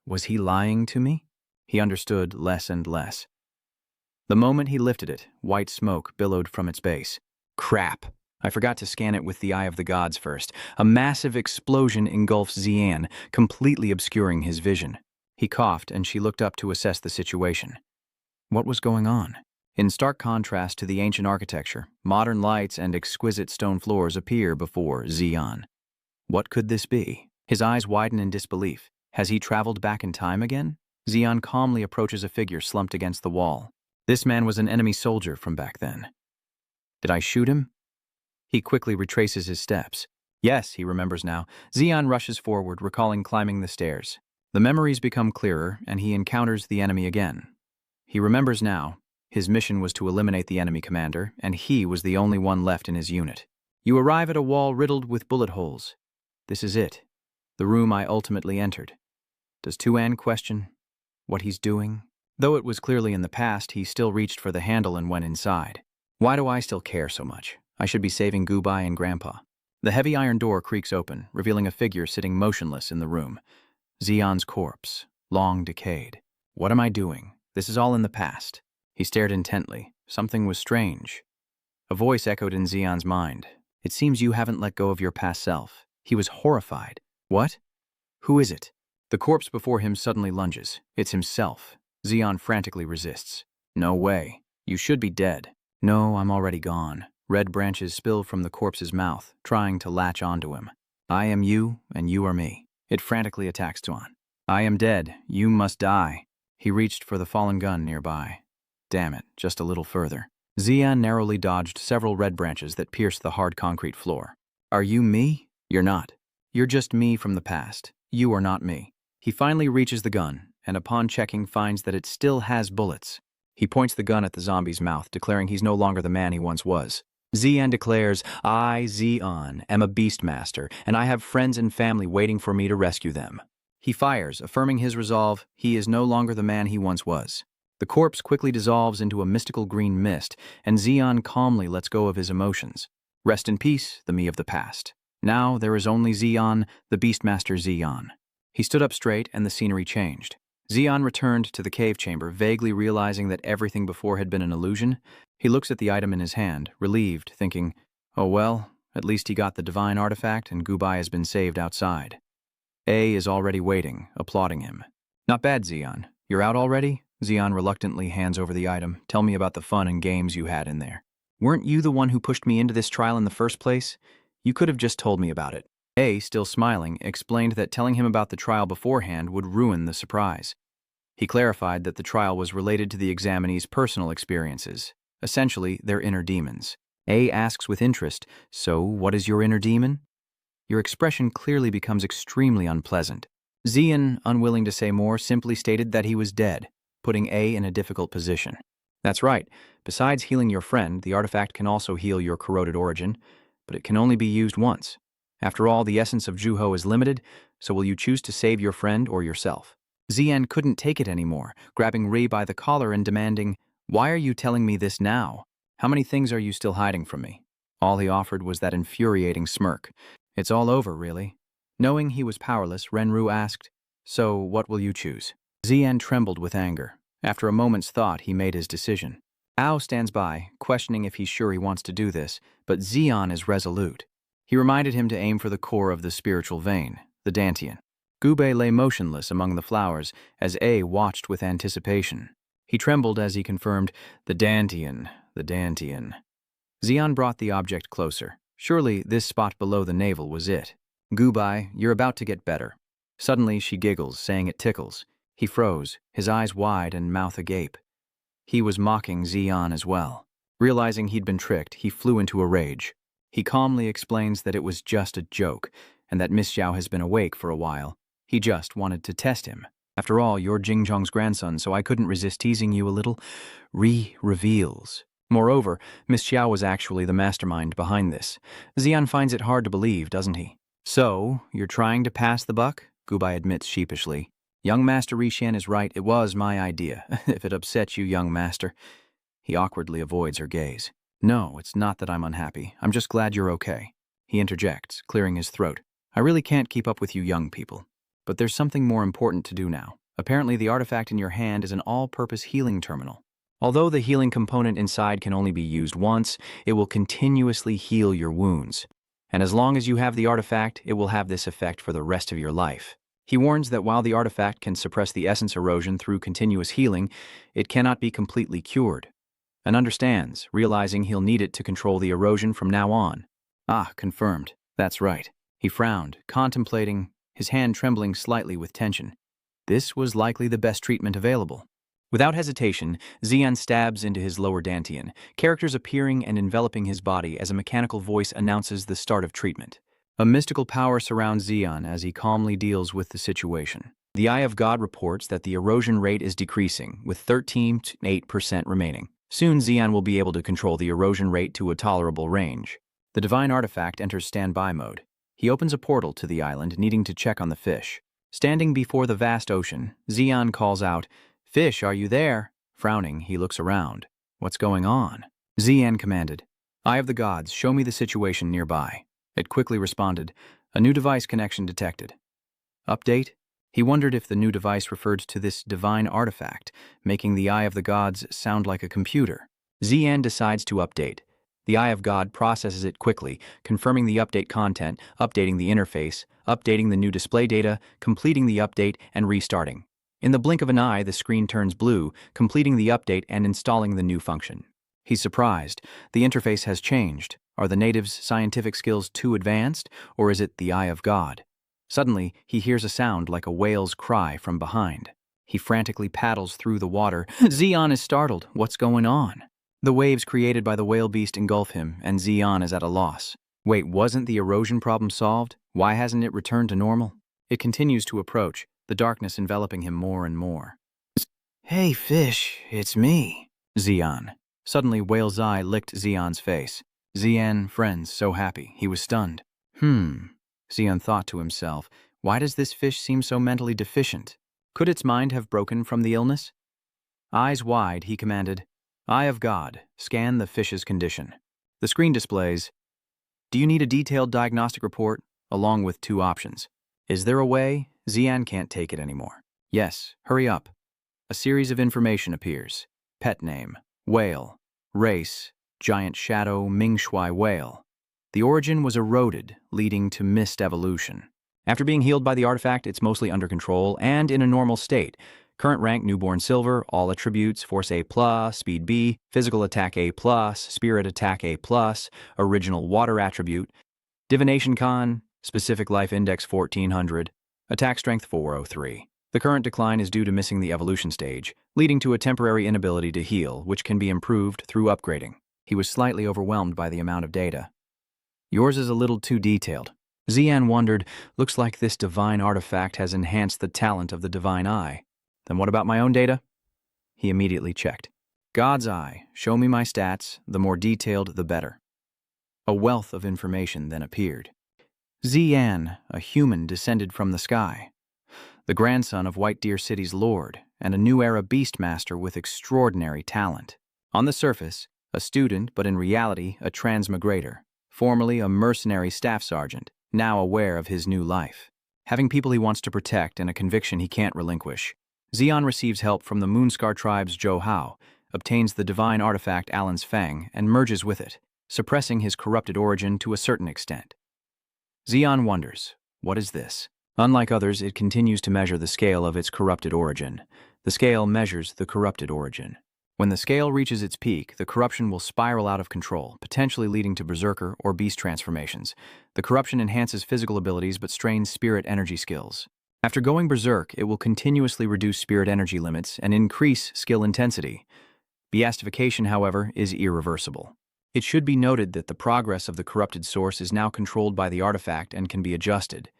Was he lying to me? He understood less and less. The moment he lifted it, white smoke billowed from its base. Crap! I forgot to scan it with the Eye of the Gods first. A massive explosion engulfs Xian, completely obscuring his vision. He coughed, and she looked up to assess the situation. What was going on? In stark contrast to the ancient architecture, modern lights and exquisite stone floors appear before Xian. What could this be? His eyes widen in disbelief. Has he traveled back in time again? Xian calmly approaches a figure slumped against the wall. This man was an enemy soldier from back then. Did I shoot him? He quickly retraces his steps. Yes, he remembers now. Xian rushes forward, recalling climbing the stairs. The memories become clearer, and he encounters the enemy again. He remembers now. His mission was to eliminate the enemy commander, and he was the only one left in his unit. You arrive at a wall riddled with bullet holes. This is it. The room I ultimately entered. Does Tuan question what he's doing? Though it was clearly in the past, he still reached for the handle and went inside. Why do I still care so much? I should be saving Gubai and Grandpa. The heavy iron door creaks open, revealing a figure sitting motionless in the room. Xian's corpse, long decayed. What am I doing? This is all in the past. He stared intently. Something was strange. A voice echoed in Xian's mind. It seems you haven't let go of your past self. He was horrified. What? Who is it? The corpse before him suddenly lunges. It's himself. Xian frantically resists. No way. You should be dead. No, I'm already gone. Red branches spill from the corpse's mouth, trying to latch onto him. I am you, and you are me. It frantically attacks Tuan. I am dead. You must die. He reached for the fallen gun nearby. Damn it, just a little further. Xian narrowly dodged several red branches that pierced the hard concrete floor. Are you me? You're not. You're just me from the past. You are not me. He finally reaches the gun, and upon checking finds that it still has bullets. He points the gun at the zombie's mouth, declaring he's no longer the man he once was. Xian declares, I, Xian, am a beastmaster, and I have friends and family waiting for me to rescue them. He fires, affirming his resolve he is no longer the man he once was. The corpse quickly dissolves into a mystical green mist, and Xian calmly lets go of his emotions. Rest in peace, the me of the past. Now there is only Xian, the beastmaster Xian. He stood up straight, and the scenery changed. Xian returned to the cave chamber, vaguely realizing that everything before had been an illusion. He looks at the item in his hand, relieved, thinking, oh well, at least he got the divine artifact and Gubai has been saved outside. A is already waiting, applauding him. Not bad, Xian. You're out already? Xian reluctantly hands over the item. Tell me about the fun and games you had in there. Weren't you the one who pushed me into this trial in the first place? You could have just told me about it. A, still smiling, explained that telling him about the trial beforehand would ruin the surprise. He clarified that the trial was related to the examinee's personal experiences, essentially their inner demons. A asks with interest, so what is your inner demon? Your expression clearly becomes extremely unpleasant. Xian, unwilling to say more, simply stated that he was dead, putting A in a difficult position. That's right. Besides healing your friend, the artifact can also heal your corroded origin, but it can only be used once. After all, the essence of Juho is limited, so will you choose to save your friend or yourself? Xian couldn't take it anymore, grabbing Ri by the collar and demanding, why are you telling me this now? How many things are you still hiding from me? All he offered was that infuriating smirk. It's all over, really. Knowing he was powerless, Renru asked, so what will you choose? Xian trembled with anger. After a moment's thought, he made his decision. Ao stands by, questioning if he's sure he wants to do this, but Xian is resolute. He reminded him to aim for the core of the spiritual vein, the Dantian. Gubei lay motionless among the flowers as A watched with anticipation. He trembled as he confirmed, the Dantian, the Dantian. Xian brought the object closer. Surely this spot below the navel was it. Gubei, you're about to get better. Suddenly she giggles, saying it tickles. He froze, his eyes wide and mouth agape. He was mocking Xian as well. Realizing he'd been tricked, he flew into a rage. He calmly explains that it was just a joke, and that Miss Xiao has been awake for a while. He just wanted to test him. After all, you're Jingzhong's grandson, so I couldn't resist teasing you a little. Reveals. Moreover, Miss Xiao was actually the mastermind behind this. Xian finds it hard to believe, doesn't he? So, you're trying to pass the buck? Gubei admits sheepishly. Young Master Rishan is right, it was my idea, if it upsets you, young master. He awkwardly avoids her gaze. No, it's not that I'm unhappy. I'm just glad you're okay. He interjects, clearing his throat. I really can't keep up with you young people. But there's something more important to do now. Apparently the artifact in your hand is an all-purpose healing terminal. Although the healing component inside can only be used once, it will continuously heal your wounds. And as long as you have the artifact, it will have this effect for the rest of your life. He warns that while the artifact can suppress the essence erosion through continuous healing, it cannot be completely cured. And understands, realizing he'll need it to control the erosion from now on. Ah, confirmed. That's right. He frowned, contemplating, his hand trembling slightly with tension. This was likely the best treatment available. Without hesitation, Xian stabs into his lower dantian, characters appearing and enveloping his body as a mechanical voice announces the start of treatment. A mystical power surrounds Xian as he calmly deals with the situation. The Eye of God reports that the erosion rate is decreasing, with 13.8% remaining. Soon Xian will be able to control the erosion rate to a tolerable range. The divine artifact enters standby mode. He opens a portal to the island, needing to check on the fish. Standing before the vast ocean, Xian calls out, Fish, are you there? Frowning, he looks around. What's going on? Xian commanded, Eye of the Gods, show me the situation nearby. It quickly responded, a new device connection detected. Update? He wondered if the new device referred to this divine artifact, making the Eye of the Gods sound like a computer. Xian decides to update. The Eye of God processes it quickly, confirming the update content, updating the interface, updating the new display data, completing the update, and restarting. In the blink of an eye, the screen turns blue, completing the update and installing the new function. He's surprised. The interface has changed. Are the natives' scientific skills too advanced, or is it the Eye of God? Suddenly, he hears a sound like a whale's cry from behind. He frantically paddles through the water. Xian is startled. What's going on? The waves created by the whale beast engulf him, and Xian is at a loss. Wait, wasn't the erosion problem solved? Why hasn't it returned to normal? It continues to approach, the darkness enveloping him more and more. Hey, fish, it's me, Xian. Suddenly, Whale's eye licked Xian's face. Xian, friends, so happy. He was stunned. Xian thought to himself, why does this fish seem so mentally deficient? Could its mind have broken from the illness? Eyes wide, he commanded, Eye of God, scan the fish's condition. The screen displays, do you need a detailed diagnostic report, along with 2 options? Is there a way? Xian can't take it anymore. Yes, hurry up. A series of information appears. Pet name, whale. Race, giant shadow Mingshui whale. The origin was eroded, leading to missed evolution. After being healed by the artifact, it's mostly under control and in a normal state. Current rank newborn silver, all attributes, force A+, speed B, physical attack A+, spirit attack A+, original water attribute, divination con, specific life index 1400, attack strength 403. The current decline is due to missing the evolution stage, leading to a temporary inability to heal, which can be improved through upgrading. He was slightly overwhelmed by the amount of data. Yours is a little too detailed. Xian wondered, looks like this divine artifact has enhanced the talent of the divine eye. Then what about my own data? He immediately checked. God's eye, show me my stats, the more detailed the better. A wealth of information then appeared. Xian, a human descended from the sky. The grandson of White Deer City's lord, and a new era beastmaster with extraordinary talent. On the surface, a student, but in reality a transmigrator, formerly a mercenary staff sergeant, now aware of his new life. Having people he wants to protect and a conviction he can't relinquish. Xian receives help from the Moonscar tribe's Zhou Hao, obtains the divine artifact Alan's Fang, and merges with it, suppressing his corrupted origin to a certain extent. Xian wonders, what is this? Unlike others, it continues to measure the scale of its corrupted origin. The scale measures the corrupted origin. When the scale reaches its peak, the corruption will spiral out of control, potentially leading to berserker or beast transformations. The corruption enhances physical abilities but strains spirit energy skills. After going berserk, it will continuously reduce spirit energy limits and increase skill intensity. Beastification, however, is irreversible. It should be noted that the progress of the corrupted source is now controlled by the artifact and can be adjusted.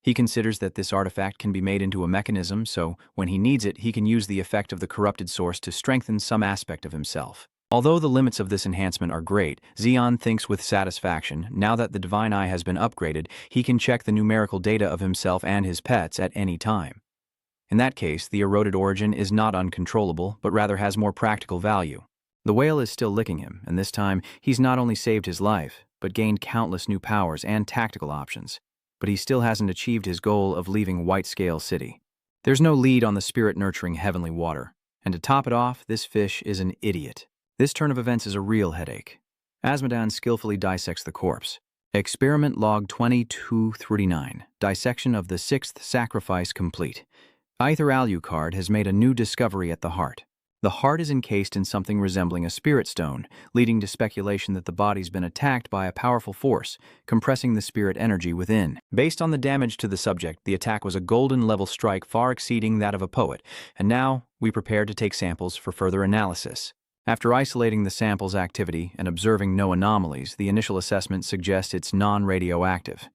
He considers that this artifact can be made into a mechanism, so when he needs it, he can use the effect of the corrupted source to strengthen some aspect of himself. Although the limits of this enhancement are great, Xian thinks with satisfaction, now that the divine eye has been upgraded, he can check the numerical data of himself and his pets at any time. In that case, the eroded origin is not uncontrollable, but rather has more practical value. The whale is still licking him, and this time, he's not only saved his life, but gained countless new powers and tactical options. But he still hasn't achieved his goal of leaving White Scale City. There's no lead on the spirit-nurturing heavenly water, and to top it off, this fish is an idiot. This turn of events is a real headache. Asmodan skillfully dissects the corpse. Experiment log 2239, dissection of the 6th sacrifice complete. Aether Alucard has made a new discovery at the heart. The heart is encased in something resembling a spirit stone, leading to speculation that the body's been attacked by a powerful force, compressing the spirit energy within. Based on the damage to the subject, the attack was a golden-level strike far exceeding that of a poet, and now we prepare to take samples for further analysis. After isolating the sample's activity and observing no anomalies, the initial assessment suggests it's non-radioactive.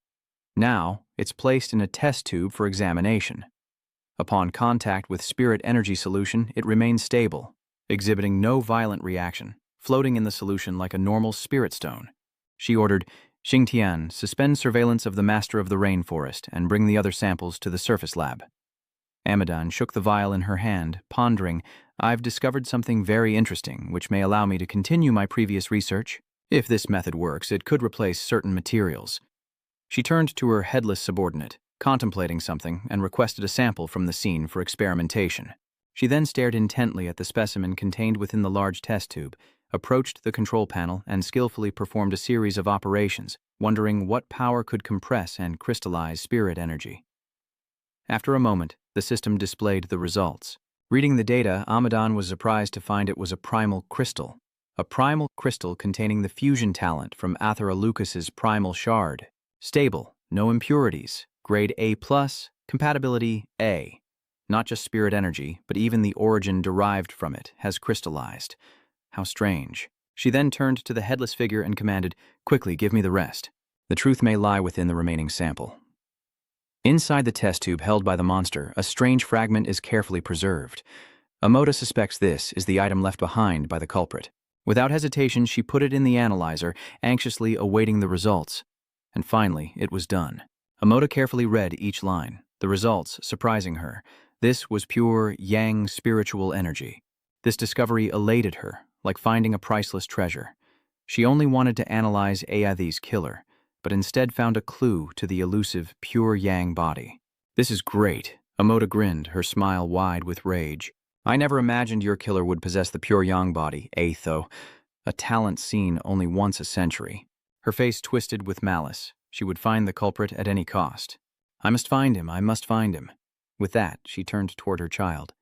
Now, it's placed in a test tube for examination. Upon contact with spirit energy solution, it remains stable, exhibiting no violent reaction, floating in the solution like a normal spirit stone. She ordered, Xingtian, suspend surveillance of the Master of the Rainforest and bring the other samples to the surface lab. Amadan shook the vial in her hand, pondering, I've discovered something very interesting, which may allow me to continue my previous research. If this method works, it could replace certain materials. She turned to her headless subordinate, contemplating something, and requested a sample from the scene for experimentation. She then stared intently at the specimen contained within the large test tube, approached the control panel, and skillfully performed a series of operations, wondering what power could compress and crystallize spirit energy. After a moment, the system displayed the results. Reading the data, Amadan was surprised to find it was a primal crystal. A primal crystal containing the fusion talent from Athera Lucas's primal shard. Stable, no impurities. Grade A+, compatibility A. Not just spirit energy, but even the origin derived from it has crystallized. How strange. She then turned to the headless figure and commanded, "Quickly, give me the rest. The truth may lie within the remaining sample." Inside the test tube held by the monster, a strange fragment is carefully preserved. Amoda suspects this is the item left behind by the culprit. Without hesitation, she put it in the analyzer, anxiously awaiting the results. And finally, it was done. Amoda carefully read each line, the results surprising her. This was pure yang spiritual energy. This discovery elated her, like finding a priceless treasure. She only wanted to analyze Ayathi's killer, but instead found a clue to the elusive pure yang body. "This is great," Amoda grinned, her smile wide with rage. "I never imagined your killer would possess the pure yang body, Aetho, a talent seen only once a century." Her face twisted with malice. She would find the culprit at any cost. "I must find him, I must find him." With that, she turned toward her child.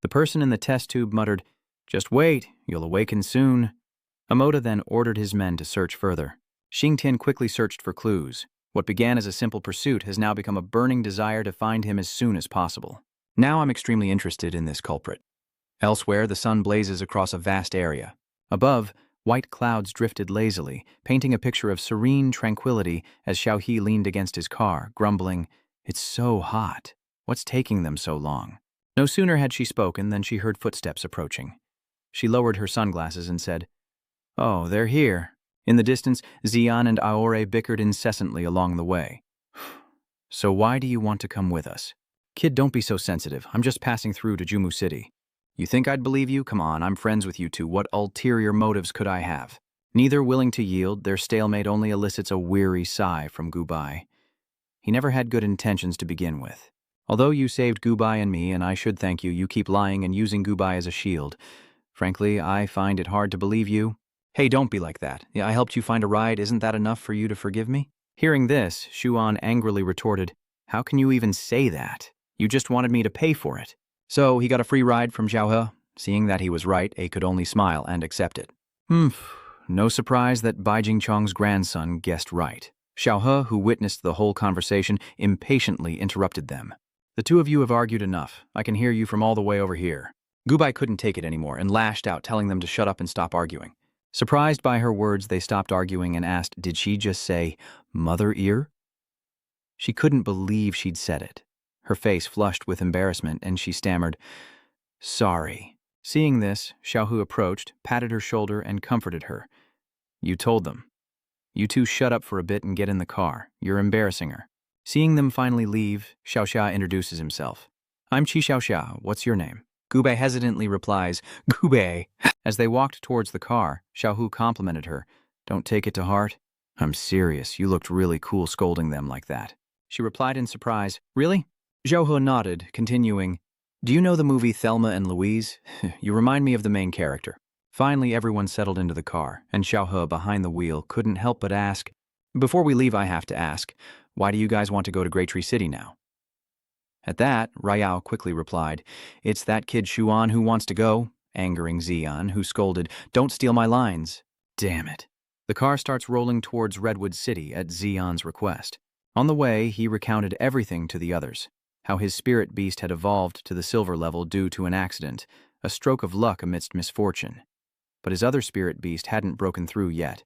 The person in the test tube muttered, "Just wait, you'll awaken soon." Amoda then ordered his men to search further. Xingtian quickly searched for clues. What began as a simple pursuit has now become a burning desire to find him as soon as possible. Now I'm extremely interested in this culprit. Elsewhere, the sun blazes across a vast area. Above, white clouds drifted lazily, painting a picture of serene tranquility as Xiaohe leaned against his car, grumbling, "It's so hot. What's taking them so long?" No sooner had she spoken than she heard footsteps approaching. She lowered her sunglasses and said, "Oh, they're here." In the distance, Xian and Aore bickered incessantly along the way. "So why do you want to come with us?" "Kid, don't be so sensitive. I'm just passing through to Jumu City." "You think I'd believe you? Come on, I'm friends with you two. What ulterior motives could I have?" Neither willing to yield, their stalemate only elicits a weary sigh from Gubai. He never had good intentions to begin with. "Although you saved Gubai and me, and I should thank you, you keep lying and using Gubai as a shield. Frankly, I find it hard to believe you." "Hey, don't be like that. I helped you find a ride. Isn't that enough for you to forgive me?" Hearing this, Shuan angrily retorted, "How can you even say that? You just wanted me to pay for it." So he got a free ride from Xiaohe. Seeing that he was right, A could only smile and accept it. No surprise that Bai Jingchong's grandson guessed right. Xiaohe, who witnessed the whole conversation, impatiently interrupted them. "The two of you have argued enough. I can hear you from all the way over here." Gubai couldn't take it anymore and lashed out, telling them to shut up and stop arguing. Surprised by her words, they stopped arguing and asked, did she just say, "Mother ear"? She couldn't believe she'd said it. Her face flushed with embarrassment, and she stammered, "Sorry." Seeing this, Xiaohu approached, patted her shoulder, and comforted her. "You told them. You two shut up for a bit and get in the car. You're embarrassing her." Seeing them finally leave, Xiaoxia introduces himself. "I'm Qi Xiaoxia. What's your name?" Gubei hesitantly replies, "Gubei." As they walked towards the car, Xiaohu complimented her. "Don't take it to heart." "I'm serious. You looked really cool scolding them like that." She replied in surprise, "Really?" Xiaohu nodded, continuing, "Do you know the movie Thelma and Louise? You remind me of the main character." Finally, everyone settled into the car, and Xiaohe, behind the wheel, couldn't help but ask, "Before we leave, I have to ask, why do you guys want to go to Great Tree City now?" At that, Rayao quickly replied, "It's that kid Xuan who wants to go," angering Xian, who scolded, "Don't steal my lines." Damn it. The car starts rolling towards Redwood City at Xian's request. On the way, he recounted everything to the others, how his spirit beast had evolved to the silver level due to an accident, a stroke of luck amidst misfortune. But his other spirit beast hadn't broken through yet,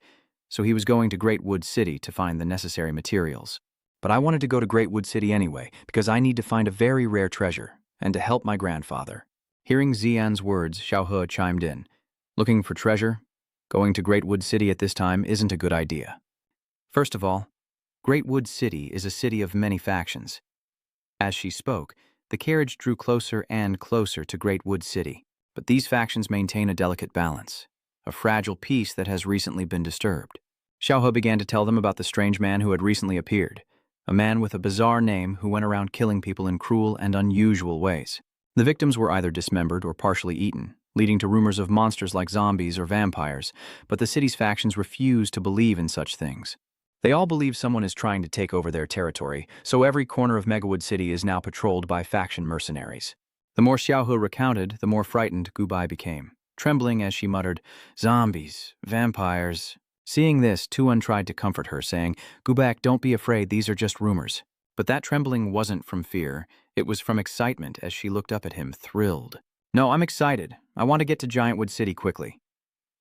so he was going to Great Wood City to find the necessary materials. "But I wanted to go to Great Wood City anyway, because I need to find a very rare treasure, and to help my grandfather." Hearing Xian's words, Xiaohe chimed in. "Looking for treasure? Going to Great Wood City at this time isn't a good idea. First of all, Great Wood City is a city of many factions." As she spoke, the carriage drew closer and closer to Great Wood City, but these factions maintain a delicate balance, a fragile peace that has recently been disturbed. Xiaohe began to tell them about the strange man who had recently appeared, a man with a bizarre name who went around killing people in cruel and unusual ways. The victims were either dismembered or partially eaten, leading to rumors of monsters like zombies or vampires, but the city's factions refuse to believe in such things. They all believe someone is trying to take over their territory, so every corner of Megawood City is now patrolled by faction mercenaries. The more Xiaohe recounted, the more frightened Gubai became, trembling as she muttered, "Zombies, vampires." Seeing this, Tuan tried to comfort her, saying, "Gubak, don't be afraid, these are just rumors." But that trembling wasn't from fear, it was from excitement as she looked up at him, thrilled. "No, I'm excited. I want to get to Giantwood City quickly."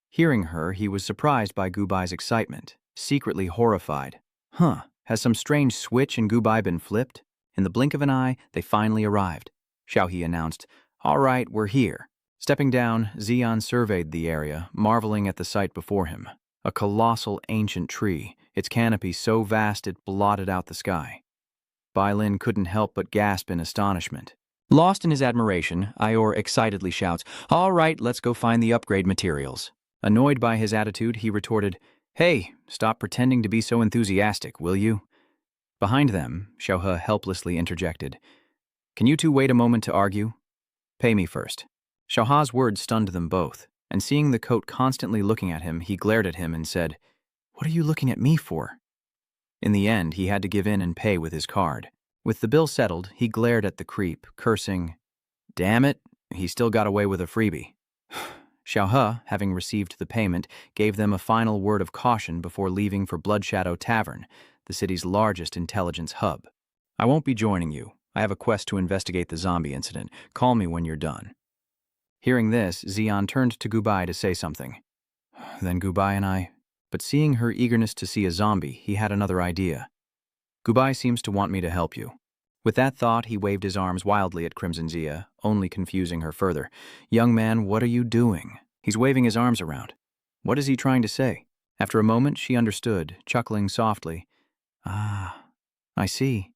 Hearing her, he was surprised by Gubai's excitement, secretly horrified. Huh, has some strange switch in Gubai been flipped? In the blink of an eye, they finally arrived. Xiaohe announced, "All right, we're here." Stepping down, Xian surveyed the area, marveling at the sight before him. A colossal ancient tree, its canopy so vast it blotted out the sky. Bai Lin couldn't help but gasp in astonishment. Lost in his admiration, Ior excitedly shouts, "All right, let's go find the upgrade materials." Annoyed by his attitude, he retorted, "Hey, stop pretending to be so enthusiastic, will you?" Behind them, Xiaohe helplessly interjected, "Can you two wait a moment to argue? Pay me first." Xiaohe's words stunned them both, and seeing the coat constantly looking at him, he glared at him and said, "What are you looking at me for?" In the end, he had to give in and pay with his card. With the bill settled, he glared at the creep, cursing, "Damn it, he still got away with a freebie." Xiaohe, having received the payment, gave them a final word of caution before leaving for Bloodshadow Tavern, the city's largest intelligence hub. "I won't be joining you. I have a quest to investigate the zombie incident. Call me when you're done." Hearing this, Xian turned to Gubai to say something. Then Gubai and I... But seeing her eagerness to see a zombie, he had another idea. "Gubai seems to want me to help you." With that thought, he waved his arms wildly at Crimson Xia, only confusing her further. "Young man, what are you doing?" He's waving his arms around. What is he trying to say? After a moment, she understood, chuckling softly. "Ah, I see."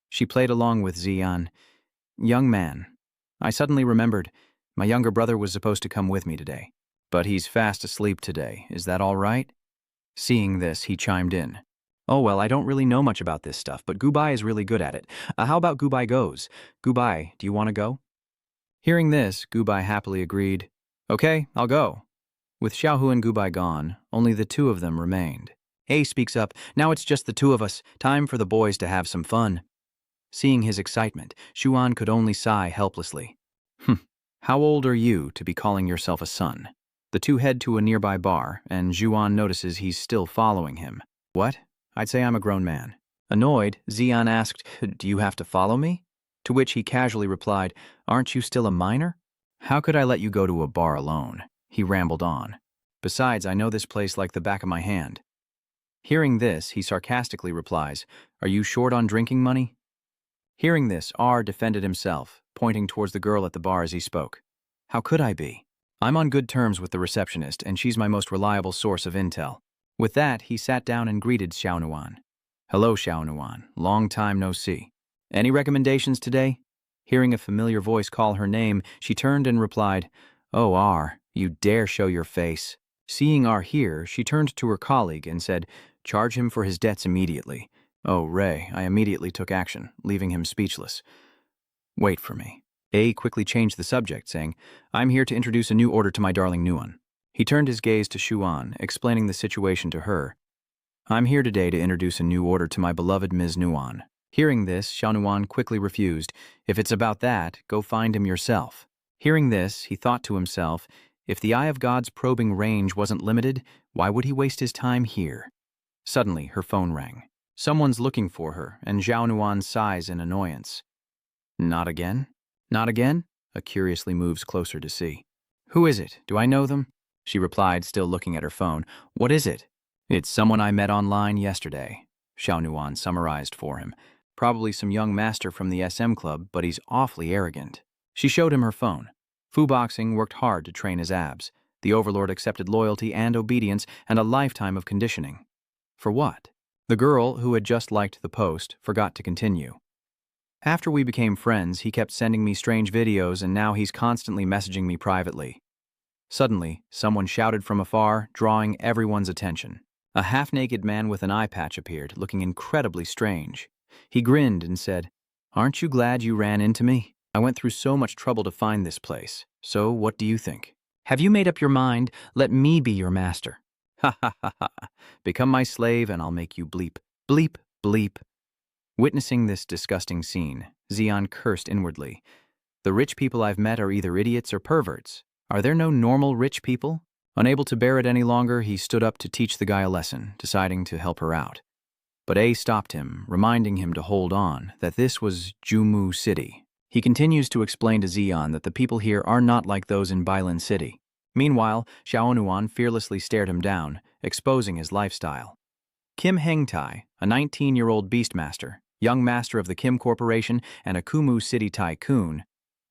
She played along with Xian. "Young man, I suddenly remembered, my younger brother was supposed to come with me today. But he's fast asleep today. Is that all right?" Seeing this, he chimed in. "Oh, well, I don't really know much about this stuff, but Gubai is really good at it. How about Gubai goes? Gubai, do you want to go?" Hearing this, Gubai happily agreed. "Okay, I'll go." With Xiaohu and Gubai gone, only the two of them remained. A speaks up, "Now it's just the two of us. Time for the boys to have some fun." Seeing his excitement, Xuan could only sigh helplessly. How old are you to be calling yourself a son?" The two head to a nearby bar, and Xuan notices he's still following him. "What? I'd say I'm a grown man." Annoyed, Xian asked, "Do you have to follow me?" To which he casually replied, "Aren't you still a minor?" "How could I let you go to a bar alone?" He rambled on. "Besides, I know this place like the back of my hand." Hearing this, he sarcastically replies, "Are you short on drinking money?" Hearing this, R defended himself, pointing towards the girl at the bar as he spoke. "How could I be? I'm on good terms with the receptionist, and she's my most reliable source of intel." With that, he sat down and greeted Xiaonuan. "Hello, Xiaonuan. Long time no see. Any recommendations today?" Hearing a familiar voice call her name, she turned and replied, "Oh, R, you dare show your face." Seeing R here, she turned to her colleague and said, "Charge him for his debts immediately." "Oh, Ray," I immediately took action, leaving him speechless. "Wait for me." A quickly changed the subject, saying, "I'm here to introduce a new order to my darling Nuan." He turned his gaze to Xuan, explaining the situation to her. "I'm here today to introduce a new order to my beloved Ms. Nuan." Hearing this, Xiaonuan quickly refused. "If it's about that, go find him yourself." Hearing this, he thought to himself, if the Eye of God's probing range wasn't limited, why would he waste his time here? Suddenly, her phone rang. Someone's looking for her, and Xiaonuan sighs in annoyance. "Not again? Not again?" A curiously moves closer to see. "Who is it? Do I know them?" She replied, still looking at her phone. "What is it?" "It's someone I met online yesterday," Xiaonuan summarized for him. "Probably some young master from the SM club, but he's awfully arrogant." She showed him her phone. Fu Boxing worked hard to train his abs. The Overlord accepted loyalty and obedience and a lifetime of conditioning. For what? The girl, who had just liked the post, forgot to continue. "After we became friends, he kept sending me strange videos, and now he's constantly messaging me privately." Suddenly, someone shouted from afar, drawing everyone's attention. A half-naked man with an eye patch appeared, looking incredibly strange. He grinned and said, "Aren't you glad you ran into me? I went through so much trouble to find this place. So what do you think? Have you made up your mind? Let me be your master." "Ha ha ha ha. Become my slave and I'll make you bleep. Bleep, bleep." Witnessing this disgusting scene, Xian cursed inwardly. "The rich people I've met are either idiots or perverts. Are there no normal rich people?" Unable to bear it any longer, he stood up to teach the guy a lesson, deciding to help her out. But A stopped him, reminding him to hold on, that this was Jumu City. He continues to explain to Xian that the people here are not like those in Bailan City. Meanwhile, Xiaonuan fearlessly stared him down, exposing his lifestyle. Kim Hengtai, a 19-year-old beastmaster, young master of the Kim Corporation and a Kumu city tycoon,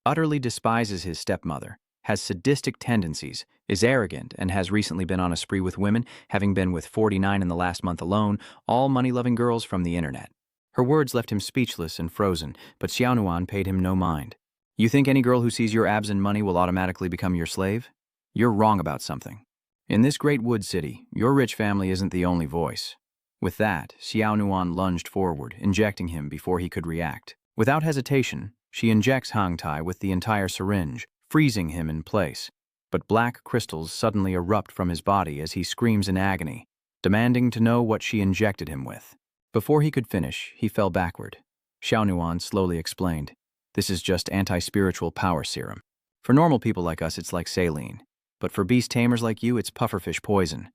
utterly despises his stepmother, has sadistic tendencies, is arrogant, and has recently been on a spree with women, having been with 49 in the last month alone, all money-loving girls from the internet. Her words left him speechless and frozen, but Xiaonuan paid him no mind. You think any girl who sees your abs and money will automatically become your slave? You're wrong about something. In this great wood city, your rich family isn't the only voice. With that, Xiaonuan lunged forward, injecting him before he could react. Without hesitation, she injects Hangtai with the entire syringe, freezing him in place. But black crystals suddenly erupt from his body as he screams in agony, demanding to know what she injected him with. Before he could finish, he fell backward. Xiaonuan slowly explained, "This is just anti-spiritual power serum. For normal people like us, it's like saline. But for beast tamers like you, it's pufferfish poison.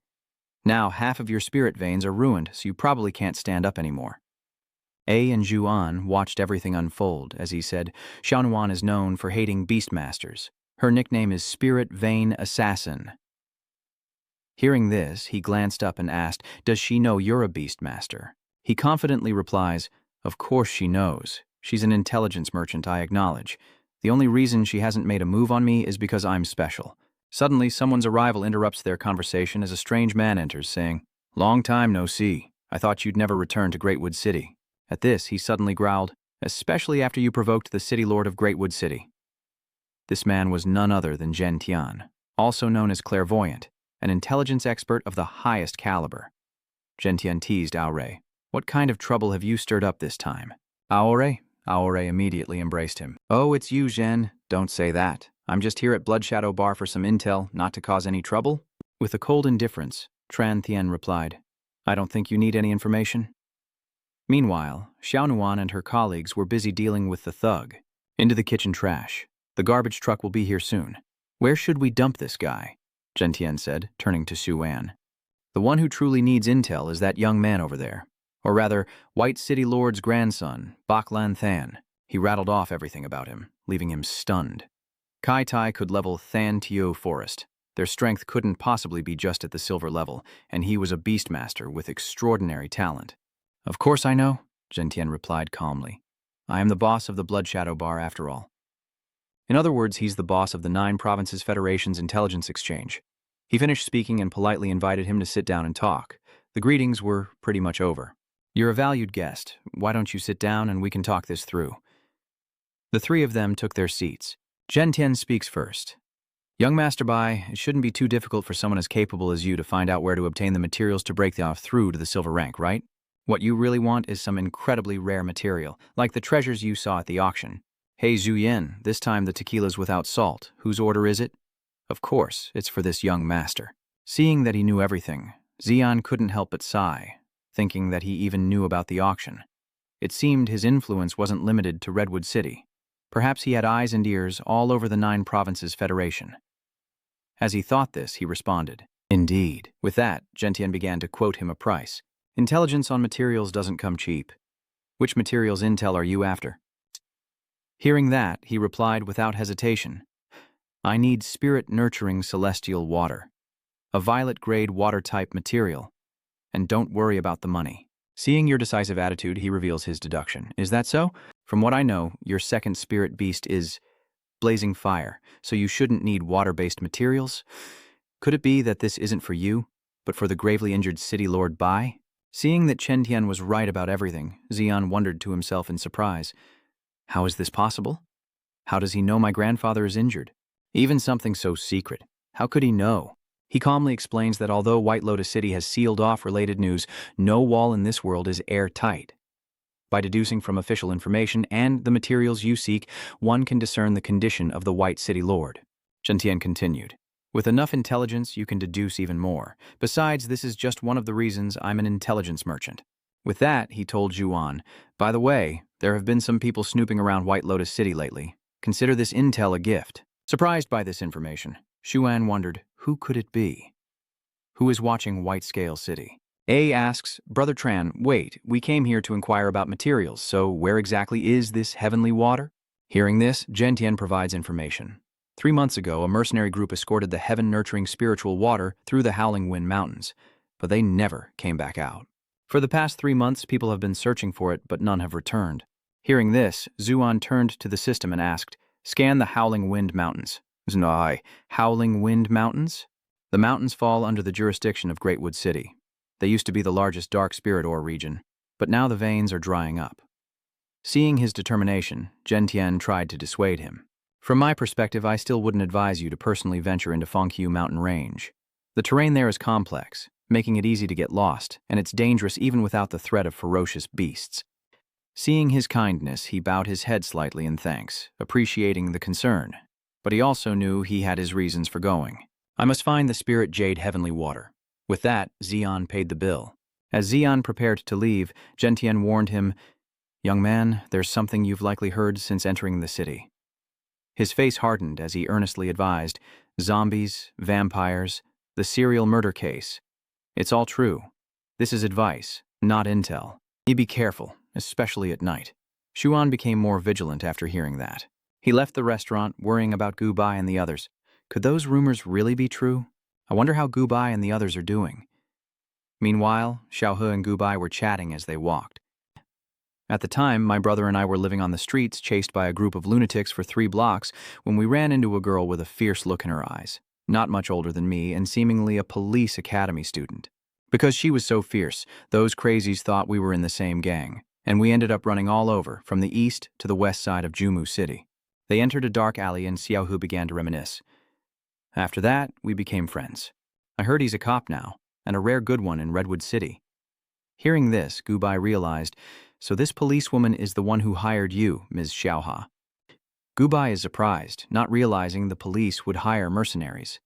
Now, half of your spirit veins are ruined, so you probably can't stand up anymore." A and Zhuan watched everything unfold. As he said, Xiaonuan is known for hating beastmasters. Her nickname is Spirit Vein Assassin. Hearing this, he glanced up and asked, "Does she know you're a beastmaster?" He confidently replies, "Of course she knows. She's an intelligence merchant, I acknowledge. The only reason she hasn't made a move on me is because I'm special." Suddenly, someone's arrival interrupts their conversation as a strange man enters, saying, "Long time no see. I thought you'd never return to Greatwood City." At this, he suddenly growled, "Especially after you provoked the city lord of Greatwood City." This man was none other than Zhen Tian, also known as Clairvoyant, an intelligence expert of the highest caliber. Zhen Tian teased Aore, "What kind of trouble have you stirred up this time?" Aore immediately embraced him. "Oh, it's you, Zhen. Don't say that. I'm just here at Blood Shadow Bar for some intel, not to cause any trouble." With a cold indifference, Tran Thien replied, "I don't think you need any information." Meanwhile, Xiaonuan and her colleagues were busy dealing with the thug. Into the kitchen trash. The garbage truck will be here soon. Where should we dump this guy? Zhen Tian said, turning to Su Wan. The one who truly needs intel is that young man over there. Or rather, White City Lord's grandson, Baklan Than. He rattled off everything about him, leaving him stunned. Kai Tai could level Than Tio Forest. Their strength couldn't possibly be just at the silver level, and he was a beastmaster with extraordinary talent. "Of course I know," Zhen Tian replied calmly. "I am the boss of the Blood Shadow Bar after all." In other words, he's the boss of the 9 Provinces Federation's intelligence exchange. He finished speaking and politely invited him to sit down and talk. The greetings were pretty much over. "You're a valued guest. Why don't you sit down and we can talk this through?" The 3 of them took their seats. Zhen Tian speaks first. "Young Master Bai, it shouldn't be too difficult for someone as capable as you to find out where to obtain the materials to break off through to the silver rank, right? What you really want is some incredibly rare material, like the treasures you saw at the auction. Hey Zhu Yin, this time the tequila's without salt. Whose order is it?" Of course, it's for this young master. Seeing that he knew everything, Xian couldn't help but sigh, thinking that he even knew about the auction. It seemed his influence wasn't limited to Redwood City. Perhaps he had eyes and ears all over the 9 Provinces Federation. As he thought this, he responded, "Indeed." With that, Zhen Tian began to quote him a price. "Intelligence on materials doesn't come cheap. Which materials intel are you after?" Hearing that, he replied without hesitation, "I need spirit-nurturing celestial water. A violet-grade water-type material. And don't worry about the money." Seeing your decisive attitude, he reveals his deduction. "Is that so? From what I know, your second spirit beast is blazing fire, so you shouldn't need water-based materials. Could it be that this isn't for you, but for the gravely injured City Lord Bai?" Seeing that Chen Tian was right about everything, Xian wondered to himself in surprise. How is this possible? How does he know my grandfather is injured? Even something so secret. How could he know? He calmly explains that although White Lotus City has sealed off related news, no wall in this world is airtight. By deducing from official information and the materials you seek, one can discern the condition of the White City Lord. Zhen Tian continued. With enough intelligence, you can deduce even more. Besides, this is just one of the reasons I'm an intelligence merchant. With that, he told Zhuan, "By the way, there have been some people snooping around White Lotus City lately. Consider this intel a gift." Surprised by this information, Xuan wondered, who could it be? Who is watching White Scale City? A asks, "Brother Tran, wait, we came here to inquire about materials, so where exactly is this heavenly water?" Hearing this, Zhen Tian provides information. 3 months ago, a mercenary group escorted the heaven-nurturing spiritual water through the Howling Wind Mountains, but they never came back out. For the past 3 months, people have been searching for it, but none have returned. Hearing this, Zuan turned to the system and asked, "Scan the Howling Wind Mountains." "Znai, Howling Wind Mountains?" "The mountains fall under the jurisdiction of Greatwood City. They used to be the largest dark spirit ore region, but now the veins are drying up." Seeing his determination, Gentian tried to dissuade him. "From my perspective, I still wouldn't advise you to personally venture into Fengqiu Mountain Range. The terrain there is complex, making it easy to get lost, and it's dangerous even without the threat of ferocious beasts." Seeing his kindness, he bowed his head slightly in thanks, appreciating the concern. But he also knew he had his reasons for going. "I must find the Spirit Jade Heavenly Water." With that, Xian paid the bill. As Xian prepared to leave, Gentian warned him, "Young man, there's something you've likely heard since entering the city." His face hardened as he earnestly advised, "Zombies, vampires, the serial murder case. It's all true. This is advice, not intel. You be careful, especially at night." Shuan became more vigilant after hearing that. He left the restaurant, worrying about Gu Bai and the others. Could those rumors really be true? I wonder how Gu Bai and the others are doing. Meanwhile, Xiaohe and Gu Bai were chatting as they walked. "At the time, my brother and I were living on the streets, chased by a group of lunatics for 3 blocks, when we ran into a girl with a fierce look in her eyes, not much older than me and seemingly a police academy student. Because she was so fierce, those crazies thought we were in the same gang, and we ended up running all over, from the east to the west side of Jumu City. They entered a dark alley and Xiaohu began to reminisce. After that, we became friends. I heard he's a cop now, and a rare good one in Redwood City." Hearing this, Gu Bai realized, "So this policewoman is the one who hired you, Ms. Xiaoha." Gu Bai is surprised, not realizing the police would hire mercenaries.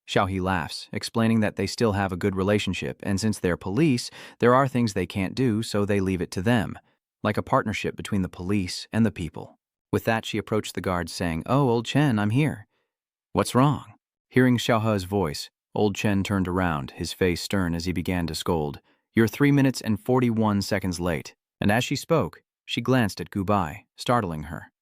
Xiaohe laughs, explaining that they still have a good relationship, and since they're police, there are things they can't do, so they leave it to them, like a partnership between the police and the people. With that, she approached the guards, saying, "Oh, Old Chen, I'm here." "What's wrong?" Hearing Xiaohe's voice, Old Chen turned around, his face stern as he began to scold. "You're 3 minutes and 41 seconds late." And as she spoke, she glanced at Gu Bai, startling her.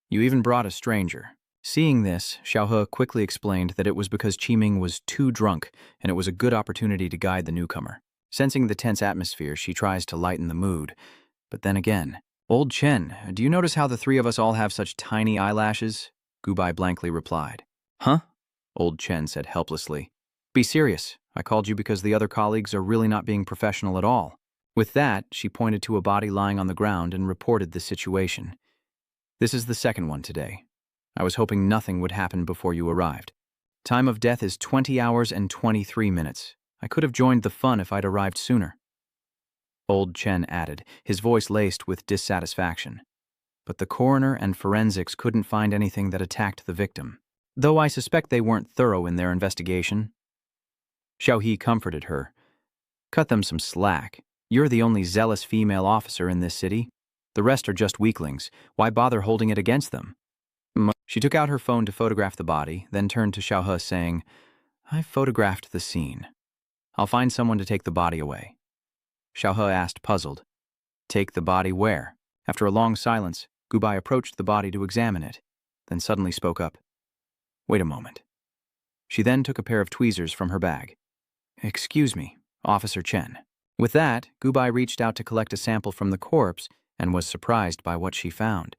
"You even brought a stranger." Seeing this, Xiaohe quickly explained that it was because Qiming was too drunk and it was a good opportunity to guide the newcomer. Sensing the tense atmosphere, she tries to lighten the mood. But then again, "Old Chen, do you notice how the 3 of us all have such tiny eyelashes?" Gu Bai blankly replied. "Huh?" Old Chen said helplessly. "Be serious. I called you because the other colleagues are really not being professional at all." With that, she pointed to a body lying on the ground and reported the situation. "This is the second one today. I was hoping nothing would happen before you arrived. Time of death is 20 hours and 23 minutes. I could have joined the fun if I'd arrived sooner." Old Chen added, his voice laced with dissatisfaction. "But the coroner and forensics couldn't find anything that attacked the victim, though I suspect they weren't thorough in their investigation." Xiaohe comforted her. "Cut them some slack. You're the only zealous female officer in this city. The rest are just weaklings. Why bother holding it against them?" She took out her phone to photograph the body, then turned to Xiaohe saying, "I photographed the scene. I'll find someone to take the body away." Xiaohe asked, puzzled, "Take the body where?" After a long silence, Gu Bai approached the body to examine it, then suddenly spoke up. "Wait a moment." She then took a pair of tweezers from her bag. "Excuse me, Officer Chen." With that, Gu Bai reached out to collect a sample from the corpse and was surprised by what she found.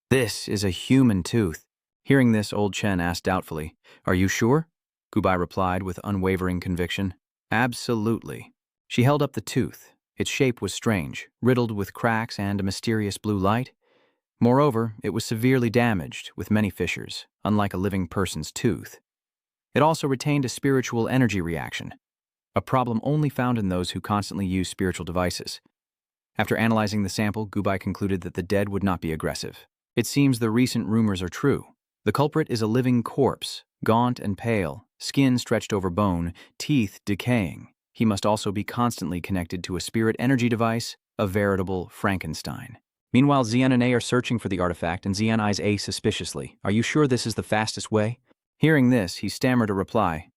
"This is a human tooth." Hearing this, Old Chen asked doubtfully, "Are you sure?" Gu Bai replied with unwavering conviction, "Absolutely." She held up the tooth. Its shape was strange, riddled with cracks and a mysterious blue light. Moreover, it was severely damaged, with many fissures, unlike a living person's tooth. It also retained a spiritual energy reaction, a problem only found in those who constantly use spiritual devices. After analyzing the sample, Gu Bai concluded that the dead would not be aggressive. It seems the recent rumors are true. The culprit is a living corpse, gaunt and pale, skin stretched over bone, teeth decaying. He must also be constantly connected to a spirit energy device, a veritable Frankenstein. Meanwhile, Xian and A are searching for the artifact, and Xian eyes A suspiciously. "Are you sure this is the fastest way?" Hearing this, he stammered a reply.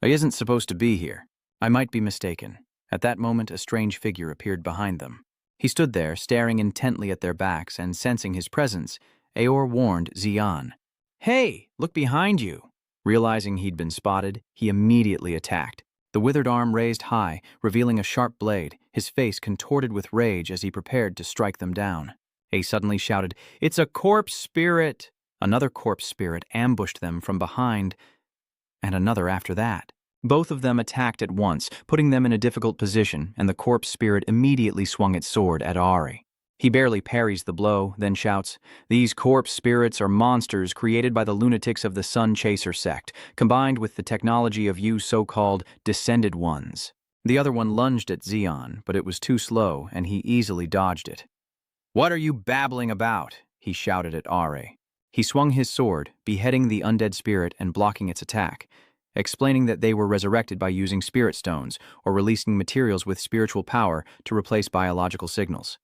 "I isn't supposed to be here. I might be mistaken." At that moment, a strange figure appeared behind them. He stood there, staring intently at their backs, and sensing his presence, Aor warned Xian, "Hey, look behind you!" Realizing he'd been spotted, he immediately attacked. The withered arm raised high, revealing a sharp blade, his face contorted with rage as he prepared to strike them down. A suddenly shouted, "It's a corpse spirit!" Another corpse spirit ambushed them from behind, and another after that. Both of them attacked at once, putting them in a difficult position, and the corpse spirit immediately swung its sword at Ari. He barely parries the blow, then shouts, "These corpse spirits are monsters created by the lunatics of the Sun Chaser sect, combined with the technology of you so-called Descended Ones." The other one lunged at Xion, but it was too slow, and he easily dodged it. "What are you babbling about?" he shouted at Ari. He swung his sword, beheading the undead spirit and blocking its attack, explaining that they were resurrected by using spirit stones or releasing materials with spiritual power to replace biological signals.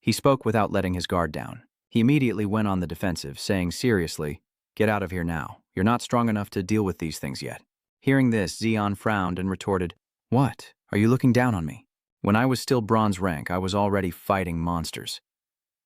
He spoke without letting his guard down. He immediately went on the defensive, saying seriously, "Get out of here now. You're not strong enough to deal with these things yet." Hearing this, Xion frowned and retorted, "What? Are you looking down on me? When I was still bronze rank, I was already fighting monsters."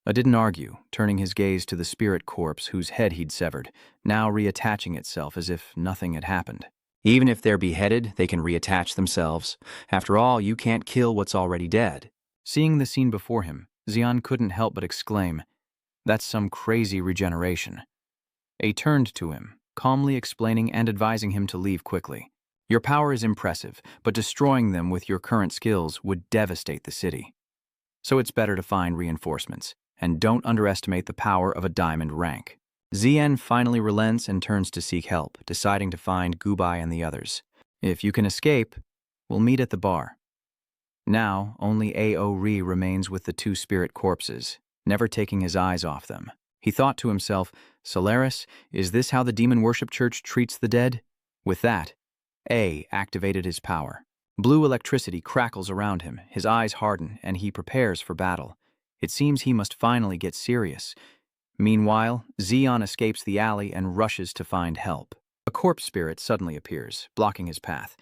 I didn't argue, turning his gaze to the spirit corpse whose head he'd severed, now reattaching itself as if nothing had happened. "Even if they're beheaded, they can reattach themselves. After all, you can't kill what's already dead." Seeing the scene before him, Xion couldn't help but exclaim, "That's some crazy regeneration." A turned to him, calmly explaining and advising him to leave quickly. "Your power is impressive, but destroying them with your current skills would devastate the city. So it's better to find reinforcements, and don't underestimate the power of a diamond rank." Xian finally relents and turns to seek help, deciding to find Gubai and the others. "If you can escape, we'll meet at the bar." Now, only Aori remains with the two spirit corpses, never taking his eyes off them. He thought to himself, "Solaris, is this how the demon worship church treats the dead?" With that, A activated his power. Blue electricity crackles around him, his eyes harden, and he prepares for battle. It seems he must finally get serious. Meanwhile, Xion escapes the alley and rushes to find help. A corpse spirit suddenly appears, blocking his path.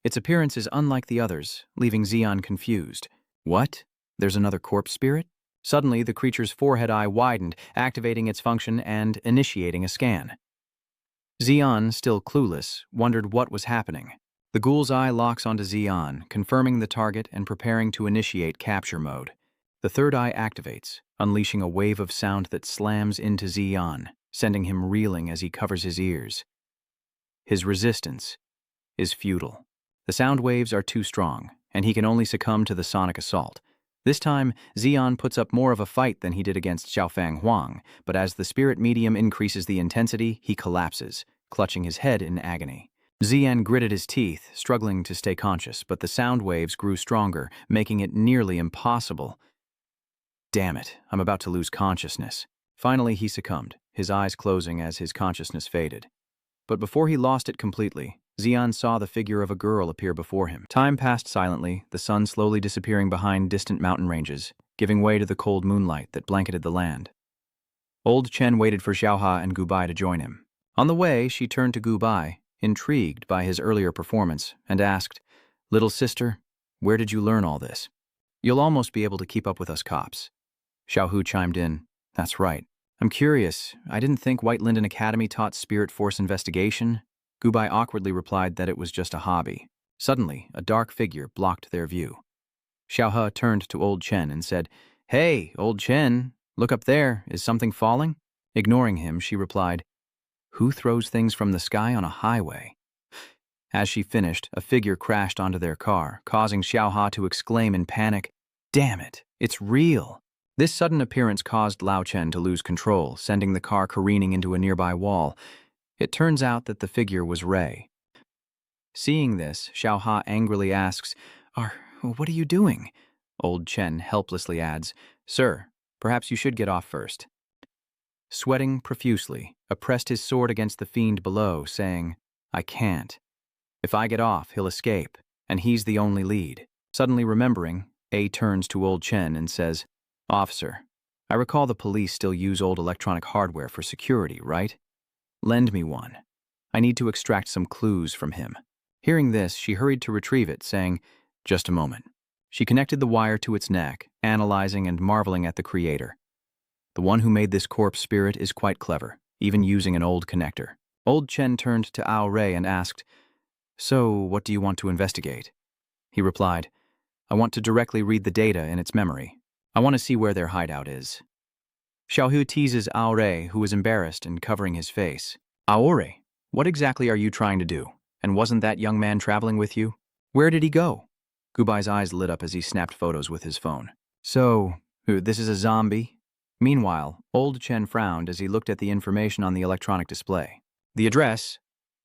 Its appearance is unlike the others, leaving Xion confused. What? There's another corpse spirit? Suddenly, the creature's forehead eye widened, activating its function and initiating a scan. Xion, still clueless, wondered what was happening. The ghoul's eye locks onto Xion, confirming the target and preparing to initiate capture mode. The third eye activates, unleashing a wave of sound that slams into Xion, sending him reeling as he covers his ears. His resistance is futile. The sound waves are too strong, and he can only succumb to the sonic assault. This time, Xion puts up more of a fight than he did against Xiaofang Huang, but as the spirit medium increases the intensity, he collapses, clutching his head in agony. Xian gritted his teeth, struggling to stay conscious, but the sound waves grew stronger, making it nearly impossible. "Damn it, I'm about to lose consciousness." Finally, he succumbed, his eyes closing as his consciousness faded. But before he lost it completely, Xion saw the figure of a girl appear before him. Time passed silently, the sun slowly disappearing behind distant mountain ranges, giving way to the cold moonlight that blanketed the land. Old Chen waited for Xiaoha and Gubai to join him. On the way, she turned to Gubai, intrigued by his earlier performance, and asked, "Little sister, where did you learn all this? You'll almost be able to keep up with us cops." Xiaohu chimed in, "That's right. I'm curious. I didn't think White Linden Academy taught Spirit Force investigation." Gubai awkwardly replied that it was just a hobby. Suddenly, a dark figure blocked their view. Xiaohe turned to Old Chen and said, "Hey, Old Chen, look up there. Is something falling?" Ignoring him, she replied, "Who throws things from the sky on a highway?" As she finished, a figure crashed onto their car, causing Xiaohe to exclaim in panic, "Damn it, it's real!" This sudden appearance caused Lao Chen to lose control, sending the car careening into a nearby wall. It turns out that the figure was Ray. Seeing this, Xiaoha angrily asks, What are you doing?" Old Chen helplessly adds, "Sir, perhaps you should get off first." Sweating profusely, pressed his sword against the fiend below, saying, "I can't. If I get off, he'll escape, and he's the only lead." Suddenly remembering, A turns to Old Chen and says, "Officer, I recall the police still use old electronic hardware for security, right? Lend me one. I need to extract some clues from him." Hearing this, she hurried to retrieve it, saying, "Just a moment." She connected the wire to its neck, analyzing and marveling at the creator. "The one who made this corpse spirit is quite clever. even using an old connector. Old Chen turned to Ao Rei and asked, "So, what do you want to investigate?" He replied, "I want to directly read the data in its memory. I want to see where their hideout is." Xiaohu teases Ao Rei, who is embarrassed and covering his face. "Ao Rei, what exactly are you trying to do? And wasn't that young man traveling with you? Where did he go?" Gubai's eyes lit up as he snapped photos with his phone. "So, this is a zombie?" Meanwhile, Old Chen frowned as he looked at the information on the electronic display. The address?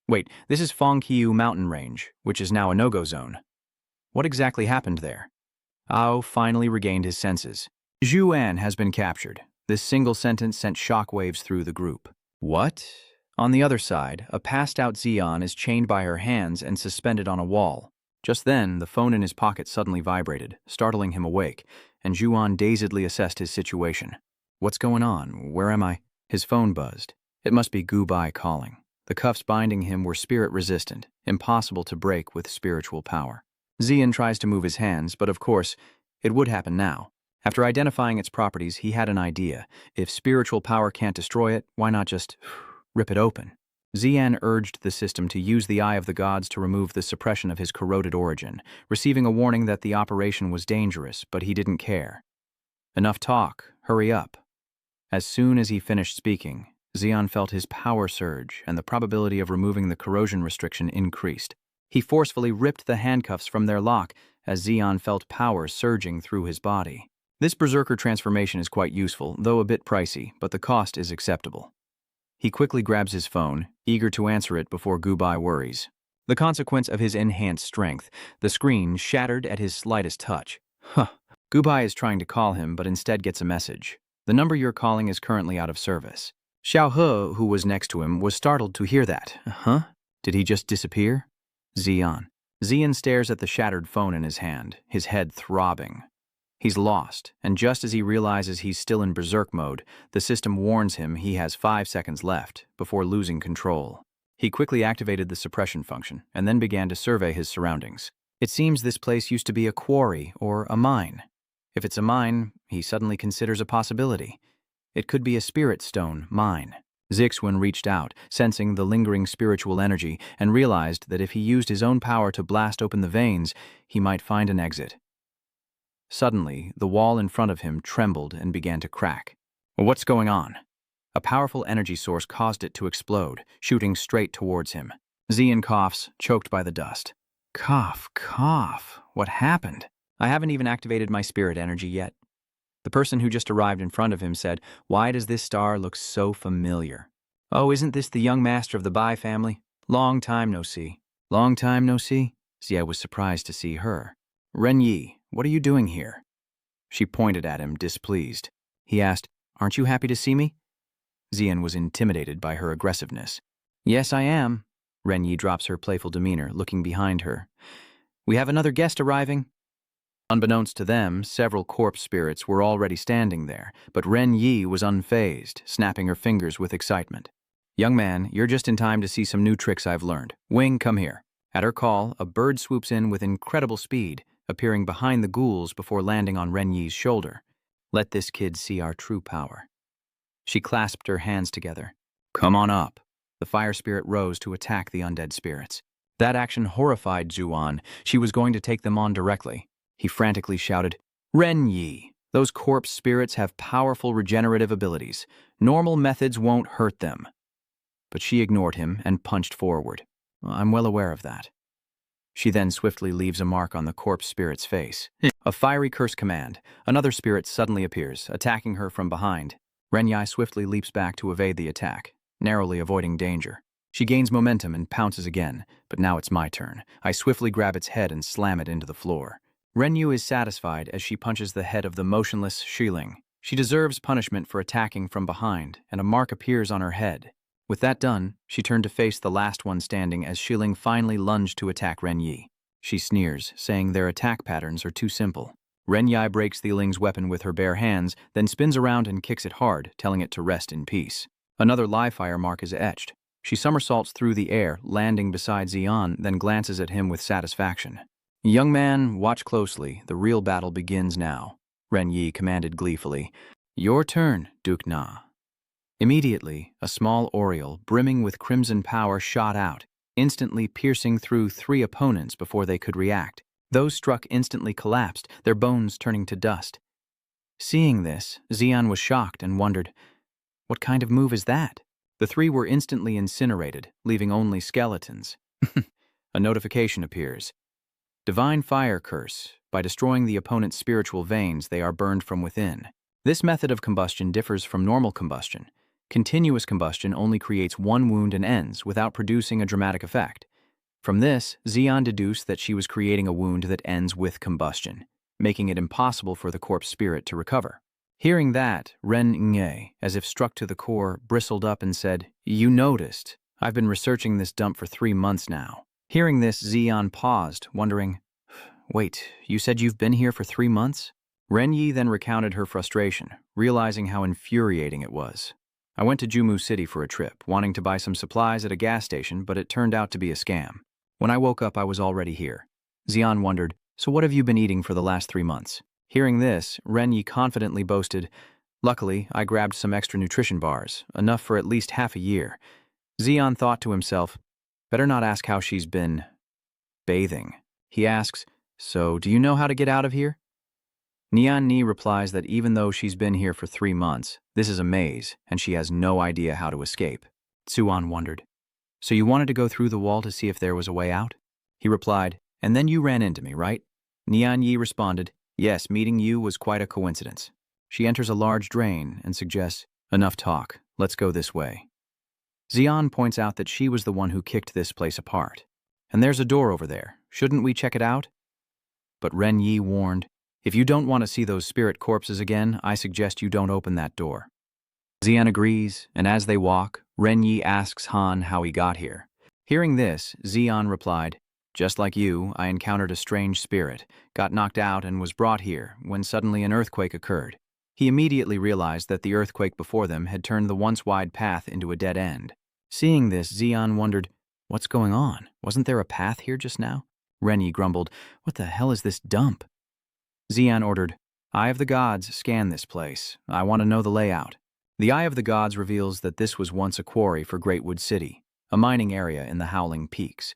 Wait, this is Fengqiu Mountain Range, which is now a no-go zone. What exactly happened there? Ao finally regained his senses. "Zhuan has been captured." This single sentence sent shockwaves through the group. What? On the other side, a passed-out Xian is chained by her hands and suspended on a wall. Just then, the phone in his pocket suddenly vibrated, startling him awake, and Zhuan dazedly assessed his situation. "What's going on? Where am I?" His phone buzzed. It must be Gubai calling. The cuffs binding him were spirit-resistant, impossible to break with spiritual power. Xian tries to move his hands, but of course, it would happen now. After identifying its properties, he had an idea. If spiritual power can't destroy it, why not just rip it open? Xian urged the system to use the Eye of the Gods to remove the suppression of his corroded origin, receiving a warning that the operation was dangerous, but he didn't care. "Enough talk. Hurry up." As soon as he finished speaking, Xian felt his power surge, and the probability of removing the corrosion restriction increased. He forcefully ripped the handcuffs from their lock as Xian felt power surging through his body. This berserker transformation is quite useful, though a bit pricey, but the cost is acceptable. He quickly grabs his phone, eager to answer it before Gubai worries. The consequence of his enhanced strength, the screen shattered at his slightest touch. Gubai is trying to call him, but instead gets a message. "The number you're calling is currently out of service." Xiaohe, who was next to him, was startled to hear that. Did he just disappear? Xian stares at the shattered phone in his hand, his head throbbing. He's lost, and just as he realizes he's still in berserk mode, the system warns him he has 5 seconds left before losing control. He quickly activated the suppression function and then began to survey his surroundings. It seems this place used to be a quarry or a mine. If it's a mine, he suddenly considers a possibility. It could be a spirit stone mine. Zixuan reached out, sensing the lingering spiritual energy, and realized that if he used his own power to blast open the veins, he might find an exit. Suddenly, the wall in front of him trembled and began to crack. What's going on? A powerful energy source caused it to explode, shooting straight towards him. Xian coughs, choked by the dust. Cough, cough. What happened? I haven't even activated my spirit energy yet. The person who just arrived in front of him said, "Why does this star look so familiar?" "Oh, isn't this the young master of the Bai family? Long time no see." "Long time no see?" Xia was surprised to see her. "Ren Yi, what are you doing here?" She pointed at him, displeased. He asked, "Aren't you happy to see me?" Xian was intimidated by her aggressiveness. "Yes, I am." Ren Yi drops her playful demeanor, looking behind her. "We have another guest arriving." Unbeknownst to them, several corpse spirits were already standing there, but Ren Yi was unfazed, snapping her fingers with excitement. "Young man, you're just in time to see some new tricks I've learned. Wing, come here." At her call, a bird swoops in with incredible speed, appearing behind the ghouls before landing on Ren Yi's shoulder. "Let this kid see our true power." She clasped her hands together. "Come on up." The fire spirit rose to attack the undead spirits. That action horrified Zhuan. She was going to take them on directly. He frantically shouted, "Ren Yi, those corpse spirits have powerful regenerative abilities. Normal methods won't hurt them." But she ignored him and punched forward. "I'm well aware of that." She then swiftly leaves a mark on the corpse spirit's face. A fiery curse command. Another spirit suddenly appears, attacking her from behind. Ren Yi swiftly leaps back to evade the attack, narrowly avoiding danger. She gains momentum and pounces again, but now it's my turn. I swiftly grab its head and slam it into the floor. Ren Yu is satisfied as she punches the head of the motionless Shiling. She deserves punishment for attacking from behind, and a mark appears on her head. With that done, she turned to face the last one standing as Shiling finally lunged to attack Ren Yi. She sneers, saying their attack patterns are too simple. Ren Yi breaks the Ling's weapon with her bare hands, then spins around and kicks it hard, telling it to rest in peace. Another live fire mark is etched. She somersaults through the air, landing beside Xian, then glances at him with satisfaction. "Young man, watch closely. The real battle begins now," Ren Yi commanded gleefully. "Your turn, Duke Na." Immediately, a small oriole, brimming with crimson power, shot out, instantly piercing through 3 opponents before they could react. Those struck instantly collapsed, their bones turning to dust. Seeing this, Xian was shocked and wondered, what kind of move is that? The 3 were instantly incinerated, leaving only skeletons. A notification appears. Divine Fire Curse. By destroying the opponent's spiritual veins, they are burned from within. This method of combustion differs from normal combustion. Continuous combustion only creates 1 wound and ends, without producing a dramatic effect. From this, Xian deduced that she was creating a wound that ends with combustion, making it impossible for the corpse spirit to recover. Hearing that, Ren Nge, as if struck to the core, bristled up and said, "You noticed. I've been researching this dump for 3 months now." Hearing this, Xian paused, wondering, "Wait, you said you've been here for 3 months?" Ren Yi then recounted her frustration, realizing how infuriating it was. "I went to Jumu City for a trip, wanting to buy some supplies at a gas station, but it turned out to be a scam. When I woke up, I was already here." Xian wondered, "So what have you been eating for the last 3 months?" Hearing this, Ren Yi confidently boasted, "Luckily, I grabbed some extra nutrition bars, enough for at least half a year." Xian thought to himself, "Better not ask how she's been bathing." He asks, "So, do you know how to get out of here?" Nian Ni replies that even though she's been here for 3 months, this is a maze, and she has no idea how to escape. Tsuan wondered, "So you wanted to go through the wall to see if there was a way out?" He replied, "And then you ran into me, right?" Nian Yi responded, "Yes, meeting you was quite a coincidence." She enters a large drain and suggests, "Enough talk, let's go this way." Xian points out that she was the one who kicked this place apart. "And there's a door over there, shouldn't we check it out?" But Ren Yi warned, "If you don't want to see those spirit corpses again, I suggest you don't open that door." Xian agrees, and as they walk, Ren Yi asks Han how he got here. Hearing this, Xian replied, "Just like you, I encountered a strange spirit, got knocked out and was brought here when suddenly an earthquake occurred." He immediately realized that the earthquake before them had turned the once wide path into a dead end. Seeing this, Xian wondered, "What's going on? Wasn't there a path here just now?" Ren Yi grumbled, "What the hell is this dump?" Xian ordered, "Eye of the Gods, scan this place. I want to know the layout." The Eye of the Gods reveals that this was once a quarry for Greatwood City, a mining area in the Howling Peaks.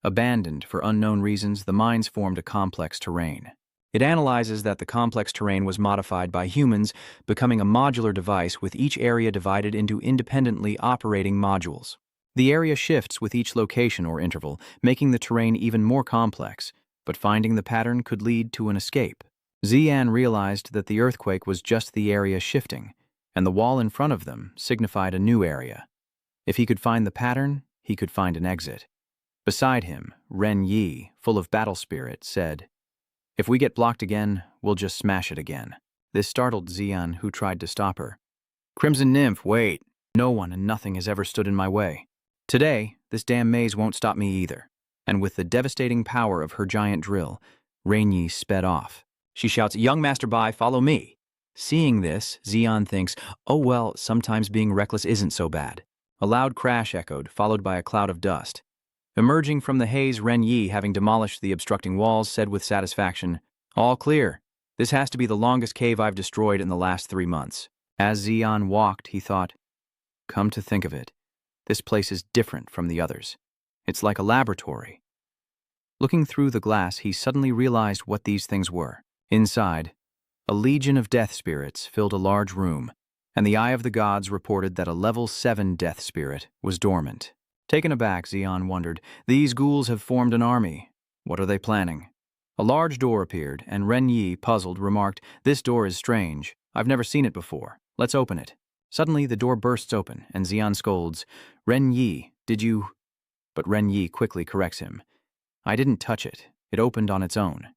Abandoned for unknown reasons, the mines formed a complex terrain. It analyzes that the complex terrain was modified by humans, becoming a modular device with each area divided into independently operating modules. The area shifts with each location or interval, making the terrain even more complex, but finding the pattern could lead to an escape. Xian realized that the earthquake was just the area shifting, and the wall in front of them signified a new area. If he could find the pattern, he could find an exit. Beside him, Ren Yi, full of battle spirit, said, "If we get blocked again, we'll just smash it again." This startled Xian, who tried to stop her. "Crimson Nymph, wait. No one and nothing has ever stood in my way. Today, this damn maze won't stop me either." And with the devastating power of her giant drill, Ren Yi sped off. She shouts, "Young Master Bai, follow me." Seeing this, Xian thinks, "Oh well, sometimes being reckless isn't so bad." A loud crash echoed, followed by a cloud of dust. Emerging from the haze, Ren Yi, having demolished the obstructing walls, said with satisfaction, "All clear. This has to be the longest cave I've destroyed in the last 3 months." As Xian walked, he thought, "Come to think of it, this place is different from the others. It's like a laboratory." Looking through the glass, he suddenly realized what these things were. Inside, a legion of death spirits filled a large room, and the Eye of the Gods reported that a level 7 death spirit was dormant. Taken aback, Xian wondered, "These ghouls have formed an army. What are they planning?" A large door appeared, and Ren Yi, puzzled, remarked, "This door is strange. I've never seen it before. Let's open it." Suddenly, the door bursts open, and Xian scolds, "Ren Yi, did you—" But Ren Yi quickly corrects him. "I didn't touch it. It opened on its own."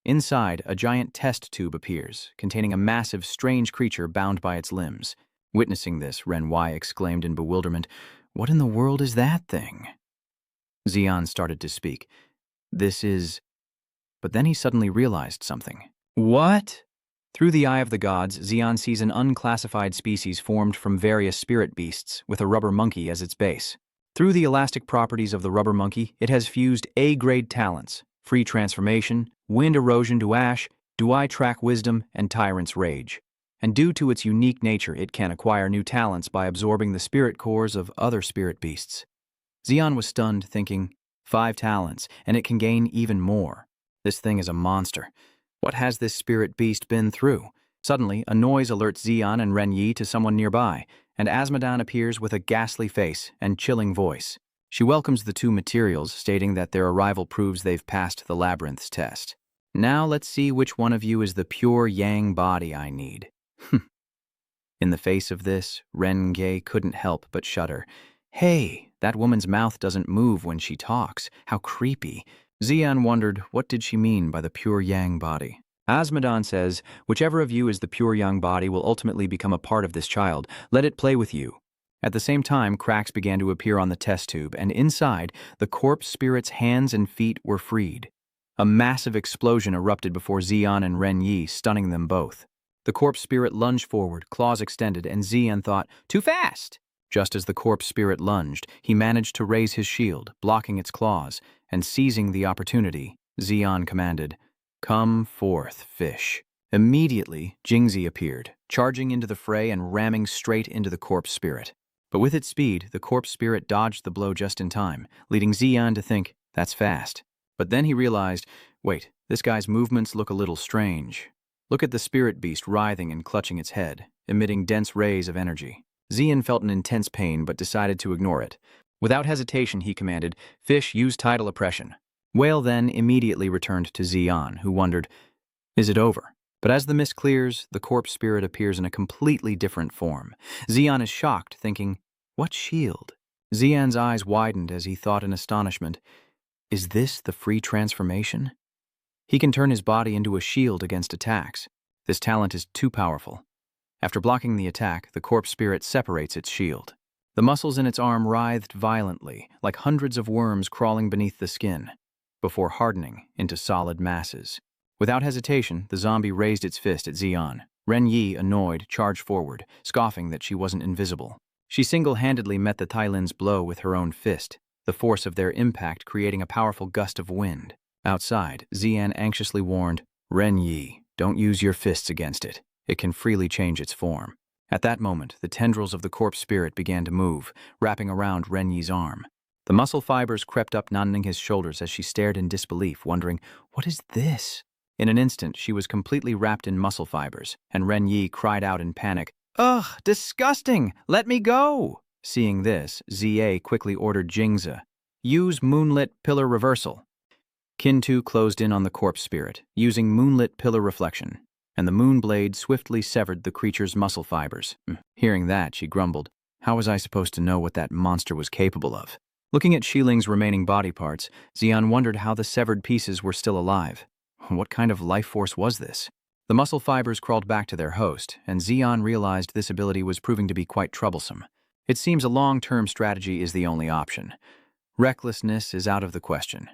Inside, a giant test tube appears, containing a massive, strange creature bound by its limbs. Witnessing this, Ren Y exclaimed in bewilderment, "What in the world is that thing?" Xian started to speak. "This is—" But then he suddenly realized something. "What?" Through the Eye of the Gods, Xian sees an unclassified species formed from various spirit beasts, with a rubber monkey as its base. Through the elastic properties of the rubber monkey, it has fused A-grade talents, free transformation, wind erosion to ash, Duai track wisdom, and tyrant's rage. and due to its unique nature, it can acquire new talents by absorbing the spirit cores of other spirit beasts. Xian was stunned, thinking, 5 talents, and it can gain even more. This thing is a monster. What has this spirit beast been through? Suddenly, a noise alerts Xian and Ren Yi to someone nearby, and Azmodan appears with a ghastly face and chilling voice. She welcomes the two materials, stating that their arrival proves they've passed the labyrinth's test. Now let's see which one of you is the pure yang body I need. In the face of this, Ren Ge couldn't help but shudder. Hey, that woman's mouth doesn't move when she talks. How creepy. Xian wondered, what did she mean by the pure yang body? Azmodan says, whichever of you is the pure yang body will ultimately become a part of this child. Let it play with you. At the same time, cracks began to appear on the test tube, and inside, the corpse spirit's hands and feet were freed. A massive explosion erupted before Xian and Ren Yi, stunning them both. The corpse spirit lunged forward, claws extended, and Xian thought, too fast! Just as the corpse spirit lunged, he managed to raise his shield, blocking its claws, and seizing the opportunity, Xian commanded, come forth, fish. Immediately, Jingzi appeared, charging into the fray and ramming straight into the corpse spirit. But with its speed, the corpse spirit dodged the blow just in time, leading Xian to think, that's fast. But then he realized, wait, this guy's movements look a little strange. Look at the spirit beast writhing and clutching its head, emitting dense rays of energy. Xian felt an intense pain but decided to ignore it. Without hesitation, he commanded, fish, use tidal oppression. Whale then immediately returned to Xian, who wondered, is it over? But as the mist clears, the corpse spirit appears in a completely different form. Xian is shocked, thinking, what shield? Xian's eyes widened as he thought in astonishment, is this the free transformation? He can turn his body into a shield against attacks. This talent is too powerful. After blocking the attack, the corpse spirit separates its shield. The muscles in its arm writhed violently, like hundreds of worms crawling beneath the skin, before hardening into solid masses. Without hesitation, the zombie raised its fist at Xian. Ren Yi, annoyed, charged forward, scoffing that she wasn't invisible. She single-handedly met the Thailand's blow with her own fist, the force of their impact creating a powerful gust of wind. Outside, Xian anxiously warned, Ren Yi, don't use your fists against it. It can freely change its form. At that moment, the tendrils of the corpse spirit began to move, wrapping around Ren Yi's arm. The muscle fibers crept up Nanning his shoulders as she stared in disbelief, wondering, what is this? In an instant, she was completely wrapped in muscle fibers, and Ren Yi cried out in panic, ugh, disgusting! Let me go! Seeing this, Zia quickly ordered Jingzi, use Moonlit Pillar Reversal. Kintu closed in on the corpse spirit, using Moonlit Pillar Reflection, and the moon blade swiftly severed the creature's muscle fibers. Hearing that, she grumbled, how was I supposed to know what that monster was capable of? Looking at Shiling's remaining body parts, Xian wondered how the severed pieces were still alive. What kind of life force was this? The muscle fibers crawled back to their host, and Xian realized this ability was proving to be quite troublesome. It seems a long-term strategy is the only option. Recklessness is out of the question.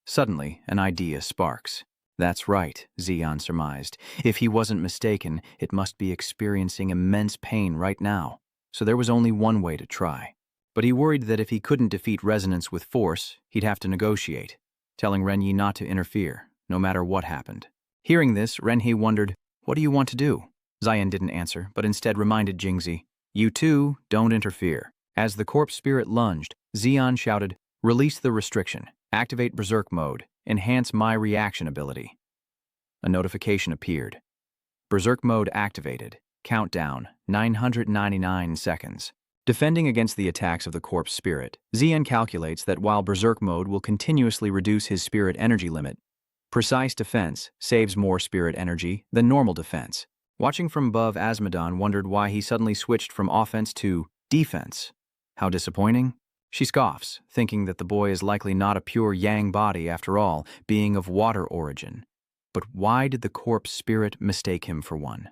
Suddenly, an idea sparks. That's right, Xian surmised. If he wasn't mistaken, it must be experiencing immense pain right now. So there was only one way to try. But he worried that if he couldn't defeat resonance with force, he'd have to negotiate, telling Ren Yi not to interfere, no matter what happened. Hearing this, Ren Yi wondered, what do you want to do? Xian didn't answer, but instead reminded Jingzi, you too, don't interfere. As the corpse spirit lunged, Xian shouted, release the restriction, activate Berserk mode, enhance my reaction ability. A notification appeared. Berserk mode activated. Countdown, 999 seconds. Defending against the attacks of the corpse spirit, Xian calculates that while Berserk mode will continuously reduce his spirit energy limit, precise defense saves more spirit energy than normal defense. Watching from above, Azmodan wondered why he suddenly switched from offense to defense. How disappointing. She scoffs, thinking that the boy is likely not a pure yang body after all, being of water origin. But why did the corpse spirit mistake him for one?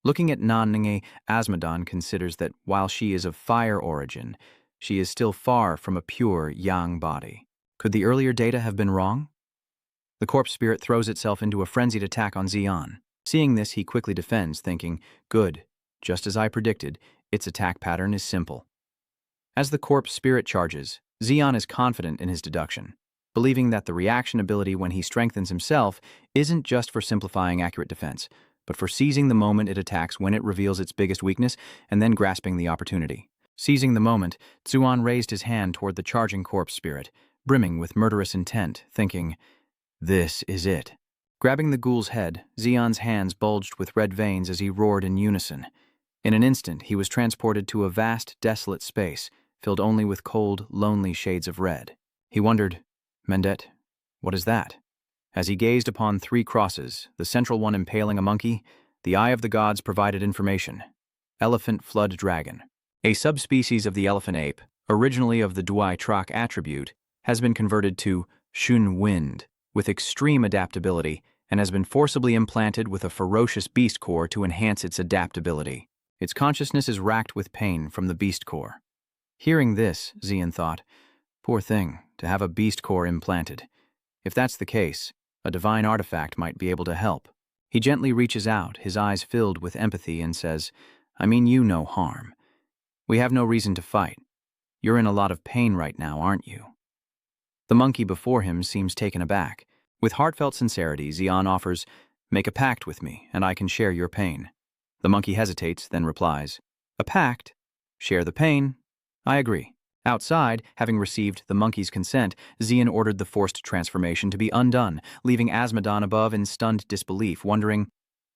Looking at Nanninge, Azmodan considers that while she is of fire origin, she is still far from a pure yang body. Could the earlier data have been wrong? The corpse spirit throws itself into a frenzied attack on Xian. Seeing this, he quickly defends, thinking, good, just as I predicted, its attack pattern is simple. As the corpse spirit charges, Xian is confident in his deduction, believing that the reaction ability when he strengthens himself isn't just for simplifying accurate defense, but for seizing the moment it attacks when it reveals its biggest weakness and then grasping the opportunity. Seizing the moment, Tsuan raised his hand toward the charging corpse spirit, brimming with murderous intent, thinking, "This is it." Grabbing the ghoul's head, Xian's hands bulged with red veins as he roared in unison. In an instant, he was transported to a vast, desolate space, filled only with cold, lonely shades of red. He wondered, "Mendet, what is that?" As he gazed upon 3 crosses, the central one impaling a monkey, the eye of the gods provided information. Elephant Flood Dragon. A subspecies of the elephant ape, originally of the Dao Chain attribute, has been converted to Shun Wind with extreme adaptability and has been forcibly implanted with a ferocious beast core to enhance its adaptability. Its consciousness is racked with pain from the beast core. Hearing this, Xian thought, "Poor thing, to have a beast core implanted. If that's the case, a divine artifact might be able to help." He gently reaches out, his eyes filled with empathy, and says, "I mean you no harm. We have no reason to fight. You're in a lot of pain right now, aren't you?" The monkey before him seems taken aback. With heartfelt sincerity, Xian offers, "Make a pact with me, and I can share your pain." The monkey hesitates, then replies, "A pact? Share the pain? I agree." Outside, having received the monkey's consent, Xian ordered the forced transformation to be undone, leaving Azmodan above in stunned disbelief, wondering,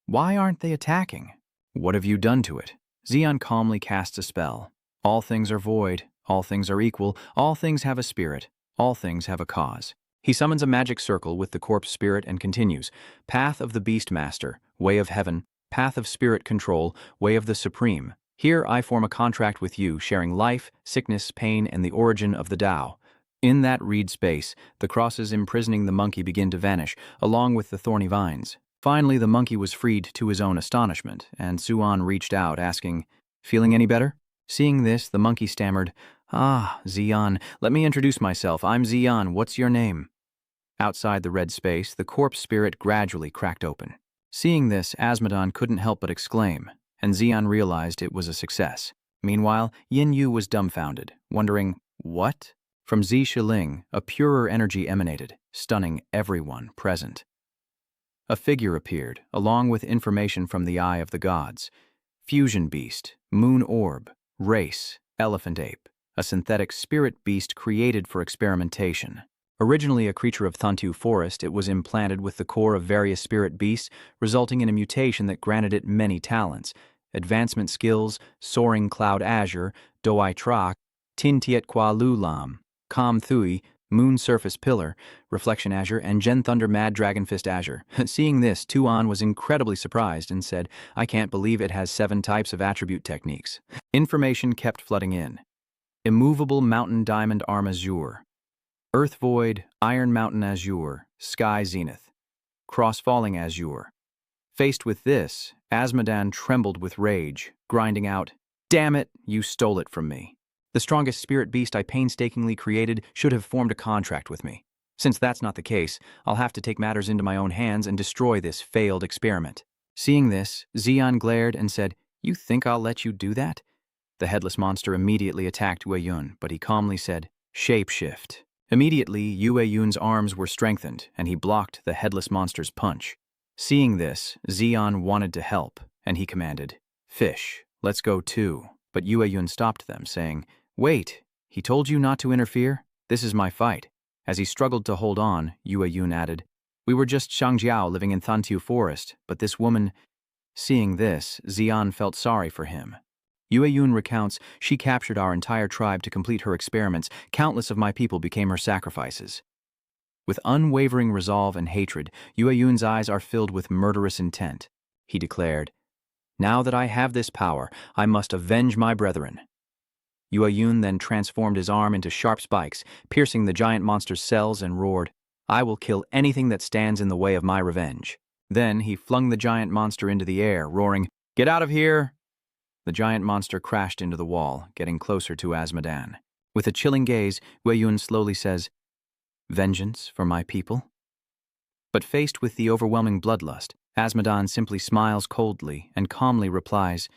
"Why aren't they attacking? What have you done to it?" Xian calmly casts a spell. "All things are void, all things are equal, all things have a spirit, all things have a cause." He summons a magic circle with the corpse spirit and continues, "Path of the Beast Master, way of heaven, path of spirit control, way of the Supreme. Here I form a contract with you, sharing life, sickness, pain, and the origin of the Tao." In that reed space, the crosses imprisoning the monkey begin to vanish, along with the thorny vines. Finally, the monkey was freed to his own astonishment, and Tsuan reached out, asking, "Feeling any better?" Seeing this, the monkey stammered, "Ah, Xian, let me introduce myself. I'm Xian. What's your name?" Outside the red space, the corpse spirit gradually cracked open. Seeing this, Azmodan couldn't help but exclaim, and Xian realized it was a success. Meanwhile, Yin Yu was dumbfounded, wondering, "What?" From Zi Shiling, a purer energy emanated, stunning everyone present. A figure appeared, along with information from the Eye of the Gods. Fusion beast, moon orb, race, elephant ape, a synthetic spirit beast created for experimentation. Originally a creature of Thuntu forest, it was implanted with the core of various spirit beasts, resulting in a mutation that granted it many talents: advancement skills, soaring cloud azure, Doi Trak, Tin Tiet Kwa Lu Lam, Calm Thui, Moon Surface Pillar, Reflection Azure, and Gen Thunder Mad Dragon Fist Azure. Seeing this, Tuan was incredibly surprised and said, "I can't believe it has 7 types of attribute techniques." Information kept flooding in. Immovable Mountain Diamond Arm Azure, Earth Void, Iron Mountain Azure, Sky Zenith, Cross Falling Azure. Faced with this, Azmodan trembled with rage, grinding out, "Damn it, you stole it from me. The strongest spirit beast I painstakingly created should have formed a contract with me. Since that's not the case, I'll have to take matters into my own hands and destroy this failed experiment." Seeing this, Xian glared and said, "You think I'll let you do that?" The headless monster immediately attacked Yue Yun, but he calmly said, "Shapeshift." Immediately, Yue Yun's arms were strengthened, and he blocked the headless monster's punch. Seeing this, Xian wanted to help, and he commanded, "Fish, let's go too." But Yue Yun stopped them, saying, "Wait, he told you not to interfere? This is my fight." As he struggled to hold on, Yue Yun added, "We were just Shangjiao living in Thuntu forest, but this woman—" Seeing this, Xian felt sorry for him. Yue Yun recounts, "She captured our entire tribe to complete her experiments. Countless of my people became her sacrifices." With unwavering resolve and hatred, Yue Yun's eyes are filled with murderous intent. He declared, "Now that I have this power, I must avenge my brethren." Yue Yun then transformed his arm into sharp spikes, piercing the giant monster's cells, and roared, "I will kill anything that stands in the way of my revenge." Then he flung the giant monster into the air, roaring, "Get out of here!" The giant monster crashed into the wall, getting closer to Azmodan. With a chilling gaze, Yue Yun slowly says, "Vengeance for my people?" But faced with the overwhelming bloodlust, Azmodan simply smiles coldly and calmly replies,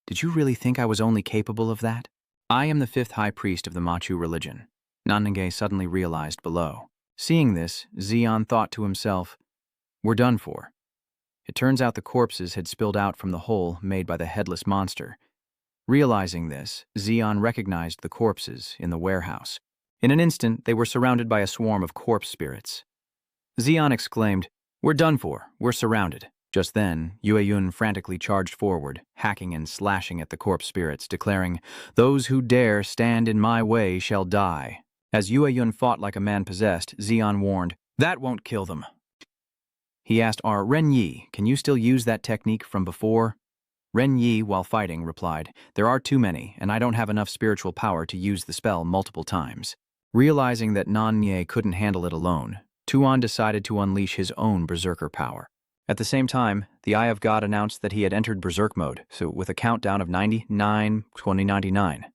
"Did you really think I was only capable of that? I am the 5th high priest of the Machu religion." Nanninge suddenly realized below. Seeing this, Xian thought to himself, "We're done for." It turns out the corpses had spilled out from the hole made by the headless monster. Realizing this, Xian recognized the corpses in the warehouse. In an instant, they were surrounded by a swarm of corpse spirits. Xian exclaimed, "We're done for. We're surrounded." Just then, Yue frantically charged forward, hacking and slashing at the corpse spirits, declaring, "Those who dare stand in my way shall die." As Yue fought like a man possessed, Xian warned, "That won't kill them." He asked Ren Yi, "Can you still use that technique from before?" Ren Yi, while fighting, replied, "There are too many, and I don't have enough spiritual power to use the spell multiple times." Realizing that Nan couldn't handle it alone, Tuan decided to unleash his own berserker power. At the same time, the Eye of God announced that he had entered berserk mode, so with a countdown of 99, 2099.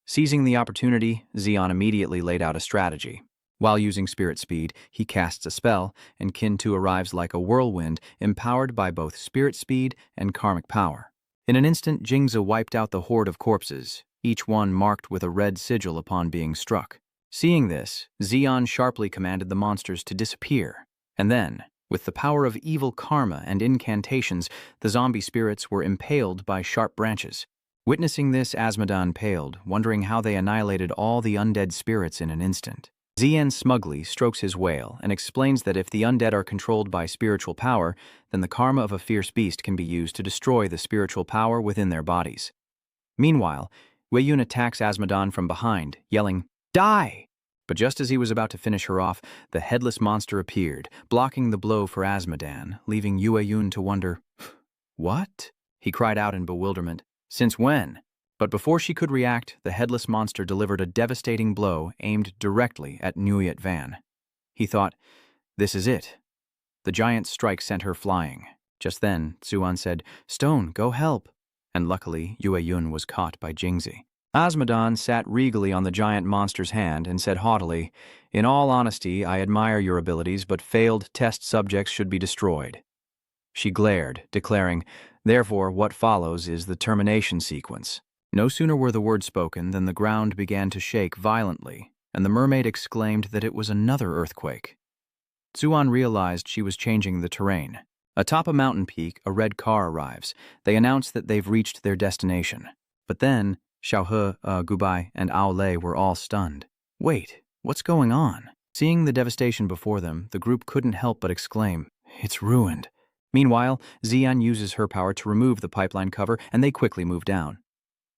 Seizing the opportunity, Xian immediately laid out a strategy. While using spirit speed, he casts a spell, and Kin-Tu arrives like a whirlwind, empowered by both spirit speed and karmic power. In an instant, Jingzi wiped out the horde of corpses, each one marked with a red sigil upon being struck. Seeing this, Xian sharply commanded the monsters to disappear, and then, with the power of evil karma and incantations, the zombie spirits were impaled by sharp branches. Witnessing this, Azmodan paled, wondering how they annihilated all the undead spirits in an instant. Xian smugly strokes his whale and explains that if the undead are controlled by spiritual power, then the karma of a fierce beast can be used to destroy the spiritual power within their bodies. Meanwhile, Weiyun attacks Azmodan from behind, yelling, "Die!" But just as he was about to finish her off, the headless monster appeared, blocking the blow for Azmodan, leaving Weiyun to wonder, "What?" he cried out in bewilderment. "Since when?" But before she could react, the headless monster delivered a devastating blow aimed directly at Nguyet Van. He thought, "This is it." The giant strike sent her flying. Just then, Tsuan said, "Stone, go help." And luckily, Weiyun was caught by Jingzi. Azmodan sat regally on the giant monster's hand and said haughtily, "In all honesty, I admire your abilities, but failed test subjects should be destroyed." She glared, declaring, "Therefore, what follows is the termination sequence." No sooner were the words spoken than the ground began to shake violently, and the mermaid exclaimed that it was another earthquake. Tsuan realized she was changing the terrain. Atop a mountain peak, a red car arrives. They announce that they've reached their destination. But then, Xiaohe, Gubai, and Ao Lei were all stunned. "Wait, what's going on?" Seeing the devastation before them, the group couldn't help but exclaim, "It's ruined." Meanwhile, Xian uses her power to remove the pipeline cover, and they quickly move down.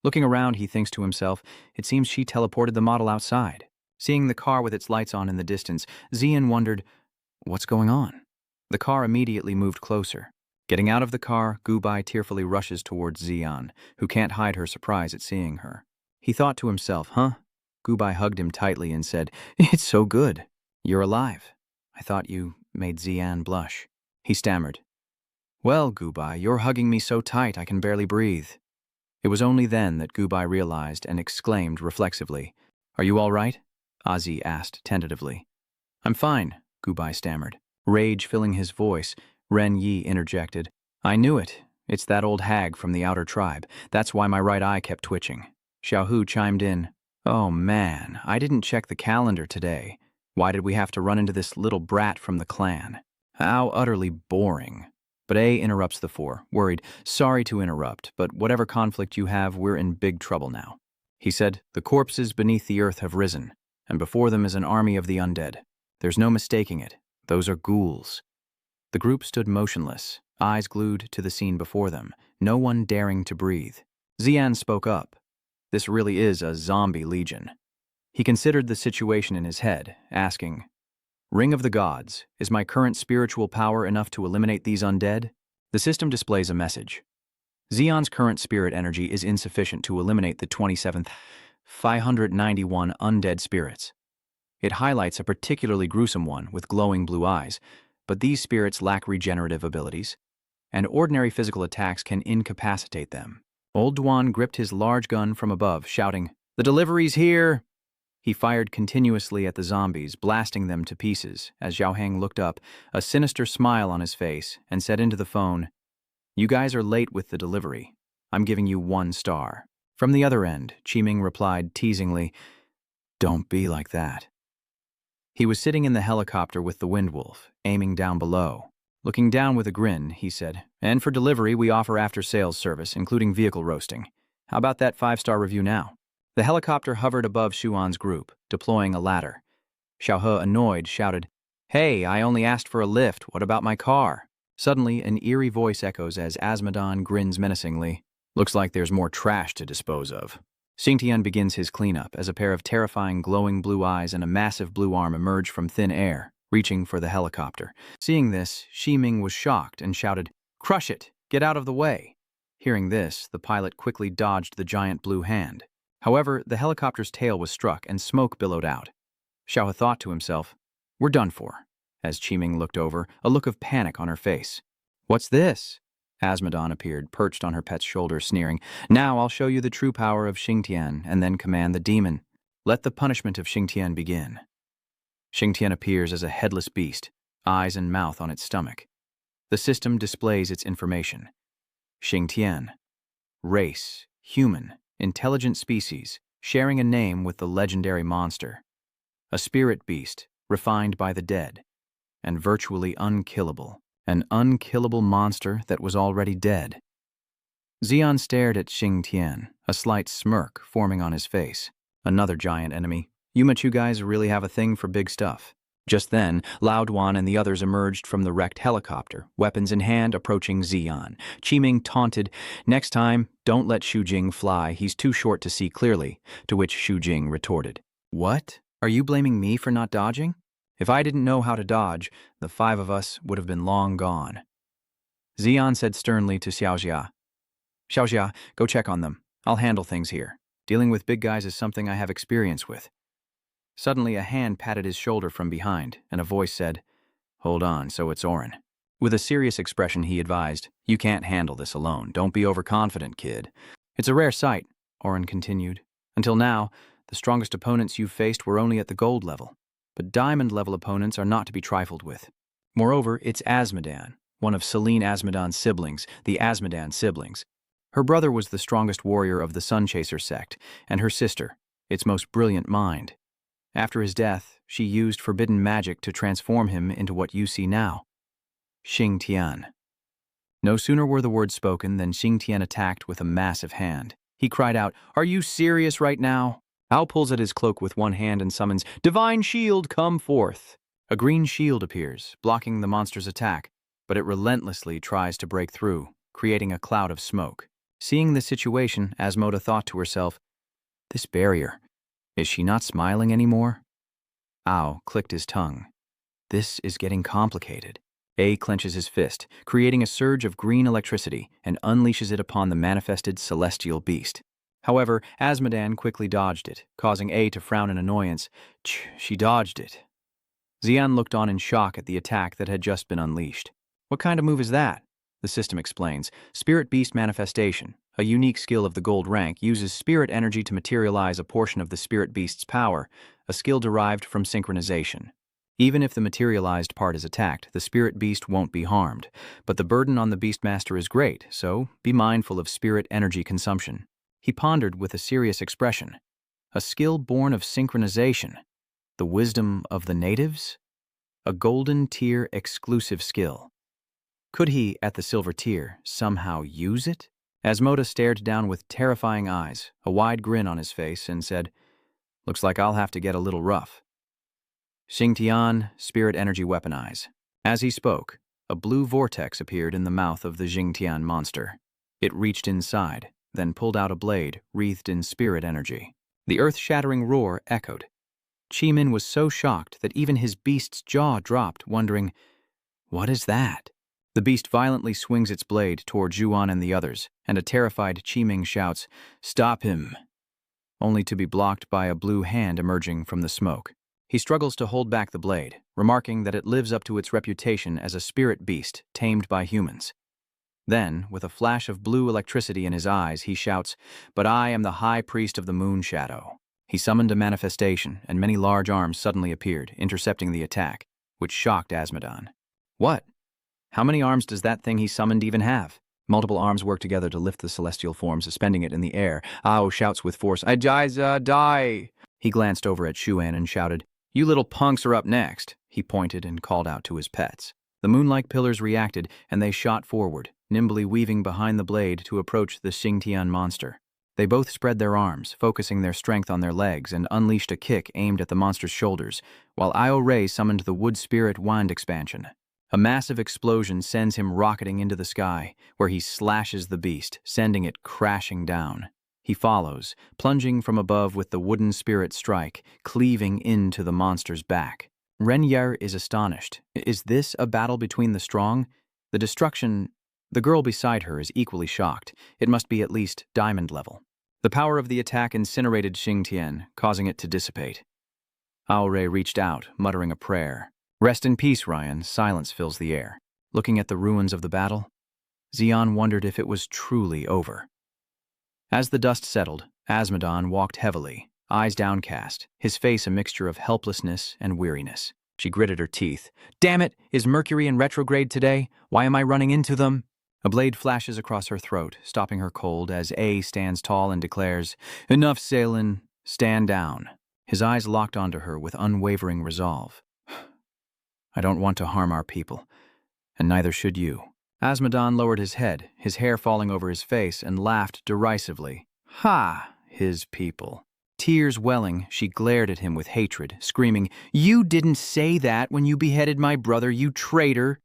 Looking around, he thinks to himself, it seems she teleported the model outside. Seeing the car with its lights on in the distance, Xian wondered, "What's going on?" The car immediately moved closer. Getting out of the car, Gubai tearfully rushes towards Xian, who can't hide her surprise at seeing her. He thought to himself, "Huh?" Gubai hugged him tightly and said, "It's so good. You're alive. I thought you made Xian blush." He stammered, "Well, Gubai, you're hugging me so tight I can barely breathe." It was only then that Gubai realized and exclaimed reflexively, "Are you all right?" Ozzy asked tentatively. "I'm fine," Gubai stammered. Rage filling his voice, Ren Yi interjected, "I knew it. It's that old hag from the outer tribe. That's why my right eye kept twitching." Xiaohu chimed in, "Oh man, I didn't check the calendar today. Why did we have to run into this little brat from the clan? How utterly boring." But A interrupts the four, worried, "Sorry to interrupt, but whatever conflict you have, we're in big trouble now." He said, "The corpses beneath the earth have risen, and before them is an army of the undead. There's no mistaking it. Those are ghouls." The group stood motionless, eyes glued to the scene before them, no one daring to breathe. Xian spoke up. "This really is a zombie legion." He considered the situation in his head, asking, "Ring of the Gods, is my current spiritual power enough to eliminate these undead?" The system displays a message. Xian's current spirit energy is insufficient to eliminate the 27,591 undead spirits. It highlights a particularly gruesome one with glowing blue eyes, but these spirits lack regenerative abilities, and ordinary physical attacks can incapacitate them. Old Duan gripped his large gun from above, shouting, "The delivery's here!" He fired continuously at the zombies, blasting them to pieces, as Xiaoheng looked up, a sinister smile on his face, and said into the phone, "You guys are late with the delivery. I'm giving you 1 star. From the other end, Qiming replied teasingly, "Don't be like that." He was sitting in the helicopter with the Windwolf, aiming down below. Looking down with a grin, he said, "And for delivery, we offer after-sales service, including vehicle roasting. How about that 5-star review now?" The helicopter hovered above Xuan's group, deploying a ladder. Xiaohe, annoyed, shouted, "Hey, I only asked for a lift. What about my car?" Suddenly, an eerie voice echoes as Asmodon grins menacingly. "Looks like there's more trash to dispose of." Xingtian begins his cleanup as a pair of terrifying glowing blue eyes and a massive blue arm emerge from thin air, reaching for the helicopter. Seeing this, Ximing was shocked and shouted, "Crush it! Get out of the way!" Hearing this, the pilot quickly dodged the giant blue hand. However, the helicopter's tail was struck and smoke billowed out. Xiaohe thought to himself, "We're done for," as Ximing looked over, a look of panic on her face. "What's this?" Asmodon appeared, perched on her pet's shoulder, sneering, "Now I'll show you the true power of Xingtian and then command the demon. Let the punishment of Xingtian begin." Xingtian appears as a headless beast, eyes and mouth on its stomach. The system displays its information. Xingtian. Race, human, intelligent species, sharing a name with the legendary monster. A spirit beast, refined by the dead, and virtually unkillable. An unkillable monster that was already dead. Xian stared at Xingtian, a slight smirk forming on his face. Another giant enemy. You guys really have a thing for big stuff. Just then, Laoduan and the others emerged from the wrecked helicopter, weapons in hand, approaching Xian. Qiming taunted, "Next time, don't let Xujing fly, he's too short to see clearly," to which Xujing retorted, "What? Are you blaming me for not dodging? If I didn't know how to dodge, the 5 of us would have been long gone." Xian said sternly to Xiaojia, "Xiaojia, go check on them. I'll handle things here. Dealing with big guys is something I have experience with." Suddenly, a hand patted his shoulder from behind, and a voice said, "Hold on, so it's Oren." With a serious expression, he advised, "You can't handle this alone. Don't be overconfident, kid." "It's a rare sight," Oren continued. "Until now, the strongest opponents you've faced were only at the gold level. But diamond-level opponents are not to be trifled with. Moreover, it's Asmodan, one of Celine Asmodon's siblings, the Asmodan siblings. Her brother was the strongest warrior of the Sunchaser sect, and her sister, its most brilliant mind. After his death, she used forbidden magic to transform him into what you see now. Xingtian." No sooner were the words spoken than Xingtian attacked with a massive hand. He cried out, "Are you serious right now?" Ao pulls at his cloak with one hand and summons, "Divine Shield, come forth!" A green shield appears, blocking the monster's attack, but it relentlessly tries to break through, creating a cloud of smoke. Seeing the situation, Asmoda thought to herself, "This barrier, is she not smiling anymore?" Ao clicked his tongue. This is getting complicated. A clenches his fist, creating a surge of green electricity, and unleashes it upon the manifested celestial beast. However, Asmodan quickly dodged it, causing A to frown in annoyance. She dodged it. Xian looked on in shock at the attack that had just been unleashed. "What kind of move is that?" The system explains. Spirit Beast Manifestation, a unique skill of the gold rank, uses spirit energy to materialize a portion of the Spirit Beast's power, a skill derived from synchronization. Even if the materialized part is attacked, the Spirit Beast won't be harmed, but the burden on the Beastmaster is great, so be mindful of spirit energy consumption. He pondered with a serious expression. A skill born of synchronization. The wisdom of the natives? A golden tier exclusive skill. Could he, at the silver tier, somehow use it? Asmoda stared down with terrifying eyes, a wide grin on his face, and said, "Looks like I'll have to get a little rough." Xingtian, spirit energy weaponize. As he spoke, a blue vortex appeared in the mouth of the Xingtian monster. It reached inside, then pulled out a blade wreathed in spirit energy. The earth-shattering roar echoed. Qiming was so shocked that even his beast's jaw dropped, wondering, "What is that?" The beast violently swings its blade toward Zhuan and the others, and a terrified Qiming shouts, "Stop him!" only to be blocked by a blue hand emerging from the smoke. He struggles to hold back the blade, remarking that it lives up to its reputation as a spirit beast tamed by humans. Then, with a flash of blue electricity in his eyes, he shouts, "But I am the High Priest of the Moon Shadow." He summoned a manifestation, and many large arms suddenly appeared, intercepting the attack, which shocked Asmodon. "What? How many arms does that thing he summoned even have?" Multiple arms work together to lift the celestial form, suspending it in the air. Ao shouts with force, "I die!" He glanced over at Xuan and shouted, "You little punks are up next." He pointed and called out to his pets. The moonlike pillars reacted, and they shot forward, nimbly weaving behind the blade to approach the Xingtian monster. They both spread their arms, focusing their strength on their legs, and unleashed a kick aimed at the monster's shoulders, while Io Rei summoned the Wood Spirit Wand expansion. A massive explosion sends him rocketing into the sky, where he slashes the beast, sending it crashing down. He follows, plunging from above with the wooden spirit strike, cleaving into the monster's back. Renyer is astonished. Is this a battle between the strong? The destruction... The girl beside her is equally shocked. It must be at least diamond level. The power of the attack incinerated Xingtian, causing it to dissipate. Aore reached out, muttering a prayer. Rest in peace, Ryan. Silence fills the air. Looking at the ruins of the battle, Xian wondered if it was truly over. As the dust settled, Azmodan walked heavily, eyes downcast, his face a mixture of helplessness and weariness. She gritted her teeth. Damn it! Is Mercury in retrograde today? Why am I running into them? A blade flashes across her throat, stopping her cold as A stands tall and declares, Enough sailing, stand down. His eyes locked onto her with unwavering resolve. I don't want to harm our people, and neither should you. Azmodan lowered his head, his hair falling over his face, and laughed derisively. Ha! His people. Tears welling, she glared at him with hatred, screaming, You didn't say that when you beheaded my brother, you traitor!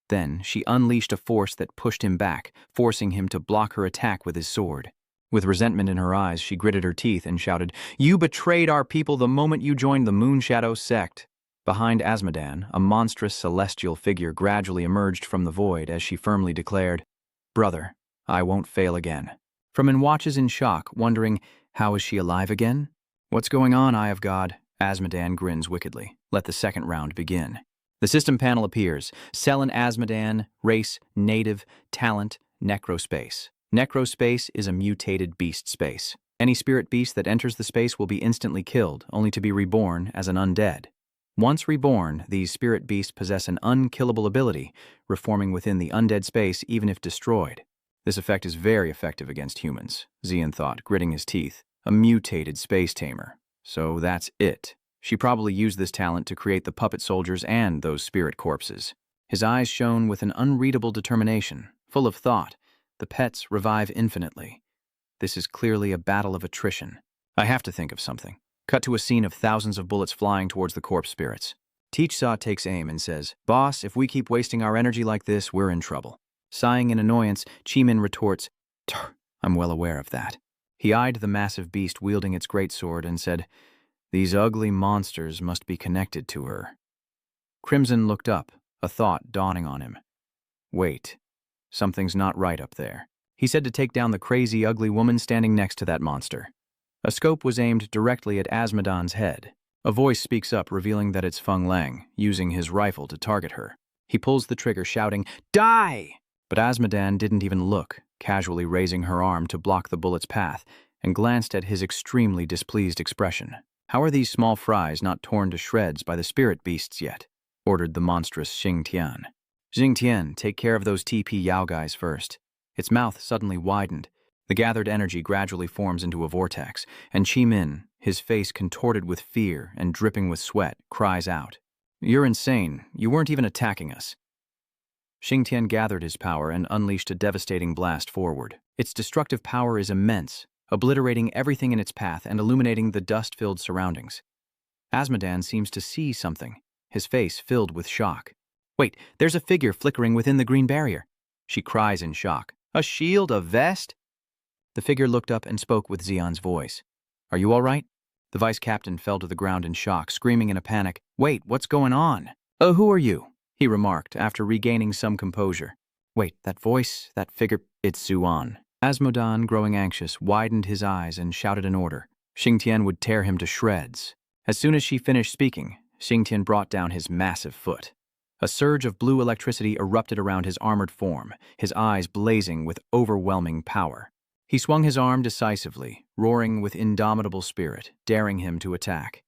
Then she unleashed a force that pushed him back, forcing him to block her attack with his sword. With resentment in her eyes, she gritted her teeth and shouted, You betrayed our people the moment you joined the Moonshadow sect. Behind Azmodan, a monstrous celestial figure gradually emerged from the void as she firmly declared, Brother, I won't fail again. From watches in shock, wondering, How is she alive again? What's going on, Eye of God? Azmodan grins wickedly. Let the second round begin. The system panel appears. Selin Azmodan, race, native, talent, necrospace. Necrospace is a mutated beast space. Any spirit beast that enters the space will be instantly killed, only to be reborn as an undead. Once reborn, these spirit beasts possess an unkillable ability, reforming within the undead space even if destroyed. This effect is very effective against humans, Xian thought, gritting his teeth. A mutated space tamer. So that's it. She probably used this talent to create the puppet soldiers and those spirit corpses. His eyes shone with an unreadable determination, full of thought. The pets revive infinitely. This is clearly a battle of attrition. I have to think of something. Cut to a scene of thousands of bullets flying towards the corpse spirits. Teach-Saw takes aim and says, Boss, if we keep wasting our energy like this, we're in trouble. Sighing in annoyance, Chi-Min retorts, I'm well aware of that. He eyed the massive beast wielding its greatsword and said, These ugly monsters must be connected to her. Crimson looked up, a thought dawning on him. Wait, something's not right up there. He said to take down the crazy, ugly woman standing next to that monster. A scope was aimed directly at Azmodan's head. A voice speaks up, revealing that it's Feng Lang, using his rifle to target her. He pulls the trigger, shouting, Die! But Azmodan didn't even look, casually raising her arm to block the bullet's path, and glanced at his extremely displeased expression. How are these small fries not torn to shreds by the spirit beasts yet? Ordered the monstrous Xingtian. Xingtian, take care of those TP Yao guys first. Its mouth suddenly widened. The gathered energy gradually forms into a vortex, and Chi-Min, his face contorted with fear and dripping with sweat, cries out, You're insane. You weren't even attacking us. Xingtian gathered his power and unleashed a devastating blast forward. Its destructive power is immense, obliterating everything in its path and illuminating the dust-filled surroundings. Azmodan seems to see something, his face filled with shock. Wait, there's a figure flickering within the green barrier. She cries in shock. A shield, a vest? The figure looked up and spoke with Xian's voice. Are you all right? The vice captain fell to the ground in shock, screaming in a panic. Wait, what's going on? Who are you? He remarked, after regaining some composure. Wait, that voice, that figure, it's Zuan. Azmodan, growing anxious, widened his eyes and shouted an order. Xingtian would tear him to shreds. As soon as she finished speaking, Xingtian brought down his massive foot. A surge of blue electricity erupted around his armored form, his eyes blazing with overwhelming power. He swung his arm decisively, roaring with indomitable spirit, daring him to attack.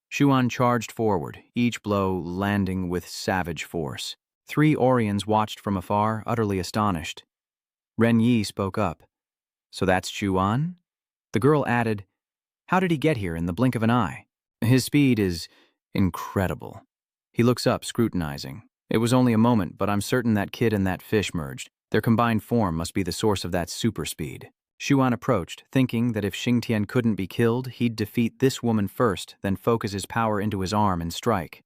Xuan charged forward, each blow landing with savage force. 3 Orions watched from afar, utterly astonished. Ren Yi spoke up. So that's Xuan? The girl added, How did he get here in the blink of an eye? His speed is incredible. He looks up, scrutinizing. It was only a moment, but I'm certain that kid and that fish merged. Their combined form must be the source of that super speed. Xuan approached, thinking that if Xingtian couldn't be killed, he'd defeat this woman first, then focus his power into his arm and strike.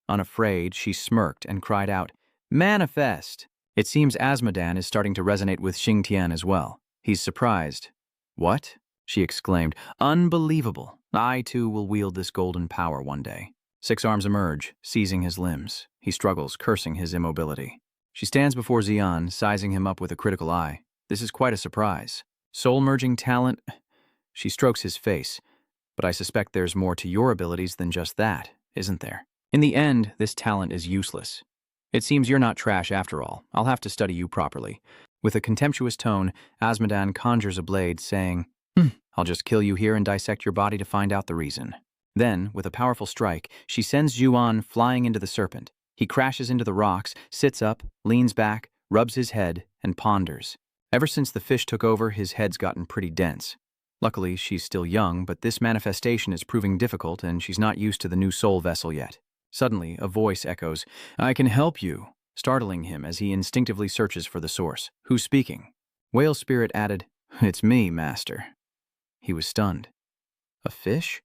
Unafraid, she smirked and cried out, "Manifest!" It seems Azmodan is starting to resonate with Xingtian as well. He's surprised. "What?" she exclaimed. "Unbelievable. I, too, will wield this golden power one day." 6 arms emerge, seizing his limbs. He struggles, cursing his immobility. She stands before Xian, sizing him up with a critical eye. This is quite a surprise. Soul-merging talent? She strokes his face. But I suspect there's more to your abilities than just that, isn't there? In the end, this talent is useless. It seems you're not trash after all. I'll have to study you properly. With a contemptuous tone, Azmodan conjures a blade, saying, "I'll just kill you here and dissect your body to find out the reason." Then, with a powerful strike, she sends Yuan flying into the Serpent. He crashes into the rocks, sits up, leans back, rubs his head, and ponders. Ever since the fish took over, his head's gotten pretty dense. Luckily, she's still young, but this manifestation is proving difficult and she's not used to the new soul vessel yet. Suddenly, a voice echoes, "I can help you," startling him as he instinctively searches for the source. Who's speaking? Whale Spirit added, "It's me, Master." He was stunned. A fish?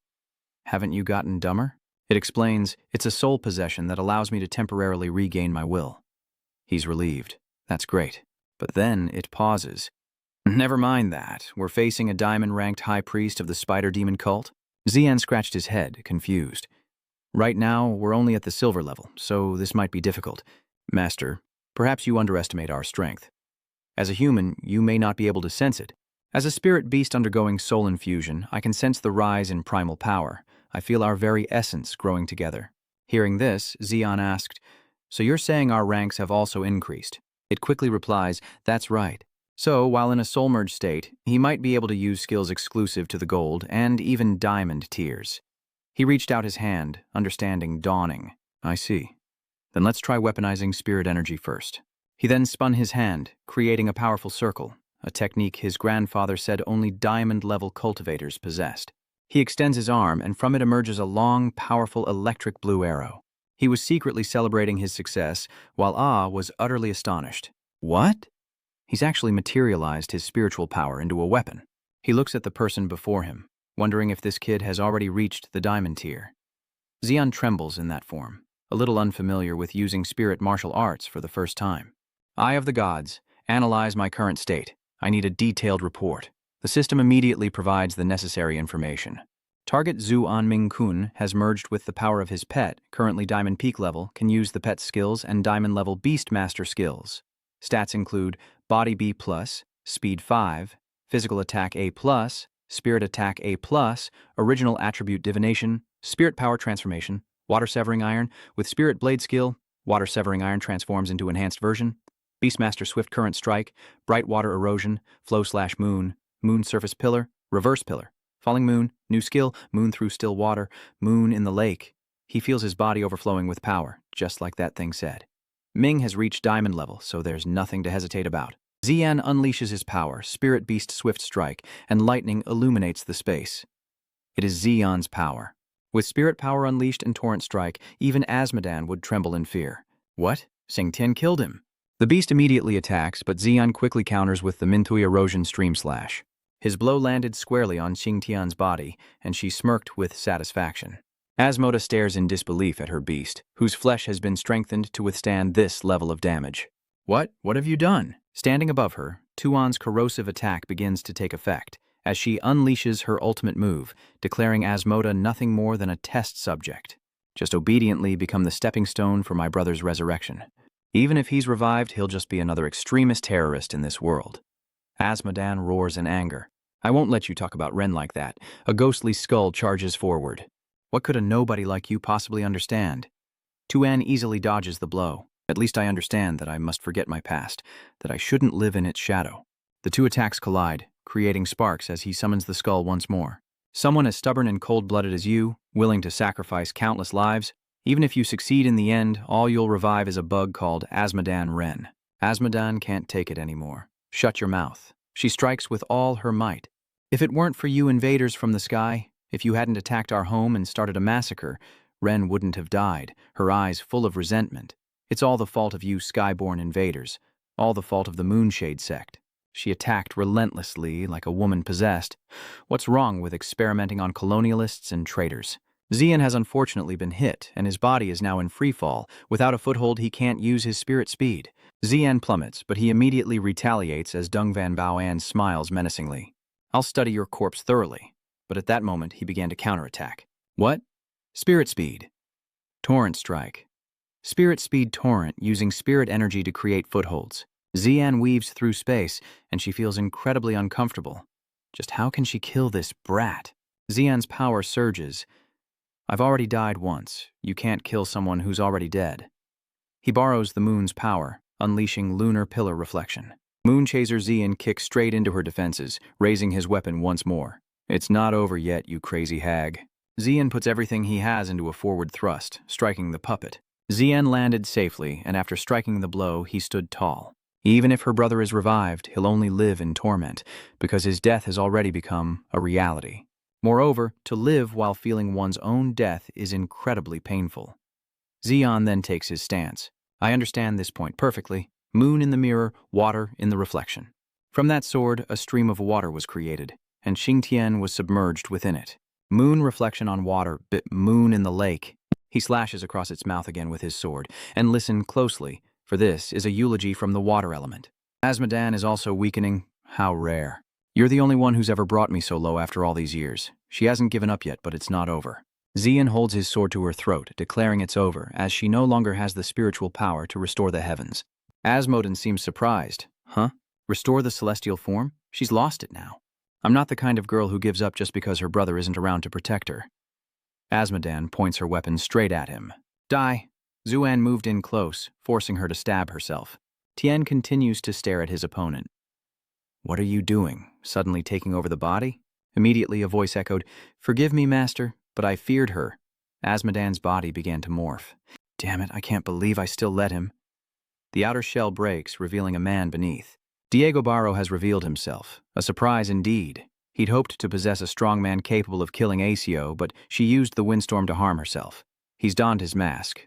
Haven't you gotten dumber? It explains, "It's a soul possession that allows me to temporarily regain my will." He's relieved. That's great. But then it pauses. "Never mind that. We're facing a diamond-ranked high priest of the spider demon cult." Xian scratched his head, confused. "Right now, we're only at the silver level, so this might be difficult. Master, perhaps you underestimate our strength. As a human, you may not be able to sense it. As a spirit beast undergoing soul infusion, I can sense the rise in primal power. I feel our very essence growing together." Hearing this, Xian asked, "So you're saying our ranks have also increased?" It quickly replies, "That's right. So, while in a soul-merged state, he might be able to use skills exclusive to the gold and even diamond tiers." He reached out his hand, understanding dawning. "I see. Then let's try weaponizing spirit energy first." He then spun his hand, creating a powerful circle, a technique his grandfather said only diamond-level cultivators possessed. He extends his arm, and from it emerges a long, powerful electric blue arrow. He was secretly celebrating his success, while Ah was utterly astonished. What? He's actually materialized his spiritual power into a weapon. He looks at the person before him, wondering if this kid has already reached the diamond tier. Xian trembles in that form, a little unfamiliar with using spirit martial arts for the first time. "Eye of the gods, analyze my current state. I need a detailed report." The system immediately provides the necessary information. Target Zhu Anming Kun has merged with the power of his pet, currently Diamond Peak level, can use the pet's skills and Diamond level Beastmaster skills. Stats include Body B+, Speed 5, Physical Attack A+, Spirit Attack A+, Original Attribute Divination, Spirit Power Transformation, Water Severing Iron, with Spirit Blade skill, Water Severing Iron transforms into Enhanced Version, Beastmaster Swift Current Strike, Bright Water Erosion, Flow/Moon, Moon Surface Pillar, Reverse Pillar, Falling Moon, new skill, Moon through still water, Moon in the lake. He feels his body overflowing with power, just like that thing said. Ming has reached diamond level, so there's nothing to hesitate about. Xian unleashes his power, Spirit Beast Swift Strike, and lightning illuminates the space. It is Xian's power. With Spirit Power unleashed and Torrent Strike, even Azmodan would tremble in fear. What? Xingtian killed him. The beast immediately attacks, but Xian quickly counters with the Mintui Erosion Stream Slash. His blow landed squarely on Xingtian's body, and she smirked with satisfaction. Asmoda stares in disbelief at her beast, whose flesh has been strengthened to withstand this level of damage. What have you done? Standing above her, Tuan's corrosive attack begins to take effect, as she unleashes her ultimate move, declaring Asmoda nothing more than a test subject. Just obediently become the stepping stone for my brother's resurrection. Even if he's revived, he'll just be another extremist terrorist in this world. Azmodan roars in anger. "I won't let you talk about Ren like that." A ghostly skull charges forward. "What could a nobody like you possibly understand?" Tuan easily dodges the blow. "At least I understand that I must forget my past, that I shouldn't live in its shadow." The two attacks collide, creating sparks as he summons the skull once more. "Someone as stubborn and cold-blooded as you, willing to sacrifice countless lives, even if you succeed in the end, all you'll revive is a bug called Azmodan Ren." Azmodan can't take it anymore. "Shut your mouth." She strikes with all her might. "If it weren't for you invaders from the sky, if you hadn't attacked our home and started a massacre, Ren wouldn't have died, her eyes full of resentment. It's all the fault of you skyborn invaders, all the fault of the Moonshade sect. She attacked relentlessly like a woman possessed. What's wrong with experimenting on colonialists and traitors? Xian has unfortunately been hit, and his body is now in freefall. Without a foothold, he can't use his spirit speed. Xian plummets, but he immediately retaliates as Dung Van Baoan smiles menacingly. I'll study your corpse thoroughly. But at that moment, he began to counterattack. What? Spirit speed. Torrent strike. Spirit speed torrent, using spirit energy to create footholds. Xian weaves through space, and she feels incredibly uncomfortable. Just how can she kill this brat? Xian's power surges. I've already died once. You can't kill someone who's already dead. He borrows the moon's power, unleashing lunar pillar reflection. Moonchaser Xian kicks straight into her defenses, raising his weapon once more. It's not over yet, you crazy hag. Xian puts everything he has into a forward thrust, striking the puppet. Xian landed safely, and after striking the blow, he stood tall. Even if her brother is revived, he'll only live in torment, because his death has already become a reality. Moreover, to live while feeling one's own death is incredibly painful. Xian then takes his stance. I understand this point perfectly. Moon in the mirror, water in the reflection. From that sword, a stream of water was created, and Xingtian was submerged within it. Moon reflection on water, bit moon in the lake. He slashes across its mouth again with his sword, and listen closely, for this is a eulogy from the water element. Azmodan is also weakening. How rare. You're the only one who's ever brought me so low after all these years. She hasn't given up yet, but it's not over. Xian holds his sword to her throat, declaring it's over, as she no longer has the spiritual power to restore the heavens. Azmodan seems surprised. Huh? Restore the celestial form? She's lost it now. I'm not the kind of girl who gives up just because her brother isn't around to protect her. Azmodan points her weapon straight at him. Die. Xuan moved in close, forcing her to stab herself. Tien continues to stare at his opponent. What are you doing? Suddenly taking over the body? Immediately a voice echoed, Forgive me, master, but I feared her. Azmodan's body began to morph. Damn it, I can't believe I still let him. The outer shell breaks, revealing a man beneath. Diego Barro has revealed himself. A surprise indeed. He'd hoped to possess a strong man capable of killing Acio, but she used the windstorm to harm herself. He's donned his mask.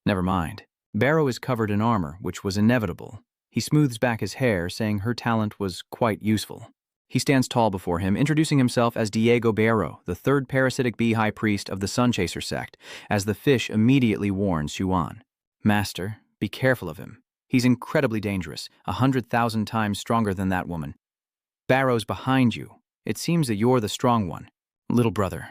Never mind. Barrow is covered in armor, which was inevitable. He smooths back his hair, saying her talent was quite useful. He stands tall before him, introducing himself as Diego Barrow, the third parasitic bee high priest of the Sunchaser sect, as the fish immediately warns Xuan. Master, be careful of him. He's incredibly dangerous, 100,000 times stronger than that woman. Barrow's behind you. It seems that you're the strong one. Little brother.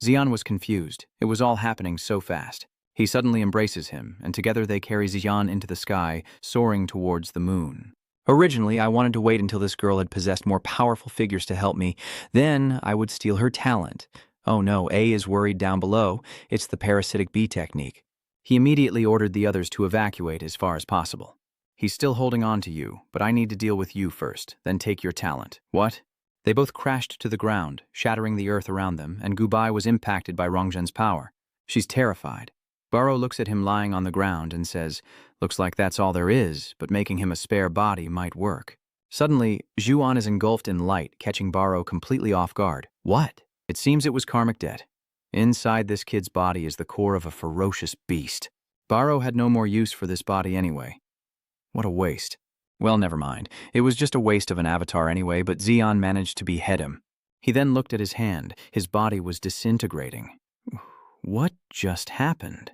Xian was confused. It was all happening so fast. He suddenly embraces him, and together they carry Xian into the sky, soaring towards the moon. Originally, I wanted to wait until this girl had possessed more powerful figures to help me. Then I would steal her talent. Oh no, A is worried down below. It's the parasitic bee technique. He immediately ordered the others to evacuate as far as possible. He's still holding on to you, but I need to deal with you first, then take your talent. What? They both crashed to the ground, shattering the earth around them, and Gubai was impacted by Rongzhen's power. She's terrified. Barrow looks at him lying on the ground and says, Looks like that's all there is, but making him a spare body might work. Suddenly, Xuan is engulfed in light, catching Barrow completely off guard. What? It seems it was karmic debt. Inside this kid's body is the core of a ferocious beast. Barrow had no more use for this body anyway. What a waste. Well, never mind. It was just a waste of an avatar anyway, but Xian managed to behead him. He then looked at his hand. His body was disintegrating. What just happened?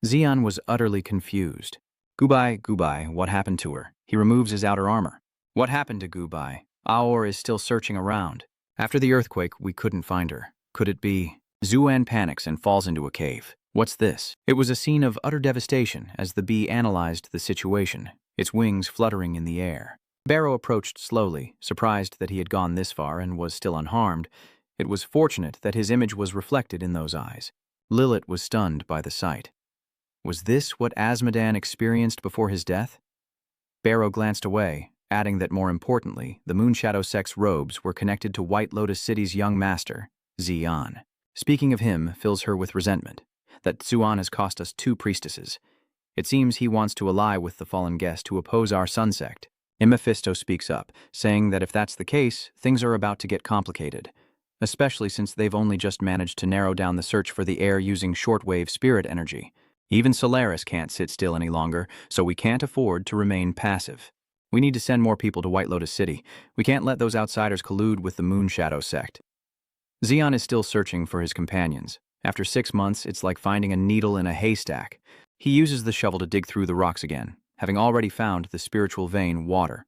Xian was utterly confused. Gubai, what happened to her? He removes his outer armor. What happened to Gubai? Aor is still searching around. After the earthquake, we couldn't find her. Could it be? Xuan panics and falls into a cave. What's this? It was a scene of utter devastation as the bee analyzed the situation, its wings fluttering in the air. Barrow approached slowly, surprised that he had gone this far and was still unharmed. It was fortunate that his image was reflected in those eyes. Lilith was stunned by the sight. Was this what Azmodan experienced before his death? Barrow glanced away, adding that more importantly, the Moonshadow sect's robes were connected to White Lotus City's young master, Xian. Speaking of him fills her with resentment, that Xuan has cost us 2 priestesses. It seems he wants to ally with the fallen guest to oppose our sun sect. Mephisto speaks up, saying that if that's the case, things are about to get complicated, especially since they've only just managed to narrow down the search for the heir using shortwave spirit energy. Even Solaris can't sit still any longer, so we can't afford to remain passive. We need to send more people to White Lotus City. We can't let those outsiders collude with the Moonshadow sect. Xion is still searching for his companions. After 6 months, it's like finding a needle in a haystack. He uses the shovel to dig through the rocks again, having already found the spiritual vein, water.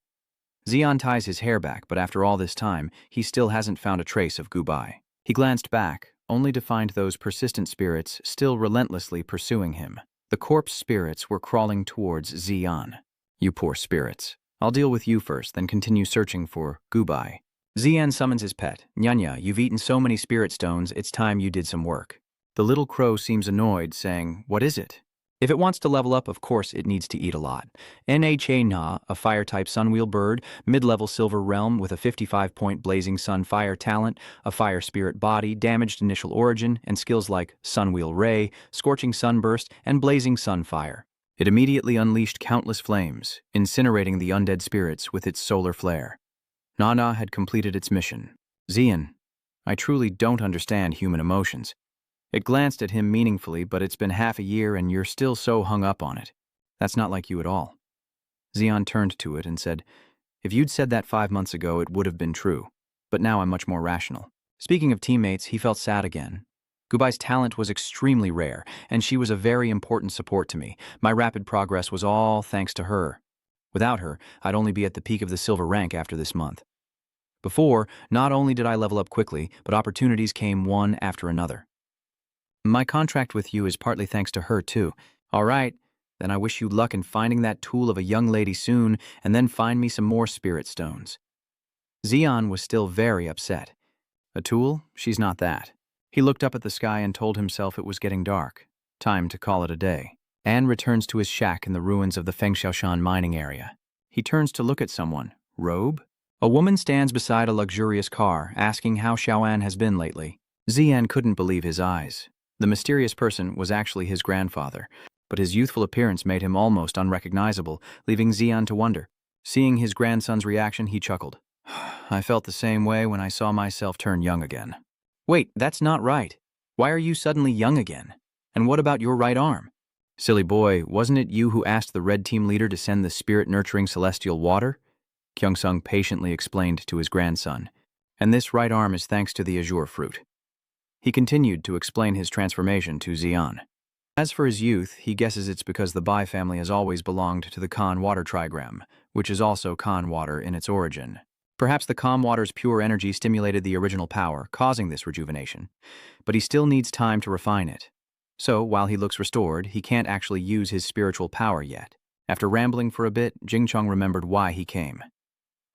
Xion ties his hair back, but after all this time, he still hasn't found a trace of Gubai. He glanced back, only to find those persistent spirits still relentlessly pursuing him. The corpse spirits were crawling towards Xion. You poor spirits. I'll deal with you first, then continue searching for Gubai. Xian summons his pet. Nyanya, you've eaten so many spirit stones, it's time you did some work. The little crow seems annoyed, saying, what is it? If it wants to level up, of course it needs to eat a lot. Nha Na, a fire-type sunwheel bird, mid-level silver realm with a 55-point blazing sun fire talent, a fire spirit body, damaged initial origin, and skills like sunwheel ray, scorching sunburst, and blazing sunfire. It immediately unleashed countless flames, incinerating the undead spirits with its solar flare. Nana had completed its mission. Xian, I truly don't understand human emotions. It glanced at him meaningfully, but it's been half a year and you're still so hung up on it. That's not like you at all. Xion turned to it and said, if you'd said that 5 months ago, it would have been true. But now I'm much more rational. Speaking of teammates, he felt sad again. Gubai's talent was extremely rare, and she was a very important support to me. My rapid progress was all thanks to her. Without her, I'd only be at the peak of the silver rank after this month. Before, not only did I level up quickly, but opportunities came one after another. My contract with you is partly thanks to her, too. All right, then I wish you luck in finding that tool of a young lady soon, and then find me some more spirit stones. Xion was still very upset. A tool? She's not that. He looked up at the sky and told himself it was getting dark. Time to call it a day. Anne returns to his shack in the ruins of the Fengshaoshan mining area. He turns to look at someone. Robe? A woman stands beside a luxurious car, asking how Xiaoan has been lately. Xian couldn't believe his eyes. The mysterious person was actually his grandfather, but his youthful appearance made him almost unrecognizable, leaving Xian to wonder. Seeing his grandson's reaction, he chuckled. I felt the same way when I saw myself turn young again. Wait, that's not right. Why are you suddenly young again? And what about your right arm? Silly boy, wasn't it you who asked the red team leader to send the spirit-nurturing celestial water? Kyungsung patiently explained to his grandson. And this right arm is thanks to the azure fruit. He continued to explain his transformation to Xian. As for his youth, he guesses it's because the Bai family has always belonged to the Khan water trigram, which is also Khan water in its origin. Perhaps the Khan water's pure energy stimulated the original power, causing this rejuvenation. But he still needs time to refine it. So, while he looks restored, he can't actually use his spiritual power yet. After rambling for a bit, Jingchong remembered why he came.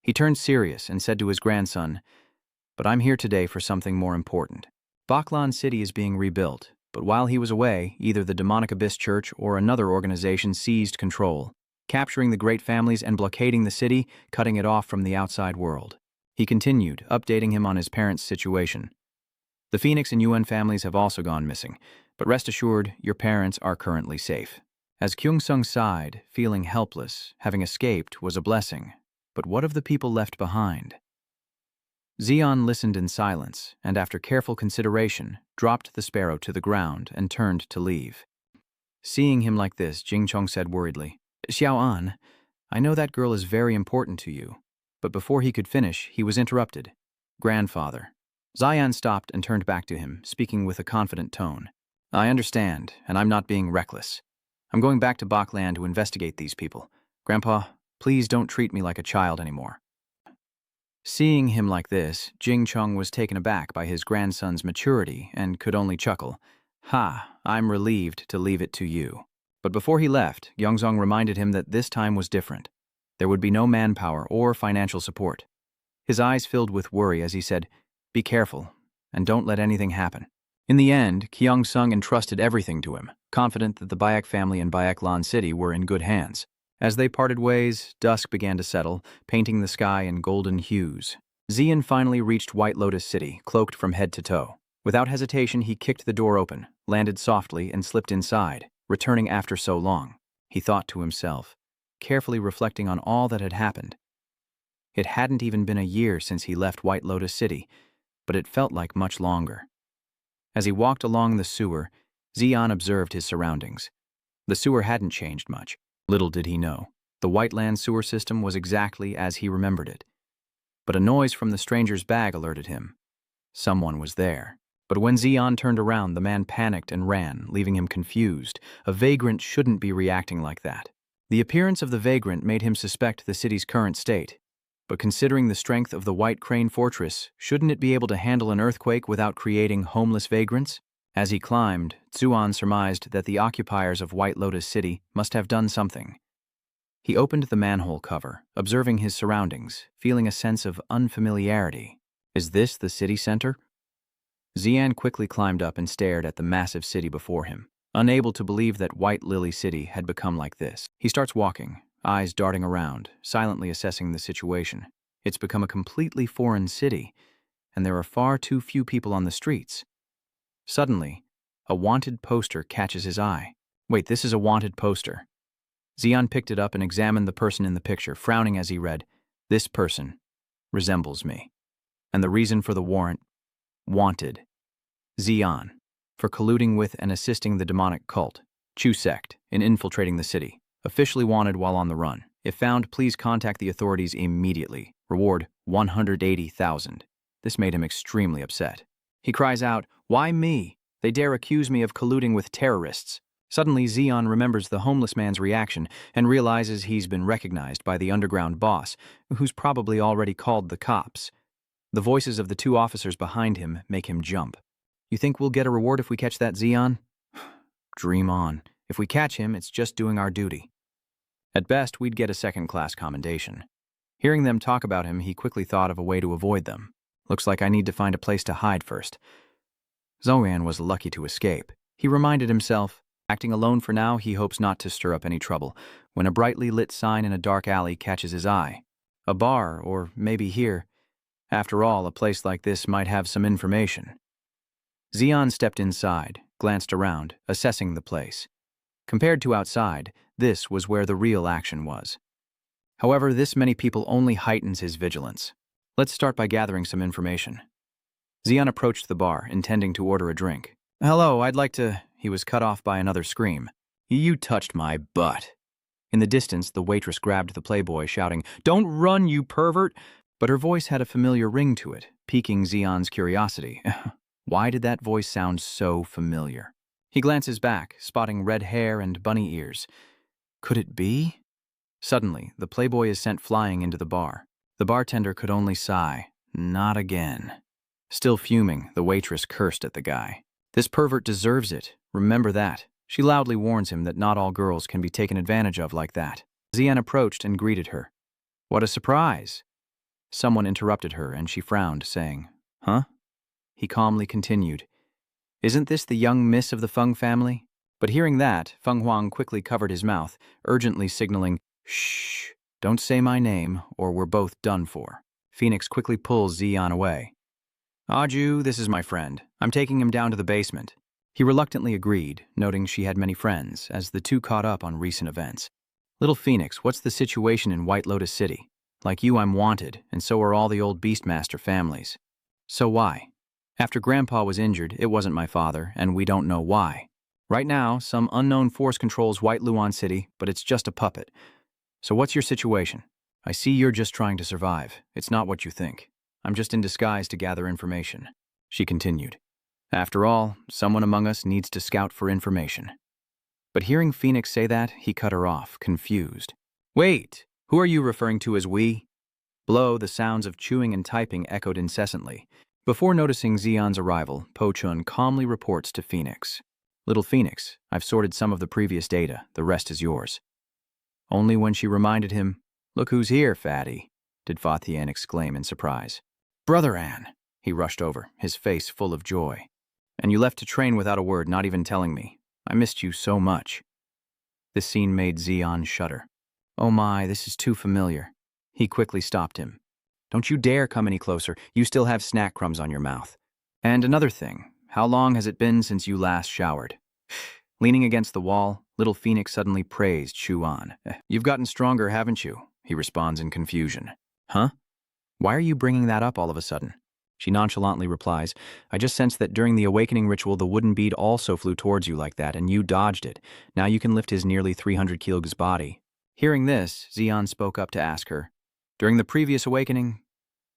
He turned serious and said to his grandson, but I'm here today for something more important. Baklon City is being rebuilt, but while he was away, either the Demonic Abyss Church or another organization seized control, capturing the great families and blockading the city, cutting it off from the outside world. He continued, updating him on his parents' situation. The Phoenix and Yuan families have also gone missing, but rest assured, your parents are currently safe. As Kyungsung sighed, feeling helpless, having escaped was a blessing. But what of the people left behind? Xion listened in silence, and after careful consideration, dropped the sparrow to the ground and turned to leave. Seeing him like this, Jingchong said worriedly, Xiaoan, I know that girl is very important to you. But before he could finish, he was interrupted. Grandfather. Xian stopped and turned back to him, speaking with a confident tone. I understand, and I'm not being reckless. I'm going back to Bakland to investigate these people. Grandpa, please don't treat me like a child anymore. Seeing him like this, Jingchong was taken aback by his grandson's maturity and could only chuckle. Ha, I'm relieved to leave it to you. But before he left, Yongzong reminded him that this time was different. There would be no manpower or financial support. His eyes filled with worry as he said, be careful, and don't let anything happen. In the end, Kyongsung entrusted everything to him, confident that the Baek family and Baeklan City were in good hands. As they parted ways, dusk began to settle, painting the sky in golden hues. Xian finally reached White Lotus City, cloaked from head to toe. Without hesitation, he kicked the door open, landed softly, and slipped inside, returning after so long. He thought to himself, carefully reflecting on all that had happened. It hadn't even been a year since he left White Lotus City, but it felt like much longer. As he walked along the sewer, Xian observed his surroundings. The sewer hadn't changed much. Little did he know. The Whiteland sewer system was exactly as he remembered it. But a noise from the stranger's bag alerted him. Someone was there. But when Xian turned around, the man panicked and ran, leaving him confused. A vagrant shouldn't be reacting like that. The appearance of the vagrant made him suspect the city's current state. But considering the strength of the White Crane Fortress, shouldn't it be able to handle an earthquake without creating homeless vagrants? As he climbed, Zuan surmised that the occupiers of White Lotus City must have done something. He opened the manhole cover, observing his surroundings, feeling a sense of unfamiliarity. Is this the city center? Xian quickly climbed up and stared at the massive city before him, unable to believe that White Lily City had become like this. He starts walking, eyes darting around, silently assessing the situation. It's become a completely foreign city, and there are far too few people on the streets. Suddenly, a wanted poster catches his eye. Wait, this is a wanted poster. Xian picked it up and examined the person in the picture, frowning as he read, "This person resembles me. And the reason for the warrant, wanted. Xian, for colluding with and assisting the demonic cult, Chu sect, in infiltrating the city. Officially wanted while on the run. If found, please contact the authorities immediately. Reward 180,000. This made him extremely upset. He cries out, "Why me? They dare accuse me of colluding with terrorists." Suddenly, Xian remembers the homeless man's reaction and realizes he's been recognized by the underground boss, who's probably already called the cops. The voices of the two officers behind him make him jump. "You think we'll get a reward if we catch that Xian?" Dream on. If we catch him, it's just doing our duty. At best, we'd get a second-class commendation. Hearing them talk about him, he quickly thought of a way to avoid them. Looks like I need to find a place to hide first. Zoan was lucky to escape. He reminded himself, acting alone for now, he hopes not to stir up any trouble, when a brightly lit sign in a dark alley catches his eye. A bar, or maybe here. After all, a place like this might have some information. Xian stepped inside, glanced around, assessing the place. Compared to outside, this was where the real action was. However, this many people only heightens his vigilance. Let's start by gathering some information. Xian approached the bar, intending to order a drink. "Hello, I'd like to..." He was cut off by another scream. "You touched my butt." In the distance, the waitress grabbed the playboy, shouting, "Don't run, you pervert!" But her voice had a familiar ring to it, piquing Xian's curiosity. Why did that voice sound so familiar? He glances back, spotting red hair and bunny ears. Could it be? Suddenly, the playboy is sent flying into the bar. The bartender could only sigh. Not again. Still fuming, the waitress cursed at the guy. "This pervert deserves it. Remember that." She loudly warns him that not all girls can be taken advantage of like that. Xian approached and greeted her. "What a surprise." Someone interrupted her, and she frowned, saying, "Huh?" He calmly continued, "Isn't this the young miss of the Feng family?" But hearing that, Feng Huang quickly covered his mouth, urgently signaling, "Shh, don't say my name, or we're both done for." Phoenix quickly pulls Xian away. "Aju, this is my friend. I'm taking him down to the basement." He reluctantly agreed, noting she had many friends, as the two caught up on recent events. "Little Phoenix, what's the situation in White Lotus City? Like you, I'm wanted, and so are all the old Beastmaster families." "So why?" "After Grandpa was injured, it wasn't my father, and we don't know why. Right now, some unknown force controls White Luan City, but it's just a puppet. So what's your situation? I see you're just trying to survive. It's not what you think. I'm just in disguise to gather information." She continued. "After all, someone among us needs to scout for information." But hearing Phoenix say that, he cut her off, confused. "Wait, who are you referring to as we?" Below, the sounds of chewing and typing echoed incessantly. Before noticing Xian's arrival, Po Chun calmly reports to Phoenix. "Little Phoenix, I've sorted some of the previous data. The rest is yours." Only when she reminded him, "Look who's here, fatty," did Fa Tian exclaim in surprise. "Brother Ann!" He rushed over, his face full of joy. "And you left to train without a word, not even telling me. I missed you so much." This scene made Xian shudder. "Oh my, this is too familiar." He quickly stopped him. "Don't you dare come any closer. You still have snack crumbs on your mouth. And another thing, how long has it been since you last showered?" Leaning against the wall, little Phoenix suddenly praised Chuan. "You've gotten stronger, haven't you?" He responds in confusion. "Huh? Why are you bringing that up all of a sudden?" She nonchalantly replies, I just sensed that during the awakening ritual the wooden bead also flew towards you like that, and you dodged it. Now you can lift his nearly 300 kilograms body. Hearing this, Xian spoke up to ask her, during the previous awakening?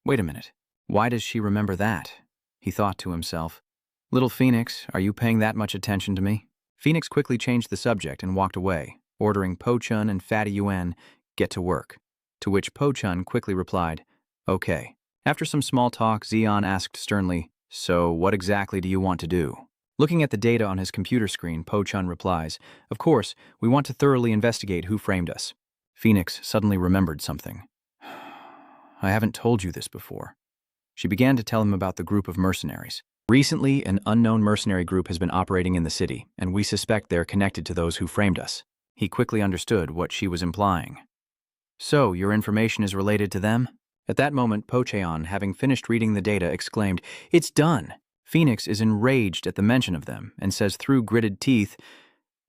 Wait a minute. Why does she remember that? He thought to himself. Little Phoenix, are you paying that much attention to me? Phoenix quickly changed the subject and walked away, ordering Po Chun and Fatty Yuan, get to work. To which Po Chun quickly replied, okay. After some small talk, Xian asked sternly, so what exactly do you want to do? Looking at the data on his computer screen, Po Chun replies, of course, we want to thoroughly investigate who framed us. Phoenix suddenly remembered something. I haven't told you this before. She began to tell him about the group of mercenaries. Recently, an unknown mercenary group has been operating in the city, and we suspect they're connected to those who framed us. He quickly understood what she was implying. So, your information is related to them? At that moment, Po Cheon, having finished reading the data, exclaimed, it's done! Phoenix is enraged at the mention of them and says through gritted teeth,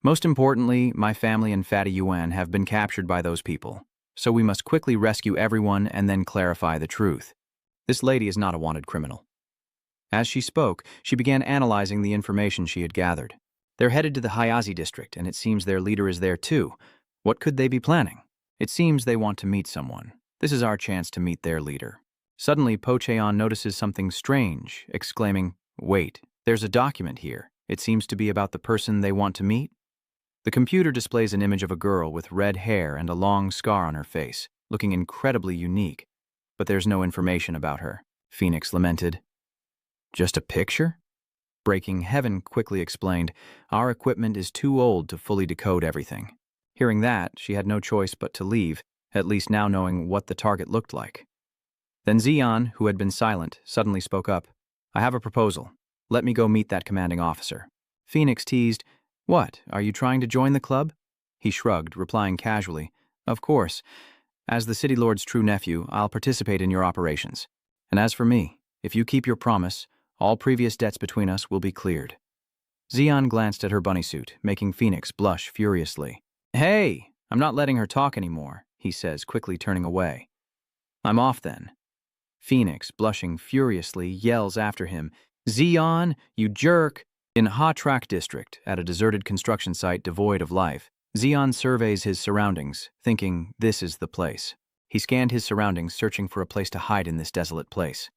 most importantly, my family and Fatty Yuan have been captured by those people, so we must quickly rescue everyone and then clarify the truth. This lady is not a wanted criminal. As she spoke, she began analyzing the information she had gathered. They're headed to the Hayazi district, and it seems their leader is there too. What could they be planning? It seems they want to meet someone. This is our chance to meet their leader. Suddenly, Po Cheon notices something strange, exclaiming, wait, there's a document here. It seems to be about the person they want to meet. The computer displays an image of a girl with red hair and a long scar on her face, looking incredibly unique. But there's no information about her. Phoenix lamented. Just a picture? Breaking Heaven quickly explained, our equipment is too old to fully decode everything. Hearing that, she had no choice but to leave, at least now knowing what the target looked like. Then Xian, who had been silent, suddenly spoke up. I have a proposal. Let me go meet that commanding officer. Phoenix teased, what, are you trying to join the club? He shrugged, replying casually, of course. As the City Lord's true nephew, I'll participate in your operations. And as for me, if you keep your promise, all previous debts between us will be cleared. Xian glanced at her bunny suit, making Phoenix blush furiously. Hey, I'm not letting her talk anymore, he says, quickly turning away. I'm off then. Phoenix, blushing furiously, yells after him, Xian, you jerk! In Ha-Track district, at a deserted construction site devoid of life, Xian surveys his surroundings, thinking this is the place. He scanned his surroundings, searching for a place to hide in this desolate place.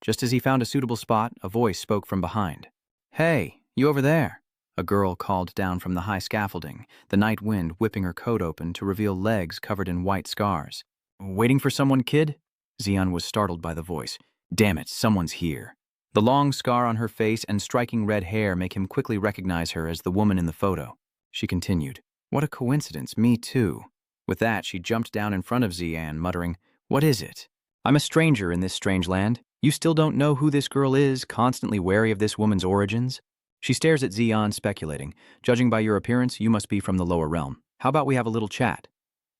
Just as he found a suitable spot, a voice spoke from behind. Hey, you over there? A girl called down from the high scaffolding, the night wind whipping her coat open to reveal legs covered in white scars. Waiting for someone, kid? Xian was startled by the voice. Damn it, someone's here. The long scar on her face and striking red hair make him quickly recognize her as the woman in the photo. She continued, what a coincidence, me too. With that, she jumped down in front of Xian, muttering, what is it? I'm a stranger in this strange land. You still don't know who this girl is, constantly wary of this woman's origins? She stares at Xian, speculating, judging by your appearance, you must be from the lower realm. How about we have a little chat?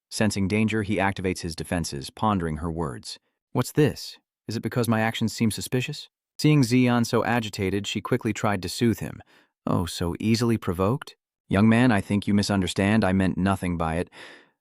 Sensing danger, he activates his defenses, pondering her words. What's this? Is it because my actions seem suspicious? Seeing Xian so agitated, she quickly tried to soothe him. Oh, so easily provoked? Young man, I think you misunderstand. I meant nothing by it.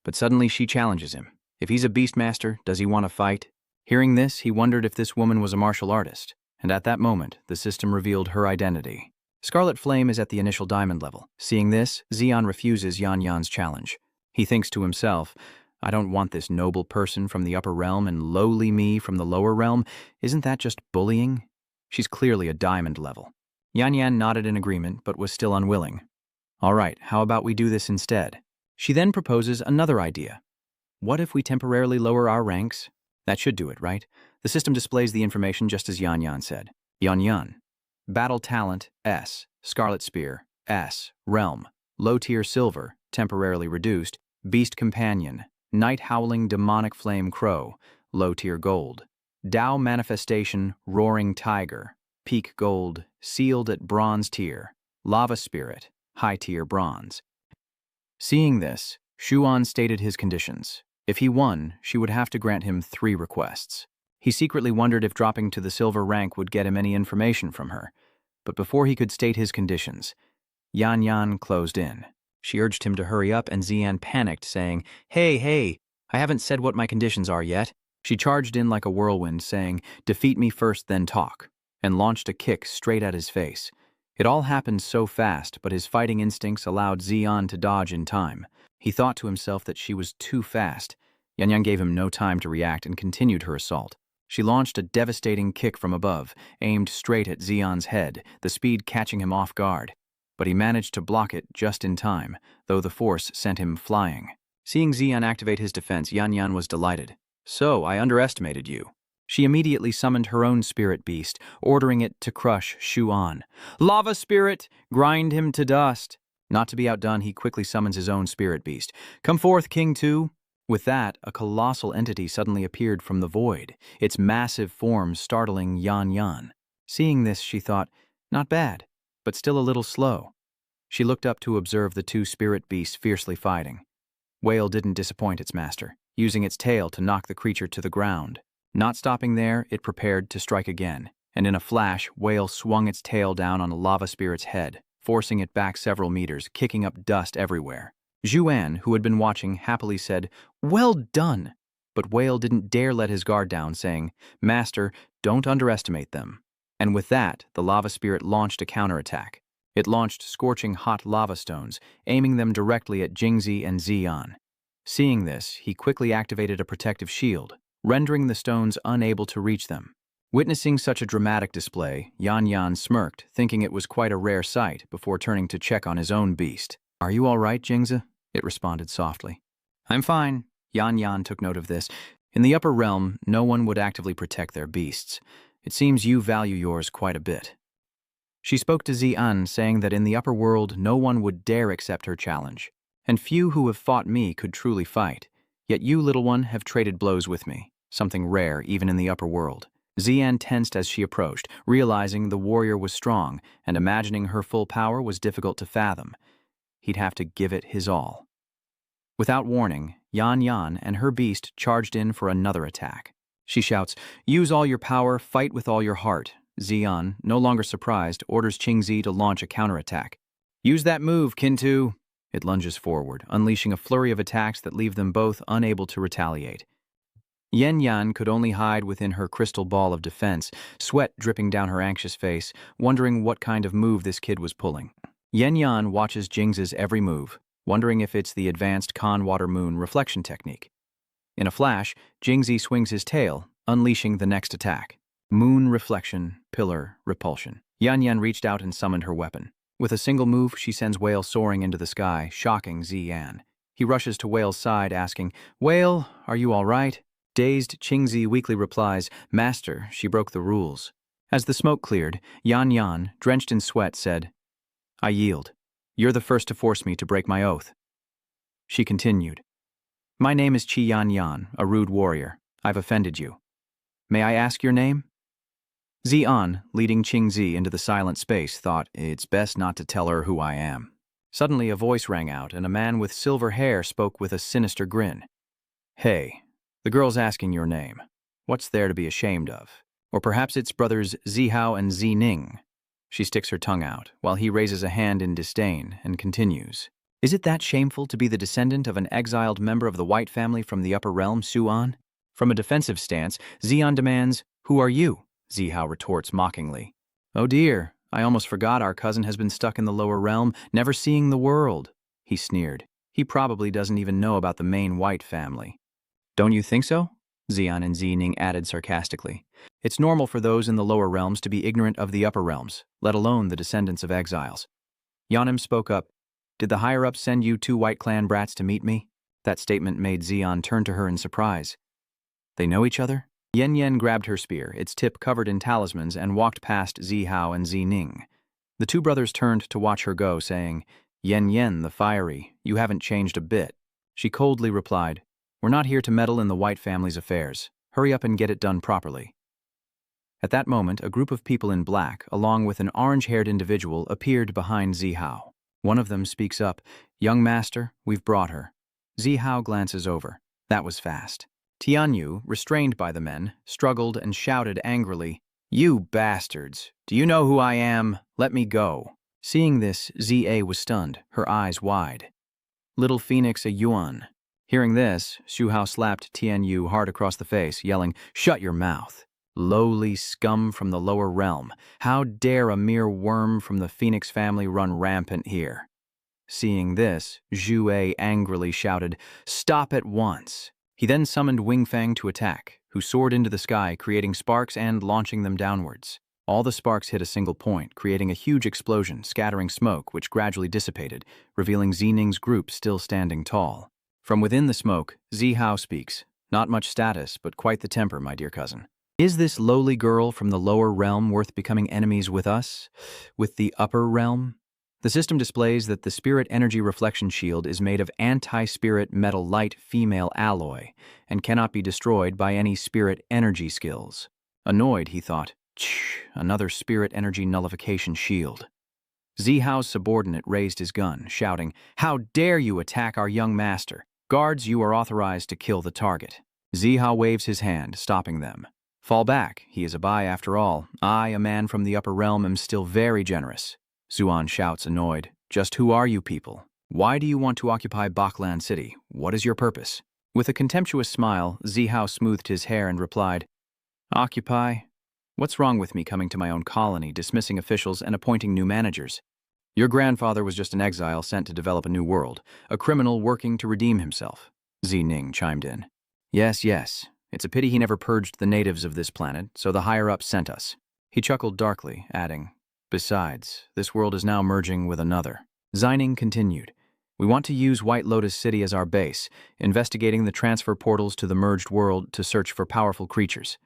But suddenly she challenges him. If he's a beastmaster, does he want to fight? Hearing this, he wondered if this woman was a martial artist. And at that moment, the system revealed her identity. Scarlet Flame is at the initial diamond level. Seeing this, Xian refuses Yan Yan's challenge. He thinks to himself, I don't want this noble person from the upper realm and lowly me from the lower realm. Isn't that just bullying? She's clearly a diamond level. Yan Yan nodded in agreement, but was still unwilling. All right, how about we do this instead? She then proposes another idea. What if we temporarily lower our ranks? That should do it, right? The system displays the information just as Yan Yan said. Yan Yan. Battle Talent, S. Scarlet Spear, S. Realm. Low Tier Silver, temporarily reduced. Beast Companion. Night Howling Demonic Flame Crow, Low Tier Gold. Dao Manifestation, Roaring Tiger. Peak Gold, sealed at Bronze Tier. Lava Spirit, High Tier Bronze. Seeing this, Shuan stated his conditions. If he won, she would have to grant him 3 requests. He secretly wondered if dropping to the silver rank would get him any information from her. But before he could state his conditions, Yan Yan closed in. She urged him to hurry up, and Xian panicked, saying, Hey, I haven't said what my conditions are yet. She charged in like a whirlwind, saying, "Defeat me first, then talk," and launched a kick straight at his face. It all happened so fast, but his fighting instincts allowed Xian to dodge in time. He thought to himself that she was too fast. Yan gave him no time to react and continued her assault. She launched a devastating kick from above, aimed straight at Xian's head, the speed catching him off guard. But he managed to block it just in time, though the force sent him flying. Seeing Xian activate his defense, Yan was delighted. "So, I underestimated you." She immediately summoned her own spirit beast, ordering it to crush Shu An. "Lava spirit, grind him to dust." Not to be outdone, he quickly summons his own spirit beast. "Come forth, King Tu." With that, a colossal entity suddenly appeared from the void, its massive form startling Yan. Seeing this, she thought, not bad, but still a little slow. She looked up to observe the two spirit beasts fiercely fighting. Whale didn't disappoint its master, using its tail to knock the creature to the ground. Not stopping there, it prepared to strike again, and in a flash, Whale swung its tail down on a lava spirit's head, forcing it back several meters, kicking up dust everywhere. Zhuan, who had been watching, happily said, "Well done!" But Whale didn't dare let his guard down, saying, "Master, don't underestimate them." And with that, the lava spirit launched a counterattack. It launched scorching hot lava stones, aiming them directly at Jingzi and Xian. Seeing this, he quickly activated a protective shield, rendering the stones unable to reach them. Witnessing such a dramatic display, Yan smirked, thinking it was quite a rare sight, before turning to check on his own beast. "Are you all right, Jingzi?" It responded softly. "I'm fine." Yan took note of this. "In the upper realm, no one would actively protect their beasts. It seems you value yours quite a bit." She spoke to Xian, saying that in the upper world, no one would dare accept her challenge, and few who have fought me could truly fight. Yet you, little one, have traded blows with me, something rare even in the upper world. Xian tensed as she approached, realizing the warrior was strong, and imagining her full power was difficult to fathom. He'd have to give it his all. Without warning, Yan and her beast charged in for another attack. She shouts, "Use all your power, fight with all your heart." Xian, no longer surprised, orders Qingzi to launch a counterattack. "Use that move, Kintu." It lunges forward, unleashing a flurry of attacks that leave them both unable to retaliate. Yan could only hide within her crystal ball of defense, sweat dripping down her anxious face, wondering what kind of move this kid was pulling. Yan watches Jingzi's every move, wondering if it's the advanced Water Moon reflection technique. In a flash, Jingzi swings his tail, unleashing the next attack. Moon reflection, pillar, repulsion. Yan reached out and summoned her weapon. With a single move, she sends Whale soaring into the sky, shocking Xian. He rushes to Whale's side, asking, "Whale, are you all right?" Dazed, Qingzi weakly replies, "Master, she broke the rules." As the smoke cleared, Yan, drenched in sweat, said, "I yield. You're the first to force me to break my oath." She continued, "My name is Qi Yan, a rude warrior. I've offended you. May I ask your name?" Xian, leading Qingzi into the silent space, thought, "It's best not to tell her who I am." Suddenly a voice rang out, and a man with silver hair spoke with a sinister grin. "Hey, the girl's asking your name. What's there to be ashamed of? Or perhaps it's brothers Zihao and Zining." She sticks her tongue out, while he raises a hand in disdain and continues. "Is it that shameful to be the descendant of an exiled member of the White family from the upper realm, Suan?" From a defensive stance, Xian demands, "Who are you?" Zihao retorts mockingly, "Oh dear, I almost forgot our cousin has been stuck in the lower realm, never seeing the world." He sneered. He probably doesn't even know about the main White family. "Don't you think so?" Xian and Zining added sarcastically. "It's normal for those in the lower realms to be ignorant of the upper realms, let alone the descendants of exiles." Yanim spoke up. "Did the higher-ups send you two White Clan brats to meet me?" That statement made Xian turn to her in surprise. "They know each other?" Yan grabbed her spear, its tip covered in talismans, and walked past Zihao and Zining. The two brothers turned to watch her go, saying, Yan the fiery, you haven't changed a bit." She coldly replied, "We're not here to meddle in the White family's affairs. Hurry up and get it done properly." At that moment, a group of people in black, along with an orange-haired individual, appeared behind Zihao. One of them speaks up, "Young master, we've brought her." Zihao glances over. That was fast. Tianyu, restrained by the men, struggled and shouted angrily, "You bastards! Do you know who I am? Let me go." Seeing this, ZA was stunned, her eyes wide. "Little Phoenix a Yuan." Hearing this, Xu Hao slapped Tian Yu hard across the face, yelling, "Shut your mouth! Lowly scum from the lower realm! How dare a mere worm from the Phoenix family run rampant here?" Seeing this, Zhu Ei angrily shouted, "Stop at once!" He then summoned Wing Fang to attack, who soared into the sky, creating sparks and launching them downwards. All the sparks hit a single point, creating a huge explosion, scattering smoke, which gradually dissipated, revealing Zining's group still standing tall. From within the smoke, Zi Hao speaks. "Not much status, but quite the temper, my dear cousin. Is this lowly girl from the lower realm worth becoming enemies with us? With the upper realm?" The system displays that the spirit energy reflection shield is made of anti-spirit metal light female alloy and cannot be destroyed by any spirit energy skills. Annoyed, he thought, another spirit energy nullification shield. Zi Hao's subordinate raised his gun, shouting, "How dare you attack our young master? Guards, you are authorized to kill the target." Zi Hao waves his hand, stopping them. "Fall back, he is a Bai after all. I, a man from the upper realm, am still very generous." Zuan shouts, annoyed, "Just who are you people? Why do you want to occupy Bakulan City? What is your purpose?" With a contemptuous smile, Zi Hao smoothed his hair and replied, "Occupy? What's wrong with me coming to my own colony, dismissing officials and appointing new managers? Your grandfather was just an exile sent to develop a new world, a criminal working to redeem himself." Zi Ning chimed in. Yes. It's a pity he never purged the natives of this planet, so the higher-ups sent us." He chuckled darkly, adding, "Besides, this world is now merging with another." Xining continued, "We want to use White Lotus City as our base, investigating the transfer portals to the merged world to search for powerful creatures."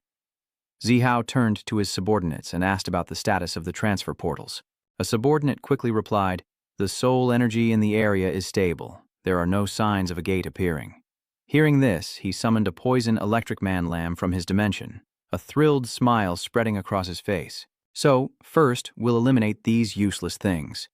Zi Hao turned to his subordinates and asked about the status of the transfer portals. A subordinate quickly replied, "The soul energy in the area is stable. There are no signs of a gate appearing." Hearing this, he summoned a poison electric man lamb from his dimension, a thrilled smile spreading across his face. "So, first, we'll eliminate these useless things."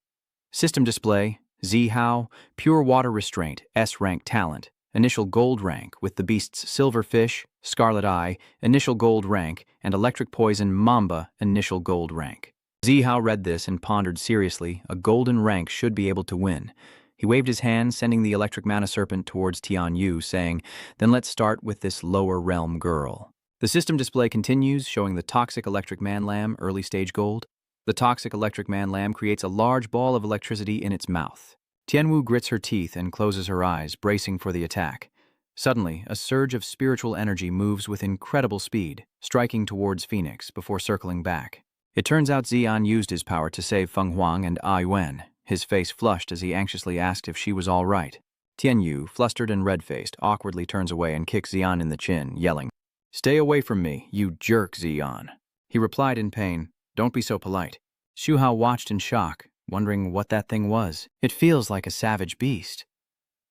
System display, Zi Hao, pure water restraint, S-rank talent, initial gold rank with the beast's silver fish, scarlet eye, initial gold rank, and electric poison Mamba, initial gold rank. Zi Hao read this and pondered seriously. A golden rank should be able to win. He waved his hand, sending the electric mana serpent towards Tian Yu, saying, "Then let's start with this lower realm girl." The system display continues, showing the toxic electric man lamb, early stage gold. The toxic electric man lamb creates a large ball of electricity in its mouth. Tianwu grits her teeth and closes her eyes, bracing for the attack. Suddenly, a surge of spiritual energy moves with incredible speed, striking towards Phoenix before circling back. It turns out Xian used his power to save Feng Huang and Ai Wen. His face flushed as he anxiously asked if she was all right. Tian Yu, flustered and red-faced, awkwardly turns away and kicks Xian in the chin, yelling, "Stay away from me, you jerk, Xian." He replied in pain, "Don't be so polite." Xu Hao watched in shock, wondering what that thing was. "It feels like a savage beast."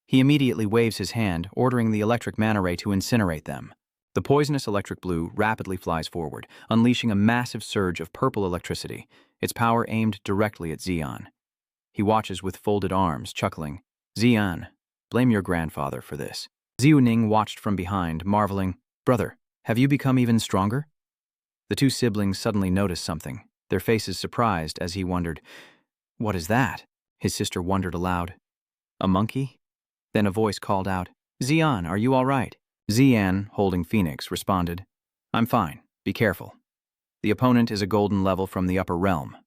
He immediately waves his hand, ordering the electric mana ray to incinerate them. The poisonous electric blue rapidly flies forward, unleashing a massive surge of purple electricity, its power aimed directly at Xian. He watches with folded arms, chuckling, "Xian, blame your grandfather for this." Xiu Ning watched from behind, marveling, "Brother, have you become even stronger?" The two siblings suddenly noticed something, their faces surprised as he wondered, "What is that?" His sister wondered aloud, "A monkey?" Then a voice called out, "Xian, are you all right?" Xian, holding Phoenix, responded, "I'm fine. Be careful. The opponent is a golden level from the upper realm.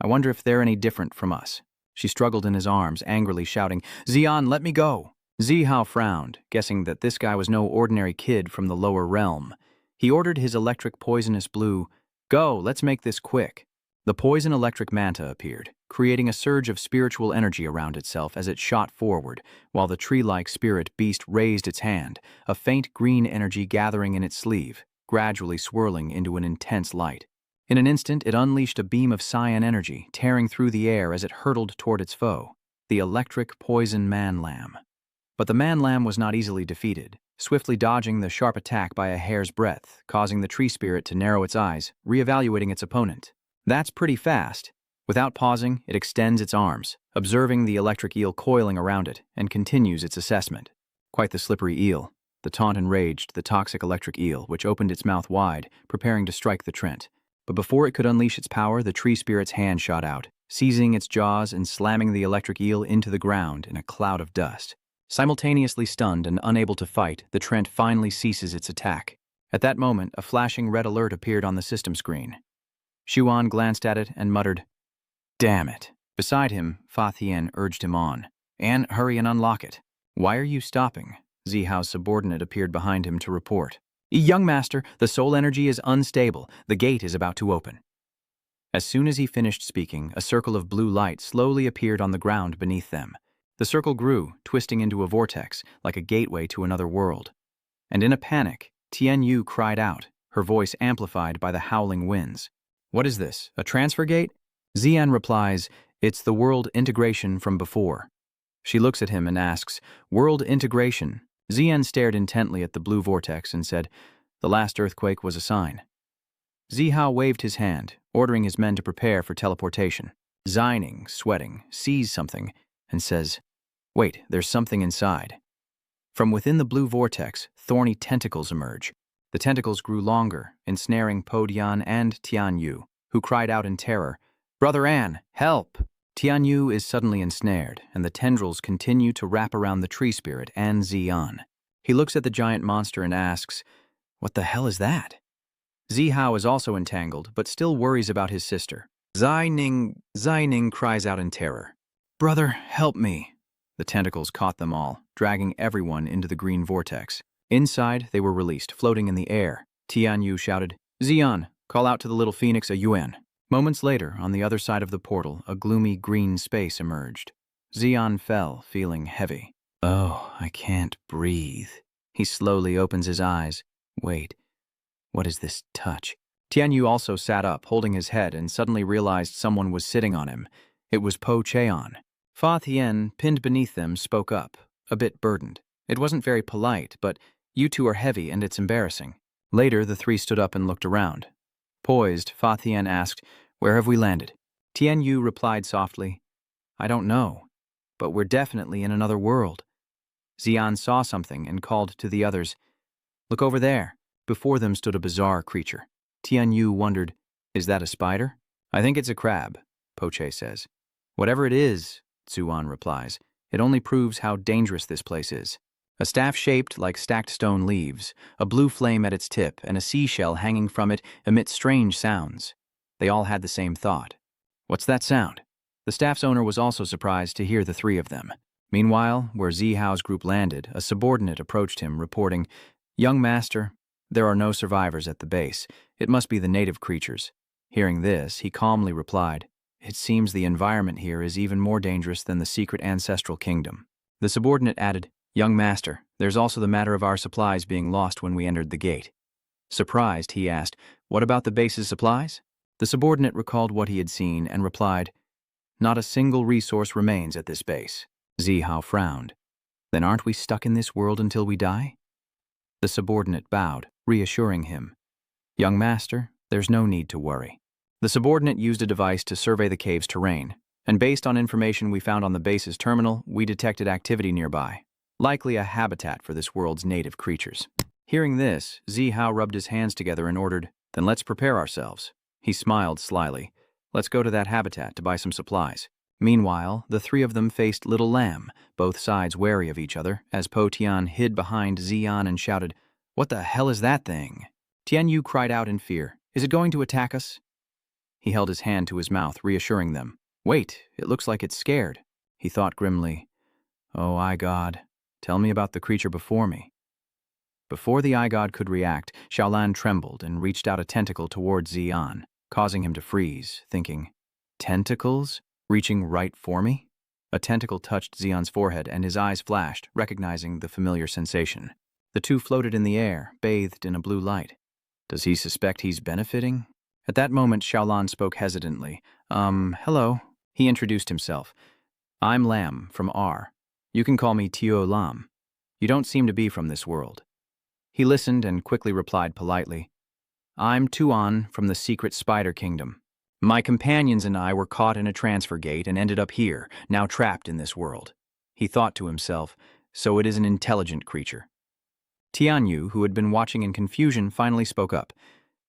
I wonder if they're any different from us." She struggled in his arms, angrily shouting, "Xian, let me go!" Zi Hao frowned, guessing that this guy was no ordinary kid from the lower realm. He ordered his electric poisonous blue, "Go, let's make this quick." The poison electric manta appeared, creating a surge of spiritual energy around itself as it shot forward, while the tree-like spirit beast raised its hand, a faint green energy gathering in its sleeve, gradually swirling into an intense light. In an instant, it unleashed a beam of cyan energy, tearing through the air as it hurtled toward its foe, the electric poison man-lamb. But the man-lamb was not easily defeated, swiftly dodging the sharp attack by a hair's breadth, causing the tree spirit to narrow its eyes, reevaluating its opponent. That's pretty fast. Without pausing, it extends its arms, observing the electric eel coiling around it, and continues its assessment. Quite the slippery eel. The taunt enraged the toxic electric eel, which opened its mouth wide, preparing to strike the Trent. But before it could unleash its power, the tree spirit's hand shot out, seizing its jaws and slamming the electric eel into the ground in a cloud of dust. Simultaneously stunned and unable to fight, the Trent finally ceases its attack. At that moment, a flashing red alert appeared on the system screen. Xuan glanced at it and muttered, "Damn it." Beside him, Fa Tian urged him on. "Anne, hurry and unlock it." "Why are you stopping?" Zihao's subordinate appeared behind him to report. "Young master, the soul energy is unstable. The gate is about to open." As soon as he finished speaking, a circle of blue light slowly appeared on the ground beneath them. The circle grew, twisting into a vortex, like a gateway to another world. And in a panic, Tian Yu cried out, her voice amplified by the howling winds. "What is this, a transfer gate?" Xian replies, "It's the world integration from before." She looks at him and asks, "World integration?" Xian stared intently at the blue vortex and said, "The last earthquake was a sign." Zihao waved his hand, ordering his men to prepare for teleportation. Xining, sweating, sees something and says, "Wait, there's something inside." From within the blue vortex, thorny tentacles emerge. The tentacles grew longer, ensnaring Po Dian and Tian Yu, who cried out in terror, "Brother An, help!" Tian Yu is suddenly ensnared, and the tendrils continue to wrap around the tree spirit and Xian. He looks at the giant monster and asks, "What the hell is that?" Zihao is also entangled, but still worries about his sister. Xining cries out in terror, "Brother, help me!" The tentacles caught them all, dragging everyone into the green vortex. Inside, they were released, floating in the air. Tian Yu shouted, "Xian, call out to the little phoenix a Yuan." Moments later, on the other side of the portal, a gloomy green space emerged. Xian fell, feeling heavy. "Oh, I can't breathe." He slowly opens his eyes. Wait, what is this touch? Tian Yu also sat up, holding his head, and suddenly realized someone was sitting on him. It was Po Cheon. Fa Tian, pinned beneath them, spoke up, a bit burdened. It wasn't very polite, but "You two are heavy and it's embarrassing." Later, the three stood up and looked around. Poised, Fa Tian asked, "Where have we landed?" Tian Yu replied softly, "I don't know, but we're definitely in another world." Xian saw something and called to the others, "Look over there." Before them stood a bizarre creature. Tian Yu wondered, "Is that a spider?" "I think it's a crab," Poche says. "Whatever it is," Zuan replies, "it only proves how dangerous this place is." A staff shaped like stacked stone leaves, a blue flame at its tip, and a seashell hanging from it emit strange sounds. They all had the same thought. "What's that sound?" The staff's owner was also surprised to hear the three of them. Meanwhile, where Zihao's group landed, a subordinate approached him, reporting, "Young master, there are no survivors at the base. It must be the native creatures." Hearing this, he calmly replied, "It seems the environment here is even more dangerous than the secret ancestral kingdom." The subordinate added, "Young master, there's also the matter of our supplies being lost when we entered the gate." Surprised, he asked, "What about the base's supplies?" The subordinate recalled what he had seen and replied, "Not a single resource remains at this base." Zihao frowned. "Then aren't we stuck in this world until we die?" The subordinate bowed, reassuring him, "Young master, there's no need to worry." The subordinate used a device to survey the cave's terrain, and based on information we found on the base's terminal, we detected activity nearby. Likely a habitat for this world's native creatures. Hearing this, Zihao rubbed his hands together and ordered, "Then let's prepare ourselves." He smiled slyly. "Let's go to that habitat to buy some supplies." Meanwhile, the three of them faced Little Lamb, both sides wary of each other, as Po Tian hid behind Xian and shouted, "What the hell is that thing?" Tian Yu cried out in fear, "Is it going to attack us?" He held his hand to his mouth, reassuring them. "Wait, it looks like it's scared." He thought grimly, "Oh, God. Tell me about the creature before me." Before the god could react, Shaolin trembled and reached out a tentacle toward Xian, causing him to freeze, thinking, "Tentacles? Reaching right for me?" A tentacle touched Xian's forehead and his eyes flashed, recognizing the familiar sensation. The two floated in the air, bathed in a blue light. Does he suspect he's benefiting? At that moment, Shaolin spoke hesitantly. Hello." He introduced himself. "I'm Lam, from R. You can call me Tio Lam. You don't seem to be from this world." He listened and quickly replied politely, "I'm Tuan from the secret Spider Kingdom. My companions and I were caught in a transfer gate and ended up here, now trapped in this world." He thought to himself, "So it is an intelligent creature." Tian Yu, who had been watching in confusion, finally spoke up.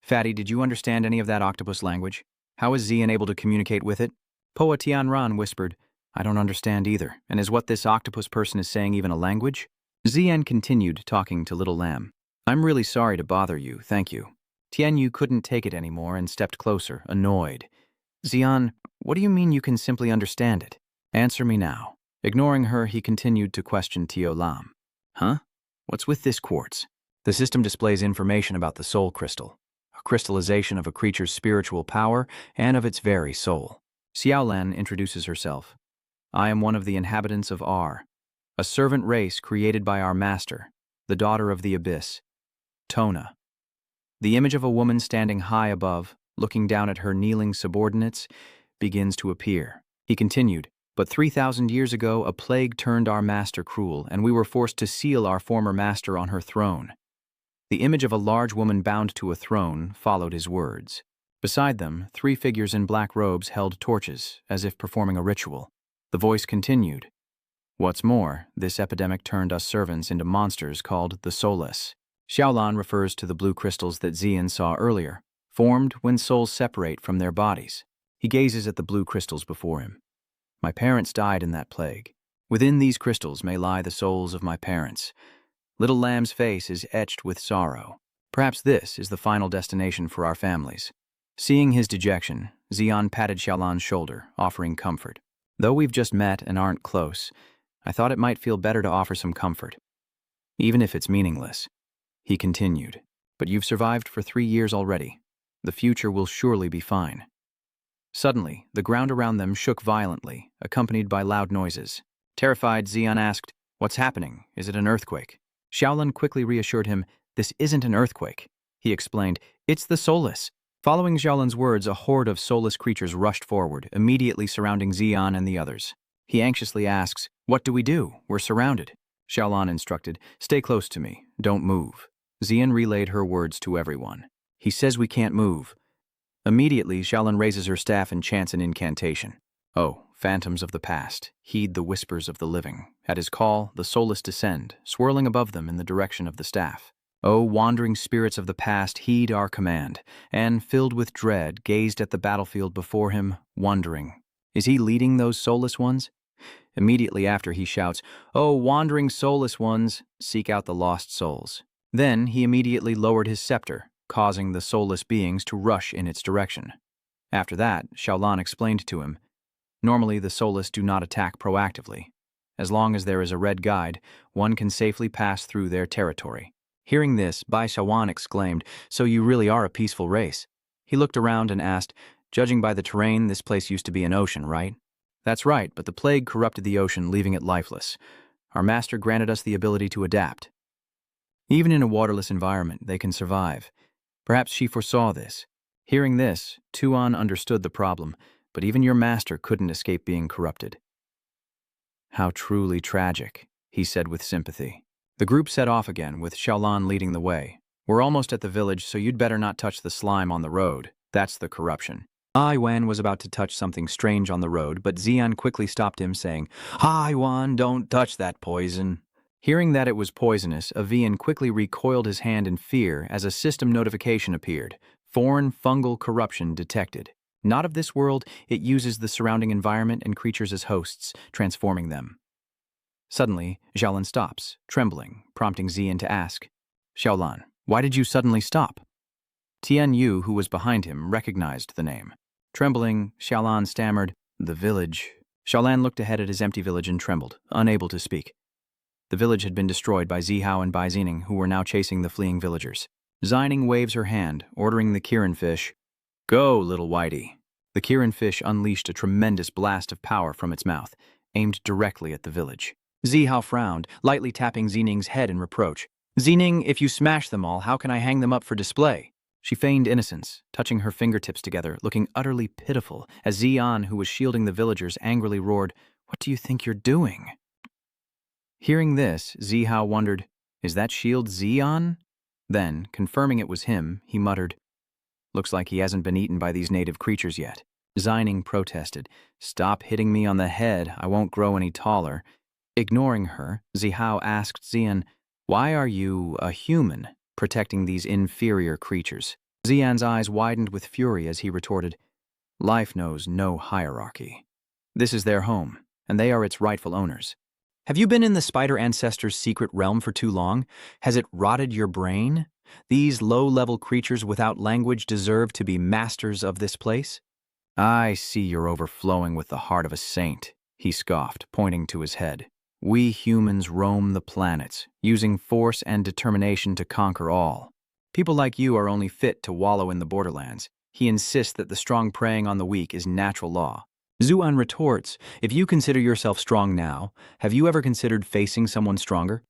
"Fatty, did you understand any of that octopus language? How is Xian able to communicate with it?" Poa Tianran whispered, I don't understand either. And is what this octopus person is saying even a language? Zian continued talking to Little Lamb. I'm really sorry to bother you, thank you. Tianyu couldn't take it anymore and stepped closer, annoyed. Zian, what do you mean you can simply understand it? Answer me now. Ignoring her, he continued to question Tio Lam. Huh? What's with this quartz? The system displays information about the soul crystal, a crystallization of a creature's spiritual power and of its very soul. Xiaolan introduces herself. I am one of the inhabitants of R, a servant race created by our master, the daughter of the abyss, Tona. The image of a woman standing high above, looking down at her kneeling subordinates, begins to appear. He continued, but 3,000 years ago a plague turned our master cruel, and we were forced to seal our former master on her throne. The image of a large woman bound to a throne followed his words. Beside them, 3 figures in black robes held torches, as if performing a ritual. The voice continued. What's more, this epidemic turned us servants into monsters called the Soulless. Shaolin refers to the blue crystals that Zian saw earlier, formed when souls separate from their bodies. He gazes at the blue crystals before him. My parents died in that plague. Within these crystals may lie the souls of my parents. Little Lamb's face is etched with sorrow. Perhaps this is the final destination for our families. Seeing his dejection, Zian patted Shaolan's shoulder, offering comfort. Though we've just met and aren't close, I thought it might feel better to offer some comfort. Even if it's meaningless. He continued, but you've survived for 3 years already. The future will surely be fine. Suddenly, the ground around them shook violently, accompanied by loud noises. Terrified, Zian asked, What's happening? Is it an earthquake? Shaolin quickly reassured him, This isn't an earthquake. He explained, It's the Soulless. Following Xiaolin's words, a horde of soulless creatures rushed forward, immediately surrounding Zian and the others. He anxiously asks, What do we do? We're surrounded. Shaolin instructed, Stay close to me. Don't move. Zian relayed her words to everyone. He says we can't move. Immediately, Shaolin raises her staff and chants an incantation. Oh, phantoms of the past, heed the whispers of the living. At his call, the soulless descend, swirling above them in the direction of the staff. O wandering spirits of the past, heed our command, and, filled with dread, gazed at the battlefield before him, wondering, is he leading those soulless ones? Immediately after he shouts, O wandering soulless ones, seek out the lost souls. Then he immediately lowered his scepter, causing the soulless beings to rush in its direction. After that, Shaolin explained to him, normally the soulless do not attack proactively. As long as there is a red guide, one can safely pass through their territory. Hearing this, Bai Shawan exclaimed, So you really are a peaceful race. He looked around and asked, Judging by the terrain, this place used to be an ocean, right? That's right, but the plague corrupted the ocean, leaving it lifeless. Our master granted us the ability to adapt. Even in a waterless environment, they can survive. Perhaps she foresaw this. Hearing this, Tuan understood the problem, but even your master couldn't escape being corrupted. How truly tragic, he said with sympathy. The group set off again, with Shaolin leading the way. We're almost at the village, so you'd better not touch the slime on the road. That's the corruption. Aiwan was about to touch something strange on the road, but Zian quickly stopped him, saying, Aiwan, don't touch that poison. Hearing that it was poisonous, Avian quickly recoiled his hand in fear as a system notification appeared. Foreign fungal corruption detected. Not of this world, it uses the surrounding environment and creatures as hosts, transforming them. Suddenly, Xiaolin stops, trembling, prompting Zian to ask, Xiaolin, why did you suddenly stop? Tian Yu, who was behind him, recognized the name. Trembling, Xiaolin stammered, the village. Xiaolin looked ahead at his empty village and trembled, unable to speak. The village had been destroyed by Zihao and Bai Zining, who were now chasing the fleeing villagers. Zining waves her hand, ordering the Kirin fish, Go, little Whitey. The Kirin fish unleashed a tremendous blast of power from its mouth, aimed directly at the village. Zihao frowned, lightly tapping Zining's head in reproach. Zining, if you smash them all, how can I hang them up for display? She feigned innocence, touching her fingertips together, looking utterly pitiful, as Zian, who was shielding the villagers, angrily roared, What do you think you're doing? Hearing this, Zihao wondered, Is that shield Zian? Then, confirming it was him, he muttered, Looks like he hasn't been eaten by these native creatures yet. Zining protested, Stop hitting me on the head, I won't grow any taller. Ignoring her, Zihao asked Zian, Why are you, a human, protecting these inferior creatures? Zian's eyes widened with fury as he retorted, Life knows no hierarchy. This is their home, and they are its rightful owners. Have you been in the spider ancestor's secret realm for too long? Has it rotted your brain? These low-level creatures without language deserve to be masters of this place? I see you're overflowing with the heart of a saint, he scoffed, pointing to his head. We humans roam the planets, using force and determination to conquer all. People like you are only fit to wallow in the borderlands. He insists that the strong preying on the weak is natural law. Zuan retorts, if you consider yourself strong now, have you ever considered facing someone stronger?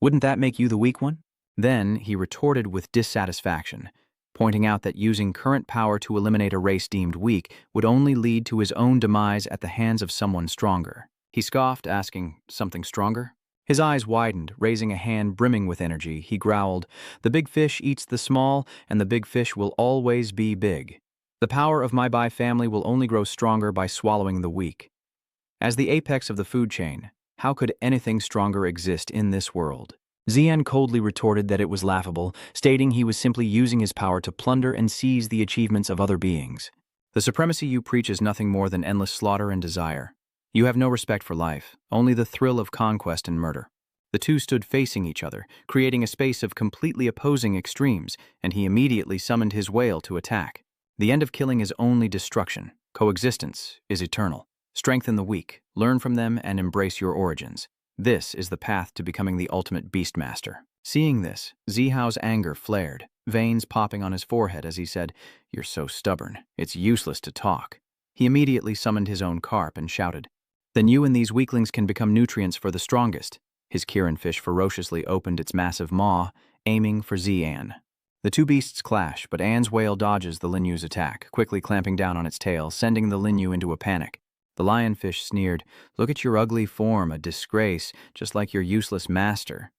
Wouldn't that make you the weak one? Then he retorted with dissatisfaction, pointing out that using current power to eliminate a race deemed weak would only lead to his own demise at the hands of someone stronger. He scoffed, asking, something stronger? His eyes widened, raising a hand brimming with energy. He growled, the big fish eats the small, and the big fish will always be big. The power of my Bai family will only grow stronger by swallowing the weak. As the apex of the food chain, how could anything stronger exist in this world? Xian coldly retorted that it was laughable, stating he was simply using his power to plunder and seize the achievements of other beings. The supremacy you preach is nothing more than endless slaughter and desire. You have no respect for life, only the thrill of conquest and murder. The two stood facing each other, creating a space of completely opposing extremes, and he immediately summoned his whale to attack. The end of killing is only destruction. Coexistence is eternal. Strengthen the weak, learn from them, and embrace your origins. This is the path to becoming the ultimate beastmaster. Seeing this, Zihao's anger flared, veins popping on his forehead as he said, You're so stubborn. It's useless to talk. He immediately summoned his own carp and shouted, Then you and these weaklings can become nutrients for the strongest. His Kirin fish ferociously opened its massive maw, aiming for Xian. The two beasts clash, but Anne's whale dodges the Linyu's attack, quickly clamping down on its tail, sending the Linyu into a panic. The lionfish sneered, Look at your ugly form, a disgrace, just like your useless master.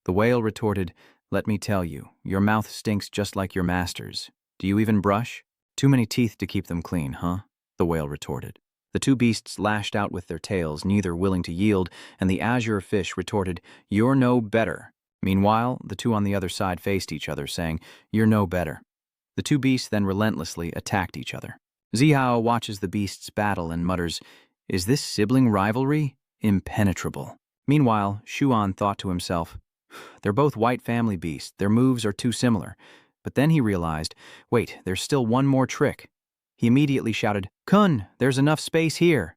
The whale retorted, Let me tell you, your mouth stinks just like your master's. Do you even brush? Too many teeth to keep them clean, huh? The whale retorted. The two beasts lashed out with their tails, neither willing to yield, and the azure fish retorted, You're no better. Meanwhile, the two on the other side faced each other, saying, You're no better. The two beasts then relentlessly attacked each other. Zihao watches the beasts battle and mutters, Is this sibling rivalry? Impenetrable. Meanwhile, Shuan thought to himself, They're both white family beasts, their moves are too similar. But then he realized, wait, there's still one more trick. He immediately shouted, Kun, there's enough space here.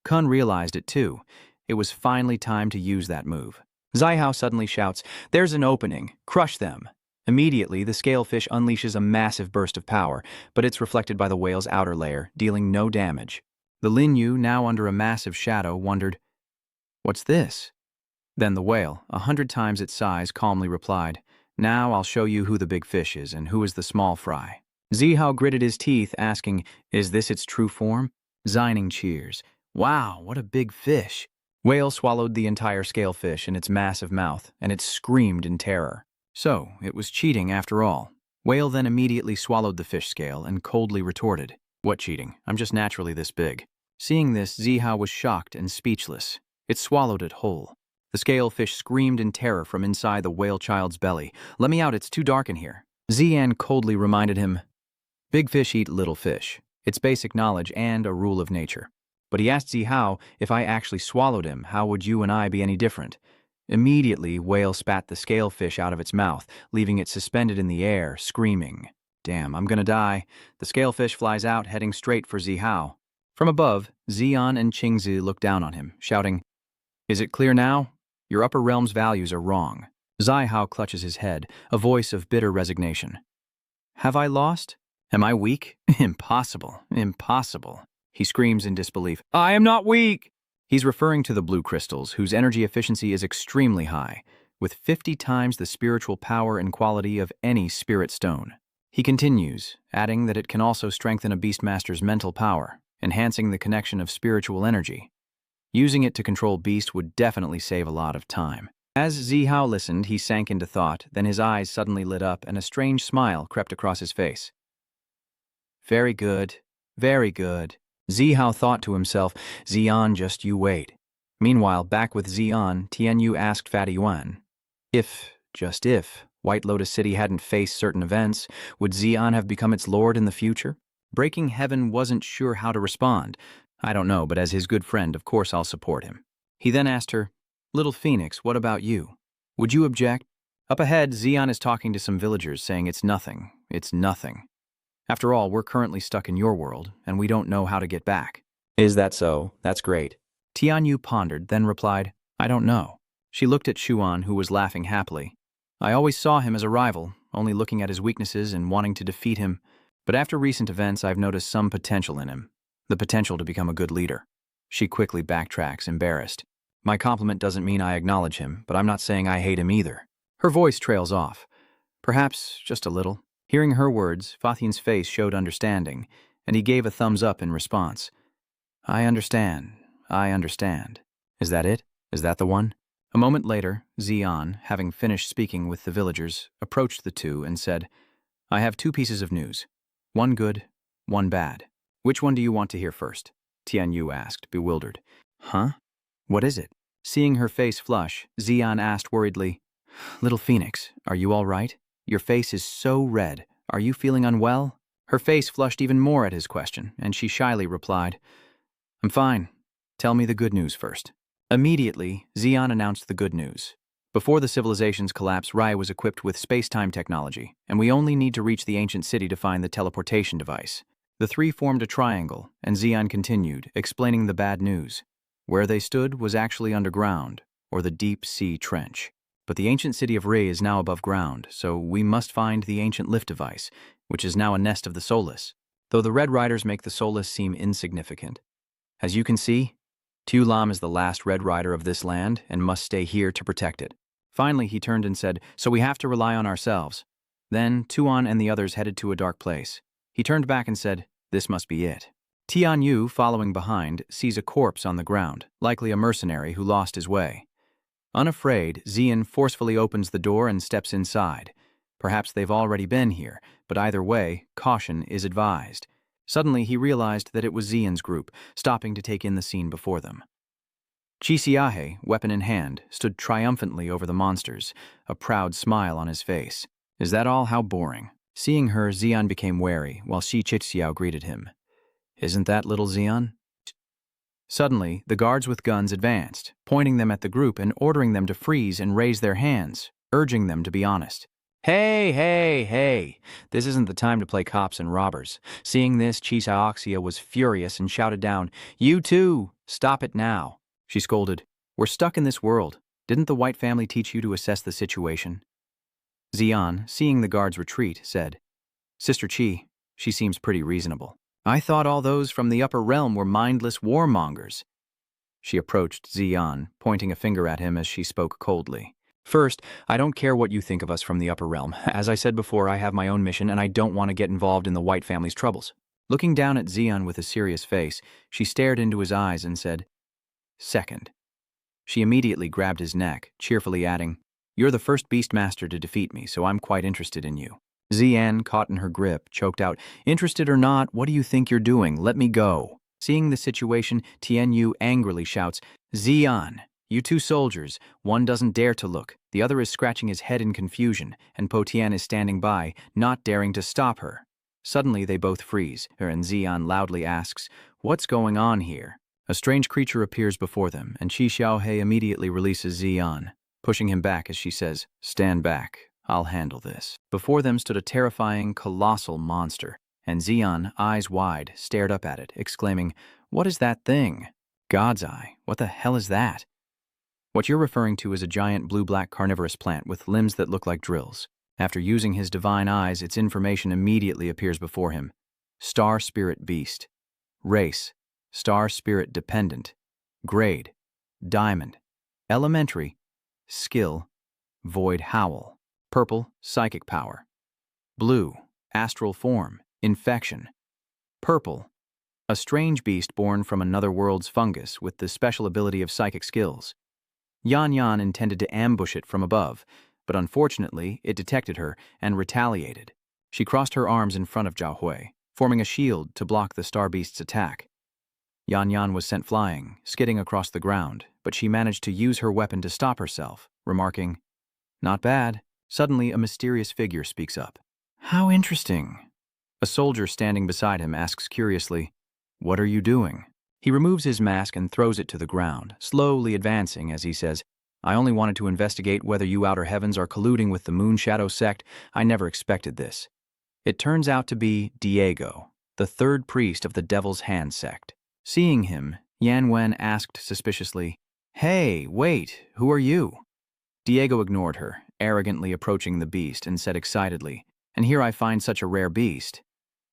Kun realized it too. It was finally time to use that move. Zihao suddenly shouts, There's an opening, crush them. Immediately, the scalefish unleashes a massive burst of power, but it's reflected by the whale's outer layer, dealing no damage. The Linyu, now under a massive shadow, wondered, What's this? Then the whale, 100 times its size, calmly replied, Now I'll show you who the big fish is and who is the small fry. Zihao gritted his teeth, asking, Is this its true form? Xining cheers. Wow, what a big fish. Whale swallowed the entire scalefish in its massive mouth, and it screamed in terror. So, it was cheating after all. Whale then immediately swallowed the fish scale and coldly retorted, What cheating? I'm just naturally this big. Seeing this, Zihao was shocked and speechless. It swallowed it whole. The scalefish screamed in terror from inside the whale child's belly. Let me out, it's too dark in here. Xian coldly reminded him, Big fish eat little fish. It's basic knowledge and a rule of nature. But he asked Zihao, if I actually swallowed him, how would you and I be any different? Immediately, Whale spat the scalefish out of its mouth, leaving it suspended in the air, screaming. Damn, I'm gonna die. The scalefish flies out, heading straight for Zihao. From above, Xian and Qingzi look down on him, shouting, Is it clear now? Your upper realm's values are wrong. Zihao clutches his head, a voice of bitter resignation. Have I lost? Am I weak? Impossible, impossible. He screams in disbelief. I am not weak! He's referring to the blue crystals, whose energy efficiency is extremely high, with 50 times the spiritual power and quality of any spirit stone. He continues, adding that it can also strengthen a beastmaster's mental power, enhancing the connection of spiritual energy. Using it to control beast would definitely save a lot of time. As Zihao listened, he sank into thought, then his eyes suddenly lit up and a strange smile crept across his face. Very good, very good. Zihao thought to himself, Xian, just you wait. Meanwhile, back with Xian, Tianyu asked Fatty Yuan, just if, White Lotus City hadn't faced certain events, would Xian have become its lord in the future? Breaking Heaven wasn't sure how to respond, I don't know, but as his good friend, of course I'll support him. He then asked her, Little Phoenix, what about you? Would you object? Up ahead, Xian is talking to some villagers saying it's nothing. It's nothing. After all, we're currently stuck in your world, and we don't know how to get back. Is that so? That's great. Tianyu pondered, then replied, I don't know. She looked at Xuan, who was laughing happily. I always saw him as a rival, only looking at his weaknesses and wanting to defeat him. But after recent events, I've noticed some potential in him. The potential to become a good leader. She quickly backtracks, embarrassed. My compliment doesn't mean I acknowledge him, but I'm not saying I hate him either. Her voice trails off. Perhaps just a little. Hearing her words, Fathian's face showed understanding, and he gave a thumbs up in response. I understand. I understand. Is that it? Is that the one? A moment later, Xian, having finished speaking with the villagers, approached the two and said, I have 2 pieces of news. One good, one bad. Which one do you want to hear first? Tianyu asked, bewildered. Huh? What is it? Seeing her face flush, Xian asked worriedly, Little Phoenix, are you all right? Your face is so red. Are you feeling unwell? Her face flushed even more at his question, and she shyly replied, I'm fine. Tell me the good news first. Immediately, Xian announced the good news. Before the civilization's collapse, Rai was equipped with space-time technology, and we only need to reach the ancient city to find the teleportation device. The 3 formed a triangle, and Xian continued, explaining the bad news. Where they stood was actually underground, or the deep sea trench. But the ancient city of Rai is now above ground, so we must find the ancient lift device, which is now a nest of the soulless, though the Red Riders make the soulless seem insignificant. As you can see, Tu Lam is the last Red Rider of this land and must stay here to protect it. Finally, he turned and said, so we have to rely on ourselves. Then, Tuan and the others headed to a dark place. He turned back and said, this must be it. Tian Yu, following behind, sees a corpse on the ground, likely a mercenary who lost his way. Unafraid, Xian forcefully opens the door and steps inside. Perhaps they've already been here, but either way, caution is advised. Suddenly, he realized that it was Xian's group, stopping to take in the scene before them. Chisiahe, weapon in hand, stood triumphantly over the monsters, a proud smile on his face. Is that all? How boring. Seeing her, Xian became wary, while Shi Chixiao greeted him. Isn't that little Xian? Suddenly, the guards with guns advanced, pointing them at the group and ordering them to freeze and raise their hands, urging them to be honest. Hey, hey, hey, this isn't the time to play cops and robbers. Seeing this, Chisaoxia was furious and shouted down, You too! Stop it now! She scolded, We're stuck in this world. Didn't the White family teach you to assess the situation? Xian, seeing the guards retreat, said, Sister Chi, she seems pretty reasonable. I thought all those from the upper realm were mindless warmongers. She approached Xian, pointing a finger at him as she spoke coldly. First, I don't care what you think of us from the upper realm. As I said before, I have my own mission and I don't want to get involved in the White family's troubles. Looking down at Xian with a serious face, she stared into his eyes and said, Second. She immediately grabbed his neck, cheerfully adding, You're the first Beastmaster to defeat me, so I'm quite interested in you. Xian, caught in her grip, choked out, Interested or not, what do you think you're doing? Let me go. Seeing the situation, Tianyu angrily shouts, Xian, you 2 soldiers, one doesn't dare to look, the other is scratching his head in confusion, and Po Tian is standing by, not daring to stop her. Suddenly they both freeze, and Xian loudly asks, What's going on here? A strange creature appears before them, and Qi Xiaohe immediately releases Xian, pushing him back as she says, Stand back. I'll handle this. Before them stood a terrifying, colossal monster, and Xian, eyes wide, stared up at it, exclaiming, What is that thing? God's eye, what the hell is that? What you're referring to is a giant blue-black carnivorous plant with limbs that look like drills. After using his divine eyes, its information immediately appears before him. Star Spirit Beast. Race, Star Spirit Dependent. Grade, Diamond. Elementary, Skill, Void Howl. Purple, Psychic Power. Blue, Astral Form, Infection. Purple, a strange beast born from another world's fungus with the special ability of psychic skills. Yan Yan intended to ambush it from above, but unfortunately, it detected her and retaliated. She crossed her arms in front of Zhao Hui, forming a shield to block the star beast's attack. Yan Yan was sent flying, skidding across the ground, but she managed to use her weapon to stop herself, remarking, Not bad. Suddenly, a mysterious figure speaks up. How interesting. A soldier standing beside him asks curiously, What are you doing? He removes his mask and throws it to the ground, slowly advancing as he says, I only wanted to investigate whether you Outer Heavens are colluding with the Moon Shadow sect. I never expected this. It turns out to be Diego, the third priest of the Devil's Hand sect. Seeing him, Yan Wen asked suspiciously, Hey, wait, who are you? Diego ignored her, arrogantly approaching the beast, and said excitedly, And here I find such a rare beast.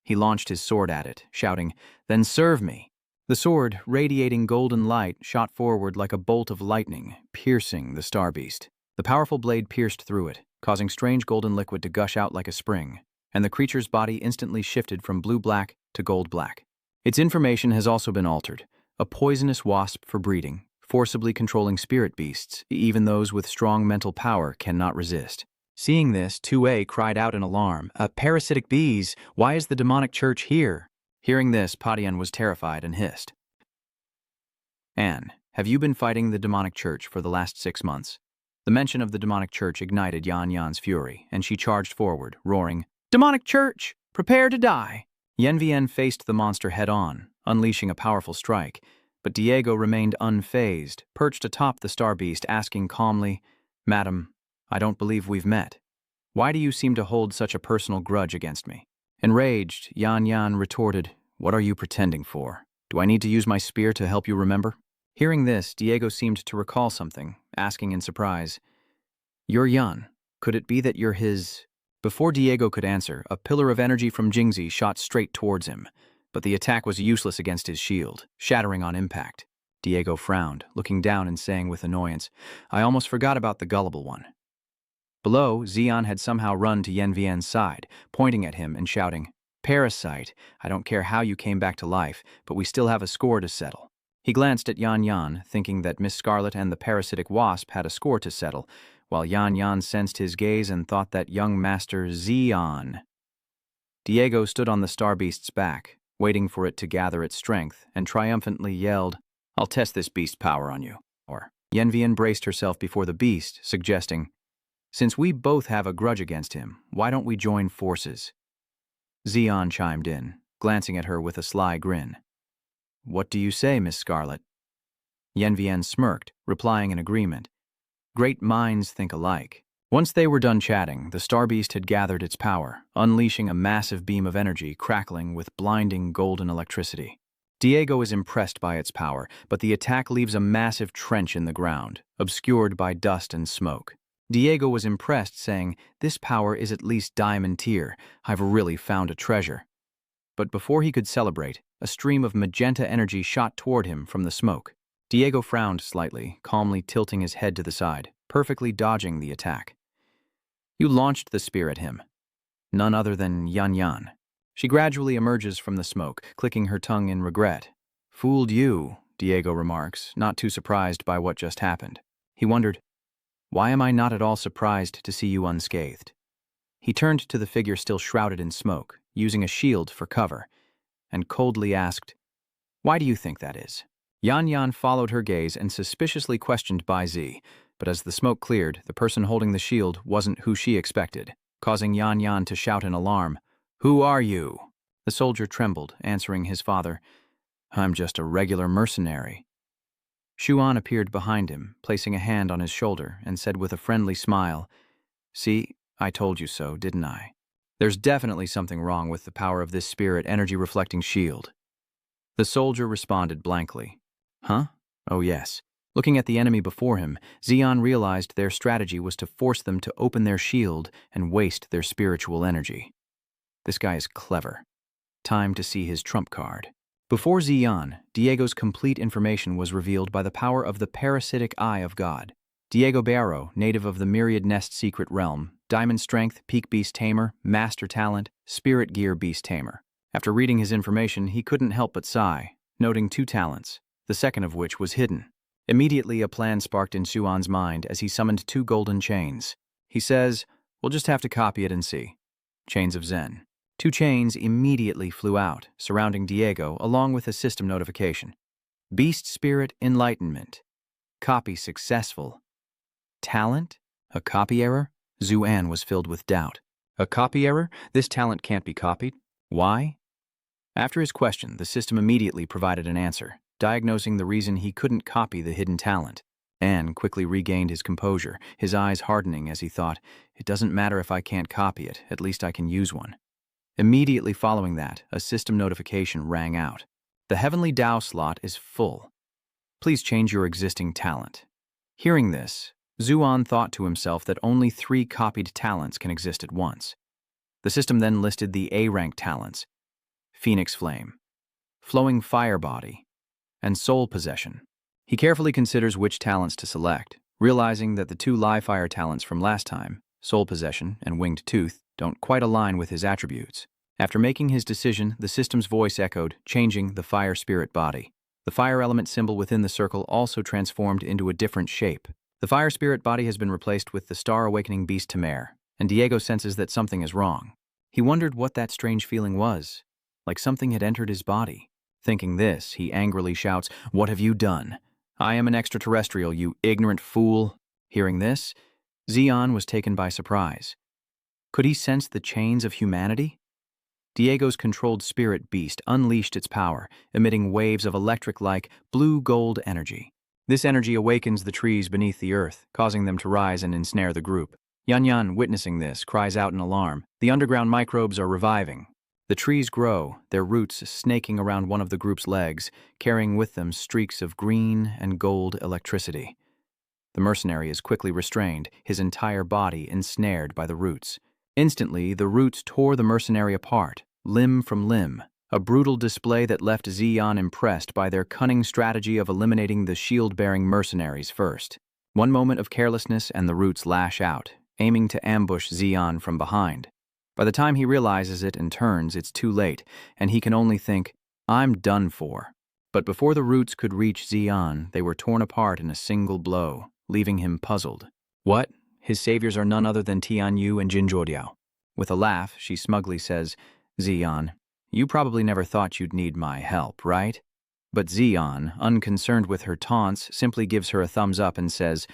He launched his sword at it, shouting, Then serve me. The sword, radiating golden light, shot forward like a bolt of lightning, piercing the star beast. The powerful blade pierced through it, causing strange golden liquid to gush out like a spring, and the creature's body instantly shifted from blue-black to gold-black. Its information has also been altered, a poisonous wasp for breeding, forcibly controlling spirit beasts, even those with strong mental power cannot resist. Seeing this, 2A cried out in alarm, Parasitic bees, why is the demonic church here? Hearing this, Padian was terrified and hissed. Anne, have you been fighting the demonic church for the last 6 months? The mention of the demonic church ignited Yan Yan's fury, and she charged forward, roaring, Demonic church! Prepare to die! Yan Vian faced the monster head-on, unleashing a powerful strike, but Diego remained unfazed, perched atop the star beast, asking calmly, Madam, I don't believe we've met. Why do you seem to hold such a personal grudge against me? Enraged, Yan Yan retorted, What are you pretending for? Do I need to use my spear to help you remember? Hearing this, Diego seemed to recall something, asking in surprise, You're Yan. Could it be that you're his... Before Diego could answer, a pillar of energy from Jingzi shot straight towards him, but the attack was useless against his shield, shattering on impact. Diego frowned, looking down and saying with annoyance, I almost forgot about the gullible one. Below, Xian had somehow run to Yan Vian's side, pointing at him and shouting, Parasite, I don't care how you came back to life, but we still have a score to settle. He glanced at Yan Yan, thinking that Miss Scarlet and the parasitic wasp had a score to settle, while Yan Yan sensed his gaze and thought that young master Xian. Diego stood on the star beast's back, waiting for it to gather its strength, and triumphantly yelled, I'll test this beast's power on you. Or Yan Vian braced herself before the beast, suggesting, Since we both have a grudge against him, why don't we join forces? Xian chimed in, glancing at her with a sly grin. What do you say, Miss Scarlet? Yan Vian smirked, replying in agreement. Great minds think alike. Once they were done chatting, the star beast had gathered its power, unleashing a massive beam of energy crackling with blinding golden electricity. Diego is impressed by its power, but the attack leaves a massive trench in the ground, obscured by dust and smoke. Diego was impressed, saying, This power is at least diamond tier. I've really found a treasure. But before he could celebrate, a stream of magenta energy shot toward him from the smoke. Diego frowned slightly, calmly tilting his head to the side, perfectly dodging the attack. You launched the spear at him. None other than Yan Yan. She gradually emerges from the smoke, clicking her tongue in regret. Fooled you, Diego remarks, not too surprised by what just happened. He wondered, Why am I not at all surprised to see you unscathed? He turned to the figure still shrouded in smoke, using a shield for cover, and coldly asked, Why do you think that is? Yan Yan followed her gaze and suspiciously questioned Bai Zi, but as the smoke cleared, the person holding the shield wasn't who she expected, causing Yan Yan to shout in alarm, Who are you? The soldier trembled, answering his father, I'm just a regular mercenary. Shuan appeared behind him, placing a hand on his shoulder, and said with a friendly smile, See, I told you so, didn't I? There's definitely something wrong with the power of this spirit energy-reflecting shield. The soldier responded blankly. Huh? Oh yes. Looking at the enemy before him, Xian realized their strategy was to force them to open their shield and waste their spiritual energy. This guy is clever. Time to see his trump card. Before Xian, Diego's complete information was revealed by the power of the parasitic eye of God. Diego Barrow, native of the Myriad Nest secret realm, Diamond Strength, Peak Beast Tamer, Master Talent, Spirit Gear Beast Tamer. After reading his information, he couldn't help but sigh, noting 2 talents, the second of which was hidden. Immediately, a plan sparked in Xuan's mind as he summoned 2 golden chains. He says, We'll just have to copy it and see. Chains of Zen. 2 chains immediately flew out, surrounding Diego, along with a system notification. Beast Spirit Enlightenment. Copy successful. Talent? A copy error? Xuan was filled with doubt. A copy error? This talent can't be copied? Why? After his question, the system immediately provided an answer. diagnosing the reason he couldn't copy the hidden talent. An quickly regained his composure, his eyes hardening as he thought, "It doesn't matter if I can't copy it, at least I can use one." Immediately following that, a system notification rang out. "The Heavenly Dao slot is full. Please change your existing talent." Hearing this, Zuan thought to himself that only 3 copied talents can exist at once. The system then listed the A-rank talents: Phoenix Flame, Flowing Fire Body, and Soul Possession. He carefully considers which talents to select, realizing that the 2 live fire talents from last time, Soul Possession and Winged Tooth, don't quite align with his attributes. After making his decision, the system's voice echoed, changing the fire spirit body. The fire element symbol within the circle also transformed into a different shape. The fire spirit body has been replaced with the Star Awakening Beast Tamare, and Diego senses that something is wrong. He wondered what that strange feeling was, like something had entered his body. Thinking this, he angrily shouts, "What have you done? I am an extraterrestrial, you ignorant fool." Hearing this, Xian was taken by surprise. Could he sense the chains of humanity? Diego's controlled spirit beast unleashed its power, emitting waves of electric-like blue-gold energy. This energy awakens the trees beneath the earth, causing them to rise and ensnare the group. Yan Yan, witnessing this, cries out in alarm. The underground microbes are reviving. The trees grow, their roots snaking around one of the group's legs, carrying with them streaks of green and gold electricity. The mercenary is quickly restrained, his entire body ensnared by the roots. Instantly, the roots tore the mercenary apart, limb from limb, a brutal display that left Xian impressed by their cunning strategy of eliminating the shield-bearing mercenaries first. One moment of carelessness and the roots lash out, aiming to ambush Xian from behind. By the time he realizes it and turns, it's too late, and he can only think, "I'm done for." But before the roots could reach Xian, they were torn apart in a single blow, leaving him puzzled. What? His saviors are none other than Tianyu and Jinzhuodiao. With a laugh, she smugly says, "Xian, you probably never thought you'd need my help, right?" But Xian, unconcerned with her taunts, simply gives her a thumbs up and says,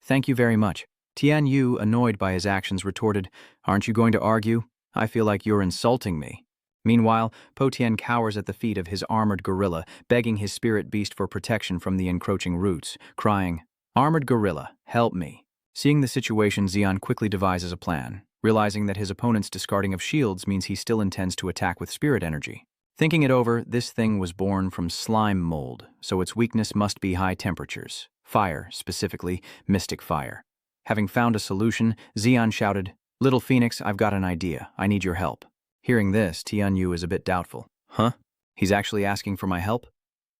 "Thank you very much." Tianyu, annoyed by his actions, retorted, "Aren't you going to argue? I feel like you're insulting me." Meanwhile, Po Tian cowers at the feet of his armored gorilla, begging his spirit beast for protection from the encroaching roots, crying, "Armored gorilla, help me." Seeing the situation, Xian quickly devises a plan, realizing that his opponent's discarding of shields means he still intends to attack with spirit energy. Thinking it over, this thing was born from slime mold, so its weakness must be high temperatures, fire, specifically mystic fire. Having found a solution, Xian shouted, "Little Phoenix, I've got an idea. I need your help." Hearing this, Tianyu is a bit doubtful. "Huh? He's actually asking for my help?"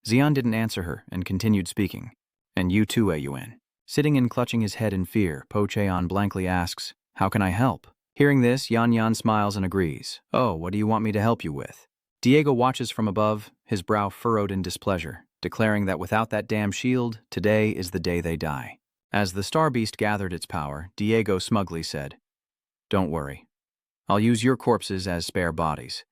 Xian didn't answer her and continued speaking. "And you too, Yun." Sitting and clutching his head in fear, Po Cheon blankly asks, "How can I help?" Hearing this, Yan Yan smiles and agrees. "Oh, what do you want me to help you with?" Diego watches from above, his brow furrowed in displeasure, declaring that without that damn shield, today is the day they die. As the Star Beast gathered its power, Diego smugly said, "Don't worry. I'll use your corpses as spare bodies.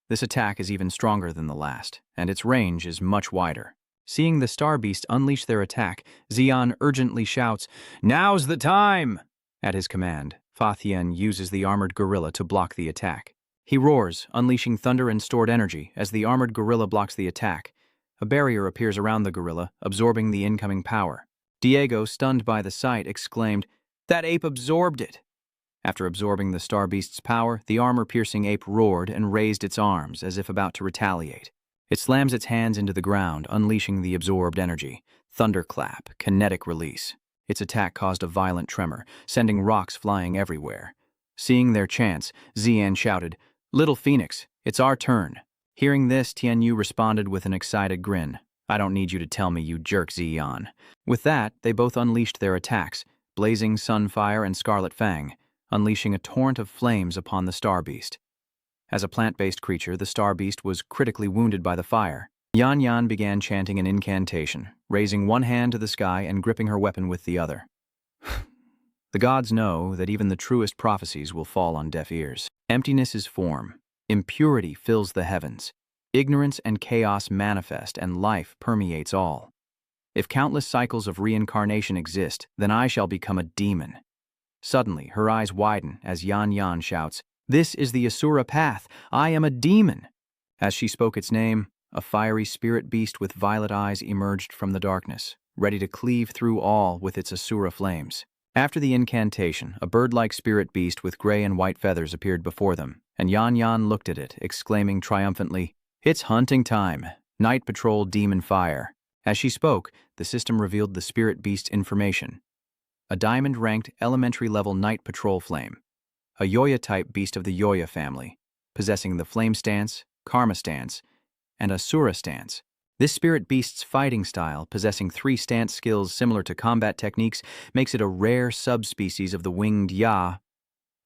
This attack is even stronger than the last, and its range is much wider." Seeing the Star Beast unleash their attack, Xian urgently shouts, "Now's the time!" At his command, Fa Thien uses the armored gorilla to block the attack. He roars, unleashing thunder and stored energy as the armored gorilla blocks the attack. A barrier appears around the gorilla, absorbing the incoming power. Diego, stunned by the sight, exclaimed, "That ape absorbed it!" After absorbing the Star Beast's power, the armor-piercing ape roared and raised its arms as if about to retaliate. It slams its hands into the ground, unleashing the absorbed energy. Thunderclap, kinetic release. Its attack caused a violent tremor, sending rocks flying everywhere. Seeing their chance, Xian shouted, "Little Phoenix, it's our turn." Hearing this, Tianyu responded with an excited grin. "I don't need you to tell me, you jerk, Xian." With that, they both unleashed their attacks, Blazing Sunfire and Scarlet Fang, unleashing a torrent of flames upon the Star Beast. As a plant-based creature, the Star Beast was critically wounded by the fire. Yan Yan began chanting an incantation, raising one hand to the sky and gripping her weapon with the other. The gods know that even the truest prophecies will fall on deaf ears. Emptiness is form. Impurity fills the heavens. Ignorance and chaos manifest, and life permeates all. If countless cycles of reincarnation exist, then I shall become a demon. Suddenly, her eyes widen as Yan Yan shouts, "This is the Asura path. I am a demon." As she spoke its name, A fiery spirit beast with violet eyes emerged from the darkness, ready to cleave through all with its Asura flames. After the incantation, a bird-like spirit beast with gray and white feathers appeared before them, and Yan Yan looked at it, exclaiming triumphantly, "It's hunting time! Night Patrol Demon Fire!" As she spoke, the system revealed the spirit beast's information. A diamond-ranked elementary-level Night Patrol Flame. A Yoya-type beast of the Yoya family, possessing the Flame Stance, Karma Stance, and Asura Stance. This spirit beast's fighting style, possessing 3 stance skills similar to combat techniques, makes it a rare subspecies of the winged Ya.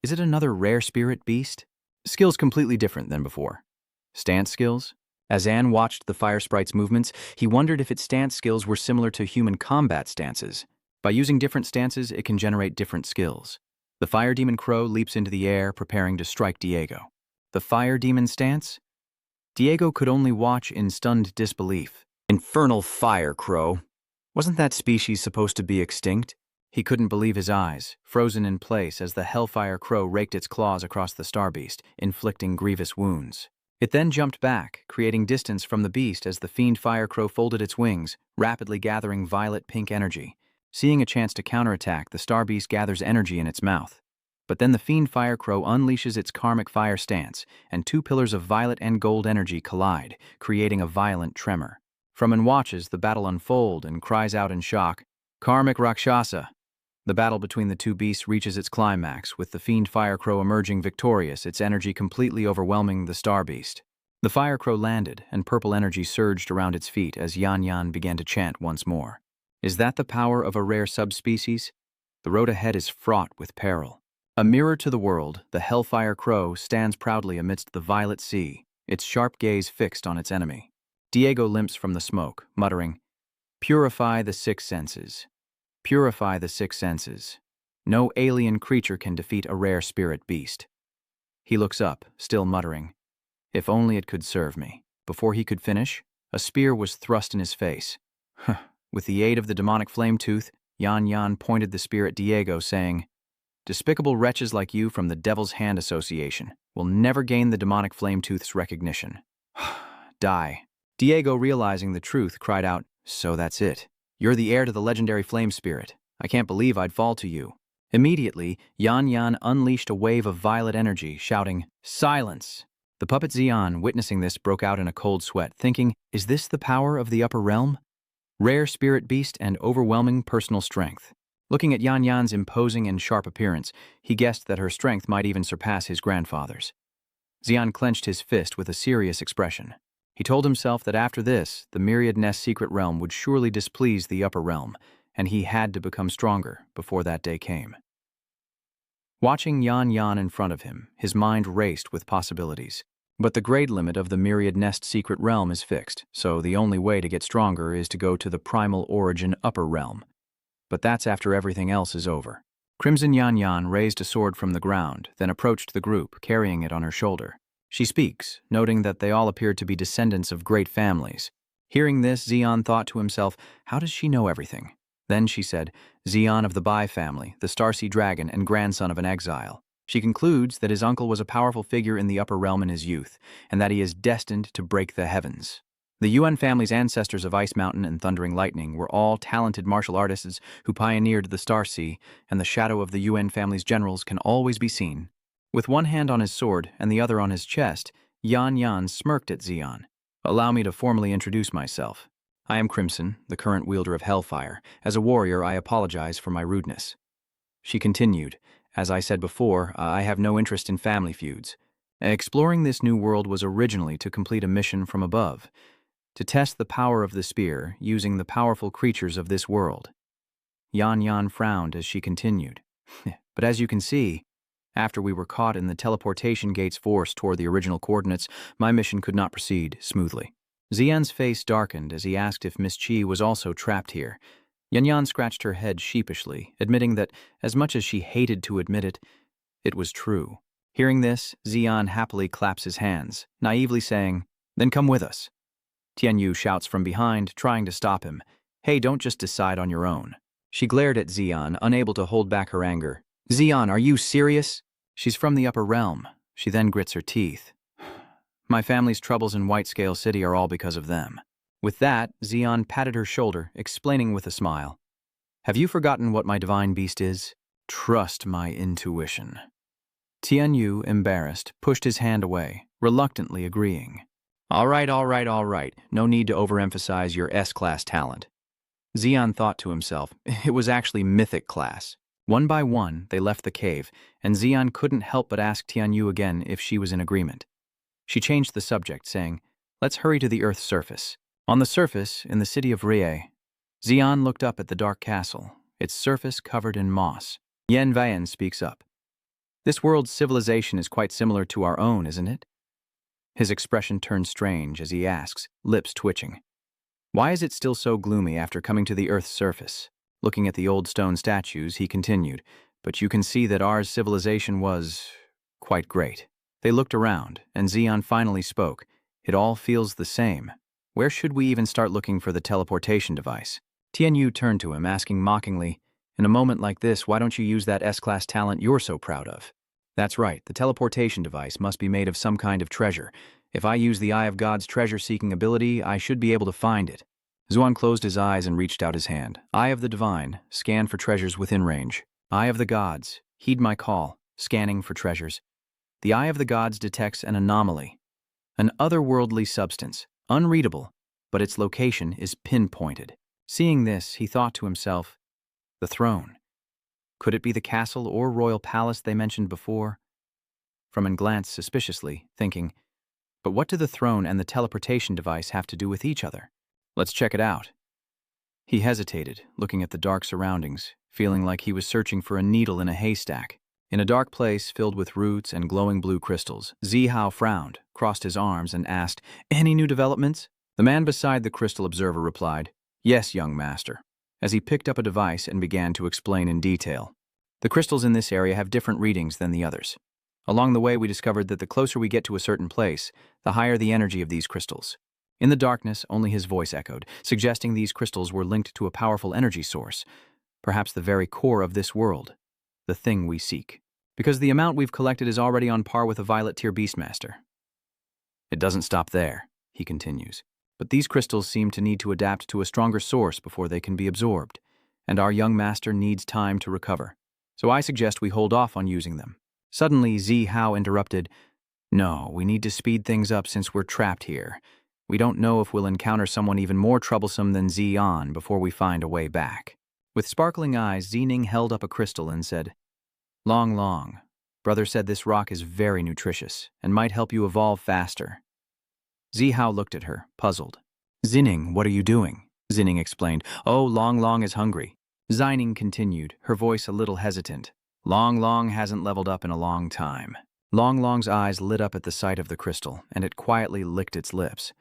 Is it another rare spirit beast? Skills completely different than before. Stance skills? As Anne watched the fire sprite's movements, he wondered if its stance skills were similar to human combat stances. By using different stances, it can generate different skills. The fire demon crow leaps into the air, preparing to strike Diego. The fire demon stance? Diego could only watch in stunned disbelief. Infernal fire crow. Wasn't that species supposed to be extinct? He couldn't believe his eyes, frozen in place as the hellfire crow raked its claws across the star beast, inflicting grievous wounds. It then jumped back, creating distance from the beast as the fiend fire crow folded its wings, rapidly gathering violet-pink energy. Seeing a chance to counterattack, the star beast gathers energy in its mouth. But then the fiend fire crow unleashes its karmic fire stance, and 2 pillars of violet and gold energy collide, creating a violent tremor. From watches the battle unfold and cries out in shock, "Karmic Rakshasa!" The battle between the 2 beasts reaches its climax, with the fiend fire crow emerging victorious, its energy completely overwhelming the star beast. The fire crow landed, and purple energy surged around its feet as Yan Yan began to chant once more. Is that the power of a rare subspecies? The road ahead is fraught with peril. A mirror to the world, the hellfire crow stands proudly amidst the violet sea, its sharp gaze fixed on its enemy. Diego limps from the smoke, muttering, "Purify the 6 senses. Purify the 6 senses. No alien creature can defeat a rare spirit beast." He looks up, still muttering, "If only it could serve me." Before he could finish, a spear was thrust in his face. With the aid of the demonic flame tooth, Yan Yan pointed the spear at Diego, saying, "Despicable wretches like you from the Devil's Hand Association will never gain the demonic flame tooth's recognition. Die." Diego, realizing the truth, cried out, "So that's it. You're the heir to the legendary flame spirit. I can't believe I'd fall to you." Immediately, Yan Yan unleashed a wave of violet energy, shouting, "Silence!" The puppet Xian, witnessing this, broke out in a cold sweat, thinking, is this the power of the upper realm? Rare spirit beast and overwhelming personal strength. Looking at Yan Yan's imposing and sharp appearance, he guessed that her strength might even surpass his grandfather's. Xian clenched his fist with a serious expression. He told himself that after this, the Myriad Nest secret realm would surely displease the upper realm, and he had to become stronger before that day came. Watching Yan Yan in front of him, his mind raced with possibilities. But the grade limit of the Myriad Nest secret realm is fixed, so the only way to get stronger is to go to the Primal Origin upper realm. But that's after everything else is over. Crimson Yan Yan raised a sword from the ground, then approached the group, carrying it on her shoulder. She speaks, noting that they all appeared to be descendants of great families. Hearing this, Xian thought to himself, how does she know everything? Then she said, Xian of the Bai family, the Starsea Dragon and grandson of an exile. She concludes that his uncle was a powerful figure in the upper realm in his youth, and that he is destined to break the heavens. The Yuan family's ancestors of Ice Mountain and Thundering Lightning were all talented martial artists who pioneered the Starsea, and the shadow of the Yuan family's generals can always be seen. With one hand on his sword and the other on his chest, Yan Yan smirked at Xian. Allow me to formally introduce myself. I am Crimson, the current wielder of Hellfire. As a warrior, I apologize for my rudeness. She continued, as I said before, I have no interest in family feuds. Exploring this new world was originally to complete a mission from above, to test the power of the spear using the powerful creatures of this world. Yan Yan frowned as she continued. But as you can see, after we were caught in the teleportation gate's force toward the original coordinates, my mission could not proceed smoothly. Xian's face darkened as he asked if Miss Qi was also trapped here. Yan Yan scratched her head sheepishly, admitting that, as much as she hated to admit it, it was true. Hearing this, Xian happily claps his hands, naively saying, Then come with us. Tianyu shouts from behind, trying to stop him. Hey, don't just decide on your own. She glared at Xian, unable to hold back her anger. Xian, are you serious? She's from the upper realm. She then grits her teeth. My family's troubles in Whitescale City are all because of them. With that, Xian patted her shoulder, explaining with a smile. Have you forgotten what my divine beast is? Trust my intuition. Tianyu, embarrassed, pushed his hand away, reluctantly agreeing. All right. No need to overemphasize your S-class talent. Xian thought to himself, it was actually mythic class. One by one, they left the cave, and Xian couldn't help but ask Tianyu again if she was in agreement. She changed the subject, saying, let's hurry to the Earth's surface. On the surface, in the city of Rie, Xian looked up at the dark castle, its surface covered in moss. Yan Vian speaks up. This world's civilization is quite similar to our own, isn't it? His expression turns strange as he asks, lips twitching. Why is it still so gloomy after coming to the Earth's surface? Looking at the old stone statues, he continued, but you can see that our civilization was quite great. They looked around, and Xian finally spoke. It all feels the same. Where should we even start looking for the teleportation device? Tianyu turned to him, asking mockingly, in a moment like this, why don't you use that S-class talent you're so proud of? That's right, the teleportation device must be made of some kind of treasure. If I use the Eye of God's treasure-seeking ability, I should be able to find it. Xuan closed his eyes and reached out his hand. Eye of the Divine, scan for treasures within range. Eye of the Gods, heed my call, scanning for treasures. The Eye of the Gods detects an anomaly, an otherworldly substance, unreadable, but its location is pinpointed. Seeing this, he thought to himself, the throne. Could it be the castle or royal palace they mentioned before? Fremen glanced suspiciously, thinking, but what do the throne and the teleportation device have to do with each other? Let's check it out. He hesitated, looking at the dark surroundings, feeling like he was searching for a needle in a haystack. In a dark place filled with roots and glowing blue crystals, Zihao frowned, crossed his arms, and asked, any new developments? The man beside the crystal observer replied, yes, young master, as he picked up a device and began to explain in detail. The crystals in this area have different readings than the others. Along the way, we discovered that the closer we get to a certain place, the higher the energy of these crystals. In the darkness, only his voice echoed, suggesting these crystals were linked to a powerful energy source, perhaps the very core of this world, the thing we seek. Because the amount we've collected is already on par with a Violet-tier Beastmaster. It doesn't stop there, he continues. But these crystals seem to need to adapt to a stronger source before they can be absorbed, and our young master needs time to recover. So I suggest we hold off on using them. Suddenly, Zihao interrupted, no, we need to speed things up since we're trapped here. We don't know if we'll encounter someone even more troublesome than Xian before we find a way back. With sparkling eyes, Xining held up a crystal and said, Long. Brother said this rock is very nutritious and might help you evolve faster. Zihao looked at her, puzzled. Xining, what are you doing? Xining explained. Oh, Long is hungry. Xining continued, her voice a little hesitant. Long hasn't leveled up in a long time. Long's eyes lit up at the sight of the crystal, and it quietly licked its lips.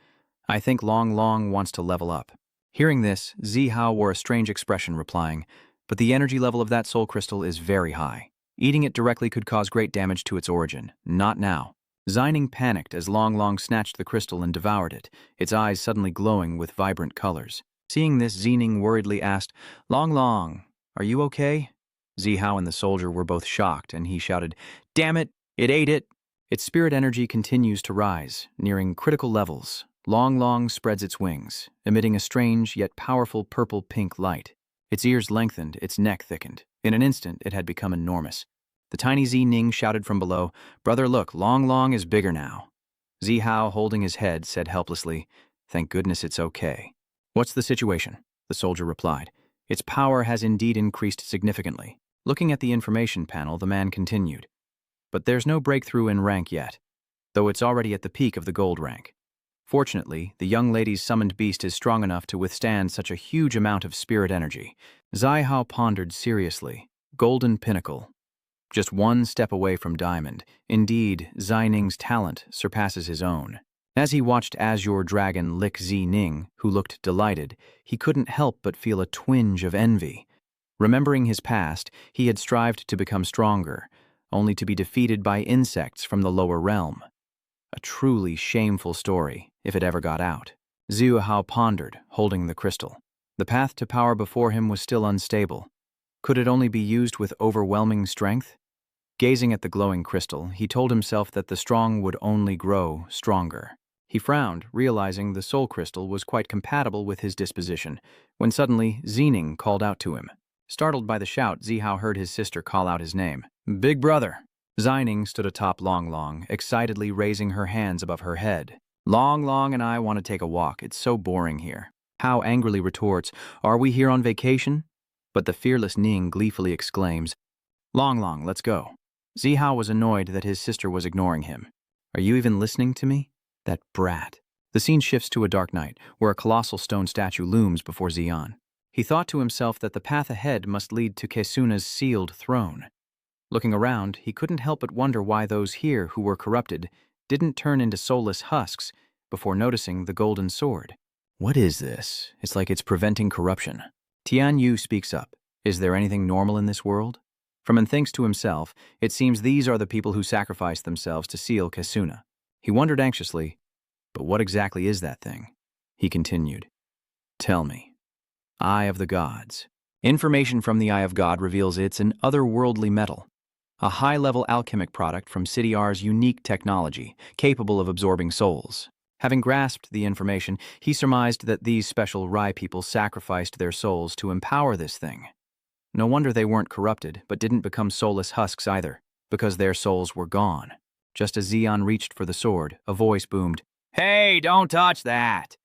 I think Long wants to level up. Hearing this, Zihao wore a strange expression, replying, but the energy level of that soul crystal is very high. Eating it directly could cause great damage to its origin. Not now. Xining panicked as Long snatched the crystal and devoured it, its eyes suddenly glowing with vibrant colors. Seeing this, Xining worriedly asked, Long, are you okay? Zihao and the soldier were both shocked, and he shouted, Damn it, it ate it! Its spirit energy continues to rise, nearing critical levels. Long spreads its wings, emitting a strange yet powerful purple-pink light. Its ears lengthened, its neck thickened. In an instant, it had become enormous. The tiny Xining shouted from below, Brother, look, Long is bigger now. Zihao, holding his head, said helplessly, Thank goodness it's okay. What's the situation? The soldier replied. Its power has indeed increased significantly. Looking at the information panel, the man continued. But there's no breakthrough in rank yet, though it's already at the peak of the gold rank. Fortunately, the young lady's summoned beast is strong enough to withstand such a huge amount of spirit energy. Zihao pondered seriously. Golden pinnacle. Just one step away from diamond. Indeed, Xining's talent surpasses his own. As he watched Azure Dragon lick Xining, who looked delighted, he couldn't help but feel a twinge of envy. Remembering his past, he had strived to become stronger, only to be defeated by insects from the lower realm. A truly shameful story, if it ever got out. Zihao pondered, holding the crystal. The path to power before him was still unstable. Could it only be used with overwhelming strength? Gazing at the glowing crystal, he told himself that the strong would only grow stronger. He frowned, realizing the soul crystal was quite compatible with his disposition, when suddenly Zening called out to him. Startled by the shout, Zihao heard his sister call out his name. "Big brother!" Xining stood atop Long Long, excitedly raising her hands above her head. "Long Long and I want to take a walk. It's so boring here." Hao angrily retorts, "Are we here on vacation?" But the fearless Ning gleefully exclaims, "Long Long, let's go." Zihao was annoyed that his sister was ignoring him. "Are you even listening to me? That brat." The scene shifts to a dark night, where a colossal stone statue looms before Xian. He thought to himself that the path ahead must lead to Kassuna's sealed throne. Looking around, he couldn't help but wonder why those here who were corrupted didn't turn into soulless husks before noticing the golden sword. "What is this? It's like it's preventing corruption." Tian Yu speaks up. "Is there anything normal in this world?" Fremen thinks to himself, it seems these are the people who sacrificed themselves to seal Kassuna. He wondered anxiously, "But what exactly is that thing?" He continued, "Tell me." Eye of the Gods. Information from the Eye of God reveals it's an otherworldly metal, a high-level alchemic product from City R's unique technology, capable of absorbing souls. Having grasped the information, he surmised that these special Rai people sacrificed their souls to empower this thing. No wonder they weren't corrupted, but didn't become soulless husks either, because their souls were gone. Just as Xian reached for the sword, a voice boomed, "Hey, don't touch that!"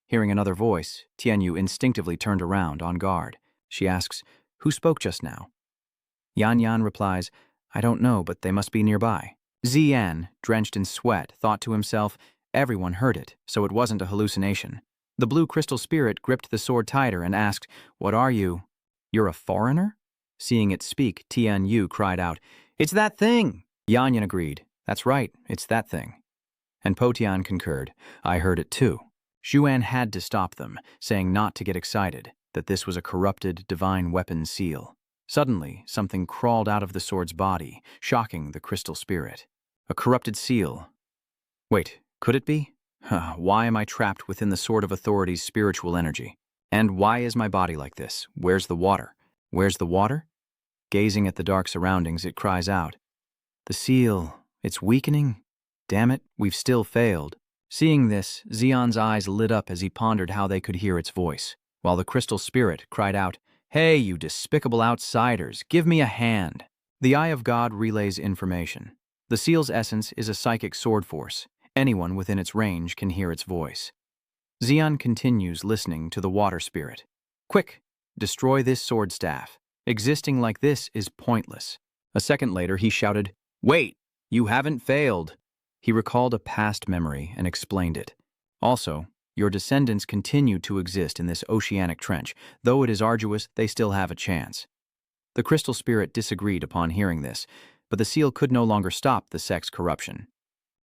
Hearing another voice, Tianyu instinctively turned around, on guard. She asks, "Who spoke just now?" Yan Yan replies, "I don't know, but they must be nearby." Xian, drenched in sweat, thought to himself, everyone heard it, so it wasn't a hallucination. The blue crystal spirit gripped the sword tighter and asked, "What are you?" "You're a foreigner?" Seeing it speak, Tianyu cried out, "It's that thing!" Yan Yan agreed, "That's right, it's that thing." And Po Tian concurred, "I heard it too." Xuan had to stop them, saying not to get excited, that this was a corrupted divine weapon seal. Suddenly, something crawled out of the sword's body, shocking the crystal spirit. A corrupted seal. Wait, could it be? Why am I trapped within the Sword of Authority's spiritual energy? And why is my body like this? Where's the water? Where's the water? Gazing at the dark surroundings, it cries out, "The seal, it's weakening? Damn it, we've still failed." Seeing this, Xian's eyes lit up as he pondered how they could hear its voice, while the crystal spirit cried out, "Hey, you despicable outsiders, give me a hand." The Eye of God relays information. The seal's essence is a psychic sword force. Anyone within its range can hear its voice. Xian continues listening to the water spirit. "Quick, destroy this sword staff. Existing like this is pointless." A second later, he shouted, "Wait, you haven't failed." He recalled a past memory and explained it. "Also, your descendants continue to exist in this oceanic trench. Though it is arduous, they still have a chance." The crystal spirit disagreed upon hearing this, but the seal could no longer stop the sect's corruption.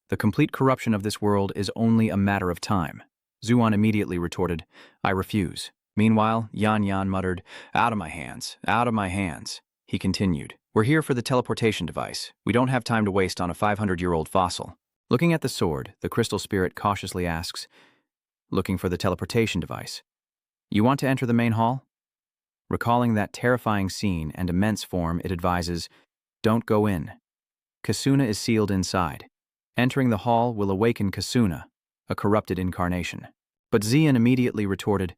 "The complete corruption of this world is only a matter of time." Zuan immediately retorted, "I refuse." Meanwhile, Yan Yan muttered, "Out of my hands, out of my hands." He continued, "We're here for the teleportation device. We don't have time to waste on a 500-year-old fossil." Looking at the sword, the crystal spirit cautiously asks, "Looking for the teleportation device. You want to enter the main hall?" Recalling that terrifying scene and immense form, it advises, "Don't go in. Kassuna is sealed inside. Entering the hall will awaken Kassuna, a corrupted incarnation." But Xian immediately retorted,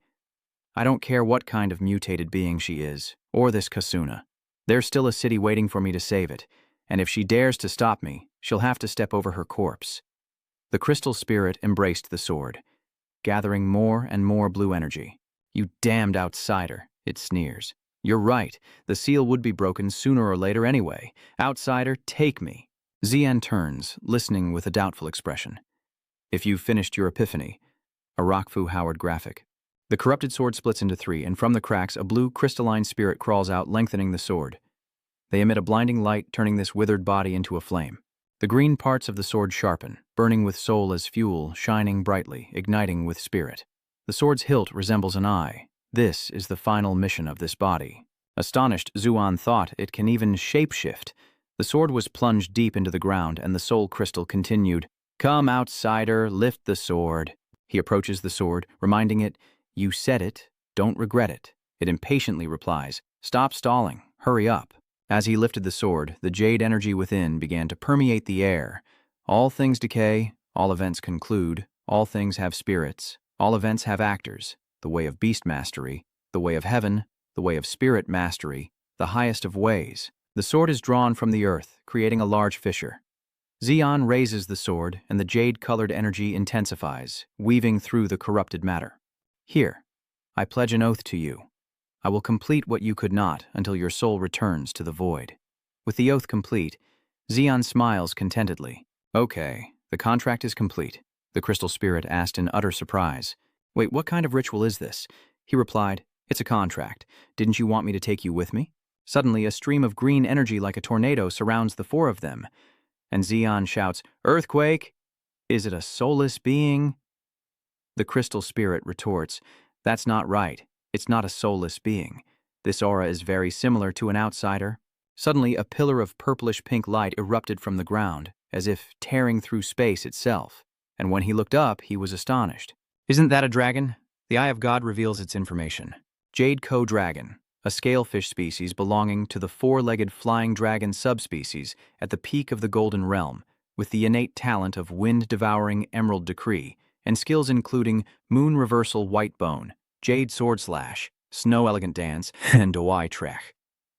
"I don't care what kind of mutated being she is, or this Kassuna. There's still a city waiting for me to save it, and if she dares to stop me, she'll have to step over her corpse." The crystal spirit embraced the sword, gathering more and more blue energy. "You damned outsider," it sneers. "You're right, the seal would be broken sooner or later anyway. Outsider, take me." Xian turns, listening with a doubtful expression. "If you've finished your epiphany," a Rockfu Howard graphic. The corrupted sword splits into three, and from the cracks, a blue crystalline spirit crawls out, lengthening the sword. They emit a blinding light, turning this withered body into a flame. The green parts of the sword sharpen, burning with soul as fuel, shining brightly, igniting with spirit. The sword's hilt resembles an eye. This is the final mission of this body. Astonished, Zuan thought it can even shapeshift. The sword was plunged deep into the ground, and the soul crystal continued, "Come, outsider, lift the sword." He approaches the sword, reminding it, "You said it, don't regret it." It impatiently replies, "Stop stalling, hurry up." As he lifted the sword, the jade energy within began to permeate the air. All things decay, all events conclude, all things have spirits, all events have actors, the way of beast mastery, the way of heaven, the way of spirit mastery, the highest of ways. The sword is drawn from the earth, creating a large fissure. Xian raises the sword, and the jade-colored energy intensifies, weaving through the corrupted matter. Here, I pledge an oath to you. I will complete what you could not until your soul returns to the void. With the oath complete, Xian smiles contentedly. Okay, the contract is complete, the crystal spirit asked in utter surprise. Wait, what kind of ritual is this? He replied, it's a contract. Didn't you want me to take you with me? Suddenly, a stream of green energy like a tornado surrounds the four of them, and Xian shouts, Earthquake! Is it a soulless being? The crystal spirit retorts, that's not right. It's not a soulless being. This aura is very similar to an outsider. Suddenly, a pillar of purplish-pink light erupted from the ground, as if tearing through space itself, and when he looked up, he was astonished. Isn't that a dragon? The Eye of God reveals its information. Jade Co-Dragon, a scalefish species belonging to the four-legged flying dragon subspecies at the peak of the Golden Realm, with the innate talent of wind-devouring Emerald Decree, and skills including Moon Reversal White Bone, Jade Sword Slash, Snow Elegant Dance, and Dawai Trek.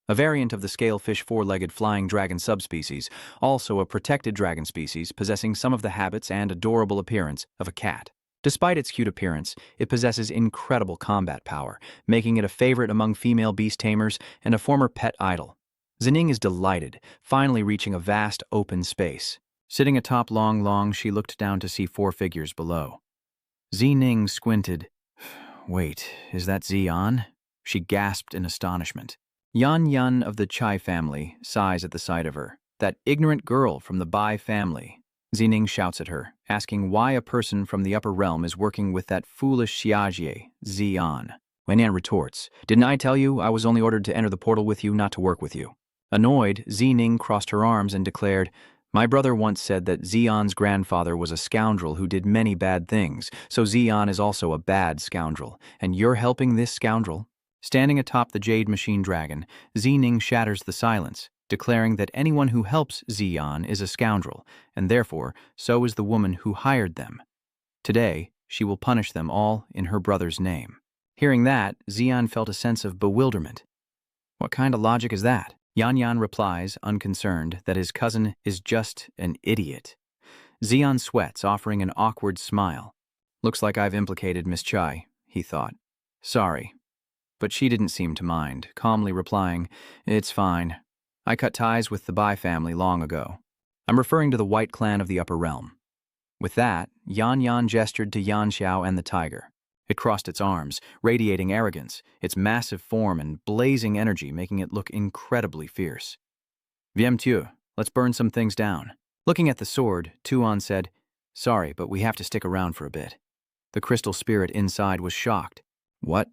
A variant of the scalefish four-legged flying dragon subspecies, also a protected dragon species possessing some of the habits and adorable appearance of a cat. Despite its cute appearance, it possesses incredible combat power, making it a favorite among female beast tamers and a former pet idol. Zining is delighted, finally reaching a vast open space. Sitting atop Long, she looked down to see four figures below. Zining squinted. Wait, is that Xian? She gasped in astonishment. Yan of the Chai family sighs at the sight of her. That ignorant girl from the Bai family. Zining shouts at her, asking why a person from the upper realm is working with that foolish Xiajie, Xian. Weinan retorts, didn't I tell you I was only ordered to enter the portal with you, not to work with you? Annoyed, Zining crossed her arms and declared, my brother once said that Xian's grandfather was a scoundrel who did many bad things, so Xian is also a bad scoundrel, and you're helping this scoundrel? Standing atop the Jade Machine Dragon, Zining shatters the silence, declaring that anyone who helps Xian is a scoundrel, and therefore, so is the woman who hired them. Today, she will punish them all in her brother's name. Hearing that, Xian felt a sense of bewilderment. What kind of logic is that? Yan replies, unconcerned, that his cousin is just an idiot. Xian sweats, offering an awkward smile. Looks like I've implicated Miss Chai, he thought. Sorry. But she didn't seem to mind, calmly replying, it's fine. I cut ties with the Bai family long ago. I'm referring to the White Clan of the Upper Realm. With that, Yan gestured to Yan Xiao and the tiger. It crossed its arms, radiating arrogance, its massive form and blazing energy making it look incredibly fierce. Viens tu, let's burn some things down. Looking at the sword, Tuan said, sorry, but we have to stick around for a bit. The crystal spirit inside was shocked. What?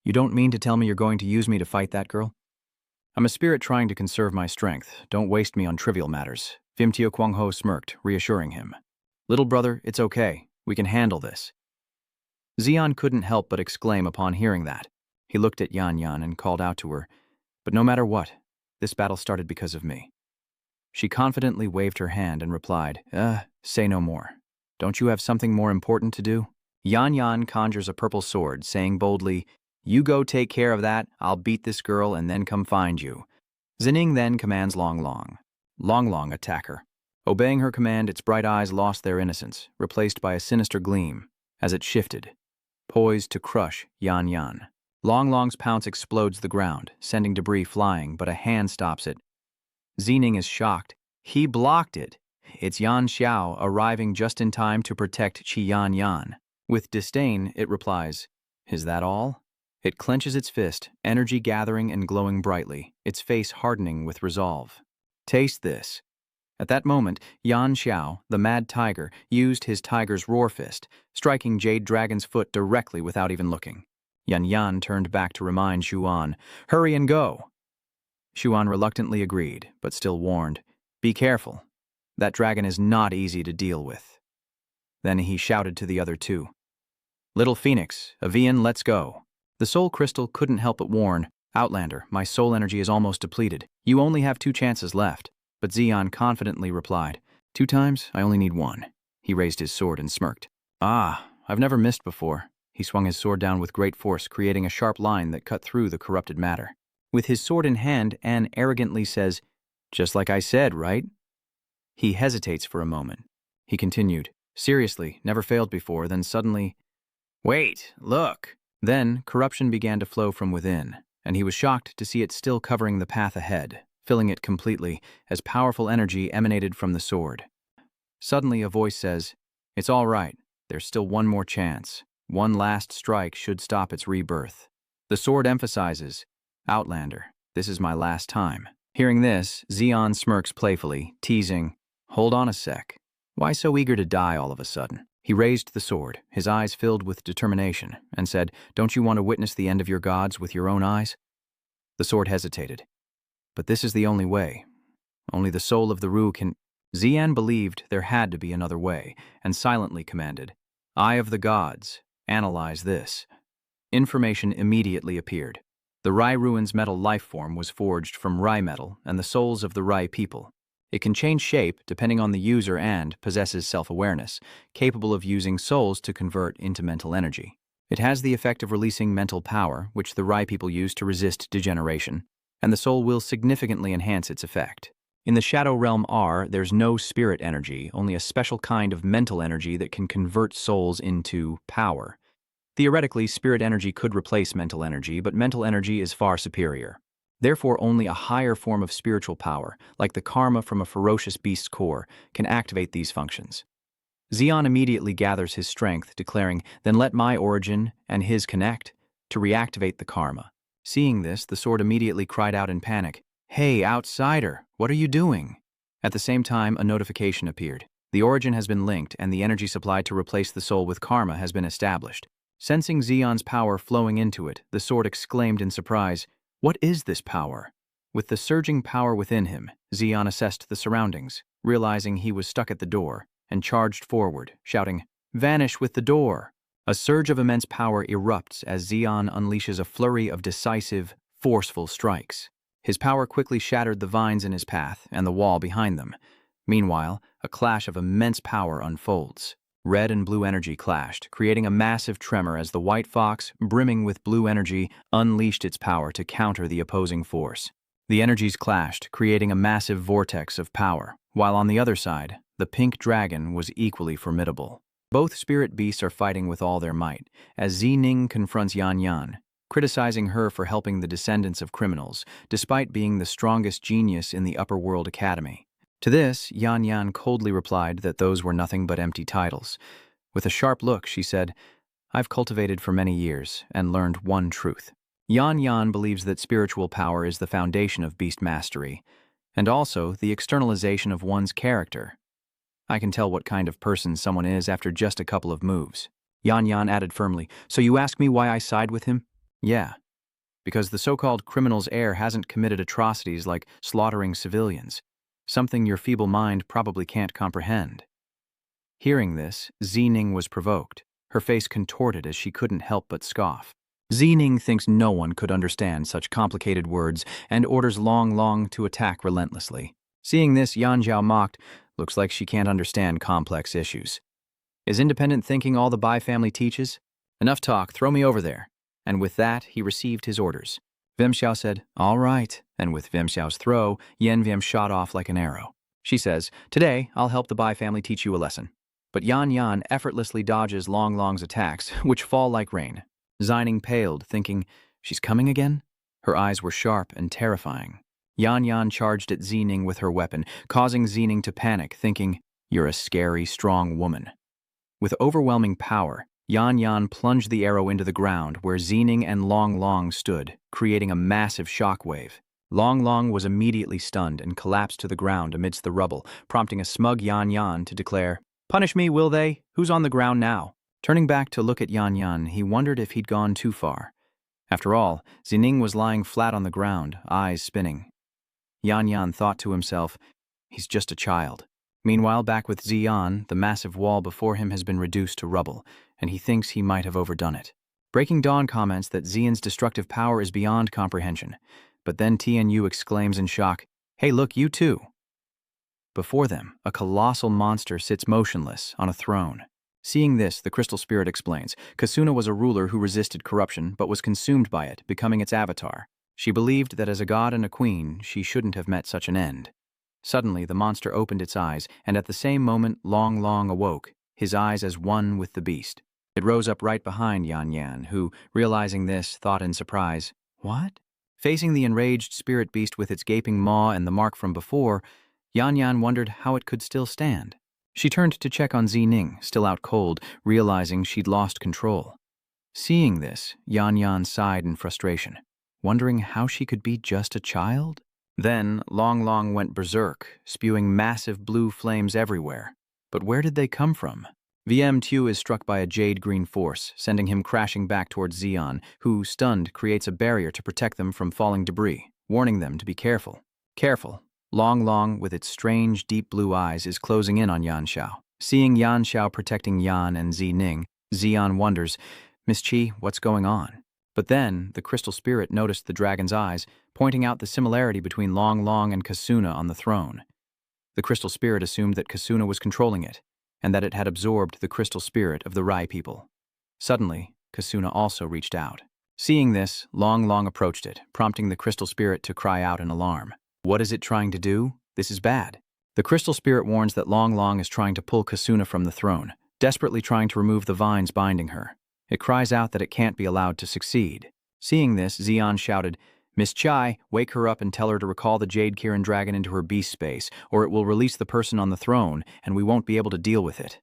You don't mean to tell me you're going to use me to fight that girl? I'm a spirit trying to conserve my strength. Don't waste me on trivial matters. Vim Tio Kwang Ho smirked, reassuring him. Little brother, it's okay. We can handle this. Xian couldn't help but exclaim upon hearing that. He looked at Yan and called out to her, but no matter what, this battle started because of me. She confidently waved her hand and replied, say no more. Don't you have something more important to do? Yan conjures a purple sword, saying boldly, you go take care of that, I'll beat this girl and then come find you. Zining then commands Long, attack her. Obeying her command, its bright eyes lost their innocence, replaced by a sinister gleam, as it shifted, poised to crush Yan. Long's pounce explodes the ground, sending debris flying, but a hand stops it. Zining is shocked. He blocked it. It's Yan Xiao arriving just in time to protect Qi Yan. With disdain, it replies, is that all? It clenches its fist, energy gathering and glowing brightly, its face hardening with resolve. Taste this. At that moment, Yan Xiao, the mad tiger, used his tiger's roar fist, striking Jade Dragon's foot directly without even looking. Yan turned back to remind Xuan, hurry and go. Xuan reluctantly agreed, but still warned, be careful. That dragon is not easy to deal with. Then he shouted to the other two. Little Phoenix, Avian, let's go. The soul crystal couldn't help but warn, Outlander, my soul energy is almost depleted. You only have 2 chances left. But Zeon confidently replied, 2 times? I only need 1. He raised his sword and smirked. Ah, I've never missed before. He swung his sword down with great force, creating a sharp line that cut through the corrupted matter. With his sword in hand, An arrogantly says, just like I said, right? He hesitates for a moment. He continued, seriously, never failed before, then suddenly, wait, look. Then corruption began to flow from within, and he was shocked to see it still covering the path ahead, filling it completely, as powerful energy emanated from the sword. Suddenly a voice says, it's all right, there's still one more chance. One last strike should stop its rebirth. The sword emphasizes, Outlander, this is my last time. Hearing this, Zeon smirks playfully, teasing, hold on a sec. Why so eager to die all of a sudden? He raised the sword, his eyes filled with determination, and said, don't you want to witness the end of your gods with your own eyes? The sword hesitated. But this is the only way. Only the soul of the Ru can... Zeon believed there had to be another way, and silently commanded, Eye of the Gods, analyze this. Information immediately appeared. The Rai Ruin's metal life form was forged from Rai metal and the souls of the Rai people. It can change shape depending on the user and possesses self-awareness, capable of using souls to convert into mental energy. It has the effect of releasing mental power, which the Rai people use to resist degeneration, and the soul will significantly enhance its effect. In the Shadow Realm R, there's no spirit energy, only a special kind of mental energy that can convert souls into power. Theoretically, spirit energy could replace mental energy, but mental energy is far superior. Therefore, only a higher form of spiritual power, like the karma from a ferocious beast's core, can activate these functions. Zeon immediately gathers his strength, declaring, then let my origin and his connect, to reactivate the karma. Seeing this, the sword immediately cried out in panic, hey, outsider, what are you doing? At the same time, a notification appeared. The origin has been linked, and the energy supplied to replace the soul with karma has been established. Sensing Zeon's power flowing into it, the sword exclaimed in surprise, what is this power? With the surging power within him, Zeon assessed the surroundings, realizing he was stuck at the door, and charged forward, shouting, vanish with the door! A surge of immense power erupts as Zeon unleashes a flurry of decisive, forceful strikes. His power quickly shattered the vines in his path and the wall behind them. Meanwhile, a clash of immense power unfolds. Red and blue energy clashed, creating a massive tremor as the white fox, brimming with blue energy, unleashed its power to counter the opposing force. The energies clashed, creating a massive vortex of power, while on the other side, the pink dragon was equally formidable. Both spirit beasts are fighting with all their might, as Zening confronts Yan Yan, criticizing her for helping the descendants of criminals, despite being the strongest genius in the Upper World Academy. To this, Yan Yan coldly replied that those were nothing but empty titles. With a sharp look, she said, I've cultivated for many years and learned one truth. Yan Yan believes that spiritual power is the foundation of beast mastery, and also the externalization of one's character. I can tell what kind of person someone is after just a couple of moves. Yan Yan added firmly, so you ask me why I side with him? Yeah, because the so-called criminal's heir hasn't committed atrocities like slaughtering civilians. Something your feeble mind probably can't comprehend. Hearing this, Zening was provoked. Her face contorted as she couldn't help but scoff. Zening thinks no one could understand such complicated words and orders Long Long to attack relentlessly. Seeing this, Yan Zhao mocked, looks like she can't understand complex issues. Is independent thinking all the Bai family teaches? Enough talk, throw me over there. And with that, he received his orders. Vimxiao said, all right, and with Vimxiao's throw, Yan Vim shot off like an arrow. She says, today, I'll help the Bai family teach you a lesson. But Yan Yan effortlessly dodges Long Long's attacks, which fall like rain. Zining paled, thinking, she's coming again? Her eyes were sharp and terrifying. Yan Yan charged at Zening with her weapon, causing Zening to panic, thinking, you're a scary, strong woman. With overwhelming power, Yan Yan plunged the arrow into the ground where Zening and Long Long stood, creating a massive shockwave. Long Long was immediately stunned and collapsed to the ground amidst the rubble, prompting a smug Yan Yan to declare, punish me, will they? Who's on the ground now? Turning back to look at Yan Yan, he wondered if he'd gone too far. After all, Zening was lying flat on the ground, eyes spinning. Yan Yan thought to himself, he's just a child. Meanwhile, back with Zeon, the massive wall before him has been reduced to rubble, and he thinks he might have overdone it. Breaking Dawn comments that Xian's destructive power is beyond comprehension, but then Tianyu exclaims in shock, "Hey look, you too!" Before them, a colossal monster sits motionless on a throne. Seeing this, the Crystal Spirit explains, Kassuna was a ruler who resisted corruption but was consumed by it, becoming its avatar. She believed that as a god and a queen, she shouldn't have met such an end. Suddenly, the monster opened its eyes, and at the same moment, Long Long awoke, his eyes as one with the beast. It rose up right behind Yan Yan, who, realizing this, thought in surprise, "What?" Facing the enraged spirit beast with its gaping maw and the mark from before, Yan Yan wondered how it could still stand. She turned to check on Zining, still out cold, realizing she'd lost control. Seeing this, Yan Yan sighed in frustration, wondering how she could be just a child. Then, Long Long went berserk, spewing massive blue flames everywhere. But where did they come from? VM2 is struck by a jade-green force, sending him crashing back towards Xian, who, stunned, creates a barrier to protect them from falling debris, warning them to be careful. Careful. Long Long, with its strange, deep blue eyes, is closing in on Yan Xiao. Seeing Yan Xiao protecting Yan and Zining, Xian wonders, "Miss Qi, what's going on?" But then, the Crystal Spirit noticed the dragon's eyes, pointing out the similarity between Long Long and Kassuna on the throne. The Crystal Spirit assumed that Kassuna was controlling it, and that it had absorbed the Crystal Spirit of the Rai people. Suddenly, Kassuna also reached out. Seeing this, Long Long approached it, prompting the Crystal Spirit to cry out in alarm. What is it trying to do? This is bad. The Crystal Spirit warns that Long Long is trying to pull Kassuna from the throne, desperately trying to remove the vines binding her. It cries out that it can't be allowed to succeed. Seeing this, Xian shouted, "Miss Chai, wake her up and tell her to recall the Jade Kirin dragon into her beast space, or it will release the person on the throne, and we won't be able to deal with it."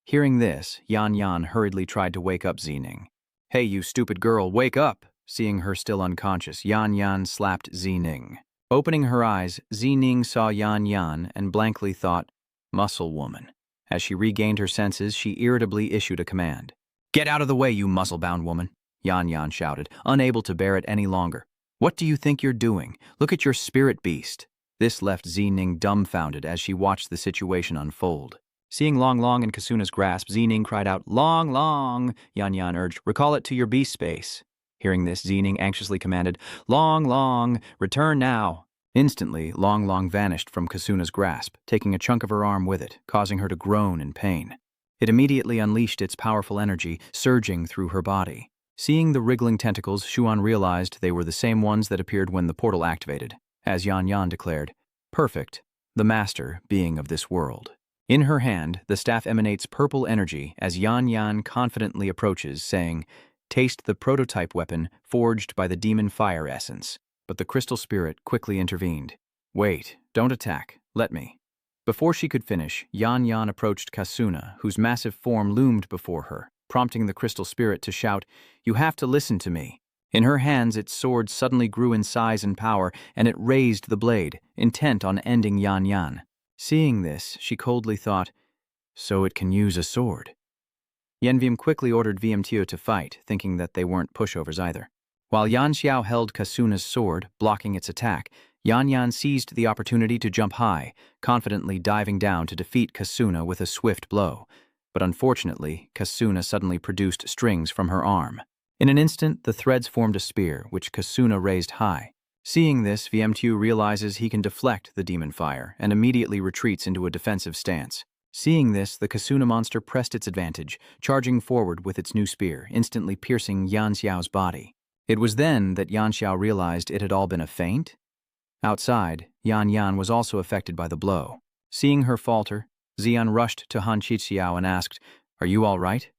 Hearing this, Yan Yan hurriedly tried to wake up Zining. "Hey, you stupid girl, wake up!" Seeing her still unconscious, Yan Yan slapped Zining. Opening her eyes, Zining saw Yan Yan and blankly thought, "Muscle woman." As she regained her senses, she irritably issued a command. "Get out of the way, you muscle-bound woman," Yan Yan shouted, unable to bear it any longer. "What do you think you're doing? Look at your spirit beast." This left Zining dumbfounded as she watched the situation unfold. Seeing Long Long in Kassuna's grasp, Zining cried out, "Long Long!" Yan Yan urged, "Recall it to your beast space." Hearing this, Zining anxiously commanded, "Long Long, return now." Instantly, Long Long vanished from Kassuna's grasp, taking a chunk of her arm with it, causing her to groan in pain. It immediately unleashed its powerful energy, surging through her body. Seeing the wriggling tentacles, Xuan realized they were the same ones that appeared when the portal activated. As Yan Yan declared, "Perfect, the master being of this world." In her hand, the staff emanates purple energy as Yan Yan confidently approaches, saying, "Taste the prototype weapon forged by the demon fire essence." But the Crystal Spirit quickly intervened. "Wait, don't attack, let me." Before she could finish, Yan Yan approached Kassuna, whose massive form loomed before her, prompting the Crystal Spirit to shout, "You have to listen to me." In her hands, its sword suddenly grew in size and power, and it raised the blade, intent on ending Yan Yan. Seeing this, she coldly thought, "So it can use a sword." Yenvium quickly ordered VM to fight, thinking that they weren't pushovers either. While Yan Xiao held Kassuna's sword, blocking its attack, Yan Yan seized the opportunity to jump high, confidently diving down to defeat Kassuna with a swift blow. But unfortunately, Kassuna suddenly produced strings from her arm. In an instant, the threads formed a spear, which Kassuna raised high. Seeing this, VM2 realizes he can deflect the demon fire and immediately retreats into a defensive stance. Seeing this, the Kassuna monster pressed its advantage, charging forward with its new spear, instantly piercing Yan Xiao's body. It was then that Yan Xiao realized it had all been a feint. Outside, Yan Yan was also affected by the blow. Seeing her falter, Xian rushed to Han Qixiao and asked, "Are you all right?"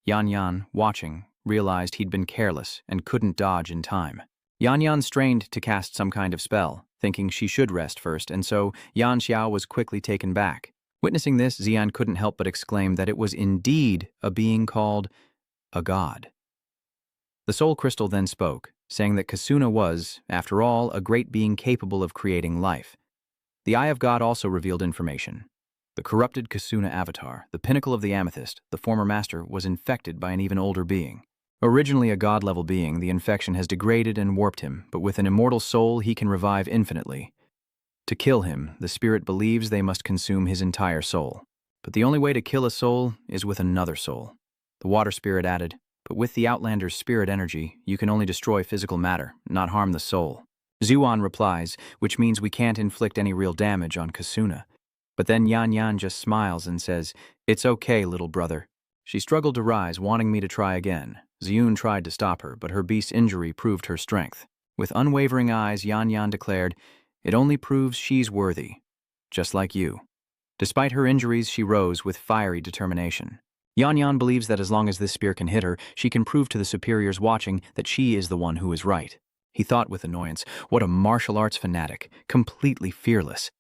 Yan Yan, watching, realized he'd been careless and couldn't dodge in time. Yan Yan strained to cast some kind of spell, thinking she should rest first, and so Yan Xiao was quickly taken back. Witnessing this, Xian couldn't help but exclaim that it was indeed a being called a god. The Soul Crystal then spoke, saying that Kassuna was, after all, a great being capable of creating life. The Eye of God also revealed information. The corrupted Kassuna avatar, the pinnacle of the amethyst, the former master, was infected by an even older being. Originally a god-level being, the infection has degraded and warped him, but with an immortal soul he can revive infinitely. To kill him, the spirit believes they must consume his entire soul. But the only way to kill a soul is with another soul. The water spirit added, but with the Outlander's spirit energy, you can only destroy physical matter, not harm the soul. Zuan replies, which means we can't inflict any real damage on Kassuna. But then Yan Yan just smiles and says, "It's okay, little brother." She struggled to rise, wanting me to try again. Ziyun tried to stop her, but her beast's injury proved her strength. With unwavering eyes, Yan Yan declared, "It only proves she's worthy. Just like you." Despite her injuries, she rose with fiery determination. Yan Yan believes that as long as this spear can hit her, she can prove to the superiors watching that she is the one who is right. He thought with annoyance, what a martial arts fanatic, completely fearless.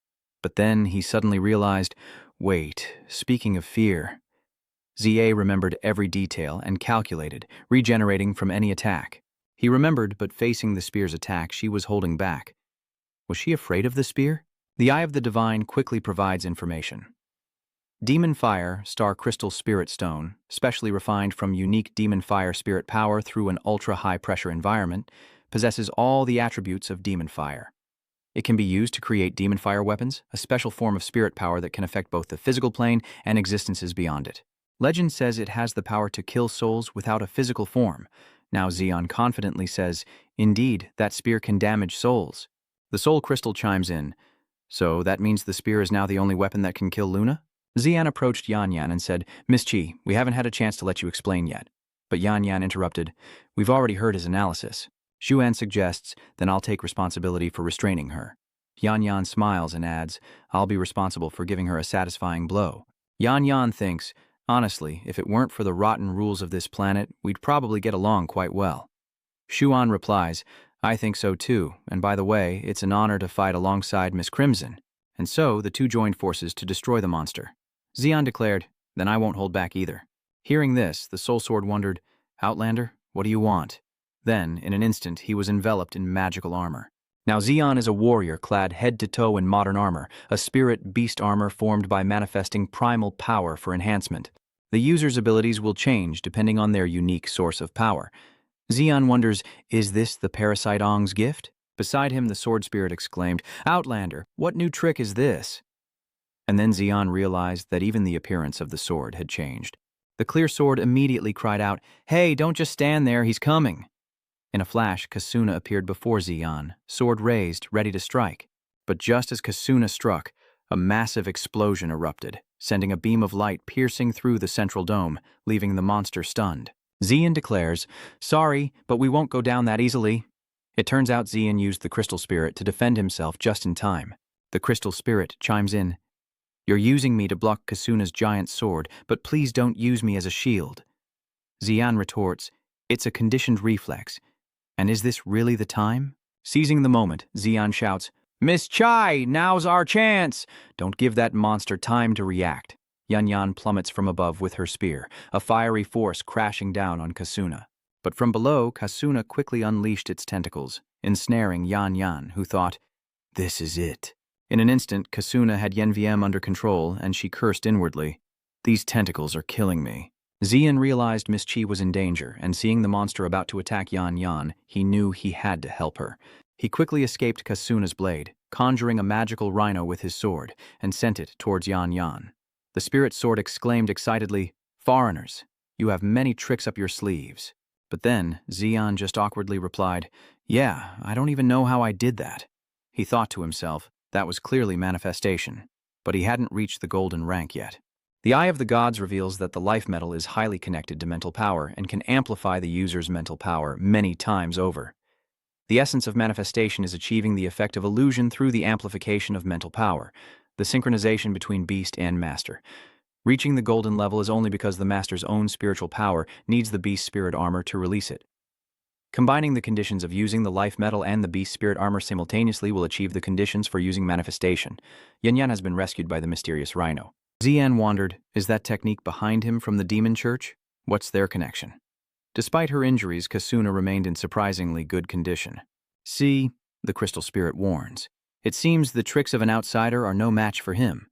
But then he suddenly realized, wait, speaking of fear. ZA remembered every detail and calculated, regenerating from any attack. He remembered, but facing the spear's attack, she was holding back. Was she afraid of the spear? The Eye of the Divine quickly provides information. Demon Fire, Star Crystal Spirit Stone, specially refined from unique Demon Fire spirit power through an ultra-high-pressure environment, possesses all the attributes of Demon Fire. It can be used to create Demon Fire weapons, a special form of spirit power that can affect both the physical plane and existences beyond it. Legend says it has the power to kill souls without a physical form. Now Zeon confidently says, indeed, that spear can damage souls. The Soul Crystal chimes in. So that means the spear is now the only weapon that can kill Luna? Xian approached Yan Yan and said, Miss Chi, we haven't had a chance to let you explain yet. But Yan Yan interrupted, we've already heard his analysis. Xuan suggests, then I'll take responsibility for restraining her. Yan Yan smiles and adds, I'll be responsible for giving her a satisfying blow. Yan Yan thinks, honestly, if it weren't for the rotten rules of this planet, we'd probably get along quite well. Xuan replies, I think so too, and by the way, it's an honor to fight alongside Miss Crimson. And so, the two joined forces to destroy the monster. Xian declared, then I won't hold back either. Hearing this, the Soul Sword wondered, Outlander, what do you want? Then, in an instant, he was enveloped in magical armor. Now Xian is a warrior clad head to toe in modern armor, a spirit beast armor formed by manifesting primal power for enhancement. The user's abilities will change depending on their unique source of power. Xian wonders, is this the Parasite Ong's gift? Beside him, the sword spirit exclaimed, Outlander, what new trick is this? And then Xian realized that even the appearance of the sword had changed. The clear sword immediately cried out, Hey, don't just stand there, he's coming. In a flash, Kassuna appeared before Xian, sword raised, ready to strike. But just as Kassuna struck, a massive explosion erupted, sending a beam of light piercing through the central dome, leaving the monster stunned. Xian declares, Sorry, but we won't go down that easily. It turns out Xian used the Crystal Spirit to defend himself just in time. The Crystal Spirit chimes in, You're using me to block Kassuna's giant sword, but please don't use me as a shield. Xian retorts, It's a conditioned reflex. And is this really the time? Seizing the moment, Xian shouts, Miss Chai, now's our chance! Don't give that monster time to react. Yan Yan plummets from above with her spear, a fiery force crashing down on Kassuna. But from below, Kassuna quickly unleashed its tentacles, ensnaring Yan Yan, who thought, This is it. In an instant, Kassuna had Yenviem under control, and she cursed inwardly, These tentacles are killing me. Xian realized Miss Chi was in danger, and seeing the monster about to attack Yan Yan, he knew he had to help her. He quickly escaped Kassuna's blade, conjuring a magical rhino with his sword, and sent it towards Yan Yan. The spirit sword exclaimed excitedly, Foreigners, you have many tricks up your sleeves. But then, Xian just awkwardly replied, Yeah, I don't even know how I did that. He thought to himself, that was clearly manifestation, but he hadn't reached the golden rank yet. The Eye of the Gods reveals that the life metal is highly connected to mental power and can amplify the user's mental power many times over. The essence of manifestation is achieving the effect of illusion through the amplification of mental power, the synchronization between beast and master. Reaching the golden level is only because the master's own spiritual power needs the beast spirit armor to release it. Combining the conditions of using the life metal and the beast spirit armor simultaneously will achieve the conditions for using manifestation. Yan Yan has been rescued by the mysterious rhino. Xian wondered, is that technique behind him from the demon church? What's their connection? Despite her injuries, Kassuna remained in surprisingly good condition. See, the crystal spirit warns. It seems the tricks of an outsider are no match for him.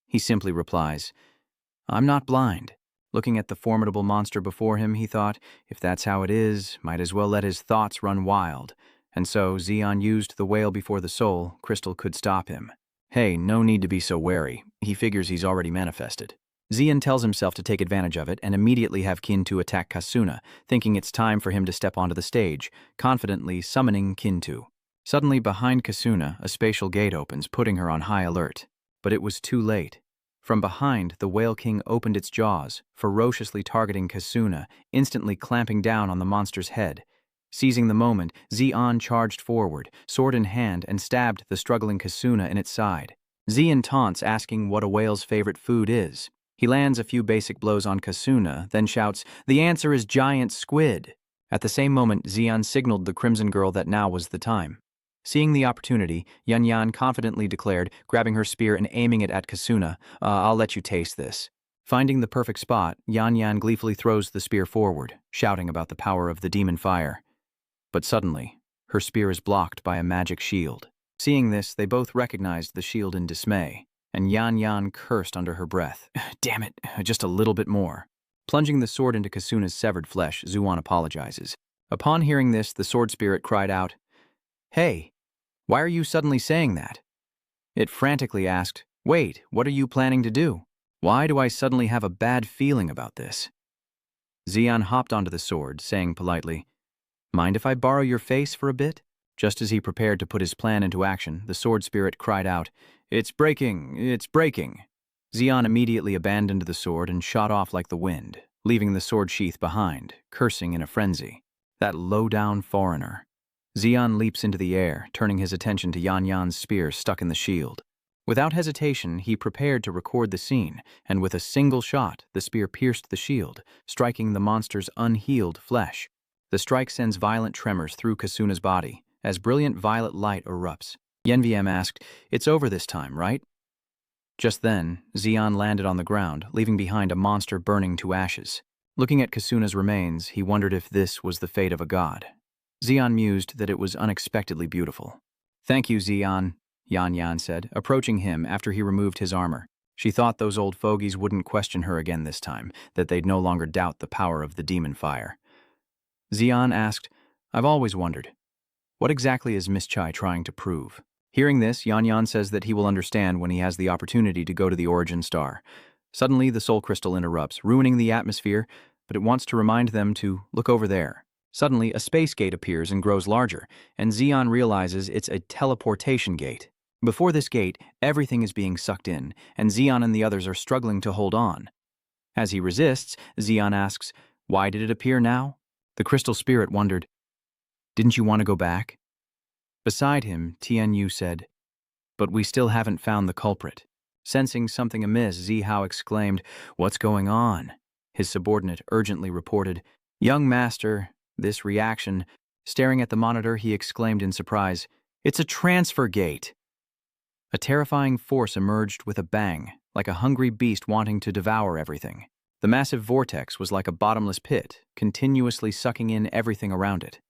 He simply replies, I'm not blind. Looking at the formidable monster before him, he thought, if that's how it is, might as well let his thoughts run wild. And so Xian used the whale before the soul, Crystal could stop him. Hey, no need to be so wary. He figures he's already manifested. Xian tells himself to take advantage of it and immediately have Kintu attack Kassuna, thinking it's time for him to step onto the stage, confidently summoning Kintu. Suddenly, behind Kassuna, a spatial gate opens, putting her on high alert. But it was too late. From behind, the Whale King opened its jaws, ferociously targeting Kassuna, instantly clamping down on the monster's head. Seizing the moment, Xian charged forward, sword in hand, and stabbed the struggling Kassuna in its side. Xian taunts, asking what a whale's favorite food is. He lands a few basic blows on Kassuna, then shouts, "The answer is giant squid." At the same moment, Xian signaled the Crimson Girl that now was the time. Seeing the opportunity, Yan Yan confidently declared, grabbing her spear and aiming it at Kassuna, "I'll let you taste this." Finding the perfect spot, Yan Yan gleefully throws the spear forward, shouting about the power of the demon fire. But suddenly, her spear is blocked by a magic shield. Seeing this, they both recognized the shield in dismay, and Yan Yan cursed under her breath. "Damn it, just a little bit more." Plunging the sword into Kassuna's severed flesh, Zuan apologizes. Upon hearing this, the sword spirit cried out, "Hey, why are you suddenly saying that?" It frantically asked, "Wait, what are you planning to do? Why do I suddenly have a bad feeling about this?" Xian hopped onto the sword, saying politely, "Mind if I borrow your face for a bit?" Just as he prepared to put his plan into action, the sword spirit cried out, "It's breaking! It's breaking!" Xian immediately abandoned the sword and shot off like the wind, leaving the sword sheath behind, cursing in a frenzy. That low-down foreigner. Xian leaps into the air, turning his attention to Yan Yan's spear stuck in the shield. Without hesitation, he prepared to record the scene, and with a single shot, the spear pierced the shield, striking the monster's unhealed flesh. The strike sends violent tremors through Kassuna's body, as brilliant violet light erupts. Yenviem asked, "It's over this time, right?" Just then, Xian landed on the ground, leaving behind a monster burning to ashes. Looking at Kassuna's remains, he wondered if this was the fate of a god. Xian mused that it was unexpectedly beautiful. "Thank you, Xian," Yan Yan said, approaching him after he removed his armor. She thought those old fogies wouldn't question her again this time, that they'd no longer doubt the power of the demon fire. Xian asked, "I've always wondered, what exactly is Miss Chai trying to prove?" Hearing this, Yan Yan says that he will understand when he has the opportunity to go to the origin star. Suddenly, the soul crystal interrupts, ruining the atmosphere, but it wants to remind them to look over there. Suddenly, a space gate appears and grows larger, and Xian realizes it's a teleportation gate. Before this gate, everything is being sucked in, and Xian and the others are struggling to hold on. As he resists, Xian asks, "Why did it appear now?" The crystal spirit wondered, "Didn't you want to go back?" Beside him, Tianyu said, "But we still haven't found the culprit." Sensing something amiss, Zihao exclaimed, "What's going on?" His subordinate urgently reported, "Young master," this reaction. Staring at the monitor, he exclaimed in surprise, "It's a transfer gate!" A terrifying force emerged with a bang, like a hungry beast wanting to devour everything. The massive vortex was like a bottomless pit, continuously sucking in everything around it.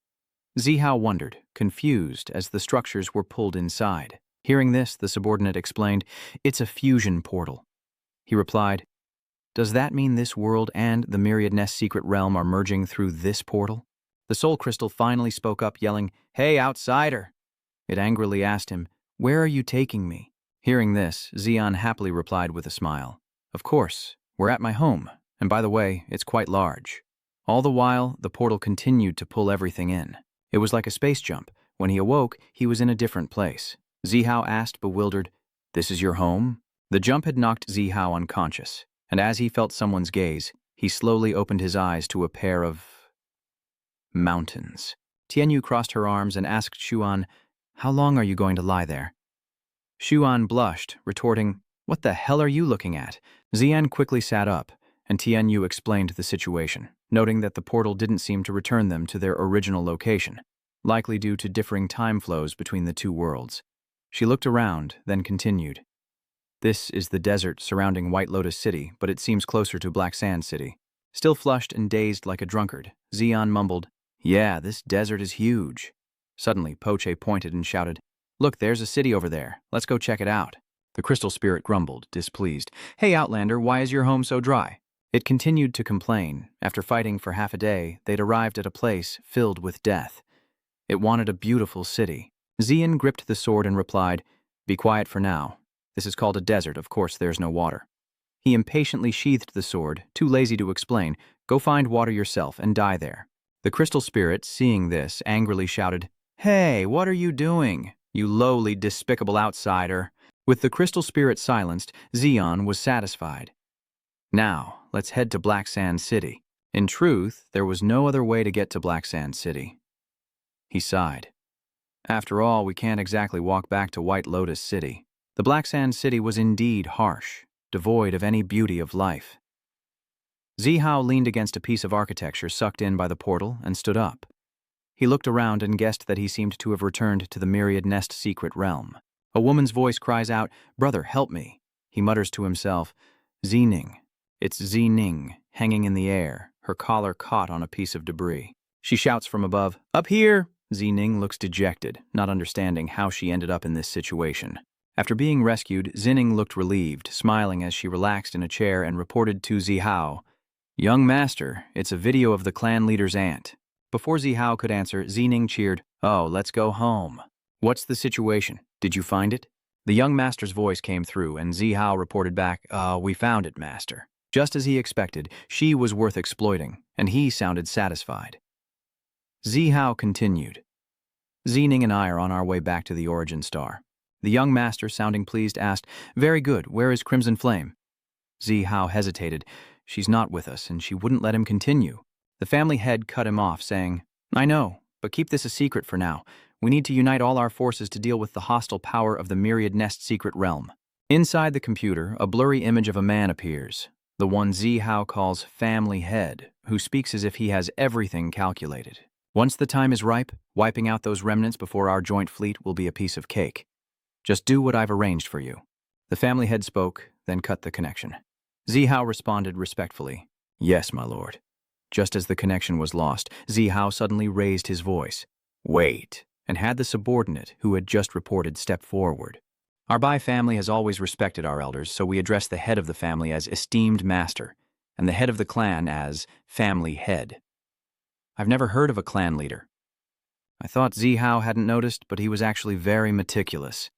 Zihao wondered, confused, as the structures were pulled inside. Hearing this, the subordinate explained, "It's a fusion portal." He replied, "Does that mean this world and the Myriad Nest secret realm are merging through this portal?" The soul crystal finally spoke up, yelling, "Hey, outsider!" It angrily asked him, "Where are you taking me?" Hearing this, Xian happily replied with a smile, "Of course, we're at my home, and by the way, it's quite large." All the while, the portal continued to pull everything in. It was like a space jump. When he awoke, he was in a different place. Zihao asked, bewildered, "This is your home?" The jump had knocked Zihao unconscious, and as he felt someone's gaze, he slowly opened his eyes to a pair of mountains. Tianyu crossed her arms and asked Xuan, "How long are you going to lie there?" Xuan blushed, retorting, "What the hell are you looking at?" Xian quickly sat up, and Tianyu explained the situation, noting that the portal didn't seem to return them to their original location, likely due to differing time flows between the two worlds. She looked around, then continued, "This is the desert surrounding White Lotus City, but it seems closer to Black Sand City." Still flushed and dazed like a drunkard, Xian mumbled, "Yeah, this desert is huge." Suddenly, Poche pointed and shouted, "Look, there's a city over there. Let's go check it out." The crystal spirit grumbled, displeased. "Hey, Outlander, why is your home so dry?" It continued to complain. After fighting for half a day, they'd arrived at a place filled with death. It wanted a beautiful city. Xian gripped the sword and replied, "Be quiet for now. This is called a desert, of course there's no water." He impatiently sheathed the sword, too lazy to explain. Go find water yourself and die there. The crystal spirit, seeing this, angrily shouted, Hey, what are you doing, you lowly, despicable outsider? With the crystal spirit silenced, Zeon was satisfied. Now, let's head to Black Sand City. In truth, there was no other way to get to Black Sand City. He sighed. After all, we can't exactly walk back to White Lotus City. The Black Sand City was indeed harsh, devoid of any beauty of life. Zihao leaned against a piece of architecture sucked in by the portal and stood up. He looked around and guessed that he seemed to have returned to the Myriad Nest secret realm. A woman's voice cries out, Brother, help me. He mutters to himself, Zining. It's Zining, hanging in the air, her collar caught on a piece of debris. She shouts from above, Up here! Zining looks dejected, not understanding how she ended up in this situation. After being rescued, Zining looked relieved, smiling as she relaxed in a chair and reported to Zihao, Young master, it's a video of the clan leader's aunt. Before Zihao could answer, Zining cheered, Oh, let's go home. What's the situation? Did you find it? The young master's voice came through, and Zihao reported back, We found it, master. Just as he expected, she was worth exploiting, and he sounded satisfied. Zihao continued, Zining and I are on our way back to the Origin Star. The young master, sounding pleased, asked, Very good, where is Crimson Flame? Zihao hesitated. She's not with us, and she wouldn't let him continue. The family head cut him off, saying, I know, but keep this a secret for now. We need to unite all our forces to deal with the hostile power of the Myriad Nest secret realm. Inside the computer, a blurry image of a man appears, the one Zihao calls Family Head, who speaks as if he has everything calculated. Once the time is ripe, wiping out those remnants before our joint fleet will be a piece of cake. Just do what I've arranged for you. The family head spoke, then cut the connection. Zihao responded respectfully, Yes, my lord. Just as the connection was lost, Zihao suddenly raised his voice. Wait, and had the subordinate, who had just reported, step forward. Our Bai family has always respected our elders, so we address the head of the family as esteemed master, and the head of the clan as family head. I've never heard of a clan leader. I thought Zihao hadn't noticed, but he was actually very meticulous.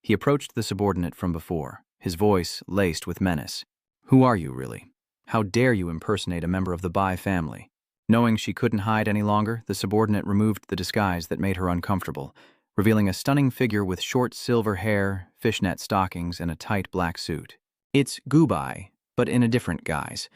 He approached the subordinate from before, his voice laced with menace. Who are you, really? How dare you impersonate a member of the Bai family? Knowing she couldn't hide any longer, the subordinate removed the disguise that made her uncomfortable, revealing a stunning figure with short silver hair, fishnet stockings, and a tight black suit. It's Gubai, but in a different guise.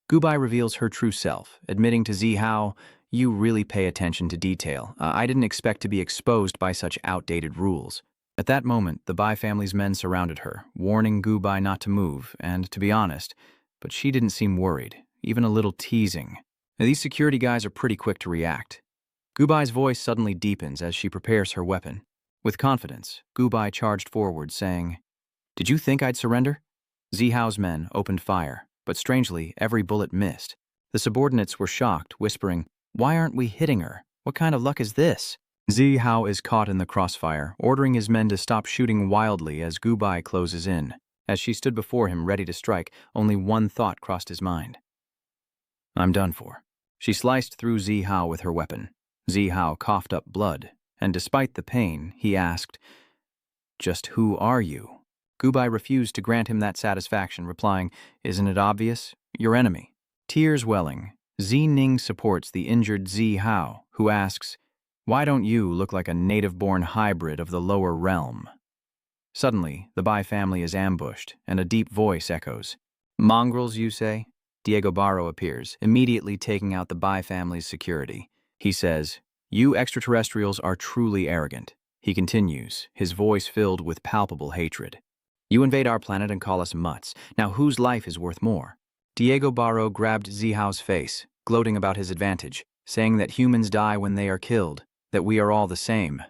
Gubai reveals her true self, admitting to Zihao, You really pay attention to detail. I didn't expect to be exposed by such outdated rules. At that moment, the Bai family's men surrounded her, warning Gubai not to move, and, to be honest, but she didn't seem worried, even a little teasing. Now, these security guys are pretty quick to react. Gubai's voice suddenly deepens as she prepares her weapon. With confidence, Gubai charged forward, saying, Did you think I'd surrender? Zihao's men opened fire, but strangely, every bullet missed. The subordinates were shocked, whispering, Why aren't we hitting her? What kind of luck is this? Zihao is caught in the crossfire, ordering his men to stop shooting wildly as Gubai closes in. As she stood before him ready to strike, only one thought crossed his mind. I'm done for. She sliced through Zihao with her weapon. Zihao coughed up blood, and despite the pain, he asked, Just who are you? Gubai refused to grant him that satisfaction, replying, Isn't it obvious? Your enemy. Tears welling, Zining supports the injured Zihao, who asks, Why don't you look like a native-born hybrid of the lower realm? Suddenly, the Bai family is ambushed, and a deep voice echoes. Mongrels, you say? Diego Barro appears, immediately taking out the Bai family's security. He says, You extraterrestrials are truly arrogant. He continues, his voice filled with palpable hatred. You invade our planet and call us mutts. Now whose life is worth more? Diego Barro grabbed Zihao's face, gloating about his advantage, saying that humans die when they are killed, that we are all the same.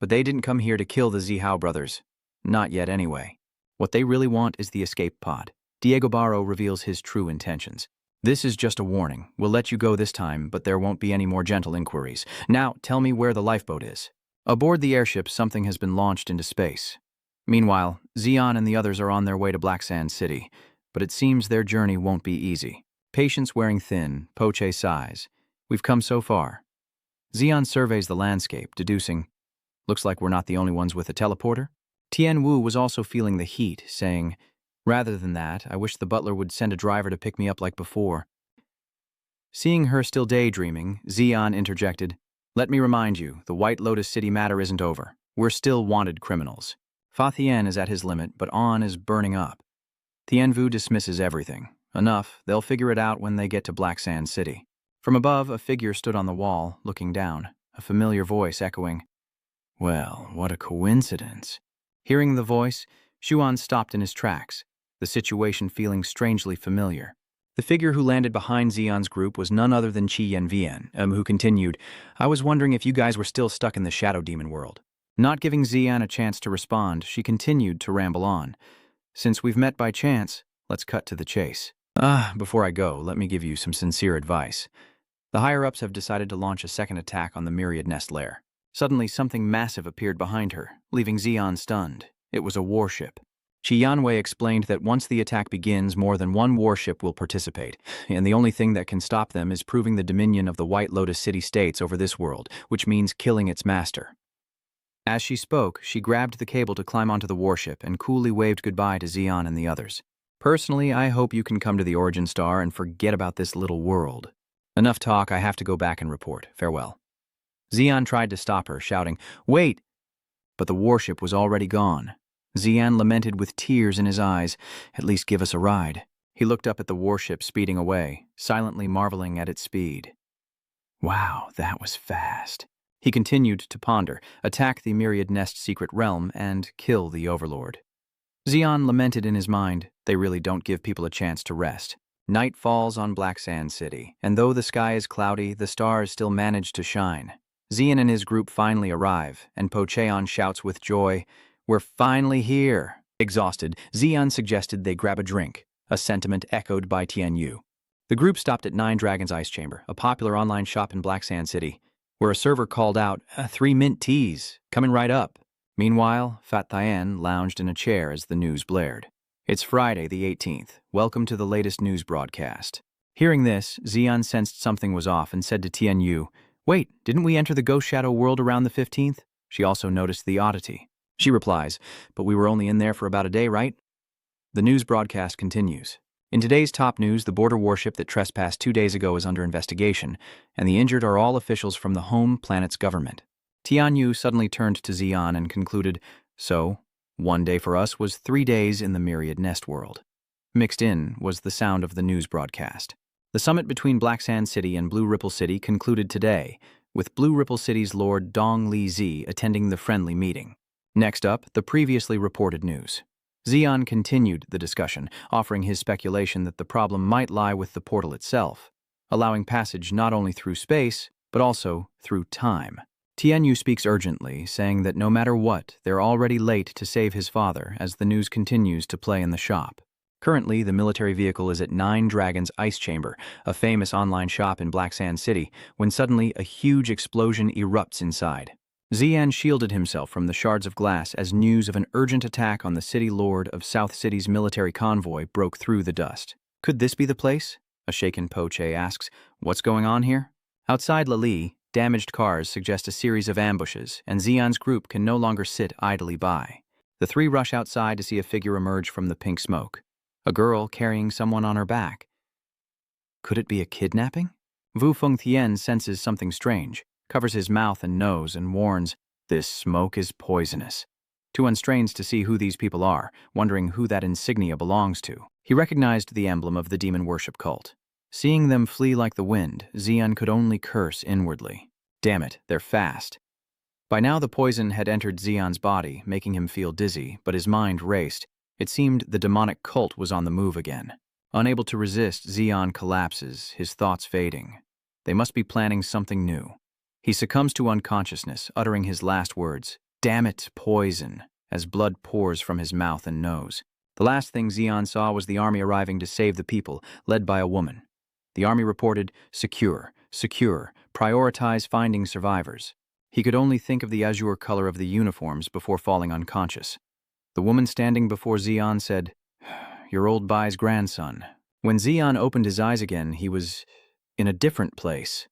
But they didn't come here to kill the Zihao brothers. Not yet, anyway. What they really want is the escape pod. Diego Barro reveals his true intentions. This is just a warning. We'll let you go this time, but there won't be any more gentle inquiries. Now, tell me where the lifeboat is. Aboard the airship, something has been launched into space. Meanwhile, Zeon and the others are on their way to Black Sand City, but it seems their journey won't be easy. Patience wearing thin, Poche sighs. We've come so far. Zeon surveys the landscape, deducing, Looks like we're not the only ones with a teleporter. Tien Wu was also feeling the heat, saying, Rather than that, I wish the butler would send a driver to pick me up like before. Seeing her still daydreaming, Xian interjected, "Let me remind you, the White Lotus City matter isn't over. We're still wanted criminals. Fa Thien is at his limit, but On is burning up. Tianvu dismisses everything. Enough, they'll figure it out when they get to Black Sand City." From above, a figure stood on the wall, looking down, a familiar voice echoing, "Well, what a coincidence." Hearing the voice, Xuan stopped in his tracks, the situation feeling strangely familiar. The figure who landed behind Xian's group was none other than Qi Yanvian, who continued, "I was wondering if you guys were still stuck in the Shadow Demon world." Not giving Xian a chance to respond, she continued to ramble on. "Since we've met by chance, let's cut to the chase. Before I go, let me give you some sincere advice. The higher-ups have decided to launch a second attack on the Myriad Nest lair." Suddenly, something massive appeared behind her, leaving Xian stunned. It was a warship. Qi Yanwei explained that once the attack begins, more than one warship will participate, and the only thing that can stop them is proving the dominion of the White Lotus City-States over this world, which means killing its master. As she spoke, she grabbed the cable to climb onto the warship and coolly waved goodbye to Xian and the others. "Personally, I hope you can come to the Origin Star and forget about this little world. Enough talk, I have to go back and report. Farewell." Xian tried to stop her, shouting, "Wait!" But the warship was already gone. Xian lamented with tears in his eyes, "At least give us a ride." He looked up at the warship speeding away, silently marveling at its speed. Wow, that was fast. He continued to ponder, attack the Myriad Nest secret realm, and kill the Overlord. Xian lamented in his mind, they really don't give people a chance to rest. Night falls on Black Sand City, and though the sky is cloudy, the stars still manage to shine. Xian and his group finally arrive, and Pocheon shouts with joy, "We're finally here." Exhausted, Xian suggested they grab a drink, a sentiment echoed by Tianyu. The group stopped at Nine Dragons Ice Chamber, a popular online shop in Black Sand City, where a server called out, "3 mint teas, coming right up." Meanwhile, Fat Thien lounged in a chair as the news blared. "It's Friday the 18th. Welcome to the latest news broadcast." Hearing this, Xian sensed something was off and said to Tianyu, "Wait, didn't we enter the Ghost Shadow world around the 15th? She also noticed the oddity. She replies, "But we were only in there for about a day, right?" The news broadcast continues. In today's top news, the border warship that trespassed 2 days ago is under investigation, and the injured are all officials from the home planet's government. Tianyu suddenly turned to Xian and concluded, "So, 1 day for us was 3 days in the Myriad Nest world." Mixed in was the sound of the news broadcast. The summit between Black Sand City and Blue Ripple City concluded today, with Blue Ripple City's Lord Dong Li Zi attending the friendly meeting. Next up, the previously reported news. Xian continued the discussion, offering his speculation that the problem might lie with the portal itself, allowing passage not only through space, but also through time. Tianyu speaks urgently, saying that no matter what, they're already late to save his father as the news continues to play in the shop. Currently, the military vehicle is at Nine Dragons Ice Chamber, a famous online shop in Black Sand City, when suddenly a huge explosion erupts inside. Xian shielded himself from the shards of glass as news of an urgent attack on the city lord of South City's military convoy broke through the dust. "Could this be the place?" A shaken Poche asks. "What's going on here?" Outside Lali, damaged cars suggest a series of ambushes, and Xian's group can no longer sit idly by. The three rush outside to see a figure emerge from the pink smoke. A girl carrying someone on her back. Could it be a kidnapping? Wu Fengtian senses something strange, covers his mouth and nose, and warns, "This smoke is poisonous." Tuan strains to see who these people are, wondering who that insignia belongs to. He recognized the emblem of the demon worship cult. Seeing them flee like the wind, Xian could only curse inwardly. Damn it, they're fast. By now the poison had entered Xian's body, making him feel dizzy, but his mind raced. It seemed the demonic cult was on the move again. Unable to resist, Xian collapses, his thoughts fading. They must be planning something new. He succumbs to unconsciousness, uttering his last words, "Damn it, poison," as blood pours from his mouth and nose. The last thing Xian saw was the army arriving to save the people, led by a woman. The army reported, "Secure, secure, prioritize finding survivors." He could only think of the azure color of the uniforms before falling unconscious. The woman standing before Xian said, "Your old Bai's grandson." When Xian opened his eyes again, he was in a different place.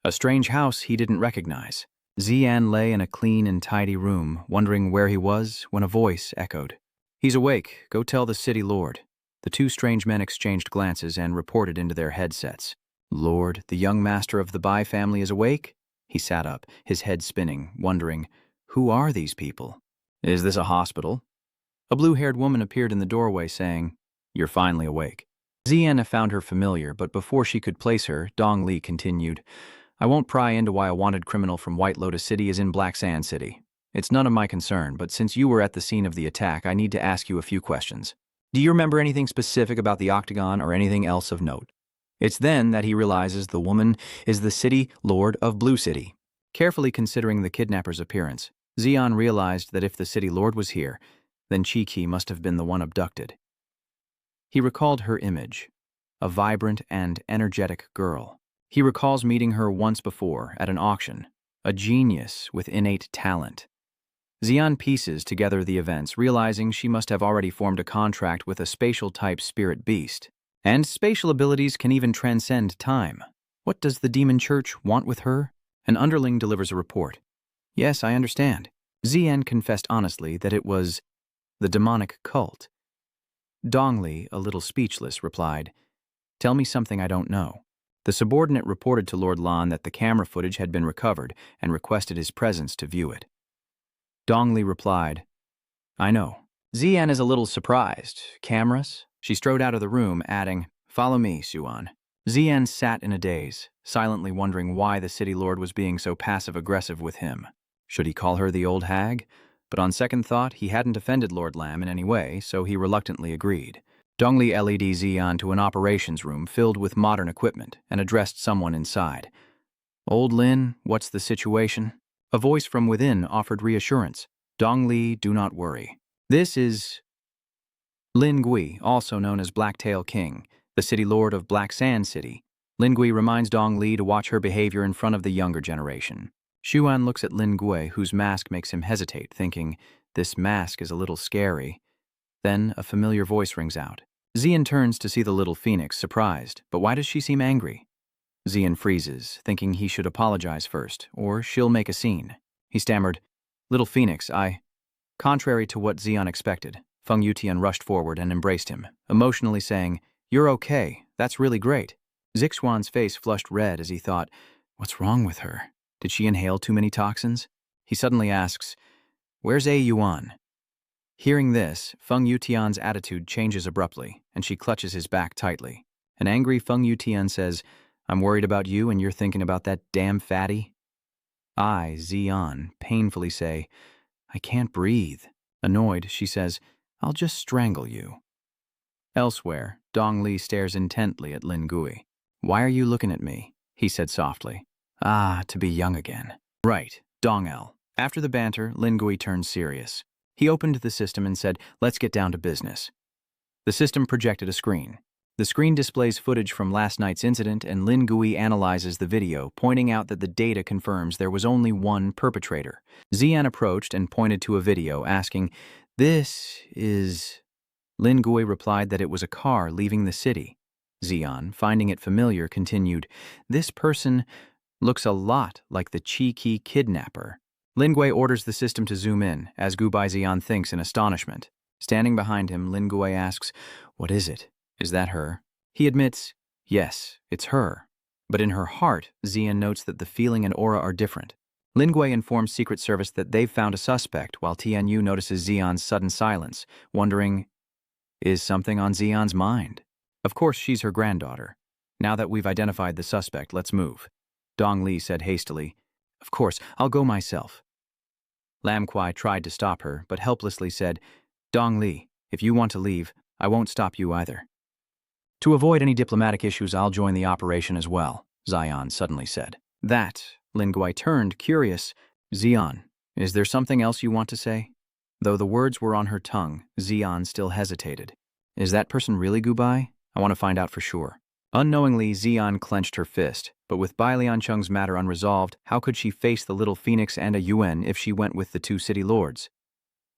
A strange house he didn't recognize. Xian lay in a clean and tidy room, wondering where he was when a voice echoed. He's awake. Go tell the city lord. The two strange men exchanged glances and reported into their headsets. Lord, the young master of the Bai family is awake? He sat up, his head spinning, wondering, who are these people? Is this a hospital? A blue-haired woman appeared in the doorway saying, You're finally awake. Zian found her familiar, but before she could place her, Dong Li continued, I won't pry into why a wanted criminal from White Lotus City is in Black Sand City. It's none of my concern, but since you were at the scene of the attack, I need to ask you a few questions. Do you remember anything specific about the Octagon or anything else of note? It's then that he realizes the woman is the city lord of Blue City. Carefully considering the kidnapper's appearance, Zion realized that if the city lord was here, then Chi-Ki must have been the one abducted. He recalled her image, a vibrant and energetic girl. He recalls meeting her once before at an auction, a genius with innate talent. Zion pieces together the events, realizing she must have already formed a contract with a spatial-type spirit beast. And spatial abilities can even transcend time. What does the demon church want with her? An underling delivers a report. Yes, I understand. Zian confessed honestly that it was the demonic cult. Dongli, a little speechless, replied, Tell me something I don't know. The subordinate reported to Lord Lan that the camera footage had been recovered and requested his presence to view it. Dongli replied, I know. Zian is a little surprised. Cameras? She strode out of the room, adding, Follow me, Xuan. Zian sat in a daze, silently wondering why the city lord was being so passive-aggressive with him. Should he call her the old hag? But on second thought, he hadn't offended Lord Lam in any way, so he reluctantly agreed. Dongli led Zian to an operations room filled with modern equipment and addressed someone inside. Old Lin, what's the situation? A voice from within offered reassurance. Dongli, do not worry. This is Lin Gui, also known as Blacktail King, the city lord of Black Sand City. Lin Gui reminds Dong Li to watch her behavior in front of the younger generation. Xuan looks at Lin Gui, whose mask makes him hesitate, thinking, this mask is a little scary. Then a familiar voice rings out. Zian turns to see the little phoenix, surprised, but why does she seem angry? Zian freezes, thinking he should apologize first, or she'll make a scene. He stammered, Little Phoenix, Contrary to what Zian expected, Feng Yutian rushed forward and embraced him, emotionally saying, You're okay, that's really great. Zixuan's face flushed red as he thought, What's wrong with her? Did she inhale too many toxins? He suddenly asks, Where's A Yuan? Hearing this, Feng Yutian's attitude changes abruptly, and she clutches his back tightly. An angry Feng Yutian says, I'm worried about you and you're thinking about that damn fatty? I, Zian, painfully say, I can't breathe. Annoyed, she says, I'll just strangle you. Elsewhere, Dong Li stares intently at Lin Gui. Why are you looking at me? He said softly. To be young again. Right, Dong El. After the banter, Lin Gui turned serious. He opened the system and said, Let's get down to business. The system projected a screen. The screen displays footage from last night's incident, and Lin Gui analyzes the video, pointing out that the data confirms there was only one perpetrator. Zian approached and pointed to a video, asking, This is... Lin Gui replied that it was a car leaving the city. Zian, finding it familiar, continued, This person looks a lot like the Chi-Ki kidnapper. Lin Gui orders the system to zoom in, as Gubai Zian thinks in astonishment. Standing behind him, Lin Gui asks, What is it? Is that her? He admits, yes, it's her. But in her heart, Zian notes that the feeling and aura are different. Lin Gui informs Secret Service that they've found a suspect, while Tianyu notices Zian's sudden silence, wondering, is something on Zian's mind? Of course, she's her granddaughter. Now that we've identified the suspect, let's move. Dong Li said hastily, Of course, I'll go myself. Lam Kuai tried to stop her, but helplessly said, Dong Li, if you want to leave, I won't stop you either. To avoid any diplomatic issues, I'll join the operation as well, Zion suddenly said. That, Lin Gui turned, curious. Zion, is there something else you want to say? Though the words were on her tongue, Zion still hesitated. Is that person really Gubai? I want to find out for sure. Unknowingly, Zion clenched her fist, but with Bai Liancheng's matter unresolved, how could she face the little phoenix and a Yuan if she went with the two city lords?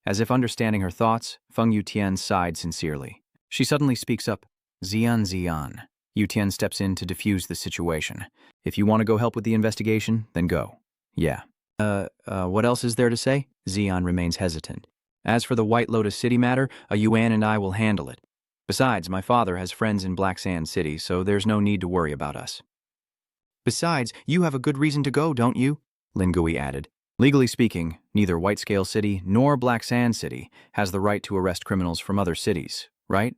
As if understanding her thoughts, Feng Yutian sighed sincerely. She suddenly speaks up, Zian. Yutian steps in to defuse the situation. If you want to go help with the investigation, then go. Yeah. What else is there to say? Zian remains hesitant. As for the White Lotus City matter, a Yuan and I will handle it. Besides, my father has friends in Black Sand City, so there's no need to worry about us. Besides, you have a good reason to go, don't you? Lingui added. Legally speaking, neither White Scale City nor Black Sand City has the right to arrest criminals from other cities, right?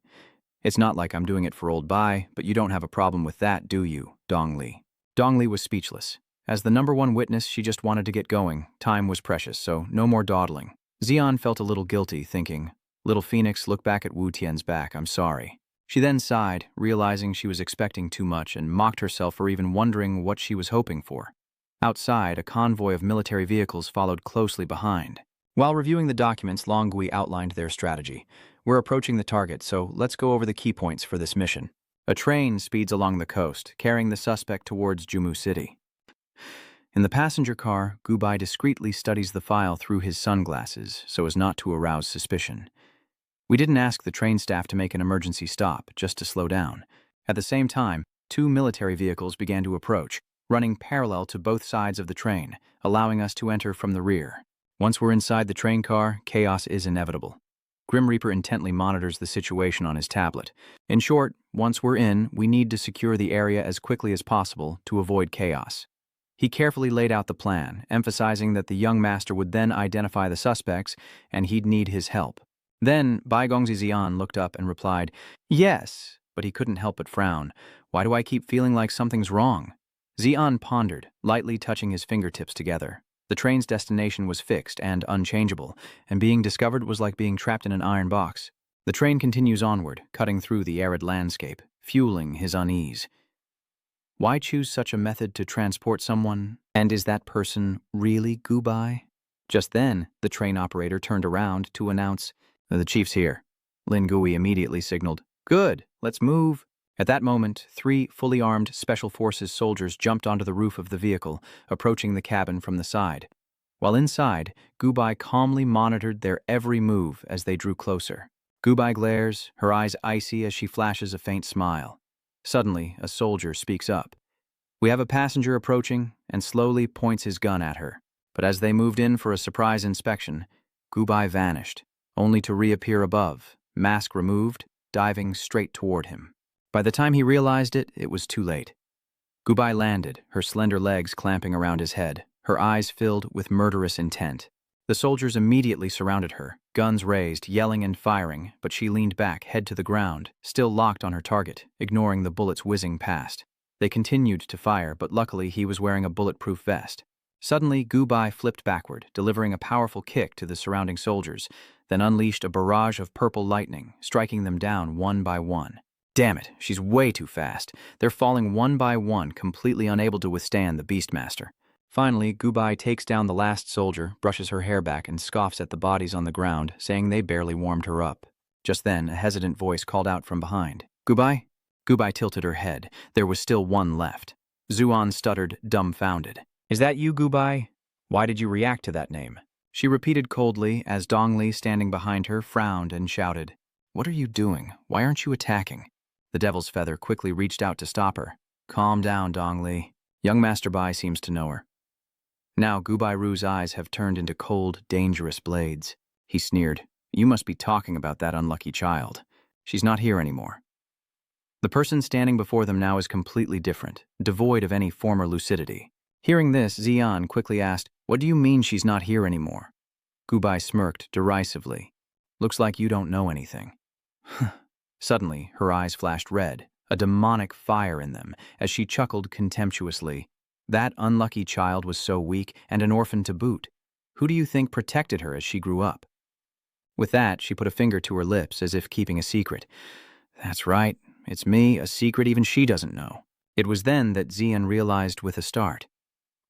It's not like I'm doing it for old Bai, but you don't have a problem with that, do you, Dongli? Dongli was speechless. As the #1 witness, she just wanted to get going. Time was precious, so no more dawdling. Xian felt a little guilty, thinking, Little Phoenix, look back at Wu Tian's back, I'm sorry. She then sighed, realizing she was expecting too much, and mocked herself for even wondering what she was hoping for. Outside, a convoy of military vehicles followed closely behind. While reviewing the documents, Longui outlined their strategy. We're approaching the target, so let's go over the key points for this mission. A train speeds along the coast, carrying the suspect towards Jumu City. In the passenger car, Gubai discreetly studies the file through his sunglasses so as not to arouse suspicion. We didn't ask the train staff to make an emergency stop, just to slow down. At the same time, 2 military vehicles began to approach, running parallel to both sides of the train, allowing us to enter from the rear. Once we're inside the train car, chaos is inevitable. Grim Reaper intently monitors the situation on his tablet. In short, once we're in, we need to secure the area as quickly as possible to avoid chaos. He carefully laid out the plan, emphasizing that the young master would then identify the suspects and he'd need his help. Then, Baigongzi Xian looked up and replied, Yes, but he couldn't help but frown. Why do I keep feeling like something's wrong? Xian pondered, lightly touching his fingertips together. The train's destination was fixed and unchangeable, and being discovered was like being trapped in an iron box. The train continues onward, cutting through the arid landscape, fueling his unease. Why choose such a method to transport someone? And is that person really Gubai? Just then, the train operator turned around to announce, The chief's here. Lin Gui immediately signaled, Good, let's move. At that moment, 3 fully armed Special Forces soldiers jumped onto the roof of the vehicle, approaching the cabin from the side. While inside, Gubai calmly monitored their every move as they drew closer. Gubai glares, her eyes icy as she flashes a faint smile. Suddenly, a soldier speaks up. We have a passenger approaching, and slowly points his gun at her. But as they moved in for a surprise inspection, Gubai vanished, only to reappear above, mask removed, diving straight toward him. By the time he realized it, it was too late. Gubai landed, her slender legs clamping around his head, her eyes filled with murderous intent. The soldiers immediately surrounded her, guns raised, yelling and firing, but she leaned back, head to the ground, still locked on her target, ignoring the bullets whizzing past. They continued to fire, but luckily he was wearing a bulletproof vest. Suddenly, Gubai flipped backward, delivering a powerful kick to the surrounding soldiers, then unleashed a barrage of purple lightning, striking them down one by one. Damn it, she's way too fast. They're falling one by one, completely unable to withstand the Beastmaster. Finally, Gubai takes down the last soldier, brushes her hair back, and scoffs at the bodies on the ground, saying they barely warmed her up. Just then, a hesitant voice called out from behind. Gubai? Gubai tilted her head. There was still one left. Zuan stuttered, dumbfounded. Is that you, Gubai? Why did you react to that name? She repeated coldly as Dongli, standing behind her, frowned and shouted. What are you doing? Why aren't you attacking? The Devil's Feather quickly reached out to stop her. Calm down, Dongli. Young Master Bai seems to know her. Now Gubai Ru's eyes have turned into cold, dangerous blades. He sneered. You must be talking about that unlucky child. She's not here anymore. The person standing before them now is completely different, devoid of any former lucidity. Hearing this, Xian quickly asked, What do you mean she's not here anymore? Gubai smirked derisively. Looks like you don't know anything. Suddenly, her eyes flashed red, a demonic fire in them, as she chuckled contemptuously. That unlucky child was so weak, and an orphan to boot. Who do you think protected her as she grew up? With that, she put a finger to her lips, as if keeping a secret. That's right, it's me, a secret even she doesn't know. It was then that Xian realized with a start.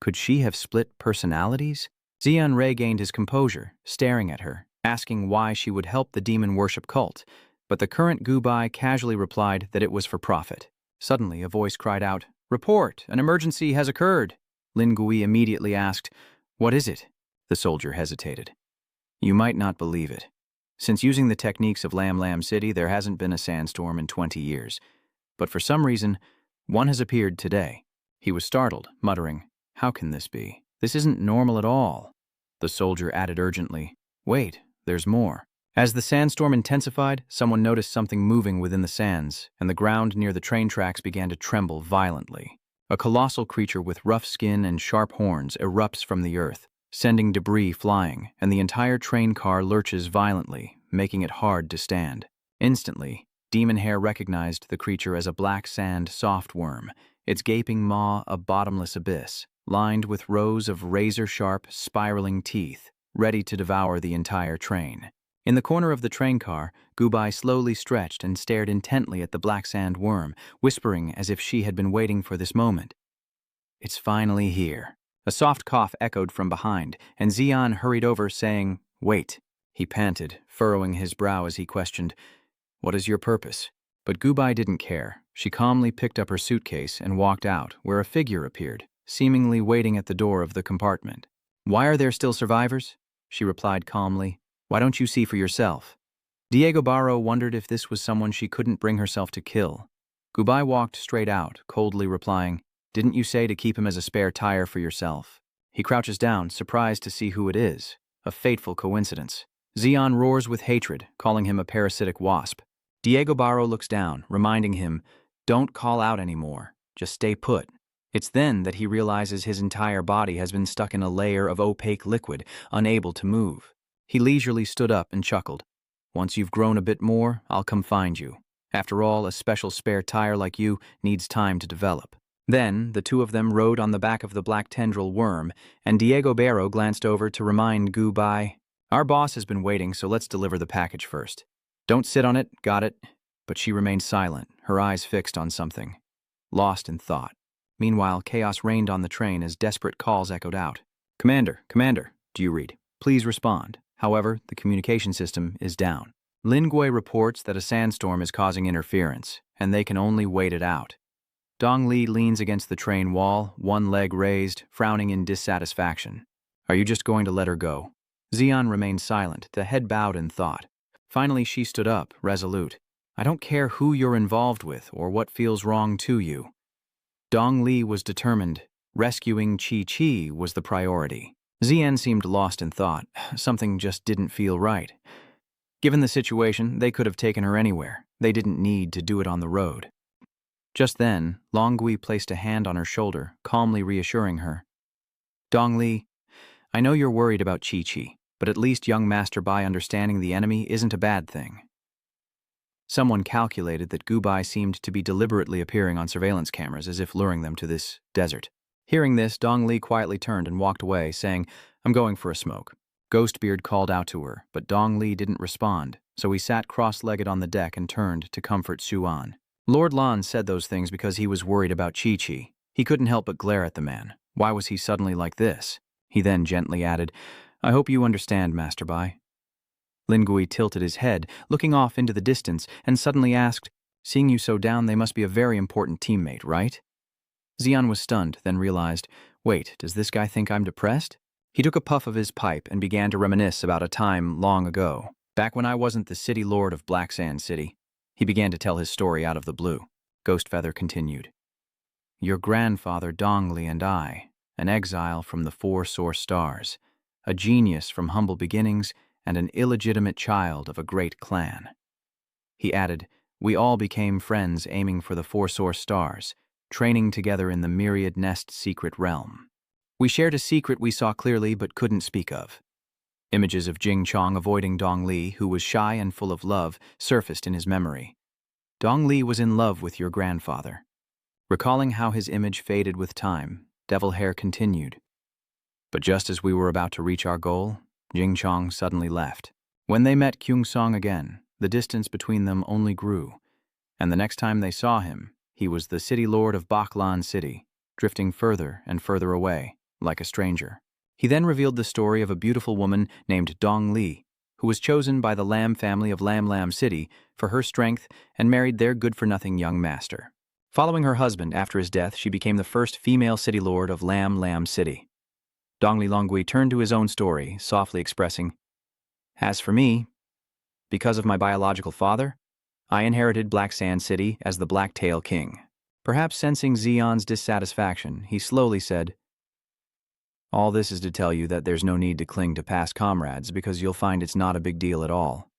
Could she have split personalities? Xian regained his composure, staring at her, asking why she would help the demon worship cult, but the current Gubai casually replied that it was for profit. Suddenly, a voice cried out, Report! An emergency has occurred! Lin Gui immediately asked, What is it? The soldier hesitated. You might not believe it. Since using the techniques of Lam Lam City, there hasn't been a sandstorm in 20 years. But for some reason, one has appeared today. He was startled, muttering, How can this be? This isn't normal at all. The soldier added urgently, Wait, there's more. As the sandstorm intensified, someone noticed something moving within the sands, and the ground near the train tracks began to tremble violently. A colossal creature with rough skin and sharp horns erupts from the earth, sending debris flying, and the entire train car lurches violently, making it hard to stand. Instantly, Demon Hair recognized the creature as a black sand soft worm, its gaping maw a bottomless abyss, lined with rows of razor-sharp, spiraling teeth, ready to devour the entire train. In the corner of the train car, Gubai slowly stretched and stared intently at the black sand worm, whispering as if she had been waiting for this moment. "It's finally here." A soft cough echoed from behind, and Xian hurried over, saying, "Wait." He panted, furrowing his brow as he questioned, "What is your purpose?" But Gubai didn't care. She calmly picked up her suitcase and walked out, where a figure appeared, seemingly waiting at the door of the compartment. "Why are there still survivors?" she replied calmly. "Why don't you see for yourself?" Diego Barro wondered if this was someone she couldn't bring herself to kill. Gubai walked straight out, coldly replying, "Didn't you say to keep him as a spare tire for yourself?" He crouches down, surprised to see who it is. A fateful coincidence. Xian roars with hatred, calling him a parasitic wasp. Diego Barro looks down, reminding him, "Don't call out anymore. Just stay put." It's then that he realizes his entire body has been stuck in a layer of opaque liquid, unable to move. He leisurely stood up and chuckled. "Once you've grown a bit more, I'll come find you. After all, a special spare tire like you needs time to develop." Then, the two of them rode on the back of the black tendril worm, and Diego Barro glanced over to remind Gubai, "Our boss has been waiting, so let's deliver the package first." "Don't sit on it, got it?" But she remained silent, her eyes fixed on something, lost in thought. Meanwhile, chaos reigned on the train as desperate calls echoed out. "Commander, Commander, do you read? Please respond." However, the communication system is down. Lingui reports that a sandstorm is causing interference, and they can only wait it out. Dong Li leans against the train wall, one leg raised, frowning in dissatisfaction. "Are you just going to let her go?" Xian remained silent, the head bowed in thought. Finally, she stood up, resolute. "I don't care who you're involved with or what feels wrong to you." Dong Li was determined. Rescuing Chi-Chi was the priority. Xian seemed lost in thought. Something just didn't feel right. Given the situation, they could have taken her anywhere. They didn't need to do it on the road. Just then, Longui placed a hand on her shoulder, calmly reassuring her. "Dong Li, I know you're worried about Chi-Chi, but at least young Master Bai understanding the enemy isn't a bad thing." Someone calculated that Gubai seemed to be deliberately appearing on surveillance cameras as if luring them to this desert. Hearing this, Dong Li quietly turned and walked away, saying, "I'm going for a smoke." Ghostbeard called out to her, but Dong Li didn't respond, so he sat cross-legged on the deck and turned to comfort Xuan. Lord Lan said those things because he was worried about Chi-Chi. He couldn't help but glare at the man. Why was he suddenly like this? He then gently added, "I hope you understand, Master Bai." Lingui tilted his head, looking off into the distance, and suddenly asked, "Seeing you so down, they must be a very important teammate, right?" Xian was stunned, then realized, "Wait, does this guy think I'm depressed?" He took a puff of his pipe and began to reminisce about a time long ago, back when I wasn't the city lord of Black Sand City. He began to tell his story out of the blue. Ghostfeather continued. "Your grandfather Dong Li and I, an exile from the 4 source stars, a genius from humble beginnings, and an illegitimate child of a great clan." He added, "We all became friends aiming for the 4 source stars, training together in the Myriad Nest secret realm. We shared a secret we saw clearly but couldn't speak of." Images of Jing Chong avoiding Dong Li, who was shy and full of love, surfaced in his memory. Dong Li was in love with your grandfather. Recalling how his image faded with time, Devil Hair continued. "But just as we were about to reach our goal, Jing Chong suddenly left. When they met Kyung Song again, the distance between them only grew, and the next time they saw him, he was the city lord of Baklan City, drifting further and further away, like a stranger. He then revealed the story of a beautiful woman named Dong Li, who was chosen by the Lam family of Lam Lam City for her strength and married their good-for-nothing young master. Following her husband after his death, she became the first female city lord of Lam Lam City." Dong Li Longui turned to his own story, softly expressing, "As for me, because of my biological father, I inherited Black Sand City as the Blacktail King." Perhaps sensing Xian's dissatisfaction, he slowly said, All this is to tell you that there's no need to cling to past comrades because you'll find it's not a big deal at all.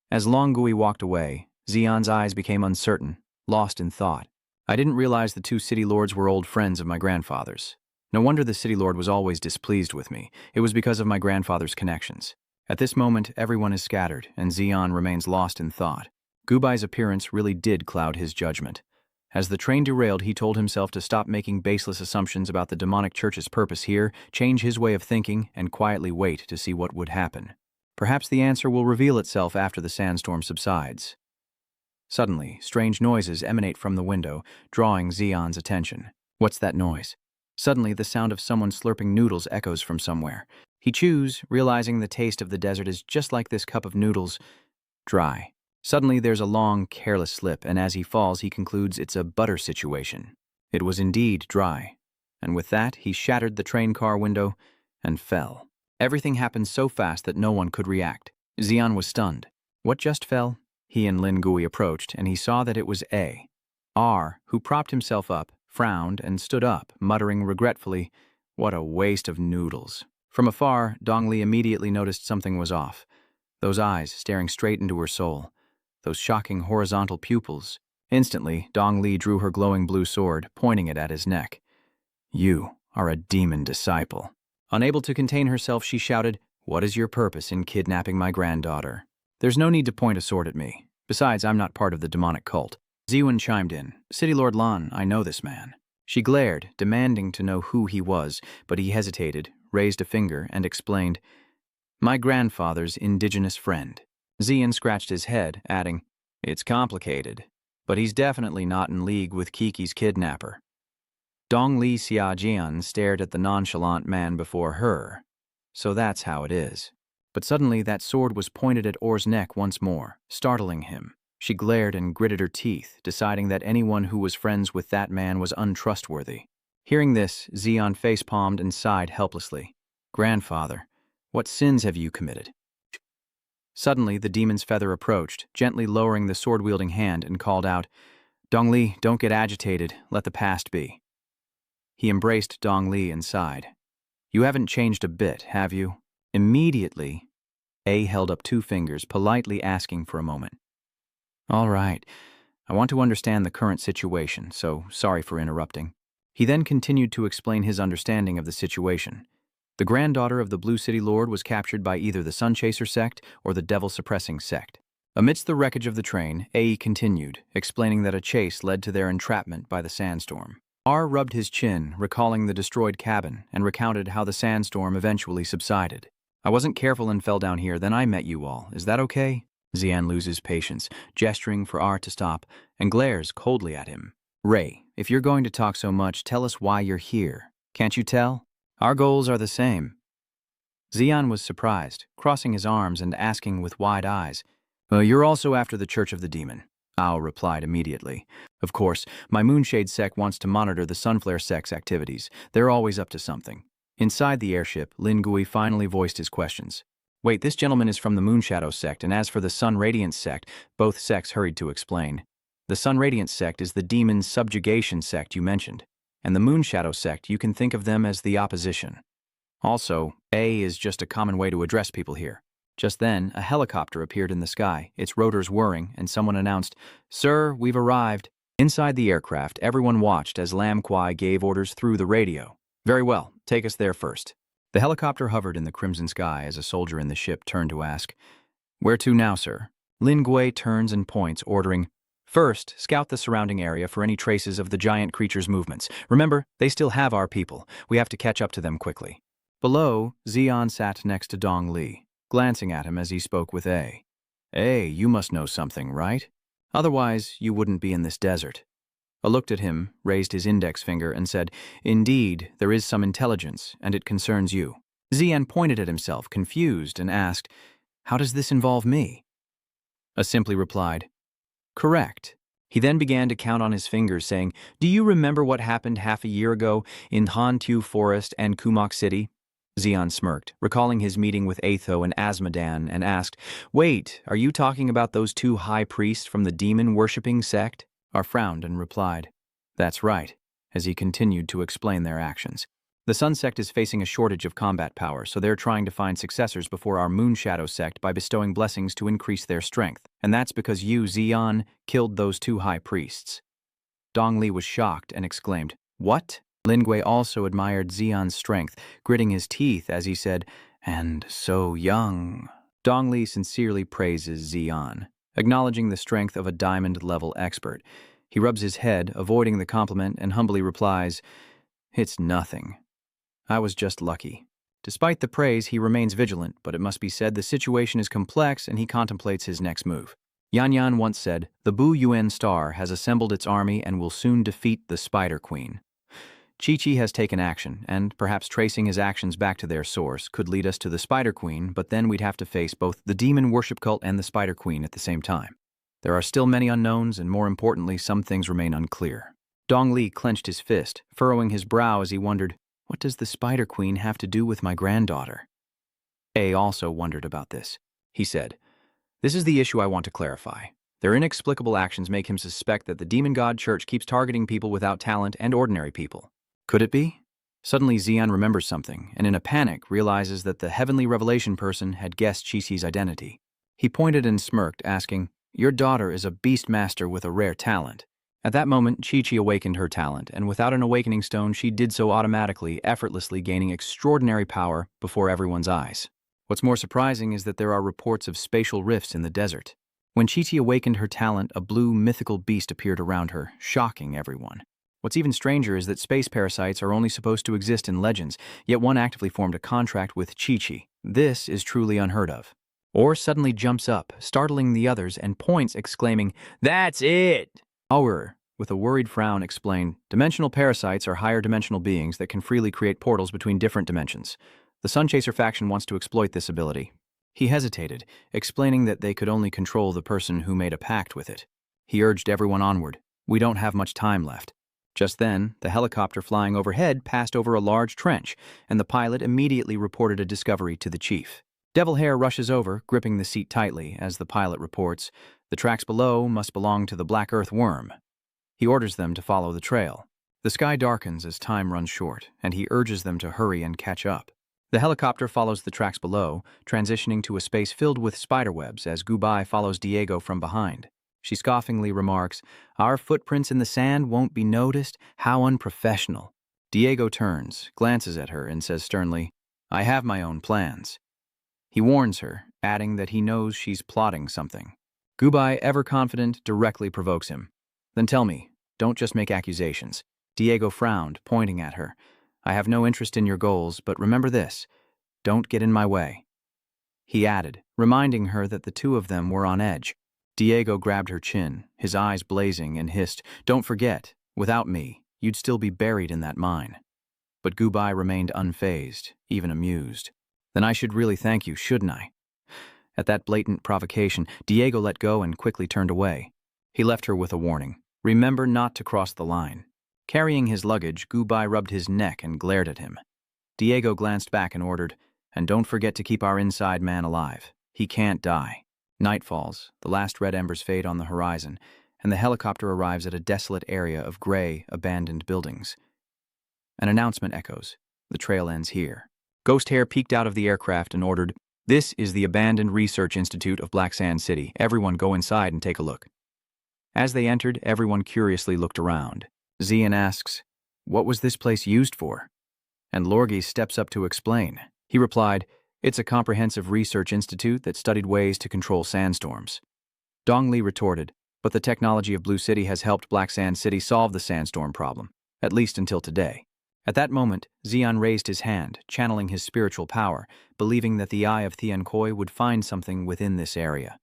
As Longui walked away, Xion's eyes became uncertain, lost in thought. I didn't realize the two city lords were old friends of my grandfather's. No wonder the city lord was always displeased with me. It was because of my grandfather's connections. At this moment, everyone is scattered, and Xion remains lost in thought. Gubai's appearance really did cloud his judgment. As the train derailed, he told himself to stop making baseless assumptions about the demonic church's purpose here, change his way of thinking, and quietly wait to see what would happen. Perhaps the answer will reveal itself after the sandstorm subsides. Suddenly, strange noises emanate from the window, drawing Xion's attention. What's that noise? Suddenly, the sound of someone slurping noodles echoes from somewhere. He chews, realizing the taste of the desert is just like this cup of noodles, dry. Suddenly, there's a long, careless slip, and as he falls, he concludes it's a butter situation. It was indeed dry. And with that, he shattered the train car window and fell. Everything happened so fast that no one could react. Xion was stunned. What just fell? He and Lin Gui approached, and he saw that it was A. R, who propped himself up, frowned, and stood up, muttering regretfully, "What a waste of noodles." From afar, Dongli immediately noticed something was off. Those eyes staring straight into her soul. Those shocking horizontal pupils. Instantly, Dongli drew her glowing blue sword, pointing it at his neck. "You are a demon disciple." Unable to contain herself, she shouted, "What is your purpose in kidnapping my granddaughter?" "There's no need to point a sword at me. Besides, I'm not part of the demonic cult." Ziwen chimed in. "City Lord Lan, I know this man." She glared, demanding to know who he was, but he hesitated, raised a finger, and explained, "My grandfather's indigenous friend." Zian scratched his head, adding, "It's complicated, but he's definitely not in league with Kiki's kidnapper." Dongli Xiajian stared at the nonchalant man before her. So that's how it is. But suddenly that sword was pointed at Or's neck once more, startling him. She glared and gritted her teeth, deciding that anyone who was friends with that man was untrustworthy. Hearing this, Xion face-palmed and sighed helplessly. "Grandfather, what sins have you committed?" Suddenly, the demon's feather approached, gently lowering the sword-wielding hand, and called out, "Dongli, don't get agitated. Let the past be." He embraced Dongli and sighed. "You haven't changed a bit, have you?" Immediately, A held up two fingers, politely asking for a moment. "All right. I want to understand the current situation, so sorry for interrupting." He then continued to explain his understanding of the situation. The granddaughter of the Blue City Lord was captured by either the Sunchaser sect or the Devil-suppressing sect. Amidst the wreckage of the train, A continued, explaining that a chase led to their entrapment by the sandstorm. R rubbed his chin, recalling the destroyed cabin, and recounted how the sandstorm eventually subsided. "I wasn't careful and fell down here, then I met you all. Is that okay?" Xian loses patience, gesturing for R to stop, and glares coldly at him. "Ray, if you're going to talk so much, tell us why you're here. Can't you tell? Our goals are the same." Xian was surprised, crossing his arms and asking with wide eyes, "You're also after the Church of the Demon." Ao replied immediately. "Of course, my Moonshade sect wants to monitor the Sunflare sect's activities. They're always up to something." Inside the airship, Lin Gui finally voiced his questions. "Wait, this gentleman is from the Moonshadow sect, and as for the Sun Radiance sect," both sects hurried to explain. "The Sun Radiance sect is the demon subjugation sect you mentioned, and the Moonshadow sect, you can think of them as the opposition. Also, A is just a common way to address people here." Just then, a helicopter appeared in the sky, its rotors whirring, and someone announced, "Sir, we've arrived." Inside the aircraft, everyone watched as Lam Kwai gave orders through the radio. "Very well, take us there first." The helicopter hovered in the crimson sky as a soldier in the ship turned to ask, "Where to now, sir?" Lin Gui turns and points, ordering, "First, scout the surrounding area for any traces of the giant creature's movements. Remember, they still have our people. We have to catch up to them quickly." Below, Xion sat next to Dong Li, glancing at him as he spoke with A. "A, you must know something, right? Otherwise, you wouldn't be in this desert." A looked at him, raised his index finger, and said, "Indeed, there is some intelligence, and it concerns you." Xian pointed at himself, confused, and asked, "How does this involve me?" A simply replied, "Correct." He then began to count on his fingers, saying, "Do you remember what happened half a year ago in Hantu Forest and Kumok City?" Xian smirked, recalling his meeting with Atho and Asmodan, and asked, "Wait, are you talking about those two high priests from the demon-worshipping sect?" R frowned and replied, "That's right," as he continued to explain their actions. The Sun Sect is facing a shortage of combat power, so they're trying to find successors before our Moon Shadow Sect by bestowing blessings to increase their strength. And that's because you, Xian, killed those 2 high priests. Dong Li was shocked and exclaimed, "What?" Lin Gui also admired Xian's strength, gritting his teeth as he said, "And so young." Dong Li sincerely praises Xian, acknowledging the strength of a diamond-level expert. He rubs his head, avoiding the compliment, and humbly replies, "It's nothing. I was just lucky." Despite the praise, he remains vigilant, but it must be said the situation is complex and he contemplates his next move. Yan Yan once said, "The Bu Yuan Star has assembled its army and will soon defeat the Spider Queen." Chi-Chi has taken action, and perhaps tracing his actions back to their source could lead us to the Spider Queen, but then we'd have to face both the demon worship cult and the Spider Queen at the same time. There are still many unknowns, and more importantly, some things remain unclear. Dong Li clenched his fist, furrowing his brow as he wondered, what does the Spider Queen have to do with my granddaughter? A also wondered about this. He said, "This is the issue I want to clarify. Their inexplicable actions make him suspect that the Demon God Church keeps targeting people without talent and ordinary people. Could it be?" Suddenly Xian remembers something, and in a panic realizes that the Heavenly Revelation person had guessed Chi-Chi's identity. He pointed and smirked, asking, "Your daughter is a beast master with a rare talent." At that moment, Chi-Chi awakened her talent, and without an awakening stone, she did so automatically, effortlessly gaining extraordinary power before everyone's eyes. What's more surprising is that there are reports of spatial rifts in the desert. When Chi-Chi awakened her talent, a blue mythical beast appeared around her, shocking everyone. What's even stranger is that space parasites are only supposed to exist in legends, yet one actively formed a contract with Chi-Chi. This is truly unheard of. Or suddenly jumps up, startling the others, and points, exclaiming, "That's it!" Our, with a worried frown, explained, "Dimensional parasites are higher dimensional beings that can freely create portals between different dimensions. The Sunchaser faction wants to exploit this ability." He hesitated, explaining that they could only control the person who made a pact with it. He urged everyone onward. "We don't have much time left." Just then, the helicopter flying overhead passed over a large trench, and the pilot immediately reported a discovery to the chief. Devil Hair rushes over, gripping the seat tightly, as the pilot reports, "The tracks below must belong to the Black Earth Worm." He orders them to follow the trail. The sky darkens as time runs short, and he urges them to hurry and catch up. The helicopter follows the tracks below, transitioning to a space filled with spiderwebs as Gubai follows Diego from behind. She scoffingly remarks, "Our footprints in the sand won't be noticed? How unprofessional." Diego turns, glances at her, and says sternly, "I have my own plans." He warns her, adding that he knows she's plotting something. Gubai, ever confident, directly provokes him. "Then tell me, don't just make accusations." Diego frowned, pointing at her. "I have no interest in your goals, but remember this, don't get in my way." He added, reminding her that the two of them were on edge. Diego grabbed her chin, his eyes blazing, and hissed, "Don't forget, without me, you'd still be buried in that mine." But Gubai remained unfazed, even amused. "Then I should really thank you, shouldn't I?" At that blatant provocation, Diego let go and quickly turned away. He left her with a warning. Remember not to cross the line. Carrying his luggage, Gubai rubbed his neck and glared at him. Diego glanced back and ordered, "And don't forget to keep our inside man alive. He can't die." Night falls, the last red embers fade on the horizon, and the helicopter arrives at a desolate area of gray, abandoned buildings. An announcement echoes. The trail ends here. Ghost Hair peeked out of the aircraft and ordered, "This is the Abandoned Research Institute of Black Sand City. Everyone go inside and take a look." As they entered, everyone curiously looked around. Xian asks, "What was this place used for?" And Lorgi steps up to explain. He replied, "It's a comprehensive research institute that studied ways to control sandstorms." Dong Li retorted, "But the technology of Blue City has helped Black Sand City solve the sandstorm problem, at least until today." At that moment, Xian raised his hand, channeling his spiritual power, believing that the Eye of Thian Koi would find something within this area.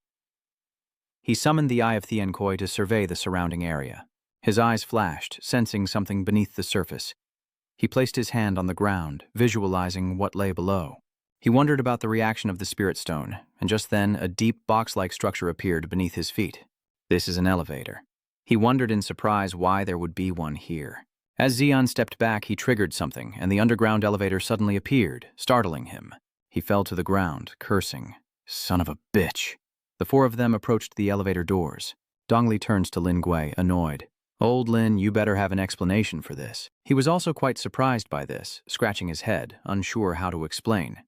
He summoned the Eye of Thian Koi to survey the surrounding area. His eyes flashed, sensing something beneath the surface. He placed his hand on the ground, visualizing what lay below. He wondered about the reaction of the Spirit Stone, and just then a deep box-like structure appeared beneath his feet. This is an elevator. He wondered in surprise why there would be one here. As Xian stepped back, he triggered something, and the underground elevator suddenly appeared, startling him. He fell to the ground, cursing, "Son of a bitch." The four of them approached the elevator doors. Dong Li turns to Lin Gui, annoyed. Old Lin, you better have an explanation for this. He was also quite surprised by this, scratching his head, unsure how to explain.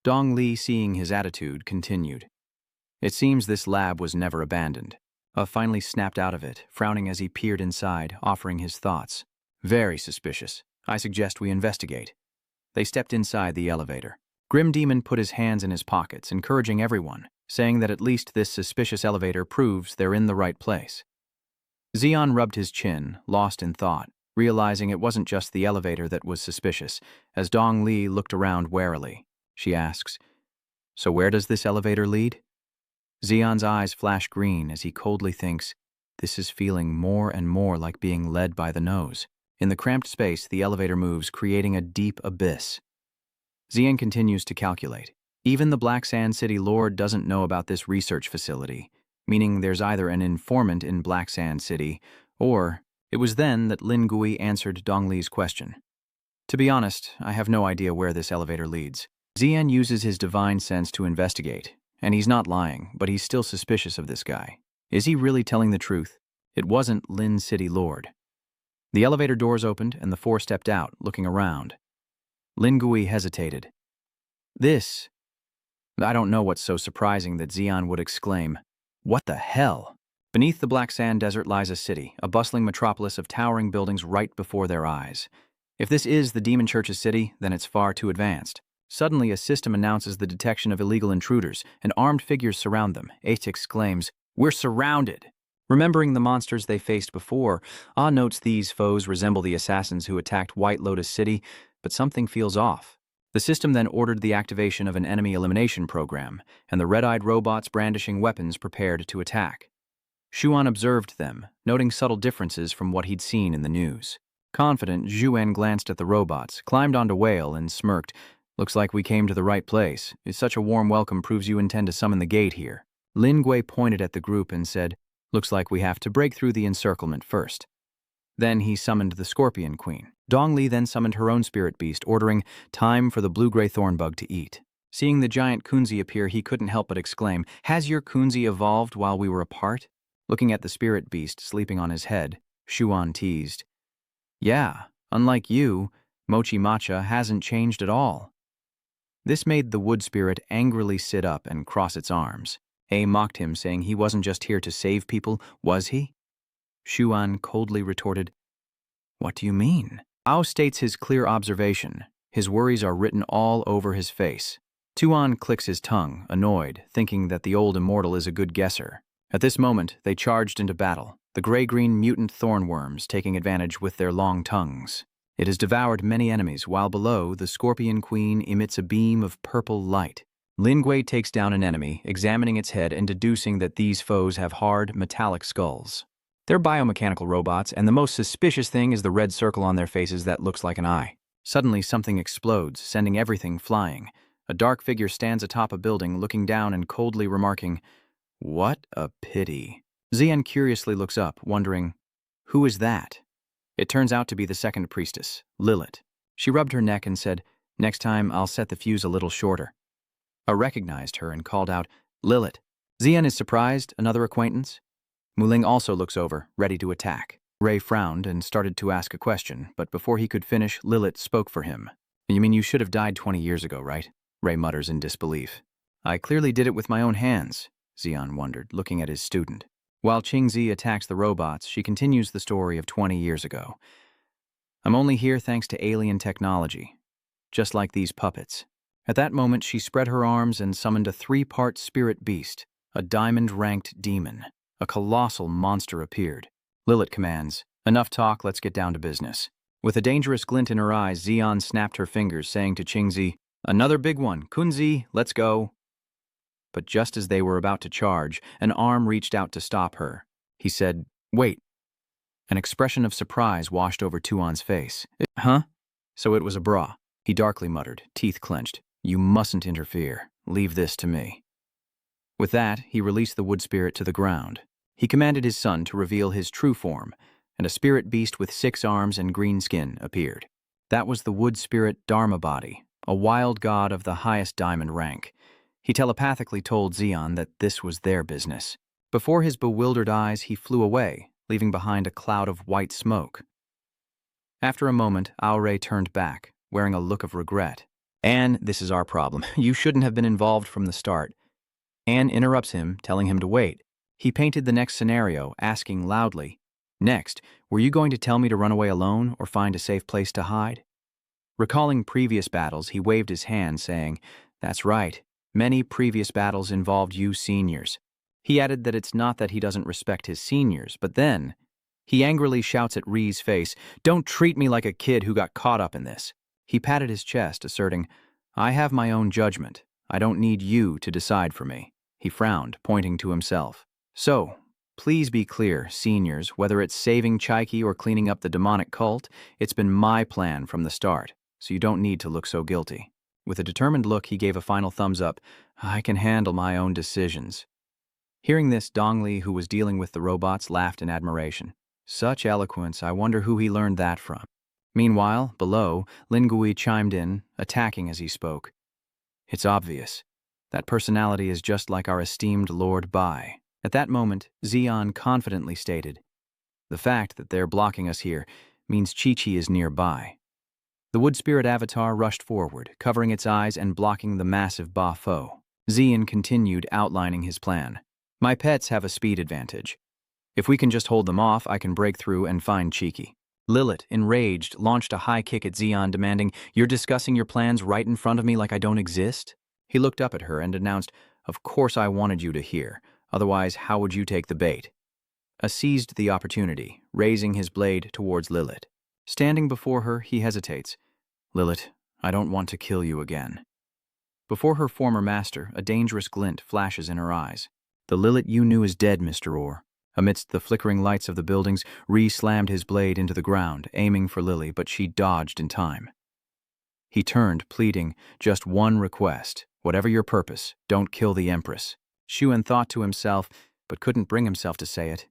Dong Li, seeing his attitude, continued. It seems this lab was never abandoned. Finally snapped out of it, frowning as he peered inside, offering his thoughts. Very suspicious. I suggest we investigate. They stepped inside the elevator. Grim Demon put his hands in his pockets, encouraging everyone, saying that at least this suspicious elevator proves they're in the right place. Xian rubbed his chin, lost in thought, realizing it wasn't just the elevator that was suspicious, as Dong Li looked around warily. She asks, "So where does this elevator lead?" Xian's eyes flash green as he coldly thinks, this is feeling more and more like being led by the nose. In the cramped space, the elevator moves, creating a deep abyss. Xian continues to calculate. Even the Black Sand City Lord doesn't know about this research facility, meaning there's either an informant in Black Sand City, or it was then that Lin Gui answered Dong Li's question. To be honest, I have no idea where this elevator leads. Xian uses his divine sense to investigate, and he's not lying, but he's still suspicious of this guy. Is he really telling the truth? It wasn't Lin City Lord. The elevator doors opened, and the four stepped out, looking around. Lin Gui hesitated. I don't know what's so surprising that Xian would exclaim, "What the hell?" Beneath the Black Sand Desert lies a city, a bustling metropolis of towering buildings right before their eyes. If this is the Demon Church's city, then it's far too advanced. Suddenly, a system announces the detection of illegal intruders, and armed figures surround them. Eight exclaims, "We're surrounded!" Remembering the monsters they faced before, Ah notes these foes resemble the assassins who attacked White Lotus City, but something feels off. The system then ordered the activation of an enemy elimination program, and the red-eyed robots brandishing weapons prepared to attack. Xuan observed them, noting subtle differences from what he'd seen in the news. Confident, Xuan glanced at the robots, climbed onto Whale, and smirked. "Looks like we came to the right place. Such a warm welcome proves you intend to summon the gate here." Lin Gui pointed at the group and said, "Looks like we have to break through the encirclement first." Then he summoned the Scorpion Queen. Dong Li then summoned her own spirit beast, ordering, "Time for the blue-gray thornbug to eat." Seeing the giant Kunzi appear, he couldn't help but exclaim, "Has your Kunzi evolved while we were apart?" Looking at the spirit beast sleeping on his head, Xuan teased, "Yeah, unlike you, Mochi Matcha hasn't changed at all." This made the wood spirit angrily sit up and cross its arms. A mocked him, saying he wasn't just here to save people, was he? Xuan coldly retorted, "What do you mean?" Ao states his clear observation. His worries are written all over his face. Tuan clicks his tongue, annoyed, thinking that the old immortal is a good guesser. At this moment, they charged into battle, the gray-green mutant thornworms taking advantage with their long tongues. It has devoured many enemies, while below, the Scorpion Queen emits a beam of purple light. Lin Gui takes down an enemy, examining its head and deducing that these foes have hard, metallic skulls. They're biomechanical robots, and the most suspicious thing is the red circle on their faces that looks like an eye. Suddenly, something explodes, sending everything flying. A dark figure stands atop a building, looking down and coldly remarking, "What a pity." Xian curiously looks up, wondering, "Who is that?" It turns out to be the second priestess, Lilith. She rubbed her neck and said, "Next time, I'll set the fuse a little shorter." I recognized her and called out, "Lilith." Xian is surprised, another acquaintance. Muling also looks over, ready to attack. Ray frowned and started to ask a question, but before he could finish, Lilith spoke for him. "You mean you should have died 20 years ago, right?" Ray mutters in disbelief. "I clearly did it with my own hands," Xian wondered, looking at his student. While Qingzi attacks the robots, she continues the story of 20 years ago. "I'm only here thanks to alien technology, just like these puppets." At that moment, she spread her arms and summoned a 3-part spirit beast, a diamond-ranked demon. A colossal monster appeared. Lilith commands, "Enough talk, let's get down to business." With a dangerous glint in her eyes, Xian snapped her fingers, saying to Qingzi, "Another big one, Kunzi, let's go." But just as they were about to charge, an arm reached out to stop her. He said, "Wait." An expression of surprise washed over Tuan's face. "Huh?" So it was a bra. He darkly muttered, teeth clenched, "You mustn't interfere. Leave this to me." With that, he released the wood spirit to the ground. He commanded his son to reveal his true form, and a spirit beast with 6 arms and green skin appeared. That was the wood spirit Dharma body, a wild god of the highest diamond rank. He telepathically told Xian that this was their business. Before his bewildered eyes, he flew away, leaving behind a cloud of white smoke. After a moment, Aure turned back, wearing a look of regret. Anne, this is our problem. You shouldn't have been involved from the start. Anne interrupts him, telling him to wait. He painted the next scenario, asking loudly, "Next, were you going to tell me to run away alone or find a safe place to hide?" Recalling previous battles, he waved his hand, saying, "That's right. Many previous battles involved you seniors." He added that it's not that he doesn't respect his seniors, but then he angrily shouts at Ree's face, "Don't treat me like a kid who got caught up in this." He patted his chest, asserting, "I have my own judgment. I don't need you to decide for me." He frowned, pointing to himself. "So, please be clear, seniors, whether it's saving Chaiki or cleaning up the demonic cult, it's been my plan from the start, so you don't need to look so guilty." With a determined look, he gave a final thumbs up. "I can handle my own decisions." Hearing this, Dongli, who was dealing with the robots, laughed in admiration. Such eloquence, I wonder who he learned that from. Meanwhile, below, Lingui chimed in, attacking as he spoke. "It's obvious. That personality is just like our esteemed Lord Bai." At that moment, Xian confidently stated, "The fact that they're blocking us here means Chi-Chi is nearby." The wood spirit avatar rushed forward, covering its eyes and blocking the massive Ba foe. Xian continued outlining his plan. "My pets have a speed advantage. If we can just hold them off, I can break through and find Chi-Chi." Lilith, enraged, launched a high kick at Xian, demanding, "You're discussing your plans right in front of me like I don't exist?" He looked up at her and announced, "Of course I wanted you to hear. Otherwise, how would you take the bait?" Seized the opportunity, raising his blade towards Lilith. Standing before her, he hesitates. "Lilith, I don't want to kill you again." Before her former master, a dangerous glint flashes in her eyes. "The Lilith you knew is dead, Mr. Orr." Amidst the flickering lights of the buildings, Ree slammed his blade into the ground, aiming for Lily, but she dodged in time. He turned, pleading, "Just one request. Whatever your purpose, don't kill the Empress." Xuan thought to himself, but couldn't bring himself to say it.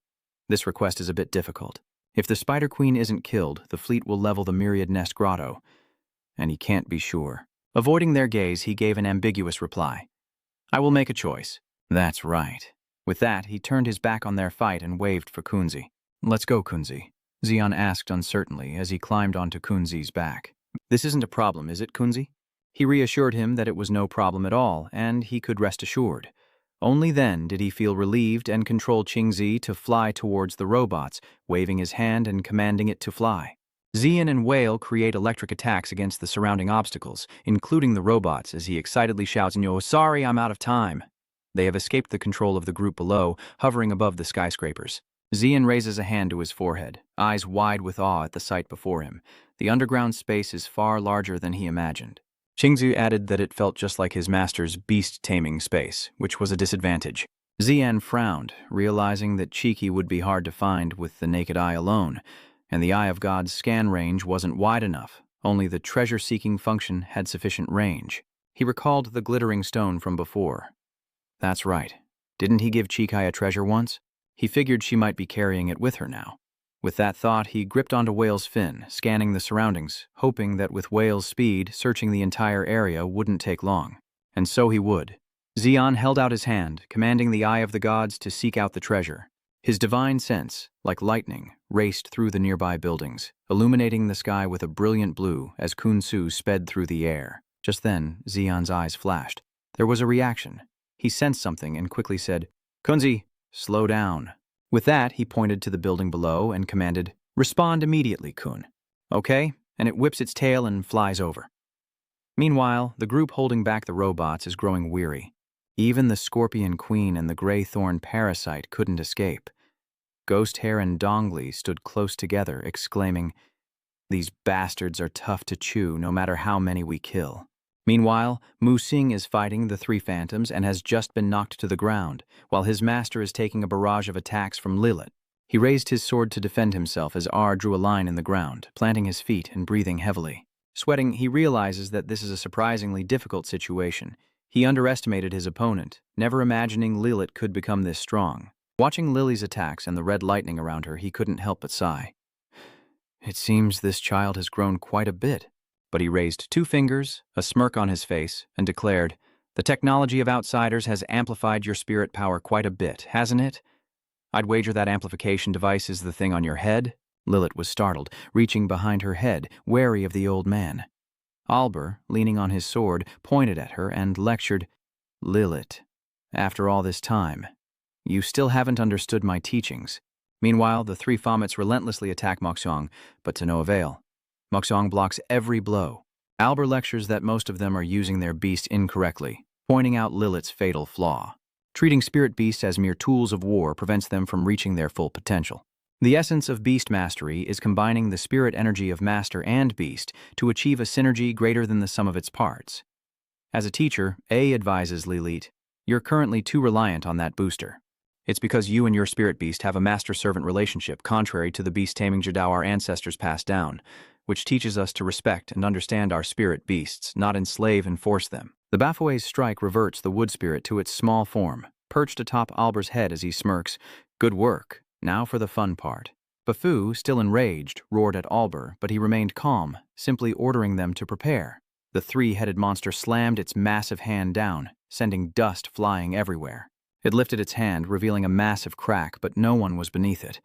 This request is a bit difficult. If the Spider Queen isn't killed, the fleet will level the Myriad Nest Grotto, and he can't be sure. Avoiding their gaze, he gave an ambiguous reply. "I will make a choice." "That's right." With that, he turned his back on their fight and waved for Kunzi. "Let's go, Kunzi," Xian asked uncertainly as he climbed onto Kunzi's back. "This isn't a problem, is it, Kunzi?" He reassured him that it was no problem at all, and he could rest assured. Only then did he feel relieved and control Qingzi to fly towards the robots, waving his hand and commanding it to fly. Xian and Whale create electric attacks against the surrounding obstacles, including the robots, as he excitedly shouts, "No, sorry, I'm out of time." They have escaped the control of the group below, hovering above the skyscrapers. Xian raises a hand to his forehead, eyes wide with awe at the sight before him. The underground space is far larger than he imagined. Qingzi added that it felt just like his master's beast-taming space, which was a disadvantage. Xian frowned, realizing that Chi-Chi would be hard to find with the naked eye alone, and the Eye of God's scan range wasn't wide enough. Only the treasure-seeking function had sufficient range. He recalled the glittering stone from before. That's right. Didn't he give Chi-Chi a treasure once? He figured she might be carrying it with her now. With that thought, he gripped onto Whale's fin, scanning the surroundings, hoping that with Whale's speed, searching the entire area wouldn't take long. And so he would. Xian held out his hand, commanding the Eye of the Gods to seek out the treasure. His divine sense, like lightning, raced through the nearby buildings, illuminating the sky with a brilliant blue as Kunsu sped through the air. Just then, Xian's eyes flashed. There was a reaction. He sensed something and quickly said, "Kunzi, slow down." With that, he pointed to the building below and commanded, "Respond immediately, Kun." "Okay," and it whips its tail and flies over. Meanwhile, the group holding back the robots is growing weary. Even the Scorpion Queen and the Grey Thorn Parasite couldn't escape. Ghost Hair and Dongli stood close together, exclaiming, "These bastards are tough to chew no matter how many we kill." Meanwhile, Mu Xing is fighting the three phantoms and has just been knocked to the ground, while his master is taking a barrage of attacks from Lilith. He raised his sword to defend himself as R drew a line in the ground, planting his feet and breathing heavily. Sweating, he realizes that this is a surprisingly difficult situation. He underestimated his opponent, never imagining Lilith could become this strong. Watching Lily's attacks and the red lightning around her, he couldn't help but sigh. It seems this child has grown quite a bit. But he raised 2 fingers, a smirk on his face, and declared, "The technology of outsiders has amplified your spirit power quite a bit, hasn't it? I'd wager that amplification device is the thing on your head. Lilith was startled, reaching behind her head, wary of the old man. Albur, leaning on his sword, pointed at her and lectured, Lilith, after all this time, you still haven't understood my teachings. Meanwhile, the three Fomets relentlessly attack Moxiong, but to no avail. Moxiong blocks every blow. Albur lectures that most of them are using their beast incorrectly, pointing out Lilith's fatal flaw. Treating spirit beasts as mere tools of war prevents them from reaching their full potential. The essence of beast mastery is combining the spirit energy of master and beast to achieve a synergy greater than the sum of its parts. As a teacher, A advises Lilith, you're currently too reliant on that booster. It's because you and your spirit beast have a master-servant relationship contrary to the beast-taming Jadao our ancestors passed down, which teaches us to respect and understand our spirit beasts, not enslave and force them. The Bafue's strike reverts the wood spirit to its small form, perched atop Albur's head as he smirks, good work. Now for the fun part. Bafu, still enraged, roared at Albur, but he remained calm, simply ordering them to prepare. The three-headed monster slammed its massive hand down, sending dust flying everywhere. It lifted its hand, revealing a massive crack, but no one was beneath it.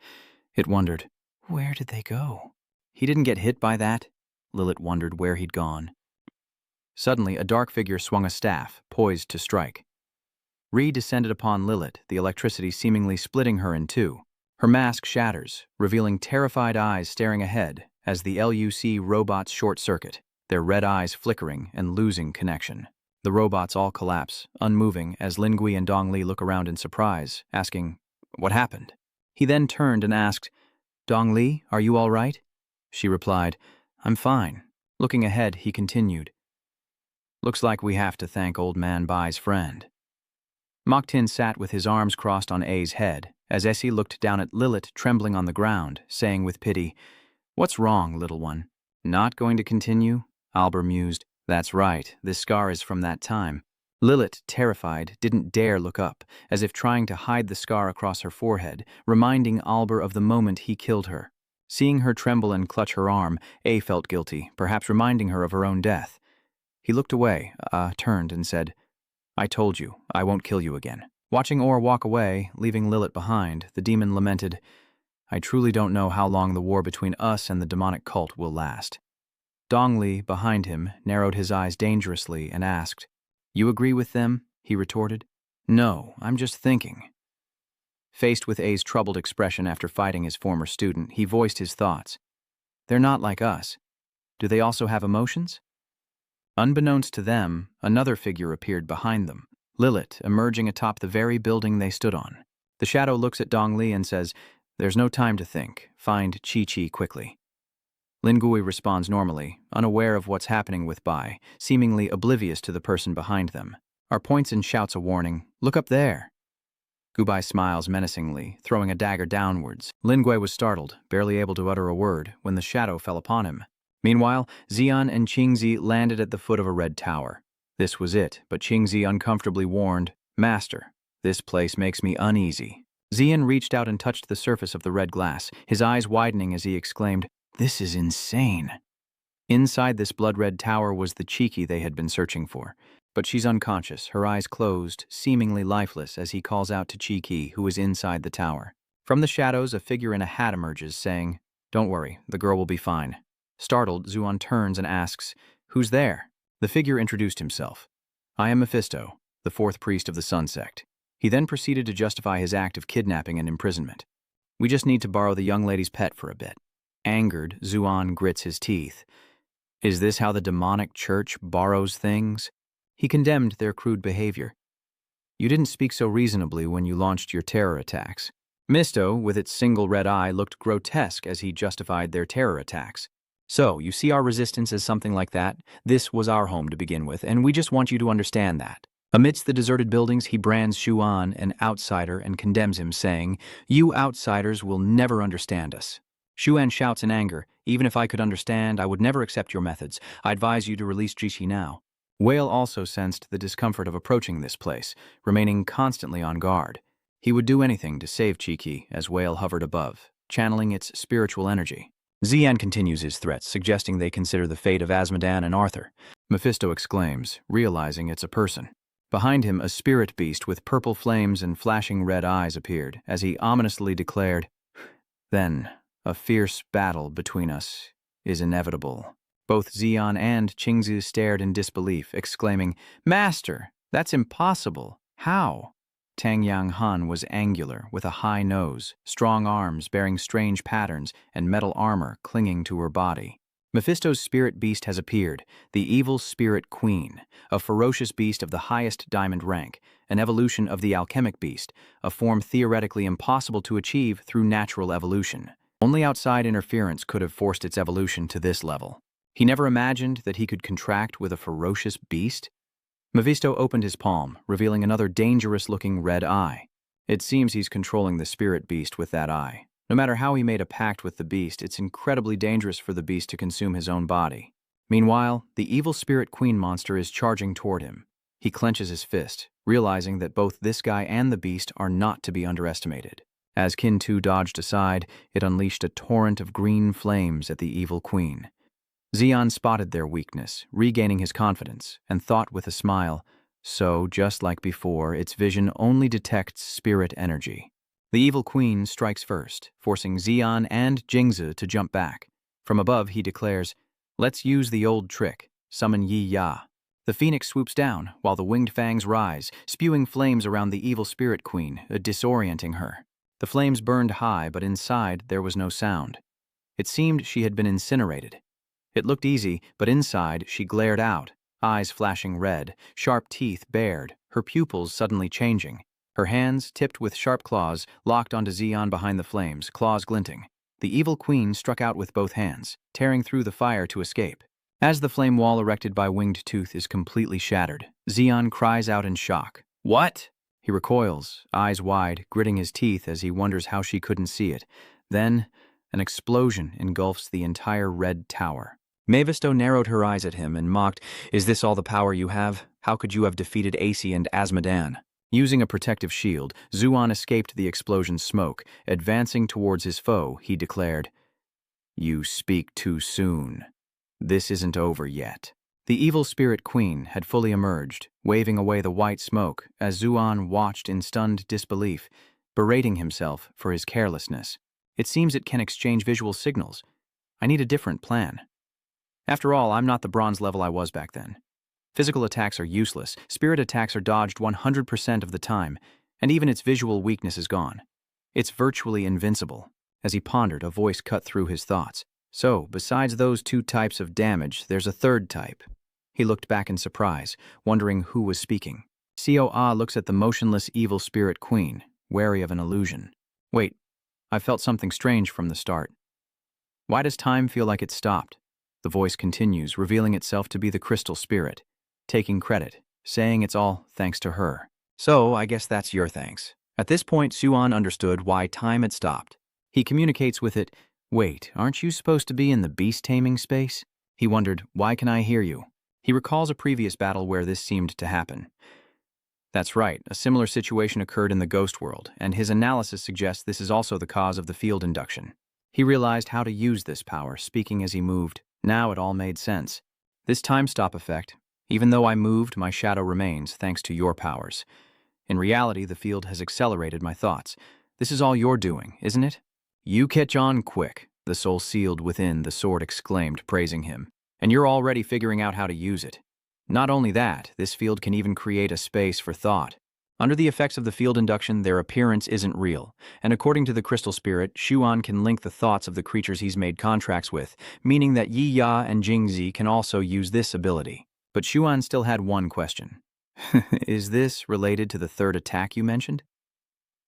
It wondered, where did they go? He didn't get hit by that? Lilith wondered where he'd gone. Suddenly, a dark figure swung a staff, poised to strike. Re descended upon Lilith, the electricity seemingly splitting her in two. Her mask shatters, revealing terrified eyes staring ahead as the LUC robots short-circuit, their red eyes flickering and losing connection. The robots all collapse, unmoving, as Lingui and Dongli look around in surprise, asking, what happened? He then turned and asked, Dongli, are you all right? She replied, I'm fine. Looking ahead, he continued, looks like we have to thank Old Man Bai's friend. Moktin sat with his arms crossed on A's head, as Essie looked down at Lilith trembling on the ground, saying with pity, what's wrong, little one? Not going to continue? Albur mused. That's right, this scar is from that time. Lilith, terrified, didn't dare look up, as if trying to hide the scar across her forehead, reminding Albur of the moment he killed her. Seeing her tremble and clutch her arm, A felt guilty, perhaps reminding her of her own death. He looked away, turned and said, I told you, I won't kill you again. Watching Orr walk away, leaving Lilith behind, the demon lamented, I truly don't know how long the war between us and the demonic cult will last. Dongli, behind him, narrowed his eyes dangerously and asked, you agree with them? He retorted. No, I'm just thinking. Faced with A's troubled expression after fighting his former student, he voiced his thoughts. They're not like us. Do they also have emotions? Unbeknownst to them, another figure appeared behind them, Lilith emerging atop the very building they stood on. The shadow looks at Dongli and says, there's no time to think. Find Chi-Chi quickly. Lingui responds normally, unaware of what's happening with Bai, seemingly oblivious to the person behind them. Our points and shouts a warning, look up there. Gubai smiles menacingly, throwing a dagger downwards. Lingui was startled, barely able to utter a word, when the shadow fell upon him. Meanwhile, Xian and Qingzi landed at the foot of a red tower. This was it, but Qingzi uncomfortably warned, Master, this place makes me uneasy. Xian reached out and touched the surface of the red glass, his eyes widening as he exclaimed, this is insane. Inside this blood-red tower was the Cheeky they had been searching for. But she's unconscious, her eyes closed, seemingly lifeless as he calls out to Cheeky, who is inside the tower. From the shadows, a figure in a hat emerges, saying, don't worry, the girl will be fine. Startled, Zuan turns and asks, who's there? The figure introduced himself. I am Mephisto, the fourth priest of the Sun Sect. He then proceeded to justify his act of kidnapping and imprisonment. We just need to borrow the young lady's pet for a bit. Angered, Zuan grits his teeth. Is this how the demonic church borrows things? He condemned their crude behavior. You didn't speak so reasonably when you launched your terror attacks. Misto, with its single red eye, looked grotesque as he justified their terror attacks. So, you see our resistance as something like that? This was our home to begin with, and we just want you to understand that. Amidst the deserted buildings, he brands Shuan an outsider and condemns him, saying, you outsiders will never understand us. Shuan shouts in anger, even if I could understand, I would never accept your methods. I advise you to release Jishi now. Whale also sensed the discomfort of approaching this place, remaining constantly on guard. He would do anything to save Chi-Chi as Whale hovered above, channeling its spiritual energy. Xian continues his threats, suggesting they consider the fate of Asmodan and Arthur. Mephisto exclaims, realizing it's a person. Behind him, a spirit beast with purple flames and flashing red eyes appeared, as he ominously declared, "Then, a fierce battle between us is inevitable." Both Xian and Qingzi stared in disbelief, exclaiming, "Master, that's impossible. How?" Tang Yang Han was angular, with a high nose, strong arms bearing strange patterns, and metal armor clinging to her body. Mephisto's spirit beast has appeared, the evil spirit queen, a ferocious beast of the highest diamond rank, an evolution of the alchemic beast, a form theoretically impossible to achieve through natural evolution. Only outside interference could have forced its evolution to this level. He never imagined that he could contract with a ferocious beast. Mephisto opened his palm, revealing another dangerous-looking red eye. It seems he's controlling the spirit beast with that eye. No matter how he made a pact with the beast, it's incredibly dangerous for the beast to consume his own body. Meanwhile, the evil spirit queen monster is charging toward him. He clenches his fist, realizing that both this guy and the beast are not to be underestimated. As Qin Tu dodged aside, it unleashed a torrent of green flames at the evil queen. Xian spotted their weakness, regaining his confidence, and thought with a smile, so, just like before, its vision only detects spirit energy. The evil queen strikes first, forcing Xian and Jingzi to jump back. From above, he declares, "Let's use the old trick, summon Yi Ya." The phoenix swoops down, while the winged fangs rise, spewing flames around the evil spirit queen, disorienting her. The flames burned high, but inside there was no sound. It seemed she had been incinerated. It looked easy, but inside she glared out, eyes flashing red, sharp teeth bared, her pupils suddenly changing. Her hands, tipped with sharp claws, locked onto Xian behind the flames, claws glinting. The evil queen struck out with both hands, tearing through the fire to escape. As the flame wall erected by Winged Tooth is completely shattered, Xian cries out in shock. "What?" He recoils, eyes wide, gritting his teeth as he wonders how she couldn't see it. Then, an explosion engulfs the entire red tower. Mephisto narrowed her eyes at him and mocked, "Is this all the power you have? How could you have defeated Ace and Asmodan?" Using a protective shield, Zuan escaped the explosion's smoke. Advancing towards his foe, he declared, "You speak too soon. This isn't over yet." The evil spirit queen had fully emerged, waving away the white smoke as Zuan watched in stunned disbelief, berating himself for his carelessness. "It seems it can exchange visual signals. I need a different plan. After all, I'm not the bronze level I was back then. Physical attacks are useless, spirit attacks are dodged 100% of the time, and even its visual weakness is gone. It's virtually invincible." As he pondered, a voice cut through his thoughts. "So, besides those two types of damage, there's a third type." He looked back in surprise, wondering who was speaking. Xiao Ah looks at the motionless evil spirit queen, wary of an illusion. "Wait, I felt something strange from the start. Why does time feel like it stopped?" The voice continues, revealing itself to be the crystal spirit, taking credit, saying it's all thanks to her. "So, I guess that's your thanks." At this point, Xuan understood why time had stopped. He communicates with it, "Wait, aren't you supposed to be in the beast-taming space?" He wondered, "Why can I hear you?" He recalls a previous battle where this seemed to happen. That's right, a similar situation occurred in the ghost world, and his analysis suggests this is also the cause of the field induction. He realized how to use this power, speaking as he moved. Now it all made sense. "This time-stop effect, even though I moved, my shadow remains, thanks to your powers. In reality, the field has accelerated my thoughts. This is all your doing, isn't it?" "You catch on quick," the soul sealed within the sword exclaimed, praising him. "And you're already figuring out how to use it. Not only that, this field can even create a space for thought. Under the effects of the field induction, their appearance isn't real, and according to the crystal spirit, Xuan can link the thoughts of the creatures he's made contracts with, meaning that Yi Ya and Jingzi can also use this ability." But Xuan still had one question. "Is this related to the third attack you mentioned?"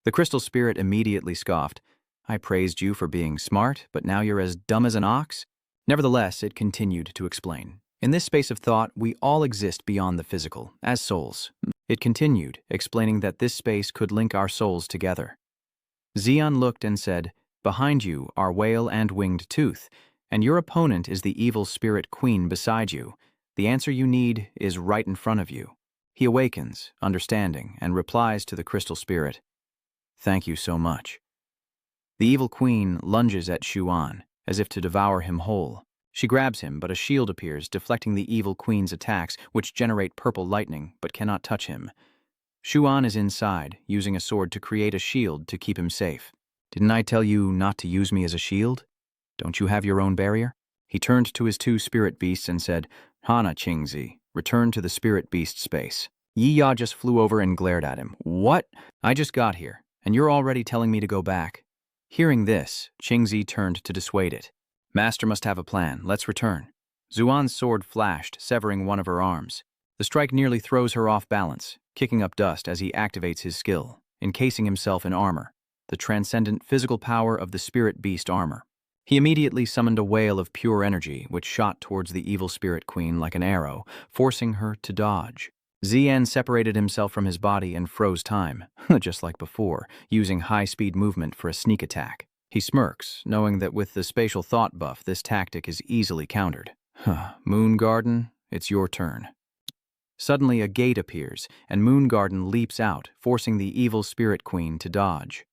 The crystal spirit immediately scoffed. "I praised you for being smart, but now you're as dumb as an ox?" Nevertheless, it continued to explain. "In this space of thought, we all exist beyond the physical, as souls." It continued, explaining that this space could link our souls together. Xian looked and said, "Behind you are Whale and Winged Tooth, and your opponent is the evil spirit queen beside you. The answer you need is right in front of you." He awakens, understanding, and replies to the crystal spirit, "Thank you so much." The evil queen lunges at Xuan, as if to devour him whole. She grabs him, but a shield appears, deflecting the evil queen's attacks, which generate purple lightning, but cannot touch him. Shuan is inside, using a sword to create a shield to keep him safe. Didn't I tell you not to use me as a shield? Don't you have your own barrier? He turned to his two spirit beasts and said, Hana Qingzi, return to the spirit beast space. Yi Ya just flew over and glared at him. What? I just got here, and you're already telling me to go back. Hearing this, Qingzi turned to dissuade it. Master must have a plan. Let's return. Zuan's sword flashed, severing one of her arms. The strike nearly throws her off balance, kicking up dust as he activates his skill, encasing himself in armor, the transcendent physical power of the spirit beast armor. He immediately summoned a whale of pure energy, which shot towards the evil spirit queen like an arrow, forcing her to dodge. Xian separated himself from his body and froze time, just like before, using high-speed movement for a sneak attack. He smirks, knowing that with the spatial thought buff, this tactic is easily countered. Moon Garden, it's your turn. Suddenly, a gate appears, and Moon Garden leaps out, forcing the evil spirit queen to dodge.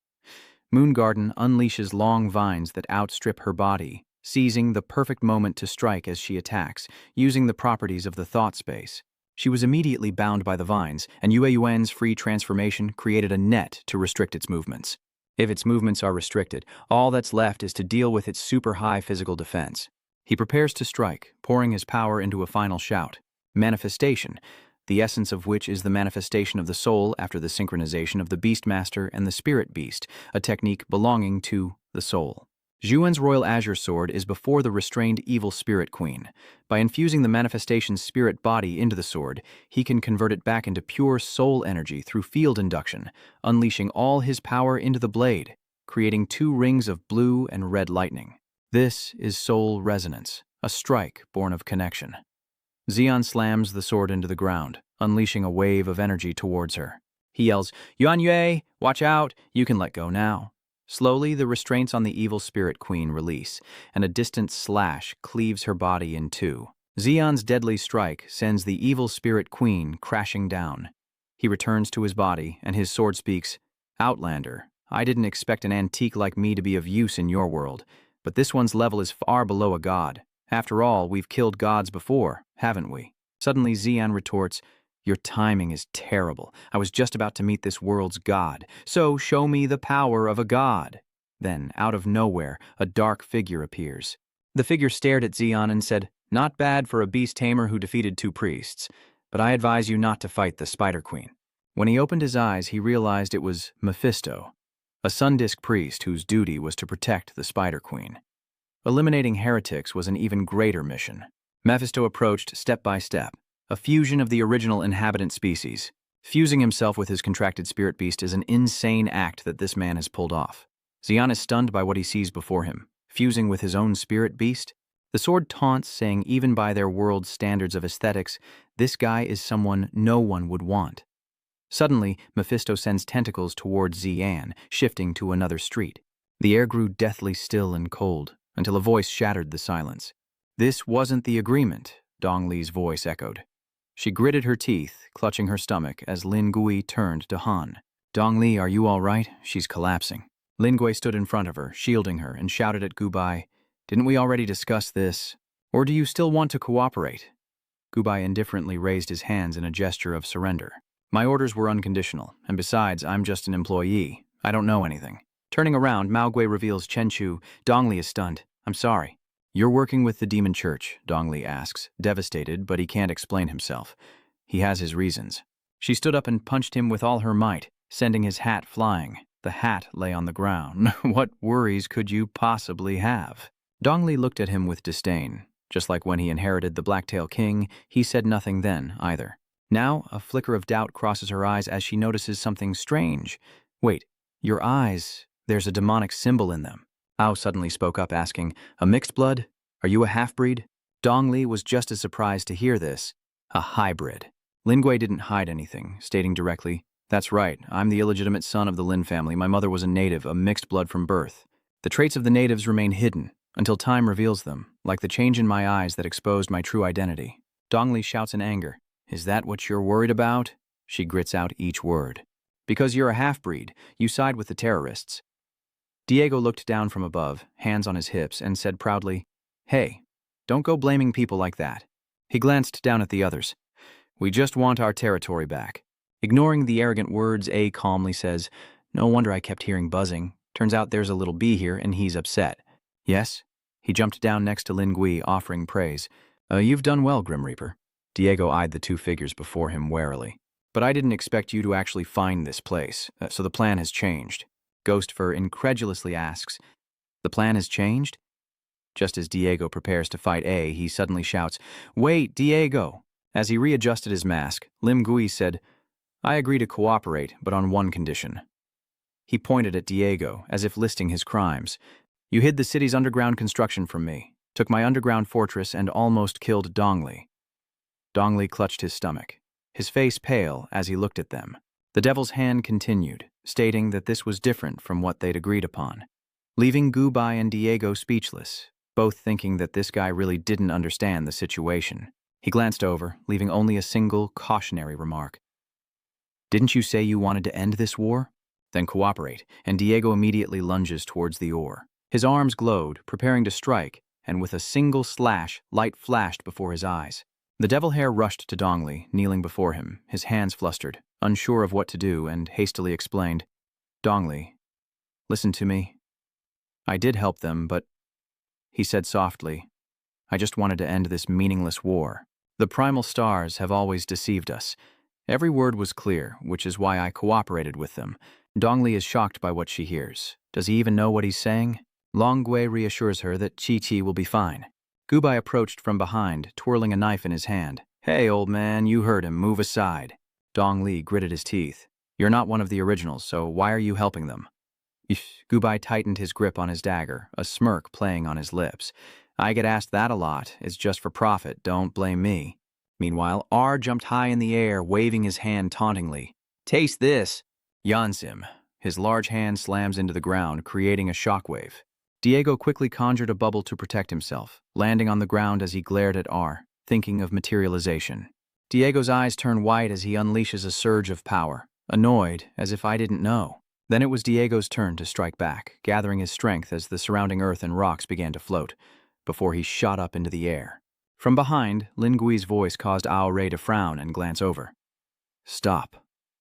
Moon Garden unleashes long vines that outstrip her body, seizing the perfect moment to strike as she attacks, using the properties of the thought space. She was immediately bound by the vines, and Yue Yuan's free transformation created a net to restrict its movements. If its movements are restricted, all that's left is to deal with its super high physical defense. He prepares to strike, pouring his power into a final shout. Manifestation, the essence of which is the manifestation of the soul after the synchronization of the Beastmaster and the Spirit Beast, a technique belonging to the soul. Zhuan's Royal Azure Sword is before the restrained evil spirit queen. By infusing the manifestation's spirit body into the sword, he can convert it back into pure soul energy through field induction, unleashing all his power into the blade, creating 2 rings of blue and red lightning. This is soul resonance, a strike born of connection. Xian slams the sword into the ground, unleashing a wave of energy towards her. He yells, Yuan Yue, watch out, you can let go now. Slowly, the restraints on the evil spirit queen release, and a distant slash cleaves her body in 2. Xian's deadly strike sends the evil spirit queen crashing down. He returns to his body, and his sword speaks, Outlander, I didn't expect an antique like me to be of use in your world, but this one's level is far below a god. After all, we've killed gods before, haven't we? Suddenly, Xian retorts, Your timing is terrible. I was just about to meet this world's god, so show me the power of a god. Then, out of nowhere, a dark figure appears. The figure stared at Xian and said, Not bad for a beast tamer who defeated 2 priests, but I advise you not to fight the Spider Queen. When he opened his eyes, he realized it was Mephisto, a Sundisk priest whose duty was to protect the Spider Queen. Eliminating heretics was an even greater mission. Mephisto approached step by step, a fusion of the original inhabitant species. Fusing himself with his contracted spirit beast is an insane act that this man has pulled off. Xian is stunned by what he sees before him, fusing with his own spirit beast. The sword taunts, saying even by their world's standards of aesthetics, this guy is someone no one would want. Suddenly, Mephisto sends tentacles towards Xian, shifting to another street. The air grew deathly still and cold, until a voice shattered the silence. This wasn't the agreement, Dong Li's voice echoed. She gritted her teeth, clutching her stomach as Lin Gui turned to Han. Dong Li, are you all right? She's collapsing. Lin Gui stood in front of her, shielding her, and shouted at Gubai, Didn't we already discuss this? Or do you still want to cooperate? Gubai indifferently raised his hands in a gesture of surrender. My orders were unconditional, and besides, I'm just an employee. I don't know anything. Turning around, Mao Gui reveals Chenchu. Dong Li is stunned. I'm sorry. You're working with the Demon Church, Dong Li asks, devastated, but he can't explain himself. He has his reasons. She stood up and punched him with all her might, sending his hat flying. The hat lay on the ground. What worries could you possibly have? Dong Li looked at him with disdain. Just like when he inherited the Blacktail King, he said nothing then, either. Now, a flicker of doubt crosses her eyes as she notices something strange. Wait, your eyes, there's a demonic symbol in them. Ao suddenly spoke up, asking, A mixed blood? Are you a half-breed? Dong Li was just as surprised to hear this. A hybrid. Lin Gui didn't hide anything, stating directly, That's right, I'm the illegitimate son of the Lin family. My mother was a native, a mixed blood from birth. The traits of the natives remain hidden, until time reveals them, like the change in my eyes that exposed my true identity. Dong Li shouts in anger, Is that what you're worried about? She grits out each word. Because you're a half-breed, you side with the terrorists. Diego looked down from above, hands on his hips, and said proudly, Hey, Don't go blaming people like that. He glanced down at the others. We just want our territory back. Ignoring the arrogant words, A calmly says, no wonder I kept hearing buzzing. Turns out there's a little bee here and he's upset. Yes? He jumped down next to Lin Gui, offering praise. You've done well, Grim Reaper. Diego eyed the two figures before him warily. But I didn't expect you to actually find this place, so the plan has changed. Ghostfur incredulously asks, the plan has changed? Just as Diego prepares to fight A, he suddenly shouts, Wait, Diego! As he readjusted his mask, Lim Gui said, I agree to cooperate, but on one condition. He pointed at Diego, as if listing his crimes. You hid the city's underground construction from me, took my underground fortress, and almost killed Dongli. Dongli clutched his stomach, his face pale as he looked at them. The devil's hand continued, stating that this was different from what they'd agreed upon, leaving Gubai and Diego speechless, both thinking that this guy really didn't understand the situation. He glanced over, leaving only a single cautionary remark. Didn't you say you wanted to end this war? Then cooperate, and Diego immediately lunges towards the oar. His arms glowed, preparing to strike, and with a single slash, light flashed before his eyes. The devil hair rushed to Dongli, kneeling before him, his hands flustered, unsure of what to do, and hastily explained, Dongli, listen to me. I did help them, but, he said softly, I just wanted to end this meaningless war. The primal stars have always deceived us. Every word was clear, which is why I cooperated with them. Dongli is shocked by what she hears. Does he even know what he's saying? Longgui reassures her that Chi-Chi will be fine. Gubai approached from behind, twirling a knife in his hand. Hey, old man, you heard him. Move aside. Dongli gritted his teeth. You're not one of the originals, so why are you helping them? Gubai tightened his grip on his dagger, a smirk playing on his lips. I get asked that a lot. It's just for profit. Don't blame me. Meanwhile, R jumped high in the air, waving his hand tauntingly. Taste this! Yansim. His large hand slams into the ground, creating a shockwave. Diego quickly conjured a bubble to protect himself, landing on the ground as he glared at R, thinking of materialization. Diego's eyes turn white as he unleashes a surge of power, annoyed, as if I didn't know. Then it was Diego's turn to strike back, gathering his strength as the surrounding earth and rocks began to float, before he shot up into the air. From behind, Lin Gui's voice caused Ao Rei to frown and glance over. Stop.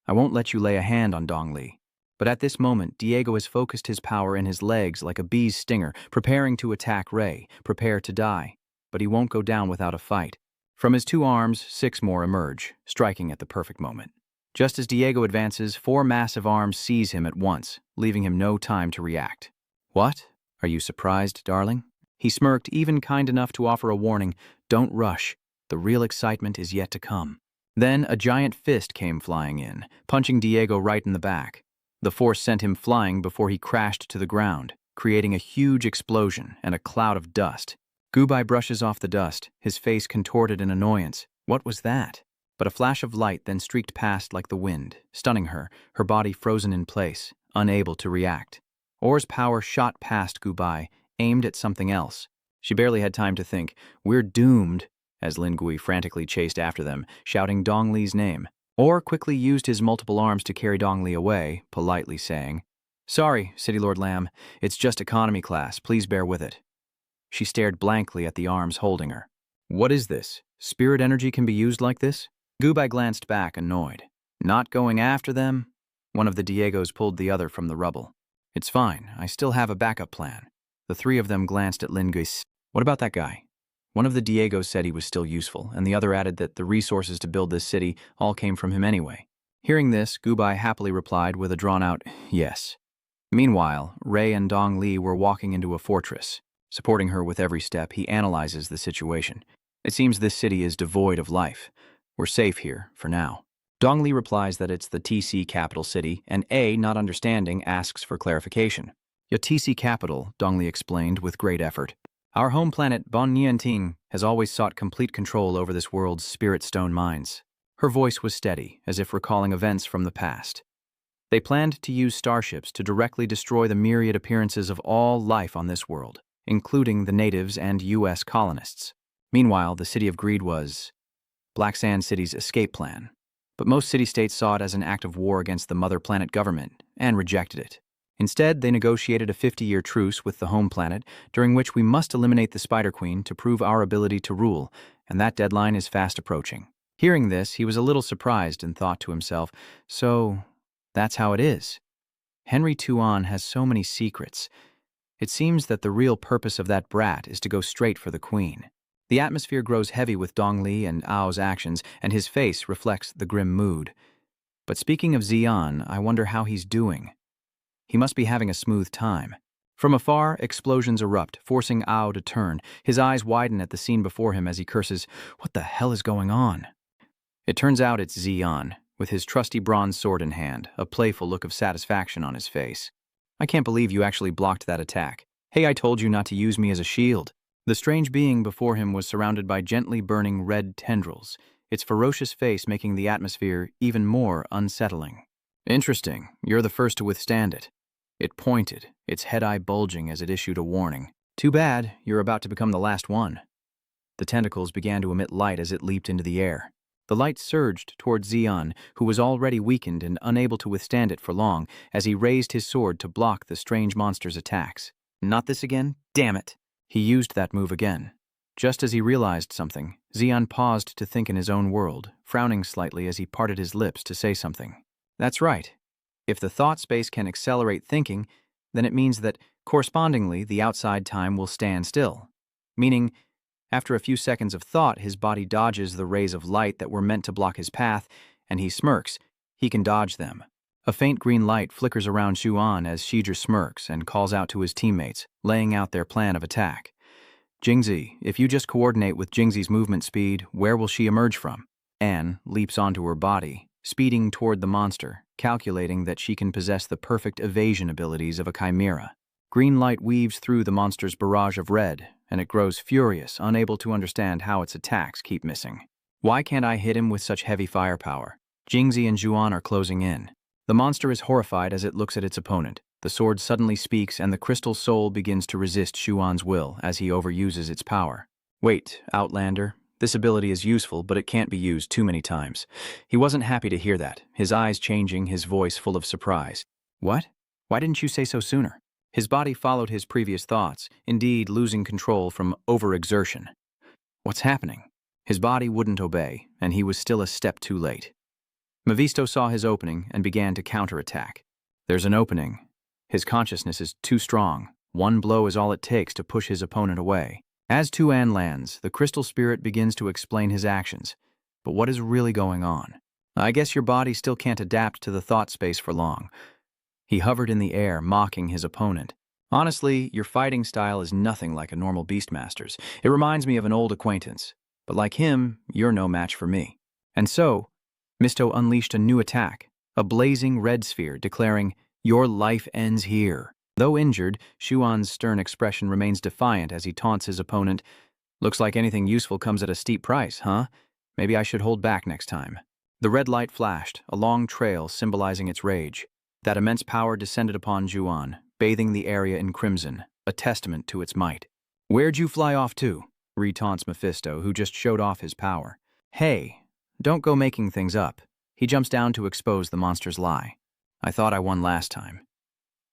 I won't let you lay a hand on Dongli. But at this moment, Diego has focused his power in his legs like a bee's stinger, preparing to attack Rei, prepare to die. But he won't go down without a fight. From his two arms, 6 more emerge, striking at the perfect moment. Just as Diego advances, 4 massive arms seize him at once, leaving him no time to react. What? Are you surprised, darling? He smirked, even kind enough to offer a warning. Don't rush. The real excitement is yet to come. Then a giant fist came flying in, punching Diego right in the back. The force sent him flying before he crashed to the ground, creating a huge explosion and a cloud of dust. Gubai brushes off the dust, his face contorted in annoyance. What was that? But a flash of light then streaked past like the wind, stunning her, her body frozen in place, unable to react. Or's power shot past Gubai, aimed at something else. She barely had time to think. We're doomed, as Lin Gui frantically chased after them, shouting Dongli's name. Or quickly used his multiple arms to carry Dongli away, politely saying, Sorry, City Lord Lamb, it's just economy class, please bear with it. She stared blankly at the arms holding her. What is this? Spirit energy can be used like this? Gubai glanced back, annoyed. Not going after them? One of the Diegos pulled the other from the rubble. It's fine, I still have a backup plan. The 3 of them glanced at Lin Gui. What about that guy? One of the Diegos said he was still useful, and the other added that the resources to build this city all came from him anyway. Hearing this, Gubai happily replied with a drawn-out yes. Meanwhile, Rei and Dongli were walking into a fortress. Supporting her with every step, he analyzes the situation. It seems this city is devoid of life. We're safe here, for now. Dongli replies that it's the TC capital city, and A, not understanding, asks for clarification. Your TC capital, Dongli explained with great effort. Our home planet, Bon Nianting, has always sought complete control over this world's spirit stone mines. Her voice was steady, as if recalling events from the past. They planned to use starships to directly destroy the myriad appearances of all life on this world, including the natives and U.S. colonists. Meanwhile, the City of Greed was Black Sand City's escape plan. But most city-states saw it as an act of war against the Mother Planet government and rejected it. Instead, they negotiated a 50-year truce with the home planet, during which we must eliminate the Spider Queen to prove our ability to rule, and that deadline is fast approaching. Hearing this, he was a little surprised and thought to himself, so that's how it is. Henry Tuan has so many secrets. It seems that the real purpose of that brat is to go straight for the queen. The atmosphere grows heavy with Dongli and Ao's actions, and his face reflects the grim mood. But speaking of Xian, I wonder how he's doing. He must be having a smooth time. From afar, explosions erupt, forcing Ao to turn. His eyes widen at the scene before him as he curses, "What the hell is going on?" It turns out it's Xian, with his trusty bronze sword in hand, a playful look of satisfaction on his face. "I can't believe you actually blocked that attack. Hey, I told you not to use me as a shield." The strange being before him was surrounded by gently burning red tendrils, its ferocious face making the atmosphere even more unsettling. "Interesting. You're the first to withstand it." It pointed, its head-eye bulging as it issued a warning. "Too bad, you're about to become the last one." The tentacles began to emit light as it leaped into the air. The light surged toward Xian, who was already weakened and unable to withstand it for long, as he raised his sword to block the strange monster's attacks. "Not this again? Damn it!" He used that move again. Just as he realized something, Xian paused to think in his own world, frowning slightly as he parted his lips to say something. That's right. If the thought space can accelerate thinking, then it means that, correspondingly, the outside time will stand still. Meaning, after a few seconds of thought, his body dodges the rays of light that were meant to block his path, and he smirks. He can dodge them. A faint green light flickers around Xuan as Shidra smirks and calls out to his teammates, laying out their plan of attack. "Jingzi, if you just coordinate with Jingzi's movement speed, where will she emerge from?" Anne leaps onto her body, speeding toward the monster, calculating that she can possess the perfect evasion abilities of a chimera. Green light weaves through the monster's barrage of red, and it grows furious, unable to understand how its attacks keep missing. "Why can't I hit him with such heavy firepower?" Jingzi and Xuan are closing in. The monster is horrified as it looks at its opponent. The sword suddenly speaks, and the crystal soul begins to resist Xuan's will as he overuses its power. "Wait, Outlander. This ability is useful, but it can't be used too many times." He wasn't happy to hear that, his eyes changing, his voice full of surprise. "What? Why didn't you say so sooner?" His body followed his previous thoughts, indeed losing control from overexertion. What's happening? His body wouldn't obey, and he was still a step too late. Mephisto saw his opening and began to counterattack. There's an opening. His consciousness is too strong. One blow is all it takes to push his opponent away. As Tuan lands, the crystal spirit begins to explain his actions. But what is really going on? "I guess your body still can't adapt to the thought space for long." He hovered in the air, mocking his opponent. "Honestly, your fighting style is nothing like a normal Beastmaster's. It reminds me of an old acquaintance. But like him, you're no match for me." And so, Misto unleashed a new attack, a blazing red sphere, declaring, "Your life ends here." Though injured, Xuan's stern expression remains defiant as he taunts his opponent. "Looks like anything useful comes at a steep price, huh? Maybe I should hold back next time." The red light flashed, a long trail symbolizing its rage. That immense power descended upon Xuan, bathing the area in crimson, a testament to its might. "Where'd you fly off to?" retaunts Mephisto, who just showed off his power. "Hey, don't go making things up." He jumps down to expose the monster's lie. "I thought I won last time."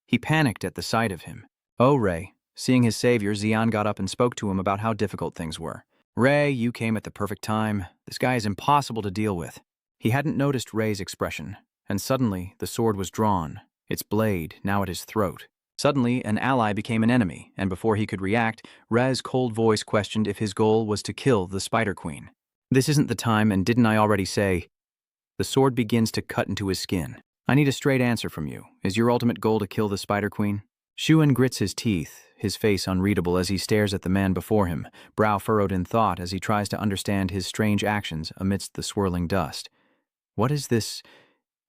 He panicked at the sight of him. "Oh, Ray." Seeing his savior, Xian got up and spoke to him about how difficult things were. "Ray, you came at the perfect time. This guy is impossible to deal with." He hadn't noticed Ray's expression, and suddenly the sword was drawn, its blade now at his throat. Suddenly, an ally became an enemy, and before he could react, Ray's cold voice questioned if his goal was to kill the Spider Queen. "This isn't the time, and didn't I already say?" The sword begins to cut into his skin. "I need a straight answer from you. Is your ultimate goal to kill the Spider Queen?" Xuan grits his teeth, his face unreadable as he stares at the man before him, brow furrowed in thought as he tries to understand his strange actions amidst the swirling dust. What is this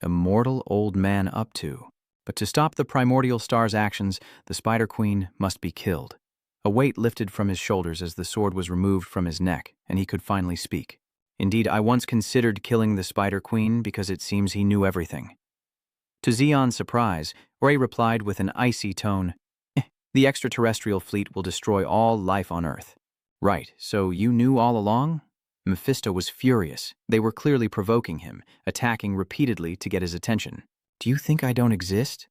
immortal old man up to? But to stop the primordial star's actions, the Spider Queen must be killed. A weight lifted from his shoulders as the sword was removed from his neck, and he could finally speak. "Indeed, I once considered killing the Spider Queen because it seems he knew everything." To Xian's surprise, Ray replied with an icy tone, "The extraterrestrial fleet will destroy all life on Earth." "Right, so you knew all along?" Mephisto was furious. They were clearly provoking him, attacking repeatedly to get his attention. "Do you think I don't exist?"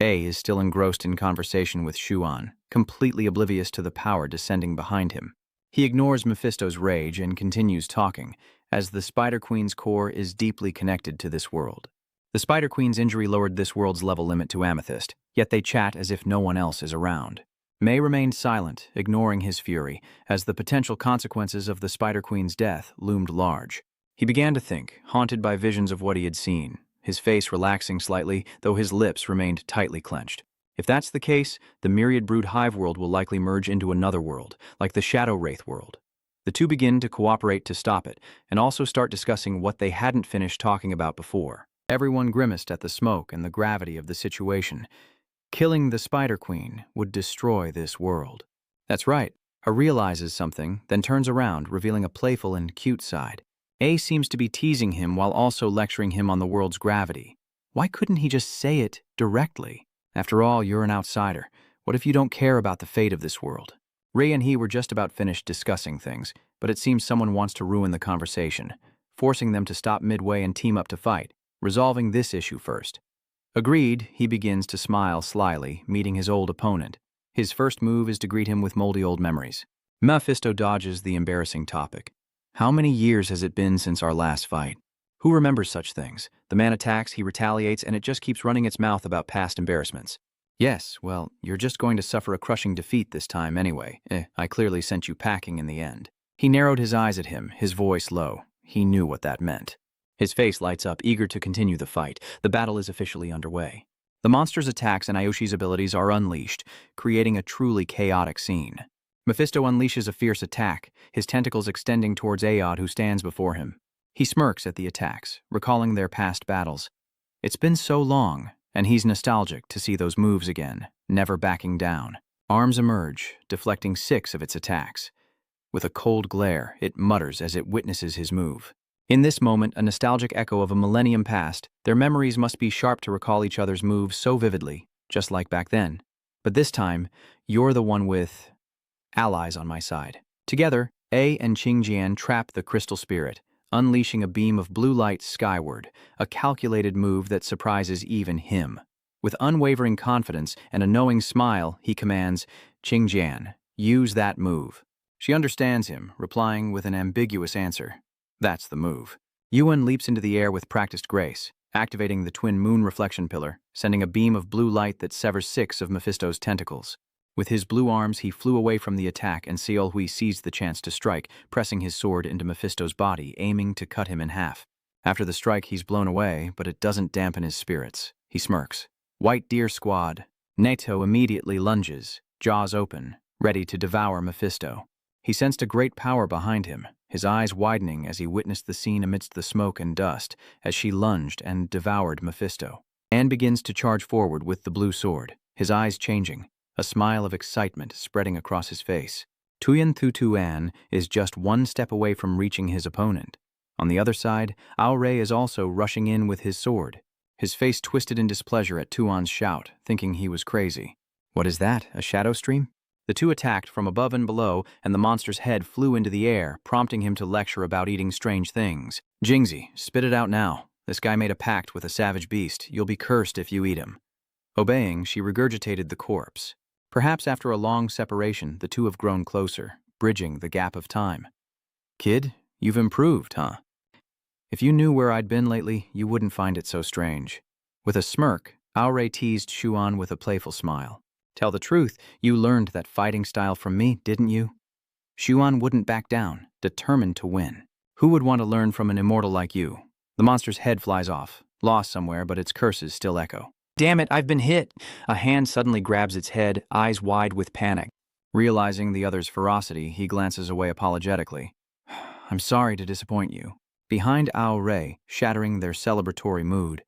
A is still engrossed in conversation with Xuan, completely oblivious to the power descending behind him. He ignores Mephisto's rage and continues talking, as the Spider Queen's core is deeply connected to this world. The Spider Queen's injury lowered this world's level limit to Amethyst, yet they chat as if no one else is around. May remained silent, ignoring his fury, as the potential consequences of the Spider Queen's death loomed large. He began to think, haunted by visions of what he had seen, his face relaxing slightly, though his lips remained tightly clenched. If that's the case, the Myriad Brood Hive world will likely merge into another world, like the Shadow Wraith world. The two begin to cooperate to stop it, and also start discussing what they hadn't finished talking about before. Everyone grimaced at the smoke and the gravity of the situation. Killing the Spider Queen would destroy this world. That's right. A realizes something, then turns around, revealing a playful and cute side. A seems to be teasing him while also lecturing him on the world's gravity. Why couldn't he just say it directly? After all, you're an outsider. What if you don't care about the fate of this world? Ray and he were just about finished discussing things, but it seems someone wants to ruin the conversation, forcing them to stop midway and team up to fight, resolving this issue first. Agreed, he begins to smile slyly, meeting his old opponent. His first move is to greet him with moldy old memories. Mephisto dodges the embarrassing topic. How many years has it been since our last fight? Who remembers such things? The man attacks, he retaliates, and it just keeps running its mouth about past embarrassments. Yes, well, you're just going to suffer a crushing defeat this time anyway. I clearly sent you packing in the end. He narrowed his eyes at him, his voice low. He knew what that meant. His face lights up, eager to continue the fight. The battle is officially underway. The monster's attacks and Ayoshi's abilities are unleashed, creating a truly chaotic scene. Mephisto unleashes a fierce attack, his tentacles extending towards Aod, who stands before him. He smirks at the attacks, recalling their past battles. It's been so long, and he's nostalgic to see those moves again, never backing down. Arms emerge, deflecting 6 of its attacks. With a cold glare, it mutters as it witnesses his move. In this moment, a nostalgic echo of a millennium past, their memories must be sharp to recall each other's moves so vividly, just like back then. But this time, you're the one with allies on my side. Together, A and Qingjian trap the crystal spirit, unleashing a beam of blue light skyward, a calculated move that surprises even him. With unwavering confidence and a knowing smile, he commands, Qingjian, use that move. She understands him, replying with an ambiguous answer. That's the move. Yuan leaps into the air with practiced grace, activating the twin moon reflection pillar, sending a beam of blue light that severs 6 of Mephisto's tentacles. With his blue arms, he flew away from the attack, and Seolhui seized the chance to strike, pressing his sword into Mephisto's body, aiming to cut him in half. After the strike, he's blown away, but it doesn't dampen his spirits. He smirks. White Deer Squad. Nato immediately lunges, jaws open, ready to devour Mephisto. He sensed a great power behind him, his eyes widening as he witnessed the scene amidst the smoke and dust, as she lunged and devoured Mephisto. Anne begins to charge forward with the blue sword, his eyes changing, a smile of excitement spreading across his face. Tuyen Thutu An is just 1 step away from reaching his opponent. On the other side, Ao Rei is also rushing in with his sword, his face twisted in displeasure at Tuan's shout, thinking he was crazy. What is that, a shadow stream? The two attacked from above and below, and the monster's head flew into the air, prompting him to lecture about eating strange things. Jingzi, spit it out now. This guy made a pact with a savage beast. You'll be cursed if you eat him. Obeying, she regurgitated the corpse. Perhaps after a long separation, the two have grown closer, bridging the gap of time. Kid, you've improved, huh? If you knew where I'd been lately, you wouldn't find it so strange. With a smirk, Ao Rei teased Xuan with a playful smile. Tell the truth, you learned that fighting style from me, didn't you? Xuan wouldn't back down, determined to win. Who would want to learn from an immortal like you? The monster's head flies off, lost somewhere, but its curses still echo. Damn it, I've been hit! A hand suddenly grabs its head, eyes wide with panic. Realizing the other's ferocity, he glances away apologetically. I'm sorry to disappoint you. Behind Ao Rei, shattering their celebratory mood.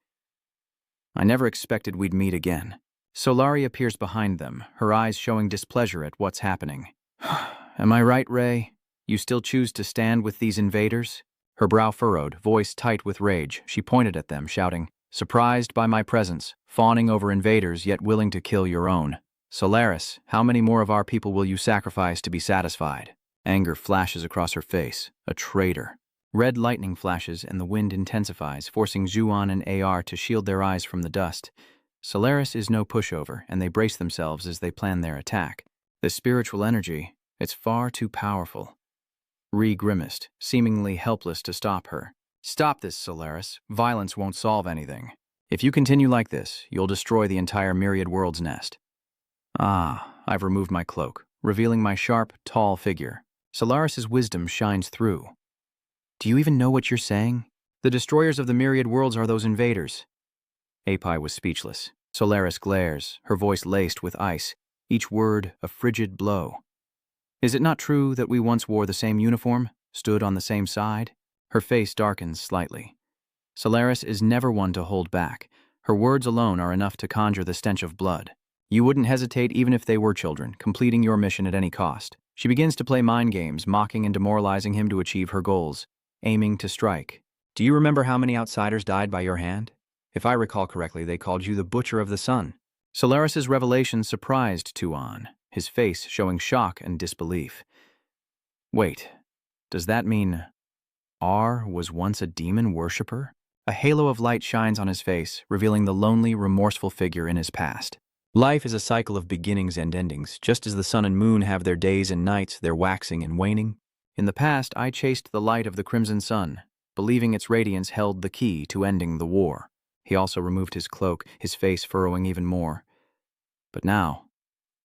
I never expected we'd meet again. Solari appears behind them, her eyes showing displeasure at what's happening. Am I right, Rei? You still choose to stand with these invaders? Her brow furrowed, voice tight with rage, she pointed at them, shouting, Surprised by my presence, fawning over invaders yet willing to kill your own. Solaris, how many more of our people will you sacrifice to be satisfied? Anger flashes across her face. A traitor. Red lightning flashes and the wind intensifies, forcing Zhuan and AR to shield their eyes from the dust. Solaris is no pushover, and they brace themselves as they plan their attack. The spiritual energy, it's far too powerful. Ree grimaced, seemingly helpless to stop her. Stop this, Solaris. Violence won't solve anything. If you continue like this, you'll destroy the entire Myriad World's nest. I've removed my cloak, revealing my sharp, tall figure. Solaris's wisdom shines through. Do you even know what you're saying? The destroyers of the Myriad Worlds are those invaders. Apai was speechless. Solaris glares, her voice laced with ice, each word a frigid blow. Is it not true that we once wore the same uniform, stood on the same side? Her face darkens slightly. Solaris is never one to hold back. Her words alone are enough to conjure the stench of blood. You wouldn't hesitate even if they were children, completing your mission at any cost. She begins to play mind games, mocking and demoralizing him to achieve her goals, aiming to strike. Do you remember how many outsiders died by your hand? If I recall correctly, they called you the Butcher of the Sun. Solaris's revelation surprised Tuan, his face showing shock and disbelief. Wait, does that mean R was once a demon worshipper? A halo of light shines on his face, revealing the lonely, remorseful figure in his past. Life is a cycle of beginnings and endings, just as the sun and moon have their days and nights, their waxing and waning. In the past, I chased the light of the crimson sun, believing its radiance held the key to ending the war. He also removed his cloak, his face furrowing even more. But now,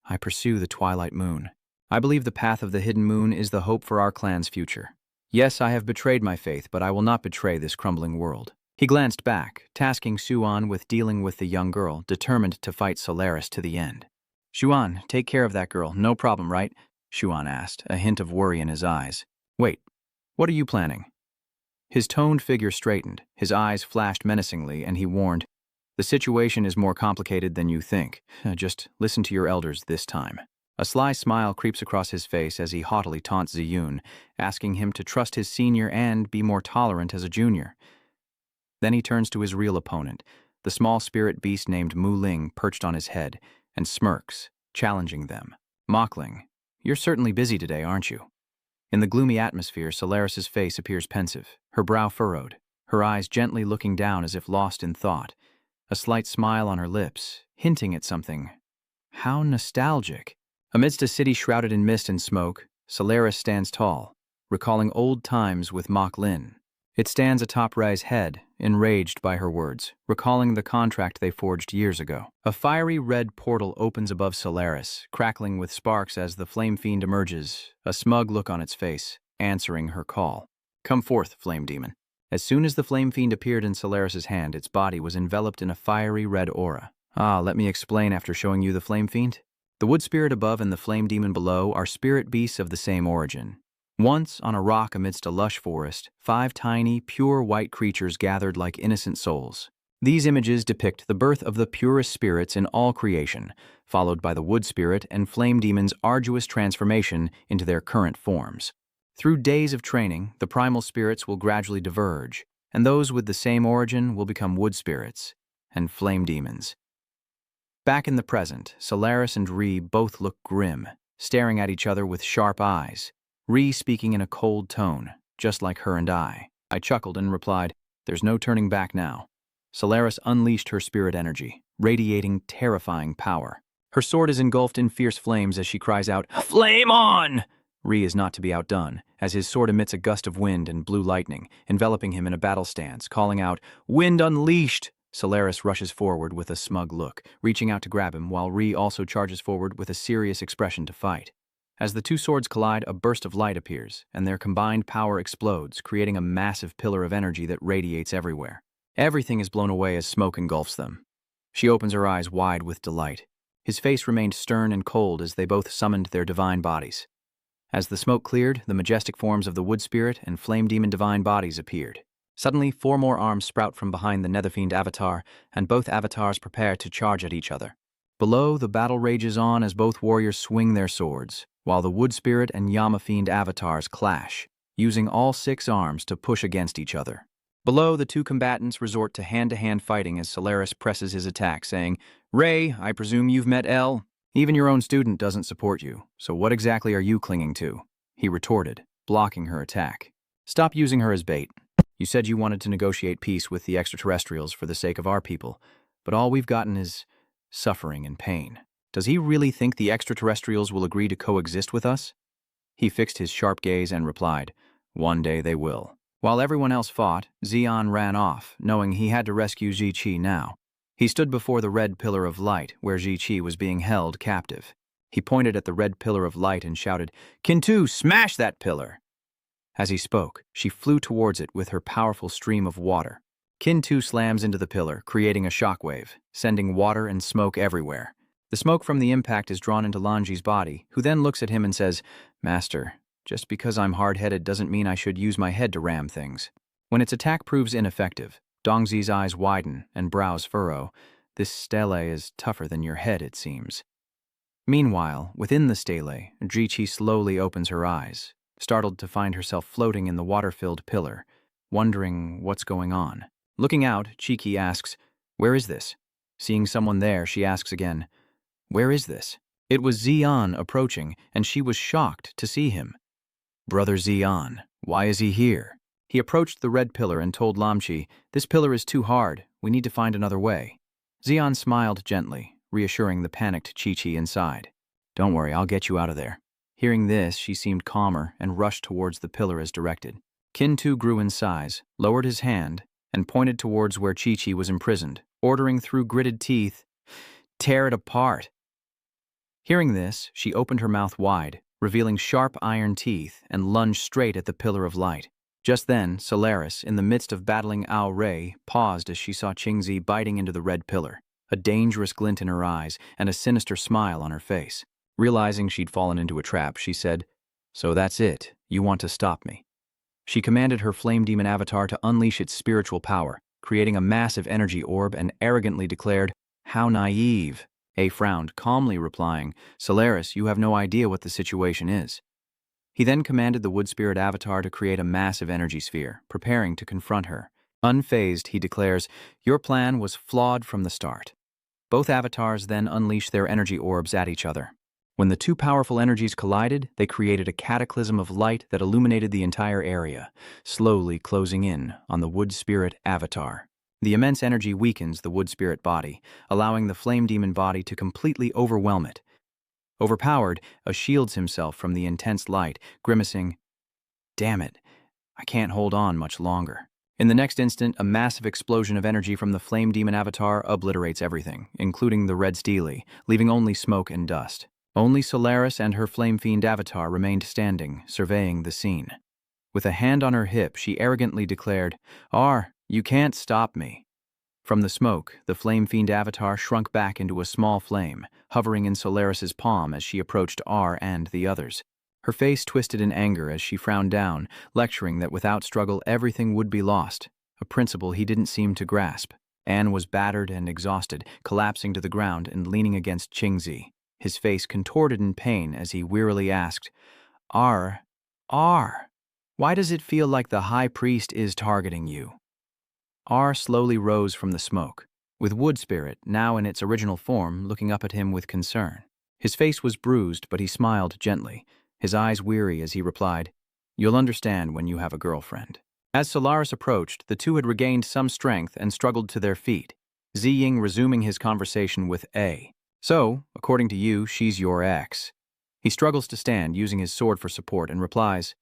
I pursue the twilight moon. I believe the path of the hidden moon is the hope for our clan's future. Yes, I have betrayed my faith, but I will not betray this crumbling world. He glanced back, tasking Xuan with dealing with the young girl, determined to fight Solaris to the end. Xuan, take care of that girl, no problem, right? Xuan asked, a hint of worry in his eyes. Wait, what are you planning? His toned figure straightened, his eyes flashed menacingly, and he warned, the situation is more complicated than you think. Just listen to your elders this time. A sly smile creeps across his face as he haughtily taunts Ziyun, asking him to trust his senior and be more tolerant as a junior. Then he turns to his real opponent, the small spirit beast named Mu Ling perched on his head, and smirks, challenging them. Mockling, you're certainly busy today, aren't you? In the gloomy atmosphere, Solaris's face appears pensive, her brow furrowed, her eyes gently looking down as if lost in thought, a slight smile on her lips, hinting at something. How nostalgic. Amidst a city shrouded in mist and smoke, Solaris stands tall, recalling old times with Mok Lin. It stands atop Rai's head, enraged by her words, recalling the contract they forged years ago. A fiery red portal opens above Solaris, crackling with sparks as the Flame Fiend emerges, a smug look on its face, answering her call. Come forth, Flame Demon. As soon as the Flame Fiend appeared in Solaris's hand, its body was enveloped in a fiery red aura. Let me explain after showing you the Flame Fiend. The Wood Spirit above and the Flame Demon below are spirit beasts of the same origin. Once, on a rock amidst a lush forest, 5 tiny, pure white creatures gathered like innocent souls. These images depict the birth of the purest spirits in all creation, followed by the Wood Spirit and Flame Demon's arduous transformation into their current forms. Through days of training, the primal spirits will gradually diverge, and those with the same origin will become Wood Spirits and Flame Demons. Back in the present, Solaris and Ree both look grim, staring at each other with sharp eyes. Ree speaking in a cold tone, just like her and I. I chuckled and replied, there's no turning back now. Solaris unleashed her spirit energy, radiating terrifying power. Her sword is engulfed in fierce flames as she cries out, Flame on! Ree is not to be outdone, as his sword emits a gust of wind and blue lightning, enveloping him in a battle stance, calling out, Wind unleashed! Solaris rushes forward with a smug look, reaching out to grab him, while Ree also charges forward with a serious expression to fight. As the two swords collide, a burst of light appears, and their combined power explodes, creating a massive pillar of energy that radiates everywhere. Everything is blown away as smoke engulfs them. She opens her eyes wide with delight. His face remained stern and cold as they both summoned their divine bodies. As the smoke cleared, the majestic forms of the Wood Spirit and Flame Demon divine bodies appeared. Suddenly, 4 more arms sprout from behind the Netherfiend avatar, and both avatars prepare to charge at each other. Below, the battle rages on as both warriors swing their swords, while the Wood Spirit and Yama Fiend avatars clash, using all 6 arms to push against each other. Below, the two combatants resort to hand-to-hand fighting as Solaris presses his attack, saying, Ray, I presume you've met L? Even your own student doesn't support you, so what exactly are you clinging to? He retorted, blocking her attack. Stop using her as bait. You said you wanted to negotiate peace with the extraterrestrials for the sake of our people, but all we've gotten is suffering and pain. Does he really think the extraterrestrials will agree to coexist with us? He fixed his sharp gaze and replied, "One day they will." While everyone else fought, Xian ran off, knowing he had to rescue Ziqi now. He stood before the red pillar of light, where Ziqi was being held captive. He pointed at the red pillar of light and shouted, "Kintu, smash that pillar!" As he spoke, she flew towards it with her powerful stream of water. Kintu slams into the pillar, creating a shockwave, sending water and smoke everywhere. The smoke from the impact is drawn into Lanji's body, who then looks at him and says, "Master, just because I'm hard-headed doesn't mean I should use my head to ram things." When its attack proves ineffective, Dongzi's eyes widen and brows furrow. This stele is tougher than your head, it seems. Meanwhile, within the stele, Ziqi slowly opens her eyes, startled to find herself floating in the water-filled pillar, wondering what's going on. Looking out, Chiki asks, "Where is this?" Seeing someone there, she asks again, "Where is this?" It was Xian approaching, and she was shocked to see him. "Brother Xian, why is he here?" He approached the red pillar and told Lamchi, "This pillar is too hard. We need to find another way." Xian smiled gently, reassuring the panicked Chi-Chi inside. "Don't worry, I'll get you out of there." Hearing this, she seemed calmer and rushed towards the pillar as directed. Kintu grew in size, lowered his hand, and pointed towards where Chi-Chi was imprisoned, ordering through gritted teeth, "Tear it apart." Hearing this, she opened her mouth wide, revealing sharp iron teeth, and lunged straight at the pillar of light. Just then, Solaris, in the midst of battling Ao Rei, paused as she saw Qingzi biting into the red pillar, a dangerous glint in her eyes and a sinister smile on her face. Realizing she'd fallen into a trap, she said, "So that's it, you want to stop me." She commanded her flame demon avatar to unleash its spiritual power, creating a massive energy orb, and arrogantly declared, "How naive." A frowned, calmly replying, "Solaris, you have no idea what the situation is." He then commanded the wood spirit avatar to create a massive energy sphere, preparing to confront her. Unfazed, he declares, "Your plan was flawed from the start." Both avatars then unleashed their energy orbs at each other. When the two powerful energies collided, they created a cataclysm of light that illuminated the entire area, slowly closing in on the wood spirit avatar. The immense energy weakens the wood spirit body, allowing the flame demon body to completely overwhelm it. Overpowered, A shields himself from the intense light, grimacing, "Damn it, I can't hold on much longer." In the next instant, a massive explosion of energy from the flame demon avatar obliterates everything, including the red stele, leaving only smoke and dust. Only Solaris and her flame fiend avatar remained standing, surveying the scene. With a hand on her hip, she arrogantly declared, "You can't stop me." From the smoke, the flame fiend avatar shrunk back into a small flame, hovering in Solaris's palm as she approached R and the others. Her face twisted in anger as she frowned down, lecturing that without struggle everything would be lost, a principle he didn't seem to grasp. An was battered and exhausted, collapsing to the ground and leaning against Qingzi, his face contorted in pain as he wearily asked, R, why does it feel like the High Priest is targeting you?" R slowly rose from the smoke, with Wood Spirit, now in its original form, looking up at him with concern. His face was bruised, but he smiled gently, his eyes weary as he replied, "You'll understand when you have a girlfriend." As Solaris approached, the two had regained some strength and struggled to their feet, Ziying resuming his conversation with A. "So, according to you, she's your ex." He struggles to stand, using his sword for support, and replies,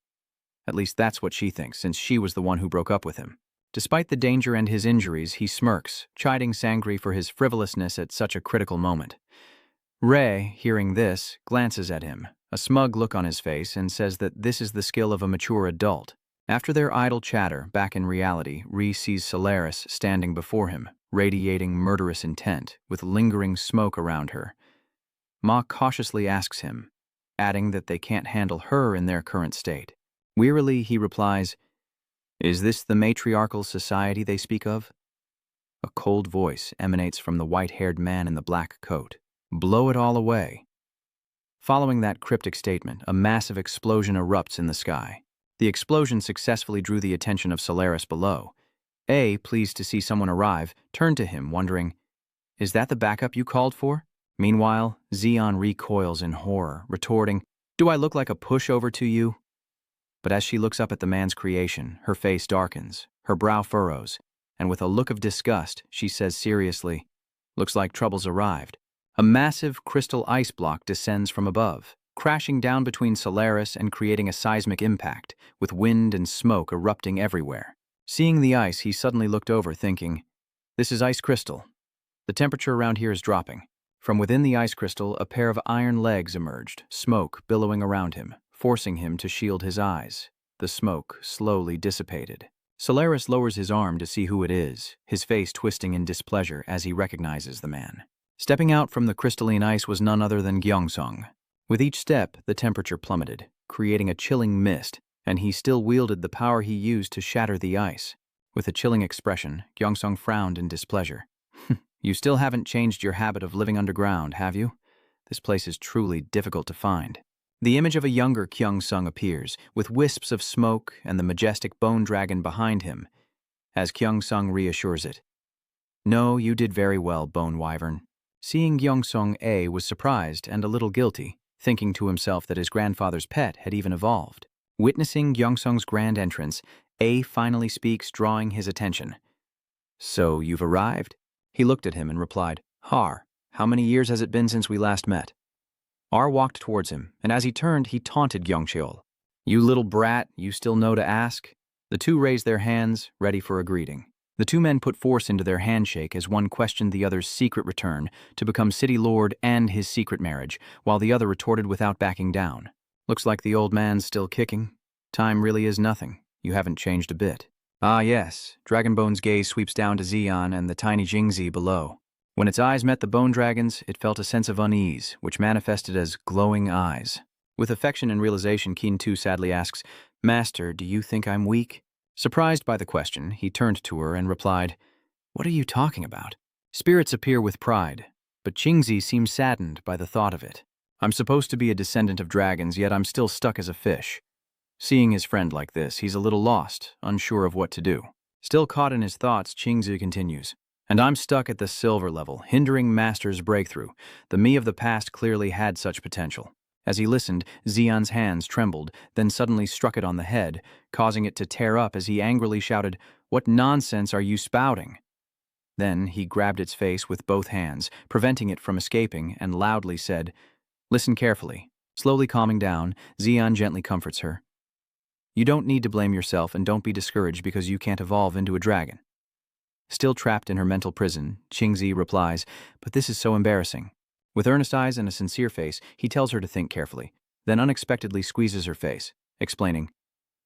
"At least that's what she thinks, since she was the one who broke up with him." Despite the danger and his injuries, he smirks, chiding Sangri for his frivolousness at such a critical moment. Ray, hearing this, glances at him, a smug look on his face, and says that this is the skill of a mature adult. After their idle chatter, back in reality, Ree sees Solaris standing before him, radiating murderous intent, with lingering smoke around her. Ma cautiously asks him, adding that they can't handle her in their current state. Wearily, he replies, "Is this the matriarchal society they speak of?" A cold voice emanates from the white-haired man in the black coat. "Blow it all away." Following that cryptic statement, a massive explosion erupts in the sky. The explosion successfully drew the attention of Solaris below. A, pleased to see someone arrive, turned to him, wondering, "Is that the backup you called for?" Meanwhile, Xian recoils in horror, retorting, "Do I look like a pushover to you?" But as she looks up at the man's creation, her face darkens, her brow furrows, and with a look of disgust, she says seriously, Looks like trouble's arrived. A massive crystal ice block descends from above, crashing down between Solaris and creating a seismic impact, with wind and smoke erupting everywhere. Seeing the ice, he suddenly looked over, thinking, "This is ice crystal. The temperature around here is dropping." From within the ice crystal, a pair of iron legs emerged, smoke billowing around him, forcing him to shield his eyes. The smoke slowly dissipated. Solaris lowers his arm to see who it is, his face twisting in displeasure as he recognizes the man. Stepping out from the crystalline ice was none other than Gyeongsong. With each step, the temperature plummeted, creating a chilling mist, and he still wielded the power he used to shatter the ice. With a chilling expression, Gyeongsong frowned in displeasure. "You still haven't changed your habit of living underground, have you? This place is truly difficult to find." The image of a younger Gyeongsong appears, with wisps of smoke and the majestic bone dragon behind him, as Gyeongsong reassures it. "No, you did very well, Bone Wyvern." Seeing Gyeongsong, A was surprised and a little guilty, thinking to himself that his grandfather's pet had even evolved. Witnessing Gyeongsong's grand entrance, A finally speaks, drawing his attention. "So you've arrived?" He looked at him and replied, "Har, how many years has it been since we last met?" R walked towards him, and as he turned, he taunted Gyeongcheol. "You little brat, you still know to ask?" The two raised their hands, ready for a greeting. The two men put force into their handshake as one questioned the other's secret return to become city lord and his secret marriage, while the other retorted without backing down. "Looks like the old man's still kicking. Time really is nothing. You haven't changed a bit." "Ah yes." Dragonbone's gaze sweeps down to Xian and the tiny Jingzi below. When its eyes met the bone dragon's, it felt a sense of unease, which manifested as glowing eyes. With affection and realization, Qin Tu sadly asks, "Master, do you think I'm weak?" Surprised by the question, he turned to her and replied, "What are you talking about?" Spirits appear with pride, but Jingzi seems saddened by the thought of it. "I'm supposed to be a descendant of dragons, yet I'm still stuck as a fish." Seeing his friend like this, he's a little lost, unsure of what to do. Still caught in his thoughts, Qingzi continues, "And I'm stuck at the silver level, hindering Master's breakthrough. The me of the past clearly had such potential." As he listened, Xian's hands trembled, then suddenly struck it on the head, causing it to tear up as he angrily shouted, "What nonsense are you spouting?" Then he grabbed its face with both hands, preventing it from escaping, and loudly said, "Listen carefully." Slowly calming down, Xian gently comforts her. "You don't need to blame yourself and don't be discouraged because you can't evolve into a dragon." Still trapped in her mental prison, Qingzi replies, "But this is so embarrassing." With earnest eyes and a sincere face, he tells her to think carefully, then unexpectedly squeezes her face, explaining,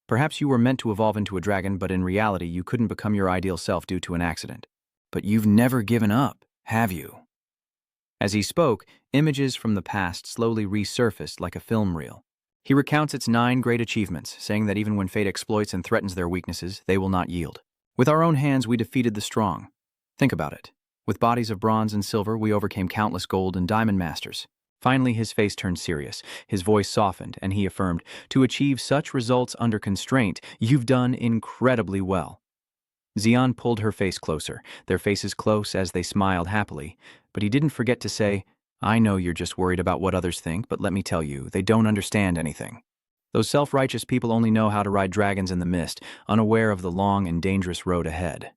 "Perhaps you were meant to evolve into a dragon, but in reality you couldn't become your ideal self due to an accident. But you've never given up, have you?" As he spoke, images from the past slowly resurfaced like a film reel. He recounts its 9 great achievements, saying that even when fate exploits and threatens their weaknesses, they will not yield. "With our own hands we defeated the strong. Think about it. With bodies of bronze and silver, we overcame countless gold and diamond masters." Finally, his face turned serious, his voice softened, and he affirmed, "To achieve such results under constraint, you've done incredibly well." Xian pulled her face closer, their faces close as they smiled happily, but he didn't forget to say, "I know you're just worried about what others think, but let me tell you, they don't understand anything. Those self-righteous people only know how to ride dragons in the mist, unaware of the long and dangerous road ahead."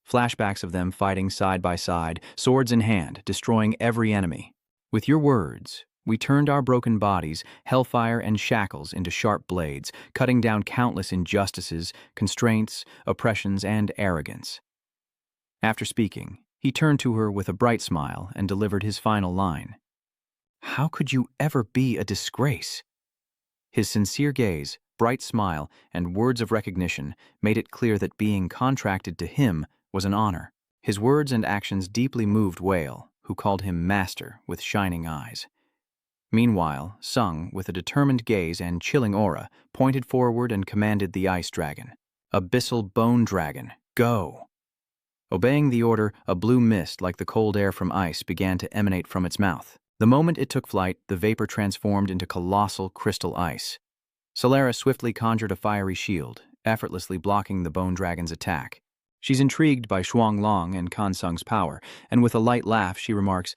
Flashbacks of them fighting side by side, swords in hand, destroying every enemy. "With your words, we turned our broken bodies, hellfire and shackles into sharp blades, cutting down countless injustices, constraints, oppressions, and arrogance." After speaking, he turned to her with a bright smile and delivered his final line. "How could you ever be a disgrace?" His sincere gaze, bright smile, and words of recognition made it clear that being contracted to him was an honor. His words and actions deeply moved Whale, who called him master with shining eyes. Meanwhile, Sung, with a determined gaze and chilling aura, pointed forward and commanded the ice dragon. "Abyssal bone dragon, go!" Obeying the order, a blue mist like the cold air from ice began to emanate from its mouth. The moment it took flight, the vapor transformed into colossal crystal ice. Solaris swiftly conjured a fiery shield, effortlessly blocking the bone dragon's attack. She's intrigued by Shuang Long and Kan Sung's power, and with a light laugh she remarks,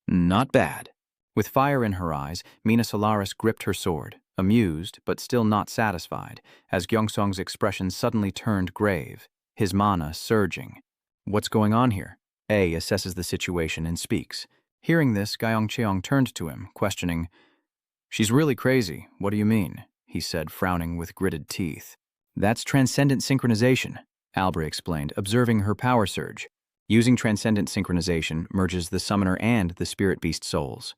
"Not bad." With fire in her eyes, Mina Solaris gripped her sword, amused but still not satisfied, as Gyeongsong's expression suddenly turned grave, his mana surging. "What's going on here?" A assesses the situation and speaks. Hearing this, Gyeong Cheong turned to him, questioning, "She's really crazy. What do you mean?" he said, frowning with gritted teeth. "That's transcendent synchronization," Albrecht explained, observing her power surge. Using transcendent synchronization merges the summoner and the spirit beast souls.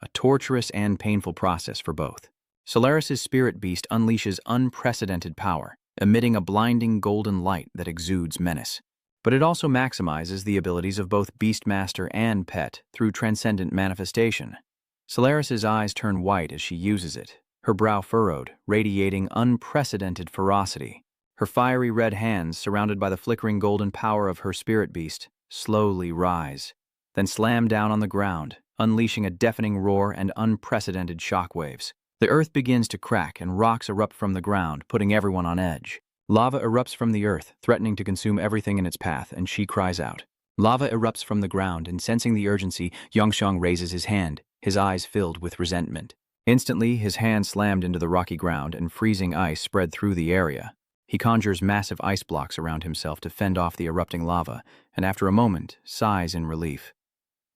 A torturous and painful process for both. Solaris's spirit beast unleashes unprecedented power, emitting a blinding golden light that exudes menace. But it also maximizes the abilities of both Beastmaster and Pet through transcendent manifestation. Solaris's eyes turn white as she uses it, her brow furrowed, radiating unprecedented ferocity. Her fiery red hands, surrounded by the flickering golden power of her spirit beast, slowly rise, then slam down on the ground, unleashing a deafening roar and unprecedented shockwaves. The earth begins to crack and rocks erupt from the ground, putting everyone on edge. Lava erupts from the earth, threatening to consume everything in its path, and she cries out. Lava erupts from the ground, and sensing the urgency, Yongshong raises his hand, his eyes filled with resentment. Instantly, his hand slammed into the rocky ground, and freezing ice spread through the area. He conjures massive ice blocks around himself to fend off the erupting lava, and after a moment, sighs in relief.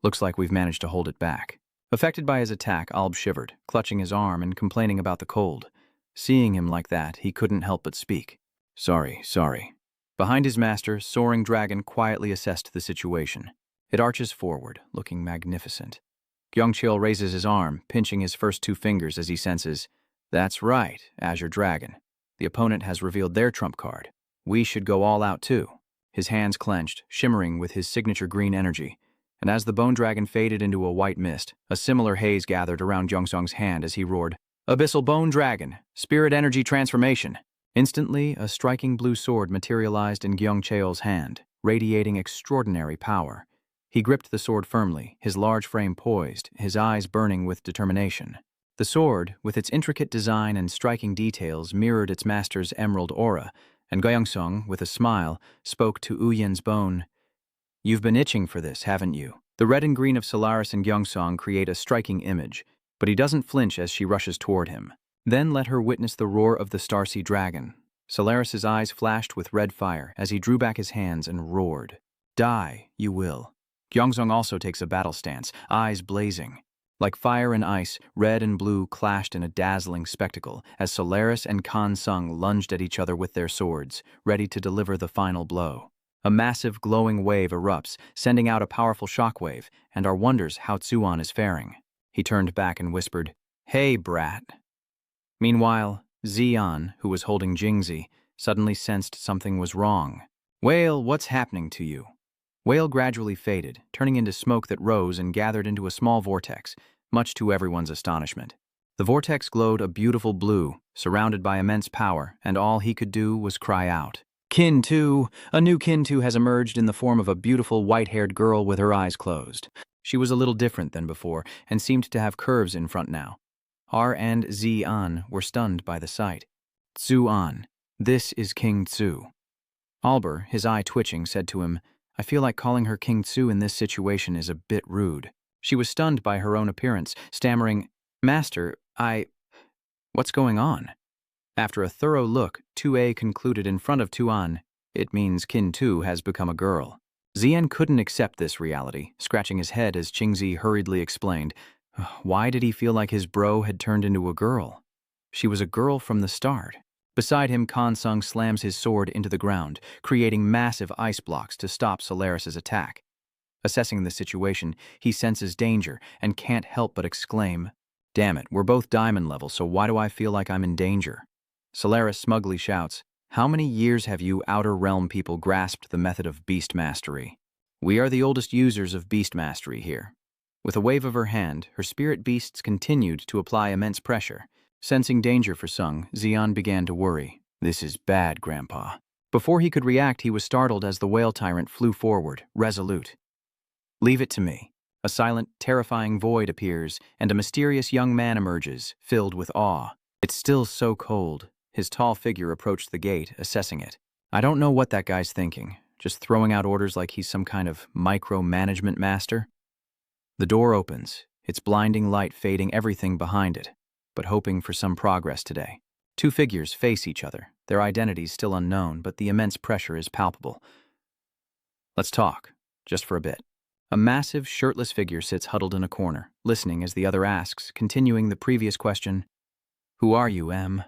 Looks like we've managed to hold it back. Affected by his attack, Alb shivered, clutching his arm and complaining about the cold. Seeing him like that, he couldn't help but speak. Sorry. Behind his master, Soaring Dragon quietly assessed the situation. It arches forward, looking magnificent. Gyeongchil raises his arm, pinching his first two fingers as he senses, "That's right, Azure Dragon. The opponent has revealed their trump card. We should go all out too." His hands clenched, shimmering with his signature green energy. And as the bone dragon faded into a white mist, a similar haze gathered around Gyeongsong's hand as he roared, "Abyssal Bone Dragon! Spirit Energy Transformation!" Instantly, a striking blue sword materialized in Gyeongcheol's hand, radiating extraordinary power. He gripped the sword firmly, his large frame poised, his eyes burning with determination. The sword, with its intricate design and striking details, mirrored its master's emerald aura, and Gyeongsong, with a smile, spoke to Uyen's bone. "You've been itching for this, haven't you?" The red and green of Solaris and Gyeongsong create a striking image, but he doesn't flinch as she rushes toward him. Then let her witness the roar of the Starsea Dragon. Solaris's eyes flashed with red fire as he drew back his hands and roared. "Die, you will." Gyeongsong also takes a battle stance, eyes blazing. Like fire and ice, red and blue clashed in a dazzling spectacle as Solaris and Kan Sung lunged at each other with their swords, ready to deliver the final blow. A massive glowing wave erupts, sending out a powerful shockwave, and our wonders how Tsuan is faring. He turned back and whispered, "Hey, brat." Meanwhile, Xian, who was holding Jingzi, suddenly sensed something was wrong. "Whale, what's happening to you?" Whale gradually faded, turning into smoke that rose and gathered into a small vortex, much to everyone's astonishment. The vortex glowed a beautiful blue, surrounded by immense power, and all he could do was cry out. "Kin 2! A new Kin 2 has emerged in the form of a beautiful white-haired girl with her eyes closed. She was a little different than before, and seemed to have curves in front now. R and Xian were stunned by the sight. "Tsuan, this is King Tsu." Albert, his eye twitching, said to him, "I feel like calling her King Tsu in this situation is a bit rude." She was stunned by her own appearance, stammering, "Master, what's going on?" After a thorough look, 2A concluded in front of Tuan, "It means Kin 2 has become a girl." Xian couldn't accept this reality, scratching his head as Qingzi hurriedly explained, why did he feel like his bro had turned into a girl? She was a girl from the start. Beside him, Kansung slams his sword into the ground, creating massive ice blocks to stop Solaris's attack. Assessing the situation, he senses danger and can't help but exclaim, "Damn it, we're both diamond level, so why do I feel like I'm in danger?" Solaris smugly shouts, "How many years have you Outer Realm people grasped the method of beast mastery? We are the oldest users of beast mastery here." With a wave of her hand, her spirit beasts continued to apply immense pressure. Sensing danger for Sung, Xian began to worry. "This is bad, Grandpa." Before he could react, he was startled as the whale tyrant flew forward, resolute. "Leave it to me." A silent, terrifying void appears, and a mysterious young man emerges, filled with awe. "It's still so cold." His tall figure approached the gate, assessing it. "I don't know what that guy's thinking, just throwing out orders like he's some kind of micromanagement master." The door opens, its blinding light fading everything behind it, but hoping for some progress today. Two figures face each other, their identities still unknown, but the immense pressure is palpable. "Let's talk." just for a bit. A massive, shirtless figure sits huddled in a corner, listening as the other asks, continuing the previous question, "Who are you, M?"